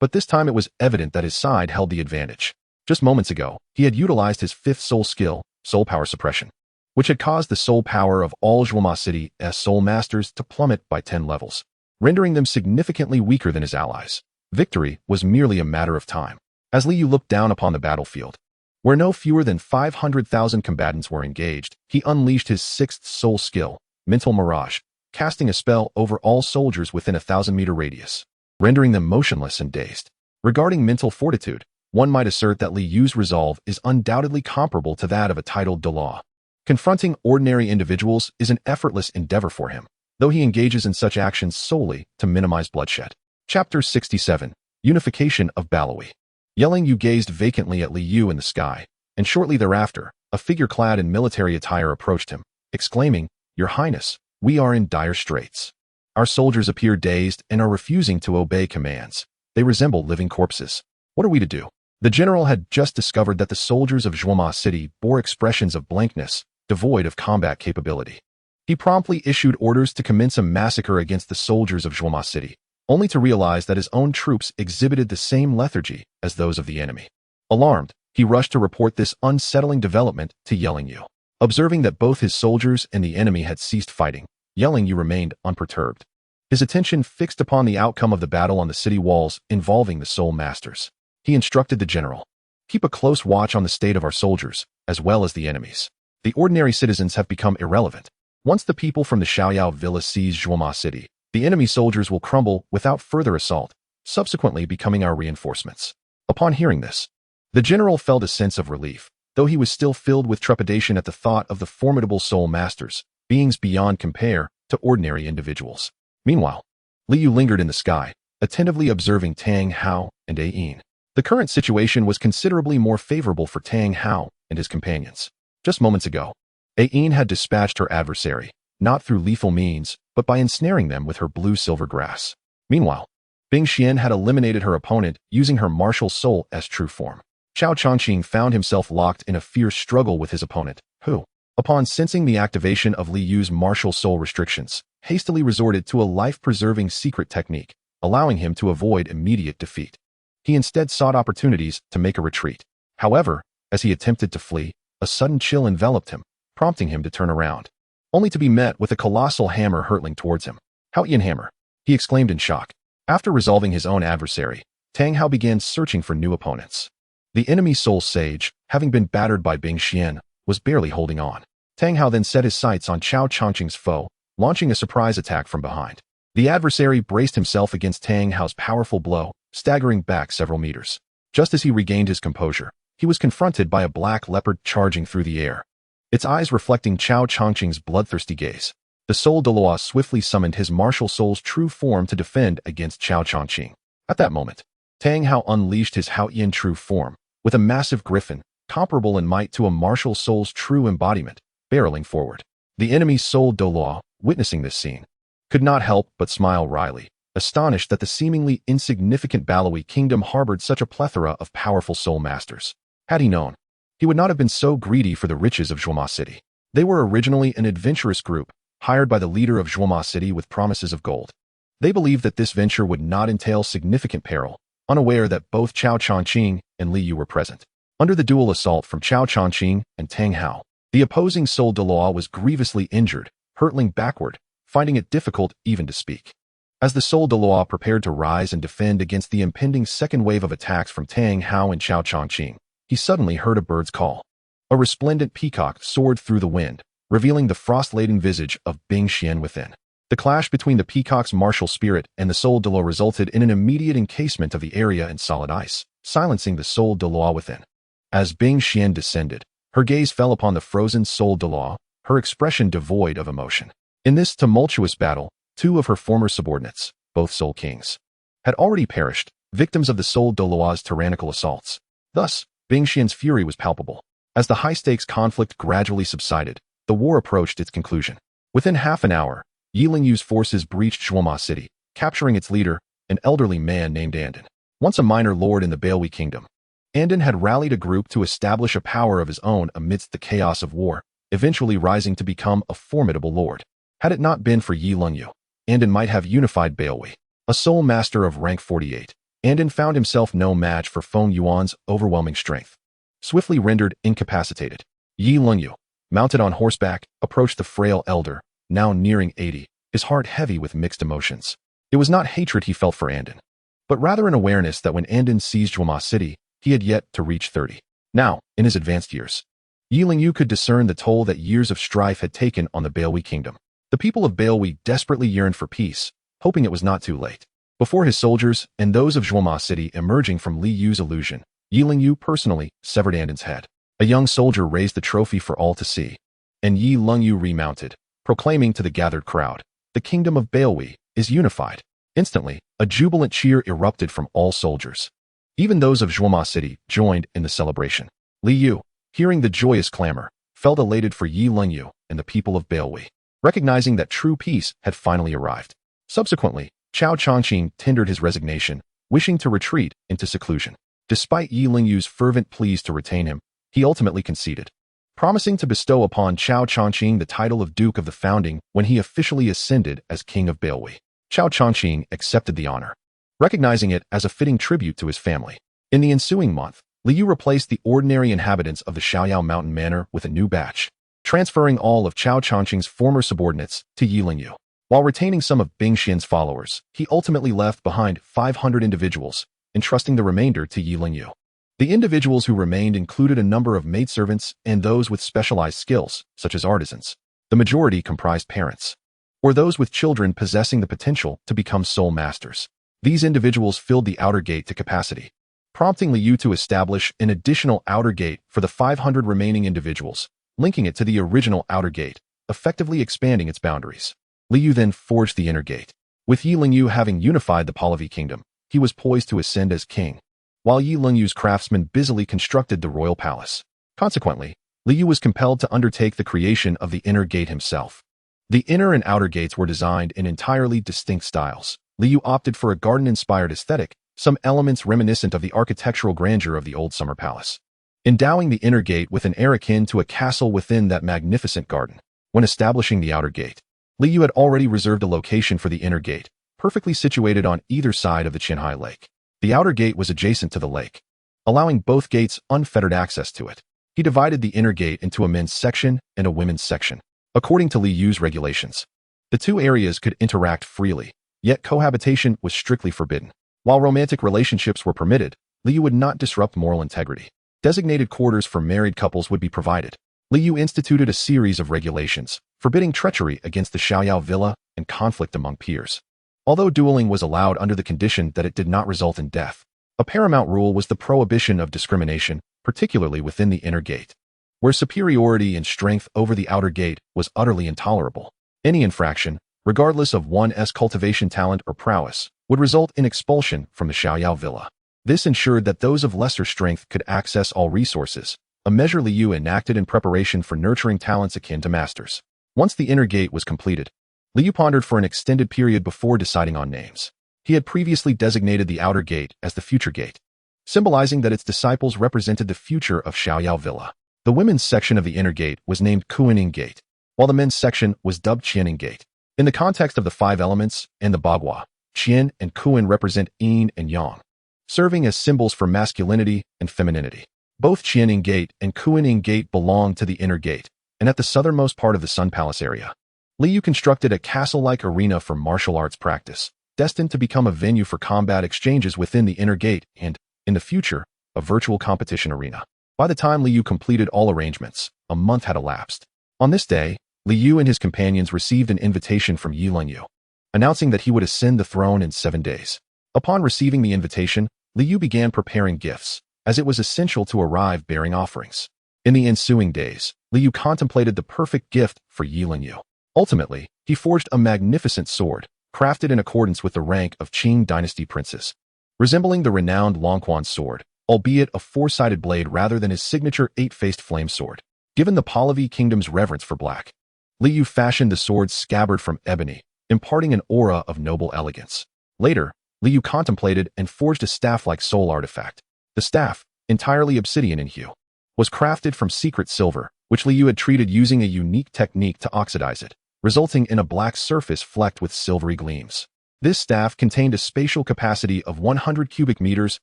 But this time it was evident that his side held the advantage. Just moments ago, he had utilized his 5th soul skill, Soul Power Suppression, which had caused the soul power of all Zhuoma City's soul masters to plummet by 10 levels, rendering them significantly weaker than his allies. Victory was merely a matter of time. As Li Yu looked down upon the battlefield, where no fewer than 500,000 combatants were engaged, he unleashed his 6th soul skill, Mental Mirage, casting a spell over all soldiers within a 1,000-meter radius, rendering them motionless and dazed. Regarding mental fortitude, one might assert that Li Yu's resolve is undoubtedly comparable to that of a titled Douluo. Confronting ordinary individuals is an effortless endeavor for him, though he engages in such actions solely to minimize bloodshed. Chapter 67, Unification of Bailwi. Yelling Yu gazed vacantly at Li Yu in the sky, and shortly thereafter, a figure clad in military attire approached him, exclaiming, "Your Highness, we are in dire straits. Our soldiers appear dazed and are refusing to obey commands. They resemble living corpses. What are we to do?" The general had just discovered that the soldiers of Zhuoma City bore expressions of blankness, devoid of combat capability. He promptly issued orders to commence a massacre against the soldiers of Zhuoma City, only to realize that his own troops exhibited the same lethargy as those of the enemy. Alarmed, he rushed to report this unsettling development to Yu. Observing that both his soldiers and the enemy had ceased fighting, Yu remained unperturbed, his attention fixed upon the outcome of the battle on the city walls involving the Soul Masters. He instructed the general, "Keep a close watch on the state of our soldiers, as well as the enemies. The ordinary citizens have become irrelevant. Once the people from the Xiaoyao villa seize Zhuoma City, the enemy soldiers will crumble without further assault, subsequently becoming our reinforcements. Upon hearing this, the general felt a sense of relief, though he was still filled with trepidation at the thought of the formidable soul masters, beings beyond compare to ordinary individuals. Meanwhile, Li Yu lingered in the sky, attentively observing Tang Hao and Ayin. The current situation was considerably more favorable for Tang Hao and his companions. Just moments ago, Ayin had dispatched her adversary, not through lethal means, but by ensnaring them with her blue-silver grass. Meanwhile, Bing Xian had eliminated her opponent using her martial soul as true form. Qiao Changqing found himself locked in a fierce struggle with his opponent, who, upon sensing the activation of Li Yu's martial soul restrictions, hastily resorted to a life-preserving secret technique, allowing him to avoid immediate defeat. He instead sought opportunities to make a retreat. However, as he attempted to flee, a sudden chill enveloped him, prompting him to turn around, only to be met with a colossal hammer hurtling towards him. Haoyan hammer, he exclaimed in shock. After resolving his own adversary, Tang Hao began searching for new opponents. The enemy soul sage, having been battered by Bing Xian, was barely holding on. Tang Hao then set his sights on Qiao Changqing's foe, launching a surprise attack from behind. The adversary braced himself against Tang Hao's powerful blow, staggering back several meters. Just as he regained his composure, he was confronted by a black leopard charging through the air, its eyes reflecting Qiao Changqing's bloodthirsty gaze. The soul Douluo swiftly summoned his martial soul's true form to defend against Qiao Changqing. At that moment, Tang Hao unleashed his Haoyan true form, with a massive griffin, comparable in might to a martial soul's true embodiment, barreling forward. The enemy's soul Douluo, witnessing this scene, could not help but smile wryly, astonished that the seemingly insignificant Balawi kingdom harbored such a plethora of powerful soul masters. Had he known, he would not have been so greedy for the riches of Zhuoma City. They were originally an adventurous group, hired by the leader of Zhuoma City with promises of gold. They believed that this venture would not entail significant peril, unaware that both Qiao Changqing and Li Yu were present. Under the dual assault from Qiao Changqing and Tang Hao, the opposing soul Douluo was grievously injured, hurtling backward, finding it difficult even to speak. As the soul Douluo prepared to rise and defend against the impending second wave of attacks from Tang Hao and Qiao Changqing, he suddenly heard a bird's call. A resplendent peacock soared through the wind, revealing the frost-laden visage of Bing Xian within. The clash between the peacock's martial spirit and the soul Douluo resulted in an immediate encasement of the area in solid ice, silencing the soul Douluo within. As Bing Xian descended, her gaze fell upon the frozen soul Douluo, her expression devoid of emotion. In this tumultuous battle, two of her former subordinates, both soul kings, had already perished, victims of the soul Douluo's tyrannical assaults. Thus, Bing Xian's fury was palpable. As the high-stakes conflict gradually subsided, the war approached its conclusion. Within half an hour, Yi Lingyu's forces breached Zhuoma City, capturing its leader, an elderly man named Andon. Once a minor lord in the Balawi kingdom, Andon had rallied a group to establish a power of his own amidst the chaos of war, eventually rising to become a formidable lord. Had it not been for Yi Lingyu, Andon might have unified Balawi. A soul master of rank 48, Andon found himself no match for Feng Yuan's overwhelming strength. Swiftly rendered incapacitated, Yi Lingyu, mounted on horseback, approached the frail elder, now nearing 80, his heart heavy with mixed emotions. It was not hatred he felt for Andon, but rather an awareness that when Andon seized Zhuoma City, he had yet to reach 30. Now, in his advanced years, Yi Lingyu could discern the toll that years of strife had taken on the Balawi kingdom. The people of Balawi desperately yearned for peace, hoping it was not too late. Before his soldiers and those of Zhuoma City emerging from Li Yu's illusion, Yi Lingyu personally severed Andon's head. A young soldier raised the trophy for all to see, and Yi Lingyu remounted, proclaiming to the gathered crowd, "The kingdom of Balawi is unified." Instantly, a jubilant cheer erupted from all soldiers. Even those of Zhuoma City joined in the celebration. Li Yu, hearing the joyous clamor, felt elated for Yi Lingyu and the people of Balawi, recognizing that true peace had finally arrived. Subsequently, Qiao Changqing tendered his resignation, wishing to retreat into seclusion. Despite Yi Lingyu's fervent pleas to retain him, he ultimately conceded, promising to bestow upon Qiao Changqing the title of Duke of the Founding when he officially ascended as King of Balawi. Qiao Changqing accepted the honor, recognizing it as a fitting tribute to his family. In the ensuing month, Li Yu replaced the ordinary inhabitants of the Xiaoyao Mountain Manor with a new batch, transferring all of Qiao Changqing's former subordinates to Yi Lingyu. While retaining some of Bing Xian's followers, he ultimately left behind 500 individuals, entrusting the remainder to Yi Lingyu. The individuals who remained included a number of maidservants and those with specialized skills, such as artisans. The majority comprised parents, or those with children possessing the potential to become soul masters. These individuals filled the outer gate to capacity, prompting Liu to establish an additional outer gate for the 500 remaining individuals, linking it to the original outer gate, effectively expanding its boundaries. Liu then forged the inner gate. With Yi Lingyu having unified the Pahlavi kingdom, he was poised to ascend as king, while Yi Lingyu's craftsmen busily constructed the royal palace. Consequently, Liu was compelled to undertake the creation of the inner gate himself. The inner and outer gates were designed in entirely distinct styles. Liu opted for a garden-inspired aesthetic, some elements reminiscent of the architectural grandeur of the old summer palace, endowing the inner gate with an air akin to a castle within that magnificent garden. When establishing the outer gate, Liu had already reserved a location for the inner gate, perfectly situated on either side of the Qinhai Lake. The outer gate was adjacent to the lake, allowing both gates unfettered access to it. He divided the inner gate into a men's section and a women's section. According to Liu's regulations, the two areas could interact freely, yet cohabitation was strictly forbidden. While romantic relationships were permitted, Liu would not disrupt moral integrity. Designated quarters for married couples would be provided. Liu instituted a series of regulations, forbidding treachery against the Xiaoyao villa and conflict among peers. Although dueling was allowed under the condition that it did not result in death, a paramount rule was the prohibition of discrimination, particularly within the inner gate, where superiority in strength over the outer gate was utterly intolerable. Any infraction, regardless of one's cultivation talent or prowess, would result in expulsion from the Xiaoyao villa. This ensured that those of lesser strength could access all resources, a measure Liu enacted in preparation for nurturing talents akin to masters. Once the inner gate was completed, Liu pondered for an extended period before deciding on names. He had previously designated the outer gate as the future gate, symbolizing that its disciples represented the future of Xiaoyao villa. The women's section of the inner gate was named Kuining Gate, while the men's section was dubbed Qianing Gate. In the context of the five elements and the Bagua, Qian and Kuin represent yin and yang, serving as symbols for masculinity and femininity. Both Qianing Gate and Kuining Gate belong to the inner gate, and at the southernmost part of the Sun Palace area, Liu constructed a castle-like arena for martial arts practice, destined to become a venue for combat exchanges within the inner gate and, in the future, a virtual competition arena. By the time Liu completed all arrangements, a month had elapsed. On this day, Liu and his companions received an invitation from Yi Lingyu, announcing that he would ascend the throne in 7 days. Upon receiving the invitation, Liu began preparing gifts, as it was essential to arrive bearing offerings. In the ensuing days, Liu contemplated the perfect gift for Yi Lingyu. Ultimately, he forged a magnificent sword, crafted in accordance with the rank of Qing dynasty princes, resembling the renowned Longquan sword, albeit a 4-sided blade rather than his signature 8-faced flame sword. Given the Pahlavi kingdom's reverence for black, Liu fashioned the sword's scabbard from ebony, imparting an aura of noble elegance. Later, Liu contemplated and forged a staff-like soul artifact. The staff, entirely obsidian in hue, was crafted from secret silver, which Liu had treated using a unique technique to oxidize it, resulting in a black surface flecked with silvery gleams. This staff contained a spatial capacity of 100 cubic meters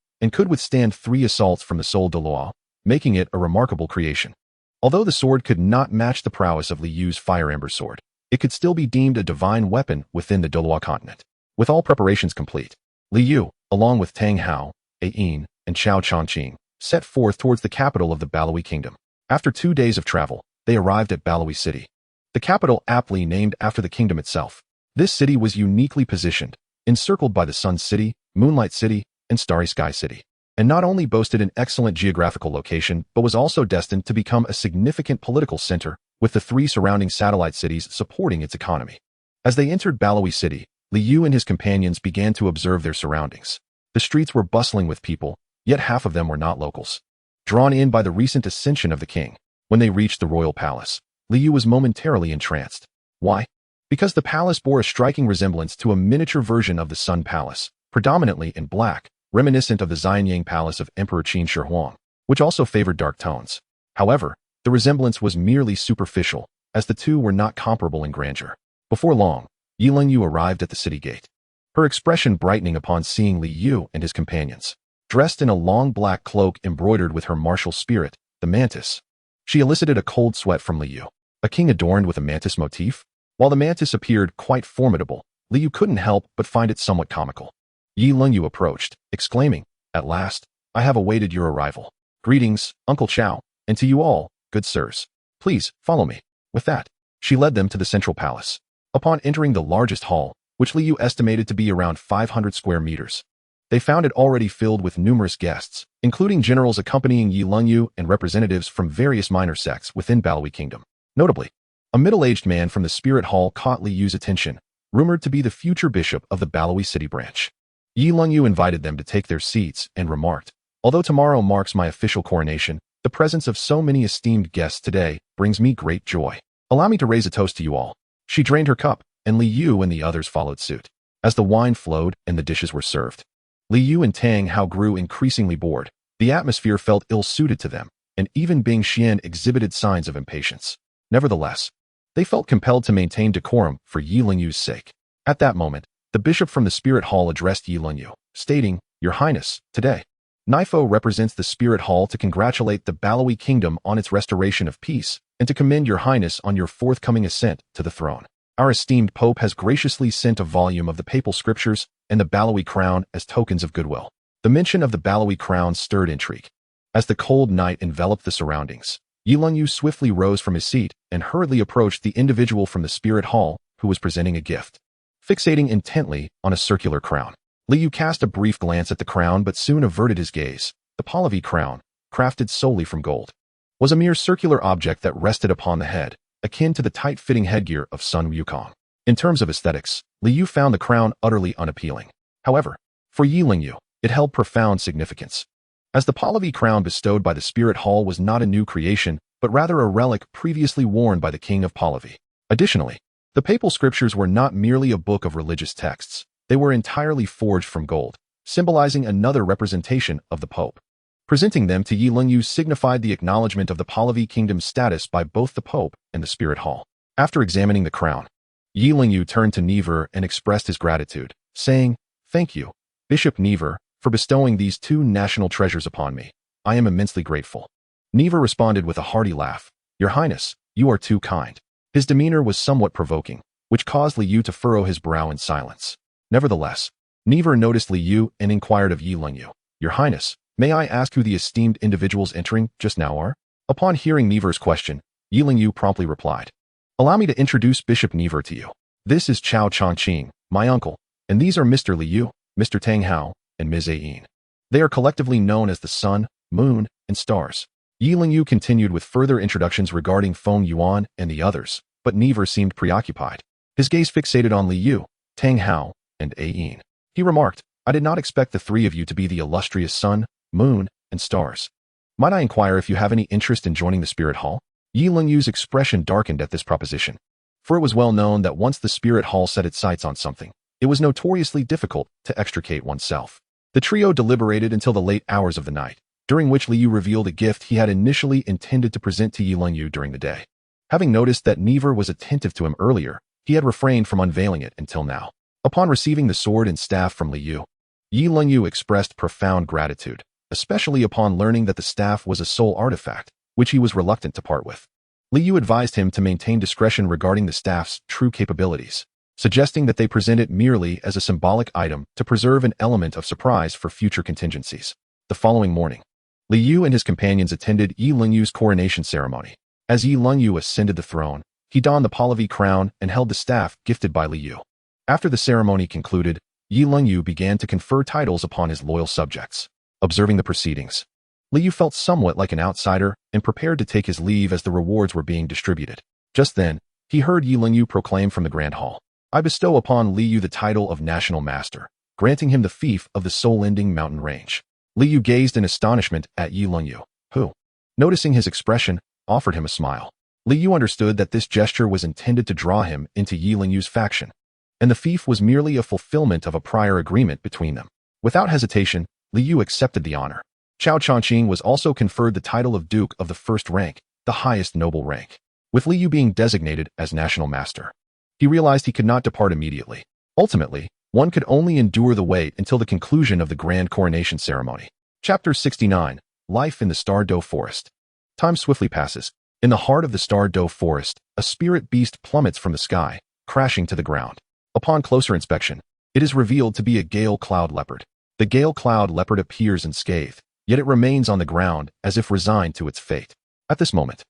and could withstand 3 assaults from the soul Douluo, making it a remarkable creation. Although the sword could not match the prowess of Liu's fire ember sword, it could still be deemed a divine weapon within the Douluo Continent. With all preparations complete, Liu, along with Tang Hao, Ayin, and Chao Chongqing, set forth towards the capital of the Balawi kingdom. After 2 days of travel, they arrived at Balawi City, the capital aptly named after the kingdom itself. This city was uniquely positioned, encircled by the Sun City, Moonlight City, and Starry Sky City, and not only boasted an excellent geographical location but was also destined to become a significant political center, with the 3 surrounding satellite cities supporting its economy. As they entered Balawi City, Liu and his companions began to observe their surroundings. The streets were bustling with people, yet half of them were not locals, drawn in by the recent ascension of the king. When they reached the royal palace, Liu was momentarily entranced. Why? Because the palace bore a striking resemblance to a miniature version of the Sun Palace, predominantly in black, reminiscent of the Xianyang Palace of Emperor Qin Shi Huang, which also favored dark tones. However, the resemblance was merely superficial, as the two were not comparable in grandeur. Before long, Yi Lingyu arrived at the city gate, her expression brightening upon seeing Liu and his companions. Dressed in a long black cloak embroidered with her martial spirit, the mantis, she elicited a cold sweat from Liu. A king adorned with a mantis motif? While the mantis appeared quite formidable, Liu couldn't help but find it somewhat comical. Yi Lingyu approached, exclaiming, "At last, I have awaited your arrival. Greetings, Uncle Chao, and to you all, good sirs. Please, follow me." With that, She led them to the central palace. Upon entering the largest hall, which Liu estimated to be around 500 square meters, they found it already filled with numerous guests, including generals accompanying Yi Lengyu and representatives from various minor sects within Baluyi Kingdom. Notably, a middle-aged man from the Spirit Hall caught Liu's attention, rumored to be the future bishop of the Baluyi City branch. Yi Lengyu invited them to take their seats and remarked, "Although tomorrow marks my official coronation, the presence of so many esteemed guests today brings me great joy. Allow me to raise a toast to you all." She drained her cup, and Liu and the others followed suit. As the wine flowed and the dishes were served, Liu and Tang Hao grew increasingly bored. The atmosphere felt ill-suited to them, and even Bing Xian exhibited signs of impatience. Nevertheless, they felt compelled to maintain decorum for Yi Lengyu's sake. At that moment, the bishop from the Spirit Hall addressed Yi Lengyu, stating, "Your Highness, today, Nifo represents the Spirit Hall to congratulate the Baluyi Kingdom on its restoration of peace, and to commend your Highness on your forthcoming ascent to the throne. Our esteemed Pope has graciously sent a volume of the papal scriptures and the Baluyi crown as tokens of goodwill." The mention of the Baluyi crown stirred intrigue. As the cold night enveloped the surroundings, Yi Lengyu swiftly rose from his seat and hurriedly approached the individual from the Spirit Hall who was presenting a gift. Fixating intently on a circular crown, Liu cast a brief glance at the crown but soon averted his gaze. The Pahlavi crown, crafted solely from gold, was a mere circular object that rested upon the head, akin to the tight-fitting headgear of Sun Wukong. In terms of aesthetics, Liu found the crown utterly unappealing. However, for Yi Lengyu, it held profound significance, as the Pahlavi crown bestowed by the Spirit Hall was not a new creation, but rather a relic previously worn by the king of Pahlavi. Additionally, the papal scriptures were not merely a book of religious texts, they were entirely forged from gold, symbolizing another representation of the Pope. Presenting them to Yi Lengyu signified the acknowledgement of the Pahlavi kingdom's status by both the Pope and the Spirit Hall. After examining the crown, Yi Lengyu turned to Never and expressed his gratitude, saying, "Thank you, Bishop Never, for bestowing these two national treasures upon me. I am immensely grateful." Never responded with a hearty laugh, "Your Highness, you are too kind." His demeanor was somewhat provoking, which caused Liu to furrow his brow in silence. Nevertheless, Never noticed Liu and inquired of Yi Lengyu, "Your Highness, may I ask who the esteemed individuals entering just now are?" Upon hearing Never's question, Yi Lengyu promptly replied, "Allow me to introduce Bishop Never to you. This is Chao Chongqing, my uncle, and these are Mr. Liu, Mr. Tang Hao, and Ms. Ayin. They are collectively known as the Sun, Moon, and Stars." Yi Lengyu continued with further introductions regarding Feng Yuan and the others, but Never seemed preoccupied. His gaze fixated on Liu, Tang Hao, and Ayin. He remarked, "I did not expect the three of you to be the illustrious Sun, Moon, and Stars. Might I inquire if you have any interest in joining the Spirit Hall?" Yi Lengyu's expression darkened at this proposition, for it was well known that once the Spirit Hall set its sights on something, it was notoriously difficult to extricate oneself. The trio deliberated until the late hours of the night, during which Liu revealed a gift he had initially intended to present to Yi Lengyu during the day. Having noticed that Never was attentive to him earlier, he had refrained from unveiling it until now. Upon receiving the sword and staff from Liu, Yi Lengyu expressed profound gratitude, especially upon learning that the staff was a soul artifact, which he was reluctant to part with. Liu advised him to maintain discretion regarding the staff's true capabilities, suggesting that they present it merely as a symbolic item to preserve an element of surprise for future contingencies. The following morning, Liu and his companions attended Yi Lengyu's coronation ceremony. As Yi Lengyu ascended the throne, he donned the Pahlavi crown and held the staff gifted by Liu. After the ceremony concluded, Yi Lengyu began to confer titles upon his loyal subjects. Observing the proceedings, Liu felt somewhat like an outsider and prepared to take his leave as the rewards were being distributed. Just then, he heard Yi Lengyu proclaim from the Grand Hall, "I bestow upon Liu the title of National Master, granting him the fief of the soul-ending mountain range." Liu gazed in astonishment at Yi Lengyu, who, noticing his expression, offered him a smile. Liu understood that this gesture was intended to draw him into Yi Lengyu's faction, and the fief was merely a fulfillment of a prior agreement between them. Without hesitation, Liu accepted the honor. Chao Chongqing was also conferred the title of Duke of the First Rank, the highest noble rank, with Liu being designated as National Master. He realized he could not depart immediately. Ultimately, one could only endure the wait until the conclusion of the grand coronation ceremony. Chapter 69, Life in the Tiandou Forest. Time swiftly passes. In the heart of the Tiandou Forest, a spirit beast plummets from the sky, crashing to the ground. Upon closer inspection, it is revealed to be a gale cloud leopard. The gale cloud leopard appears unscathed, yet it remains on the ground as if resigned to its fate. At this moment,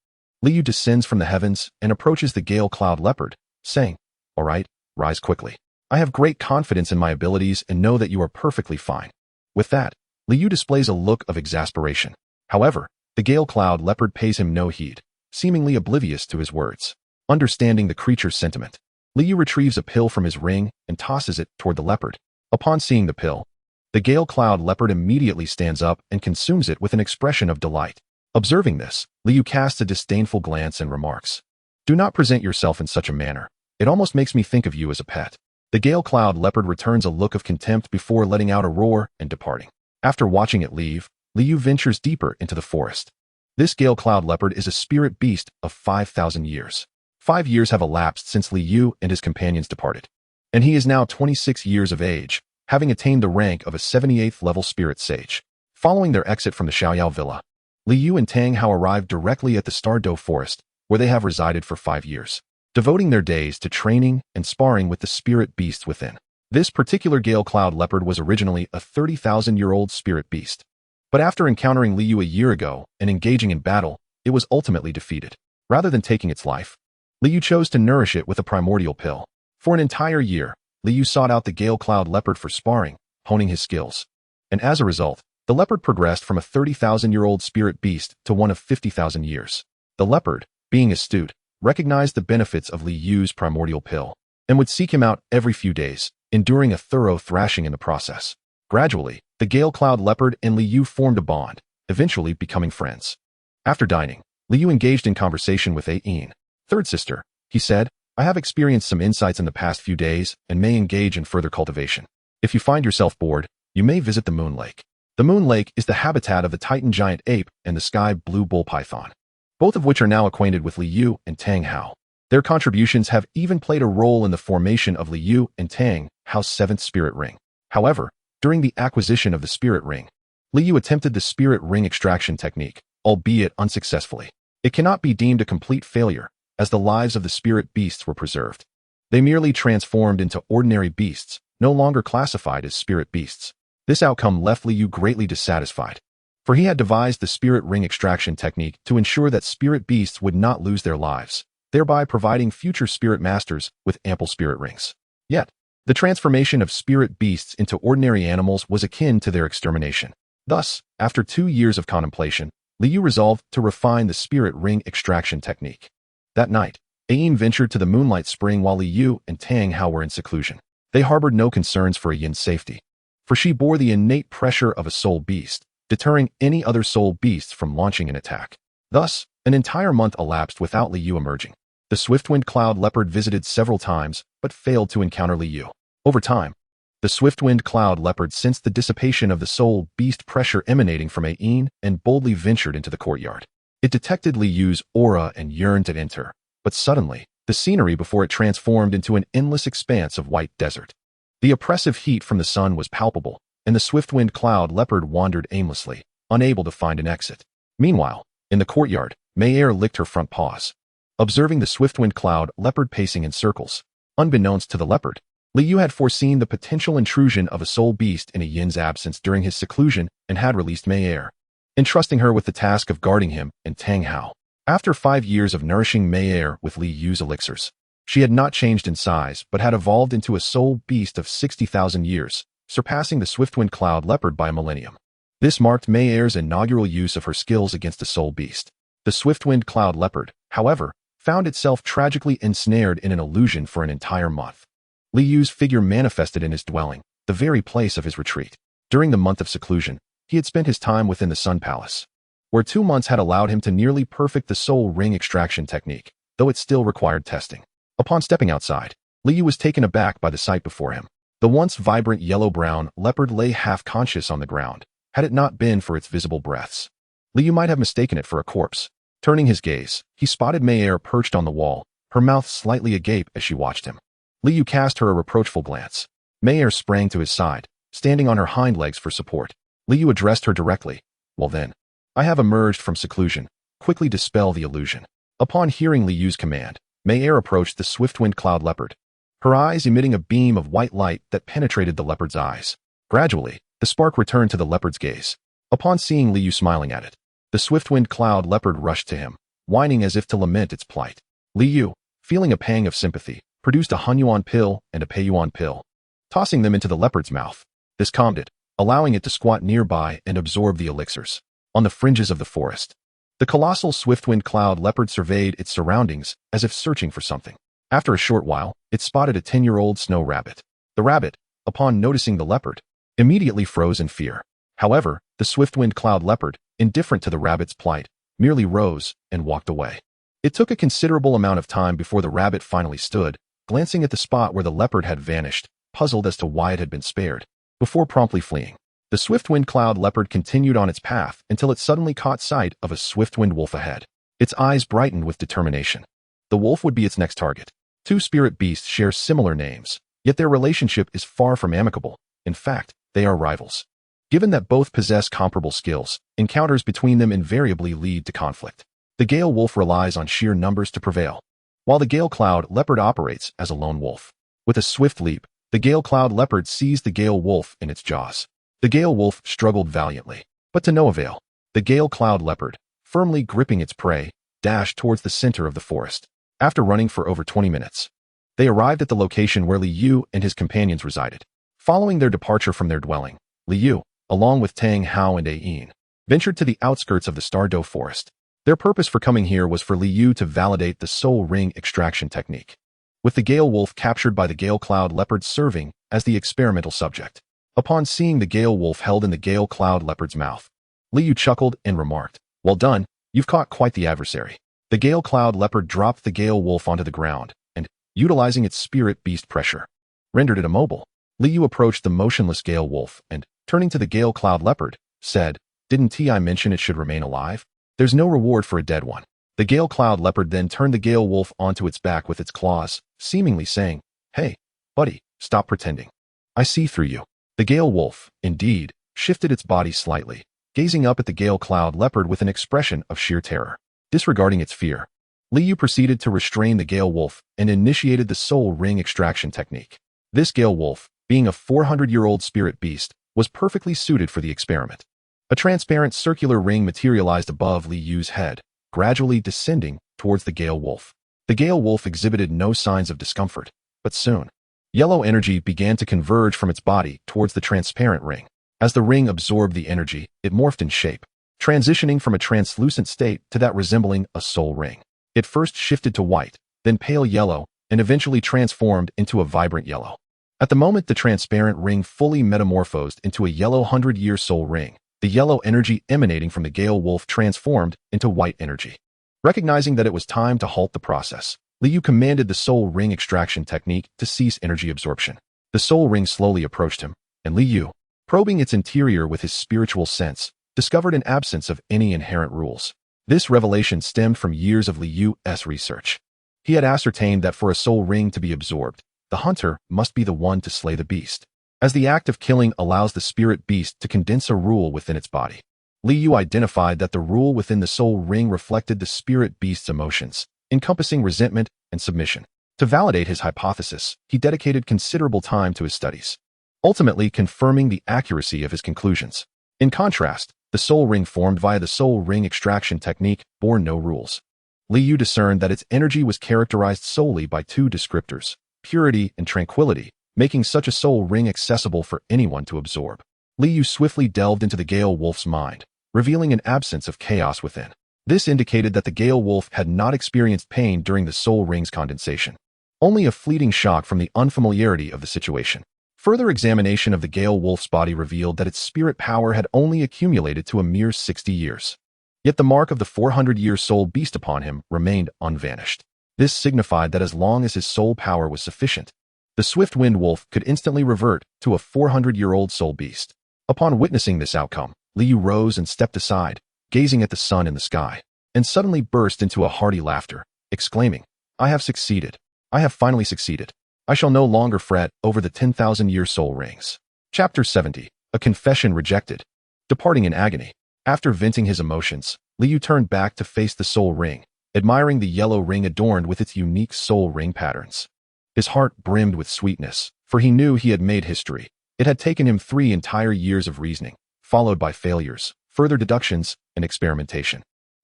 Liu descends from the heavens and approaches the gale cloud leopard, saying, "All right, rise quickly. I have great confidence in my abilities and know that you are perfectly fine." With that, Liu displays a look of exasperation. However, the gale cloud leopard pays him no heed, seemingly oblivious to his words. Understanding the creature's sentiment, Liu retrieves a pill from his ring and tosses it toward the leopard. Upon seeing the pill, the gale cloud leopard immediately stands up and consumes it with an expression of delight. Observing this, Liu casts a disdainful glance and remarks, "Do not present yourself in such a manner. It almost makes me think of you as a pet." The gale cloud leopard returns a look of contempt before letting out a roar and departing. After watching it leave, Liu ventures deeper into the forest. This gale cloud leopard is a spirit beast of 5,000 years. 5 years have elapsed since Liu and his companions departed, and he is now 26 years of age, having attained the rank of a 78th level spirit sage. Following their exit from the Xiaoyao villa, Liu and Tang Hao arrived directly at the Tiandou forest, where they have resided for 5 years, devoting their days to training and sparring with the spirit beasts within. This particular gale cloud leopard was originally a 30,000-year-old spirit beast, but after encountering Liu a year ago and engaging in battle, it was ultimately defeated. Rather than taking its life, Liu chose to nourish it with a primordial pill. For an entire year, Liu sought out the gale cloud leopard for sparring, honing his skills. And as a result, the leopard progressed from a 30,000-year-old spirit beast to one of 50,000 years. The leopard, being astute, recognized the benefits of Liu's primordial pill and would seek him out every few days, enduring a thorough thrashing in the process. Gradually, the gale cloud leopard and Liu formed a bond, eventually becoming friends. After dining, Liu engaged in conversation with Ain, third sister. He said, "I have experienced some insights in the past few days and may engage in further cultivation. If you find yourself bored, you may visit the Moon Lake. The Moon Lake is the habitat of the Titan giant ape and the sky blue bull python, both of which are now acquainted with Liu and Tang Hao. Their contributions have even played a role in the formation of Liu and Tang Hao's 7th spirit ring." However, during the acquisition of the spirit ring, Liu attempted the spirit ring extraction technique, albeit unsuccessfully. It cannot be deemed a complete failure, as the lives of the spirit beasts were preserved. They merely transformed into ordinary beasts, no longer classified as spirit beasts. This outcome left Liu greatly dissatisfied, for he had devised the spirit ring extraction technique to ensure that spirit beasts would not lose their lives, thereby providing future spirit masters with ample spirit rings. Yet, the transformation of spirit beasts into ordinary animals was akin to their extermination. Thus, after 2 years of contemplation, Liu resolved to refine the spirit ring extraction technique. That night, Ain ventured to the Moonlight Spring while Liu and Tang Hao were in seclusion. They harbored no concerns for Yin's safety, for she bore the innate pressure of a soul beast, deterring any other soul beasts from launching an attack. Thus, an entire month elapsed without Liu emerging. The swift-winged cloud leopard visited several times, but failed to encounter Liu. Over time, the swift-winged cloud leopard sensed the dissipation of the soul beast pressure emanating from Ain and boldly ventured into the courtyard. It detected Liu's aura and yearned to enter, but suddenly, the scenery before it transformed into an endless expanse of white desert. The oppressive heat from the sun was palpable, and the swift-winged cloud leopard wandered aimlessly, unable to find an exit. Meanwhile, in the courtyard, Manor licked her front paws, observing the swift-winged cloud leopard pacing in circles. Unbeknownst to the leopard, Liu had foreseen the potential intrusion of a soul beast in Yin's absence during his seclusion and had released Manor, entrusting her with the task of guarding him and Tang Hao. After 5 years of nourishing Manor with Liu's elixirs, she had not changed in size but had evolved into a soul beast of 60,000 years, surpassing the swift-winged cloud leopard by a millennium. This marked Manor's inaugural use of her skills against a soul beast. The swift-winged cloud leopard, however, found itself tragically ensnared in an illusion for an entire month. Liu's figure manifested in his dwelling, the very place of his retreat. During the month of seclusion, he had spent his time within the Sun Palace, where 2 months had allowed him to nearly perfect the soul ring extraction technique, though it still required testing. Upon stepping outside, Liu was taken aback by the sight before him. The once vibrant yellow-brown leopard lay half-conscious on the ground. Had it not been for its visible breaths, Liu might have mistaken it for a corpse. Turning his gaze, he spotted Manor perched on the wall, her mouth slightly agape as she watched him. Liu cast her a reproachful glance. Manor sprang to his side, standing on her hind legs for support. Liu addressed her directly. "Well then, I have emerged from seclusion. Quickly dispel the illusion." Upon hearing Liu's command, Manor approached the swift-winged cloud leopard, her eyes emitting a beam of white light that penetrated the leopard's eyes. Gradually, the spark returned to the leopard's gaze. Upon seeing Liu smiling at it, the swift-winged cloud leopard rushed to him, whining as if to lament its plight. Li Yu, feeling a pang of sympathy, produced a Hunyuan pill and a Peiyuan pill, tossing them into the leopard's mouth. This calmed it, allowing it to squat nearby and absorb the elixirs. On the fringes of the forest, the colossal swift-winged cloud leopard surveyed its surroundings as if searching for something. After a short while, it spotted a 10-year-old snow rabbit. The rabbit, upon noticing the leopard, immediately froze in fear. However, the swift-winged cloud leopard, indifferent to the rabbit's plight, merely rose and walked away. It took a considerable amount of time before the rabbit finally stood, glancing at the spot where the leopard had vanished, puzzled as to why it had been spared, before promptly fleeing. The swift-winged cloud leopard continued on its path until it suddenly caught sight of a swift-winged wolf ahead. Its eyes brightened with determination. The wolf would be its next target. Two spirit beasts share similar names, yet their relationship is far from amicable. In fact, they are rivals. Given that both possess comparable skills, encounters between them invariably lead to conflict. The Gale Wolf relies on sheer numbers to prevail, while the Gale Cloud Leopard operates as a lone wolf. With a swift leap, the Gale Cloud Leopard seized the Gale Wolf in its jaws. The Gale Wolf struggled valiantly, but to no avail. The Gale Cloud Leopard, firmly gripping its prey, dashed towards the center of the forest. After running for over 20 minutes, they arrived at the location where Li Yu and his companions resided. Following their departure from their dwelling, Li Yu, along with Tang Hao and Ayin, ventured to the outskirts of the Tiandou forest. Their purpose for coming here was for Li Yu to validate the soul ring extraction technique, with the Gale Wolf captured by the Gale Cloud Leopard serving as the experimental subject. Upon seeing the Gale Wolf held in the Gale Cloud Leopard's mouth, Li Yu chuckled and remarked, "Well done, you've caught quite the adversary." The Gale Cloud Leopard dropped the Gale Wolf onto the ground and, utilizing its spirit beast pressure, rendered it immobile. Li Yu approached the motionless Gale Wolf and, turning to the Gale Cloud Leopard, said, "Didn't I mention it should remain alive? There's no reward for a dead one." The Gale Cloud Leopard then turned the Gale Wolf onto its back with its claws, seemingly saying, "Hey, buddy, stop pretending. I see through you." The Gale Wolf, indeed, shifted its body slightly, gazing up at the Gale Cloud Leopard with an expression of sheer terror. Disregarding its fear, Li Yu proceeded to restrain the Gale Wolf and initiated the soul ring extraction technique. This Gale Wolf, being a 400-year-old spirit beast, was perfectly suited for the experiment. A transparent circular ring materialized above Li Yu's head, gradually descending towards the Gale Wolf. The Gale Wolf exhibited no signs of discomfort, but soon, yellow energy began to converge from its body towards the transparent ring. As the ring absorbed the energy, it morphed in shape, transitioning from a translucent state to that resembling a soul ring. It first shifted to white, then pale yellow, and eventually transformed into a vibrant yellow. At the moment the transparent ring fully metamorphosed into a yellow 100-year soul ring, the yellow energy emanating from the Gale Wolf transformed into white energy. Recognizing that it was time to halt the process, Li Yu commanded the soul ring extraction technique to cease energy absorption. The soul ring slowly approached him, and Li Yu, probing its interior with his spiritual sense, discovered an absence of any inherent rules. This revelation stemmed from years of Li Yu's research. He had ascertained that for a soul ring to be absorbed, the hunter must be the one to slay the beast, as the act of killing allows the spirit beast to condense a rule within its body. Li Yu identified that the rule within the soul ring reflected the spirit beast's emotions, encompassing resentment and submission. To validate his hypothesis, he dedicated considerable time to his studies, ultimately confirming the accuracy of his conclusions. In contrast, the soul ring formed via the soul ring extraction technique bore no rules. Li Yu discerned that its energy was characterized solely by two descriptors, purity and tranquility, making such a soul ring accessible for anyone to absorb. Li Yu swiftly delved into the Gale Wolf's mind, revealing an absence of chaos within. This indicated that the Gale Wolf had not experienced pain during the soul ring's condensation, only a fleeting shock from the unfamiliarity of the situation. Further examination of the Gale Wolf's body revealed that its spirit power had only accumulated to a mere 60 years. Yet the mark of the 400-year soul beast upon him remained unvanished. This signified that as long as his soul power was sufficient, the swift-winged wolf could instantly revert to a 400-year-old soul beast. Upon witnessing this outcome, Li Yu rose and stepped aside, gazing at the sun in the sky, and suddenly burst into a hearty laughter, exclaiming, "I have succeeded. I have finally succeeded. I shall no longer fret over the 10,000-year soul rings." Chapter 70. A Confession Rejected. Departing in agony. After venting his emotions, Li Yu turned back to face the soul ring, admiring the yellow ring adorned with its unique soul ring patterns. His heart brimmed with sweetness, for he knew he had made history. It had taken him 3 entire years of reasoning, followed by failures, further deductions, and experimentation.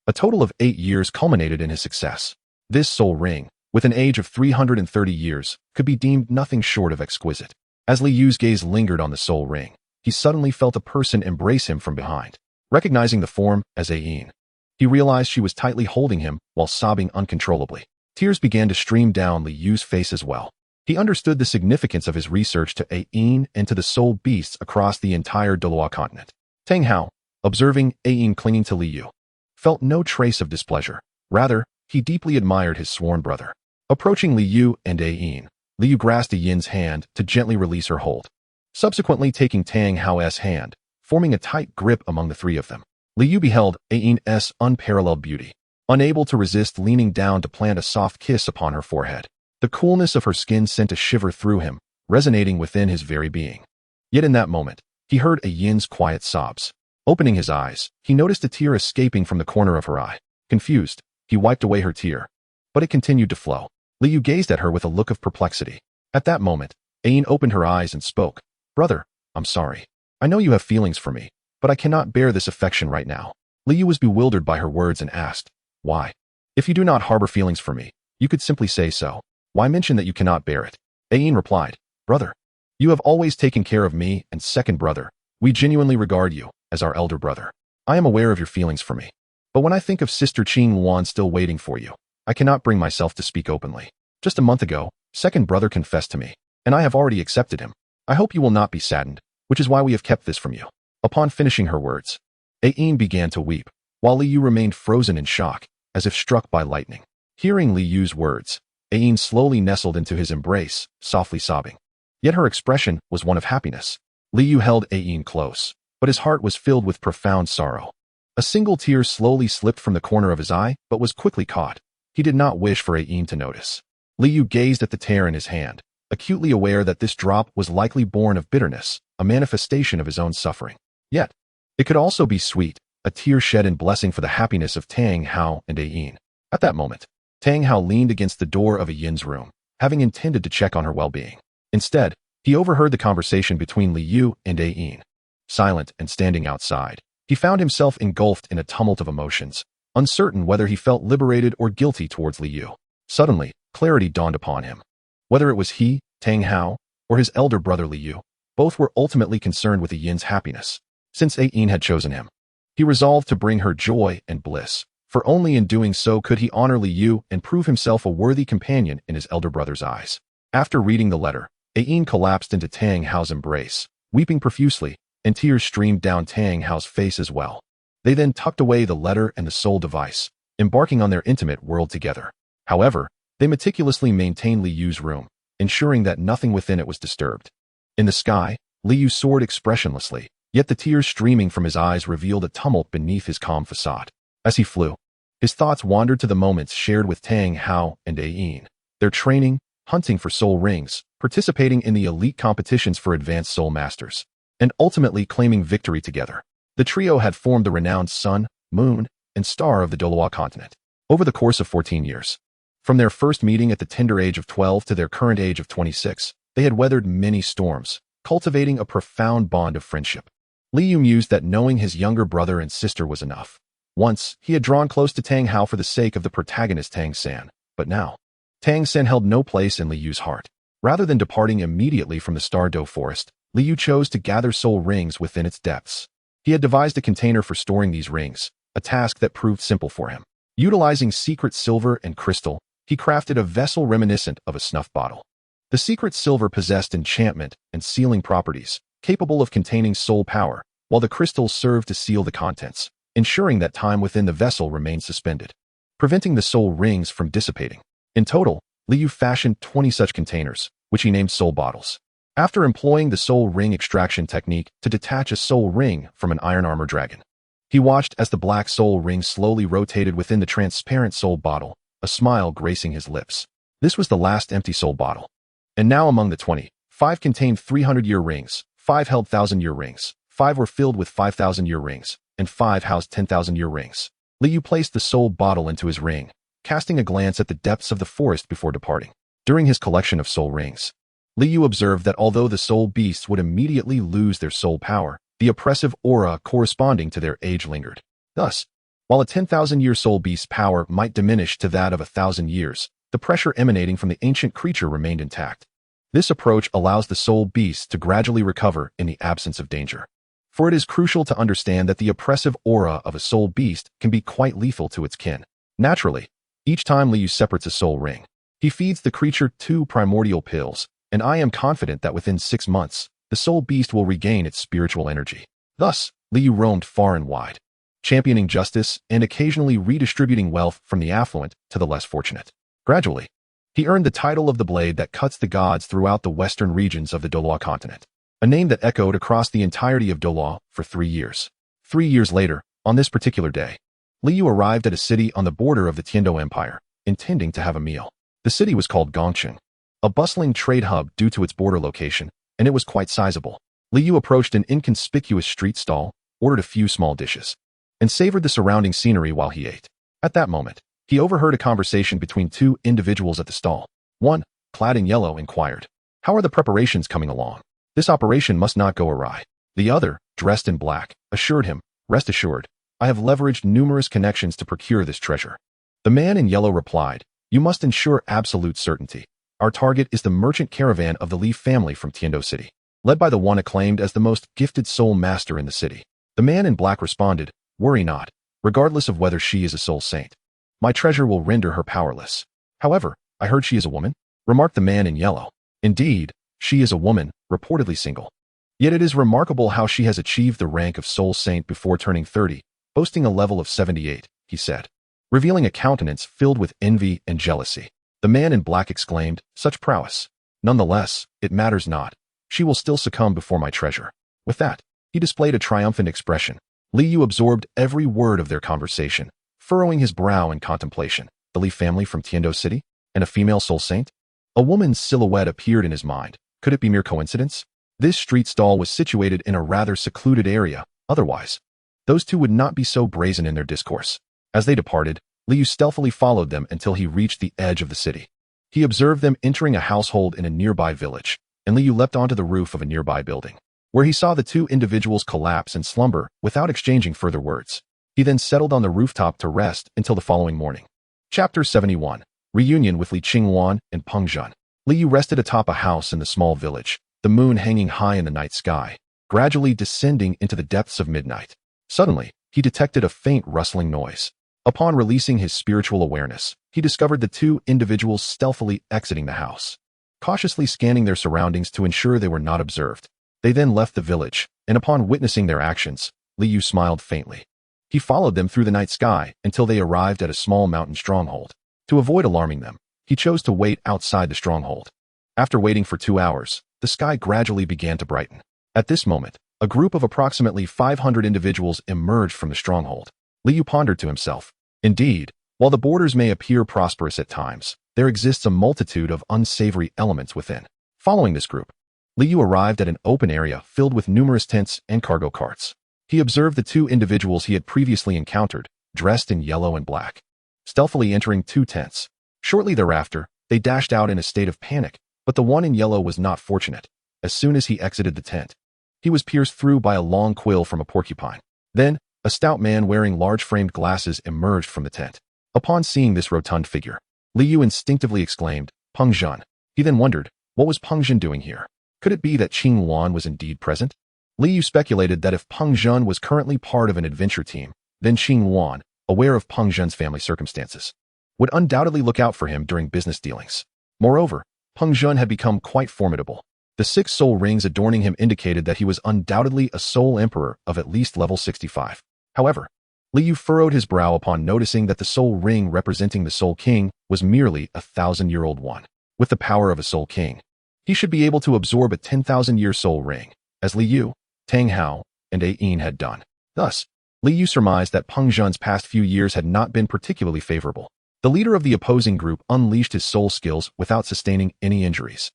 A total of 8 years culminated in his success. This soul ring, with an age of 330 years, could be deemed nothing short of exquisite. As Li Yu's gaze lingered on the soul ring, he suddenly felt a person embrace him from behind. Recognizing the form as Ayin, he realized she was tightly holding him while sobbing uncontrollably. Tears began to stream down Li Yu's face as well. He understood the significance of his research to Ayin and to the soul beasts across the entire Douluo Continent. Tang Hao, observing Ayin clinging to Li Yu, felt no trace of displeasure. Rather, he deeply admired his sworn brother. Approaching Li Yu and Ayin, Li Yu grasped Ayin's hand to gently release her hold. Subsequently taking Tang Hao's hand, forming a tight grip among the three of them, Li Yu beheld Ayin's unparalleled beauty, unable to resist leaning down to plant a soft kiss upon her forehead. The coolness of her skin sent a shiver through him, resonating within his very being. Yet in that moment, he heard Ayin's quiet sobs. Opening his eyes, he noticed a tear escaping from the corner of her eye. Confused, he wiped away her tear, but it continued to flow. Li Yu gazed at her with a look of perplexity. At that moment, Ayin opened her eyes and spoke. "Brother, I'm sorry. I know you have feelings for me, but I cannot bear this affection right now." Li Yu was bewildered by her words and asked, "Why? If you do not harbor feelings for me, you could simply say so. Why mention that you cannot bear it?" Ayin replied, "Brother, you have always taken care of me, and second brother, we genuinely regard you as our elder brother. I am aware of your feelings for me. But when I think of Sister Qing Luan still waiting for you, I cannot bring myself to speak openly. Just a month ago, second brother confessed to me, and I have already accepted him. I hope you will not be saddened, which is why we have kept this from you." Upon finishing her words, Ayin began to weep, while Li Yu remained frozen in shock, as if struck by lightning. Hearing Li Yu's words, Ayin slowly nestled into his embrace, softly sobbing. Yet her expression was one of happiness. Li Yu held Ayin close, but his heart was filled with profound sorrow. A single tear slowly slipped from the corner of his eye, but was quickly caught. He did not wish for Ayin to notice. Li Yu gazed at the tear in his hand, acutely aware that this drop was likely born of bitterness, a manifestation of his own suffering. Yet, it could also be sweet, a tear shed in blessing for the happiness of Tang Hao and Ayin. At that moment, Tang Hao leaned against the door of Ayin's room, having intended to check on her well-being. Instead, he overheard the conversation between Li Yu and Ayin. Silent and standing outside, he found himself engulfed in a tumult of emotions, uncertain whether he felt liberated or guilty towards Li Yu. Suddenly, clarity dawned upon him. Whether it was he, Tang Hao, or his elder brother Li Yu, both were ultimately concerned with Ayin's happiness. Since Ayin had chosen him, he resolved to bring her joy and bliss, for only in doing so could he honor Li Yu and prove himself a worthy companion in his elder brother's eyes. After reading the letter, Ayin collapsed into Tang Hao's embrace, weeping profusely, and tears streamed down Tang Hao's face as well. They then tucked away the letter and the soul device, embarking on their intimate world together. However, they meticulously maintained Li Yu's room, ensuring that nothing within it was disturbed. In the sky, Li Yu soared expressionlessly, yet the tears streaming from his eyes revealed a tumult beneath his calm facade. As he flew, his thoughts wandered to the moments shared with Tang Hao and Ayin, their training, hunting for soul rings, participating in the elite competitions for advanced soul masters, and ultimately claiming victory together. The trio had formed the renowned sun, moon, and star of the Douluo Continent. Over the course of 14 years, from their first meeting at the tender age of 12 to their current age of 26, they had weathered many storms, cultivating a profound bond of friendship. Li Yu mused that knowing his younger brother and sister was enough. Once, he had drawn close to Tang Hao for the sake of the protagonist Tang San, but now, Tang San held no place in Li Yu's heart. Rather than departing immediately from the Tiandou forest, Li Yu chose to gather soul rings within its depths. He had devised a container for storing these rings, a task that proved simple for him. Utilizing secret silver and crystal, he crafted a vessel reminiscent of a snuff bottle. The secret silver possessed enchantment and sealing properties, capable of containing soul power, while the crystals served to seal the contents, ensuring that time within the vessel remained suspended, preventing the soul rings from dissipating. In total, Li Yu fashioned 20 such containers, which he named soul bottles. After employing the soul ring extraction technique to detach a soul ring from an iron armor dragon, he watched as the black soul ring slowly rotated within the transparent soul bottle, a smile gracing his lips. This was the last empty soul bottle. And now among the 20, 5 contained 300-year rings, 5 held 1,000-year rings, 5 were filled with 5,000-year rings, and 5 housed 10,000-year rings. Li Yu placed the soul bottle into his ring, casting a glance at the depths of the forest before departing. During his collection of soul rings, Li Yu observed that although the soul beasts would immediately lose their soul power, the oppressive aura corresponding to their age lingered. Thus, While a 10,000-year soul beast's power might diminish to that of 1,000 years, the pressure emanating from the ancient creature remained intact. This approach allows the soul beast to gradually recover in the absence of danger. For it is crucial to understand that the oppressive aura of a soul beast can be quite lethal to its kin. Naturally, each time Liu separates a soul ring, he feeds the creature 2 primordial pills, and I am confident that within 6 months, the soul beast will regain its spiritual energy. Thus, Liu roamed far and wide, championing justice and occasionally redistributing wealth from the affluent to the less fortunate. Gradually, he earned the title of the blade that cuts the gods throughout the western regions of the Douluo Continent, a name that echoed across the entirety of Douluo for 3 years. 3 years later, on this particular day, Liu arrived at a city on the border of the Tiandou Empire, intending to have a meal. The city was called Gongcheng, a bustling trade hub due to its border location, and it was quite sizable. Liu approached an inconspicuous street stall, ordered a few small dishes, and savored the surrounding scenery while he ate. At that moment, he overheard a conversation between 2 individuals at the stall. One, clad in yellow, inquired, "How are the preparations coming along? This operation must not go awry." The other, dressed in black, assured him, "Rest assured, I have leveraged numerous connections to procure this treasure." The man in yellow replied, "You must ensure absolute certainty. Our target is the merchant caravan of the Li family from Tiandou City, led by the one acclaimed as the most gifted soul master in the city." The man in black responded, "Worry not, regardless of whether she is a soul saint. My treasure will render her powerless." "However, I heard she is a woman," remarked the man in yellow. "Indeed, she is a woman, reportedly single. Yet it is remarkable how she has achieved the rank of soul saint before turning 30, boasting a level of 78, he said, revealing a countenance filled with envy and jealousy. The man in black exclaimed, "Such prowess! Nonetheless, it matters not. She will still succumb before my treasure." With that, he displayed a triumphant expression. Liu absorbed every word of their conversation, furrowing his brow in contemplation. The Li family from Tiandou City? And a female soul saint? A woman's silhouette appeared in his mind. Could it be mere coincidence? This street stall was situated in a rather secluded area. Otherwise, those 2 would not be so brazen in their discourse. As they departed, Liu stealthily followed them until he reached the edge of the city. He observed them entering a household in a nearby village, and Liu leapt onto the roof of a nearby building, where he saw the 2 individuals collapse and slumber without exchanging further words. He then settled on the rooftop to rest until the following morning. Chapter 71. Reunion with Li Qingwan and Peng Zhen. Liu rested atop a house in the small village, the moon hanging high in the night sky, gradually descending into the depths of midnight. Suddenly, he detected a faint rustling noise. Upon releasing his spiritual awareness, he discovered the 2 individuals stealthily exiting the house, cautiously scanning their surroundings to ensure they were not observed. They then left the village, and upon witnessing their actions, Liu smiled faintly. He followed them through the night sky until they arrived at a small mountain stronghold. To avoid alarming them, he chose to wait outside the stronghold. After waiting for 2 hours, the sky gradually began to brighten. At this moment, a group of approximately 500 individuals emerged from the stronghold. Liu pondered to himself, "Indeed, while the borders may appear prosperous at times, there exists a multitude of unsavory elements within." Following this group, Liu arrived at an open area filled with numerous tents and cargo carts. He observed the 2 individuals he had previously encountered, dressed in yellow and black, stealthily entering 2 tents. Shortly thereafter, they dashed out in a state of panic, but the one in yellow was not fortunate. As soon as he exited the tent, he was pierced through by a long quill from a porcupine. Then, a stout man wearing large-framed glasses emerged from the tent. Upon seeing this rotund figure, Liu instinctively exclaimed, "Peng Zhen." He then wondered, what was Peng Zhen doing here? Could it be that Qing Wan was indeed present? Liu speculated that if Peng Zhen was currently part of an adventure team, then Qing Wan, aware of Peng Zhen's family circumstances, would undoubtedly look out for him during business dealings. Moreover, Peng Zhen had become quite formidable. The 6 soul rings adorning him indicated that he was undoubtedly a soul emperor of at least level 65. However, Liu furrowed his brow upon noticing that the soul ring representing the soul king was merely a 1,000-year-old one. With the power of a soul king, he should be able to absorb a 10,000-year soul ring, as Liu, Tang Hao, and Ain had done. Thus, Liu surmised that Peng Zhen's past few years had not been particularly favorable. The leader of the opposing group unleashed his soul skills without sustaining any injuries.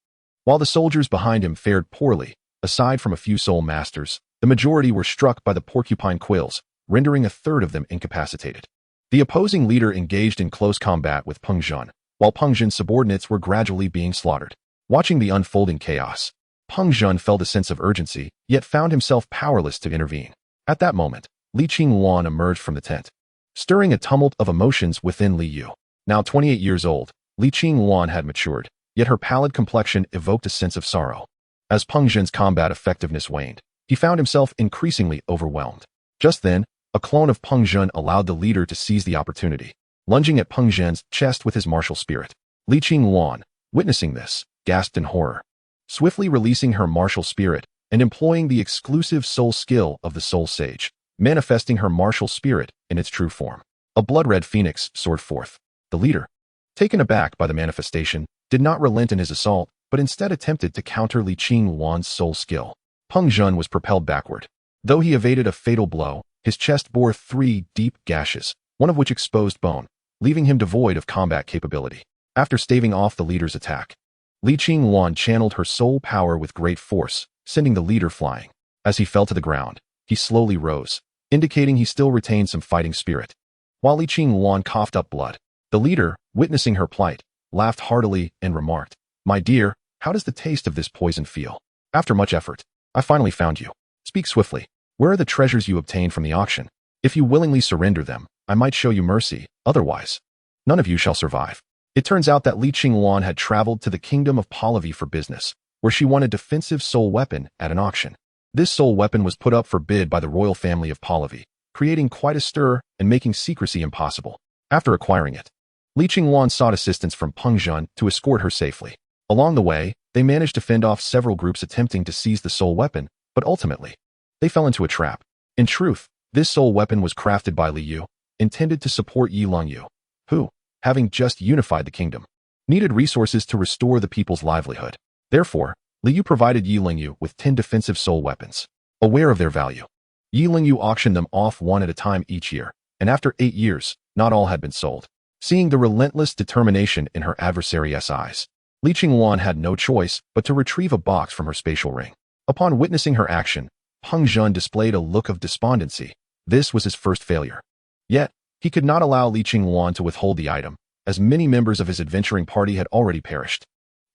While the soldiers behind him fared poorly, aside from a few soul masters, the majority were struck by the porcupine quills, rendering a third of them incapacitated. The opposing leader engaged in close combat with Peng Zhen, while Peng Zhen's subordinates were gradually being slaughtered. Watching the unfolding chaos, Peng Zhen felt a sense of urgency, yet found himself powerless to intervene. At that moment, Li Qingwan emerged from the tent. stirring a tumult of emotions within Li Yu. Now 28 years old, Li Qingwan had matured, yet her pallid complexion evoked a sense of sorrow. As Peng Zhen's combat effectiveness waned, he found himself increasingly overwhelmed. Just then, a clone of Peng Zhen allowed the leader to seize the opportunity, lunging at Peng Zhen's chest with his martial spirit. Li Qingwan, witnessing this, gasped in horror. Swiftly releasing her martial spirit and employing the exclusive soul skill of the Soul Sage, manifesting her martial spirit in its true form, a blood-red phoenix soared forth. The leader, taken aback by the manifestation, did not relent in his assault, but instead attempted to counter Li Qingwan's soul skill. Peng Zhen was propelled backward. Though he evaded a fatal blow, his chest bore 3 deep gashes, one of which exposed bone, leaving him devoid of combat capability. After staving off the leader's attack, Li Qingwan channeled her soul power with great force, sending the leader flying. As he fell to the ground, he slowly rose, indicating he still retained some fighting spirit. While Li Qingwan coughed up blood, the leader, witnessing her plight, laughed heartily and remarked, "My dear, how does the taste of this poison feel? After much effort, I finally found you. Speak swiftly. Where are the treasures you obtained from the auction? If you willingly surrender them, I might show you mercy, otherwise, none of you shall survive." It turns out that Li Qingwan had traveled to the kingdom of Pahlavi for business, where she won a defensive soul weapon at an auction. This soul weapon was put up for bid by the royal family of Pahlavi, creating quite a stir and making secrecy impossible. After acquiring it, Li Qingwan sought assistance from Peng Zhen to escort her safely. Along the way, they managed to fend off several groups attempting to seize the soul weapon, but ultimately, they fell into a trap. In truth, this soul weapon was crafted by Li Yu, intended to support Yi Longyu, who, having just unified the kingdom, needed resources to restore the people's livelihood. Therefore, Li Yu provided Yi Longyu with 10 defensive soul weapons. Aware of their value, Yi Longyu auctioned them off one at a time each year, and after 8 years, not all had been sold. Seeing the relentless determination in her adversary's eyes, Li Qingwan had no choice but to retrieve a box from her spatial ring. Upon witnessing her action, Peng Zhen displayed a look of despondency. This was his first failure. Yet, he could not allow Li Qingwan to withhold the item, as many members of his adventuring party had already perished.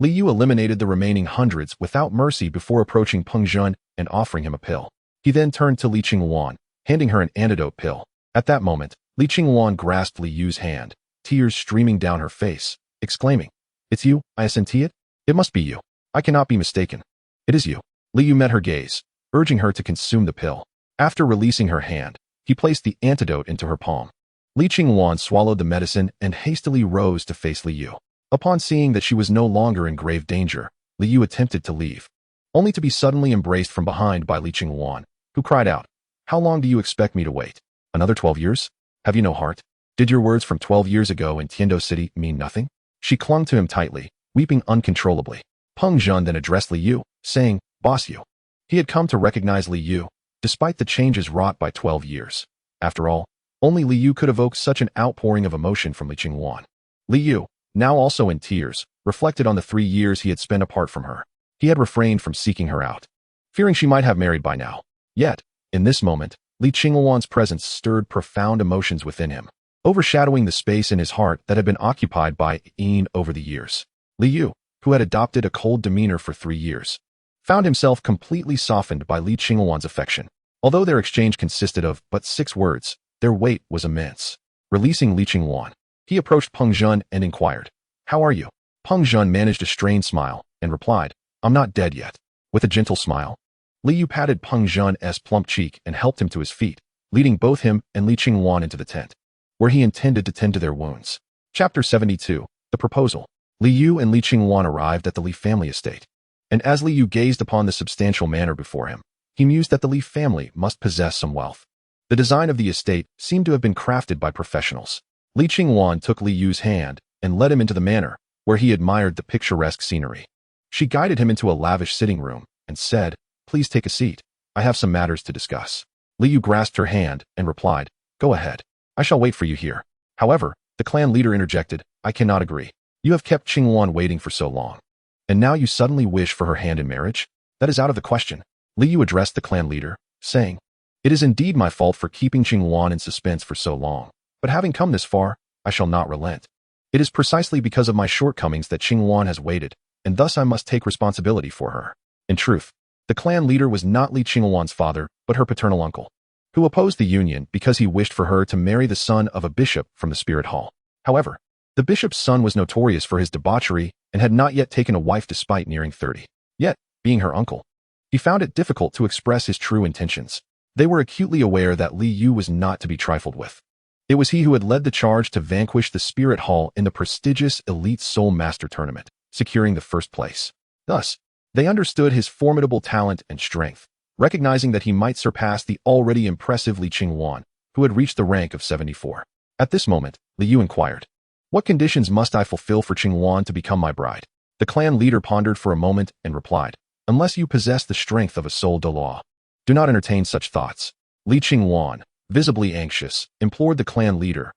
Li Yu eliminated the remaining hundreds without mercy before approaching Peng Zhen and offering him a pill. He then turned to Li Qingwan, handing her an antidote pill. At that moment, Li Qingwan grasped Li Yu's hand, tears streaming down her face, exclaiming, "It's you, I assenti it? It must be you. I cannot be mistaken. It is you." Li Yu met her gaze, urging her to consume the pill. After releasing her hand, he placed the antidote into her palm. Li Qingwan swallowed the medicine and hastily rose to face Li Yu. Upon seeing that she was no longer in grave danger, Li Yu attempted to leave, only to be suddenly embraced from behind by Li Qingwan, who cried out, "How long do you expect me to wait? Another 12 years? Have you no heart? Did your words from 12 years ago in Tiandou City mean nothing?" She clung to him tightly, weeping uncontrollably. Peng Zhen then addressed Li Yu, saying, "Boss Yu." He had come to recognize Li Yu, despite the changes wrought by 12 years. After all, only Li Yu could evoke such an outpouring of emotion from Li Qingwan. Li Yu, now also in tears, reflected on the 3 years he had spent apart from her. He had refrained from seeking her out, fearing she might have married by now. Yet, in this moment, Li Qingwan's presence stirred profound emotions within him, overshadowing the space in his heart that had been occupied by Yin over the years. Li Yu, who had adopted a cold demeanor for 3 years, found himself completely softened by Li Qingwan's affection. Although their exchange consisted of but 6 words, their weight was immense. Releasing Li Qingwan, he approached Peng Zhen and inquired, "How are you?" Peng Zhen managed a strained smile and replied, "I'm not dead yet." With a gentle smile, Li Yu patted Peng Zhen's plump cheek and helped him to his feet, leading both him and Li Qingwan into the tent, where he intended to tend to their wounds. Chapter 72, The Proposal. Li Yu and Li Qingwan arrived at the Li family estate, and as Li Yu gazed upon the substantial manor before him, he mused that the Li family must possess some wealth. The design of the estate seemed to have been crafted by professionals. Li Qingwan took Li Yu's hand and led him into the manor, where he admired the picturesque scenery. She guided him into a lavish sitting room and said, "Please take a seat. I have some matters to discuss." Li Yu grasped her hand and replied, "Go ahead. I shall wait for you here." However, the clan leader interjected, "I cannot agree. You have kept Qingwan waiting for so long, and now you suddenly wish for her hand in marriage? That is out of the question." Li Yu addressed the clan leader, saying, "It is indeed my fault for keeping Qingwan in suspense for so long, but having come this far, I shall not relent. It is precisely because of my shortcomings that Qingwan has waited, and thus I must take responsibility for her." In truth, the clan leader was not Li Qingwan's father, but her paternal uncle, who opposed the union because he wished for her to marry the son of a bishop from the spirit hall. However, the bishop's son was notorious for his debauchery and had not yet taken a wife despite nearing 30. Yet, being her uncle, he found it difficult to express his true intentions. They were acutely aware that Li Yu was not to be trifled with. It was he who had led the charge to vanquish the Spirit Hall in the prestigious Elite Soul Master Tournament, securing the first place. Thus, they understood his formidable talent and strength, recognizing that he might surpass the already impressive Li Qingwan, who had reached the rank of 74. At this moment, Li Yu inquired, "What conditions must I fulfill for Qingwan to become my bride?" The clan leader pondered for a moment and replied, "Unless you possess the strength of a soul Douluo, do not entertain such thoughts." Li Qingwan, visibly anxious, implored the clan leader,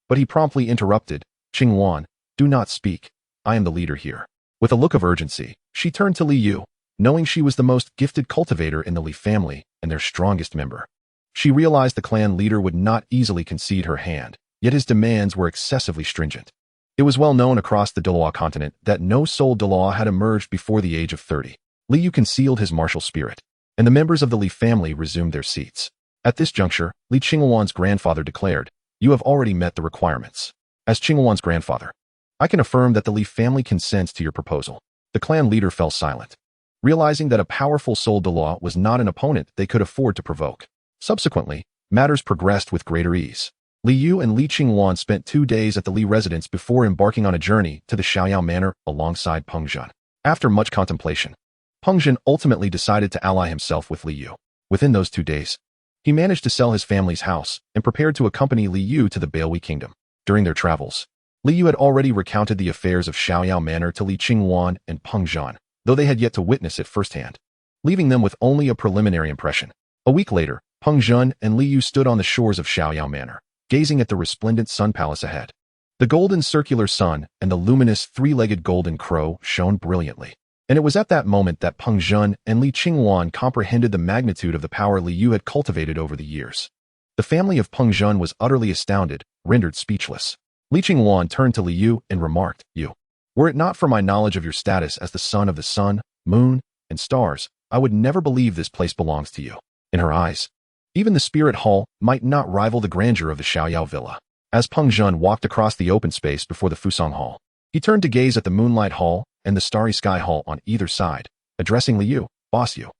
but he promptly interrupted, "Qingwan, do not speak. I am the leader here." With a look of urgency, she turned to Li Yu, knowing she was the most gifted cultivator in the Li family and their strongest member. She realized the clan leader would not easily concede her hand, yet his demands were excessively stringent. It was well known across the Douluo Continent that no soul Douluo had emerged before the age of 30. Li Yu concealed his martial spirit, and the members of the Li family resumed their seats. At this juncture, Li Qingwan's grandfather declared, "You have already met the requirements." As Qingwan's grandfather, "I can affirm that the Li family consents to your proposal." The clan leader fell silent, realizing that a powerful soul Douluo was not an opponent they could afford to provoke. Subsequently, matters progressed with greater ease. Li Yu and Li Qingwan spent 2 days at the Li residence before embarking on a journey to the Xiaoyao Manor alongside Peng Zhen. After much contemplation, Peng Zhen ultimately decided to ally himself with Li Yu. Within those 2 days, he managed to sell his family's house and prepared to accompany Li Yu to the Bailui Kingdom. During their travels, Li Yu had already recounted the affairs of Xiaoyao Manor to Li Qingwan and Peng Zhen, though they had yet to witness it firsthand, leaving them with only a preliminary impression. A week later, Peng Zhen and Li Yu stood on the shores of Xiaoyao Manor, gazing at the resplendent sun palace ahead. The golden circular sun and the luminous three-legged golden crow shone brilliantly. And it was at that moment that Peng Zhen and Li Qingwan comprehended the magnitude of the power Li Yu had cultivated over the years. The family of Peng Zhen was utterly astounded, rendered speechless. Li Qingwan turned to Li Yu and remarked, "You, were it not for my knowledge of your status as the son of the sun, moon, and stars, I would never believe this place belongs to you." In her eyes, even the Spirit Hall might not rival the grandeur of the Xiaoyao Villa. As Peng Zhen walked across the open space before the Fusong Hall, he turned to gaze at the Moonlight Hall and the Starry Sky Hall on either side, addressing Li Yu, "Boss Yu,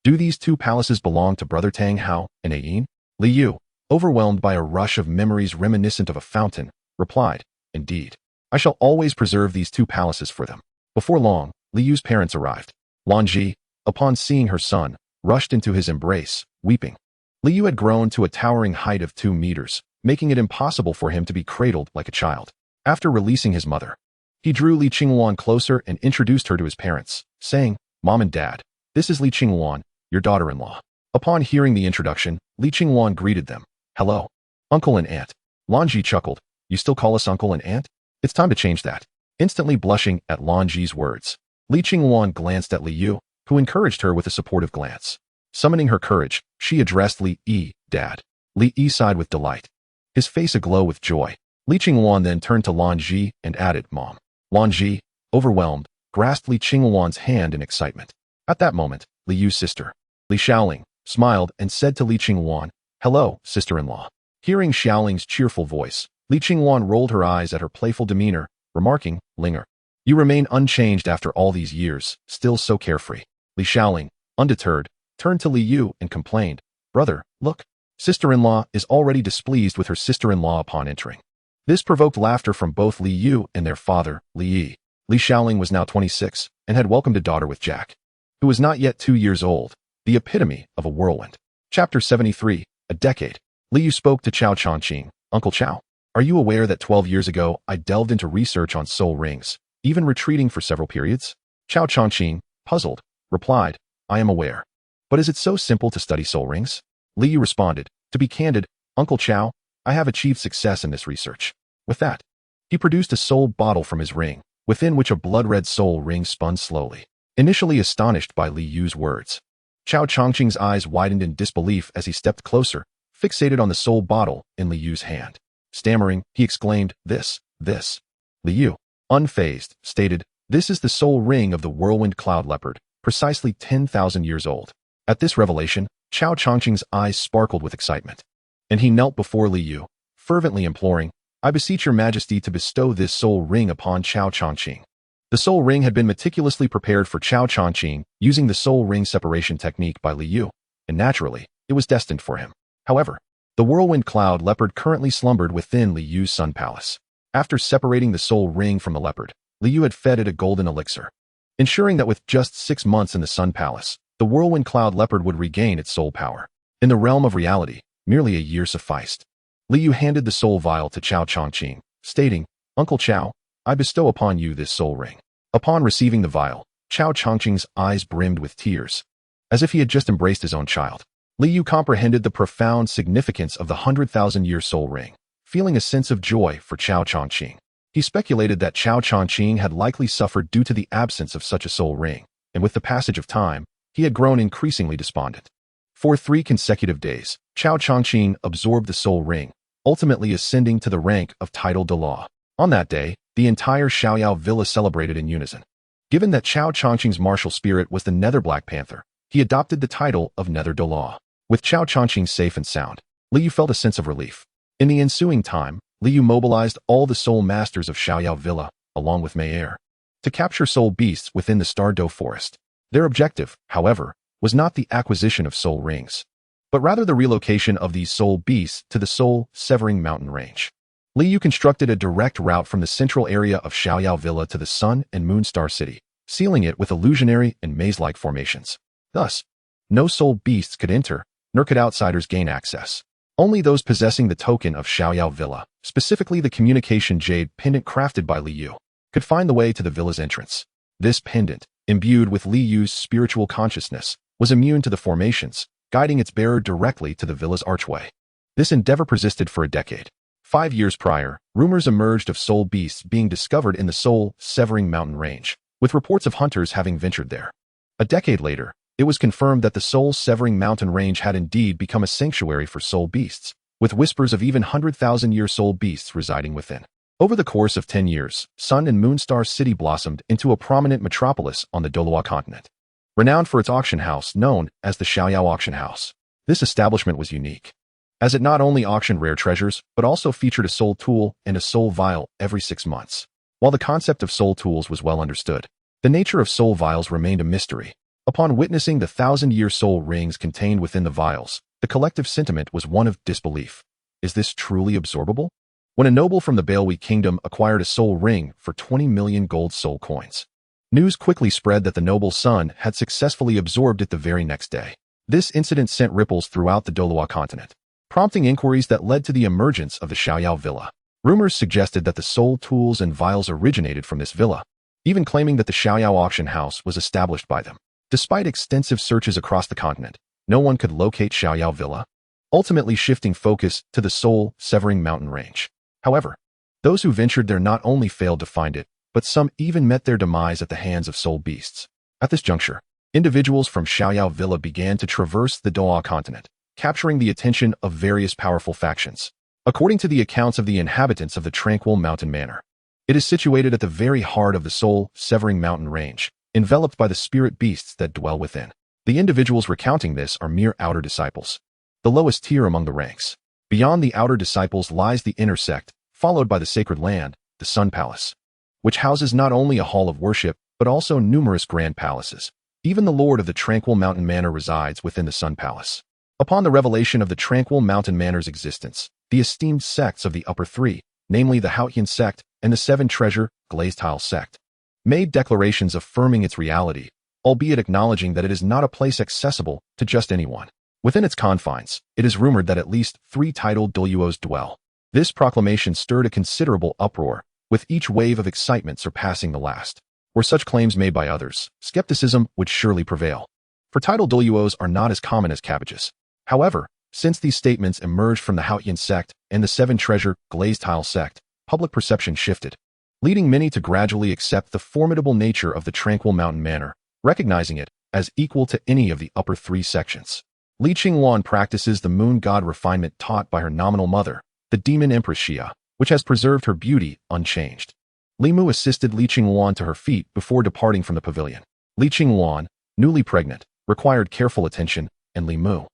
do these 2 palaces belong to Brother Tang Hao and Ayin?" Li Yu, overwhelmed by a rush of memories reminiscent of a fountain, replied, "Indeed. I shall always preserve these 2 palaces for them." Before long, Li Yu's parents arrived. Lanji, upon seeing her son, rushed into his embrace, weeping. Li Yu had grown to a towering height of 2 meters, making it impossible for him to be cradled like a child. After releasing his mother, he drew Li Qingwan closer and introduced her to his parents, saying, "Mom and Dad, this is Li Qingwan, your daughter-in-law." Upon hearing the introduction, Li Qingwan greeted them, "Hello, uncle and aunt." Lanji chuckled, "You still call us uncle and aunt? It's time to change that." Instantly blushing at Lanji's words, Li Qingwan glanced at Li Yu, who encouraged her with a supportive glance. Summoning her courage, she addressed Li Yi, "Dad." Li Yi sighed with delight, his face aglow with joy. Li Qingwan then turned to Lanji and added, "Mom." Lanji, overwhelmed, grasped Li Qingwan's hand in excitement. At that moment, Li Yu's sister, Li Xiaoling, smiled and said to Li Qingwan, "Hello, sister-in-law." Hearing Xiaoling's cheerful voice, Li Qingwan rolled her eyes at her playful demeanor, remarking, "Linger, you remain unchanged after all these years, still so carefree." Li Xiaoling, undeterred, turned to Li Yu and complained, "Brother, look, sister-in-law is already displeased with her sister-in-law upon entering." This provoked laughter from both Li Yu and their father, Li Yi. Li Xiaoling was now 26 and had welcomed a daughter with Jack, who was not yet 2 years old, the epitome of a whirlwind. Chapter 73, A Decade. Li Yu spoke to Chao Chongqing, "Uncle Chao, are you aware that 12 years ago I delved into research on soul rings, even retreating for several periods?" Chao Chongqing, puzzled, replied, "I am aware. But is it so simple to study soul rings?" Li Yu responded, "To be candid, Uncle Chao, I have achieved success in this research." With that, he produced a soul bottle from his ring, within which a blood-red soul ring spun slowly. Initially astonished by Li Yu's words, Chao Chongqing's eyes widened in disbelief as he stepped closer, fixated on the soul bottle in Li Yu's hand. Stammering, he exclaimed, This. Li Yu, unfazed, stated, "This is the soul ring of the whirlwind cloud leopard, precisely 10,000 years old." At this revelation, Chao Chongqing's eyes sparkled with excitement, and he knelt before Li Yu, fervently imploring, "I beseech your majesty to bestow this soul ring upon Chao Chongqing." The soul ring had been meticulously prepared for Chao Chongqing using the soul ring separation technique by Li Yu, and naturally, it was destined for him. However, the whirlwind cloud leopard currently slumbered within Li Yu's sun palace. After separating the soul ring from the leopard, Li Yu had fed it a golden elixir, ensuring that with just 6 months in the sun palace, the whirlwind cloud leopard would regain its soul power. In the realm of reality, merely a year sufficed. Li Yu handed the soul vial to Chao Chongqing, stating, "Uncle Chao, I bestow upon you this soul ring." Upon receiving the vial, Chao Chongqing's eyes brimmed with tears, as if he had just embraced his own child. Li Yu comprehended the profound significance of the 100,000-year soul ring, feeling a sense of joy for Chao Chongqing. He speculated that Chao Chongqing had likely suffered due to the absence of such a soul ring, and with the passage of time, he had grown increasingly despondent. For 3 consecutive days, Chao Chongqing absorbed the soul ring, ultimately ascending to the rank of title Douluo. On that day, the entire Xiaoyao villa celebrated in unison. Given that Chao Chongqing's martial spirit was the Nether Black Panther, he adopted the title of Nether Douluo. With Chao Chongqing safe and sound, Li Yu felt a sense of relief. In the ensuing time, Li Yu mobilized all the soul masters of Xiaoyao villa, along with Manor, to capture soul beasts within the Tiandou forest. Their objective, however, was not the acquisition of soul rings, but rather the relocation of these soul beasts to the soul-severing mountain range. Li Yu constructed a direct route from the central area of Xiaoyao villa to the Sun and Moon Star City, sealing it with illusionary and maze-like formations. Thus, no soul beasts could enter, nor could outsiders gain access. Only those possessing the token of Xiaoyao villa, specifically the communication jade pendant crafted by Li Yu, could find the way to the villa's entrance. This pendant, imbued with Li Yu's spiritual consciousness, was immune to the formations, guiding its bearer directly to the villa's archway. This endeavor persisted for a decade. 5 years prior, rumors emerged of soul beasts being discovered in the soul-severing mountain range, with reports of hunters having ventured there. A decade later, it was confirmed that the soul-severing mountain range had indeed become a sanctuary for soul beasts, with whispers of even 100,000-year soul beasts residing within. Over the course of 10 years, Sun and Moon Star City blossomed into a prominent metropolis on the Douluo Continent, renowned for its auction house known as the Xiaoyao Auction House. This establishment was unique, as it not only auctioned rare treasures, but also featured a soul tool and a soul vial every 6 months. While the concept of soul tools was well understood, the nature of soul vials remained a mystery. Upon witnessing the 1,000-year soul rings contained within the vials, the collective sentiment was one of disbelief. Is this truly absorbable? When a noble from the Balwi kingdom acquired a soul ring for 20 million gold soul coins, news quickly spread that the noble's son had successfully absorbed it the very next day. This incident sent ripples throughout the Douluo Continent, prompting inquiries that led to the emergence of the Xiaoyao villa. Rumors suggested that the soul tools and vials originated from this villa, even claiming that the Xiaoyao auction house was established by them. Despite extensive searches across the continent, no one could locate Xiaoyao villa, ultimately shifting focus to the soul-severing mountain range. However, those who ventured there not only failed to find it, but some even met their demise at the hands of soul beasts. At this juncture, individuals from Xiaoyao villa began to traverse the Douluo Continent, capturing the attention of various powerful factions. According to the accounts of the inhabitants of the tranquil mountain manor, it is situated at the very heart of the soul-severing mountain range, enveloped by the spirit beasts that dwell within. The individuals recounting this are mere outer disciples, the lowest tier among the ranks. Beyond the outer disciples lies the inner sect, followed by the sacred land, the Sun Palace, which houses not only a hall of worship, but also numerous grand palaces. Even the lord of the tranquil mountain manor resides within the Sun Palace. Upon the revelation of the tranquil mountain manor's existence, the esteemed sects of the upper 3, namely the Haotian sect and the 7 treasure glazed tile sect, made declarations affirming its reality, albeit acknowledging that it is not a place accessible to just anyone. Within its confines, it is rumored that at least 3 titled Douluos dwell. This proclamation stirred a considerable uproar, with each wave of excitement surpassing the last. Were such claims made by others, skepticism would surely prevail, for titled Douluos are not as common as cabbages. However, since these statements emerged from the Haotian sect and the 7 treasure glazed tile sect, public perception shifted, leading many to gradually accept the formidable nature of the tranquil mountain manor, recognizing it as equal to any of the upper 3 sections. Li Qingwan practices the moon god refinement taught by her nominal mother, the demon empress Xia, which has preserved her beauty unchanged. Li Mu assisted Li Qingwan to her feet before departing from the pavilion. Li Qingwan, newly pregnant, required careful attention, and Li Mu,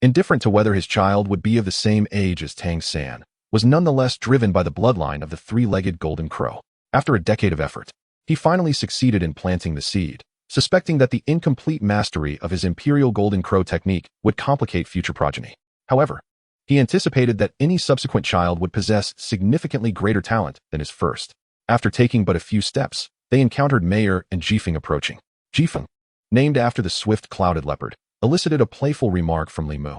indifferent to whether his child would be of the same age as Tang San, was nonetheless driven by the bloodline of the three-legged golden crow. After a decade of effort, he finally succeeded in planting the seed, suspecting that the incomplete mastery of his imperial golden crow technique would complicate future progeny. However, he anticipated that any subsequent child would possess significantly greater talent than his first. After taking but a few steps, they encountered Manor and Jifeng approaching. Jifeng, named after the swift clouded leopard, elicited a playful remark from Li Mu.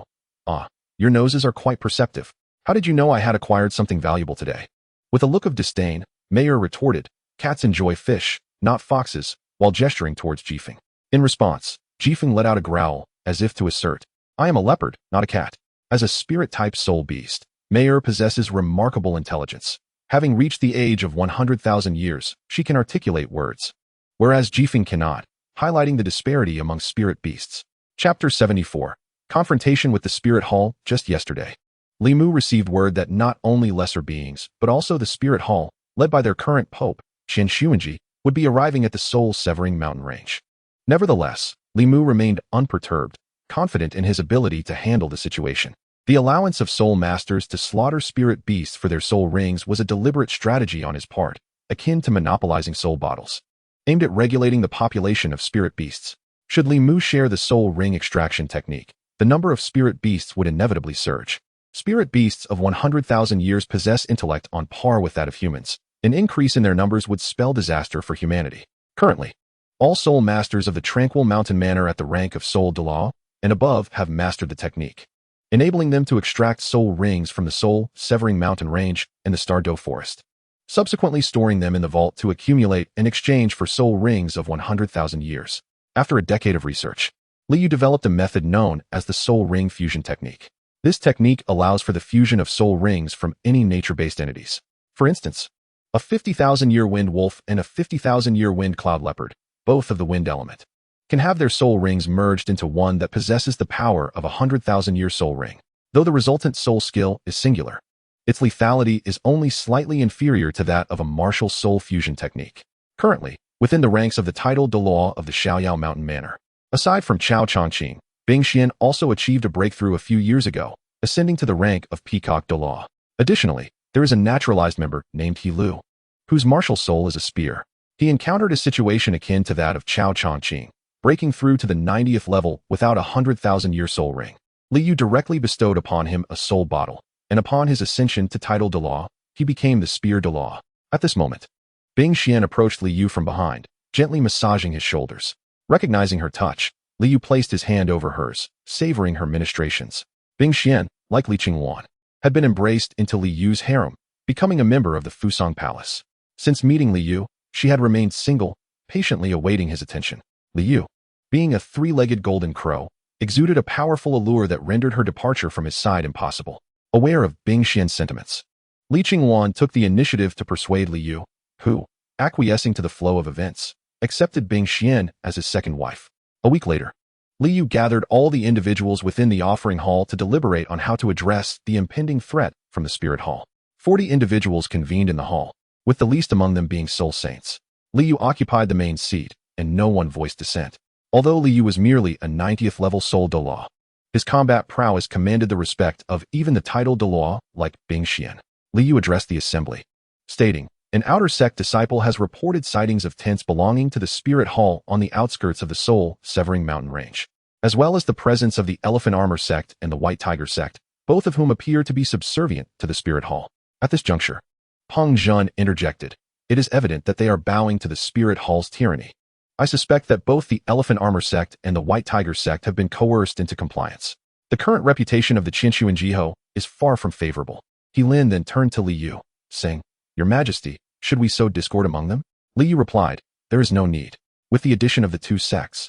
"Ah, your noses are quite perceptive. How did you know I had acquired something valuable today?" With a look of disdain, Manor retorted, "Cats enjoy fish, not foxes," while gesturing towards Jifeng. In response, Jifeng let out a growl, as if to assert, "I am a leopard, not a cat." As a spirit-type soul beast, Manor possesses remarkable intelligence. Having reached the age of 100,000 years, she can articulate words, whereas Jifeng cannot, highlighting the disparity among spirit beasts. Chapter 74. Confrontation with the Spirit Hall. Just yesterday, Li Mu received word that not only lesser beings, but also the Spirit Hall, led by their current pope, Chen Xuanji, would be arriving at the soul-severing mountain range. Nevertheless, Li Mu remained unperturbed, confident in his ability to handle the situation. The allowance of soul masters to slaughter spirit beasts for their soul rings was a deliberate strategy on his part, akin to monopolizing soul bottles, aimed at regulating the population of spirit beasts. Should Li Mu share the soul ring extraction technique, the number of spirit beasts would inevitably surge. Spirit beasts of 100,000 years possess intellect on par with that of humans. An increase in their numbers would spell disaster for humanity. Currently, all soul masters of the Tranquil Mountain Manor at the rank of Soul Douluo and above have mastered the technique, enabling them to extract soul rings from the soul-severing mountain range and the Tiandou forest, subsequently storing them in the vault to accumulate in exchange for soul rings of 100,000 years. After a decade of research, Liu developed a method known as the soul ring fusion technique. This technique allows for the fusion of soul rings from any nature-based entities. For instance, a 50,000-year wind wolf and a 50,000-year wind cloud leopard, both of the wind element, can have their soul rings merged into one that possesses the power of a 100,000-year soul ring. Though the resultant soul skill is singular, its lethality is only slightly inferior to that of a martial soul fusion technique. Currently, within the ranks of the titled Douluo of the Shaoyao Mountain Manor, aside from Chao Chongqing, Bing Xian also achieved a breakthrough a few years ago, ascending to the rank of Peacock Douluo. Additionally, there is a naturalized member named He Lu, whose martial soul is a spear. He encountered a situation akin to that of Chao Chongqing, breaking through to the 90th level without a 100,000-year soul ring. Liu directly bestowed upon him a soul bottle, and upon his ascension to title Douluo, he became the Spear Douluo. At this moment, Bing Xian approached Liu from behind, gently massaging his shoulders. Recognizing her touch, Liu placed his hand over hers, savoring her ministrations. Bing Xian, like Li Qingwan, had been embraced into Liu's harem, becoming a member of the Fusong Palace. Since meeting Liu, she had remained single, patiently awaiting his attention. Liu, being a three-legged golden crow, exuded a powerful allure that rendered her departure from his side impossible. Aware of Bing Xian's sentiments, Li Qingwan took the initiative to persuade Liu, who, acquiescing to the flow of events, accepted Bing Xian as his second wife. A week later, Liu gathered all the individuals within the offering hall to deliberate on how to address the impending threat from the Spirit Hall. 40 individuals convened in the hall, with the least among them being soul saints. Liu occupied the main seat, and no one voiced dissent. Although Liu was merely a 90th level soul Douluo, his combat prowess commanded the respect of even the titled Douluo like Bing Xian. Liu addressed the assembly, stating, "An outer sect disciple has reported sightings of tents belonging to the Spirit Hall on the outskirts of the soul-severing mountain range, as well as the presence of the Elephant Armor sect and the White Tiger sect, both of whom appear to be subservient to the Spirit Hall." At this juncture, Peng Zhen interjected, "It is evident that they are bowing to the Spirit Hall's tyranny. I suspect that both the Elephant Armor sect and the White Tiger sect have been coerced into compliance. The current reputation of the Qinshu and Jiho is far from favorable." He Lin then turned to Liu, saying, "Your Majesty, should we sow discord among them?" Liu replied, "There is no need. With the addition of the two sects,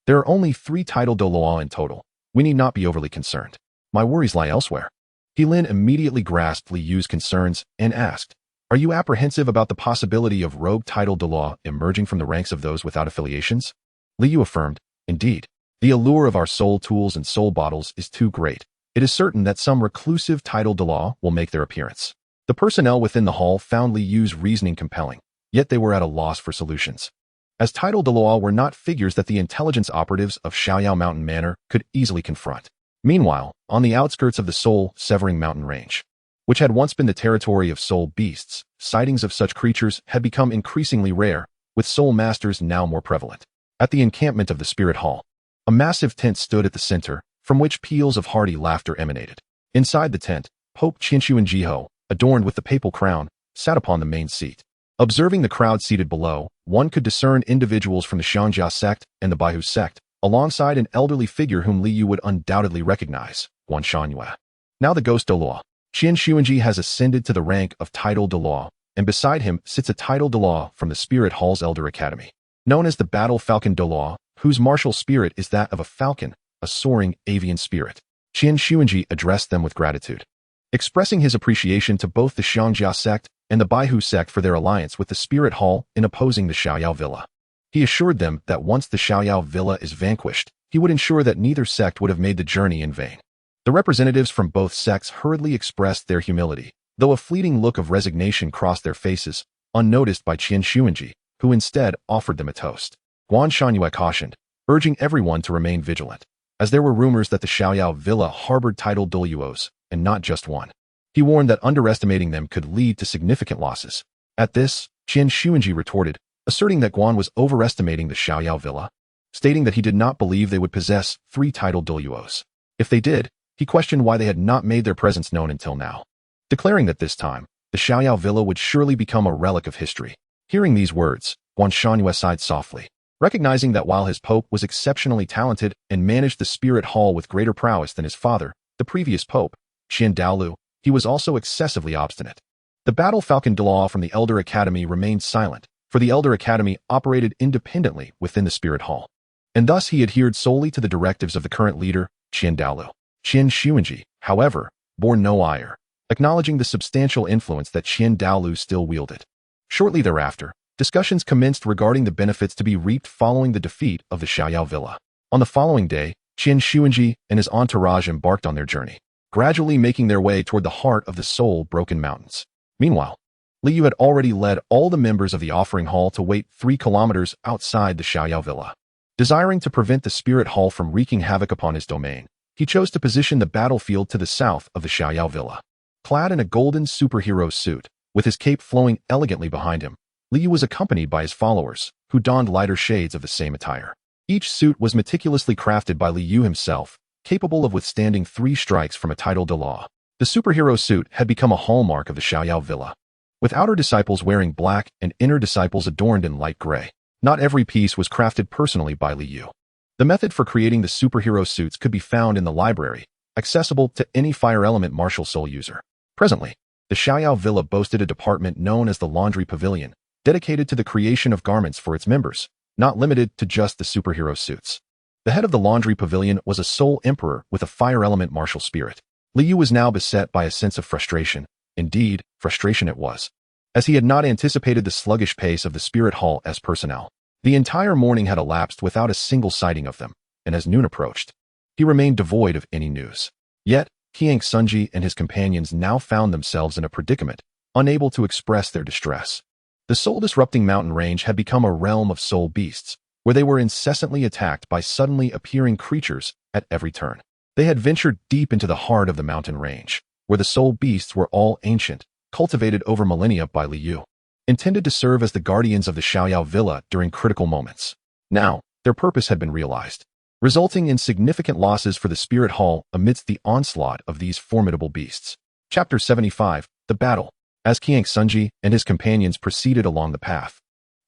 there are only 3 titled Douluo in total. We need not be overly concerned. My worries lie elsewhere." He Lin immediately grasped Liu's concerns and asked, "Are you apprehensive about the possibility of rogue titled Douluo emerging from the ranks of those without affiliations?" Liu affirmed, "Indeed, the allure of our soul tools and soul bottles is too great. It is certain that some reclusive titled Douluo will make their appearance." The personnel within the hall found Liu's reasoning compelling, yet they were at a loss for solutions. As titled Douluo were not figures that the intelligence operatives of Shaoyao Mountain Manor could easily confront. Meanwhile, on the outskirts of the soul-severing mountain range, which had once been the territory of soul beasts, sightings of such creatures had become increasingly rare, with soul masters now more prevalent. At the encampment of the Spirit Hall, a massive tent stood at the center, from which peals of hearty laughter emanated. Inside the tent, Pope Qinshuan, adorned with the papal crown, sat upon the main seat. Observing the crowd seated below, one could discern individuals from the Xiangjia sect and the Baihu sect, alongside an elderly figure whom Li Yu would undoubtedly recognize, Guan Shangyue. Now the ghost Douluo Qinshuan has ascended to the rank of title Douluo, and beside him sits a title Douluo from the Spirit Hall's Elder Academy, known as the Battle Falcon Douluo, whose martial spirit is that of a falcon, a soaring avian spirit. Qinshuan addressed them with gratitude, expressing his appreciation to both the Xiangjia sect and the Baihu sect for their alliance with the Spirit Hall in opposing the Xiaoyao Villa. He assured them that once the Xiaoyao Villa is vanquished, he would ensure that neither sect would have made the journey in vain. The representatives from both sects hurriedly expressed their humility, though a fleeting look of resignation crossed their faces, unnoticed by Qinshuan, who instead offered them a toast. Guan Shangyue cautioned, urging everyone to remain vigilant, as there were rumors that the Xiaoyao Villa harbored titled Douluos, and not just one. He warned that underestimating them could lead to significant losses. At this, Qinshuan retorted, asserting that Guan was overestimating the Xiaoyao Villa, stating that he did not believe they would possess 3 titled Douluos. If they did, he questioned why they had not made their presence known until now, declaring that this time, the Xiaoyao Villa would surely become a relic of history. Hearing these words, Guan Shangyue sighed softly, recognizing that while his pope was exceptionally talented and managed the Spirit Hall with greater prowess than his father, the previous pope, Tiandou, he was also excessively obstinate. The Battle Falcon Douluo from the Elder Academy remained silent, for the Elder Academy operated independently within the Spirit Hall, and thus he adhered solely to the directives of the current leader, Tiandou. Qinshuan, however, bore no ire, acknowledging the substantial influence that Tiandou still wielded. Shortly thereafter, discussions commenced regarding the benefits to be reaped following the defeat of the Xiaoyao Villa. On the following day, Qinshuan and his entourage embarked on their journey, gradually making their way toward the heart of the soul-broken mountains. Meanwhile, Li Yu had already led all the members of the offering hall to wait 3 kilometers outside the Xiaoyao Villa. Desiring to prevent the Spirit Hall from wreaking havoc upon his domain, he chose to position the battlefield to the south of the Xiaoyao Villa. Clad in a golden superhero suit, with his cape flowing elegantly behind him, Li Yu was accompanied by his followers, who donned lighter shades of the same attire. Each suit was meticulously crafted by Li Yu himself, capable of withstanding 3 strikes from a title Douluo. The superhero suit had become a hallmark of the Xiaoyao Villa, with outer disciples wearing black and inner disciples adorned in light gray. Not every piece was crafted personally by Li Yu. The method for creating the superhero suits could be found in the library, accessible to any fire element martial soul user. Presently, the Xiaoyao Villa boasted a department known as the Laundry Pavilion, dedicated to the creation of garments for its members, not limited to just the superhero suits. The head of the Laundry Pavilion was a soul emperor with a fire element martial spirit. Li Yu was now beset by a sense of frustration. Indeed, frustration it was, as he had not anticipated the sluggish pace of the Spirit Hall as personnel. The entire morning had elapsed without a single sighting of them, and as noon approached, he remained devoid of any news. Yet, Qiang Sunji and his companions now found themselves in a predicament, unable to express their distress. The soul-disrupting mountain range had become a realm of soul beasts, where they were incessantly attacked by suddenly appearing creatures at every turn. They had ventured deep into the heart of the mountain range, where the soul beasts were all ancient, cultivated over millennia by Li Yu, intended to serve as the guardians of the Xiaoyao Villa during critical moments. Now, their purpose had been realized, resulting in significant losses for the Spirit Hall amidst the onslaught of these formidable beasts. Chapter 75, The Battle. As Qiang Sunji and his companions proceeded along the path,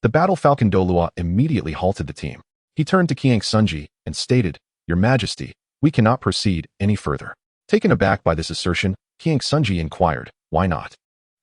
the Battle Falcon Douluo immediately halted the team. He turned to Qiang Sunji and stated, "Your Majesty, we cannot proceed any further." Taken aback by this assertion, Qiang Sunji inquired, "Why not?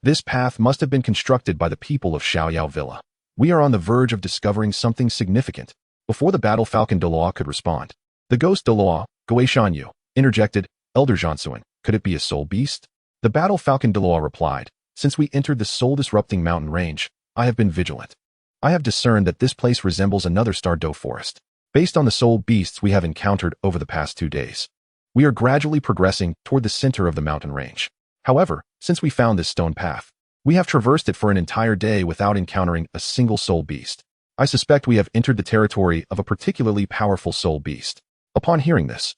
This path must have been constructed by the people of Xiaoyao Villa. We are on the verge of discovering something significant." Before the Battle Falcon Douluo could respond, the ghost Douluo, Guishanyu, interjected, "Elder Zhansuan, could it be a soul beast?" The Battle Falcon Douluo replied, "Since we entered the soul-disrupting mountain range, I have been vigilant. I have discerned that this place resembles another Tiandou forest. Based on the soul beasts we have encountered over the past 2 days, we are gradually progressing toward the center of the mountain range. However, since we found this stone path, we have traversed it for an entire day without encountering a single soul beast. I suspect we have entered the territory of a particularly powerful soul beast." Upon hearing this,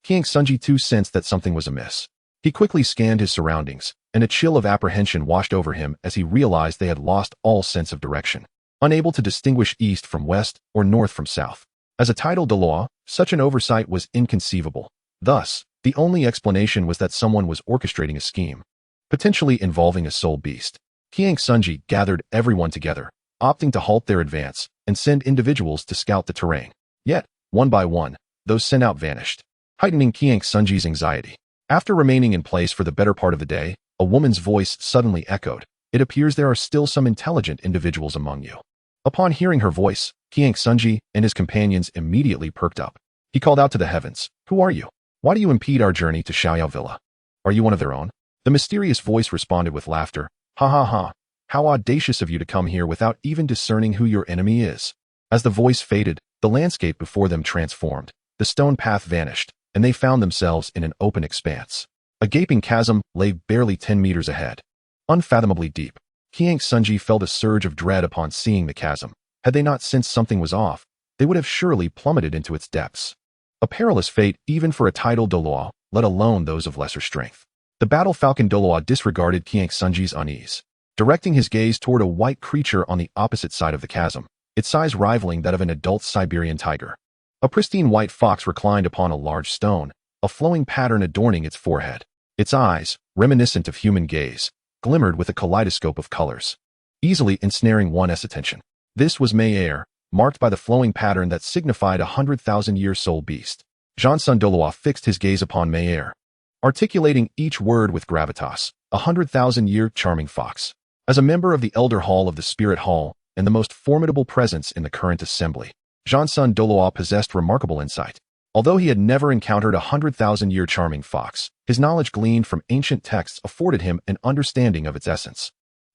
King Sunji too sensed that something was amiss. He quickly scanned his surroundings, and a chill of apprehension washed over him as he realized they had lost all sense of direction, unable to distinguish east from west or north from south. As a titled Douluo, such an oversight was inconceivable. Thus, the only explanation was that someone was orchestrating a scheme, potentially involving a soul beast. King Sunji gathered everyone together, opting to halt their advance and send individuals to scout the terrain. Yet, one by one, those sent out vanished, heightening King Sunji's anxiety. After remaining in place for the better part of the day, a woman's voice suddenly echoed. It appears there are still some intelligent individuals among you. Upon hearing her voice, King Sunji and his companions immediately perked up. He called out to the heavens, "Who are you? Why do you impede our journey to Xiaoyao Villa? Are you one of their own?" The mysterious voice responded with laughter. "Ha ha ha. How audacious of you to come here without even discerning who your enemy is." As the voice faded, the landscape before them transformed. The stone path vanished, and they found themselves in an open expanse. A gaping chasm lay barely 10 meters ahead. Unfathomably deep. King Sunji felt a surge of dread upon seeing the chasm. Had they not sensed something was off, they would have surely plummeted into its depths. A perilous fate even for a titled Douluo, let alone those of lesser strength. The battle falcon Douluo disregarded King Sunji's unease, directing his gaze toward a white creature on the opposite side of the chasm, its size rivaling that of an adult Siberian tiger. A pristine white fox reclined upon a large stone, a flowing pattern adorning its forehead. Its eyes, reminiscent of human gaze, glimmered with a kaleidoscope of colors, easily ensnaring one's attention. This was Manor, marked by the flowing pattern that signified 100,000-year soul beast. Tang San Douluo fixed his gaze upon Manor, articulating each word with gravitas. 100,000-year charming fox. As a member of the Elder Hall of the Spirit Hall and the most formidable presence in the current assembly, Tang San Douluo possessed remarkable insight. Although he had never encountered a 100,000-year charming fox, his knowledge gleaned from ancient texts afforded him an understanding of its essence.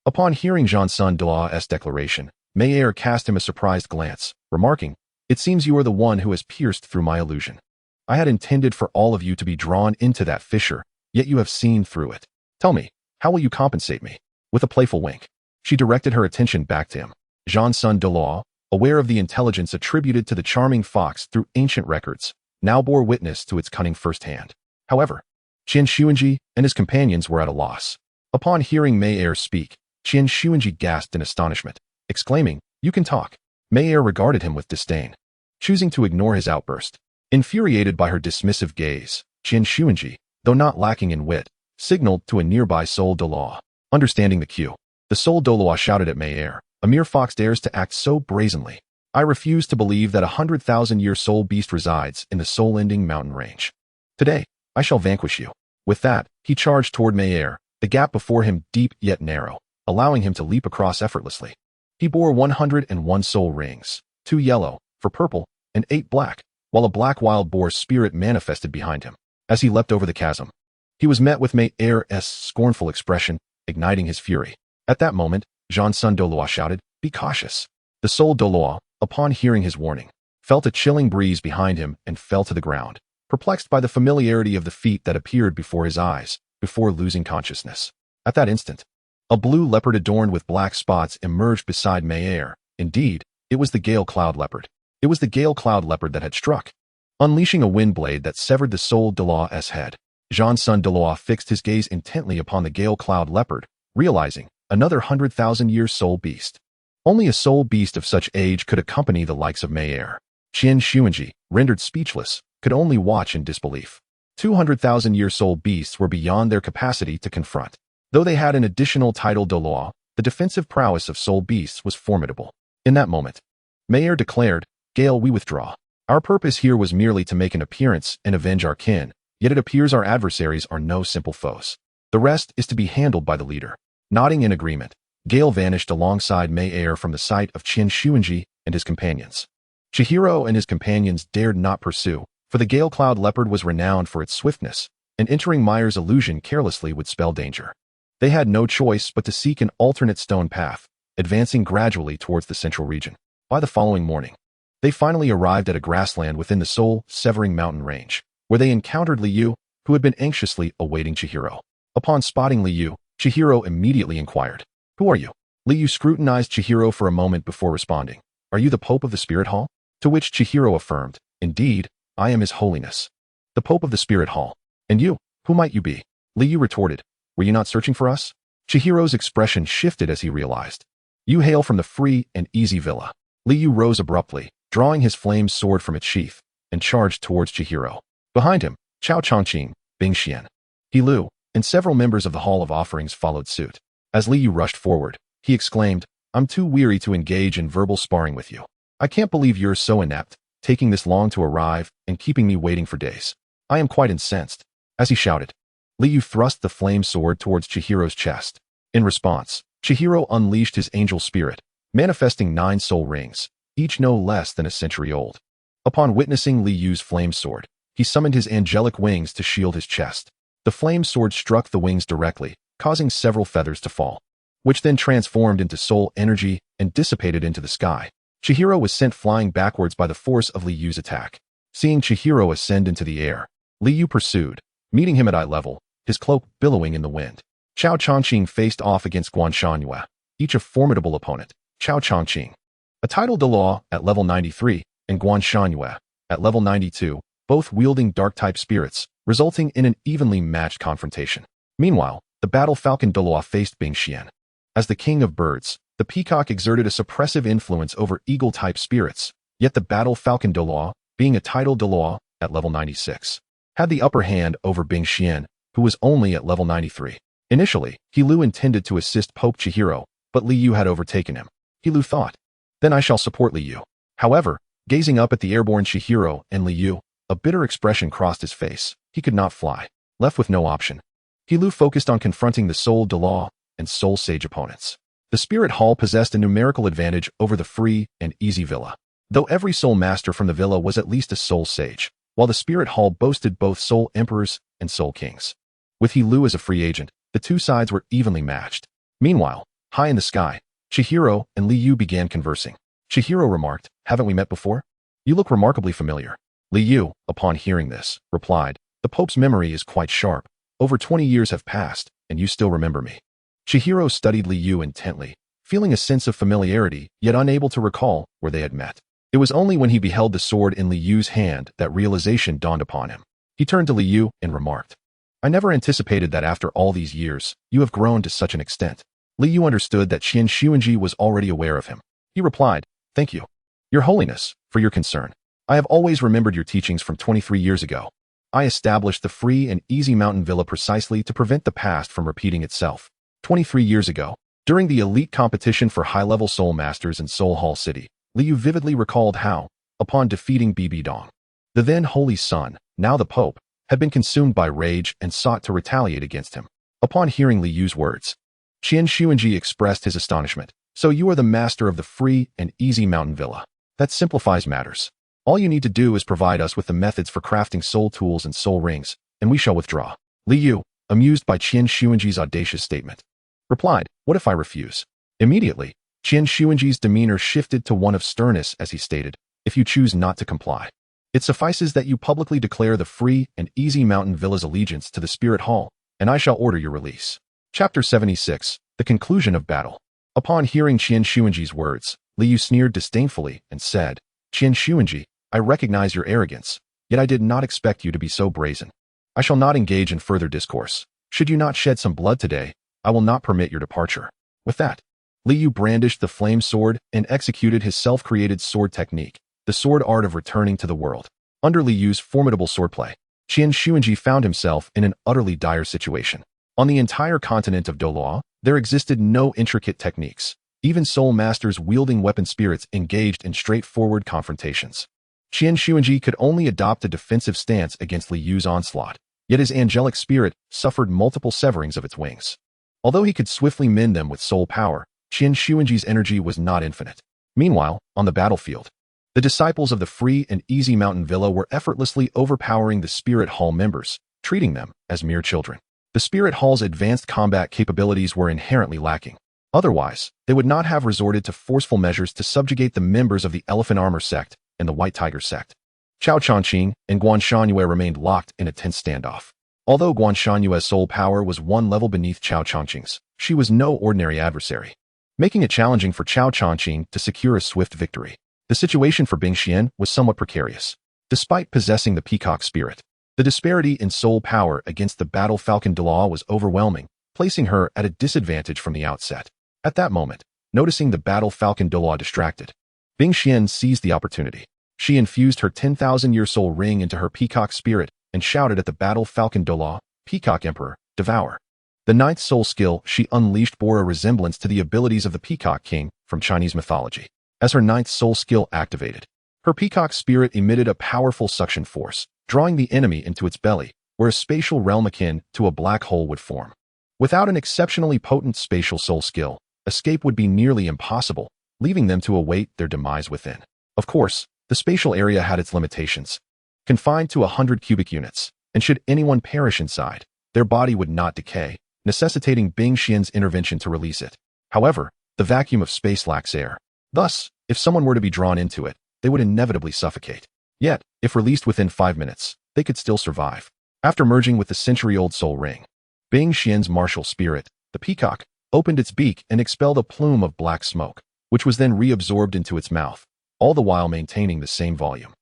Upon hearing Tang San Douluo's declaration, Manor cast him a surprised glance, remarking, "It seems you are the one who has pierced through my illusion. I had intended for all of you to be drawn into that fissure, yet you have seen through it. Tell me, how will you compensate me?" With a playful wink, she directed her attention back to him. Tang San Douluo, aware of the intelligence attributed to the charming fox through ancient records, now bore witness to its cunning firsthand. However, Qian Xuanji and his companions were at a loss. Upon hearing Manor speak, Qian Xuanji gasped in astonishment, exclaiming, "You can talk." Manor regarded him with disdain, choosing to ignore his outburst. Infuriated by her dismissive gaze, Qian Xuanji, though not lacking in wit, signaled to a nearby soul Douluo. Understanding the cue, the soul Douluo shouted at Manor, "A mere fox dares to act so brazenly. I refuse to believe that 100,000-year soul beast resides in the soul-ending mountain range. Today, I shall vanquish you." With that, he charged toward Manor, the gap before him deep yet narrow, allowing him to leap across effortlessly. He bore 101 soul rings, 2 yellow, 4 purple, and 8 black, while a black wild boar spirit manifested behind him. As he leapt over the chasm, he was met with Manor's scornful expression, igniting his fury. At that moment, Tang San Douluo shouted, "Be cautious." The soul Douluo, upon hearing his warning, felt a chilling breeze behind him and fell to the ground, perplexed by the familiarity of the feet that appeared before his eyes, before losing consciousness. At that instant, a blue leopard adorned with black spots emerged beside Manor. Indeed, it was the gale cloud leopard. It was the gale cloud leopard that had struck, unleashing a wind blade that severed the soul Douluo's head. Tang San Douluo fixed his gaze intently upon the gale cloud leopard, realizing, another 100,000-year soul beast. Only a soul beast of such age could accompany the likes of Manor. Qian Xuanji, rendered speechless, could only watch in disbelief. 200,000-year soul beasts were beyond their capacity to confront. Though they had an additional title Douluo, the defensive prowess of soul beasts was formidable. In that moment, Manor declared, "Gale, we withdraw. Our purpose here was merely to make an appearance and avenge our kin, yet it appears our adversaries are no simple foes. The rest is to be handled by the leader." Nodding in agreement, Gale vanished alongside Manor from the sight of Qian Xuanji and his companions. Chihiro and his companions dared not pursue, for the gale cloud leopard was renowned for its swiftness, and entering Manor's illusion carelessly would spell danger. They had no choice but to seek an alternate stone path, advancing gradually towards the central region. By the following morning, they finally arrived at a grassland within the soul-severing mountain range, where they encountered Liu, who had been anxiously awaiting Chihiro. Upon spotting Liu, Chihiro immediately inquired, "Who are you?" Liu scrutinized Chihiro for a moment before responding, "Are you the Pope of the Spirit Hall?" To which Chihiro affirmed, "Indeed, I am His Holiness." The Pope of the Spirit Hall. And you, who might you be? Liu retorted. Were you not searching for us? Chihiro's expression shifted as he realized. You hail from the free and easy villa. Liu rose abruptly, drawing his flamed sword from its sheath, and charged towards Chihiro. Behind him, Chao Chongqing, Bing Xian, He Lu, and several members of the Hall of Offerings followed suit. As Liu rushed forward, he exclaimed, I'm too weary to engage in verbal sparring with you. I can't believe you're so inept, taking this long to arrive and keeping me waiting for days. I am quite incensed. As he shouted, Liu thrust the flame sword towards Chihiro's chest. In response, Chihiro unleashed his angel spirit, manifesting 9 soul rings, each no less than a century old. Upon witnessing Liu's flame sword, he summoned his angelic wings to shield his chest. The flame sword struck the wings directly, causing several feathers to fall, which then transformed into soul energy and dissipated into the sky. Chihiro was sent flying backwards by the force of Liu's attack. Seeing Chihiro ascend into the air, Liu pursued, meeting him at eye level, his cloak billowing in the wind. Chao Chongqing faced off against Guanshanhua, each a formidable opponent. Chao Chongqing, a title Douluo at level 93, and Guanshanhua at level 92, both wielding dark-type spirits, resulting in an evenly matched confrontation. Meanwhile, the battle falcon Douluo faced Bing Xian. As the king of birds, the peacock exerted a suppressive influence over eagle-type spirits, yet the battle falcon Douluo, being a title Douluo at level 96, had the upper hand over Bing Xian, who was only at level 93. Initially, He Lu intended to assist Pope Chihiro, but Liu had overtaken him. He Lu thought, then I shall support Liu. However, gazing up at the airborne Chihiro and Liu, a bitter expression crossed his face. He could not fly. Left with no option, He Lu focused on confronting the Soul Douluo and Soul Sage opponents. The Spirit Hall possessed a numerical advantage over the free and easy villa, though every Soul Master from the villa was at least a Soul Sage, while the Spirit Hall boasted both Soul Emperors and Soul Kings. With He Lu as a free agent, the two sides were evenly matched. Meanwhile, high in the sky, Chihiro and Liu began conversing. Chihiro remarked, haven't we met before? You look remarkably familiar. Liu, upon hearing this, replied, the Pope's memory is quite sharp. Over 20 years have passed, and you still remember me. Chihiro studied Liu intently, feeling a sense of familiarity, yet unable to recall where they had met. It was only when he beheld the sword in Liu's hand that realization dawned upon him. He turned to Liu and remarked, I never anticipated that after all these years, you have grown to such an extent. Liu understood that Qian Xuanji was already aware of him. He replied, thank you, Your Holiness, for your concern. I have always remembered your teachings from 23 years ago. I established the free and easy mountain villa precisely to prevent the past from repeating itself. 23 years ago, during the elite competition for high-level soul masters in Soul Hall City, Liu vividly recalled how, upon defeating Bibi Dong, the then Holy Son, now the Pope, had been consumed by rage and sought to retaliate against him. Upon hearing Liu's words, Qian Xuanji expressed his astonishment. So you are the master of the free and easy mountain villa. That simplifies matters. All you need to do is provide us with the methods for crafting soul tools and soul rings, and we shall withdraw. Liu, amused by Qian Xuanji's audacious statement, replied, what if I refuse? Immediately, Qian Xuanji's demeanor shifted to one of sternness as he stated, if you choose not to comply, it suffices that you publicly declare the free and easy mountain villa's allegiance to the Spirit Hall, and I shall order your release. Chapter 76, The Conclusion of Battle. Upon hearing Qian Xuanji's words, Liu sneered disdainfully and said, Qian Xuanji, I recognize your arrogance, yet I did not expect you to be so brazen. I shall not engage in further discourse. Should you not shed some blood today, I will not permit your departure. With that, Liu brandished the flame sword and executed his self-created sword technique, the sword art of returning to the world. Under Liu's formidable swordplay, Qian Xuanji found himself in an utterly dire situation. On the entire continent of Douluo, there existed no intricate techniques. Even soul masters wielding weapon spirits engaged in straightforward confrontations. Qian Xuanji could only adopt a defensive stance against Liu's onslaught, yet his angelic spirit suffered multiple severings of its wings. Although he could swiftly mend them with soul power, Qian Xuanji's energy was not infinite. Meanwhile, on the battlefield, the disciples of the free and easy mountain villa were effortlessly overpowering the Spirit Hall members, treating them as mere children. The Spirit Hall's advanced combat capabilities were inherently lacking. Otherwise, they would not have resorted to forceful measures to subjugate the members of the Elephant Armor sect and the White Tiger sect. Chao Chongqing and Guanshanhua remained locked in a tense standoff. Although Guanshanhua's soul power was one level beneath Chao Chongqing's, she was no ordinary adversary, making it challenging for Chao Chongqing to secure a swift victory. The situation for Bing Xian was somewhat precarious. Despite possessing the peacock spirit, the The disparity in soul power against the battle falcon Douluo was overwhelming, placing her at a disadvantage from the outset. At that moment, noticing the battle falcon Douluo distracted, Bing Xian seized the opportunity. She infused her 10,000-year soul ring into her peacock spirit and shouted at the battle falcon Douluo, "Peacock Emperor, devour." The ninth soul skill she unleashed bore a resemblance to the abilities of the Peacock King from Chinese mythology. As her ninth soul skill activated, her peacock spirit emitted a powerful suction force, drawing the enemy into its belly, where a spatial realm akin to a black hole would form. Without an exceptionally potent spatial soul skill, escape would be nearly impossible, leaving them to await their demise within. Of course, the spatial area had its limitations, confined to 100 cubic units, and should anyone perish inside, their body would not decay, necessitating Bing Xian's intervention to release it. However, the vacuum of space lacks air. Thus, if someone were to be drawn into it, they would inevitably suffocate. Yet, if released within 5 minutes, they could still survive. After merging with the century-old soul ring, Bing Xian's martial spirit, the peacock, opened its beak and expelled a plume of black smoke, which was then reabsorbed into its mouth, all the while maintaining the same volume.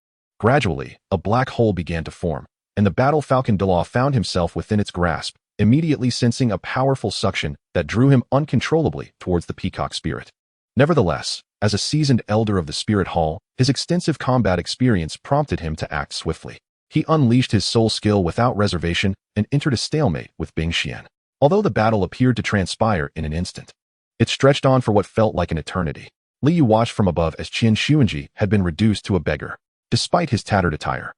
Gradually, a black hole began to form, and the battle falcon Douluo found himself within its grasp, immediately sensing a powerful suction that drew him uncontrollably towards the peacock spirit. Nevertheless, as a seasoned elder of the spirit hall, his extensive combat experience prompted him to act swiftly. He unleashed his soul skill without reservation and entered a stalemate with Bing Xian. Although the battle appeared to transpire in an instant, it stretched on for what felt like an eternity. Liu watched from above as Qian Xuanji had been reduced to a beggar. Despite his tattered attire,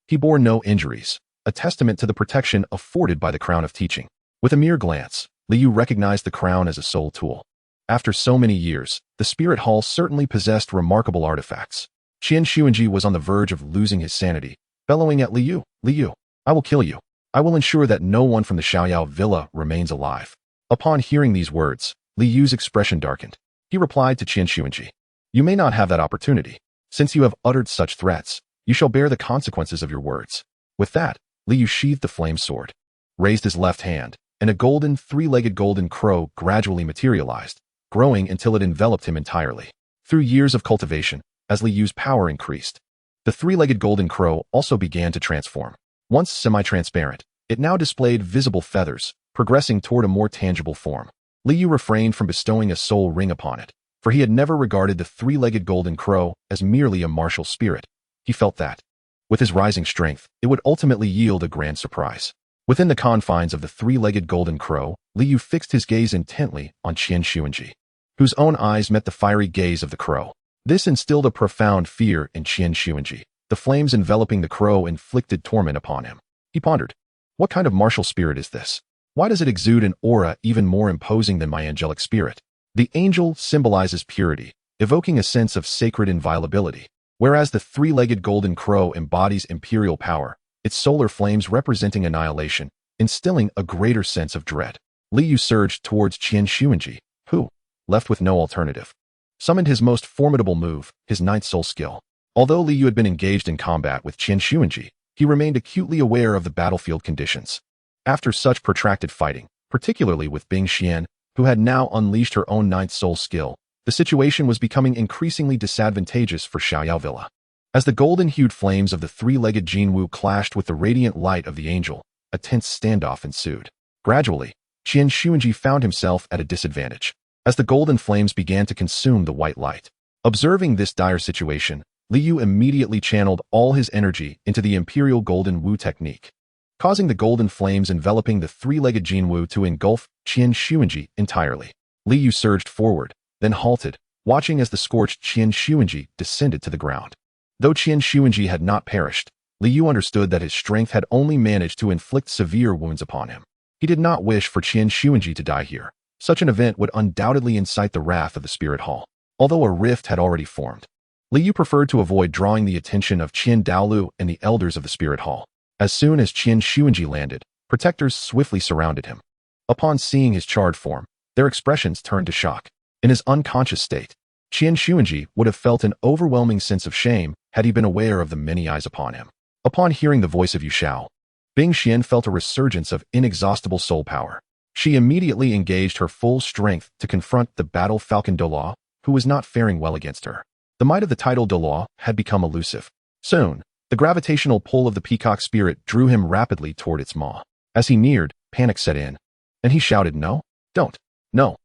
he bore no injuries, a testament to the protection afforded by the crown of teaching. With a mere glance, Liu recognized the crown as a soul tool. After so many years, the spirit hall certainly possessed remarkable artifacts. Qian Xuanji was on the verge of losing his sanity, bellowing at Liu, "Liu, I will kill you. I will ensure that no one from the Xiaoyao villa remains alive." Upon hearing these words, Liu's expression darkened. He replied to Qian Xuanji, "You may not have that opportunity. Since you have uttered such threats, you shall bear the consequences of your words." With that, Liu sheathed the flame sword, raised his left hand, and a golden, three-legged golden crow gradually materialized, growing until it enveloped him entirely. Through years of cultivation, as Liu's power increased, the three-legged golden crow also began to transform. Once semi-transparent, it now displayed visible feathers, progressing toward a more tangible form. Liu refrained from bestowing a soul ring upon it, for he had never regarded the three-legged golden crow as merely a martial spirit. He felt that, with his rising strength, it would ultimately yield a grand surprise. Within the confines of the three-legged golden crow, Liu fixed his gaze intently on Qian Xuanji, whose own eyes met the fiery gaze of the crow. This instilled a profound fear in Qian Xuanji. The flames enveloping the crow inflicted torment upon him. He pondered, what kind of martial spirit is this? Why does it exude an aura even more imposing than my angelic spirit? The angel symbolizes purity, evoking a sense of sacred inviolability, whereas the three-legged golden crow embodies imperial power, its solar flames representing annihilation, instilling a greater sense of dread. Liu surged towards Qian Xuanji, who, left with no alternative, summoned his most formidable move, his ninth soul skill. Although Liu had been engaged in combat with Qian Xuanji, he remained acutely aware of the battlefield conditions. After such protracted fighting, particularly with Bing Xian, who had now unleashed her own ninth soul skill, the situation was becoming increasingly disadvantageous for Xiaoyao Villa. As the golden-hued flames of the three-legged Jinwu clashed with the radiant light of the angel, a tense standoff ensued. Gradually, Qian Xuanji found himself at a disadvantage, as the golden flames began to consume the white light. Observing this dire situation, Liu immediately channeled all his energy into the Imperial Golden Wu technique, causing the golden flames enveloping the three-legged Jinwu to engulf Qian Xuanji entirely. Liu surged forward, then halted, watching as the scorched Qian Xuanji descended to the ground. Though Qian Xuanji had not perished, Liu understood that his strength had only managed to inflict severe wounds upon him. He did not wish for Qian Xuanji to die here. Such an event would undoubtedly incite the wrath of the Spirit Hall. Although a rift had already formed, Liu preferred to avoid drawing the attention of Tiandou and the elders of the Spirit Hall. As soon as Qian Xuanji landed, protectors swiftly surrounded him. Upon seeing his charred form, their expressions turned to shock. In his unconscious state, Qian Xuanji would have felt an overwhelming sense of shame had he been aware of the many eyes upon him. Upon hearing the voice of Yu Shao, Bing Xian felt a resurgence of inexhaustible soul power. She immediately engaged her full strength to confront the battle falcon Douluo, who was not faring well against her. The might of the title Douluo had become elusive. Soon, the The gravitational pull of the peacock spirit drew him rapidly toward its maw. As he neared, panic set in, and he shouted, "No, don't, no."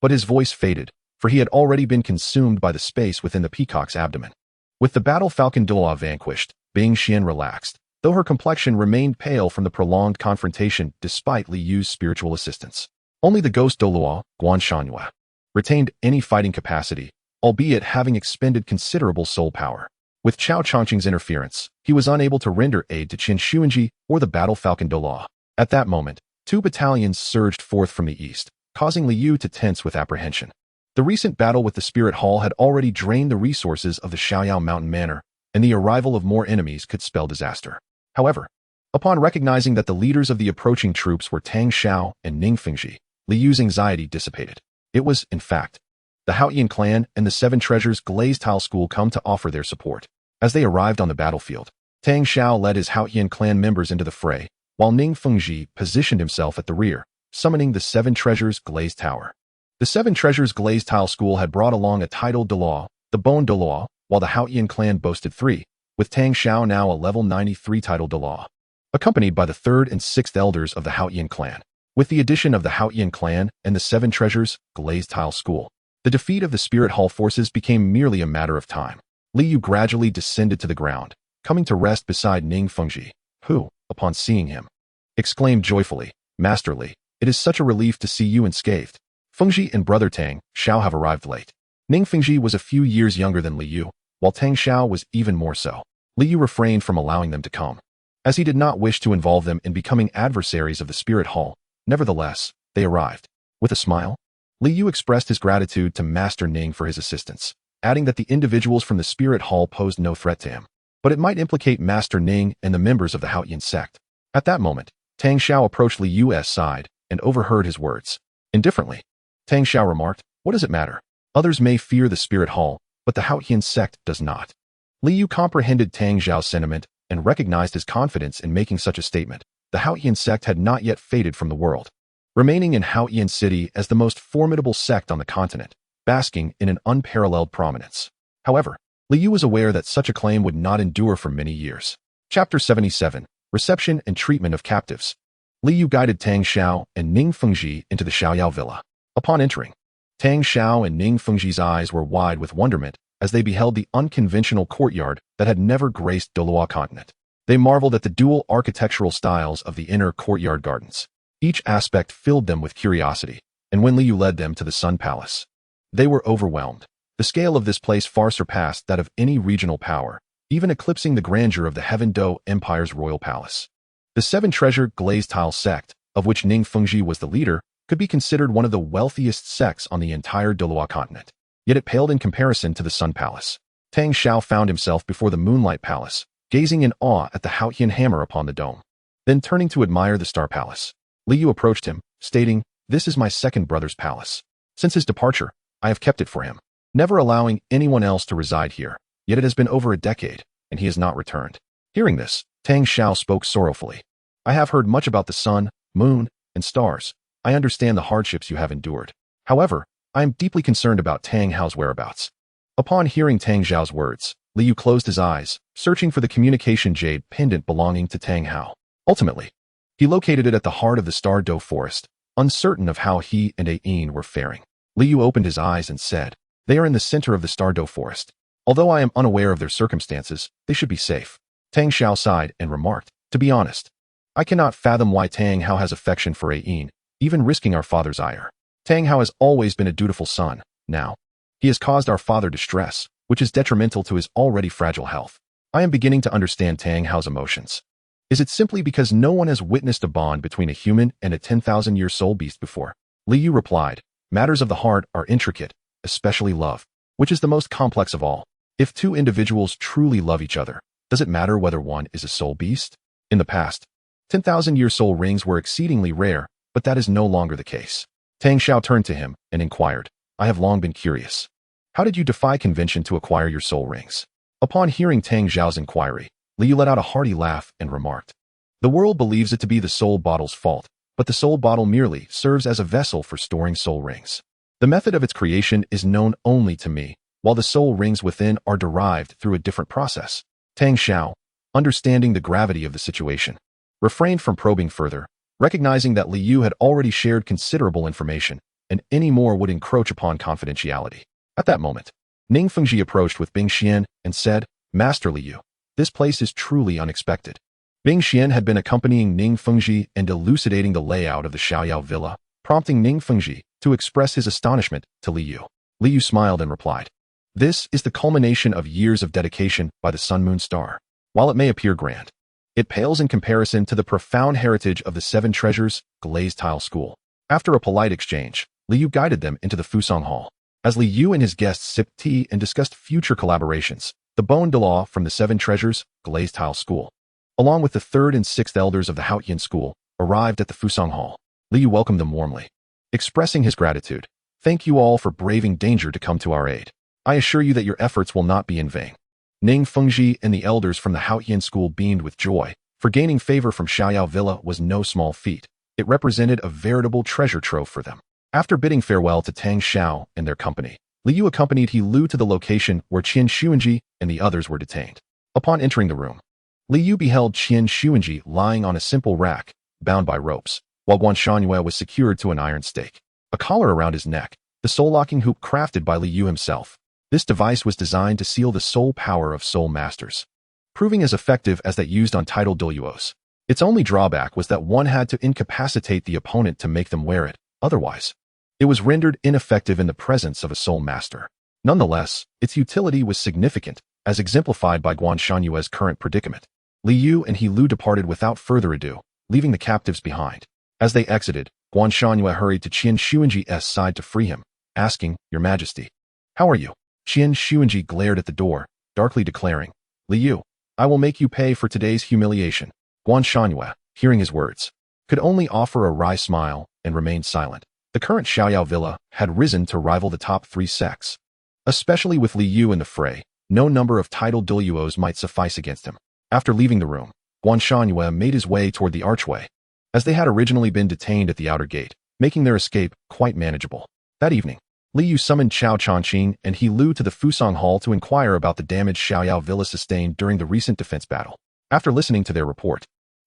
But his voice faded, for he had already been consumed by the space within the peacock's abdomen. With the battle falcon Douluo vanquished, Bing Xian relaxed, though her complexion remained pale from the prolonged confrontation despite Li Yu's spiritual assistance. Only the ghost Douluo, Guan Shanhua, retained any fighting capacity, albeit having expended considerable soul power. With Chao Chongqing's interference, he was unable to render aid to Qin Xuanji or the battle falcon Douluo. At that moment, 2 battalions surged forth from the east, causing Li Yu to tense with apprehension. The recent battle with the Spirit Hall had already drained the resources of the Xiaoyao Mountain Manor, and the arrival of more enemies could spell disaster. However, upon recognizing that the leaders of the approaching troops were Tang Xiao and Ning Fengji, Li Yu's anxiety dissipated. It was, in fact, the Haoyan clan and the Seven Treasures Glazed Tile School come to offer their support. As they arrived on the battlefield, Tang Xiao led his Haoyan clan members into the fray, while Ning Fengji positioned himself at the rear, summoning the Seven Treasures Glazed Tower. The Seven Treasures Glazed Tile School had brought along a titled Douluo, the Bone Douluo, while the Haoyan clan boasted 3, with Tang Xiao now a level 93 titled Douluo, accompanied by the 3rd and 6th elders of the Haoyan clan. With the addition of the Haoyan clan and the Seven Treasures Glazed Tile School, the defeat of the Spirit Hall forces became merely a matter of time. Li Yu gradually descended to the ground, coming to rest beside Ning Fengji, who, upon seeing him, exclaimed joyfully, "Master Li, it is such a relief to see you unscathed. Fengji and brother Tang Xiao have arrived late." Ning Fengji was a few years younger than Li Yu, while Tang Xiao was even more so. Li Yu refrained from allowing them to come, as he did not wish to involve them in becoming adversaries of the Spirit Hall. Nevertheless, they arrived. With a smile, Li Yu expressed his gratitude to Master Ning for his assistance, adding that the individuals from the Spirit Hall posed no threat to him, but it might implicate Master Ning and the members of the Haoyan sect. At that moment, Tang Xiao approached Li Yu's side and overheard his words. Indifferently, Tang Xiao remarked, "What does it matter? Others may fear the Spirit Hall, but the Haoyan sect does not." Li Yu comprehended Tang Xiao's sentiment and recognized his confidence in making such a statement. The Haoyan sect had not yet faded from the world, remaining in Haoyan City as the most formidable sect on the continent, basking in an unparalleled prominence. However, Li Yu was aware that such a claim would not endure for many years. Chapter 77, Reception and Treatment of Captives. Li Yu guided Tang Xiao and Ning Fengji into the Xiaoyao villa. Upon entering, Tang Xiao and Ning Fengji's eyes were wide with wonderment as they beheld the unconventional courtyard that had never graced Douluo Continent. They marveled at the dual architectural styles of the inner courtyard gardens. Each aspect filled them with curiosity, and when Li Yu led them to the Sun Palace, they were overwhelmed. The scale of this place far surpassed that of any regional power, even eclipsing the grandeur of the Heaven Dou Empire's royal palace. The Seven Treasure Glazed Tile sect, of which Ning Fengji was the leader, could be considered one of the wealthiest sects on the entire Douluo Continent. Yet it paled in comparison to the Sun Palace. Tang Xiao found himself before the Moonlight Palace, gazing in awe at the Haoyan hammer upon the dome. Then turning to admire the Star Palace, Li Yu approached him, stating, "This is my second brother's palace. Since his departure, I have kept it for him, never allowing anyone else to reside here. Yet it has been over a decade, and he has not returned." Hearing this, Tang Xiao spoke sorrowfully. "I have heard much about the sun, moon, and stars. I understand the hardships you have endured. However, I am deeply concerned about Tang Hao's whereabouts." Upon hearing Tang Xiao's words, Li Yu closed his eyes, searching for the communication jade pendant belonging to Tang Hao. Ultimately, he located it at the heart of the Star Dou forest, uncertain of how he and Ain were faring. Li Yu opened his eyes and said, "They are in the center of the Star Dou forest. Although I am unaware of their circumstances, they should be safe." Tang Xiao sighed and remarked, "To be honest, I cannot fathom why Tang Hao has affection for Ain, even risking our father's ire. Tang Hao has always been a dutiful son. Now, he has caused our father distress, which is detrimental to his already fragile health. I am beginning to understand Tang Hao's emotions. Is it simply because no one has witnessed a bond between a human and a 10,000-year soul beast before?" Li Yu replied, "Matters of the heart are intricate, especially love, which is the most complex of all. If two individuals truly love each other, does it matter whether one is a soul beast? In the past, 10,000-year soul rings were exceedingly rare, but that is no longer the case." Tang Xiao turned to him and inquired, "I have long been curious. How did you defy convention to acquire your soul rings?" Upon hearing Tang Xiao's inquiry, Li Yu let out a hearty laugh and remarked, "The world believes it to be the soul bottle's fault, but the soul bottle merely serves as a vessel for storing soul rings. The method of its creation is known only to me, while the soul rings within are derived through a different process." Tang Xiao, understanding the gravity of the situation, refrained from probing further, recognizing that Li Yu had already shared considerable information, and any more would encroach upon confidentiality. At that moment, Ning Fengji approached with Bing Xian and said, "Master Li Yu, this place is truly unexpected." Bing Xian had been accompanying Ning Fengji and elucidating the layout of the Xiaoyao villa, prompting Ning Fengji to express his astonishment to Li Yu. Li Yu smiled and replied, "This is the culmination of years of dedication by the Sun Moon Star. While it may appear grand, it pales in comparison to the profound heritage of the Seven Treasures Glazed Tile School." After a polite exchange, Li Yu guided them into the Fusong Hall. As Li Yu and his guests sipped tea and discussed future collaborations, the Bon Douluo from the Seven Treasures Glazed Tile School, along with the third and sixth elders of the Haotian School, arrived at the Fusong Hall. Li Yu welcomed them warmly, expressing his gratitude. "Thank you all for braving danger to come to our aid. I assure you that your efforts will not be in vain." Ning Fengji and the elders from the Haotian School beamed with joy, for gaining favor from Xiaoyao Villa was no small feat. It represented a veritable treasure trove for them. After bidding farewell to Tang Xiao and their company, Li Yu accompanied He Lu to the location where Qian Xuanji and the others were detained. Upon entering the room, Li Yu beheld Qian Xuanji lying on a simple rack, bound by ropes, while Guan Shangyue was secured to an iron stake, a collar around his neck, the soul-locking hoop crafted by Li Yu himself. This device was designed to seal the soul power of soul masters, proving as effective as that used on titled Douluos. Its only drawback was that one had to incapacitate the opponent to make them wear it, otherwise, it was rendered ineffective in the presence of a soul master. Nonetheless, its utility was significant, as exemplified by Guan Shanyue's current predicament. Li Yu and He Lu departed without further ado, leaving the captives behind. As they exited, Guan Shanyue hurried to Qian Xuanji's side to free him, asking, "Your Majesty, how are you?" Qian Xuanji glared at the door, darkly declaring, "Li Yu, I will make you pay for today's humiliation." Guan Shanyue, hearing his words, could only offer a wry smile and remain silent. The current Xiaoyao Villa had risen to rival the top 3 sects. Especially with Li Yu in the fray, no number of titled Douluos might suffice against him. After leaving the room, Guan Shanyue made his way toward the archway, as they had originally been detained at the outer gate, making their escape quite manageable. That evening, Li Yu summoned Chao Changqing and He Lu to the Fusong Hall to inquire about the damage Xiaoyao Villa sustained during the recent defense battle. After listening to their report,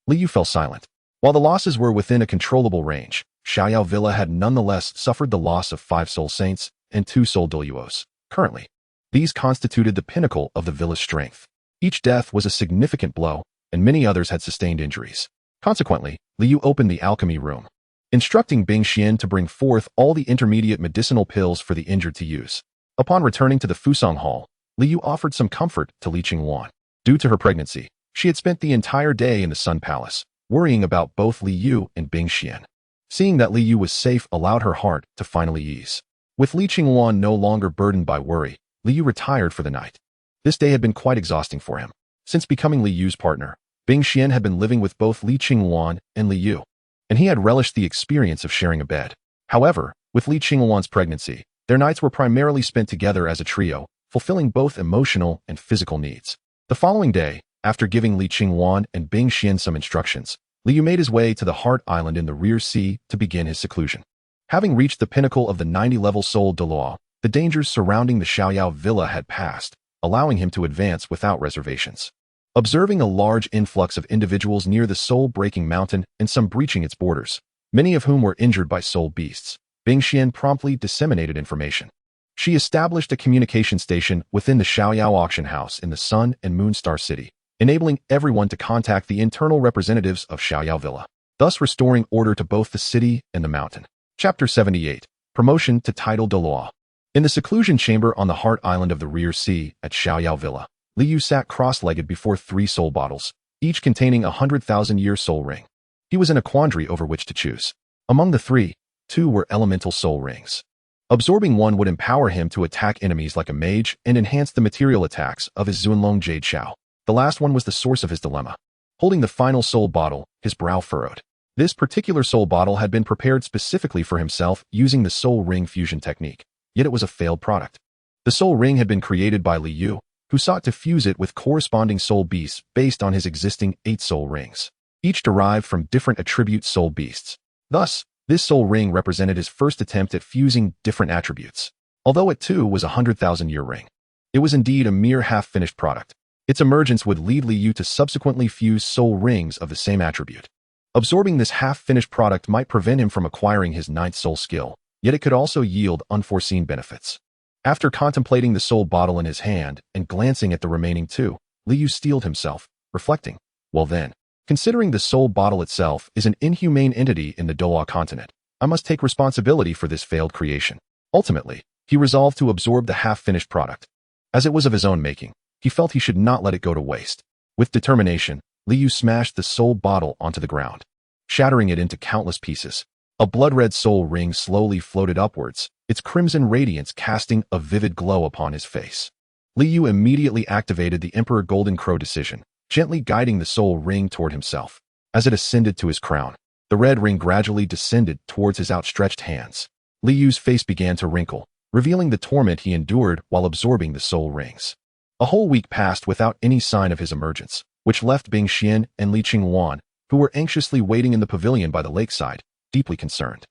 Li Yu fell silent. While the losses were within a controllable range, Xiaoyao Villa had nonetheless suffered the loss of 5 soul saints and 2 soul Douluos. Currently, these constituted the pinnacle of the villa's strength. Each death was a significant blow, and many others had sustained injuries. Consequently, Li Yu opened the alchemy room, instructing Bing Xian to bring forth all the intermediate medicinal pills for the injured to use. Upon returning to the Fusong Hall, Li Yu offered some comfort to Li Qingwan. Due to her pregnancy, she had spent the entire day in the Sun Palace, worrying about both Li Yu and Bing Xian. Seeing that Li Yu was safe allowed her heart to finally ease. With Li Qingwan no longer burdened by worry, Li Yu retired for the night. This day had been quite exhausting for him. Since becoming Li Yu's partner, Bing Xian had been living with both Li Qingwan and Li Yu, and he had relished the experience of sharing a bed. However, with Li Qingwan's pregnancy, their nights were primarily spent together as a trio, fulfilling both emotional and physical needs. The following day, after giving Li Qingwan and Bing Xian some instructions, Li Yu made his way to the Heart Island in the Rear Sea to begin his seclusion. Having reached the pinnacle of the 90-level Soul Douluo, the dangers surrounding the Xiaoyao Villa had passed, allowing him to advance without reservations. Observing a large influx of individuals near the soul-breaking mountain and some breaching its borders, many of whom were injured by soul beasts, Bing Xian promptly disseminated information. She established a communication station within the Xiaoyao auction house in the Sun and Moon Star City, enabling everyone to contact the internal representatives of Xiaoyao Villa, thus restoring order to both the city and the mountain. Chapter 78. Promotion to Title Douluo. In the seclusion chamber on the Heart Island of the Rear Sea at Xiaoyao Villa, Li Yu sat cross-legged before 3 soul bottles, each containing a 100,000-year soul ring. He was in a quandary over which to choose. Among the 3, 2 were elemental soul rings. Absorbing one would empower him to attack enemies like a mage and enhance the material attacks of his Zunlong Jade Shao. The last one was the source of his dilemma. Holding the final soul bottle, his brow furrowed. This particular soul bottle had been prepared specifically for himself using the soul ring fusion technique, yet it was a failed product. The soul ring had been created by Li Yu, who sought to fuse it with corresponding soul beasts based on his existing 8 soul rings, each derived from different attribute soul beasts. Thus, this soul ring represented his first attempt at fusing different attributes. Although it too was a 100,000-year ring, it was indeed a mere half-finished product. Its emergence would lead Li Yu to subsequently fuse soul rings of the same attribute. Absorbing this half-finished product might prevent him from acquiring his ninth soul skill, yet it could also yield unforeseen benefits. After contemplating the soul bottle in his hand and glancing at the remaining two, Li Yu steeled himself, reflecting, well then, considering the soul bottle itself is an inhumane entity in the Douluo Continent, I must take responsibility for this failed creation. Ultimately, he resolved to absorb the half-finished product. As it was of his own making, he felt he should not let it go to waste. With determination, Li Yu smashed the soul bottle onto the ground, shattering it into countless pieces. A blood-red soul ring slowly floated upwards, its crimson radiance casting a vivid glow upon his face. Li Yu immediately activated the Emperor Golden Crow decision, gently guiding the soul ring toward himself. As it ascended to his crown, the red ring gradually descended towards his outstretched hands. Li Yu's face began to wrinkle, revealing the torment he endured while absorbing the soul rings. A whole week passed without any sign of his emergence, which left Bing Xian and Li Qingwan, who were anxiously waiting in the pavilion by the lakeside, deeply concerned.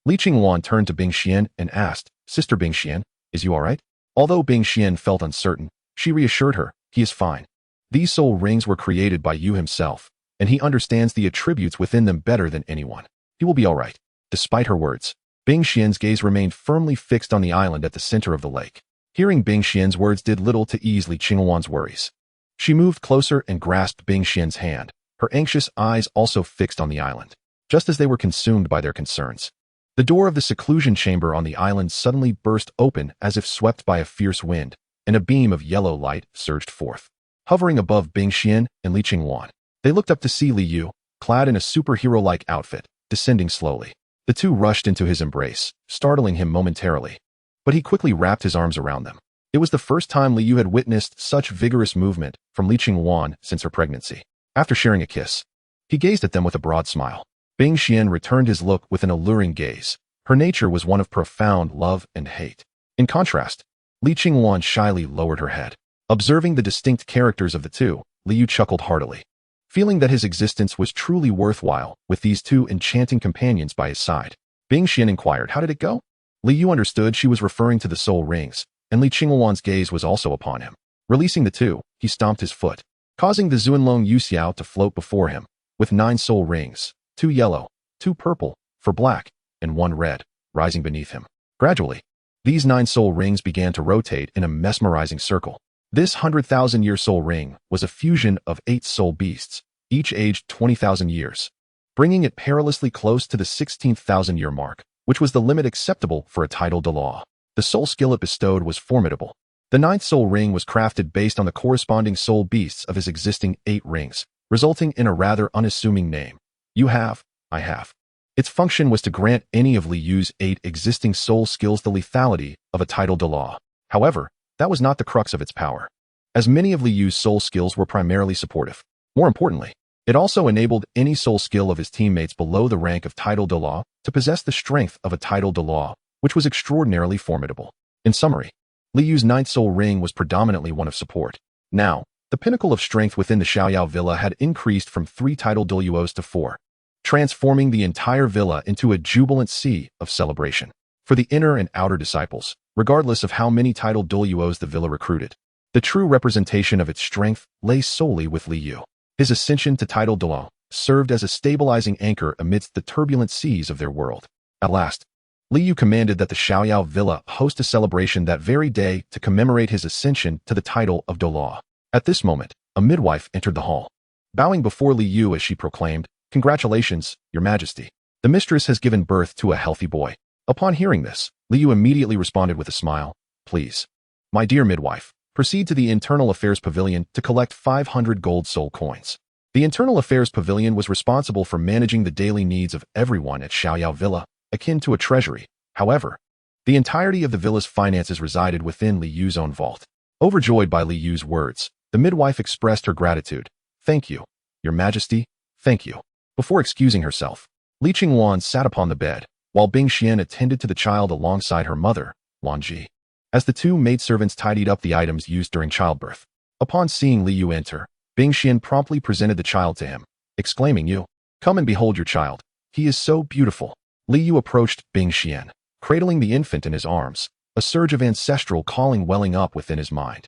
Li Qingwan turned to Bing Xian and asked, Sister Bing Xian, is you all right? Although Bing Xian felt uncertain, she reassured her, he is fine. These soul rings were created by you himself, and he understands the attributes within them better than anyone. He will be all right. Despite her words, Bing Xian's gaze remained firmly fixed on the island at the center of the lake. Hearing Bing Xian's words did little to ease Li Qingwan's worries. She moved closer and grasped Bing Xian's hand, her anxious eyes also fixed on the island, just as they were consumed by their concerns. The door of the seclusion chamber on the island suddenly burst open as if swept by a fierce wind, and a beam of yellow light surged forth. Hovering above Bing Xian and Li Qingwan, they looked up to see Li Yu, clad in a superhero-like outfit, descending slowly. The two rushed into his embrace, startling him momentarily, but he quickly wrapped his arms around them. It was the first time Li Yu had witnessed such vigorous movement from Li Qingwan since her pregnancy. After sharing a kiss, he gazed at them with a broad smile. Bing Xian returned his look with an alluring gaze. Her nature was one of profound love and hate. In contrast, Li Qingwan shyly lowered her head. Observing the distinct characters of the two, Li Yu chuckled heartily, feeling that his existence was truly worthwhile with these two enchanting companions by his side. Bing Xian inquired, how did it go? Li Yu understood she was referring to the soul rings, and Li Qingwan's gaze was also upon him. Releasing the two, he stomped his foot, causing the Zuanlong Yuxiao to float before him, with 9 soul rings, 2 yellow, 2 purple, 4 black, and 1 red, rising beneath him. Gradually, these 9 soul rings began to rotate in a mesmerizing circle. This 100,000-year soul ring was a fusion of 8 soul beasts, each aged 20,000 years, bringing it perilously close to the 16,000-year mark, which was the limit acceptable for a title Douluo. The soul skill it bestowed was formidable. The 9th soul ring was crafted based on the corresponding soul beasts of his existing 8 rings, resulting in a rather unassuming name. You have, I have. Its function was to grant any of Li Yu's 8 existing soul skills the lethality of a title Douluo. However, that was not the crux of its power, as many of Li Yu's soul skills were primarily supportive. More importantly, it also enabled any soul skill of his teammates below the rank of title Douluo to possess the strength of a title Douluo, which was extraordinarily formidable. In summary, Li Yu's 9th soul ring was predominantly one of support. Now, the pinnacle of strength within the Xiaoyao Villa had increased from 3 title Douluos to 4, transforming the entire villa into a jubilant sea of celebration. For the inner and outer disciples, regardless of how many title Douluos the villa recruited, the true representation of its strength lay solely with Li Yu. His ascension to title Douluo served as a stabilizing anchor amidst the turbulent seas of their world. At last, Li Yu commanded that the Xiaoyao Villa host a celebration that very day to commemorate his ascension to the title of Douluo. At this moment, a midwife entered the hall, bowing before Li Yu as she proclaimed, "Congratulations, Your Majesty. The mistress has given birth to a healthy boy." Upon hearing this, Li Yu immediately responded with a smile, "Please, my dear midwife, proceed to the Internal Affairs Pavilion to collect 500 gold soul coins." The Internal Affairs Pavilion was responsible for managing the daily needs of everyone at Xiaoyao Villa, akin to a treasury. However, the entirety of the villa's finances resided within Li Yu's own vault. Overjoyed by Li Yu's words, the midwife expressed her gratitude. "Thank you, Your Majesty, thank you." Before excusing herself, Li Qingwan sat upon the bed, while Bing Xian attended to the child alongside her mother, Wan Ji. As the 2 maidservants tidied up the items used during childbirth, upon seeing Li Yu enter, Bing Xian promptly presented the child to him, exclaiming, "You, come and behold your child. He is so beautiful." Li Yu approached Bing Xian, cradling the infant in his arms, a surge of ancestral calling welling up within his mind.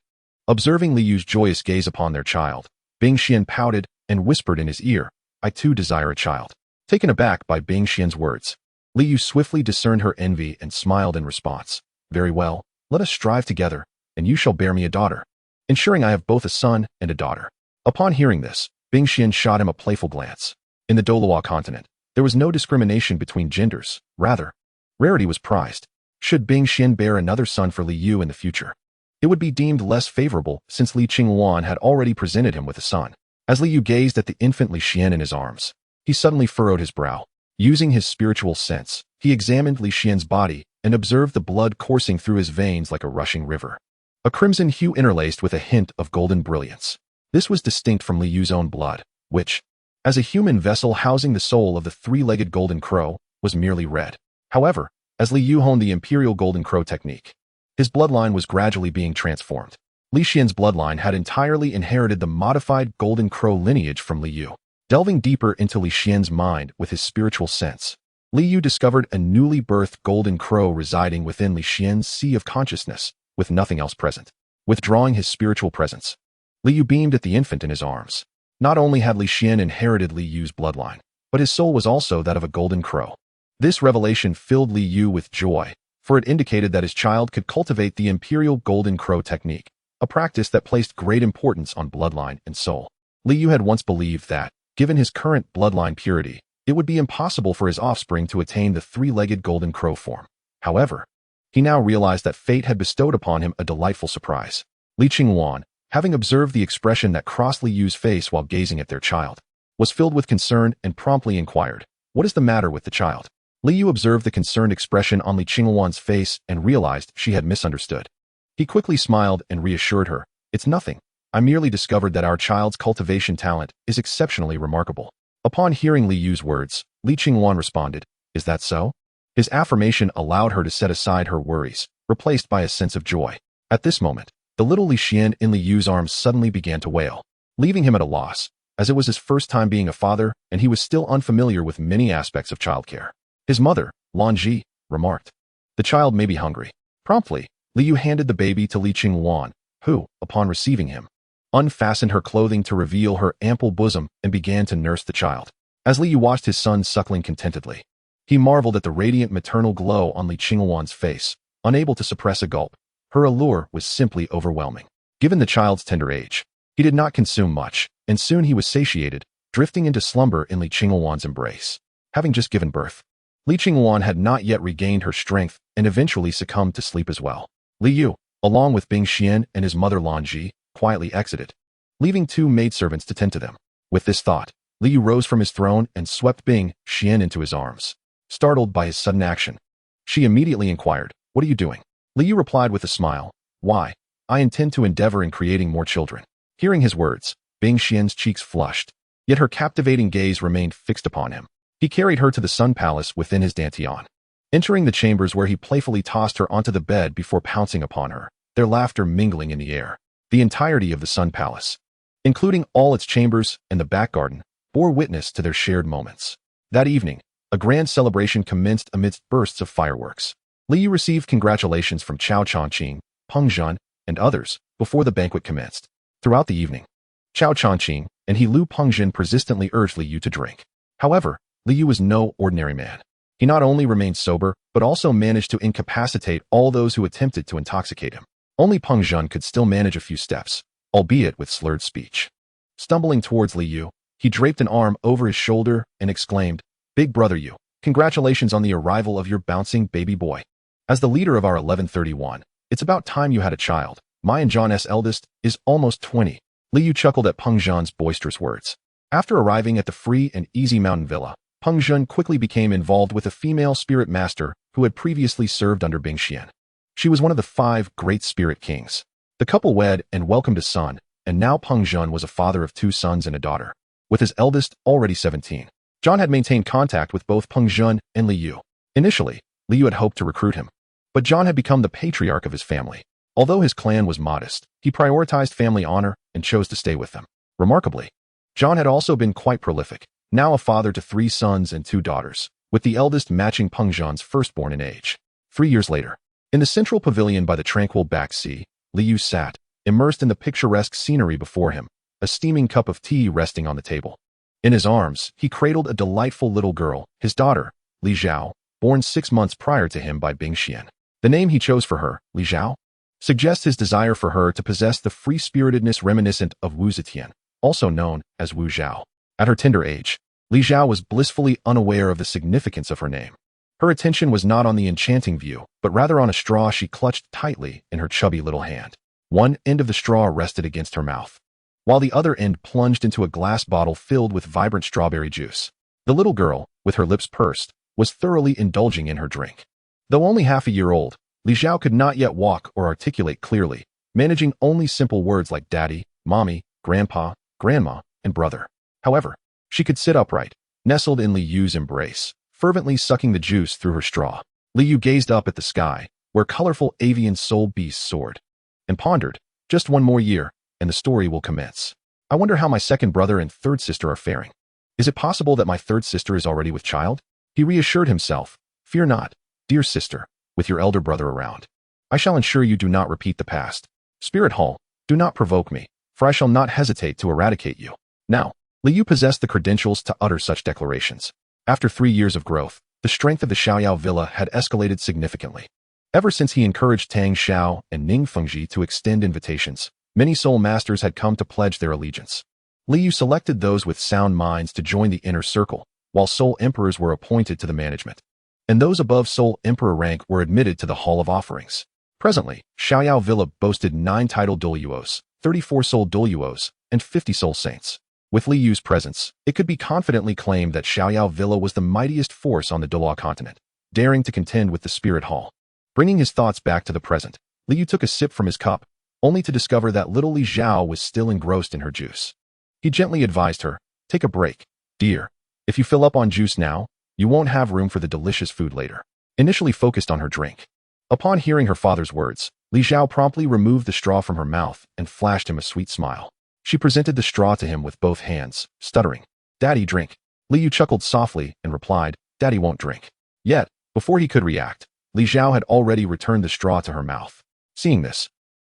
Observing Li Yu's joyous gaze upon their child, Bing Xian pouted and whispered in his ear, "I too desire a child." Taken aback by Bing Xian's words, Li Yu swiftly discerned her envy and smiled in response. "Very well, let us strive together, and you shall bear me a daughter, ensuring I have both a son and a daughter." Upon hearing this, Bing Xian shot him a playful glance. In the Douluo Continent, there was no discrimination between genders. Rather, rarity was prized. Should Bing Xian bear another son for Li Yu in the future, it would be deemed less favorable since Li Qingwan had already presented him with a son. As Li Yu gazed at the infant Li Xian in his arms, he suddenly furrowed his brow. Using his spiritual sense, he examined Li Xian's body and observed the blood coursing through his veins like a rushing river. A crimson hue interlaced with a hint of golden brilliance. This was distinct from Li Yu's own blood, which, as a human vessel housing the soul of the three-legged golden crow, was merely red. However, as Li Yu honed the imperial golden crow technique, his bloodline was gradually being transformed. Li Xian's bloodline had entirely inherited the modified golden crow lineage from Li Yu. Delving deeper into Li Xian's mind with his spiritual sense, Li Yu discovered a newly birthed golden crow residing within Li Xian's sea of consciousness, with nothing else present. Withdrawing his spiritual presence, Li Yu beamed at the infant in his arms. Not only had Li Xian inherited Li Yu's bloodline, but his soul was also that of a golden crow. This revelation filled Li Yu with joy, for it indicated that his child could cultivate the imperial golden crow technique, a practice that placed great importance on bloodline and soul. Li Yu had once believed that, given his current bloodline purity, it would be impossible for his offspring to attain the three-legged golden crow form. However, he now realized that fate had bestowed upon him a delightful surprise. Li Qingwan, having observed the expression that crossed Li Yu's face while gazing at their child, was filled with concern and promptly inquired, "What is the matter with the child?" Li Yu observed the concerned expression on Li Qingwan's face and realized she had misunderstood. He quickly smiled and reassured her, "It's nothing. I merely discovered that our child's cultivation talent is exceptionally remarkable." Upon hearing Li Yu's words, Li Qingwan responded, "Is that so?" His affirmation allowed her to set aside her worries, replaced by a sense of joy. At this moment, the little Li Xian in Li Yu's arms suddenly began to wail, leaving him at a loss, as it was his first time being a father and he was still unfamiliar with many aspects of childcare. His mother, Lan Ji, remarked, "The child may be hungry." Promptly, Li Yu handed the baby to Li Qingwan, who, upon receiving him, unfastened her clothing to reveal her ample bosom and began to nurse the child. As Li Yu watched his son suckling contentedly, he marveled at the radiant maternal glow on Li Qingwan's face, unable to suppress a gulp. Her allure was simply overwhelming. Given the child's tender age, he did not consume much, and soon he was satiated, drifting into slumber in Li Qingwan's embrace. Having just given birth, Li Qingwan had not yet regained her strength and eventually succumbed to sleep as well. Li Yu, along with Bing Xian and his mother Lan Ji, quietly exited, leaving two maidservants to tend to them. With this thought, Li Yu rose from his throne and swept Bing Xian into his arms. Startled by his sudden action, she immediately inquired, "What are you doing?" Li Yu replied with a smile, "Why, I intend to endeavor in creating more children." Hearing his words, Bing Xian's cheeks flushed, yet her captivating gaze remained fixed upon him. He carried her to the Sun Palace within his dantian, entering the chambers where he playfully tossed her onto the bed before pouncing upon her, their laughter mingling in the air. The entirety of the Sun Palace, including all its chambers and the back garden, bore witness to their shared moments. That evening, a grand celebration commenced amidst bursts of fireworks. Li Yu received congratulations from Chao Chongqing, Peng Zhan, and others before the banquet commenced. Throughout the evening, Chao Chongqing and Lu Pengzhen persistently urged Li Yu to drink. However, Li Yu was no ordinary man. He not only remained sober, but also managed to incapacitate all those who attempted to intoxicate him. Only Peng Zhan could still manage a few steps, albeit with slurred speech. Stumbling towards Li Yu, he draped an arm over his shoulder and exclaimed, "Big brother Yu, congratulations on the arrival of your bouncing baby boy. As the leader of our 1131, it's about time you had a child. My and John's eldest is almost 20. Li Yu chuckled at Peng Zhan's boisterous words. After arriving at the free and easy mountain villa, Peng Zhan quickly became involved with a female spirit master who had previously served under Bing Xian. She was one of the 5 great spirit kings. The couple wed and welcomed a son, and now Peng Zhan was a father of 2 sons and a daughter, with his eldest already 17. John had maintained contact with both Peng Zhan and Li Yu. Initially, Li Yu had hoped to recruit him, but John had become the patriarch of his family. Although his clan was modest, he prioritized family honor and chose to stay with them. Remarkably, John had also been quite prolific, now a father to 3 sons and 2 daughters, with the eldest matching Peng Zhan's firstborn in age. 3 years later, in the central pavilion by the tranquil back sea, Li Yu sat, immersed in the picturesque scenery before him, a steaming cup of tea resting on the table. In his arms, he cradled a delightful little girl, his daughter, Li Zhao, born 6 months prior to him by Bing Xian. The name he chose for her, Li Zhao, suggests his desire for her to possess the free-spiritedness reminiscent of Wu Zetian, also known as Wu Zhao. At her tender age, Li Zhao was blissfully unaware of the significance of her name. Her attention was not on the enchanting view, but rather on a straw she clutched tightly in her chubby little hand. One end of the straw rested against her mouth, while the other end plunged into a glass bottle filled with vibrant strawberry juice. The little girl, with her lips pursed, was thoroughly indulging in her drink. Though only half a year old, Li Zhao could not yet walk or articulate clearly, managing only simple words like daddy, mommy, grandpa, grandma, and brother. However, she could sit upright, nestled in Li Yu's embrace, fervently sucking the juice through her straw. Li Yu gazed up at the sky, where colorful avian soul beasts soared, and pondered, just one more year, and the story will commence. I wonder how my second brother and third sister are faring. Is it possible that my third sister is already with child? He reassured himself. Fear not, dear sister, with your elder brother around. I shall ensure you do not repeat the past. Spirit Hall, do not provoke me, for I shall not hesitate to eradicate you. Now, Li Yu possessed the credentials to utter such declarations. After 3 years of growth, the strength of the Xiaoyao villa had escalated significantly. Ever since he encouraged Tang Xiao and Ning Fengji to extend invitations, many soul masters had come to pledge their allegiance. Li Yu selected those with sound minds to join the inner circle, while soul emperors were appointed to the management, and those above soul emperor rank were admitted to the Hall of Offerings. Presently, Xiaoyao Villa boasted 9 titled Douluos, 34 soul Douluos, and 50 soul saints. With Li Yu's presence, it could be confidently claimed that Xiaoyao Villa was the mightiest force on the Douluo Continent, daring to contend with the Spirit Hall. Bringing his thoughts back to the present, Li Yu took a sip from his cup, only to discover that little Li Zhao was still engrossed in her juice. He gently advised her, "Take a break, dear. If you fill up on juice now, you won't have room for the delicious food later." Initially focused on her drink, upon hearing her father's words, Li Zhao promptly removed the straw from her mouth and flashed him a sweet smile. She presented the straw to him with both hands, stuttering, "Daddy, drink." Li Yu chuckled softly and replied, "Daddy won't drink." Yet, before he could react, Li Zhao had already returned the straw to her mouth. Seeing this,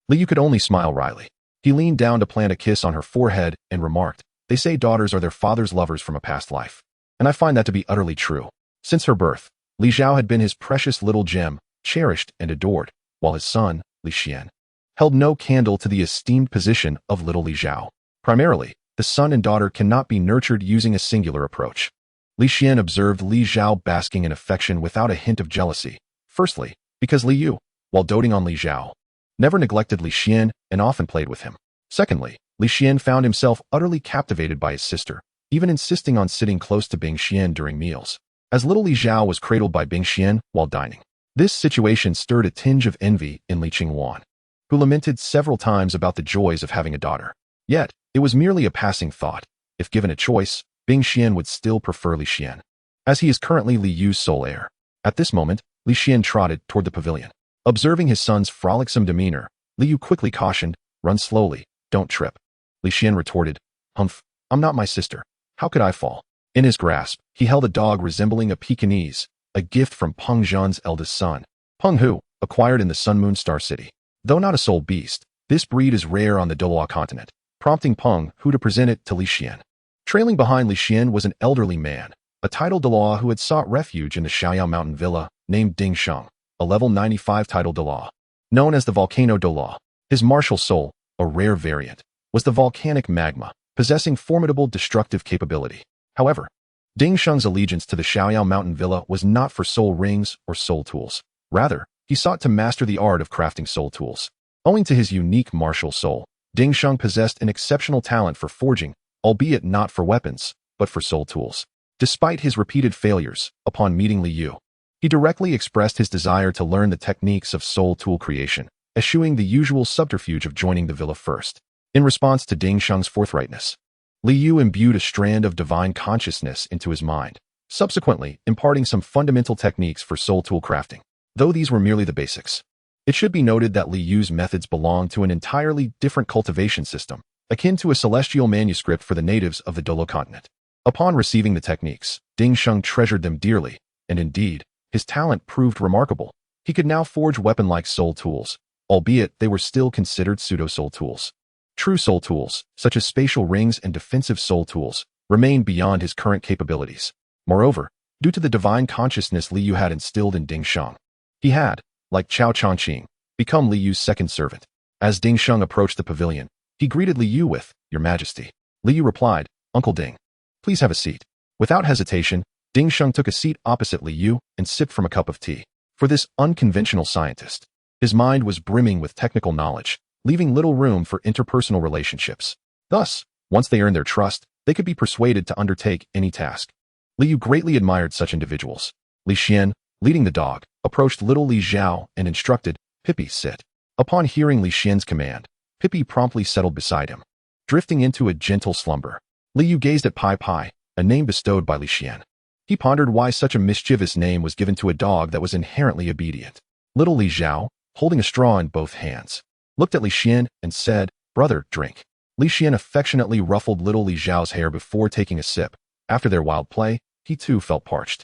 Li Yu could only smile wryly. He leaned down to plant a kiss on her forehead and remarked, "They say daughters are their father's lovers from a past life. And I find that to be utterly true." Since her birth, Li Zhao had been his precious little gem, cherished and adored, while his son, Li Xian, held no candle to the esteemed position of little Li Zhao. Primarily, the son and daughter cannot be nurtured using a singular approach. Li Xian observed Li Zhao basking in affection without a hint of jealousy. Firstly, because Li Yu, while doting on Li Zhao, never neglected Li Xian and often played with him. Secondly, Li Xian found himself utterly captivated by his sister, even insisting on sitting close to Bing Xian during meals, as little Li Zhao was cradled by Bing Xian while dining. This situation stirred a tinge of envy in Li Qingwan, who lamented several times about the joys of having a daughter. Yet, it was merely a passing thought. If given a choice, Bing Xian would still prefer Li Xian, as he is currently Li Yu's sole heir. At this moment, Li Xian trotted toward the pavilion. Observing his son's frolicsome demeanor, Li Yu quickly cautioned, "Run slowly, don't trip." Li Xian retorted, "Humph, I'm not my sister. How could I fall?" In his grasp, he held a dog resembling a Pekingese, a gift from Peng Zhan's eldest son, Peng Hu, acquired in the Sun Moon Star City. Though not a soul beast, this breed is rare on the Douluo Continent, prompting Peng Hu to present it to Li Xian. Trailing behind Li Xian was an elderly man, a titled Douluo who had sought refuge in the Xiaoyao Mountain Villa, named Ding Sheng, a level 95 titled Douluo. Known as the Volcano Douluo, his martial soul, a rare variant, was the volcanic magma, possessing formidable destructive capability. However, Ding Sheng's allegiance to the Xiaoyao Mountain Villa was not for soul rings or soul tools. Rather, he sought to master the art of crafting soul tools. Owing to his unique martial soul, Ding Sheng possessed an exceptional talent for forging, albeit not for weapons, but for soul tools. Despite his repeated failures, upon meeting Li Yu, he directly expressed his desire to learn the techniques of soul tool creation, eschewing the usual subterfuge of joining the villa first. In response to Ding Sheng's forthrightness, Li Yu imbued a strand of divine consciousness into his mind, subsequently imparting some fundamental techniques for soul tool crafting. Though these were merely the basics, it should be noted that Li Yu's methods belong to an entirely different cultivation system, akin to a celestial manuscript for the natives of the Douluo Continent. Upon receiving the techniques, Ding Sheng treasured them dearly, and indeed, his talent proved remarkable. He could now forge weapon-like soul tools, albeit they were still considered pseudo-soul tools. True soul tools, such as spatial rings and defensive soul tools, remained beyond his current capabilities. Moreover, due to the divine consciousness Li Yu had instilled in Ding Sheng, he had, like Chao Chongqing, become Li Yu's second servant. As Ding Sheng approached the pavilion, he greeted Li Yu with, "Your Majesty." Li Yu replied, "Uncle Ding, please have a seat." Without hesitation, Ding Sheng took a seat opposite Li Yu and sipped from a cup of tea. For this unconventional scientist, his mind was brimming with technical knowledge, leaving little room for interpersonal relationships. Thus, once they earned their trust, they could be persuaded to undertake any task. Li Yu greatly admired such individuals. Li Xian, leading the dog, approached little Li Zhao and instructed, "Pippi, sit." Upon hearing Li Xian's command, Pippi promptly settled beside him, drifting into a gentle slumber. Li Yu gazed at Pai Pai, a name bestowed by Li Xian. He pondered why such a mischievous name was given to a dog that was inherently obedient. Little Li Zhao, holding a straw in both hands, looked at Li Xian and said, "Brother, drink." Li Xian affectionately ruffled little Li Zhao's hair before taking a sip. After their wild play, he too felt parched.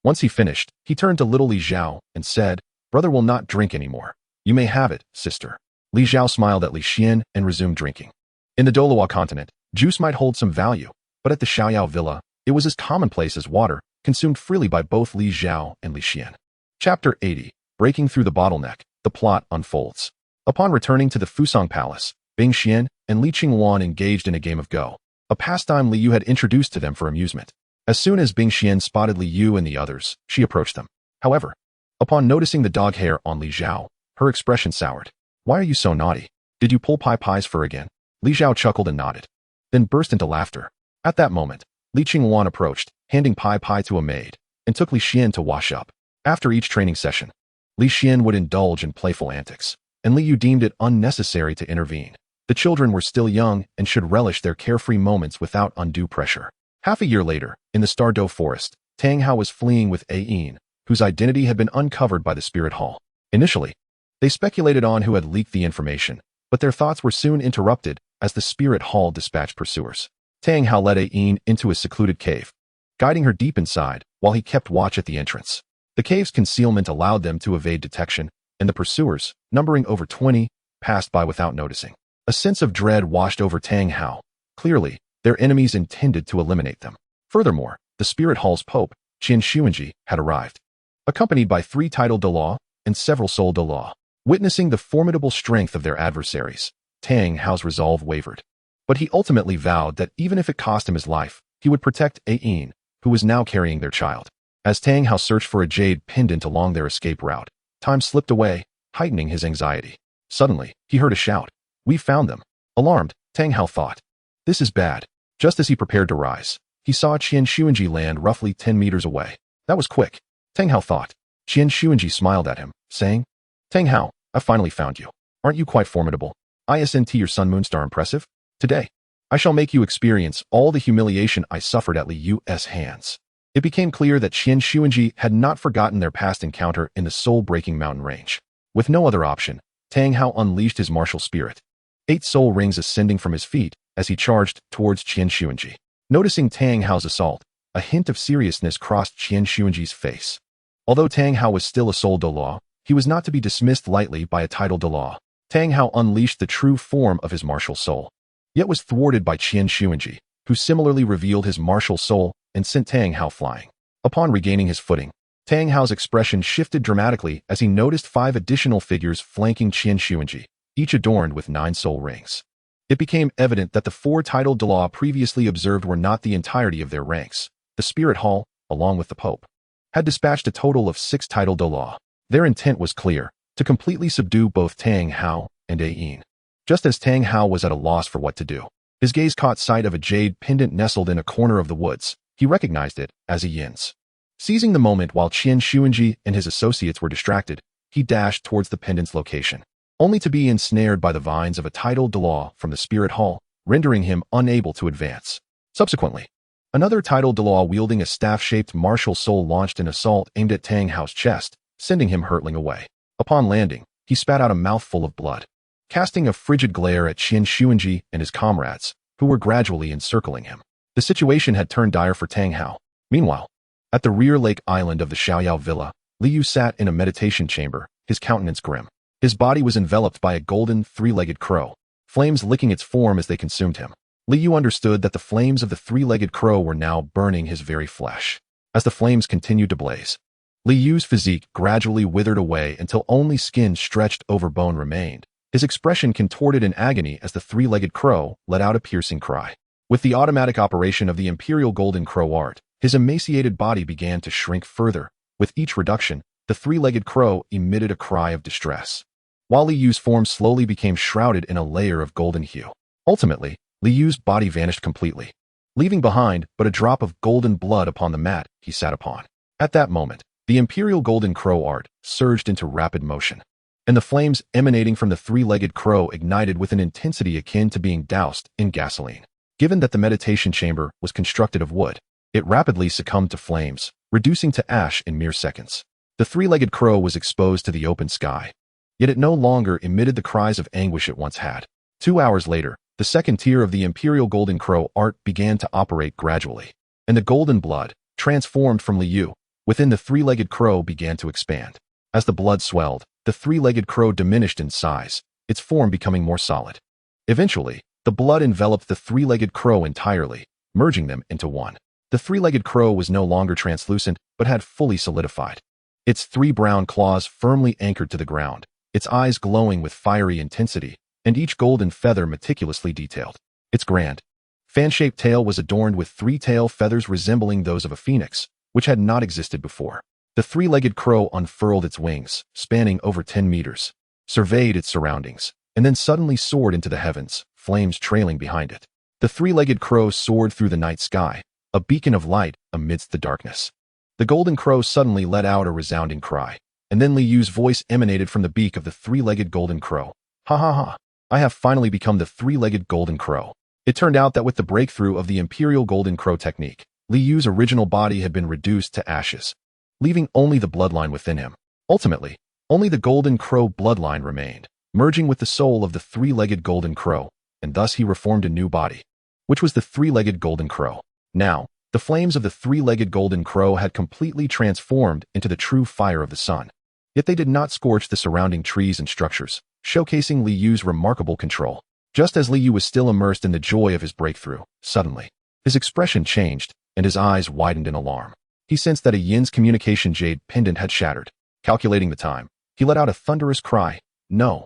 Once he finished, he turned to little Li Zhao and said, "Brother will not drink anymore. You may have it, sister." Li Zhao smiled at Li Xian and resumed drinking. In the Douluo Continent, juice might hold some value, but at the Xiaoyao Villa, it was as commonplace as water, consumed freely by both Li Zhao and Li Xian. Chapter 80. Breaking through the bottleneck, the plot unfolds. Upon returning to the Fusang Palace, Bing Xian and Li Qingwan engaged in a game of Go, a pastime Li Yu had introduced to them for amusement. As soon as Bing Xian spotted Li Yu and the others, she approached them. However, upon noticing the dog hair on Li Zhao, her expression soured. "Why are you so naughty? Did you pull Pai Pai's fur again?" Li Zhao chuckled and nodded, then burst into laughter. At that moment, Li Qingwan approached, handing Pai Pai to a maid, and took Li Xian to wash up. After each training session, Li Xian would indulge in playful antics, and Li Yu deemed it unnecessary to intervene. The children were still young and should relish their carefree moments without undue pressure. Half a year later, in the Tiandou forest, Tang Hao was fleeing with Ayin, whose identity had been uncovered by the Spirit Hall. Initially, they speculated on who had leaked the information, but their thoughts were soon interrupted as the Spirit Hall dispatched pursuers. Tang Hao led Ayin into a secluded cave, guiding her deep inside while he kept watch at the entrance. The cave's concealment allowed them to evade detection, and the pursuers, numbering over 20, passed by without noticing. A sense of dread washed over Tang Hao. Clearly, their enemies intended to eliminate them. Furthermore, the Spirit Hall's Pope, Qian Xuanji, had arrived, accompanied by 3 titled Douluo and several soul Douluo. Witnessing the formidable strength of their adversaries, Tang Hao's resolve wavered. But he ultimately vowed that even if it cost him his life, he would protect Ayin, who was now carrying their child. As Tang Hao searched for a jade pendant along their escape route, time slipped away, heightening his anxiety. Suddenly, he heard a shout. "We found them." Alarmed, Tang Hao thought, "This is bad." Just as he prepared to rise, he saw Qian Xuanji land roughly 10 meters away. That was quick, Tang Hao thought. Qian Xuanji smiled at him, saying, "Tang Hao, I finally found you. Aren't you quite formidable? Isn't your Sun Moon Star impressive? Today, I shall make you experience all the humiliation I suffered at Li Yu's hands." It became clear that Qian Xuanji had not forgotten their past encounter in the soul-breaking mountain range. With no other option, Tang Hao unleashed his martial spirit, 8 soul rings ascending from his feet as he charged towards Qian Xuanji. Noticing Tang Hao's assault, a hint of seriousness crossed Qian Xuanji's face. Although Tang Hao was still a soul Douluo, he was not to be dismissed lightly by a title Douluo. Tang Hao unleashed the true form of his martial soul, yet was thwarted by Qian Xuanji, who similarly revealed his martial soul and sent Tang Hao flying. Upon regaining his footing, Tang Hao's expression shifted dramatically as he noticed 5 additional figures flanking Qian Xuanji, each adorned with 9 soul rings. It became evident that the 4 titled Douluo previously observed were not the entirety of their ranks. The Spirit Hall, along with the Pope, had dispatched a total of 6 titled Douluo. Their intent was clear, to completely subdue both Tang Hao and Ayin. Just as Tang Hao was at a loss for what to do, his gaze caught sight of a jade pendant nestled in a corner of the woods. He recognized it as Ayin's. Seizing the moment while Qian Xuanji and his associates were distracted, he dashed towards the pendant's location, only to be ensnared by the vines of a titled Douluo from the Spirit Hall, rendering him unable to advance. Subsequently, another titled Douluo wielding a staff-shaped martial soul launched an assault aimed at Tang Hao's chest, sending him hurtling away. Upon landing, he spat out a mouthful of blood, casting a frigid glare at Qian Xuanji and his comrades, who were gradually encircling him. The situation had turned dire for Tang Hao. Meanwhile, at the rear lake island of the Xiaoyao Villa, Li Yu sat in a meditation chamber, his countenance grim. His body was enveloped by a golden, three-legged crow, flames licking its form as they consumed him. Li Yu understood that the flames of the three-legged crow were now burning his very flesh. As the flames continued to blaze, Li Yu's physique gradually withered away until only skin stretched over bone remained. His expression contorted in agony as the three-legged crow let out a piercing cry. With the automatic operation of the Imperial Golden Crow art, his emaciated body began to shrink further. With each reduction, the three-legged crow emitted a cry of distress, while Li Yu's form slowly became shrouded in a layer of golden hue. Ultimately, Li Yu's body vanished completely, leaving behind but a drop of golden blood upon the mat he sat upon. At that moment, the Imperial Golden Crow art surged into rapid motion, and the flames emanating from the three-legged crow ignited with an intensity akin to being doused in gasoline. Given that the meditation chamber was constructed of wood, it rapidly succumbed to flames, reducing to ash in mere seconds. The three-legged crow was exposed to the open sky, yet it no longer emitted the cries of anguish it once had. 2 hours later, the second tier of the Imperial Golden Crow art began to operate gradually, and the golden blood, transformed from Li Yu, within the three-legged crow began to expand. As the blood swelled, the three-legged crow diminished in size, its form becoming more solid. Eventually, the blood enveloped the three-legged crow entirely, merging them into one. The three-legged crow was no longer translucent, but had fully solidified. Its 3 brown claws firmly anchored to the ground, its eyes glowing with fiery intensity, and each golden feather meticulously detailed. Its grand, fan-shaped tail was adorned with 3 tail feathers resembling those of a phoenix, which had not existed before. The three-legged crow unfurled its wings, spanning over 10 meters, surveyed its surroundings, and then suddenly soared into the heavens, flames trailing behind it. The three-legged crow soared through the night sky, a beacon of light amidst the darkness. The golden crow suddenly let out a resounding cry, and then Li Yu's voice emanated from the beak of the three-legged golden crow. Ha ha ha! I have finally become the three-legged golden crow. It turned out that with the breakthrough of the Imperial Golden Crow technique, Li Yu's original body had been reduced to ashes, leaving only the bloodline within him. Ultimately, only the golden crow bloodline remained, merging with the soul of the three-legged golden crow, and thus he reformed a new body, which was the three-legged golden crow. Now, the flames of the three-legged golden crow had completely transformed into the true fire of the sun. Yet they did not scorch the surrounding trees and structures, showcasing Li Yu's remarkable control. Just as Li Yu was still immersed in the joy of his breakthrough, suddenly, his expression changed, and his eyes widened in alarm. He sensed that a Yin's communication jade pendant had shattered. Calculating the time, he let out a thunderous cry, "No!"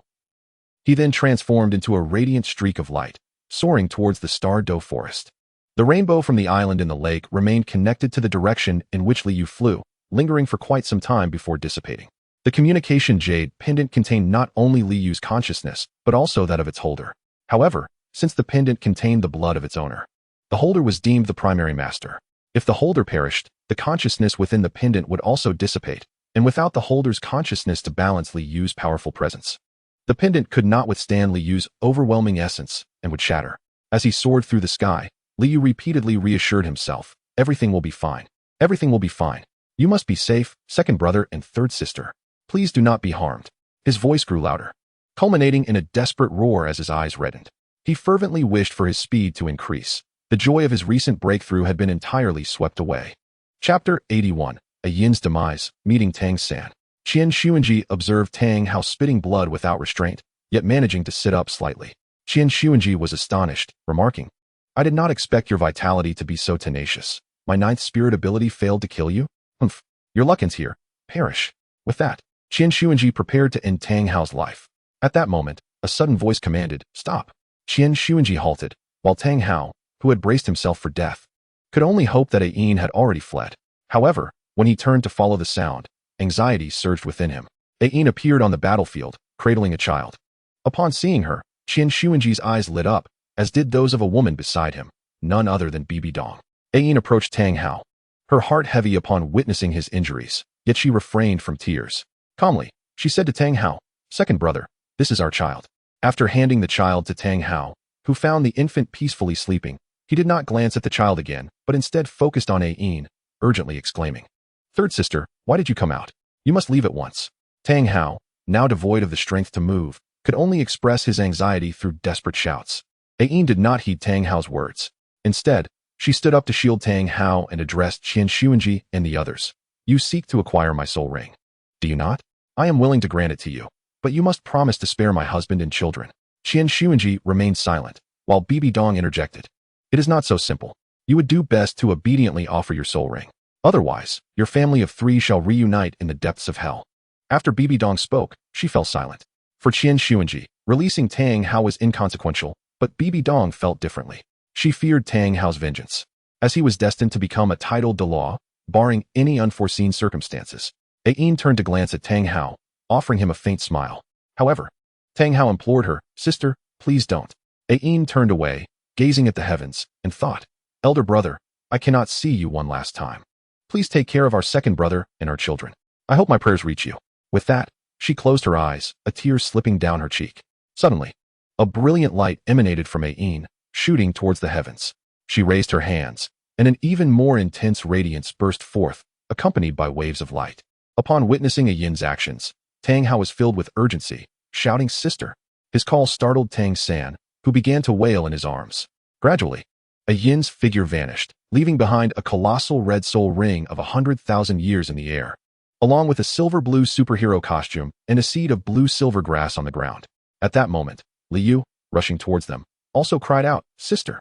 He then transformed into a radiant streak of light, soaring towards the Tiandou forest. The rainbow from the island in the lake remained connected to the direction in which Li Yu flew, lingering for quite some time before dissipating. The communication jade pendant contained not only Li Yu's consciousness, but also that of its holder. However, since the pendant contained the blood of its owner, the holder was deemed the primary master. If the holder perished, the consciousness within the pendant would also dissipate, and without the holder's consciousness to balance Li Yu's powerful presence, the pendant could not withstand Li Yu's overwhelming essence and would shatter. As he soared through the sky, Li Yu repeatedly reassured himself, "Everything will be fine. Everything will be fine. You must be safe, second brother and third sister. Please do not be harmed." His voice grew louder, culminating in a desperate roar as his eyes reddened. He fervently wished for his speed to increase. The joy of his recent breakthrough had been entirely swept away. Chapter 81. A Yin's Demise, Meeting Tang San. Qian Xuanji observed Tang Hao spitting blood without restraint, yet managing to sit up slightly. Qian Xuanji was astonished, remarking, "I did not expect your vitality to be so tenacious. My ninth spirit ability failed to kill you? Humph, your luck ends here. Perish." With that, Qian Xuanji prepared to end Tang Hao's life. At that moment, a sudden voice commanded, "Stop." Qian Xuanji halted, while Tang Hao, who had braced himself for death, could only hope that Ain had already fled. However, when he turned to follow the sound, anxiety surged within him. Ain appeared on the battlefield, cradling a child. Upon seeing her, Qian Xuanji's eyes lit up, as did those of a woman beside him, none other than Bibi Dong. Ain approached Tang Hao, her heart heavy upon witnessing his injuries, yet she refrained from tears. Calmly, she said to Tang Hao, "Second brother, this is our child." After handing the child to Tang Hao, who found the infant peacefully sleeping, he did not glance at the child again, but instead focused on Ain, urgently exclaiming, "Third sister, why did you come out? You must leave at once." Tang Hao, now devoid of the strength to move, could only express his anxiety through desperate shouts. Ain did not heed Tang Hao's words. Instead, she stood up to shield Tang Hao and addressed Qian Xuanji and the others. "You seek to acquire my soul ring, do you not? I am willing to grant it to you, but you must promise to spare my husband and children. Qian Xuanji remained silent, while Bibi Dong interjected. It is not so simple. You would do best to obediently offer your soul ring. Otherwise, your family of 3 shall reunite in the depths of hell. After Bibi Dong spoke, she fell silent. For Qian Xuanji, releasing Tang Hao was inconsequential, but Bibi Dong felt differently. She feared Tang Hao's vengeance, as he was destined to become a titled Douluo, barring any unforeseen circumstances. Ayin turned to glance at Tang Hao, offering him a faint smile. However, Tang Hao implored her, "Sister, please don't." Ayin turned away, gazing at the heavens, and thought, "Elder brother, I cannot see you one last time. Please take care of our second brother and our children. I hope my prayers reach you." With that, she closed her eyes, a tear slipping down her cheek. Suddenly, a brilliant light emanated from Ayin, shooting towards the heavens. She raised her hands, and an even more intense radiance burst forth, accompanied by waves of light. Upon witnessing Ayin's actions, Tang Hao was filled with urgency, shouting, "Sister!" His call startled Tang San, who began to wail in his arms. Gradually, Ayin's figure vanished, leaving behind a colossal red soul ring of 100,000 years in the air, along with a silver-blue superhero costume and a seed of blue-silver grass on the ground. At that moment, Liu, rushing towards them, also cried out, "Sister!"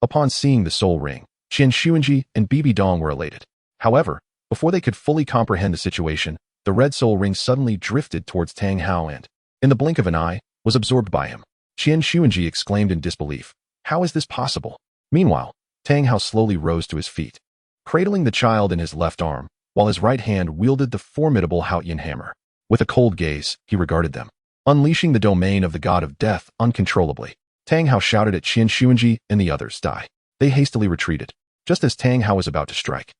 Upon seeing the soul ring, Qian Xuanji and Bibi Dong were elated. However, before they could fully comprehend the situation, the red soul ring suddenly drifted towards Tang Hao and, in the blink of an eye, was absorbed by him. Qian Xuanji exclaimed in disbelief, "How is this possible?" Meanwhile, Tang Hao slowly rose to his feet, cradling the child in his left arm, while his right hand wielded the formidable Haotian hammer. With a cold gaze, he regarded them, unleashing the domain of the god of death uncontrollably. Tang Hao shouted at Qian Xuanji and the others, "Die." They hastily retreated, just as Tang Hao was about to strike.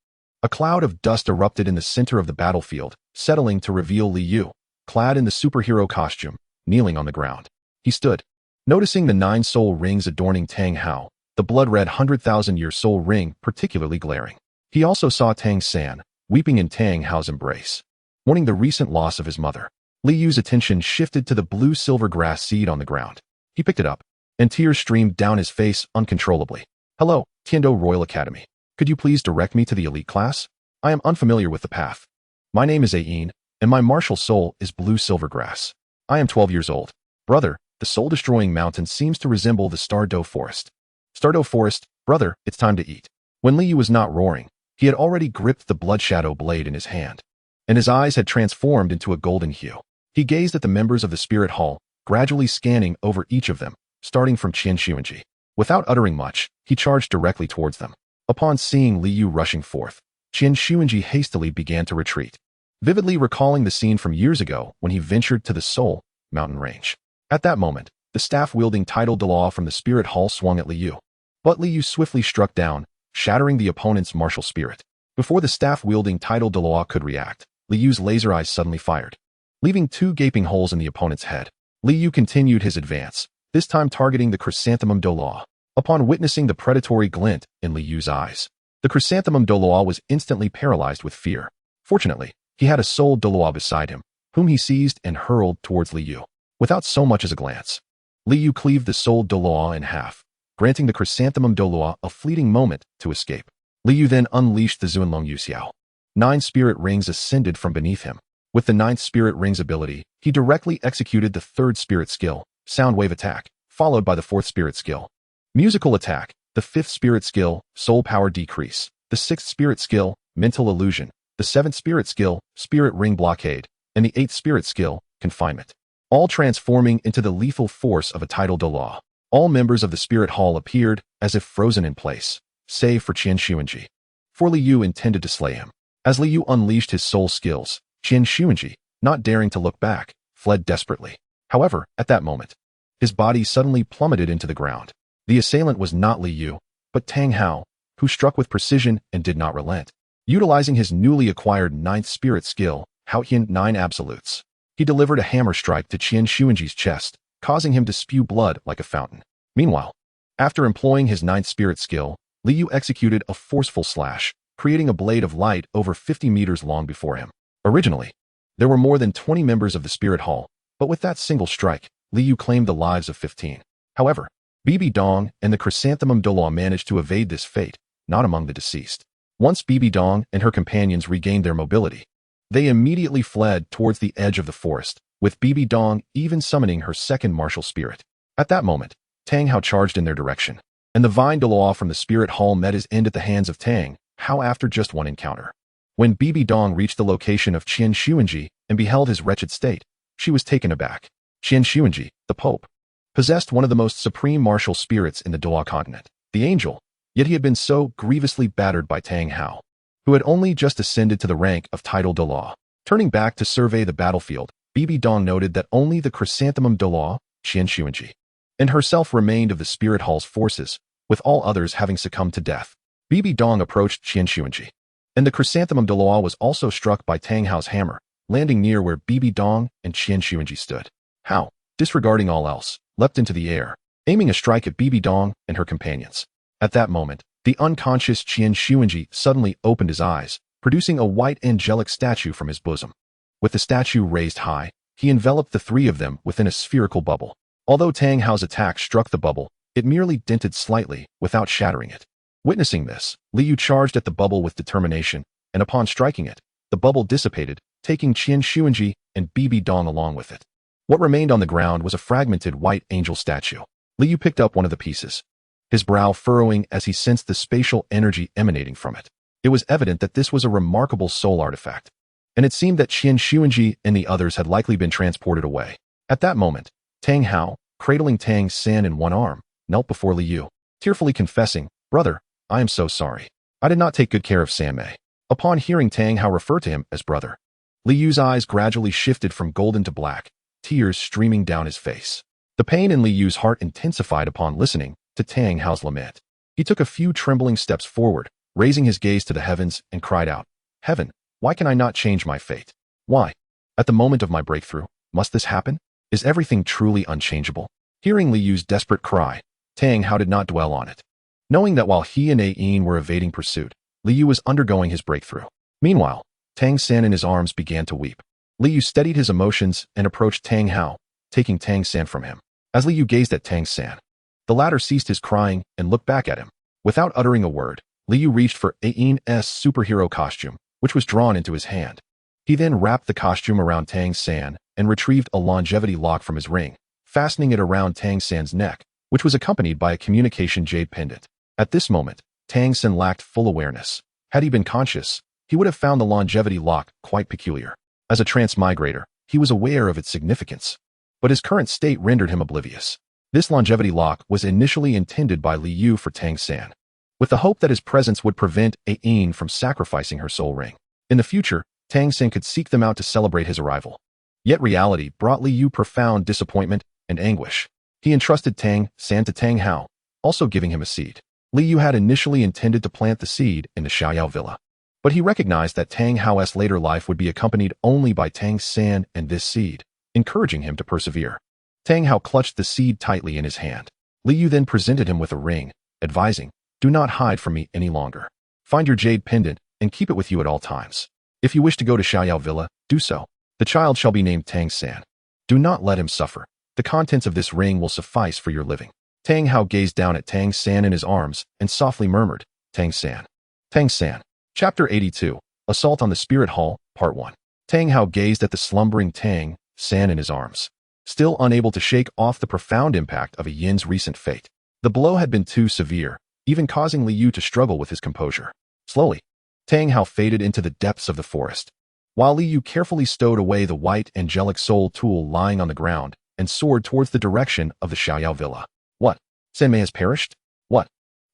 A cloud of dust erupted in the center of the battlefield, settling to reveal Liu, clad in the superhero costume, kneeling on the ground. He stood, noticing the 9 soul rings adorning Tang Hao, the blood-red 100,000-year soul ring particularly glaring. He also saw Tang San, weeping in Tang Hao's embrace, mourning the recent loss of his mother. Liu's attention shifted to the blue-silver grass seed on the ground. He picked it up, and tears streamed down his face uncontrollably. "Hello, Tiandou Royal Academy. Could you please direct me to the elite class? I am unfamiliar with the path. My name is Ayin, and my martial soul is blue-silver grass. I am 12 years old. Brother, the soul-destroying mountain seems to resemble the Tiandou forest. Tiandou forest, brother, it's time to eat." When Liu was not roaring, he had already gripped the blood shadow blade in his hand, and his eyes had transformed into a golden hue. He gazed at the members of the spirit hall, gradually scanning over each of them, starting from Qian Xuanji. Without uttering much, he charged directly towards them. Upon seeing Liu rushing forth, Qian Xuanji hastily began to retreat, vividly recalling the scene from years ago when he ventured to the Soul mountain range. At that moment, the staff-wielding title Douluo from the spirit hall swung at Liu. But Liu swiftly struck down, shattering the opponent's martial spirit. Before the staff-wielding title Douluo could react, Liu's laser eyes suddenly fired, leaving 2 gaping holes in the opponent's head. Liu continued his advance, this time targeting the chrysanthemum Douluo. Upon witnessing the predatory glint in Liu's eyes, the chrysanthemum Douluo was instantly paralyzed with fear. Fortunately, he had a soul Douluo beside him, whom he seized and hurled towards Liu. Without so much as a glance, Liu cleaved the soul Douluo in half, granting the chrysanthemum Douluo a fleeting moment to escape. Liu then unleashed the Zunlong Yuxiao. 9 spirit rings ascended from beneath him. With the 9th spirit ring's ability, he directly executed the 3rd spirit skill, Sound Wave Attack, followed by the 4th spirit skill, Musical Attack, the 5th spirit skill, Soul Power Decrease, the 6th spirit skill, Mental Illusion, the 7th spirit skill, Spirit Ring Blockade, and the 8th spirit skill, Confinement, all transforming into the lethal force of a title Douluo. All members of the spirit hall appeared as if frozen in place, save for Qian Xuanji. For Liu intended to slay him. As Liu unleashed his soul skills, Qian Xuanji, not daring to look back, fled desperately. However, at that moment, his body suddenly plummeted into the ground. The assailant was not Liu, but Tang Hao, who struck with precision and did not relent. Utilizing his newly acquired 9th spirit skill, Haotian 9 Absolutes, he delivered a hammer strike to Qian Xuanji's chest, causing him to spew blood like a fountain. Meanwhile, after employing his 9th spirit skill, Liu executed a forceful slash, creating a blade of light over 50 meters long before him. Originally, there were more than 20 members of the spirit hall, but with that single strike, Liu claimed the lives of 15. However, Bibi Dong and the chrysanthemum Douluo managed to evade this fate, not among the deceased. Once Bibi Dong and her companions regained their mobility, they immediately fled towards the edge of the forest, with Bibi Dong even summoning her second martial spirit. At that moment, Tang Hao charged in their direction, and the Vine Douluo from the Spirit Hall met his end at the hands of Tang Hao after just one encounter. When Bibi Dong reached the location of Qian Xuanji and beheld his wretched state, she was taken aback. Qian Xuanji, the Pope, possessed one of the most supreme martial spirits in the Douluo Continent, the Angel, yet he had been so grievously battered by Tang Hao, who had only just ascended to the rank of title Douluo. Turning back to survey the battlefield, Bibi Dong noted that only the chrysanthemum Douluo, Qian Xuanji, and herself remained of the Spirit Hall's forces, with all others having succumbed to death. Bibi Dong approached Qian Xuanji, and the chrysanthemum Douluo was also struck by Tang Hao's hammer, landing near where Bibi Dong and Qian Xuanji stood. Hao, disregarding all else, leapt into the air, aiming a strike at Bibi Dong and her companions. At that moment, the unconscious Qian Xuanji suddenly opened his eyes, producing a white angelic statue from his bosom. With the statue raised high, he enveloped the three of them within a spherical bubble. Although Tang Hao's attack struck the bubble, it merely dented slightly without shattering it. Witnessing this, Liu charged at the bubble with determination, and upon striking it, the bubble dissipated, taking Qian Xuanji and Bibi Dong along with it. What remained on the ground was a fragmented white angel statue. Liu picked up one of the pieces, his brow furrowing as he sensed the spatial energy emanating from it. It was evident that this was a remarkable soul artifact, and it seemed that Qian Xuanji and the others had likely been transported away. At that moment, Tang Hao, cradling Tang San in one arm, knelt before Liu, tearfully confessing, "Brother, I am so sorry. I did not take good care of Sanmei." Upon hearing Tang Hao refer to him as brother, Liu's eyes gradually shifted from golden to black, tears streaming down his face. The pain in Liu's heart intensified upon listening to Tang Hao's lament. He took a few trembling steps forward, raising his gaze to the heavens, and cried out, "Heaven, why can I not change my fate? Why? At the moment of my breakthrough, must this happen? Is everything truly unchangeable?" Hearing Liu's desperate cry, Tang Hao did not dwell on it. Knowing that while he and Ayin were evading pursuit, Liu was undergoing his breakthrough. Meanwhile, Tang San in his arms began to weep. Liu steadied his emotions and approached Tang Hao, taking Tang San from him. As Liu gazed at Tang San, the latter ceased his crying and looked back at him. Without uttering a word, Liu reached for Ayin's superhero costume, which was drawn into his hand. He then wrapped the costume around Tang San and retrieved a longevity lock from his ring, fastening it around Tang San's neck, which was accompanied by a communication jade pendant. At this moment, Tang San lacked full awareness. Had he been conscious, he would have found the longevity lock quite peculiar. As a transmigrator, he was aware of its significance, but his current state rendered him oblivious. This longevity lock was initially intended by Liu for Tang San, with the hope that his presence would prevent Ayin from sacrificing her soul ring. In the future, Tang San could seek them out to celebrate his arrival. Yet reality brought Liu profound disappointment and anguish. He entrusted Tang San to Tang Hao, also giving him a seed. Liu had initially intended to plant the seed in the Xiaoyao villa, but he recognized that Tang Hao's later life would be accompanied only by Tang San and this seed, encouraging him to persevere. Tang Hao clutched the seed tightly in his hand. Liu then presented him with a ring, advising, "Do not hide from me any longer. Find your jade pendant and keep it with you at all times. If you wish to go to Xiaoyao villa, do so. The child shall be named Tang San. Do not let him suffer. The contents of this ring will suffice for your living." Tang Hao gazed down at Tang San in his arms and softly murmured, "Tang San. Tang San." Chapter 82, Assault on the Spirit Hall, Part 1. Tang Hao gazed at the slumbering Tang San in his arms, still unable to shake off the profound impact of Yin's recent fate. The blow had been too severe, even causing Liu to struggle with his composure. Slowly, Tang Hao faded into the depths of the forest, while Liu carefully stowed away the white angelic soul tool lying on the ground and soared towards the direction of the Xiaoyao villa. "What? Sanmei has perished? What?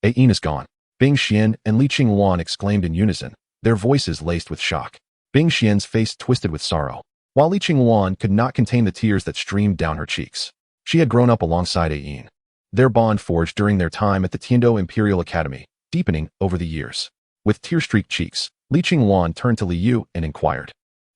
Ayin is gone." Bing Xian and Li Qingwan exclaimed in unison, their voices laced with shock. Bing Xian's face twisted with sorrow, while Li Qingwan could not contain the tears that streamed down her cheeks. She had grown up alongside Ayin, their bond forged during their time at the Tiandou Imperial Academy, deepening over the years. With tear-streaked cheeks, Li Qingwan turned to Liu and inquired,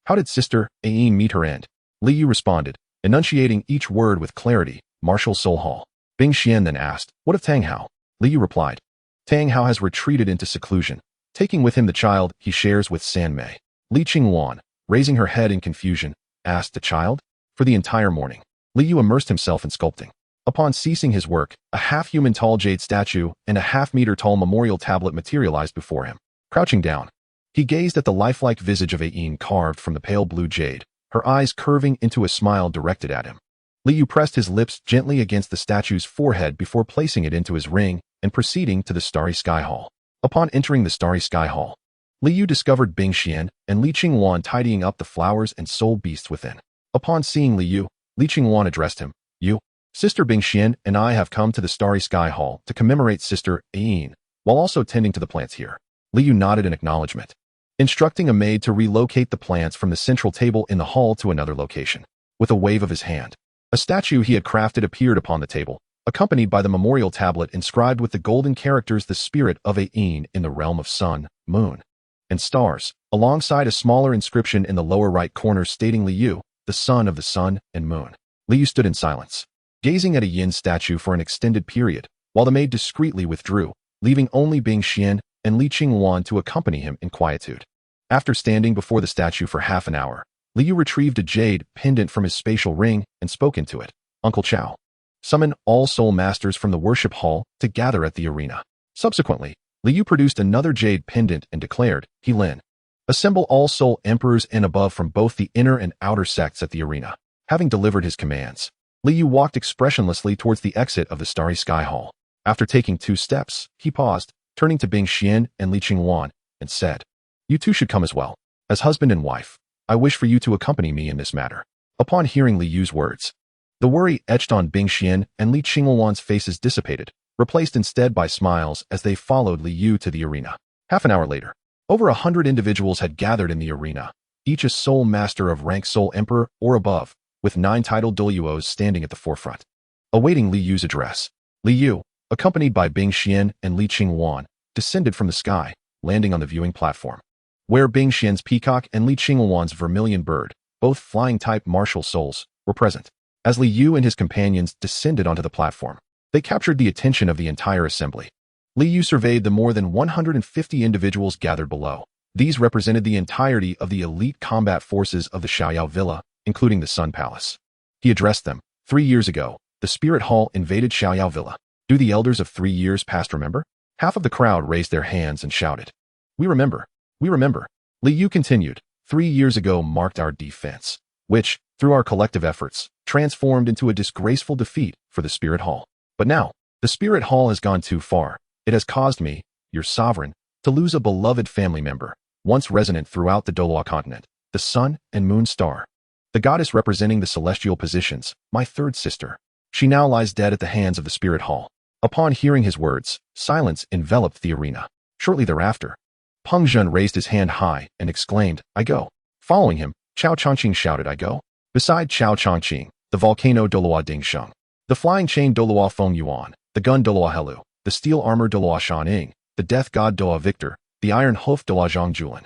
"How did Sister Ayin meet her end?" Liu responded, enunciating each word with clarity, "Martial Soul Hall." Bing Xian then asked, "What of Tang Hao?" Liu replied, "Tang Hao has retreated into seclusion, taking with him the child he shares with Sanmei." Li Qingwan, raising her head in confusion, asked, "The child?" For the entire morning, Liu immersed himself in sculpting. Upon ceasing his work, a half-human tall jade statue and a half-meter tall memorial tablet materialized before him. Crouching down, he gazed at the lifelike visage of Ayin carved from the pale blue jade, her eyes curving into a smile directed at him. Li Yu pressed his lips gently against the statue's forehead before placing it into his ring and proceeding to the Starry Sky Hall. Upon entering the Starry Sky Hall, Li Yu discovered Bing Xian and Li Qingwan tidying up the flowers and soul beasts within. Upon seeing Li Yu, Li Qingwan addressed him. "You, Sister Bing Xian and I have come to the Starry Sky Hall to commemorate Sister Ayin, while also tending to the plants here." Li Yu nodded in acknowledgement, instructing a maid to relocate the plants from the central table in the hall to another location. With a wave of his hand, a statue he had crafted appeared upon the table, accompanied by the memorial tablet inscribed with the golden characters "The Spirit of Ayin in the realm of sun, moon, and stars," alongside a smaller inscription in the lower right corner stating Li Yu, the son of the sun and moon. Li Yu stood in silence, gazing at a yin statue for an extended period, while the maid discreetly withdrew, leaving only Bing Xian and Li Qingwan to accompany him in quietude. After standing before the statue for half an hour, Li Yu retrieved a jade pendant from his spatial ring and spoke into it. "Uncle Chao, summon all soul masters from the worship hall to gather at the arena." Subsequently, Li Yu produced another jade pendant and declared, "He Lin, assemble all soul emperors and above from both the inner and outer sects at the arena." Having delivered his commands, Li Yu walked expressionlessly towards the exit of the Starry Sky Hall. After taking 2 steps, he paused, turning to Bing Xian and Li Qingwan, and said, "You two should come as well. As husband and wife, I wish for you to accompany me in this matter." Upon hearing Li Yu's words, the worry etched on Bing Xian and Li Qingwan's faces dissipated, replaced instead by smiles as they followed Li Yu to the arena. Half an hour later, over 100 individuals had gathered in the arena, each a soul master of rank soul emperor or above, with 9 titled Douluos standing at the forefront, awaiting Li Yu's address. Li Yu, accompanied by Bing Xian and Li Qingwan, descended from the sky, landing on the viewing platform, where Bing Xian's peacock and Li Qingwan's vermilion bird, both flying-type martial souls, were present. As Li Yu and his companions descended onto the platform, they captured the attention of the entire assembly. Li Yu surveyed the more than 150 individuals gathered below. These represented the entirety of the elite combat forces of the Xiaoyao Villa, including the Sun Palace. He addressed them. 3 years ago, the Spirit Hall invaded Xiaoyao Villa. Do the elders of 3 years past remember? Half of the crowd raised their hands and shouted, "We remember. We remember." Li Yu continued, 3 years ago marked our defense, which, through our collective efforts, transformed into a disgraceful defeat for the Spirit Hall. But now, the Spirit Hall has gone too far. It has caused me, your sovereign, to lose a beloved family member, once resonant throughout the Douluo Continent, the Sun and Moon Star, the goddess representing the celestial positions, my 3rd sister. She now lies dead at the hands of the Spirit Hall. Upon hearing his words, silence enveloped the arena. Shortly thereafter, Peng Zhen raised his hand high and exclaimed, "I go." Following him, Chao Chongqing shouted, "I go." Beside Chao Chongqing, the volcano Douluo Dingsheng, the flying chain Douluo Feng Yuan, the gun Douluo Helu, the steel armor Douluo Shaning, the death god Douluo Victor, the iron hoof Douluo Zhang Julin,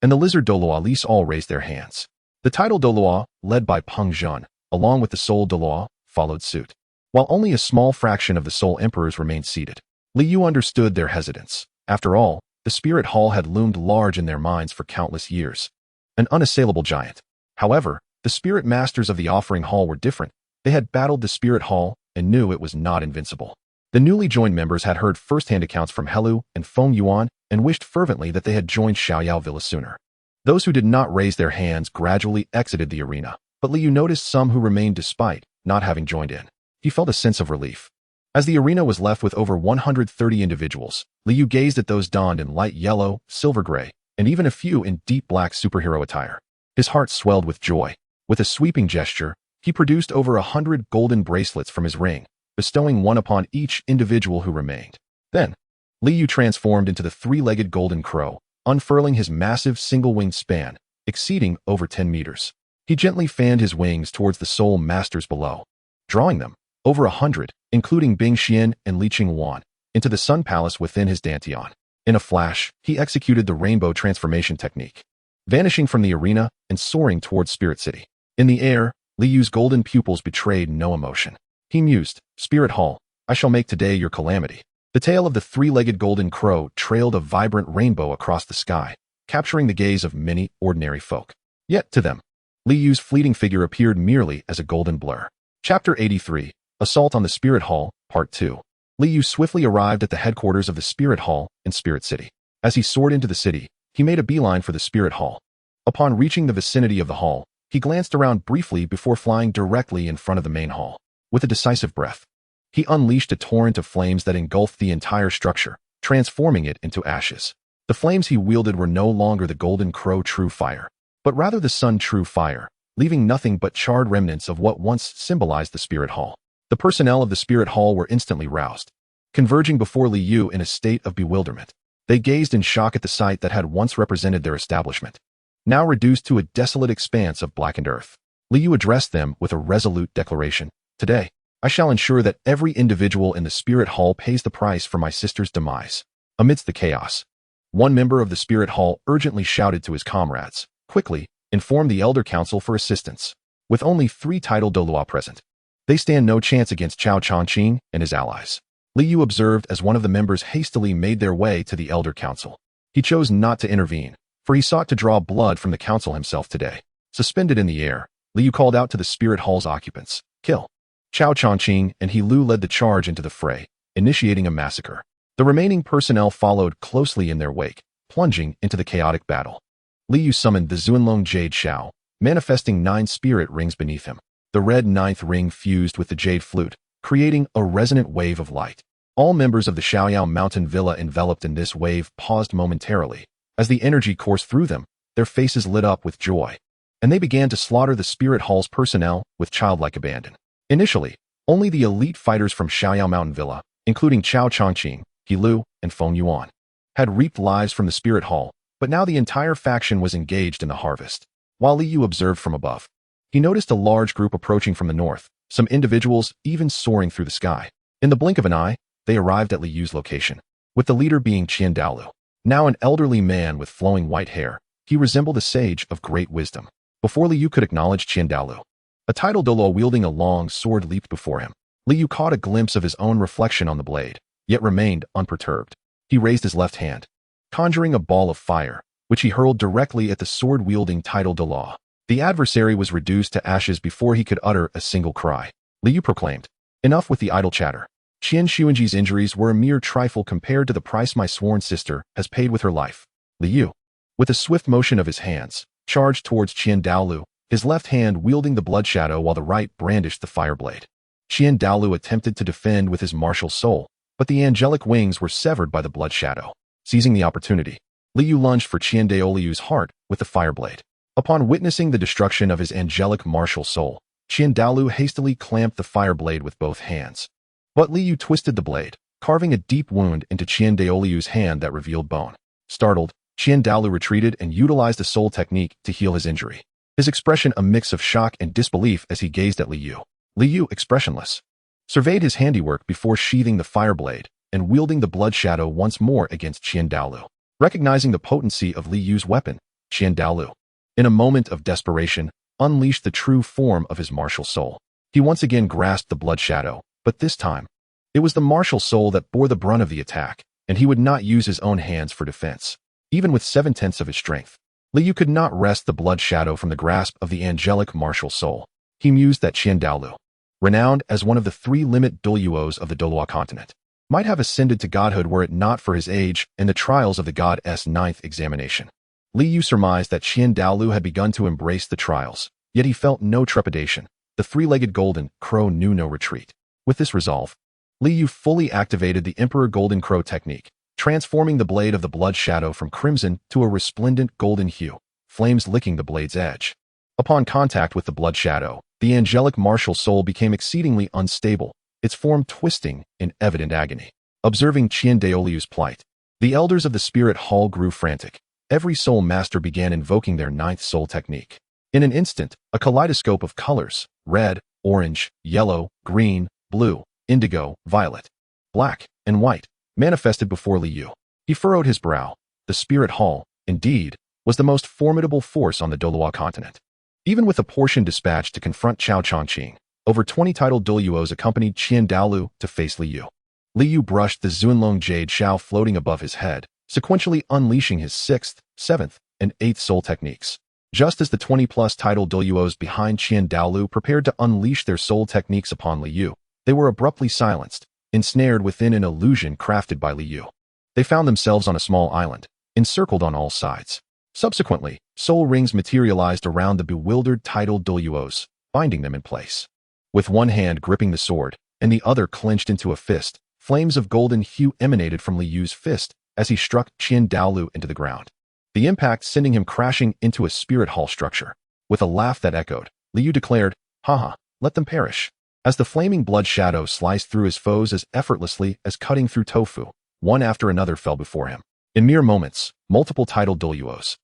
and the lizard Douluo Lise all raised their hands. The title Douluo, led by Peng Zhen, along with the soul Douluo, followed suit. While only a small fraction of the soul emperors remained seated, Li Yu understood their hesitance. After all, the Spirit Hall had loomed large in their minds for countless years, an unassailable giant. However, the spirit masters of the Offering Hall were different. They had battled the Spirit Hall and knew it was not invincible. The newly joined members had heard first-hand accounts from Helu and Feng Yuan and wished fervently that they had joined Xiaoyao Villa sooner. Those who did not raise their hands gradually exited the arena, but Li Yu noticed some who remained despite not having joined in. He felt a sense of relief. As the arena was left with over 130 individuals, Li Yu gazed at those donned in light yellow, silver gray, and even a few in deep black superhero attire. His heart swelled with joy. With a sweeping gesture, he produced over 100 golden bracelets from his ring, bestowing one upon each individual who remained. Then, Li Yu transformed into the 3-legged golden crow, unfurling his massive single-winged span, exceeding over 10 meters. He gently fanned his wings towards the soul masters below, drawing them, over 100, including Bing Xian and Li Qingwan, into the Sun Palace within his dantian. In a flash, he executed the rainbow transformation technique, vanishing from the arena and soaring towards Spirit City. In the air, Li Yu's golden pupils betrayed no emotion. He mused, "Spirit Hall, I shall make today your calamity." The tail of the 3-legged golden crow trailed a vibrant rainbow across the sky, capturing the gaze of many ordinary folk. Yet, to them, Li Yu's fleeting figure appeared merely as a golden blur. Chapter 83, Assault on the Spirit Hall, Part 2. Li Yu swiftly arrived at the headquarters of the Spirit Hall in Spirit City. As he soared into the city, he made a beeline for the Spirit Hall. Upon reaching the vicinity of the hall, He glanced around briefly before flying directly in front of the main hall. With a decisive breath, he unleashed a torrent of flames that engulfed the entire structure, transforming it into ashes. The flames he wielded were no longer the Golden Crow True Fire, but rather the Sun True Fire, leaving nothing but charred remnants of what once symbolized the Spirit Hall. The personnel of the Spirit Hall were instantly roused, converging before Li Yu in a state of bewilderment. They gazed in shock at the site that had once represented their establishment, now reduced to a desolate expanse of blackened earth. Li Yu addressed them with a resolute declaration. Today, I shall ensure that every individual in the Spirit Hall pays the price for my sister's demise. Amidst the chaos, one member of the Spirit Hall urgently shouted to his comrades, quickly, inform the Elder Council for assistance. With only 3 titled Douluo present, they stand no chance against Cao Changqing and his allies. Li Yu observed as one of the members hastily made their way to the Elder Council. He chose not to intervene, for he sought to draw blood from the council himself today. Suspended in the air, Li Yu called out to the Spirit Hall's occupants, kill. Cao Changqing and He Lu led the charge into the fray, initiating a massacre. The remaining personnel followed closely in their wake, plunging into the chaotic battle. Li Yu summoned the Zunlong Jade Shao, manifesting 9 spirit rings beneath him. The red 9th ring fused with the jade flute, creating a resonant wave of light. All members of the Shaoyao Mountain Villa enveloped in this wave paused momentarily. As the energy coursed through them, their faces lit up with joy, and they began to slaughter the Spirit Hall's personnel with childlike abandon. Initially, only the elite fighters from Shaoyao Mountain Villa, including Cao Changqing, He Lu, and Feng Yuan, had reaped lives from the Spirit Hall, but now the entire faction was engaged in the harvest. While Li Yu observed from above, he noticed a large group approaching from the north, some individuals even soaring through the sky. In the blink of an eye, they arrived at Li Yu's location, with the leader being Tiandou. Now an elderly man with flowing white hair, he resembled a sage of great wisdom. Before Li Yu could acknowledge Tiandou, a titled Douluo wielding a long sword leaped before him. Li Yu caught a glimpse of his own reflection on the blade, yet remained unperturbed. He raised his left hand, conjuring a ball of fire, which he hurled directly at the sword-wielding titled Douluo. The adversary was reduced to ashes before he could utter a single cry. Li Yu proclaimed, enough with the idle chatter. Qian Xuanji's injuries were a mere trifle compared to the price my sworn sister has paid with her life. Li Yu, with a swift motion of his hands, charged towards Tiandou, his left hand wielding the blood shadow while the right brandished the fire blade. Tiandou attempted to defend with his martial soul, but the angelic wings were severed by the blood shadow. Seizing the opportunity, Li Yu lunged for Tiandou's heart with the fire blade. Upon witnessing the destruction of his angelic martial soul, Tiandou hastily clamped the fire blade with both hands. But Li Yu twisted the blade, carving a deep wound into Tiandou's hand that revealed bone. Startled, Tiandou retreated and utilized a soul technique to heal his injury. His expression a mix of shock and disbelief as he gazed at Li Yu. Li Yu, expressionless, surveyed his handiwork before sheathing the fire blade and wielding the blood shadow once more against Tiandou. Recognizing the potency of Li Yu's weapon, Tiandou, in a moment of desperation, unleashed the true form of his martial soul. He once again grasped the blood shadow, but this time, it was the martial soul that bore the brunt of the attack, and he would not use his own hands for defense. Even with 7/10 of his strength, Li Yu could not wrest the blood shadow from the grasp of the angelic martial soul. He mused that Tiandou, renowned as one of the 3 limit Douluos of the Douluo Continent, might have ascended to godhood were it not for his age and the trials of the god's 9th examination. Li Yu surmised that Tiandou had begun to embrace the trials, yet he felt no trepidation. The 3-legged golden crow knew no retreat. With this resolve, Li Yu fully activated the Emperor Golden Crow technique, transforming the blade of the blood shadow from crimson to a resplendent golden hue, flames licking the blade's edge. Upon contact with the blood shadow, the angelic martial soul became exceedingly unstable, its form twisting in evident agony. Observing Tiandou's plight, the elders of the Spirit Hall grew frantic. Every soul master began invoking their 9th soul technique. In an instant, a kaleidoscope of colors, red, orange, yellow, green, blue, indigo, violet, black, and white, manifested before Li Yu. He furrowed his brow. The Spirit Hall, indeed, was the most formidable force on the Douluo Continent. Even with a portion dispatched to confront Cao Changqing, over 20 titled Douluos accompanied Tiandou to face Li Yu. Li Yu brushed the Zunlong Jade Shao floating above his head, sequentially unleashing his 6th, 7th, and 8th soul techniques. Just as the 20-plus titled Douluos behind Tiandou prepared to unleash their soul techniques upon Li Yu, they were abruptly silenced, ensnared within an illusion crafted by Li Yu. They found themselves on a small island, encircled on all sides. Subsequently, soul rings materialized around the bewildered titled Douluos, binding them in place. With one hand gripping the sword, and the other clenched into a fist, flames of golden hue emanated from Li Yu's fist as he struck Tiandou into the ground. The impact sending him crashing into a spirit hall structure. With a laugh that echoed, Li Yu declared, "Haha, let them perish." As the flaming blood shadow sliced through his foes as effortlessly as cutting through tofu, one after another fell before him. In mere moments, multiple titled Douluos,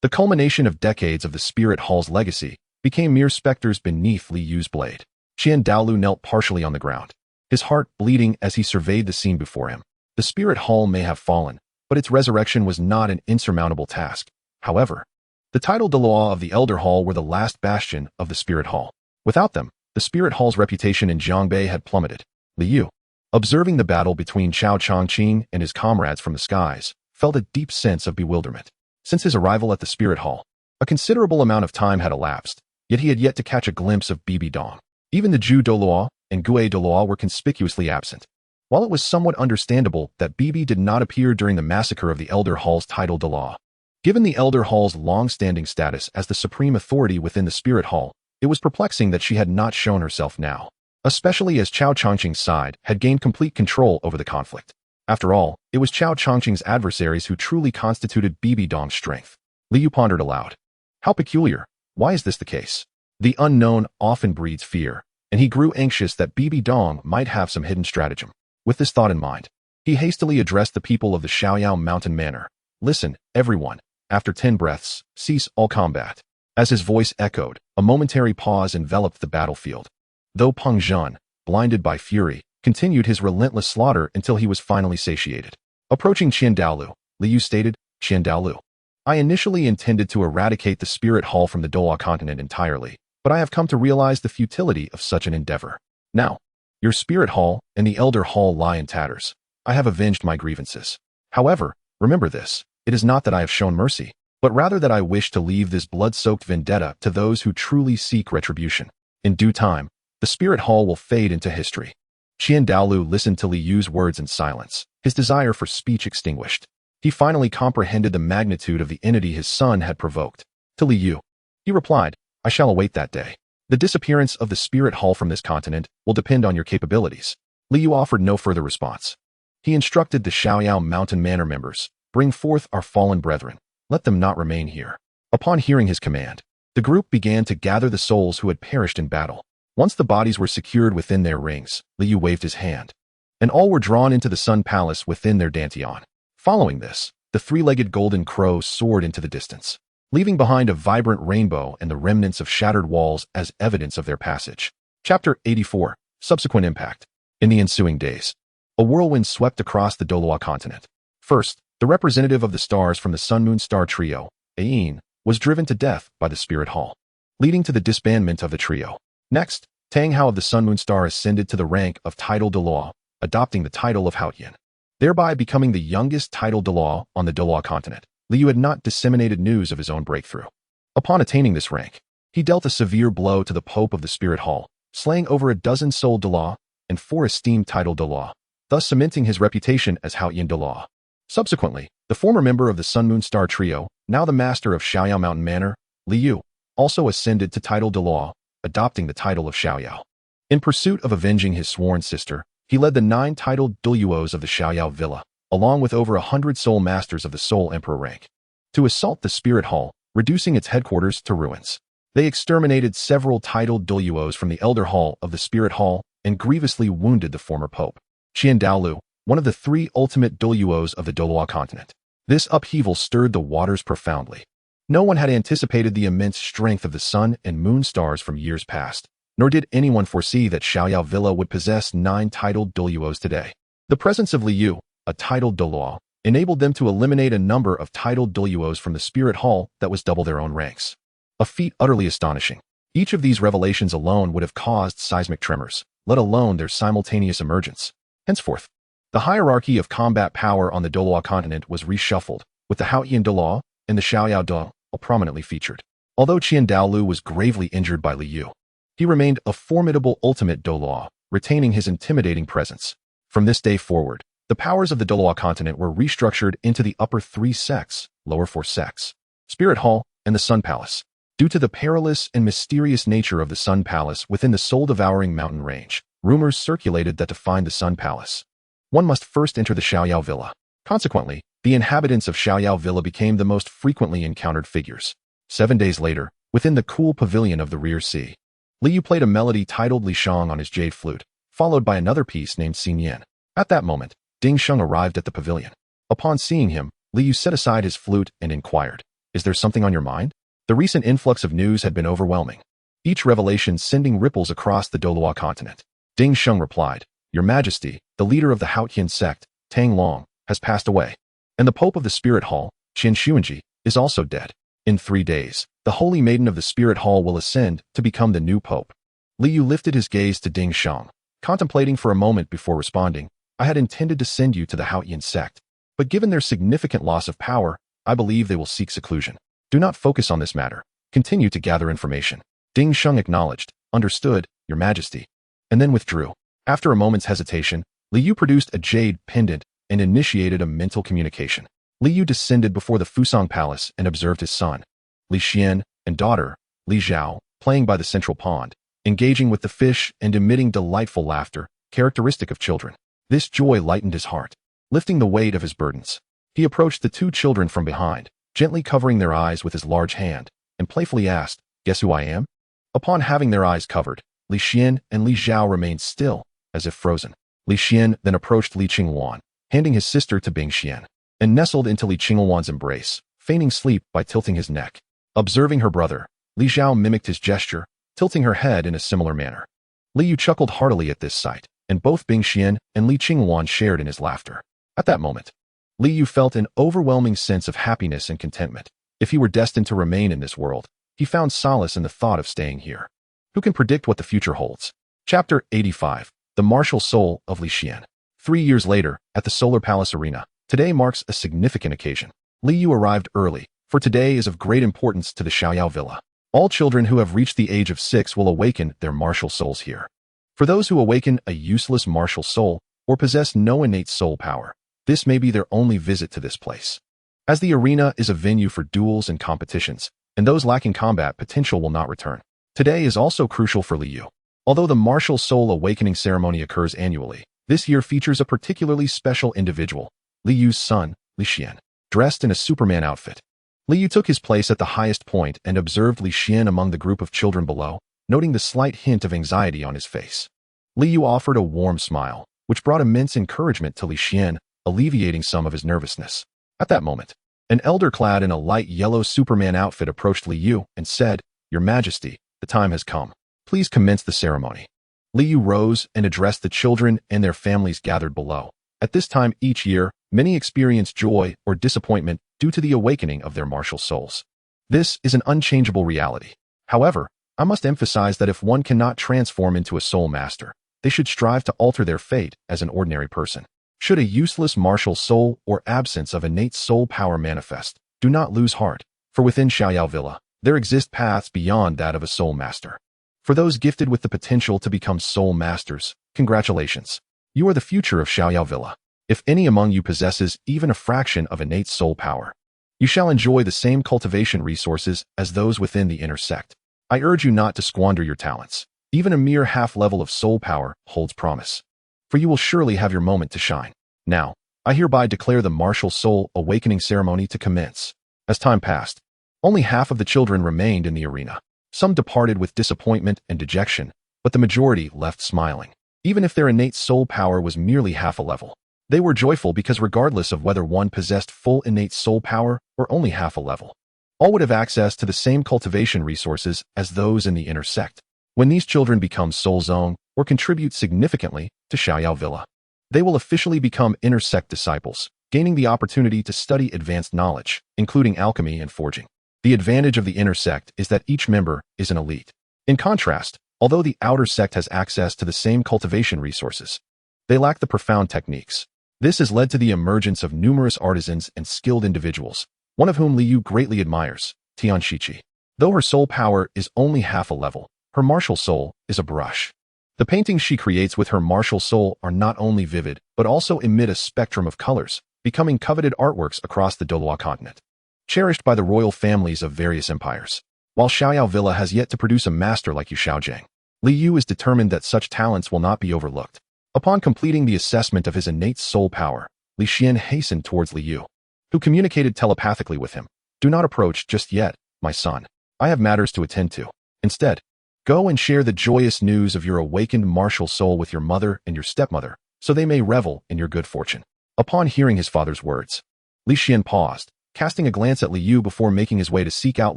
the culmination of decades of the spirit hall's legacy, became mere specters beneath Li Yu's blade. Tiandou knelt partially on the ground, his heart bleeding as he surveyed the scene before him. The spirit hall may have fallen, but its resurrection was not an insurmountable task. However, the titled Douluo of the Elder Hall were the last bastion of the spirit hall. Without them, the spirit hall's reputation in Jiangbei had plummeted. Li Yu, observing the battle between Chao Chongqing and his comrades from the skies, felt a deep sense of bewilderment. Since his arrival at the spirit hall, a considerable amount of time had elapsed, yet he had yet to catch a glimpse of Bibi Dong. Even the Zhu Douluo and Gue Douluo were conspicuously absent. While it was somewhat understandable that Bibi did not appear during the massacre of the Elder Hall's titled Douluo, given the Elder Hall's long-standing status as the supreme authority within the spirit hall, it was perplexing that she had not shown herself now, especially as Chao Chongqing's side had gained complete control over the conflict. After all, it was Chao Chongqing's adversaries who truly constituted Bibi Dong's strength. Li Yu pondered aloud. How peculiar. Why is this the case? The unknown often breeds fear, and he grew anxious that Bibi Dong might have some hidden stratagem. With this thought in mind, he hastily addressed the people of the Shaoyao Mountain Manor. Listen, everyone. After 10 breaths, cease all combat. As his voice echoed, a momentary pause enveloped the battlefield. Though Peng Zhan, blinded by fury, continued his relentless slaughter until he was finally satiated. Approaching Tiandou, Li Yu stated, "Tiandou, I initially intended to eradicate the spirit hall from the Douluo Continent entirely, but I have come to realize the futility of such an endeavor. Now, your spirit hall and the elder hall lie in tatters. I have avenged my grievances. However, remember this, it is not that I have shown mercy, but rather that I wish to leave this blood-soaked vendetta to those who truly seek retribution. In due time, the spirit hall will fade into history." Tiandou listened to Li Yu's words in silence, his desire for speech extinguished. He finally comprehended the magnitude of the entity his son had provoked. To Li Yu, he replied, "I shall await that day. The disappearance of the spirit hall from this continent will depend on your capabilities." Li Yu offered no further response. He instructed the Shaoyao Mountain Manor members, "Bring forth our fallen brethren. Let them not remain here." Upon hearing his command, the group began to gather the souls who had perished in battle. Once the bodies were secured within their rings, Li Yu waved his hand, and all were drawn into the Sun Palace within their dantian. Following this, the three-legged golden crow soared into the distance, leaving behind a vibrant rainbow and the remnants of shattered walls as evidence of their passage. Chapter 84. Subsequent Impact. In the ensuing days, a whirlwind swept across the Douluo Continent. First, the representative of the stars from the Sun-Moon Star Trio, Ayin, was driven to death by the Spirit Hall, leading to the disbandment of the trio. Next, Tang Hao of the Sun-Moon Star ascended to the rank of titled Douluo, adopting the title of Haotian, thereby becoming the youngest titled Douluo on the Douluo Continent. Li Yu had not disseminated news of his own breakthrough. Upon attaining this rank, he dealt a severe blow to the Pope of the Spirit Hall, slaying over a dozen soul Douluo and 4 esteemed titled Douluo, thus cementing his reputation as Haotian Douluo. Subsequently, the former member of the Sun-Moon Star Trio, now the master of Shaoyao Mountain Manor, Li Yu, also ascended to titled Douluo, adopting the title of Shaoyao. In pursuit of avenging his sworn sister, he led the 9 titled Douluos of the Shaoyao Villa, along with over 100 soul masters of the Soul Emperor rank, to assault the Spirit Hall, reducing its headquarters to ruins. They exterminated several titled Douluos from the Elder Hall of the Spirit Hall and grievously wounded the former pope, Tiandou, one of the 3 ultimate Douluos of the Douluo Continent. This upheaval stirred the waters profoundly. No one had anticipated the immense strength of the sun and moon stars from years past, nor did anyone foresee that Shaoyao Villa would possess 9 titled Douluos today. The presence of Li Yu, a titled Douluo, enabled them to eliminate a number of titled Douluos from the Spirit Hall that was double their own ranks. A feat utterly astonishing. Each of these revelations alone would have caused seismic tremors, let alone their simultaneous emergence. Henceforth, the hierarchy of combat power on the Douluo Continent was reshuffled, with the Haotian Douluo and the Shaoyao Douluo prominently featured. Although Tiandou was gravely injured by Li Yu, he remained a formidable ultimate Douluo, retaining his intimidating presence. From this day forward, the powers of the Douluo Continent were restructured into the upper 3 sects, lower 4 sects. Spirit Hall, and the Sun Palace. Due to the perilous and mysterious nature of the Sun Palace within the soul-devouring mountain range, rumors circulated that to find the Sun Palace, one must first enter the Xiaoyao Villa. Consequently, the inhabitants of Xiaoyao Villa became the most frequently encountered figures. 7 days later, within the cool pavilion of the Rear Sea, Liu played a melody titled Li Shang on his jade flute, followed by another piece named Xin Yan. At that moment, Ding Sheng arrived at the pavilion. Upon seeing him, Liu set aside his flute and inquired, "Is there something on your mind?" The recent influx of news had been overwhelming, each revelation sending ripples across the Douluo Continent. Ding Sheng replied, "Your Majesty, the leader of the Haotian sect, Tang Long, has passed away, and the Pope of the Spirit Hall, Qian Xuanji, is also dead. In 3 days, the Holy Maiden of the Spirit Hall will ascend to become the new Pope." Liu lifted his gaze to Ding Sheng, contemplating for a moment before responding, "I had intended to send you to the Haotian sect, but given their significant loss of power, I believe they will seek seclusion. Do not focus on this matter. Continue to gather information." Ding Sheng acknowledged, "Understood, Your Majesty," and then withdrew. After a moment's hesitation, Liu produced a jade pendant and initiated a mental communication. Liu descended before the Fusang Palace and observed his son, Li Xian, and daughter, Li Zhao, playing by the central pond, engaging with the fish and emitting delightful laughter, characteristic of children. This joy lightened his heart, lifting the weight of his burdens. He approached the 2 children from behind, gently covering their eyes with his large hand, and playfully asked, "Guess who I am?" Upon having their eyes covered, Li Xian and Li Zhao remained still, as if frozen. Li Xian then approached Li Qingwan, handing his sister to Bing Xian, and nestled into Li Qingwan's embrace, feigning sleep by tilting his neck. Observing her brother, Li Zhao mimicked his gesture, tilting her head in a similar manner. Liu chuckled heartily at this sight, and both Bing Xian and Li Qingwan shared in his laughter. At that moment, Liu felt an overwhelming sense of happiness and contentment. If he were destined to remain in this world, he found solace in the thought of staying here. Who can predict what the future holds? Chapter 85. The Martial Soul of Li Xian. 3 years later, at the Solar Palace Arena, today marks a significant occasion. Liu arrived early, for today is of great importance to the Xiaoyao Villa. All children who have reached the age of 6 will awaken their martial souls here. For those who awaken a useless martial soul or possess no innate soul power, this may be their only visit to this place. As the arena is a venue for duels and competitions, and those lacking combat potential will not return. Today is also crucial for Liu. Although the martial soul awakening ceremony occurs annually, this year features a particularly special individual, Liu's son, Li Xian, dressed in a Superman outfit. Liu took his place at the highest point and observed Li Xian among the group of children below, noting the slight hint of anxiety on his face. Liu offered a warm smile, which brought immense encouragement to Li Xian, alleviating some of his nervousness. At that moment, an elder clad in a light yellow Superman outfit approached Liu and said, "Your Majesty, the time has come. Please commence the ceremony." Liu rose and addressed the children and their families gathered below. At this time each year, many experience joy or disappointment due to the awakening of their martial souls. This is an unchangeable reality. However, I must emphasize that if one cannot transform into a soul master, they should strive to alter their fate as an ordinary person. Should a useless martial soul or absence of innate soul power manifest, do not lose heart, for within Xiaoyao Villa, there exist paths beyond that of a soul master. For those gifted with the potential to become soul masters, congratulations. You are the future of Xiaoyao Villa. If any among you possesses even a fraction of innate soul power, you shall enjoy the same cultivation resources as those within the inner sect. I urge you not to squander your talents. Even a mere half level of soul power holds promise, for you will surely have your moment to shine. Now, I hereby declare the martial soul awakening ceremony to commence. As time passed, only half of the children remained in the arena. Some departed with disappointment and dejection, but the majority left smiling. Even if their innate soul power was merely half a level, they were joyful because regardless of whether one possessed full innate soul power or only half a level, all would have access to the same cultivation resources as those in the inner sect. When these children become soul zone or contribute significantly to Xiaoyao Villa, they will officially become inner sect disciples, gaining the opportunity to study advanced knowledge, including alchemy and forging. The advantage of the inner sect is that each member is an elite. In contrast, although the outer sect has access to the same cultivation resources, they lack the profound techniques. This has led to the emergence of numerous artisans and skilled individuals, one of whom Liu greatly admires, Tiandou. Though her soul power is only half a level, her martial soul is a brush. The paintings she creates with her martial soul are not only vivid, but also emit a spectrum of colors, becoming coveted artworks across the Douluo Continent. cherished by the royal families of various empires. While Xiaoyao Villa has yet to produce a master like Yu Xiaojiang, Li Yu is determined that such talents will not be overlooked. Upon completing the assessment of his innate soul power, Li Xian hastened towards Li Yu, who communicated telepathically with him. Do not approach just yet, my son. I have matters to attend to. Instead, go and share the joyous news of your awakened martial soul with your mother and your stepmother, so they may revel in your good fortune. Upon hearing his father's words, Li Xian paused, casting a glance at Li Yu before making his way to seek out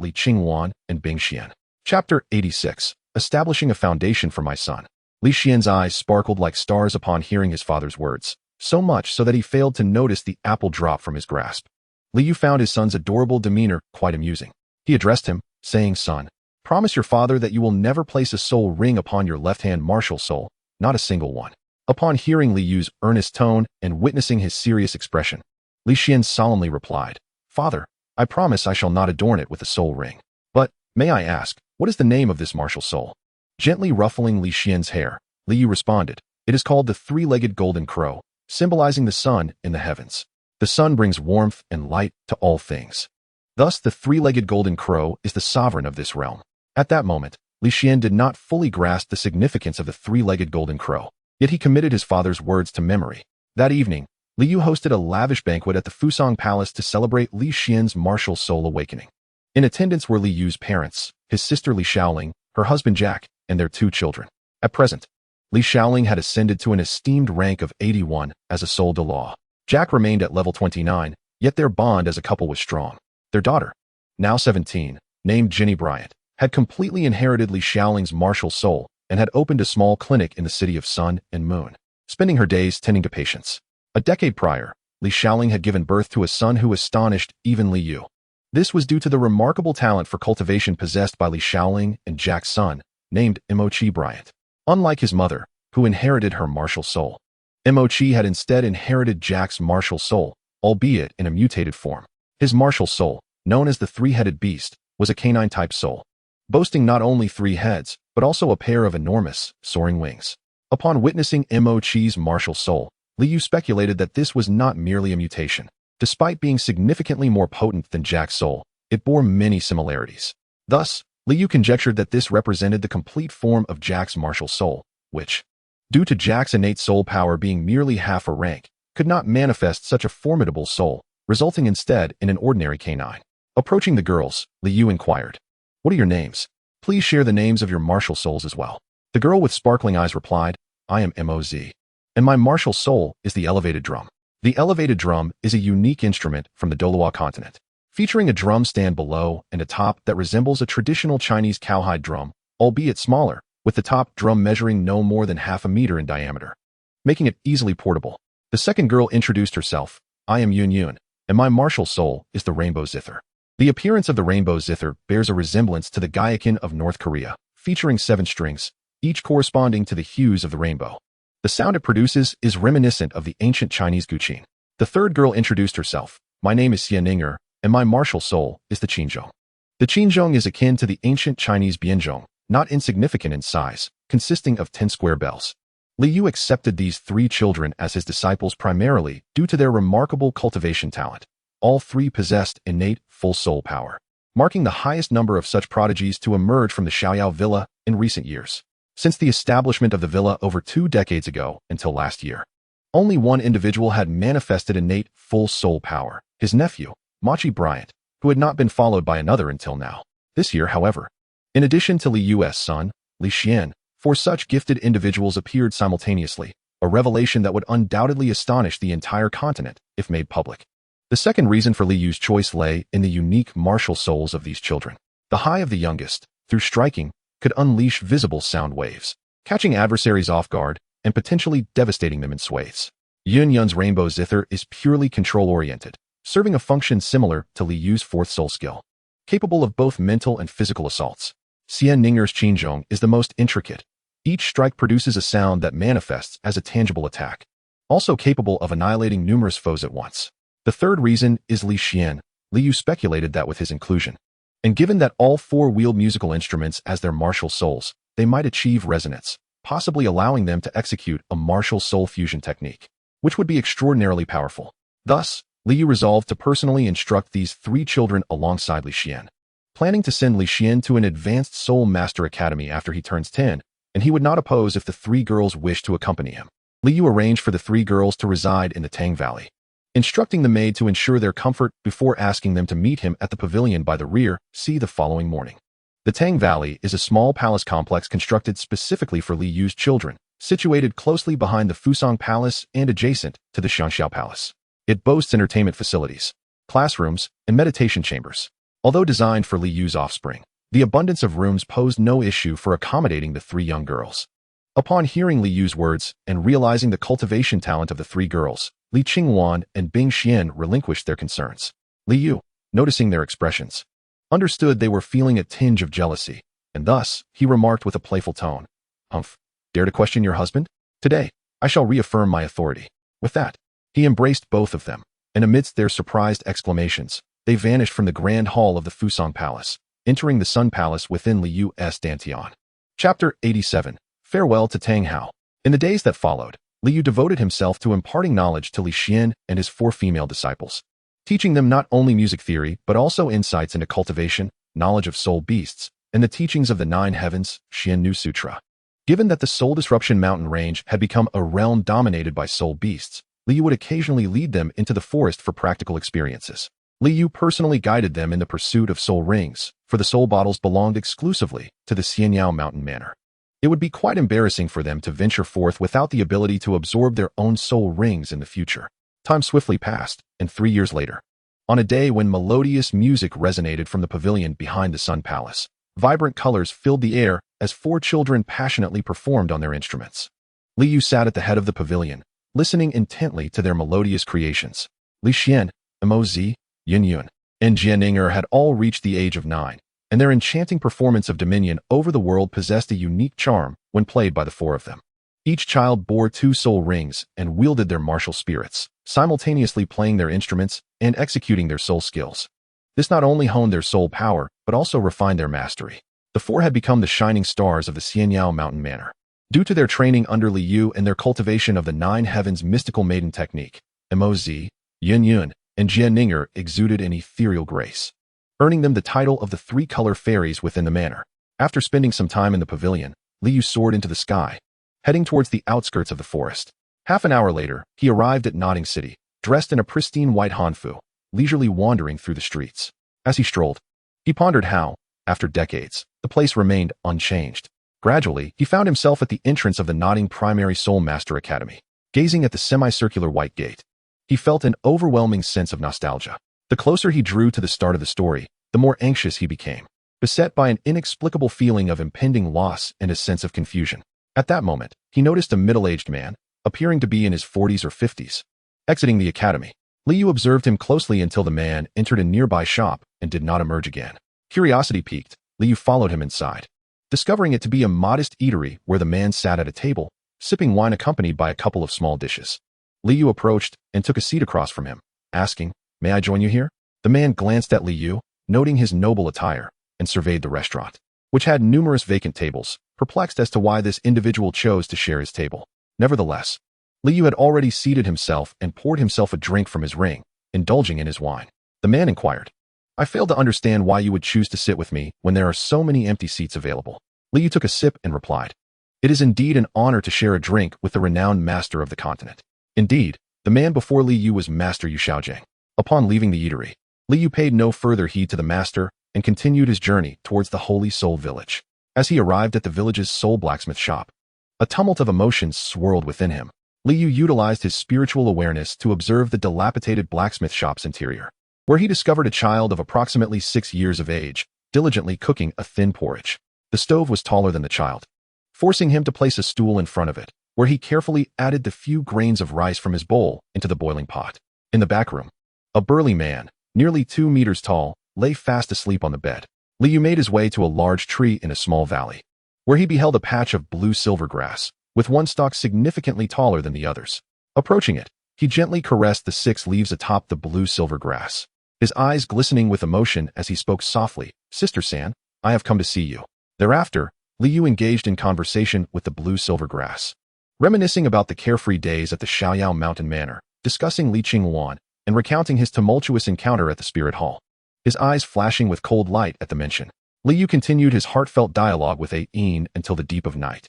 Li Qingwan and Bing Xian. Chapter 86. Establishing a foundation for my son. Li Xian's eyes sparkled like stars upon hearing his father's words, so much so that he failed to notice the apple drop from his grasp. Li Yu found his son's adorable demeanor quite amusing. He addressed him, saying, "Son, promise your father that you will never place a soul ring upon your left-hand martial soul, not a single one." Upon hearing Li Yu's earnest tone and witnessing his serious expression, Li Xian solemnly replied, "Father, I promise I shall not adorn it with a soul ring. But, may I ask, what is the name of this martial soul?" Gently ruffling Li Xian's hair, Li Yu responded, "It is called the three-legged golden crow, symbolizing the sun in the heavens. The sun brings warmth and light to all things. Thus, the three-legged golden crow is the sovereign of this realm." At that moment, Li Xian did not fully grasp the significance of the three-legged golden crow, yet he committed his father's words to memory. That evening, Li Yu hosted a lavish banquet at the Fusang Palace to celebrate Li Xian's martial soul awakening. In attendance were Li Yu's parents, his sister Li Xiaoling, her husband Jack, and their 2 children. At present, Li Xiaoling had ascended to an esteemed rank of 81 as a soul de law. Jack remained at level 29, yet their bond as a couple was strong. Their daughter, now 17, named Jenny Bryant, had completely inherited Li Xiaoling's martial soul and had opened a small clinic in the city of Sun and Moon, spending her days tending to patients. A decade prior, Li Xiaoling had given birth to a son who astonished even Li Yu. This was due to the remarkable talent for cultivation possessed by Li Xiaoling and Jack's son, named Mochi Bryant. Unlike his mother, who inherited her martial soul, Mochi had instead inherited Jack's martial soul, albeit in a mutated form. His martial soul, known as the three-headed beast, was a canine-type soul, boasting not only 3 heads, but also a pair of enormous, soaring wings. Upon witnessing Mochi's martial soul, Li Yu speculated that this was not merely a mutation. Despite being significantly more potent than Jack's soul, it bore many similarities. Thus, Li Yu conjectured that this represented the complete form of Jack's martial soul, which, due to Jack's innate soul power being merely half a rank, could not manifest such a formidable soul, resulting instead in an ordinary canine. Approaching the girls, Li Yu inquired, "What are your names? Please share the names of your martial souls as well." The girl with sparkling eyes replied, "I am Moz, and my martial soul is the elevated drum." The elevated drum is a unique instrument from the Douluo Continent, featuring a drum stand below and a top that resembles a traditional Chinese cowhide drum, albeit smaller, with the top drum measuring no more than half a meter in diameter, making it easily portable. The second girl introduced herself, "I am Yun Yun, and my martial soul is the rainbow zither." The appearance of the rainbow zither bears a resemblance to the Gaiakin of North Korea, featuring 7 strings, each corresponding to the hues of the rainbow. The sound it produces is reminiscent of the ancient Chinese guqin. The third girl introduced herself, "My name is Xia Ninger, and my martial soul is the qinzhong." The qinzhong is akin to the ancient Chinese bianzhong, not insignificant in size, consisting of 10 square bells. Li Yu accepted these 3 children as his disciples primarily due to their remarkable cultivation talent. All 3 possessed innate full soul power, marking the highest number of such prodigies to emerge from the Xiaoyao Villa in recent years. Since the establishment of the villa over 2 decades ago until last year, only one individual had manifested innate full soul power, his nephew, Mochi Bryant, who had not been followed by another until now. This year, however, in addition to Li Yu's son, Li Xian, 4 such gifted individuals appeared simultaneously, a revelation that would undoubtedly astonish the entire continent if made public. The second reason for Li Yu's choice lay in the unique martial souls of these children. The high of the youngest, through striking, could unleash visible sound waves, catching adversaries off guard and potentially devastating them in swathes. Yun Yun's rainbow zither is purely control-oriented, serving a function similar to Li Yu's 4th soul skill, capable of both mental and physical assaults. Xia Ninger's qinzhong is the most intricate. Each strike produces a sound that manifests as a tangible attack, also capable of annihilating numerous foes at once. The third reason is Li Xian. Li Yu speculated that with his inclusion, and given that all 4 wield musical instruments as their martial souls, they might achieve resonance, possibly allowing them to execute a martial soul fusion technique, which would be extraordinarily powerful. Thus, Li Yu resolved to personally instruct these 3 children alongside Li Xian, planning to send Li Xian to an advanced Soul Master Academy after he turns 10, and he would not oppose if the 3 girls wished to accompany him. Li Yu arranged for the 3 girls to reside in the Tang Valley, instructing the maid to ensure their comfort before asking them to meet him at the pavilion by the rear, see the following morning. The Tang Valley is a small palace complex constructed specifically for Li Yu's children, situated closely behind the Fusang Palace and adjacent to the Xiangxiao Palace. It boasts entertainment facilities, classrooms, and meditation chambers. Although designed for Li Yu's offspring, the abundance of rooms posed no issue for accommodating the 3 young girls. Upon hearing Li Yu's words and realizing the cultivation talent of the 3 girls, Li Qingwan and Bing Xian relinquished their concerns. Li Yu, noticing their expressions, understood they were feeling a tinge of jealousy, and thus he remarked with a playful tone, "Humph, dare to question your husband? Today, I shall reaffirm my authority." With that, he embraced both of them, and amidst their surprised exclamations, they vanished from the grand hall of the Fusang Palace, entering the Sun Palace within Li Yu's Dantian. Chapter 87. Farewell to Tang Hao. In the days that followed, Li Yu devoted himself to imparting knowledge to Li Xian and his 4 female disciples, teaching them not only music theory but also insights into cultivation, knowledge of soul beasts, and the teachings of the 9 heavens, Xiannu Sutra. Given that the Soul Disruption mountain range had become a realm dominated by soul beasts, Li Yu would occasionally lead them into the forest for practical experiences. Li Yu personally guided them in the pursuit of soul rings, for the soul bottles belonged exclusively to the Xianyao mountain manor. It would be quite embarrassing for them to venture forth without the ability to absorb their own soul rings in the future. Time swiftly passed, and 3 years later, on a day when melodious music resonated from the pavilion behind the Sun Palace, vibrant colors filled the air as 4 children passionately performed on their instruments. Li Yu sat at the head of the pavilion, listening intently to their melodious creations. Li Xian, Moz, Yin Yun, and Jianinger had all reached the age of 9, and their enchanting performance of dominion over the world possessed a unique charm when played by the 4 of them. Each child bore 2 soul rings and wielded their martial spirits, simultaneously playing their instruments and executing their soul skills. This not only honed their soul power, but also refined their mastery. The 4 had become the shining stars of the Xianyao mountain manor. Due to their training under Li Yu and their cultivation of the 9 heavens mystical maiden technique, Moz, Yin Yun, and Jianinger exuded an ethereal grace, earning them the title of the 3-color fairies within the manor. After spending some time in the pavilion, Li Yu soared into the sky, heading towards the outskirts of the forest. Half an hour later, he arrived at Nodding City, dressed in a pristine white hanfu, leisurely wandering through the streets. As he strolled, he pondered how, after decades, the place remained unchanged. Gradually, he found himself at the entrance of the Nodding Primary Soul Master Academy. Gazing at the semicircular white gate, he felt an overwhelming sense of nostalgia. The closer he drew to the start of the story, the more anxious he became, beset by an inexplicable feeling of impending loss and a sense of confusion. At that moment, he noticed a middle-aged man, appearing to be in his 40s or 50s, exiting the academy. Li Yu observed him closely until the man entered a nearby shop and did not emerge again. Curiosity piqued, Li Yu followed him inside, discovering it to be a modest eatery where the man sat at a table, sipping wine accompanied by a couple of small dishes. Li Yu approached and took a seat across from him, asking, "May I join you here?" The man glanced at Li Yu, noting his noble attire, and surveyed the restaurant, which had numerous vacant tables, perplexed as to why this individual chose to share his table. Nevertheless, Li Yu had already seated himself and poured himself a drink from his ring, indulging in his wine. The man inquired, "I fail to understand why you would choose to sit with me when there are so many empty seats available." Li Yu took a sip and replied, "It is indeed an honor to share a drink with the renowned master of the continent." Indeed, the man before Li Yu was Master Yu Xiaojing. Upon leaving the eatery, Li Yu paid no further heed to the master and continued his journey towards the Holy Soul Village. As he arrived at the village's soul blacksmith shop, a tumult of emotions swirled within him. Li Yu utilized his spiritual awareness to observe the dilapidated blacksmith shop's interior, where he discovered a child of approximately 6 years of age, diligently cooking a thin porridge. The stove was taller than the child, forcing him to place a stool in front of it, where he carefully added the few grains of rice from his bowl into the boiling pot. In the back room, a burly man, nearly 2 meters tall, lay fast asleep on the bed. Li Yu made his way to a large tree in a small valley, where he beheld a patch of blue-silver grass, with one stalk significantly taller than the others. Approaching it, he gently caressed the 6 leaves atop the blue-silver grass, his eyes glistening with emotion as he spoke softly, "Sister San, I have come to see you." Thereafter, Li Yu engaged in conversation with the blue-silver grass, reminiscing about the carefree days at the Xiaoyao Mountain Manor, discussing Li Qingwan and recounting his tumultuous encounter at the spirit hall. His eyes flashing with cold light at the mention. Liu continued his heartfelt dialogue with Ain until the deep of night,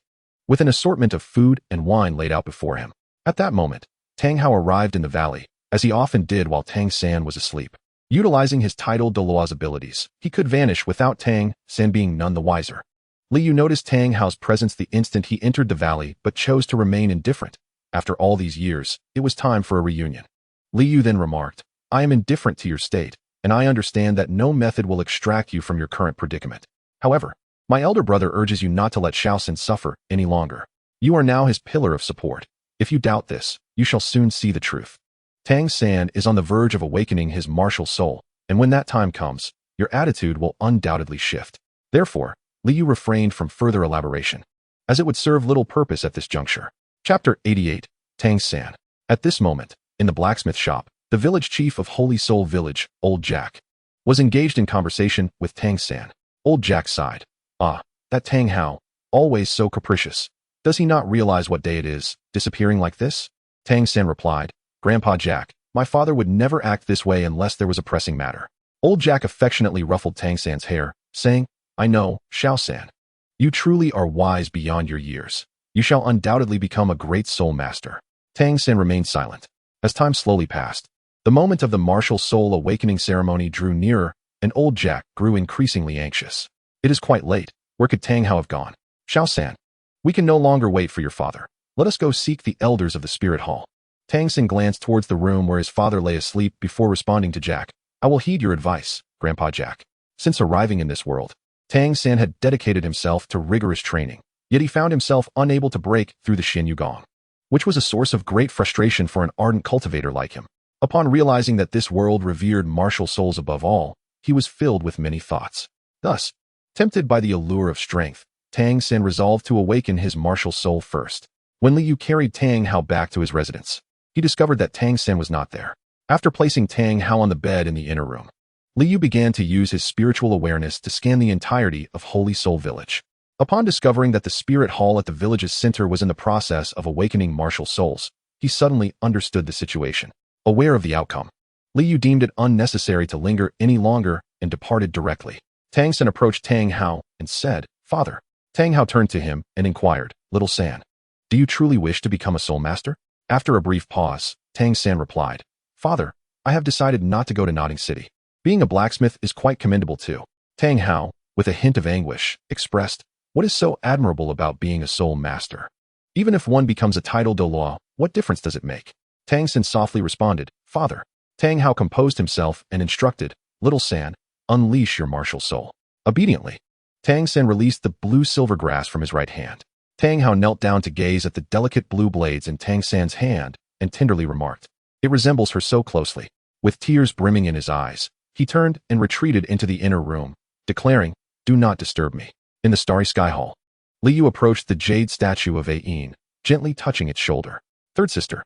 with an assortment of food and wine laid out before him. At that moment, Tang Hao arrived in the valley, as he often did while Tang San was asleep. Utilizing his titled Douluo's abilities, he could vanish without Tang San being none the wiser. Liu noticed Tang Hao's presence the instant he entered the valley but chose to remain indifferent. After all these years, it was time for a reunion. Liu then remarked, "I am indifferent to your state, and I understand that no method will extract you from your current predicament. However, my elder brother urges you not to let Xiaosan suffer any longer. You are now his pillar of support. If you doubt this, you shall soon see the truth. Tang San is on the verge of awakening his martial soul, and when that time comes, your attitude will undoubtedly shift." Therefore, Liu refrained from further elaboration, as it would serve little purpose at this juncture. Chapter 88, Tang San. At this moment, in the blacksmith shop, the village chief of Holy Soul Village, Old Jack, was engaged in conversation with Tang San. Old Jack sighed. "Ah, that Tang Hao, always so capricious. Does he not realize what day it is, disappearing like this?" Tang San replied, "Grandpa Jack, my father would never act this way unless there was a pressing matter." Old Jack affectionately ruffled Tang San's hair, saying, "I know, Xiao San. You truly are wise beyond your years. You shall undoubtedly become a great soul master." Tang San remained silent. As time slowly passed, the moment of the martial soul awakening ceremony drew nearer, and Old Jack grew increasingly anxious. "It is quite late. Where could Tang Hao have gone? Xiao San, we can no longer wait for your father. Let us go seek the elders of the spirit hall." Tang San glanced towards the room where his father lay asleep before responding to Jack. "I will heed your advice, Grandpa Jack." Since arriving in this world, Tang San had dedicated himself to rigorous training, yet he found himself unable to break through the Xin Yugong, which was a source of great frustration for an ardent cultivator like him. Upon realizing that this world revered martial souls above all, he was filled with many thoughts. Thus, tempted by the allure of strength, Tang San resolved to awaken his martial soul first. When Liu carried Tang Hao back to his residence, he discovered that Tang San was not there. After placing Tang Hao on the bed in the inner room, Liu began to use his spiritual awareness to scan the entirety of Holy Soul Village. Upon discovering that the spirit hall at the village's center was in the process of awakening martial souls, he suddenly understood the situation. Aware of the outcome, Liu deemed it unnecessary to linger any longer and departed directly. Tang San approached Tang Hao and said, "Father." Tang Hao turned to him and inquired, "Little San, do you truly wish to become a soul master?" After a brief pause, Tang San replied, "Father, I have decided not to go to Nodding City. Being a blacksmith is quite commendable too." Tang Hao, with a hint of anguish, expressed, "What is so admirable about being a soul master? Even if one becomes a titled Douluo, what difference does it make?" Tang San softly responded, "Father." Tang Hao composed himself and instructed, "Little San, unleash your martial soul." Obediently, Tang San released the blue silver grass from his right hand. Tang Hao knelt down to gaze at the delicate blue blades in Tang San's hand and tenderly remarked, "It resembles her so closely." With tears brimming in his eyes, he turned and retreated into the inner room, declaring, "Do not disturb me." In the starry sky hall, Liu approached the jade statue of Ain, gently touching its shoulder. "Third sister,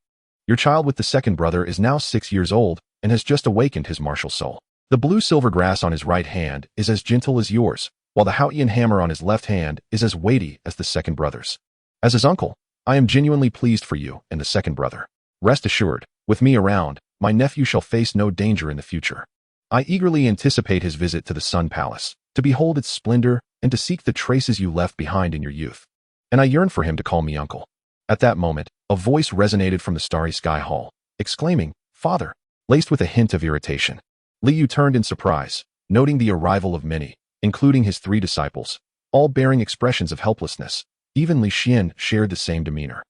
your child with the second brother is now 6 years old and has just awakened his martial soul. The blue silver grass on his right hand is as gentle as yours, while the Haotian hammer on his left hand is as weighty as the second brother's. As his uncle, I am genuinely pleased for you and the second brother. Rest assured, with me around, my nephew shall face no danger in the future. I eagerly anticipate his visit to the Sun Palace, to behold its splendor and to seek the traces you left behind in your youth. And I yearn for him to call me uncle." At that moment, a voice resonated from the starry sky hall, exclaiming, "Father," laced with a hint of irritation. Liu turned in surprise, noting the arrival of many, including his 3 disciples, all bearing expressions of helplessness. Even Li Xian shared the same demeanor.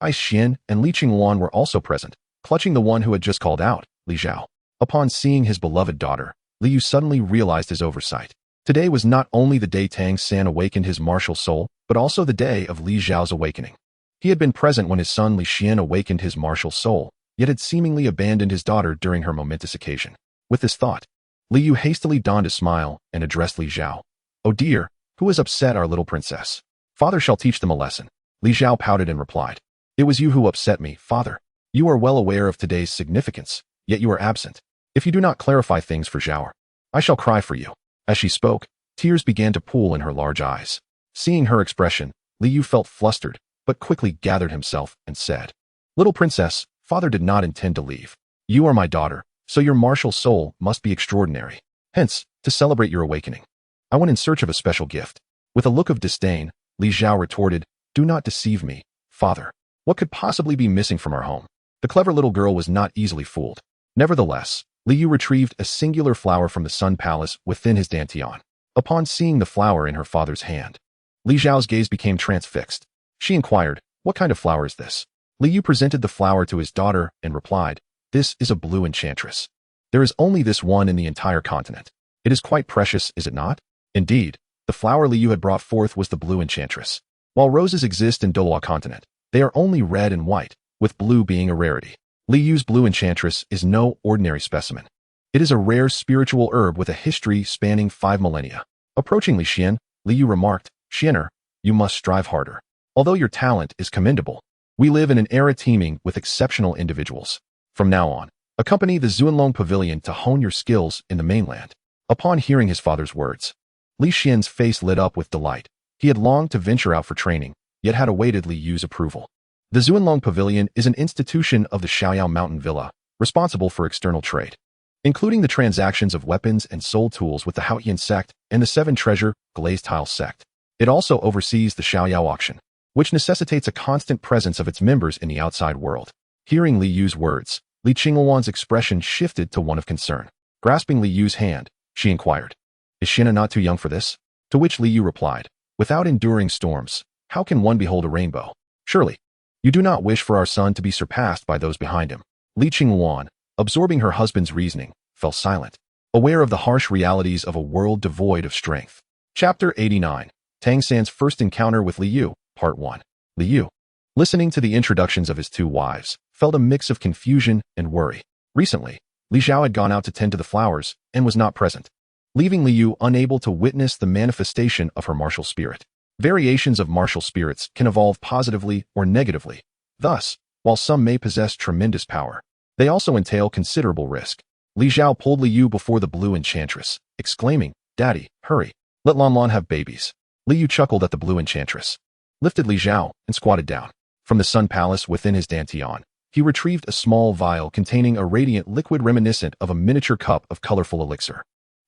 Ai Xian and Li Qingwan were also present, clutching the one who had just called out, Li Zhao. Upon seeing his beloved daughter, Liu suddenly realized his oversight. Today was not only the day Tang San awakened his martial soul, but also the day of Li Zhao's awakening. He had been present when his son Li Xian awakened his martial soul, yet had seemingly abandoned his daughter during her momentous occasion. With this thought, Liu hastily donned a smile and addressed Li Zhao. "Oh dear, who has upset our little princess? Father shall teach them a lesson." Li Zhao pouted and replied, "It was you who upset me, father. You are well aware of today's significance, yet you are absent. If you do not clarify things for Zhao, I shall cry for you." As she spoke, tears began to pool in her large eyes. Seeing her expression, Liu felt flustered, but quickly gathered himself and said, "Little princess, father did not intend to leave. You are my daughter, So your martial soul must be extraordinary. Hence, to celebrate your awakening, I went in search of a special gift. With a look of disdain, Li Zhao retorted, "Do not deceive me, father. What could possibly be missing from our home?" The clever little girl was not easily fooled. Nevertheless, Li Yu retrieved a singular flower from the Sun Palace within his dantian. Upon seeing the flower in her father's hand, Li Zhao's gaze became transfixed. She inquired, "What kind of flower is this?" Li Yu presented the flower to his daughter and replied, "This is a blue enchantress. There is only this one in the entire continent. It is quite precious, is it not?" Indeed, the flower Li Yu had brought forth was the blue enchantress. While roses exist in Douluo Continent, they are only red and white, with blue being a rarity. Li Yu's blue enchantress is no ordinary specimen. It is a rare spiritual herb with a history spanning 5 millennia. Approaching Li Xian, Li Yu remarked, "Xianer, you must strive harder. Although your talent is commendable, we live in an era teeming with exceptional individuals. From now on, accompany the Zuanlong Pavilion to hone your skills in the mainland." Upon hearing his father's words, Li Xian's face lit up with delight. He had longed to venture out for training, yet had awaited Li Yu's approval. The Zuanlong Pavilion is an institution of the Xiaoyao Mountain Villa, responsible for external trade, including the transactions of weapons and soul tools with the Haotian sect and the 7 treasure glazed tile sect. It also oversees the Xiaoyao auction, which necessitates a constant presence of its members in the outside world. Hearing Li Yu's words, Li Qingluan's expression shifted to one of concern. Grasping Li Yu's hand, she inquired, "Is Xina not too young for this?" To which Li Yu replied, "Without enduring storms, how can one behold a rainbow? Surely, you do not wish for our son to be surpassed by those behind him." Li Qingluan, absorbing her husband's reasoning, fell silent, aware of the harsh realities of a world devoid of strength. Chapter 89, Tang San's First Encounter with Li Yu, Part 1. Li Yu, listening to the introductions of his 2 wives, felt a mix of confusion and worry. Recently, Li Zhao had gone out to tend to the flowers and was not present, leaving Li Yu unable to witness the manifestation of her martial spirit. Variations of martial spirits can evolve positively or negatively. Thus, while some may possess tremendous power, they also entail considerable risk. Li Zhao pulled Li Yu before the blue enchantress, exclaiming, "Daddy, hurry. Let Lan Lan have babies." Li Yu chuckled at the blue enchantress, lifted Li Zhao, and squatted down. From the Sun Palace within his dantian, he retrieved a small vial containing a radiant liquid reminiscent of a miniature cup of colorful elixir.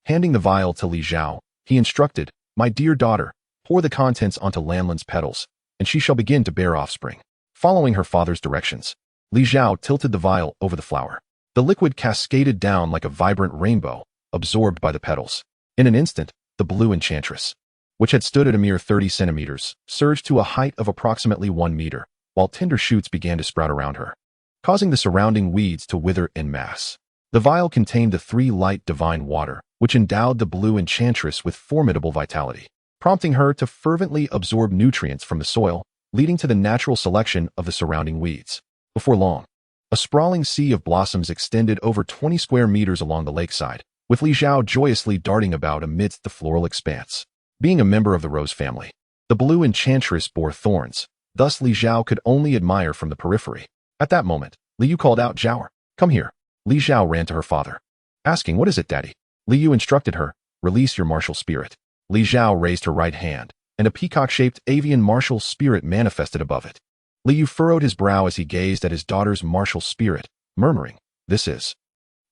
Handing the vial to Li Zhao, he instructed, "My dear daughter, pour the contents onto Lanlan's petals, and she shall begin to bear offspring." Following her father's directions, Li Zhao tilted the vial over the flower. The liquid cascaded down like a vibrant rainbow, absorbed by the petals. In an instant, the blue enchantress, which had stood at a mere 30 centimeters, surged to a height of approximately 1 meter, while tender shoots began to sprout around her, causing the surrounding weeds to wither en masse. The vial contained the 3 light divine water, which endowed the blue enchantress with formidable vitality, prompting her to fervently absorb nutrients from the soil, leading to the natural selection of the surrounding weeds. Before long, a sprawling sea of blossoms extended over 20 square meters along the lakeside, with Li Zhao joyously darting about amidst the floral expanse. Being a member of the rose family, the blue enchantress bore thorns, thus Li Zhao could only admire from the periphery. At that moment, Li Yu called out, "Zhao, come here." Li Zhao ran to her father, asking, "What is it, Daddy?" Li Yu instructed her, "Release your martial spirit." Li Zhao raised her right hand, and a peacock-shaped avian martial spirit manifested above it. Li Yu furrowed his brow as he gazed at his daughter's martial spirit, murmuring, "This is."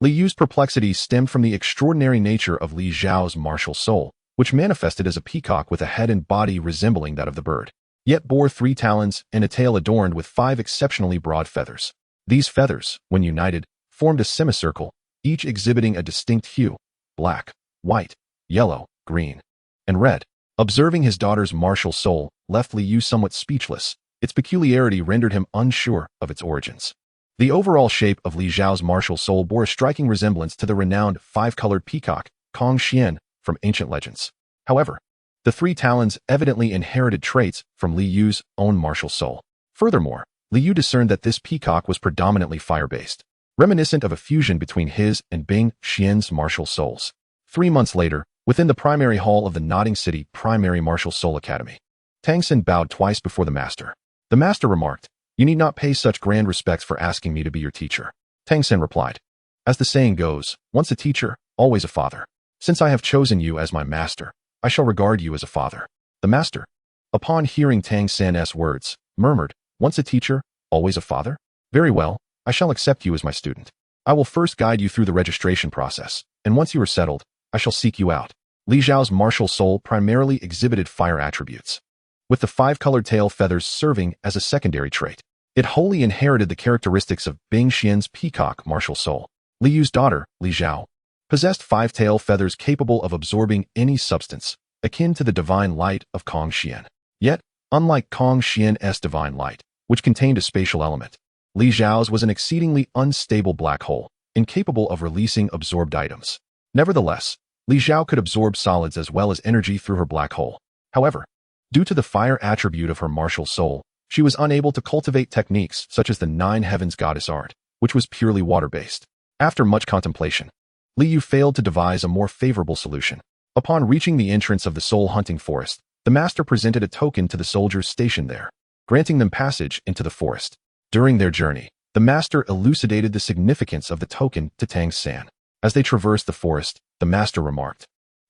Li Yu's perplexity stemmed from the extraordinary nature of Li Zhao's martial soul, which manifested as a peacock with a head and body resembling that of the bird, yet bore 3 talons and a tail adorned with 5 exceptionally broad feathers. These feathers, when united, formed a semicircle, each exhibiting a distinct hue: black, white, yellow, green, and red. Observing his daughter's martial soul left Li Yu somewhat speechless. Its peculiarity rendered him unsure of its origins. The overall shape of Li Zhao's martial soul bore a striking resemblance to the renowned 5-colored peacock, Kong Xian, from ancient legends. However, the 3 talons evidently inherited traits from Li Yu's own martial soul. Furthermore, Li Yu discerned that this peacock was predominantly fire-based, reminiscent of a fusion between his and Bing Xian's martial souls. 3 months later, within the primary hall of the Nodding City Primary Martial Soul Academy, Tang San bowed twice before the master. The master remarked, "You need not pay such grand respects for asking me to be your teacher." Tang San replied, "As the saying goes, once a teacher, always a father. Since I have chosen you as my master, I shall regard you as a father." The master, upon hearing Tang San's words, murmured, "Once a teacher, always a father? Very well, I shall accept you as my student." I will first guide you through the registration process, and once you are settled, I shall seek you out. Li Zhao's martial soul primarily exhibited fire attributes, with the 5-colored tail feathers serving as a secondary trait. It wholly inherited the characteristics of Bing Xian's peacock martial soul. Li Yu's daughter, Li Zhao, possessed 5 tail feathers capable of absorbing any substance, akin to the divine light of Kong Xian. Yet, unlike Kong Xian's divine light, which contained a spatial element, Li Zhao's was an exceedingly unstable black hole, incapable of releasing absorbed items. Nevertheless, Li Zhao could absorb solids as well as energy through her black hole. However, due to the fire attribute of her martial soul, she was unable to cultivate techniques such as the 9 Heavens Goddess art, which was purely water-based. After much contemplation, Li Yu failed to devise a more favorable solution. Upon reaching the entrance of the soul-hunting forest, the master presented a token to the soldiers stationed there, granting them passage into the forest. During their journey, the master elucidated the significance of the token to Tang San. As they traversed the forest, the master remarked,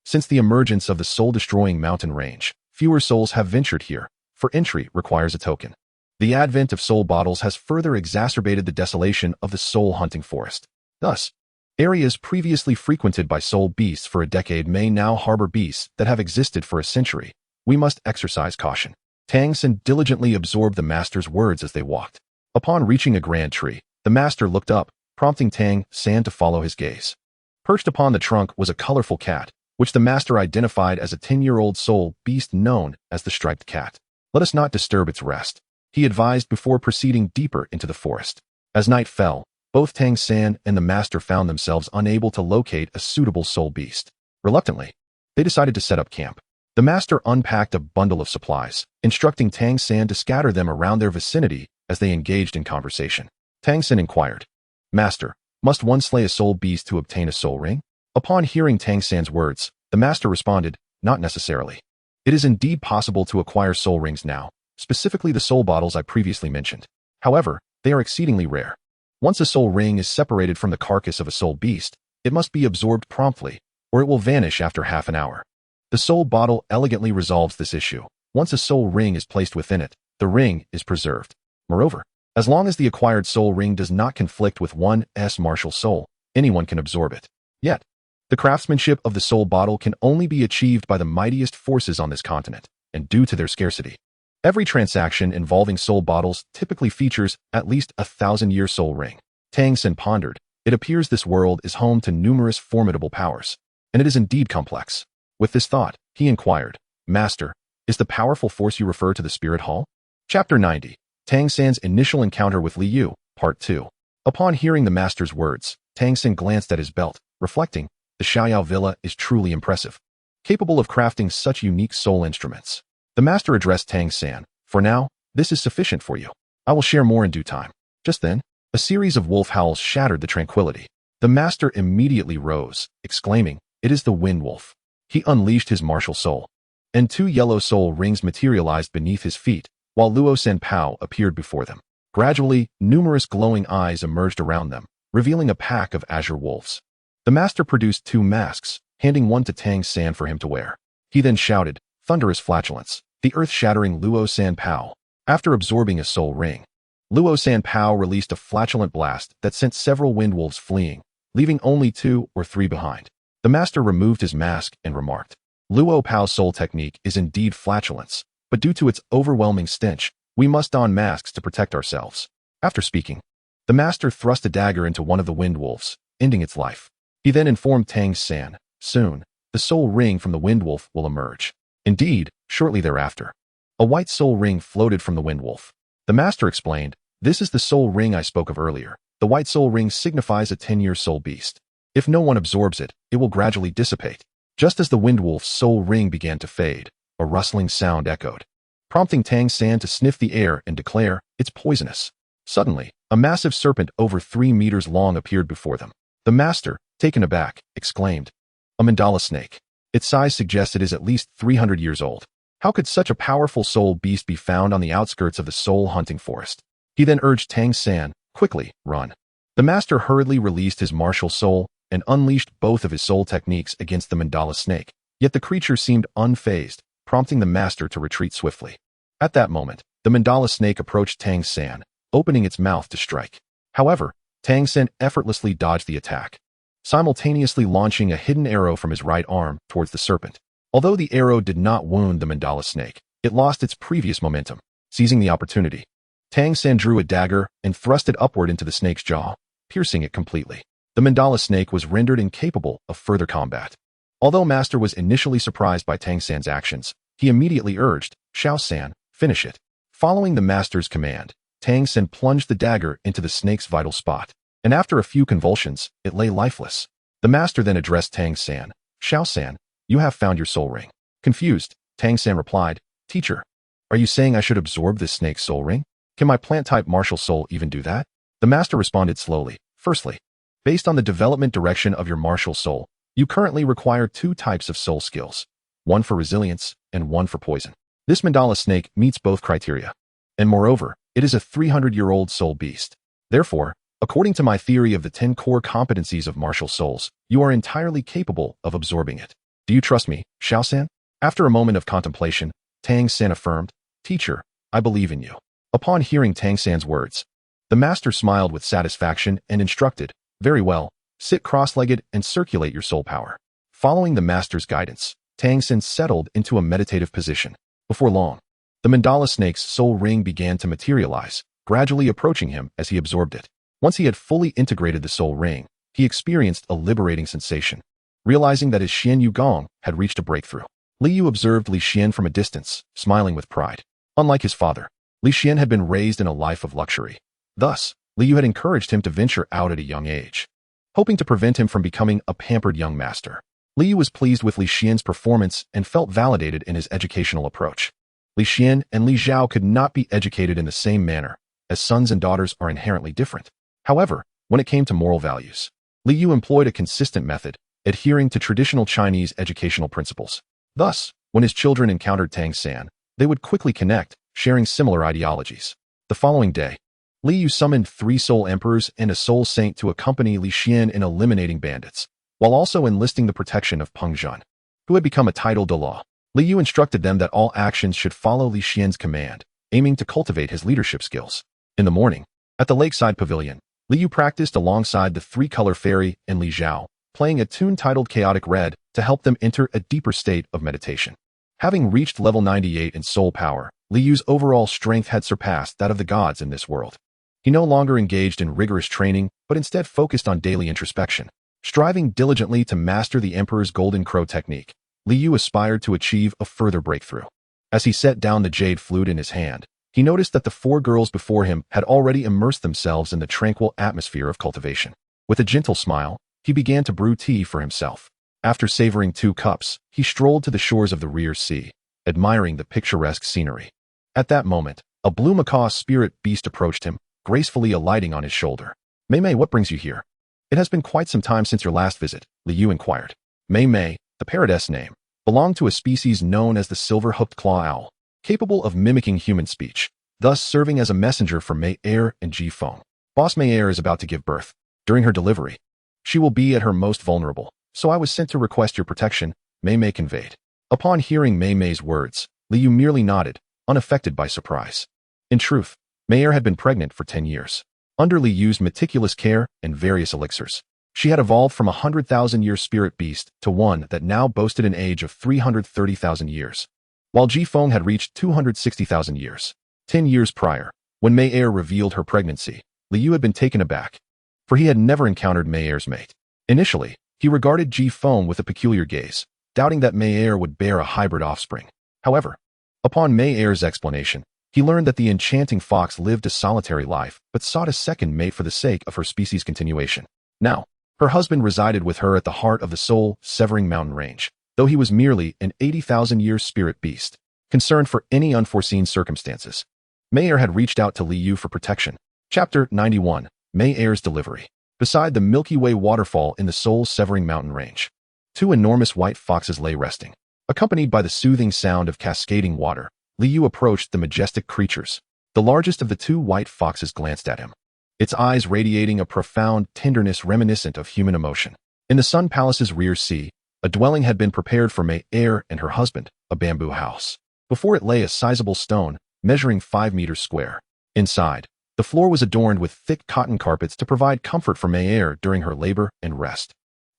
"Since the emergence of the soul-destroying mountain range, fewer souls have ventured here, for entry requires a token. The advent of soul bottles has further exacerbated the desolation of the soul-hunting forest. Thus, areas previously frequented by soul beasts for a decade may now harbor beasts that have existed for a century. We must exercise caution." Tang San diligently absorbed the master's words as they walked. Upon reaching a grand tree, the master looked up, prompting Tang San to follow his gaze. Perched upon the trunk was a colorful cat, which the master identified as a 10-year-old soul beast known as the striped cat. "Let us not disturb its rest," he advised before proceeding deeper into the forest. As night fell, both Tang San and the master found themselves unable to locate a suitable soul beast. Reluctantly, they decided to set up camp. The master unpacked a bundle of supplies, instructing Tang San to scatter them around their vicinity as they engaged in conversation. Tang San inquired, "Master, must one slay a soul beast to obtain a soul ring?" Upon hearing Tang San's words, the master responded, "Not necessarily. It is indeed possible to acquire soul rings now, specifically the soul bottles I previously mentioned. However, they are exceedingly rare. Once a soul ring is separated from the carcass of a soul beast, it must be absorbed promptly, or it will vanish after half an hour. The soul bottle elegantly resolves this issue. Once a soul ring is placed within it, the ring is preserved. Moreover, as long as the acquired soul ring does not conflict with one's martial soul, anyone can absorb it. Yet, the craftsmanship of the soul bottle can only be achieved by the mightiest forces on this continent, and due to their scarcity. Every transaction involving soul bottles typically features at least a 1,000-year soul ring." Tang San pondered. It appears this world is home to numerous formidable powers, and it is indeed complex. With this thought, he inquired, "Master, is the powerful force you refer to the Spirit Hall?" Chapter 90. Tang San's Initial Encounter with Li Yu, Part 2. Upon hearing the master's words, Tang San glanced at his belt, reflecting, "The Xiaoyao Villa is truly impressive, capable of crafting such unique soul instruments." The master addressed Tang San, "For now, this is sufficient for you. I will share more in due time." Just then, a series of wolf howls shattered the tranquility. The master immediately rose, exclaiming, "It is the Wind Wolf." He unleashed his martial soul, and 2 yellow soul rings materialized beneath his feet, while Luo Sanpao appeared before them. Gradually, numerous glowing eyes emerged around them, revealing a pack of azure wolves. The master produced 2 masks, handing one to Tang San for him to wear. He then shouted, thunderous flatulence, the earth-shattering Luo Sanpao. After absorbing a soul ring, Luo Sanpao released a flatulent blast that sent several wind wolves fleeing, leaving only 2 or 3 behind. The master removed his mask and remarked, "Luo Pao's soul technique is indeed flatulence, but due to its overwhelming stench, we must don masks to protect ourselves." After speaking, the master thrust a dagger into one of the wind wolves, ending its life. He then informed Tang San, "Soon, the soul ring from the wind wolf will emerge." Indeed, shortly thereafter, a white soul ring floated from the wind wolf. The master explained, "This is the soul ring I spoke of earlier. The white soul ring signifies a 10-year soul beast. If no one absorbs it, it will gradually dissipate." Just as the wind wolf's soul ring began to fade, a rustling sound echoed, prompting Tang San to sniff the air and declare, "It's poisonous." Suddenly, a massive serpent over 3 meters long appeared before them. The master, taken aback, exclaimed, "A mandala snake. Its size suggests it is at least 300 years old. How could such a powerful soul beast be found on the outskirts of the soul-hunting forest?" He then urged Tang San, "Quickly, run." The master hurriedly released his martial soul and unleashed both of his soul techniques against the mandala snake, yet the creature seemed unfazed, prompting the master to retreat swiftly. At that moment, the mandala snake approached Tang San, opening its mouth to strike. However, Tang San effortlessly dodged the attack, simultaneously launching a hidden arrow from his right arm towards the serpent. Although the arrow did not wound the mandala snake, it lost its previous momentum. Seizing the opportunity, Tang San drew a dagger and thrust it upward into the snake's jaw, piercing it completely. The mandala snake was rendered incapable of further combat. Although Master was initially surprised by Tang San's actions, he immediately urged, "Xiao San, finish it." Following the Master's command, Tang San plunged the dagger into the snake's vital spot, and after a few convulsions, it lay lifeless. The Master then addressed Tang San, "Xiao San, you have found your soul ring." Confused, Tang San replied, "Teacher, are you saying I should absorb this snake's soul ring? Can my plant-type martial soul even do that?" The Master responded slowly, "Firstly, based on the development direction of your martial soul, you currently require 2 types of soul skills, one for resilience and one for poison. This mandala snake meets both criteria. And moreover, it is a 300-year-old soul beast. Therefore, according to my theory of the 10 core competencies of martial souls, you are entirely capable of absorbing it. Do you trust me, Xiao San?" After a moment of contemplation, Tang San affirmed, "Teacher, I believe in you." Upon hearing Tang San's words, the Master smiled with satisfaction and instructed, "Very well, sit cross-legged and circulate your soul power." Following the Master's guidance, Tang San settled into a meditative position. Before long, the mandala snake's soul ring began to materialize, gradually approaching him as he absorbed it. Once he had fully integrated the soul ring, he experienced a liberating sensation. Realizing that his Xian Yu Gong had reached a breakthrough, Li Yu observed Li Xian from a distance, smiling with pride. Unlike his father, Li Xian had been raised in a life of luxury. Thus, Li Yu had encouraged him to venture out at a young age, hoping to prevent him from becoming a pampered young master. Li Yu was pleased with Li Xian's performance and felt validated in his educational approach. Li Xian and Li Zhao could not be educated in the same manner, as sons and daughters are inherently different. However, when it came to moral values, Li Yu employed a consistent method, adhering to traditional Chinese educational principles. Thus, when his children encountered Tang San, they would quickly connect, sharing similar ideologies. The following day, Li Yu summoned 3 soul emperors and a soul saint to accompany Li Xian in eliminating bandits, while also enlisting the protection of Peng Zhan, who had become a titled Douluo. Li Yu instructed them that all actions should follow Li Xian's command, aiming to cultivate his leadership skills. In the morning, at the lakeside pavilion, Li Yu practiced alongside the 3-color fairy and Li Zhao, playing a tune titled Chaotic Red to help them enter a deeper state of meditation. Having reached level 98 in soul power, Li Yu's overall strength had surpassed that of the gods in this world. He no longer engaged in rigorous training, but instead focused on daily introspection. Striving diligently to master the Emperor's Golden Crow technique, Li Yu aspired to achieve a further breakthrough. As he set down the jade flute in his hand, he noticed that the 4 girls before him had already immersed themselves in the tranquil atmosphere of cultivation. With a gentle smile, he began to brew tea for himself. After savoring 2 cups, he strolled to the shores of the rear sea, admiring the picturesque scenery. At that moment, a blue macaw spirit beast approached him, gracefully alighting on his shoulder. "Mei Mei, what brings you here?" "It has been quite some time since your last visit," Li Yu inquired. Mei Mei, the parrot's name, belonged to a species known as the silver-hooked claw owl, capable of mimicking human speech, thus serving as a messenger for Mei Er and Ji Feng. Boss Mei Er is about to give birth. During her delivery, she will be at her most vulnerable, so I was sent to request your protection, Mei Mei conveyed. Upon hearing Mei Mei's words, Li Yu merely nodded, unaffected by surprise. In truth, Mei Er had been pregnant for 10 years. Under Li Yu's meticulous care and various elixirs, she had evolved from a 100,000-year spirit beast to one that now boasted an age of 330,000 years, while Ji Feng had reached 260,000 years. 10 years prior, when Mei Er revealed her pregnancy, Li Yu had been taken aback, for he had never encountered Mei Er's mate. Initially, he regarded Ji Feng with a peculiar gaze, doubting that Mei Er would bear a hybrid offspring. However, upon Mei Er's explanation, he learned that the enchanting fox lived a solitary life but sought a second mate for the sake of her species' continuation. Now, her husband resided with her at the heart of the soul-severing mountain range, though he was merely an 80,000-year spirit beast, concerned for any unforeseen circumstances. Mei Er had reached out to Li Yu for protection. Chapter 91, Mei Er's Delivery. Beside the Milky Way waterfall in the soul-severing mountain range, 2 enormous white foxes lay resting. Accompanied by the soothing sound of cascading water, Li Yu approached the majestic creatures. The largest of the 2 white foxes glanced at him, its eyes radiating a profound tenderness reminiscent of human emotion. In the Sun Palace's rear sea, a dwelling had been prepared for Mei Er and her husband, a bamboo house. Before it lay a sizable stone, measuring 5 meters square. Inside, The floor was adorned with thick cotton carpets to provide comfort for Manor during her labor and rest.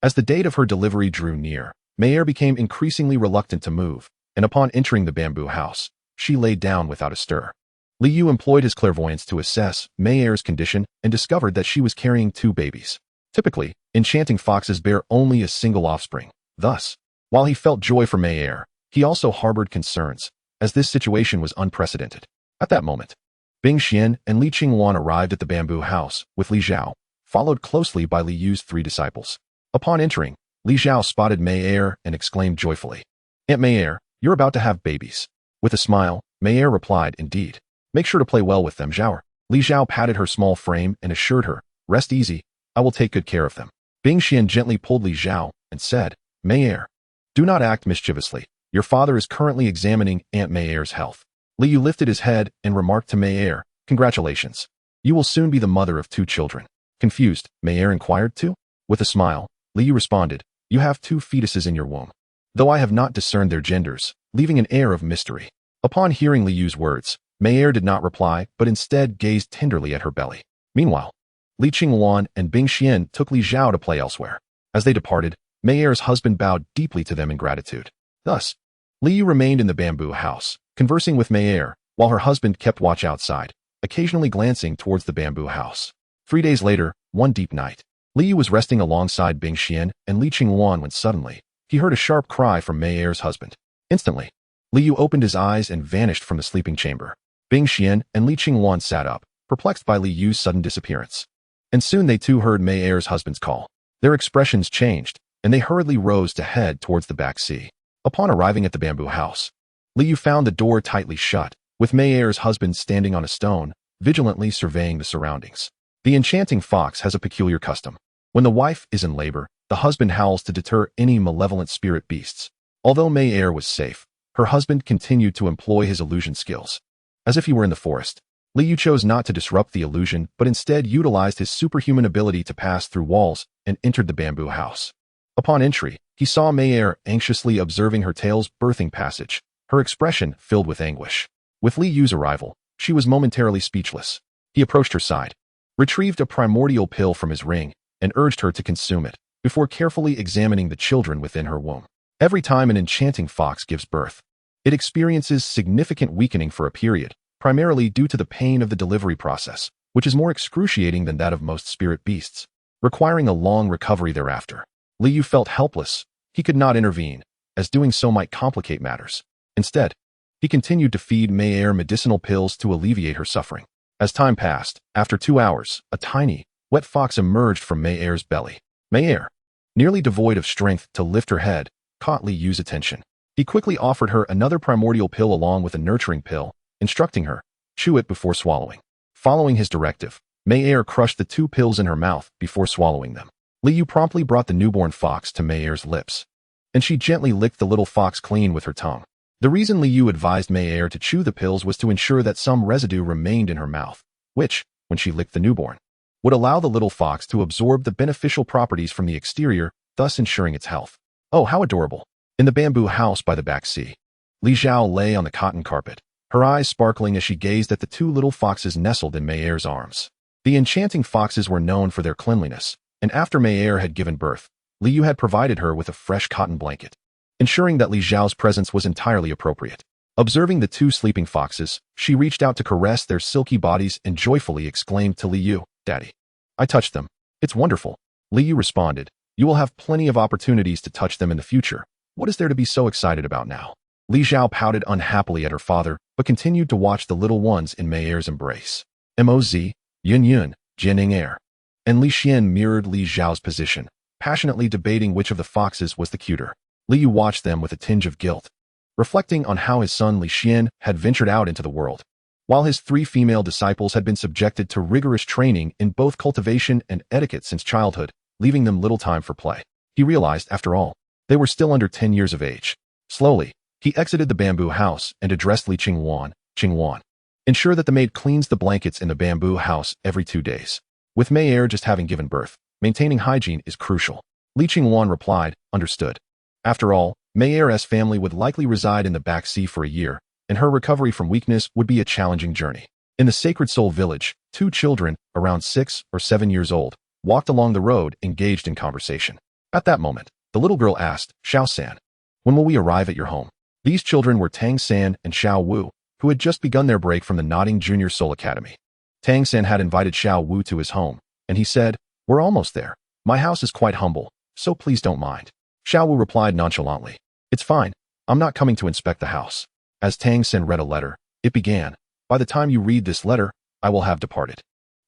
As the date of her delivery drew near, Manor became increasingly reluctant to move, and upon entering the bamboo house, she lay down without a stir. Liu employed his clairvoyance to assess Manor's condition and discovered that she was carrying 2 babies. Typically, enchanting foxes bear only a single offspring. Thus, while he felt joy for Manor, he also harbored concerns, as this situation was unprecedented. At that moment, Bing Xian and Li Qingwan arrived at the bamboo house, with Li Zhao, followed closely by Li Yu's 3 disciples. Upon entering, Li Zhao spotted Manor and exclaimed joyfully, "Aunt Manor, you're about to have babies." With a smile, Manor replied, "Indeed. Make sure to play well with them, Zhao." Li Zhao patted her small frame and assured her, "Rest easy, I will take good care of them." Bing Xian gently pulled Li Zhao and said, "Manor, do not act mischievously. Your father is currently examining Aunt Manor's health." Li Yu lifted his head and remarked to Manor, "Congratulations. You will soon be the mother of 2 children." Confused, Manor inquired too. With a smile, Li Yu responded, "You have 2 fetuses in your womb, though I have not discerned their genders," leaving an air of mystery. Upon hearing Li Yu's words, Manor did not reply, but instead gazed tenderly at her belly. Meanwhile, Li Qingwan and Bing Xian took Li Zhao to play elsewhere. As they departed, Manor's husband bowed deeply to them in gratitude. Thus, Li Yu remained in the bamboo house, conversing with Manor, while her husband kept watch outside, occasionally glancing towards the bamboo house. 3 days later, one deep night, Li Yu was resting alongside Bing Xian and Li Qingwan when suddenly, he heard a sharp cry from Manor's husband. Instantly, Li Yu opened his eyes and vanished from the sleeping chamber. Bing Xian and Li Qingwan sat up, perplexed by Li Yu's sudden disappearance. And soon they too heard Manor's husband's call. Their expressions changed, and they hurriedly rose to head towards the back sea. Upon arriving at the bamboo house, Li Yu found the door tightly shut, with Manor's husband standing on a stone, vigilantly surveying the surroundings. The enchanting fox has a peculiar custom. When the wife is in labor, the husband howls to deter any malevolent spirit beasts. Although Manor was safe, her husband continued to employ his illusion skills. As if he were in the forest, Li Yu chose not to disrupt the illusion, but instead utilized his superhuman ability to pass through walls and entered the bamboo house. Upon entry, he saw Manor anxiously observing her tail's birthing passage, her expression filled with anguish. With Li Yu's arrival, she was momentarily speechless. He approached her side, retrieved a primordial pill from his ring, and urged her to consume it, before carefully examining the children within her womb. Every time an enchanting fox gives birth, it experiences significant weakening for a period, primarily due to the pain of the delivery process, which is more excruciating than that of most spirit beasts, requiring a long recovery thereafter. Li Yu felt helpless. He could not intervene, as doing so might complicate matters. Instead, he continued to feed Manor medicinal pills to alleviate her suffering. As time passed, after 2 hours, a tiny, wet fox emerged from Manor's belly. Manor, nearly devoid of strength to lift her head, caught Li Yu's attention. He quickly offered her another primordial pill along with a nurturing pill, instructing her, chew it before swallowing. Following his directive, Manor crushed the 2 pills in her mouth before swallowing them. Li Yu promptly brought the newborn fox to Manor's lips, and she gently licked the little fox clean with her tongue. The reason Li Yu advised Manor to chew the pills was to ensure that some residue remained in her mouth, which, when she licked the newborn, would allow the little fox to absorb the beneficial properties from the exterior, thus ensuring its health. Oh, how adorable! In the bamboo house by the back sea, Li Zhao lay on the cotton carpet, her eyes sparkling as she gazed at the 2 little foxes nestled in Manor's arms. The enchanting foxes were known for their cleanliness, and after Manor had given birth, Li Yu had provided her with a fresh cotton blanket, ensuring that Li Zhao's presence was entirely appropriate. Observing the 2 sleeping foxes, she reached out to caress their silky bodies and joyfully exclaimed to Li Yu, "Daddy, I touched them. It's wonderful." Li Yu responded, "You will have plenty of opportunities to touch them in the future. What is there to be so excited about now?" Li Zhao pouted unhappily at her father, but continued to watch the little ones in Manor's embrace. Moz, Yun Yun, Jianing Air, and Li Xian mirrored Li Zhao's position, passionately debating which of the foxes was the cuter. Li Yu watched them with a tinge of guilt, reflecting on how his son Li Xian had ventured out into the world, while his 3 female disciples had been subjected to rigorous training in both cultivation and etiquette since childhood, leaving them little time for play. He realized, after all, they were still under 10 years of age. Slowly, he exited the bamboo house and addressed Li Qingwan, "Qingwan, ensure that the maid cleans the blankets in the bamboo house every 2 days. With Manor just having given birth, maintaining hygiene is crucial." Li Qingwan replied, "Understood." After all, Manor's family would likely reside in the back sea for a year, and her recovery from weakness would be a challenging journey. In the Sacred Soul Village, Two children, around 6 or 7 years old, walked along the road engaged in conversation. At that moment, the little girl asked, Xiao San, when will we arrive at your home? These children were Tang San and Xiao Wu, who had just begun their break from the Nodding Junior Soul Academy. Tang San had invited Xiao Wu to his home, and he said, we're almost there. My house is quite humble, so please don't mind. Xiao Wu replied nonchalantly, it's fine, I'm not coming to inspect the house. As Tang San read a letter, it began, by the time you read this letter, I will have departed.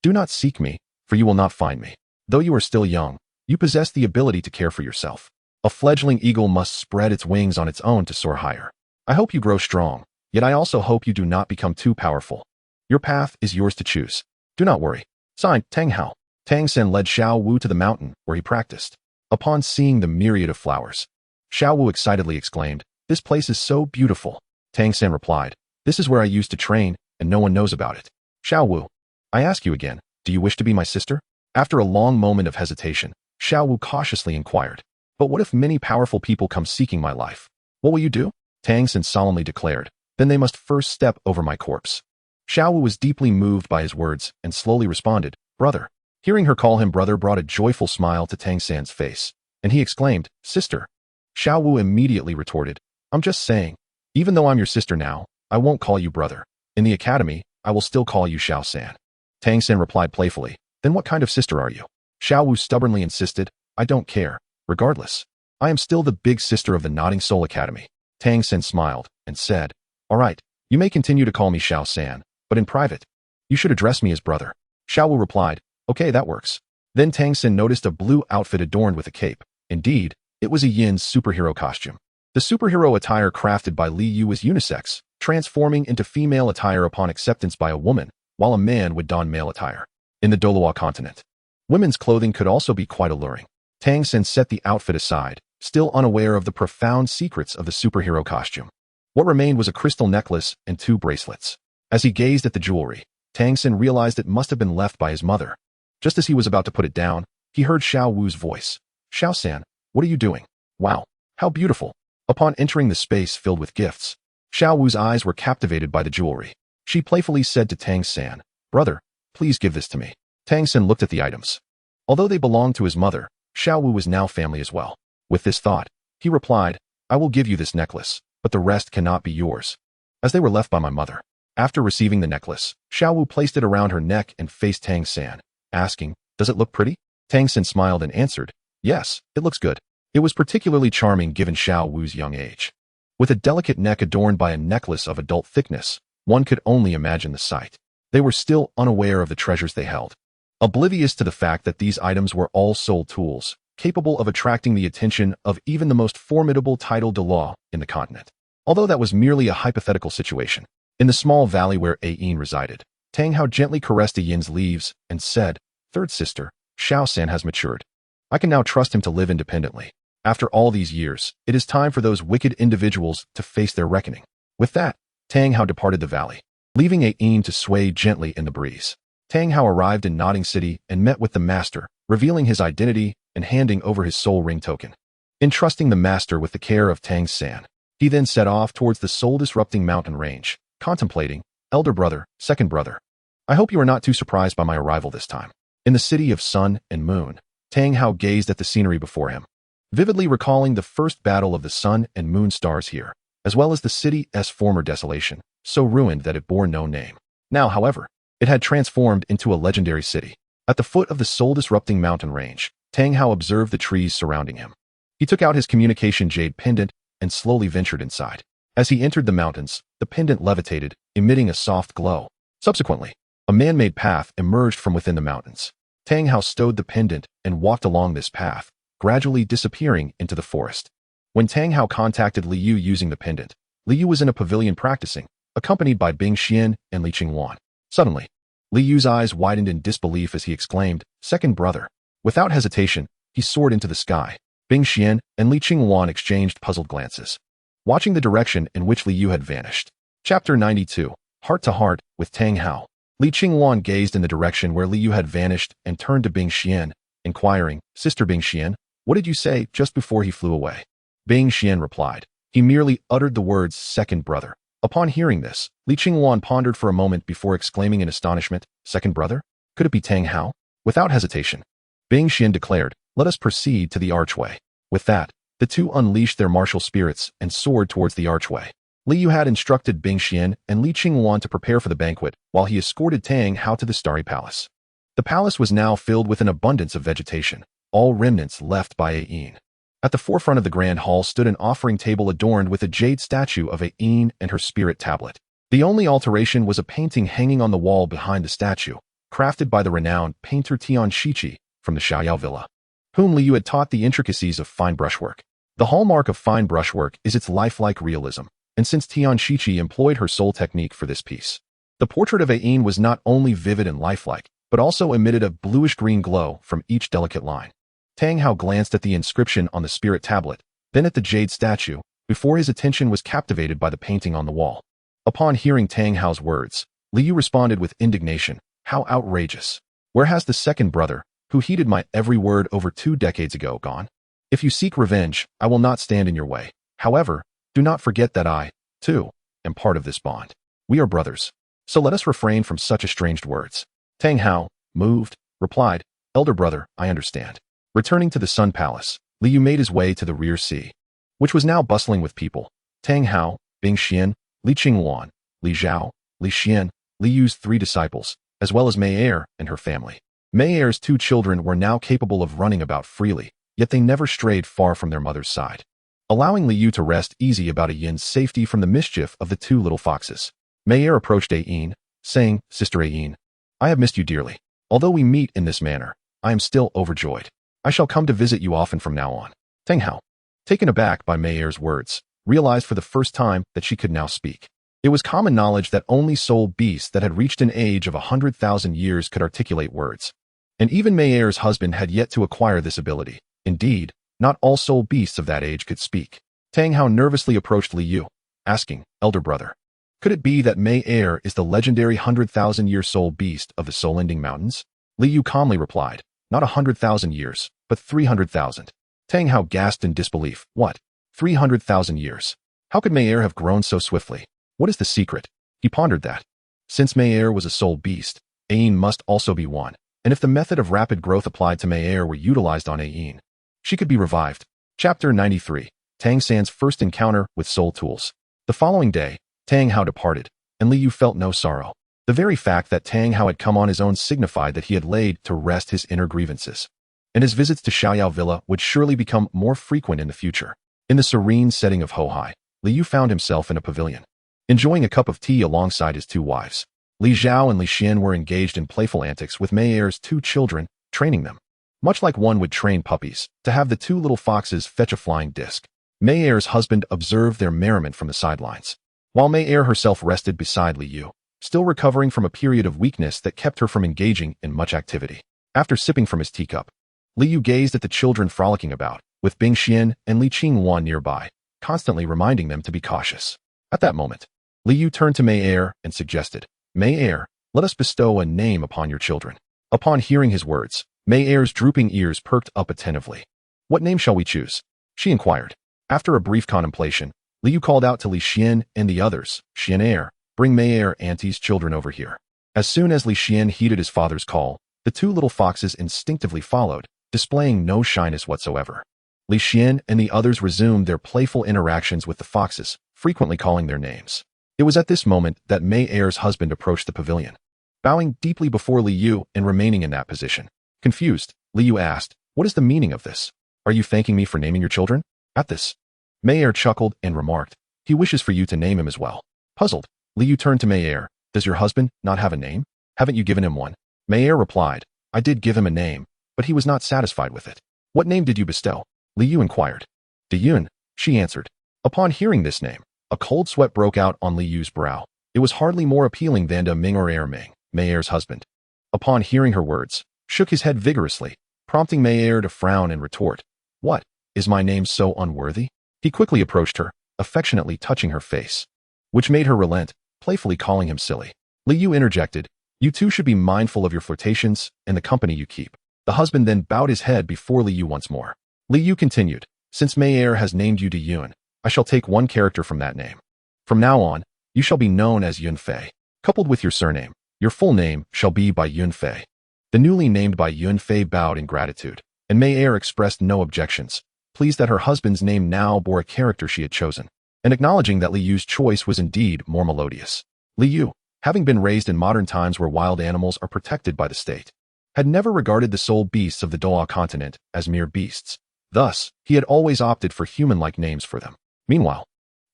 Do not seek me, for you will not find me. Though you are still young, you possess the ability to care for yourself. A fledgling eagle must spread its wings on its own to soar higher. I hope you grow strong, yet I also hope you do not become too powerful. Your path is yours to choose. Do not worry. Signed, Tang Hao. Tang San led Xiao Wu to the mountain where he practiced. Upon seeing the myriad of flowers, Xiao Wu excitedly exclaimed, this place is so beautiful. Tang San replied, this is where I used to train, and no one knows about it. Xiao Wu, I ask you again, do you wish to be my sister? After a long moment of hesitation, Xiao Wu cautiously inquired, but what if many powerful people come seeking my life? What will you do? Tang San solemnly declared, then they must first step over my corpse. Xiao Wu was deeply moved by his words and slowly responded, brother. Hearing her call him brother brought a joyful smile to Tang San's face, and he exclaimed, sister. Xiao Wu immediately retorted, I'm just saying, even though I'm your sister now, I won't call you brother. In the academy, I will still call you Xiao San. Tang San replied playfully, then what kind of sister are you? Xiao Wu stubbornly insisted, I don't care, regardless. I am still the big sister of the Nodding Soul Academy. Tang San smiled and said, all right, you may continue to call me Xiao San, but in private, you should address me as brother. Xiao Wu replied, okay, that works. Then Tang San noticed a blue outfit adorned with a cape. Indeed, it was a Yin's superhero costume. The superhero attire crafted by Li Yu was unisex, transforming into female attire upon acceptance by a woman, while a man would don male attire. In the Douluo Continent, women's clothing could also be quite alluring. Tang San set the outfit aside, still unaware of the profound secrets of the superhero costume. What remained was a crystal necklace and 2 bracelets. As he gazed at the jewelry, Tang San realized it must have been left by his mother. Just as he was about to put it down, he heard Xiao Wu's voice. Xiao San, what are you doing? Wow, how beautiful. Upon entering the space filled with gifts, Xiao Wu's eyes were captivated by the jewelry. She playfully said to Tang San, brother, please give this to me. Tang San looked at the items. Although they belonged to his mother, Xiao Wu was now family as well. With this thought, he replied, I will give you this necklace, but the rest cannot be yours, as they were left by my mother. After receiving the necklace, Xiao Wu placed it around her neck and faced Tang San, asking, does it look pretty? Tang San smiled and answered, yes, it looks good. It was particularly charming given Xiao Wu's young age. With a delicate neck adorned by a necklace of adult thickness, one could only imagine the sight. They were still unaware of the treasures they held, oblivious to the fact that these items were all soul tools, capable of attracting the attention of even the most formidable titled Douluo in the continent. Although that was merely a hypothetical situation, in the small valley where Ayin resided, Tang Hao gently caressed Ayin's leaves and said, third sister, Xiao San has matured. I can now trust him to live independently. After all these years, it is time for those wicked individuals to face their reckoning. With that, Tang Hao departed the valley, leaving Ayin to sway gently in the breeze. Tang Hao arrived in Nodding City and met with the master, revealing his identity and handing over his soul ring token. Entrusting the master with the care of Tang San, he then set off towards the soul-disrupting mountain range, contemplating, elder brother, second brother. I hope you are not too surprised by my arrival this time. In the city of sun and moon, Tang Hao gazed at the scenery before him, vividly recalling the first battle of the sun and moon stars here, as well as the city's former desolation, so ruined that it bore no name. Now, however, it had transformed into a legendary city. At the foot of the soul-disrupting mountain range, Tang Hao observed the trees surrounding him. He took out his communication jade pendant and slowly ventured inside. As he entered the mountains, the pendant levitated, emitting a soft glow. Subsequently, a man-made path emerged from within the mountains. Tang Hao stowed the pendant and walked along this path, gradually disappearing into the forest. When Tang Hao contacted Li Yu using the pendant, Li Yu was in a pavilion practicing, accompanied by Bing Xian and Li Qingwan. Suddenly, Li Yu's eyes widened in disbelief as he exclaimed, second brother. Without hesitation, he soared into the sky. Bing Xian and Li Qingwan exchanged puzzled glances, watching the direction in which Li Yu had vanished. Chapter 92, Heart to Heart with Tang Hao. Li Qingwan gazed in the direction where Li Yu had vanished and turned to Bing Xian, inquiring, Sister Bing Xian, what did you say just before he flew away? Bing Xian replied, he merely uttered the words second brother, Upon hearing this, Li Qingwan pondered for a moment before exclaiming in astonishment, "Second brother? Could it be Tang Hao?" Without hesitation, Bing Xian declared, "Let us proceed to the archway." With that, the two unleashed their martial spirits and soared towards the archway. Li Yu had instructed Bing Xian and Li Qingwan to prepare for the banquet while he escorted Tang Hao to the Starry Palace. The palace was now filled with an abundance of vegetation, all remnants left by Ayin. At the forefront of the grand hall stood an offering table adorned with a jade statue of Ayin and her spirit tablet. The only alteration was a painting hanging on the wall behind the statue, crafted by the renowned painter Tian Shichi from the Xiaoyao Villa, whom Li Yu had taught the intricacies of fine brushwork. The hallmark of fine brushwork is its lifelike realism, and since Tian Shichi employed her soul technique for this piece, the portrait of Ayin was not only vivid and lifelike, but also emitted a bluish-green glow from each delicate line. Tang Hao glanced at the inscription on the spirit tablet, then at the jade statue, before his attention was captivated by the painting on the wall. Upon hearing Tang Hao's words, Li Yu responded with indignation, "How outrageous! Where has the second brother, who heeded my every word over 2 decades ago, gone? If you seek revenge, I will not stand in your way. However, do not forget that I, too, am part of this bond. We are brothers. So let us refrain from such estranged words." Tang Hao, moved, replied, "Elder brother, I understand." Returning to the Sun Palace, Li Yu made his way to the rear sea, which was now bustling with people. Tang Hao, Bing Xian, Li Qingwan, Li Zhao, Li Xian, Li Yu's 3 disciples, as well as Mei Er and her family. Mei Er's 2 children were now capable of running about freely, yet they never strayed far from their mother's side, allowing Li Yu to rest easy about Ayin's safety from the mischief of the 2 little foxes. Mei Er approached Ayin, saying, "Sister Ayin, I have missed you dearly. Although we meet in this manner, I am still overjoyed. I shall come to visit you often from now on." Tang Hao, taken aback by Mei Er's words, realized for the first time that she could now speak. It was common knowledge that only soul beasts that had reached an age of 100,000 years could articulate words. And even Mei Er's husband had yet to acquire this ability. Indeed, not all soul beasts of that age could speak. Tang Hao nervously approached Li Yu, asking, "Elder brother, could it be that Mei Er is the legendary 100,000-year soul beast of the soul-ending mountains?" Li Yu calmly replied, "Not 100,000 years, but 300,000. Tang Hao gasped in disbelief. "What? 300,000 years? How could Mei Er have grown so swiftly? What is the secret?" He pondered that. Since Mei Er was a soul beast, Ayin must also be one, and if the method of rapid growth applied to Mei Er were utilized on Ayin, she could be revived. Chapter 93. Tang San's first encounter with soul tools. The following day, Tang Hao departed, and Li Yu felt no sorrow. The very fact that Tang Hao had come on his own signified that he had laid to rest his inner grievances, and his visits to Xiaoyao Villa would surely become more frequent in the future. In the serene setting of Hohai, Li Yu found himself in a pavilion, enjoying a cup of tea alongside his 2 wives. Li Zhao and Li Xian were engaged in playful antics with Mei Er's 2 children, training them, much like one would train puppies, to have the 2 little foxes fetch a flying disc. Mei Er's husband observed their merriment from the sidelines, while Mei Er herself rested beside Li Yu, still recovering from a period of weakness that kept her from engaging in much activity. After sipping from his teacup, Li Yu gazed at the children frolicking about, with Bing Xian and Li Qingwan nearby, constantly reminding them to be cautious. At that moment, Li Yu turned to Mei Er and suggested, "Mei Er, let us bestow a name upon your children." Upon hearing his words, Mei Er's drooping ears perked up attentively. "What name shall we choose?" she inquired. After a brief contemplation, Li Yu called out to Li Xian and the others, "Xian Er, bring Mei Er Auntie's children over here." As soon as Li Xian heeded his father's call, the 2 little foxes instinctively followed, displaying no shyness whatsoever. Li Xian and the others resumed their playful interactions with the foxes, frequently calling their names. It was at this moment that Mei Er's husband approached the pavilion, bowing deeply before Li Yu and remaining in that position. Confused, Li Yu asked, "What is the meaning of this? Are you thanking me for naming your children?" At this, Mei Er chuckled and remarked, "He wishes for you to name him as well." Puzzled, Li Yu turned to Mei Er, "Does your husband not have a name? Haven't you given him one?" Mei Er replied, "I did give him a name, but he was not satisfied with it." "What name did you bestow?" Li Yu inquired. "Diyun," she answered. Upon hearing this name, a cold sweat broke out on Li Yu's brow. It was hardly more appealing than Da Ming or Er Ming, Mei Er's husband. Upon hearing her words, shook his head vigorously, prompting Mei Er to frown and retort, "What, is my name so unworthy?" He quickly approached her, affectionately touching her face, which made her relent, playfully calling him silly. Li Yu interjected, "You 2 should be mindful of your flirtations and the company you keep." The husband then bowed his head before Li Yu once more. Li Yu continued, "Since Mei Er has named you Diyun, I shall take one character from that name. From now on, You shall be known as Yunfei. Coupled with your surname, your full name shall be by Yunfei. The newly named by Yunfei bowed in gratitude, and Mei Er expressed no objections, pleased that her husband's name now bore a character she had chosen, and acknowledging that Li Yu's choice was indeed more melodious. Li Yu, having been raised in modern times where wild animals are protected by the state, had never regarded the soul beasts of the Douluo Continent as mere beasts. Thus, he had always opted for human-like names for them. Meanwhile,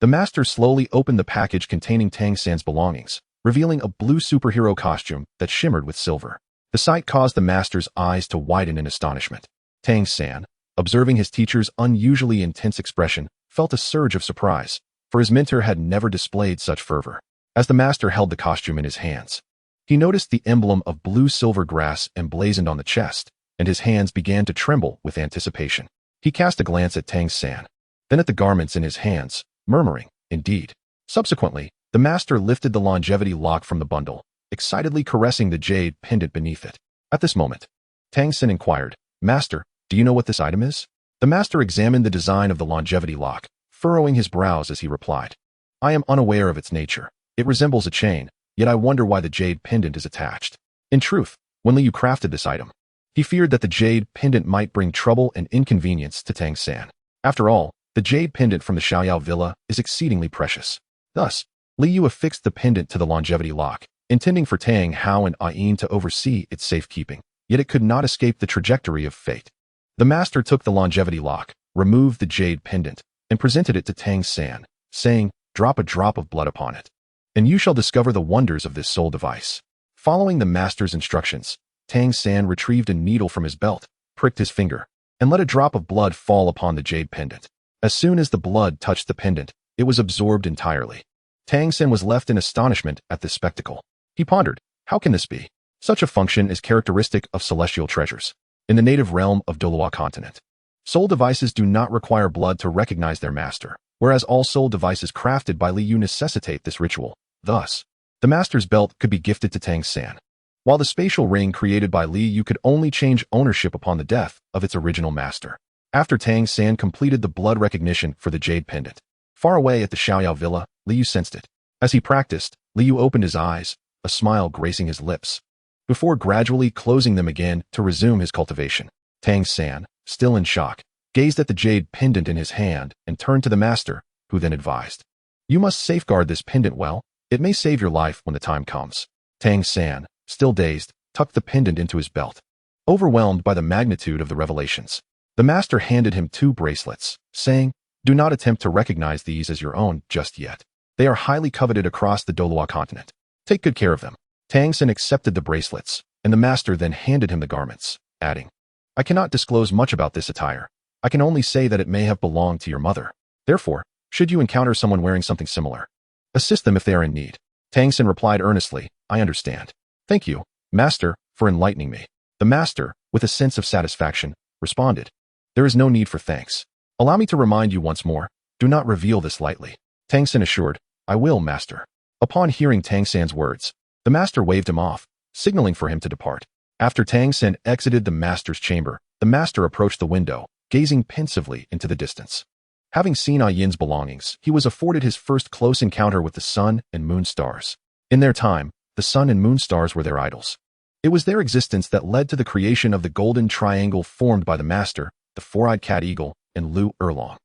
the master slowly opened the package containing Tang San's belongings, revealing a blue superhero costume that shimmered with silver. The sight caused the master's eyes to widen in astonishment. Tang San, observing his teacher's unusually intense expression, felt a surge of surprise, for his mentor had never displayed such fervor. As the master held the costume in his hands, he noticed the emblem of blue-silver grass emblazoned on the chest, and his hands began to tremble with anticipation. He cast a glance at Tang San, then at the garments in his hands, murmuring, "Indeed." Subsequently, the master lifted the longevity lock from the bundle, excitedly caressing the jade pendant beneath it. At this moment, Tang San inquired, "Master, do you know what this item is?" The master examined the design of the longevity lock, furrowing his brows as he replied, "I am unaware of its nature. It resembles a chain, yet I wonder why the jade pendant is attached." In truth, when Li Yu crafted this item, he feared that the jade pendant might bring trouble and inconvenience to Tang San. After all, the jade pendant from the Xiaoyao villa is exceedingly precious. Thus, Li Yu affixed the pendant to the longevity lock, intending for Tang Hao and Ayin to oversee its safekeeping, yet it could not escape the trajectory of fate. The master took the longevity lock, removed the jade pendant, and presented it to Tang San, saying, "Drop a drop of blood upon it, and you shall discover the wonders of this soul device." Following the master's instructions, Tang San retrieved a needle from his belt, pricked his finger, and let a drop of blood fall upon the jade pendant. As soon as the blood touched the pendant, it was absorbed entirely. Tang San was left in astonishment at this spectacle. He pondered, how can this be? Such a function is characteristic of celestial treasures. In the native realm of Douluo Continent, soul devices do not require blood to recognize their master, whereas all soul devices crafted by Li Yu necessitate this ritual. Thus, the master's belt could be gifted to Tang San, while the spatial ring created by Li Yu could only change ownership upon the death of its original master. After Tang San completed the blood recognition for the jade pendant, far away at the Xiaoyao villa, Li Yu sensed it. As he practiced, Li Yu opened his eyes, a smile gracing his lips, before gradually closing them again to resume his cultivation. Tang San, still in shock, gazed at the jade pendant in his hand and turned to the master, who then advised, "You must safeguard this pendant well. It may save your life when the time comes." Tang San, still dazed, tucked the pendant into his belt. Overwhelmed by the magnitude of the revelations, the master handed him 2 bracelets, saying, "Do not attempt to recognize these as your own just yet. They are highly coveted across the Douluo Continent. Take good care of them." Tang San accepted the bracelets, and the master then handed him the garments, adding, "I cannot disclose much about this attire. I can only say that it may have belonged to your mother. Therefore, should you encounter someone wearing something similar, assist them if they are in need." Tang San replied earnestly, "I understand. Thank you, master, for enlightening me." The master, with a sense of satisfaction, responded, "There is no need for thanks. Allow me to remind you once more, do not reveal this lightly." Tang San assured, "I will, master." Upon hearing Tang San's words, the master waved him off, signaling for him to depart. After Tang San exited the master's chamber, the master approached the window, gazing pensively into the distance. Having seen Ayin's belongings, he was afforded his first close encounter with the sun and moon stars. In their time, the sun and moon stars were their idols. It was their existence that led to the creation of the golden triangle formed by the master, the four-eyed cat eagle, and Lu Erlong.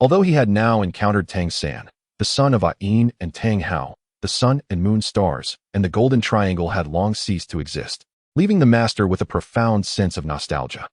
Although he had now encountered Tang San, the son of Ayin and Tang Hao, the sun and moon stars, and the golden triangle had long ceased to exist, leaving the master with a profound sense of nostalgia.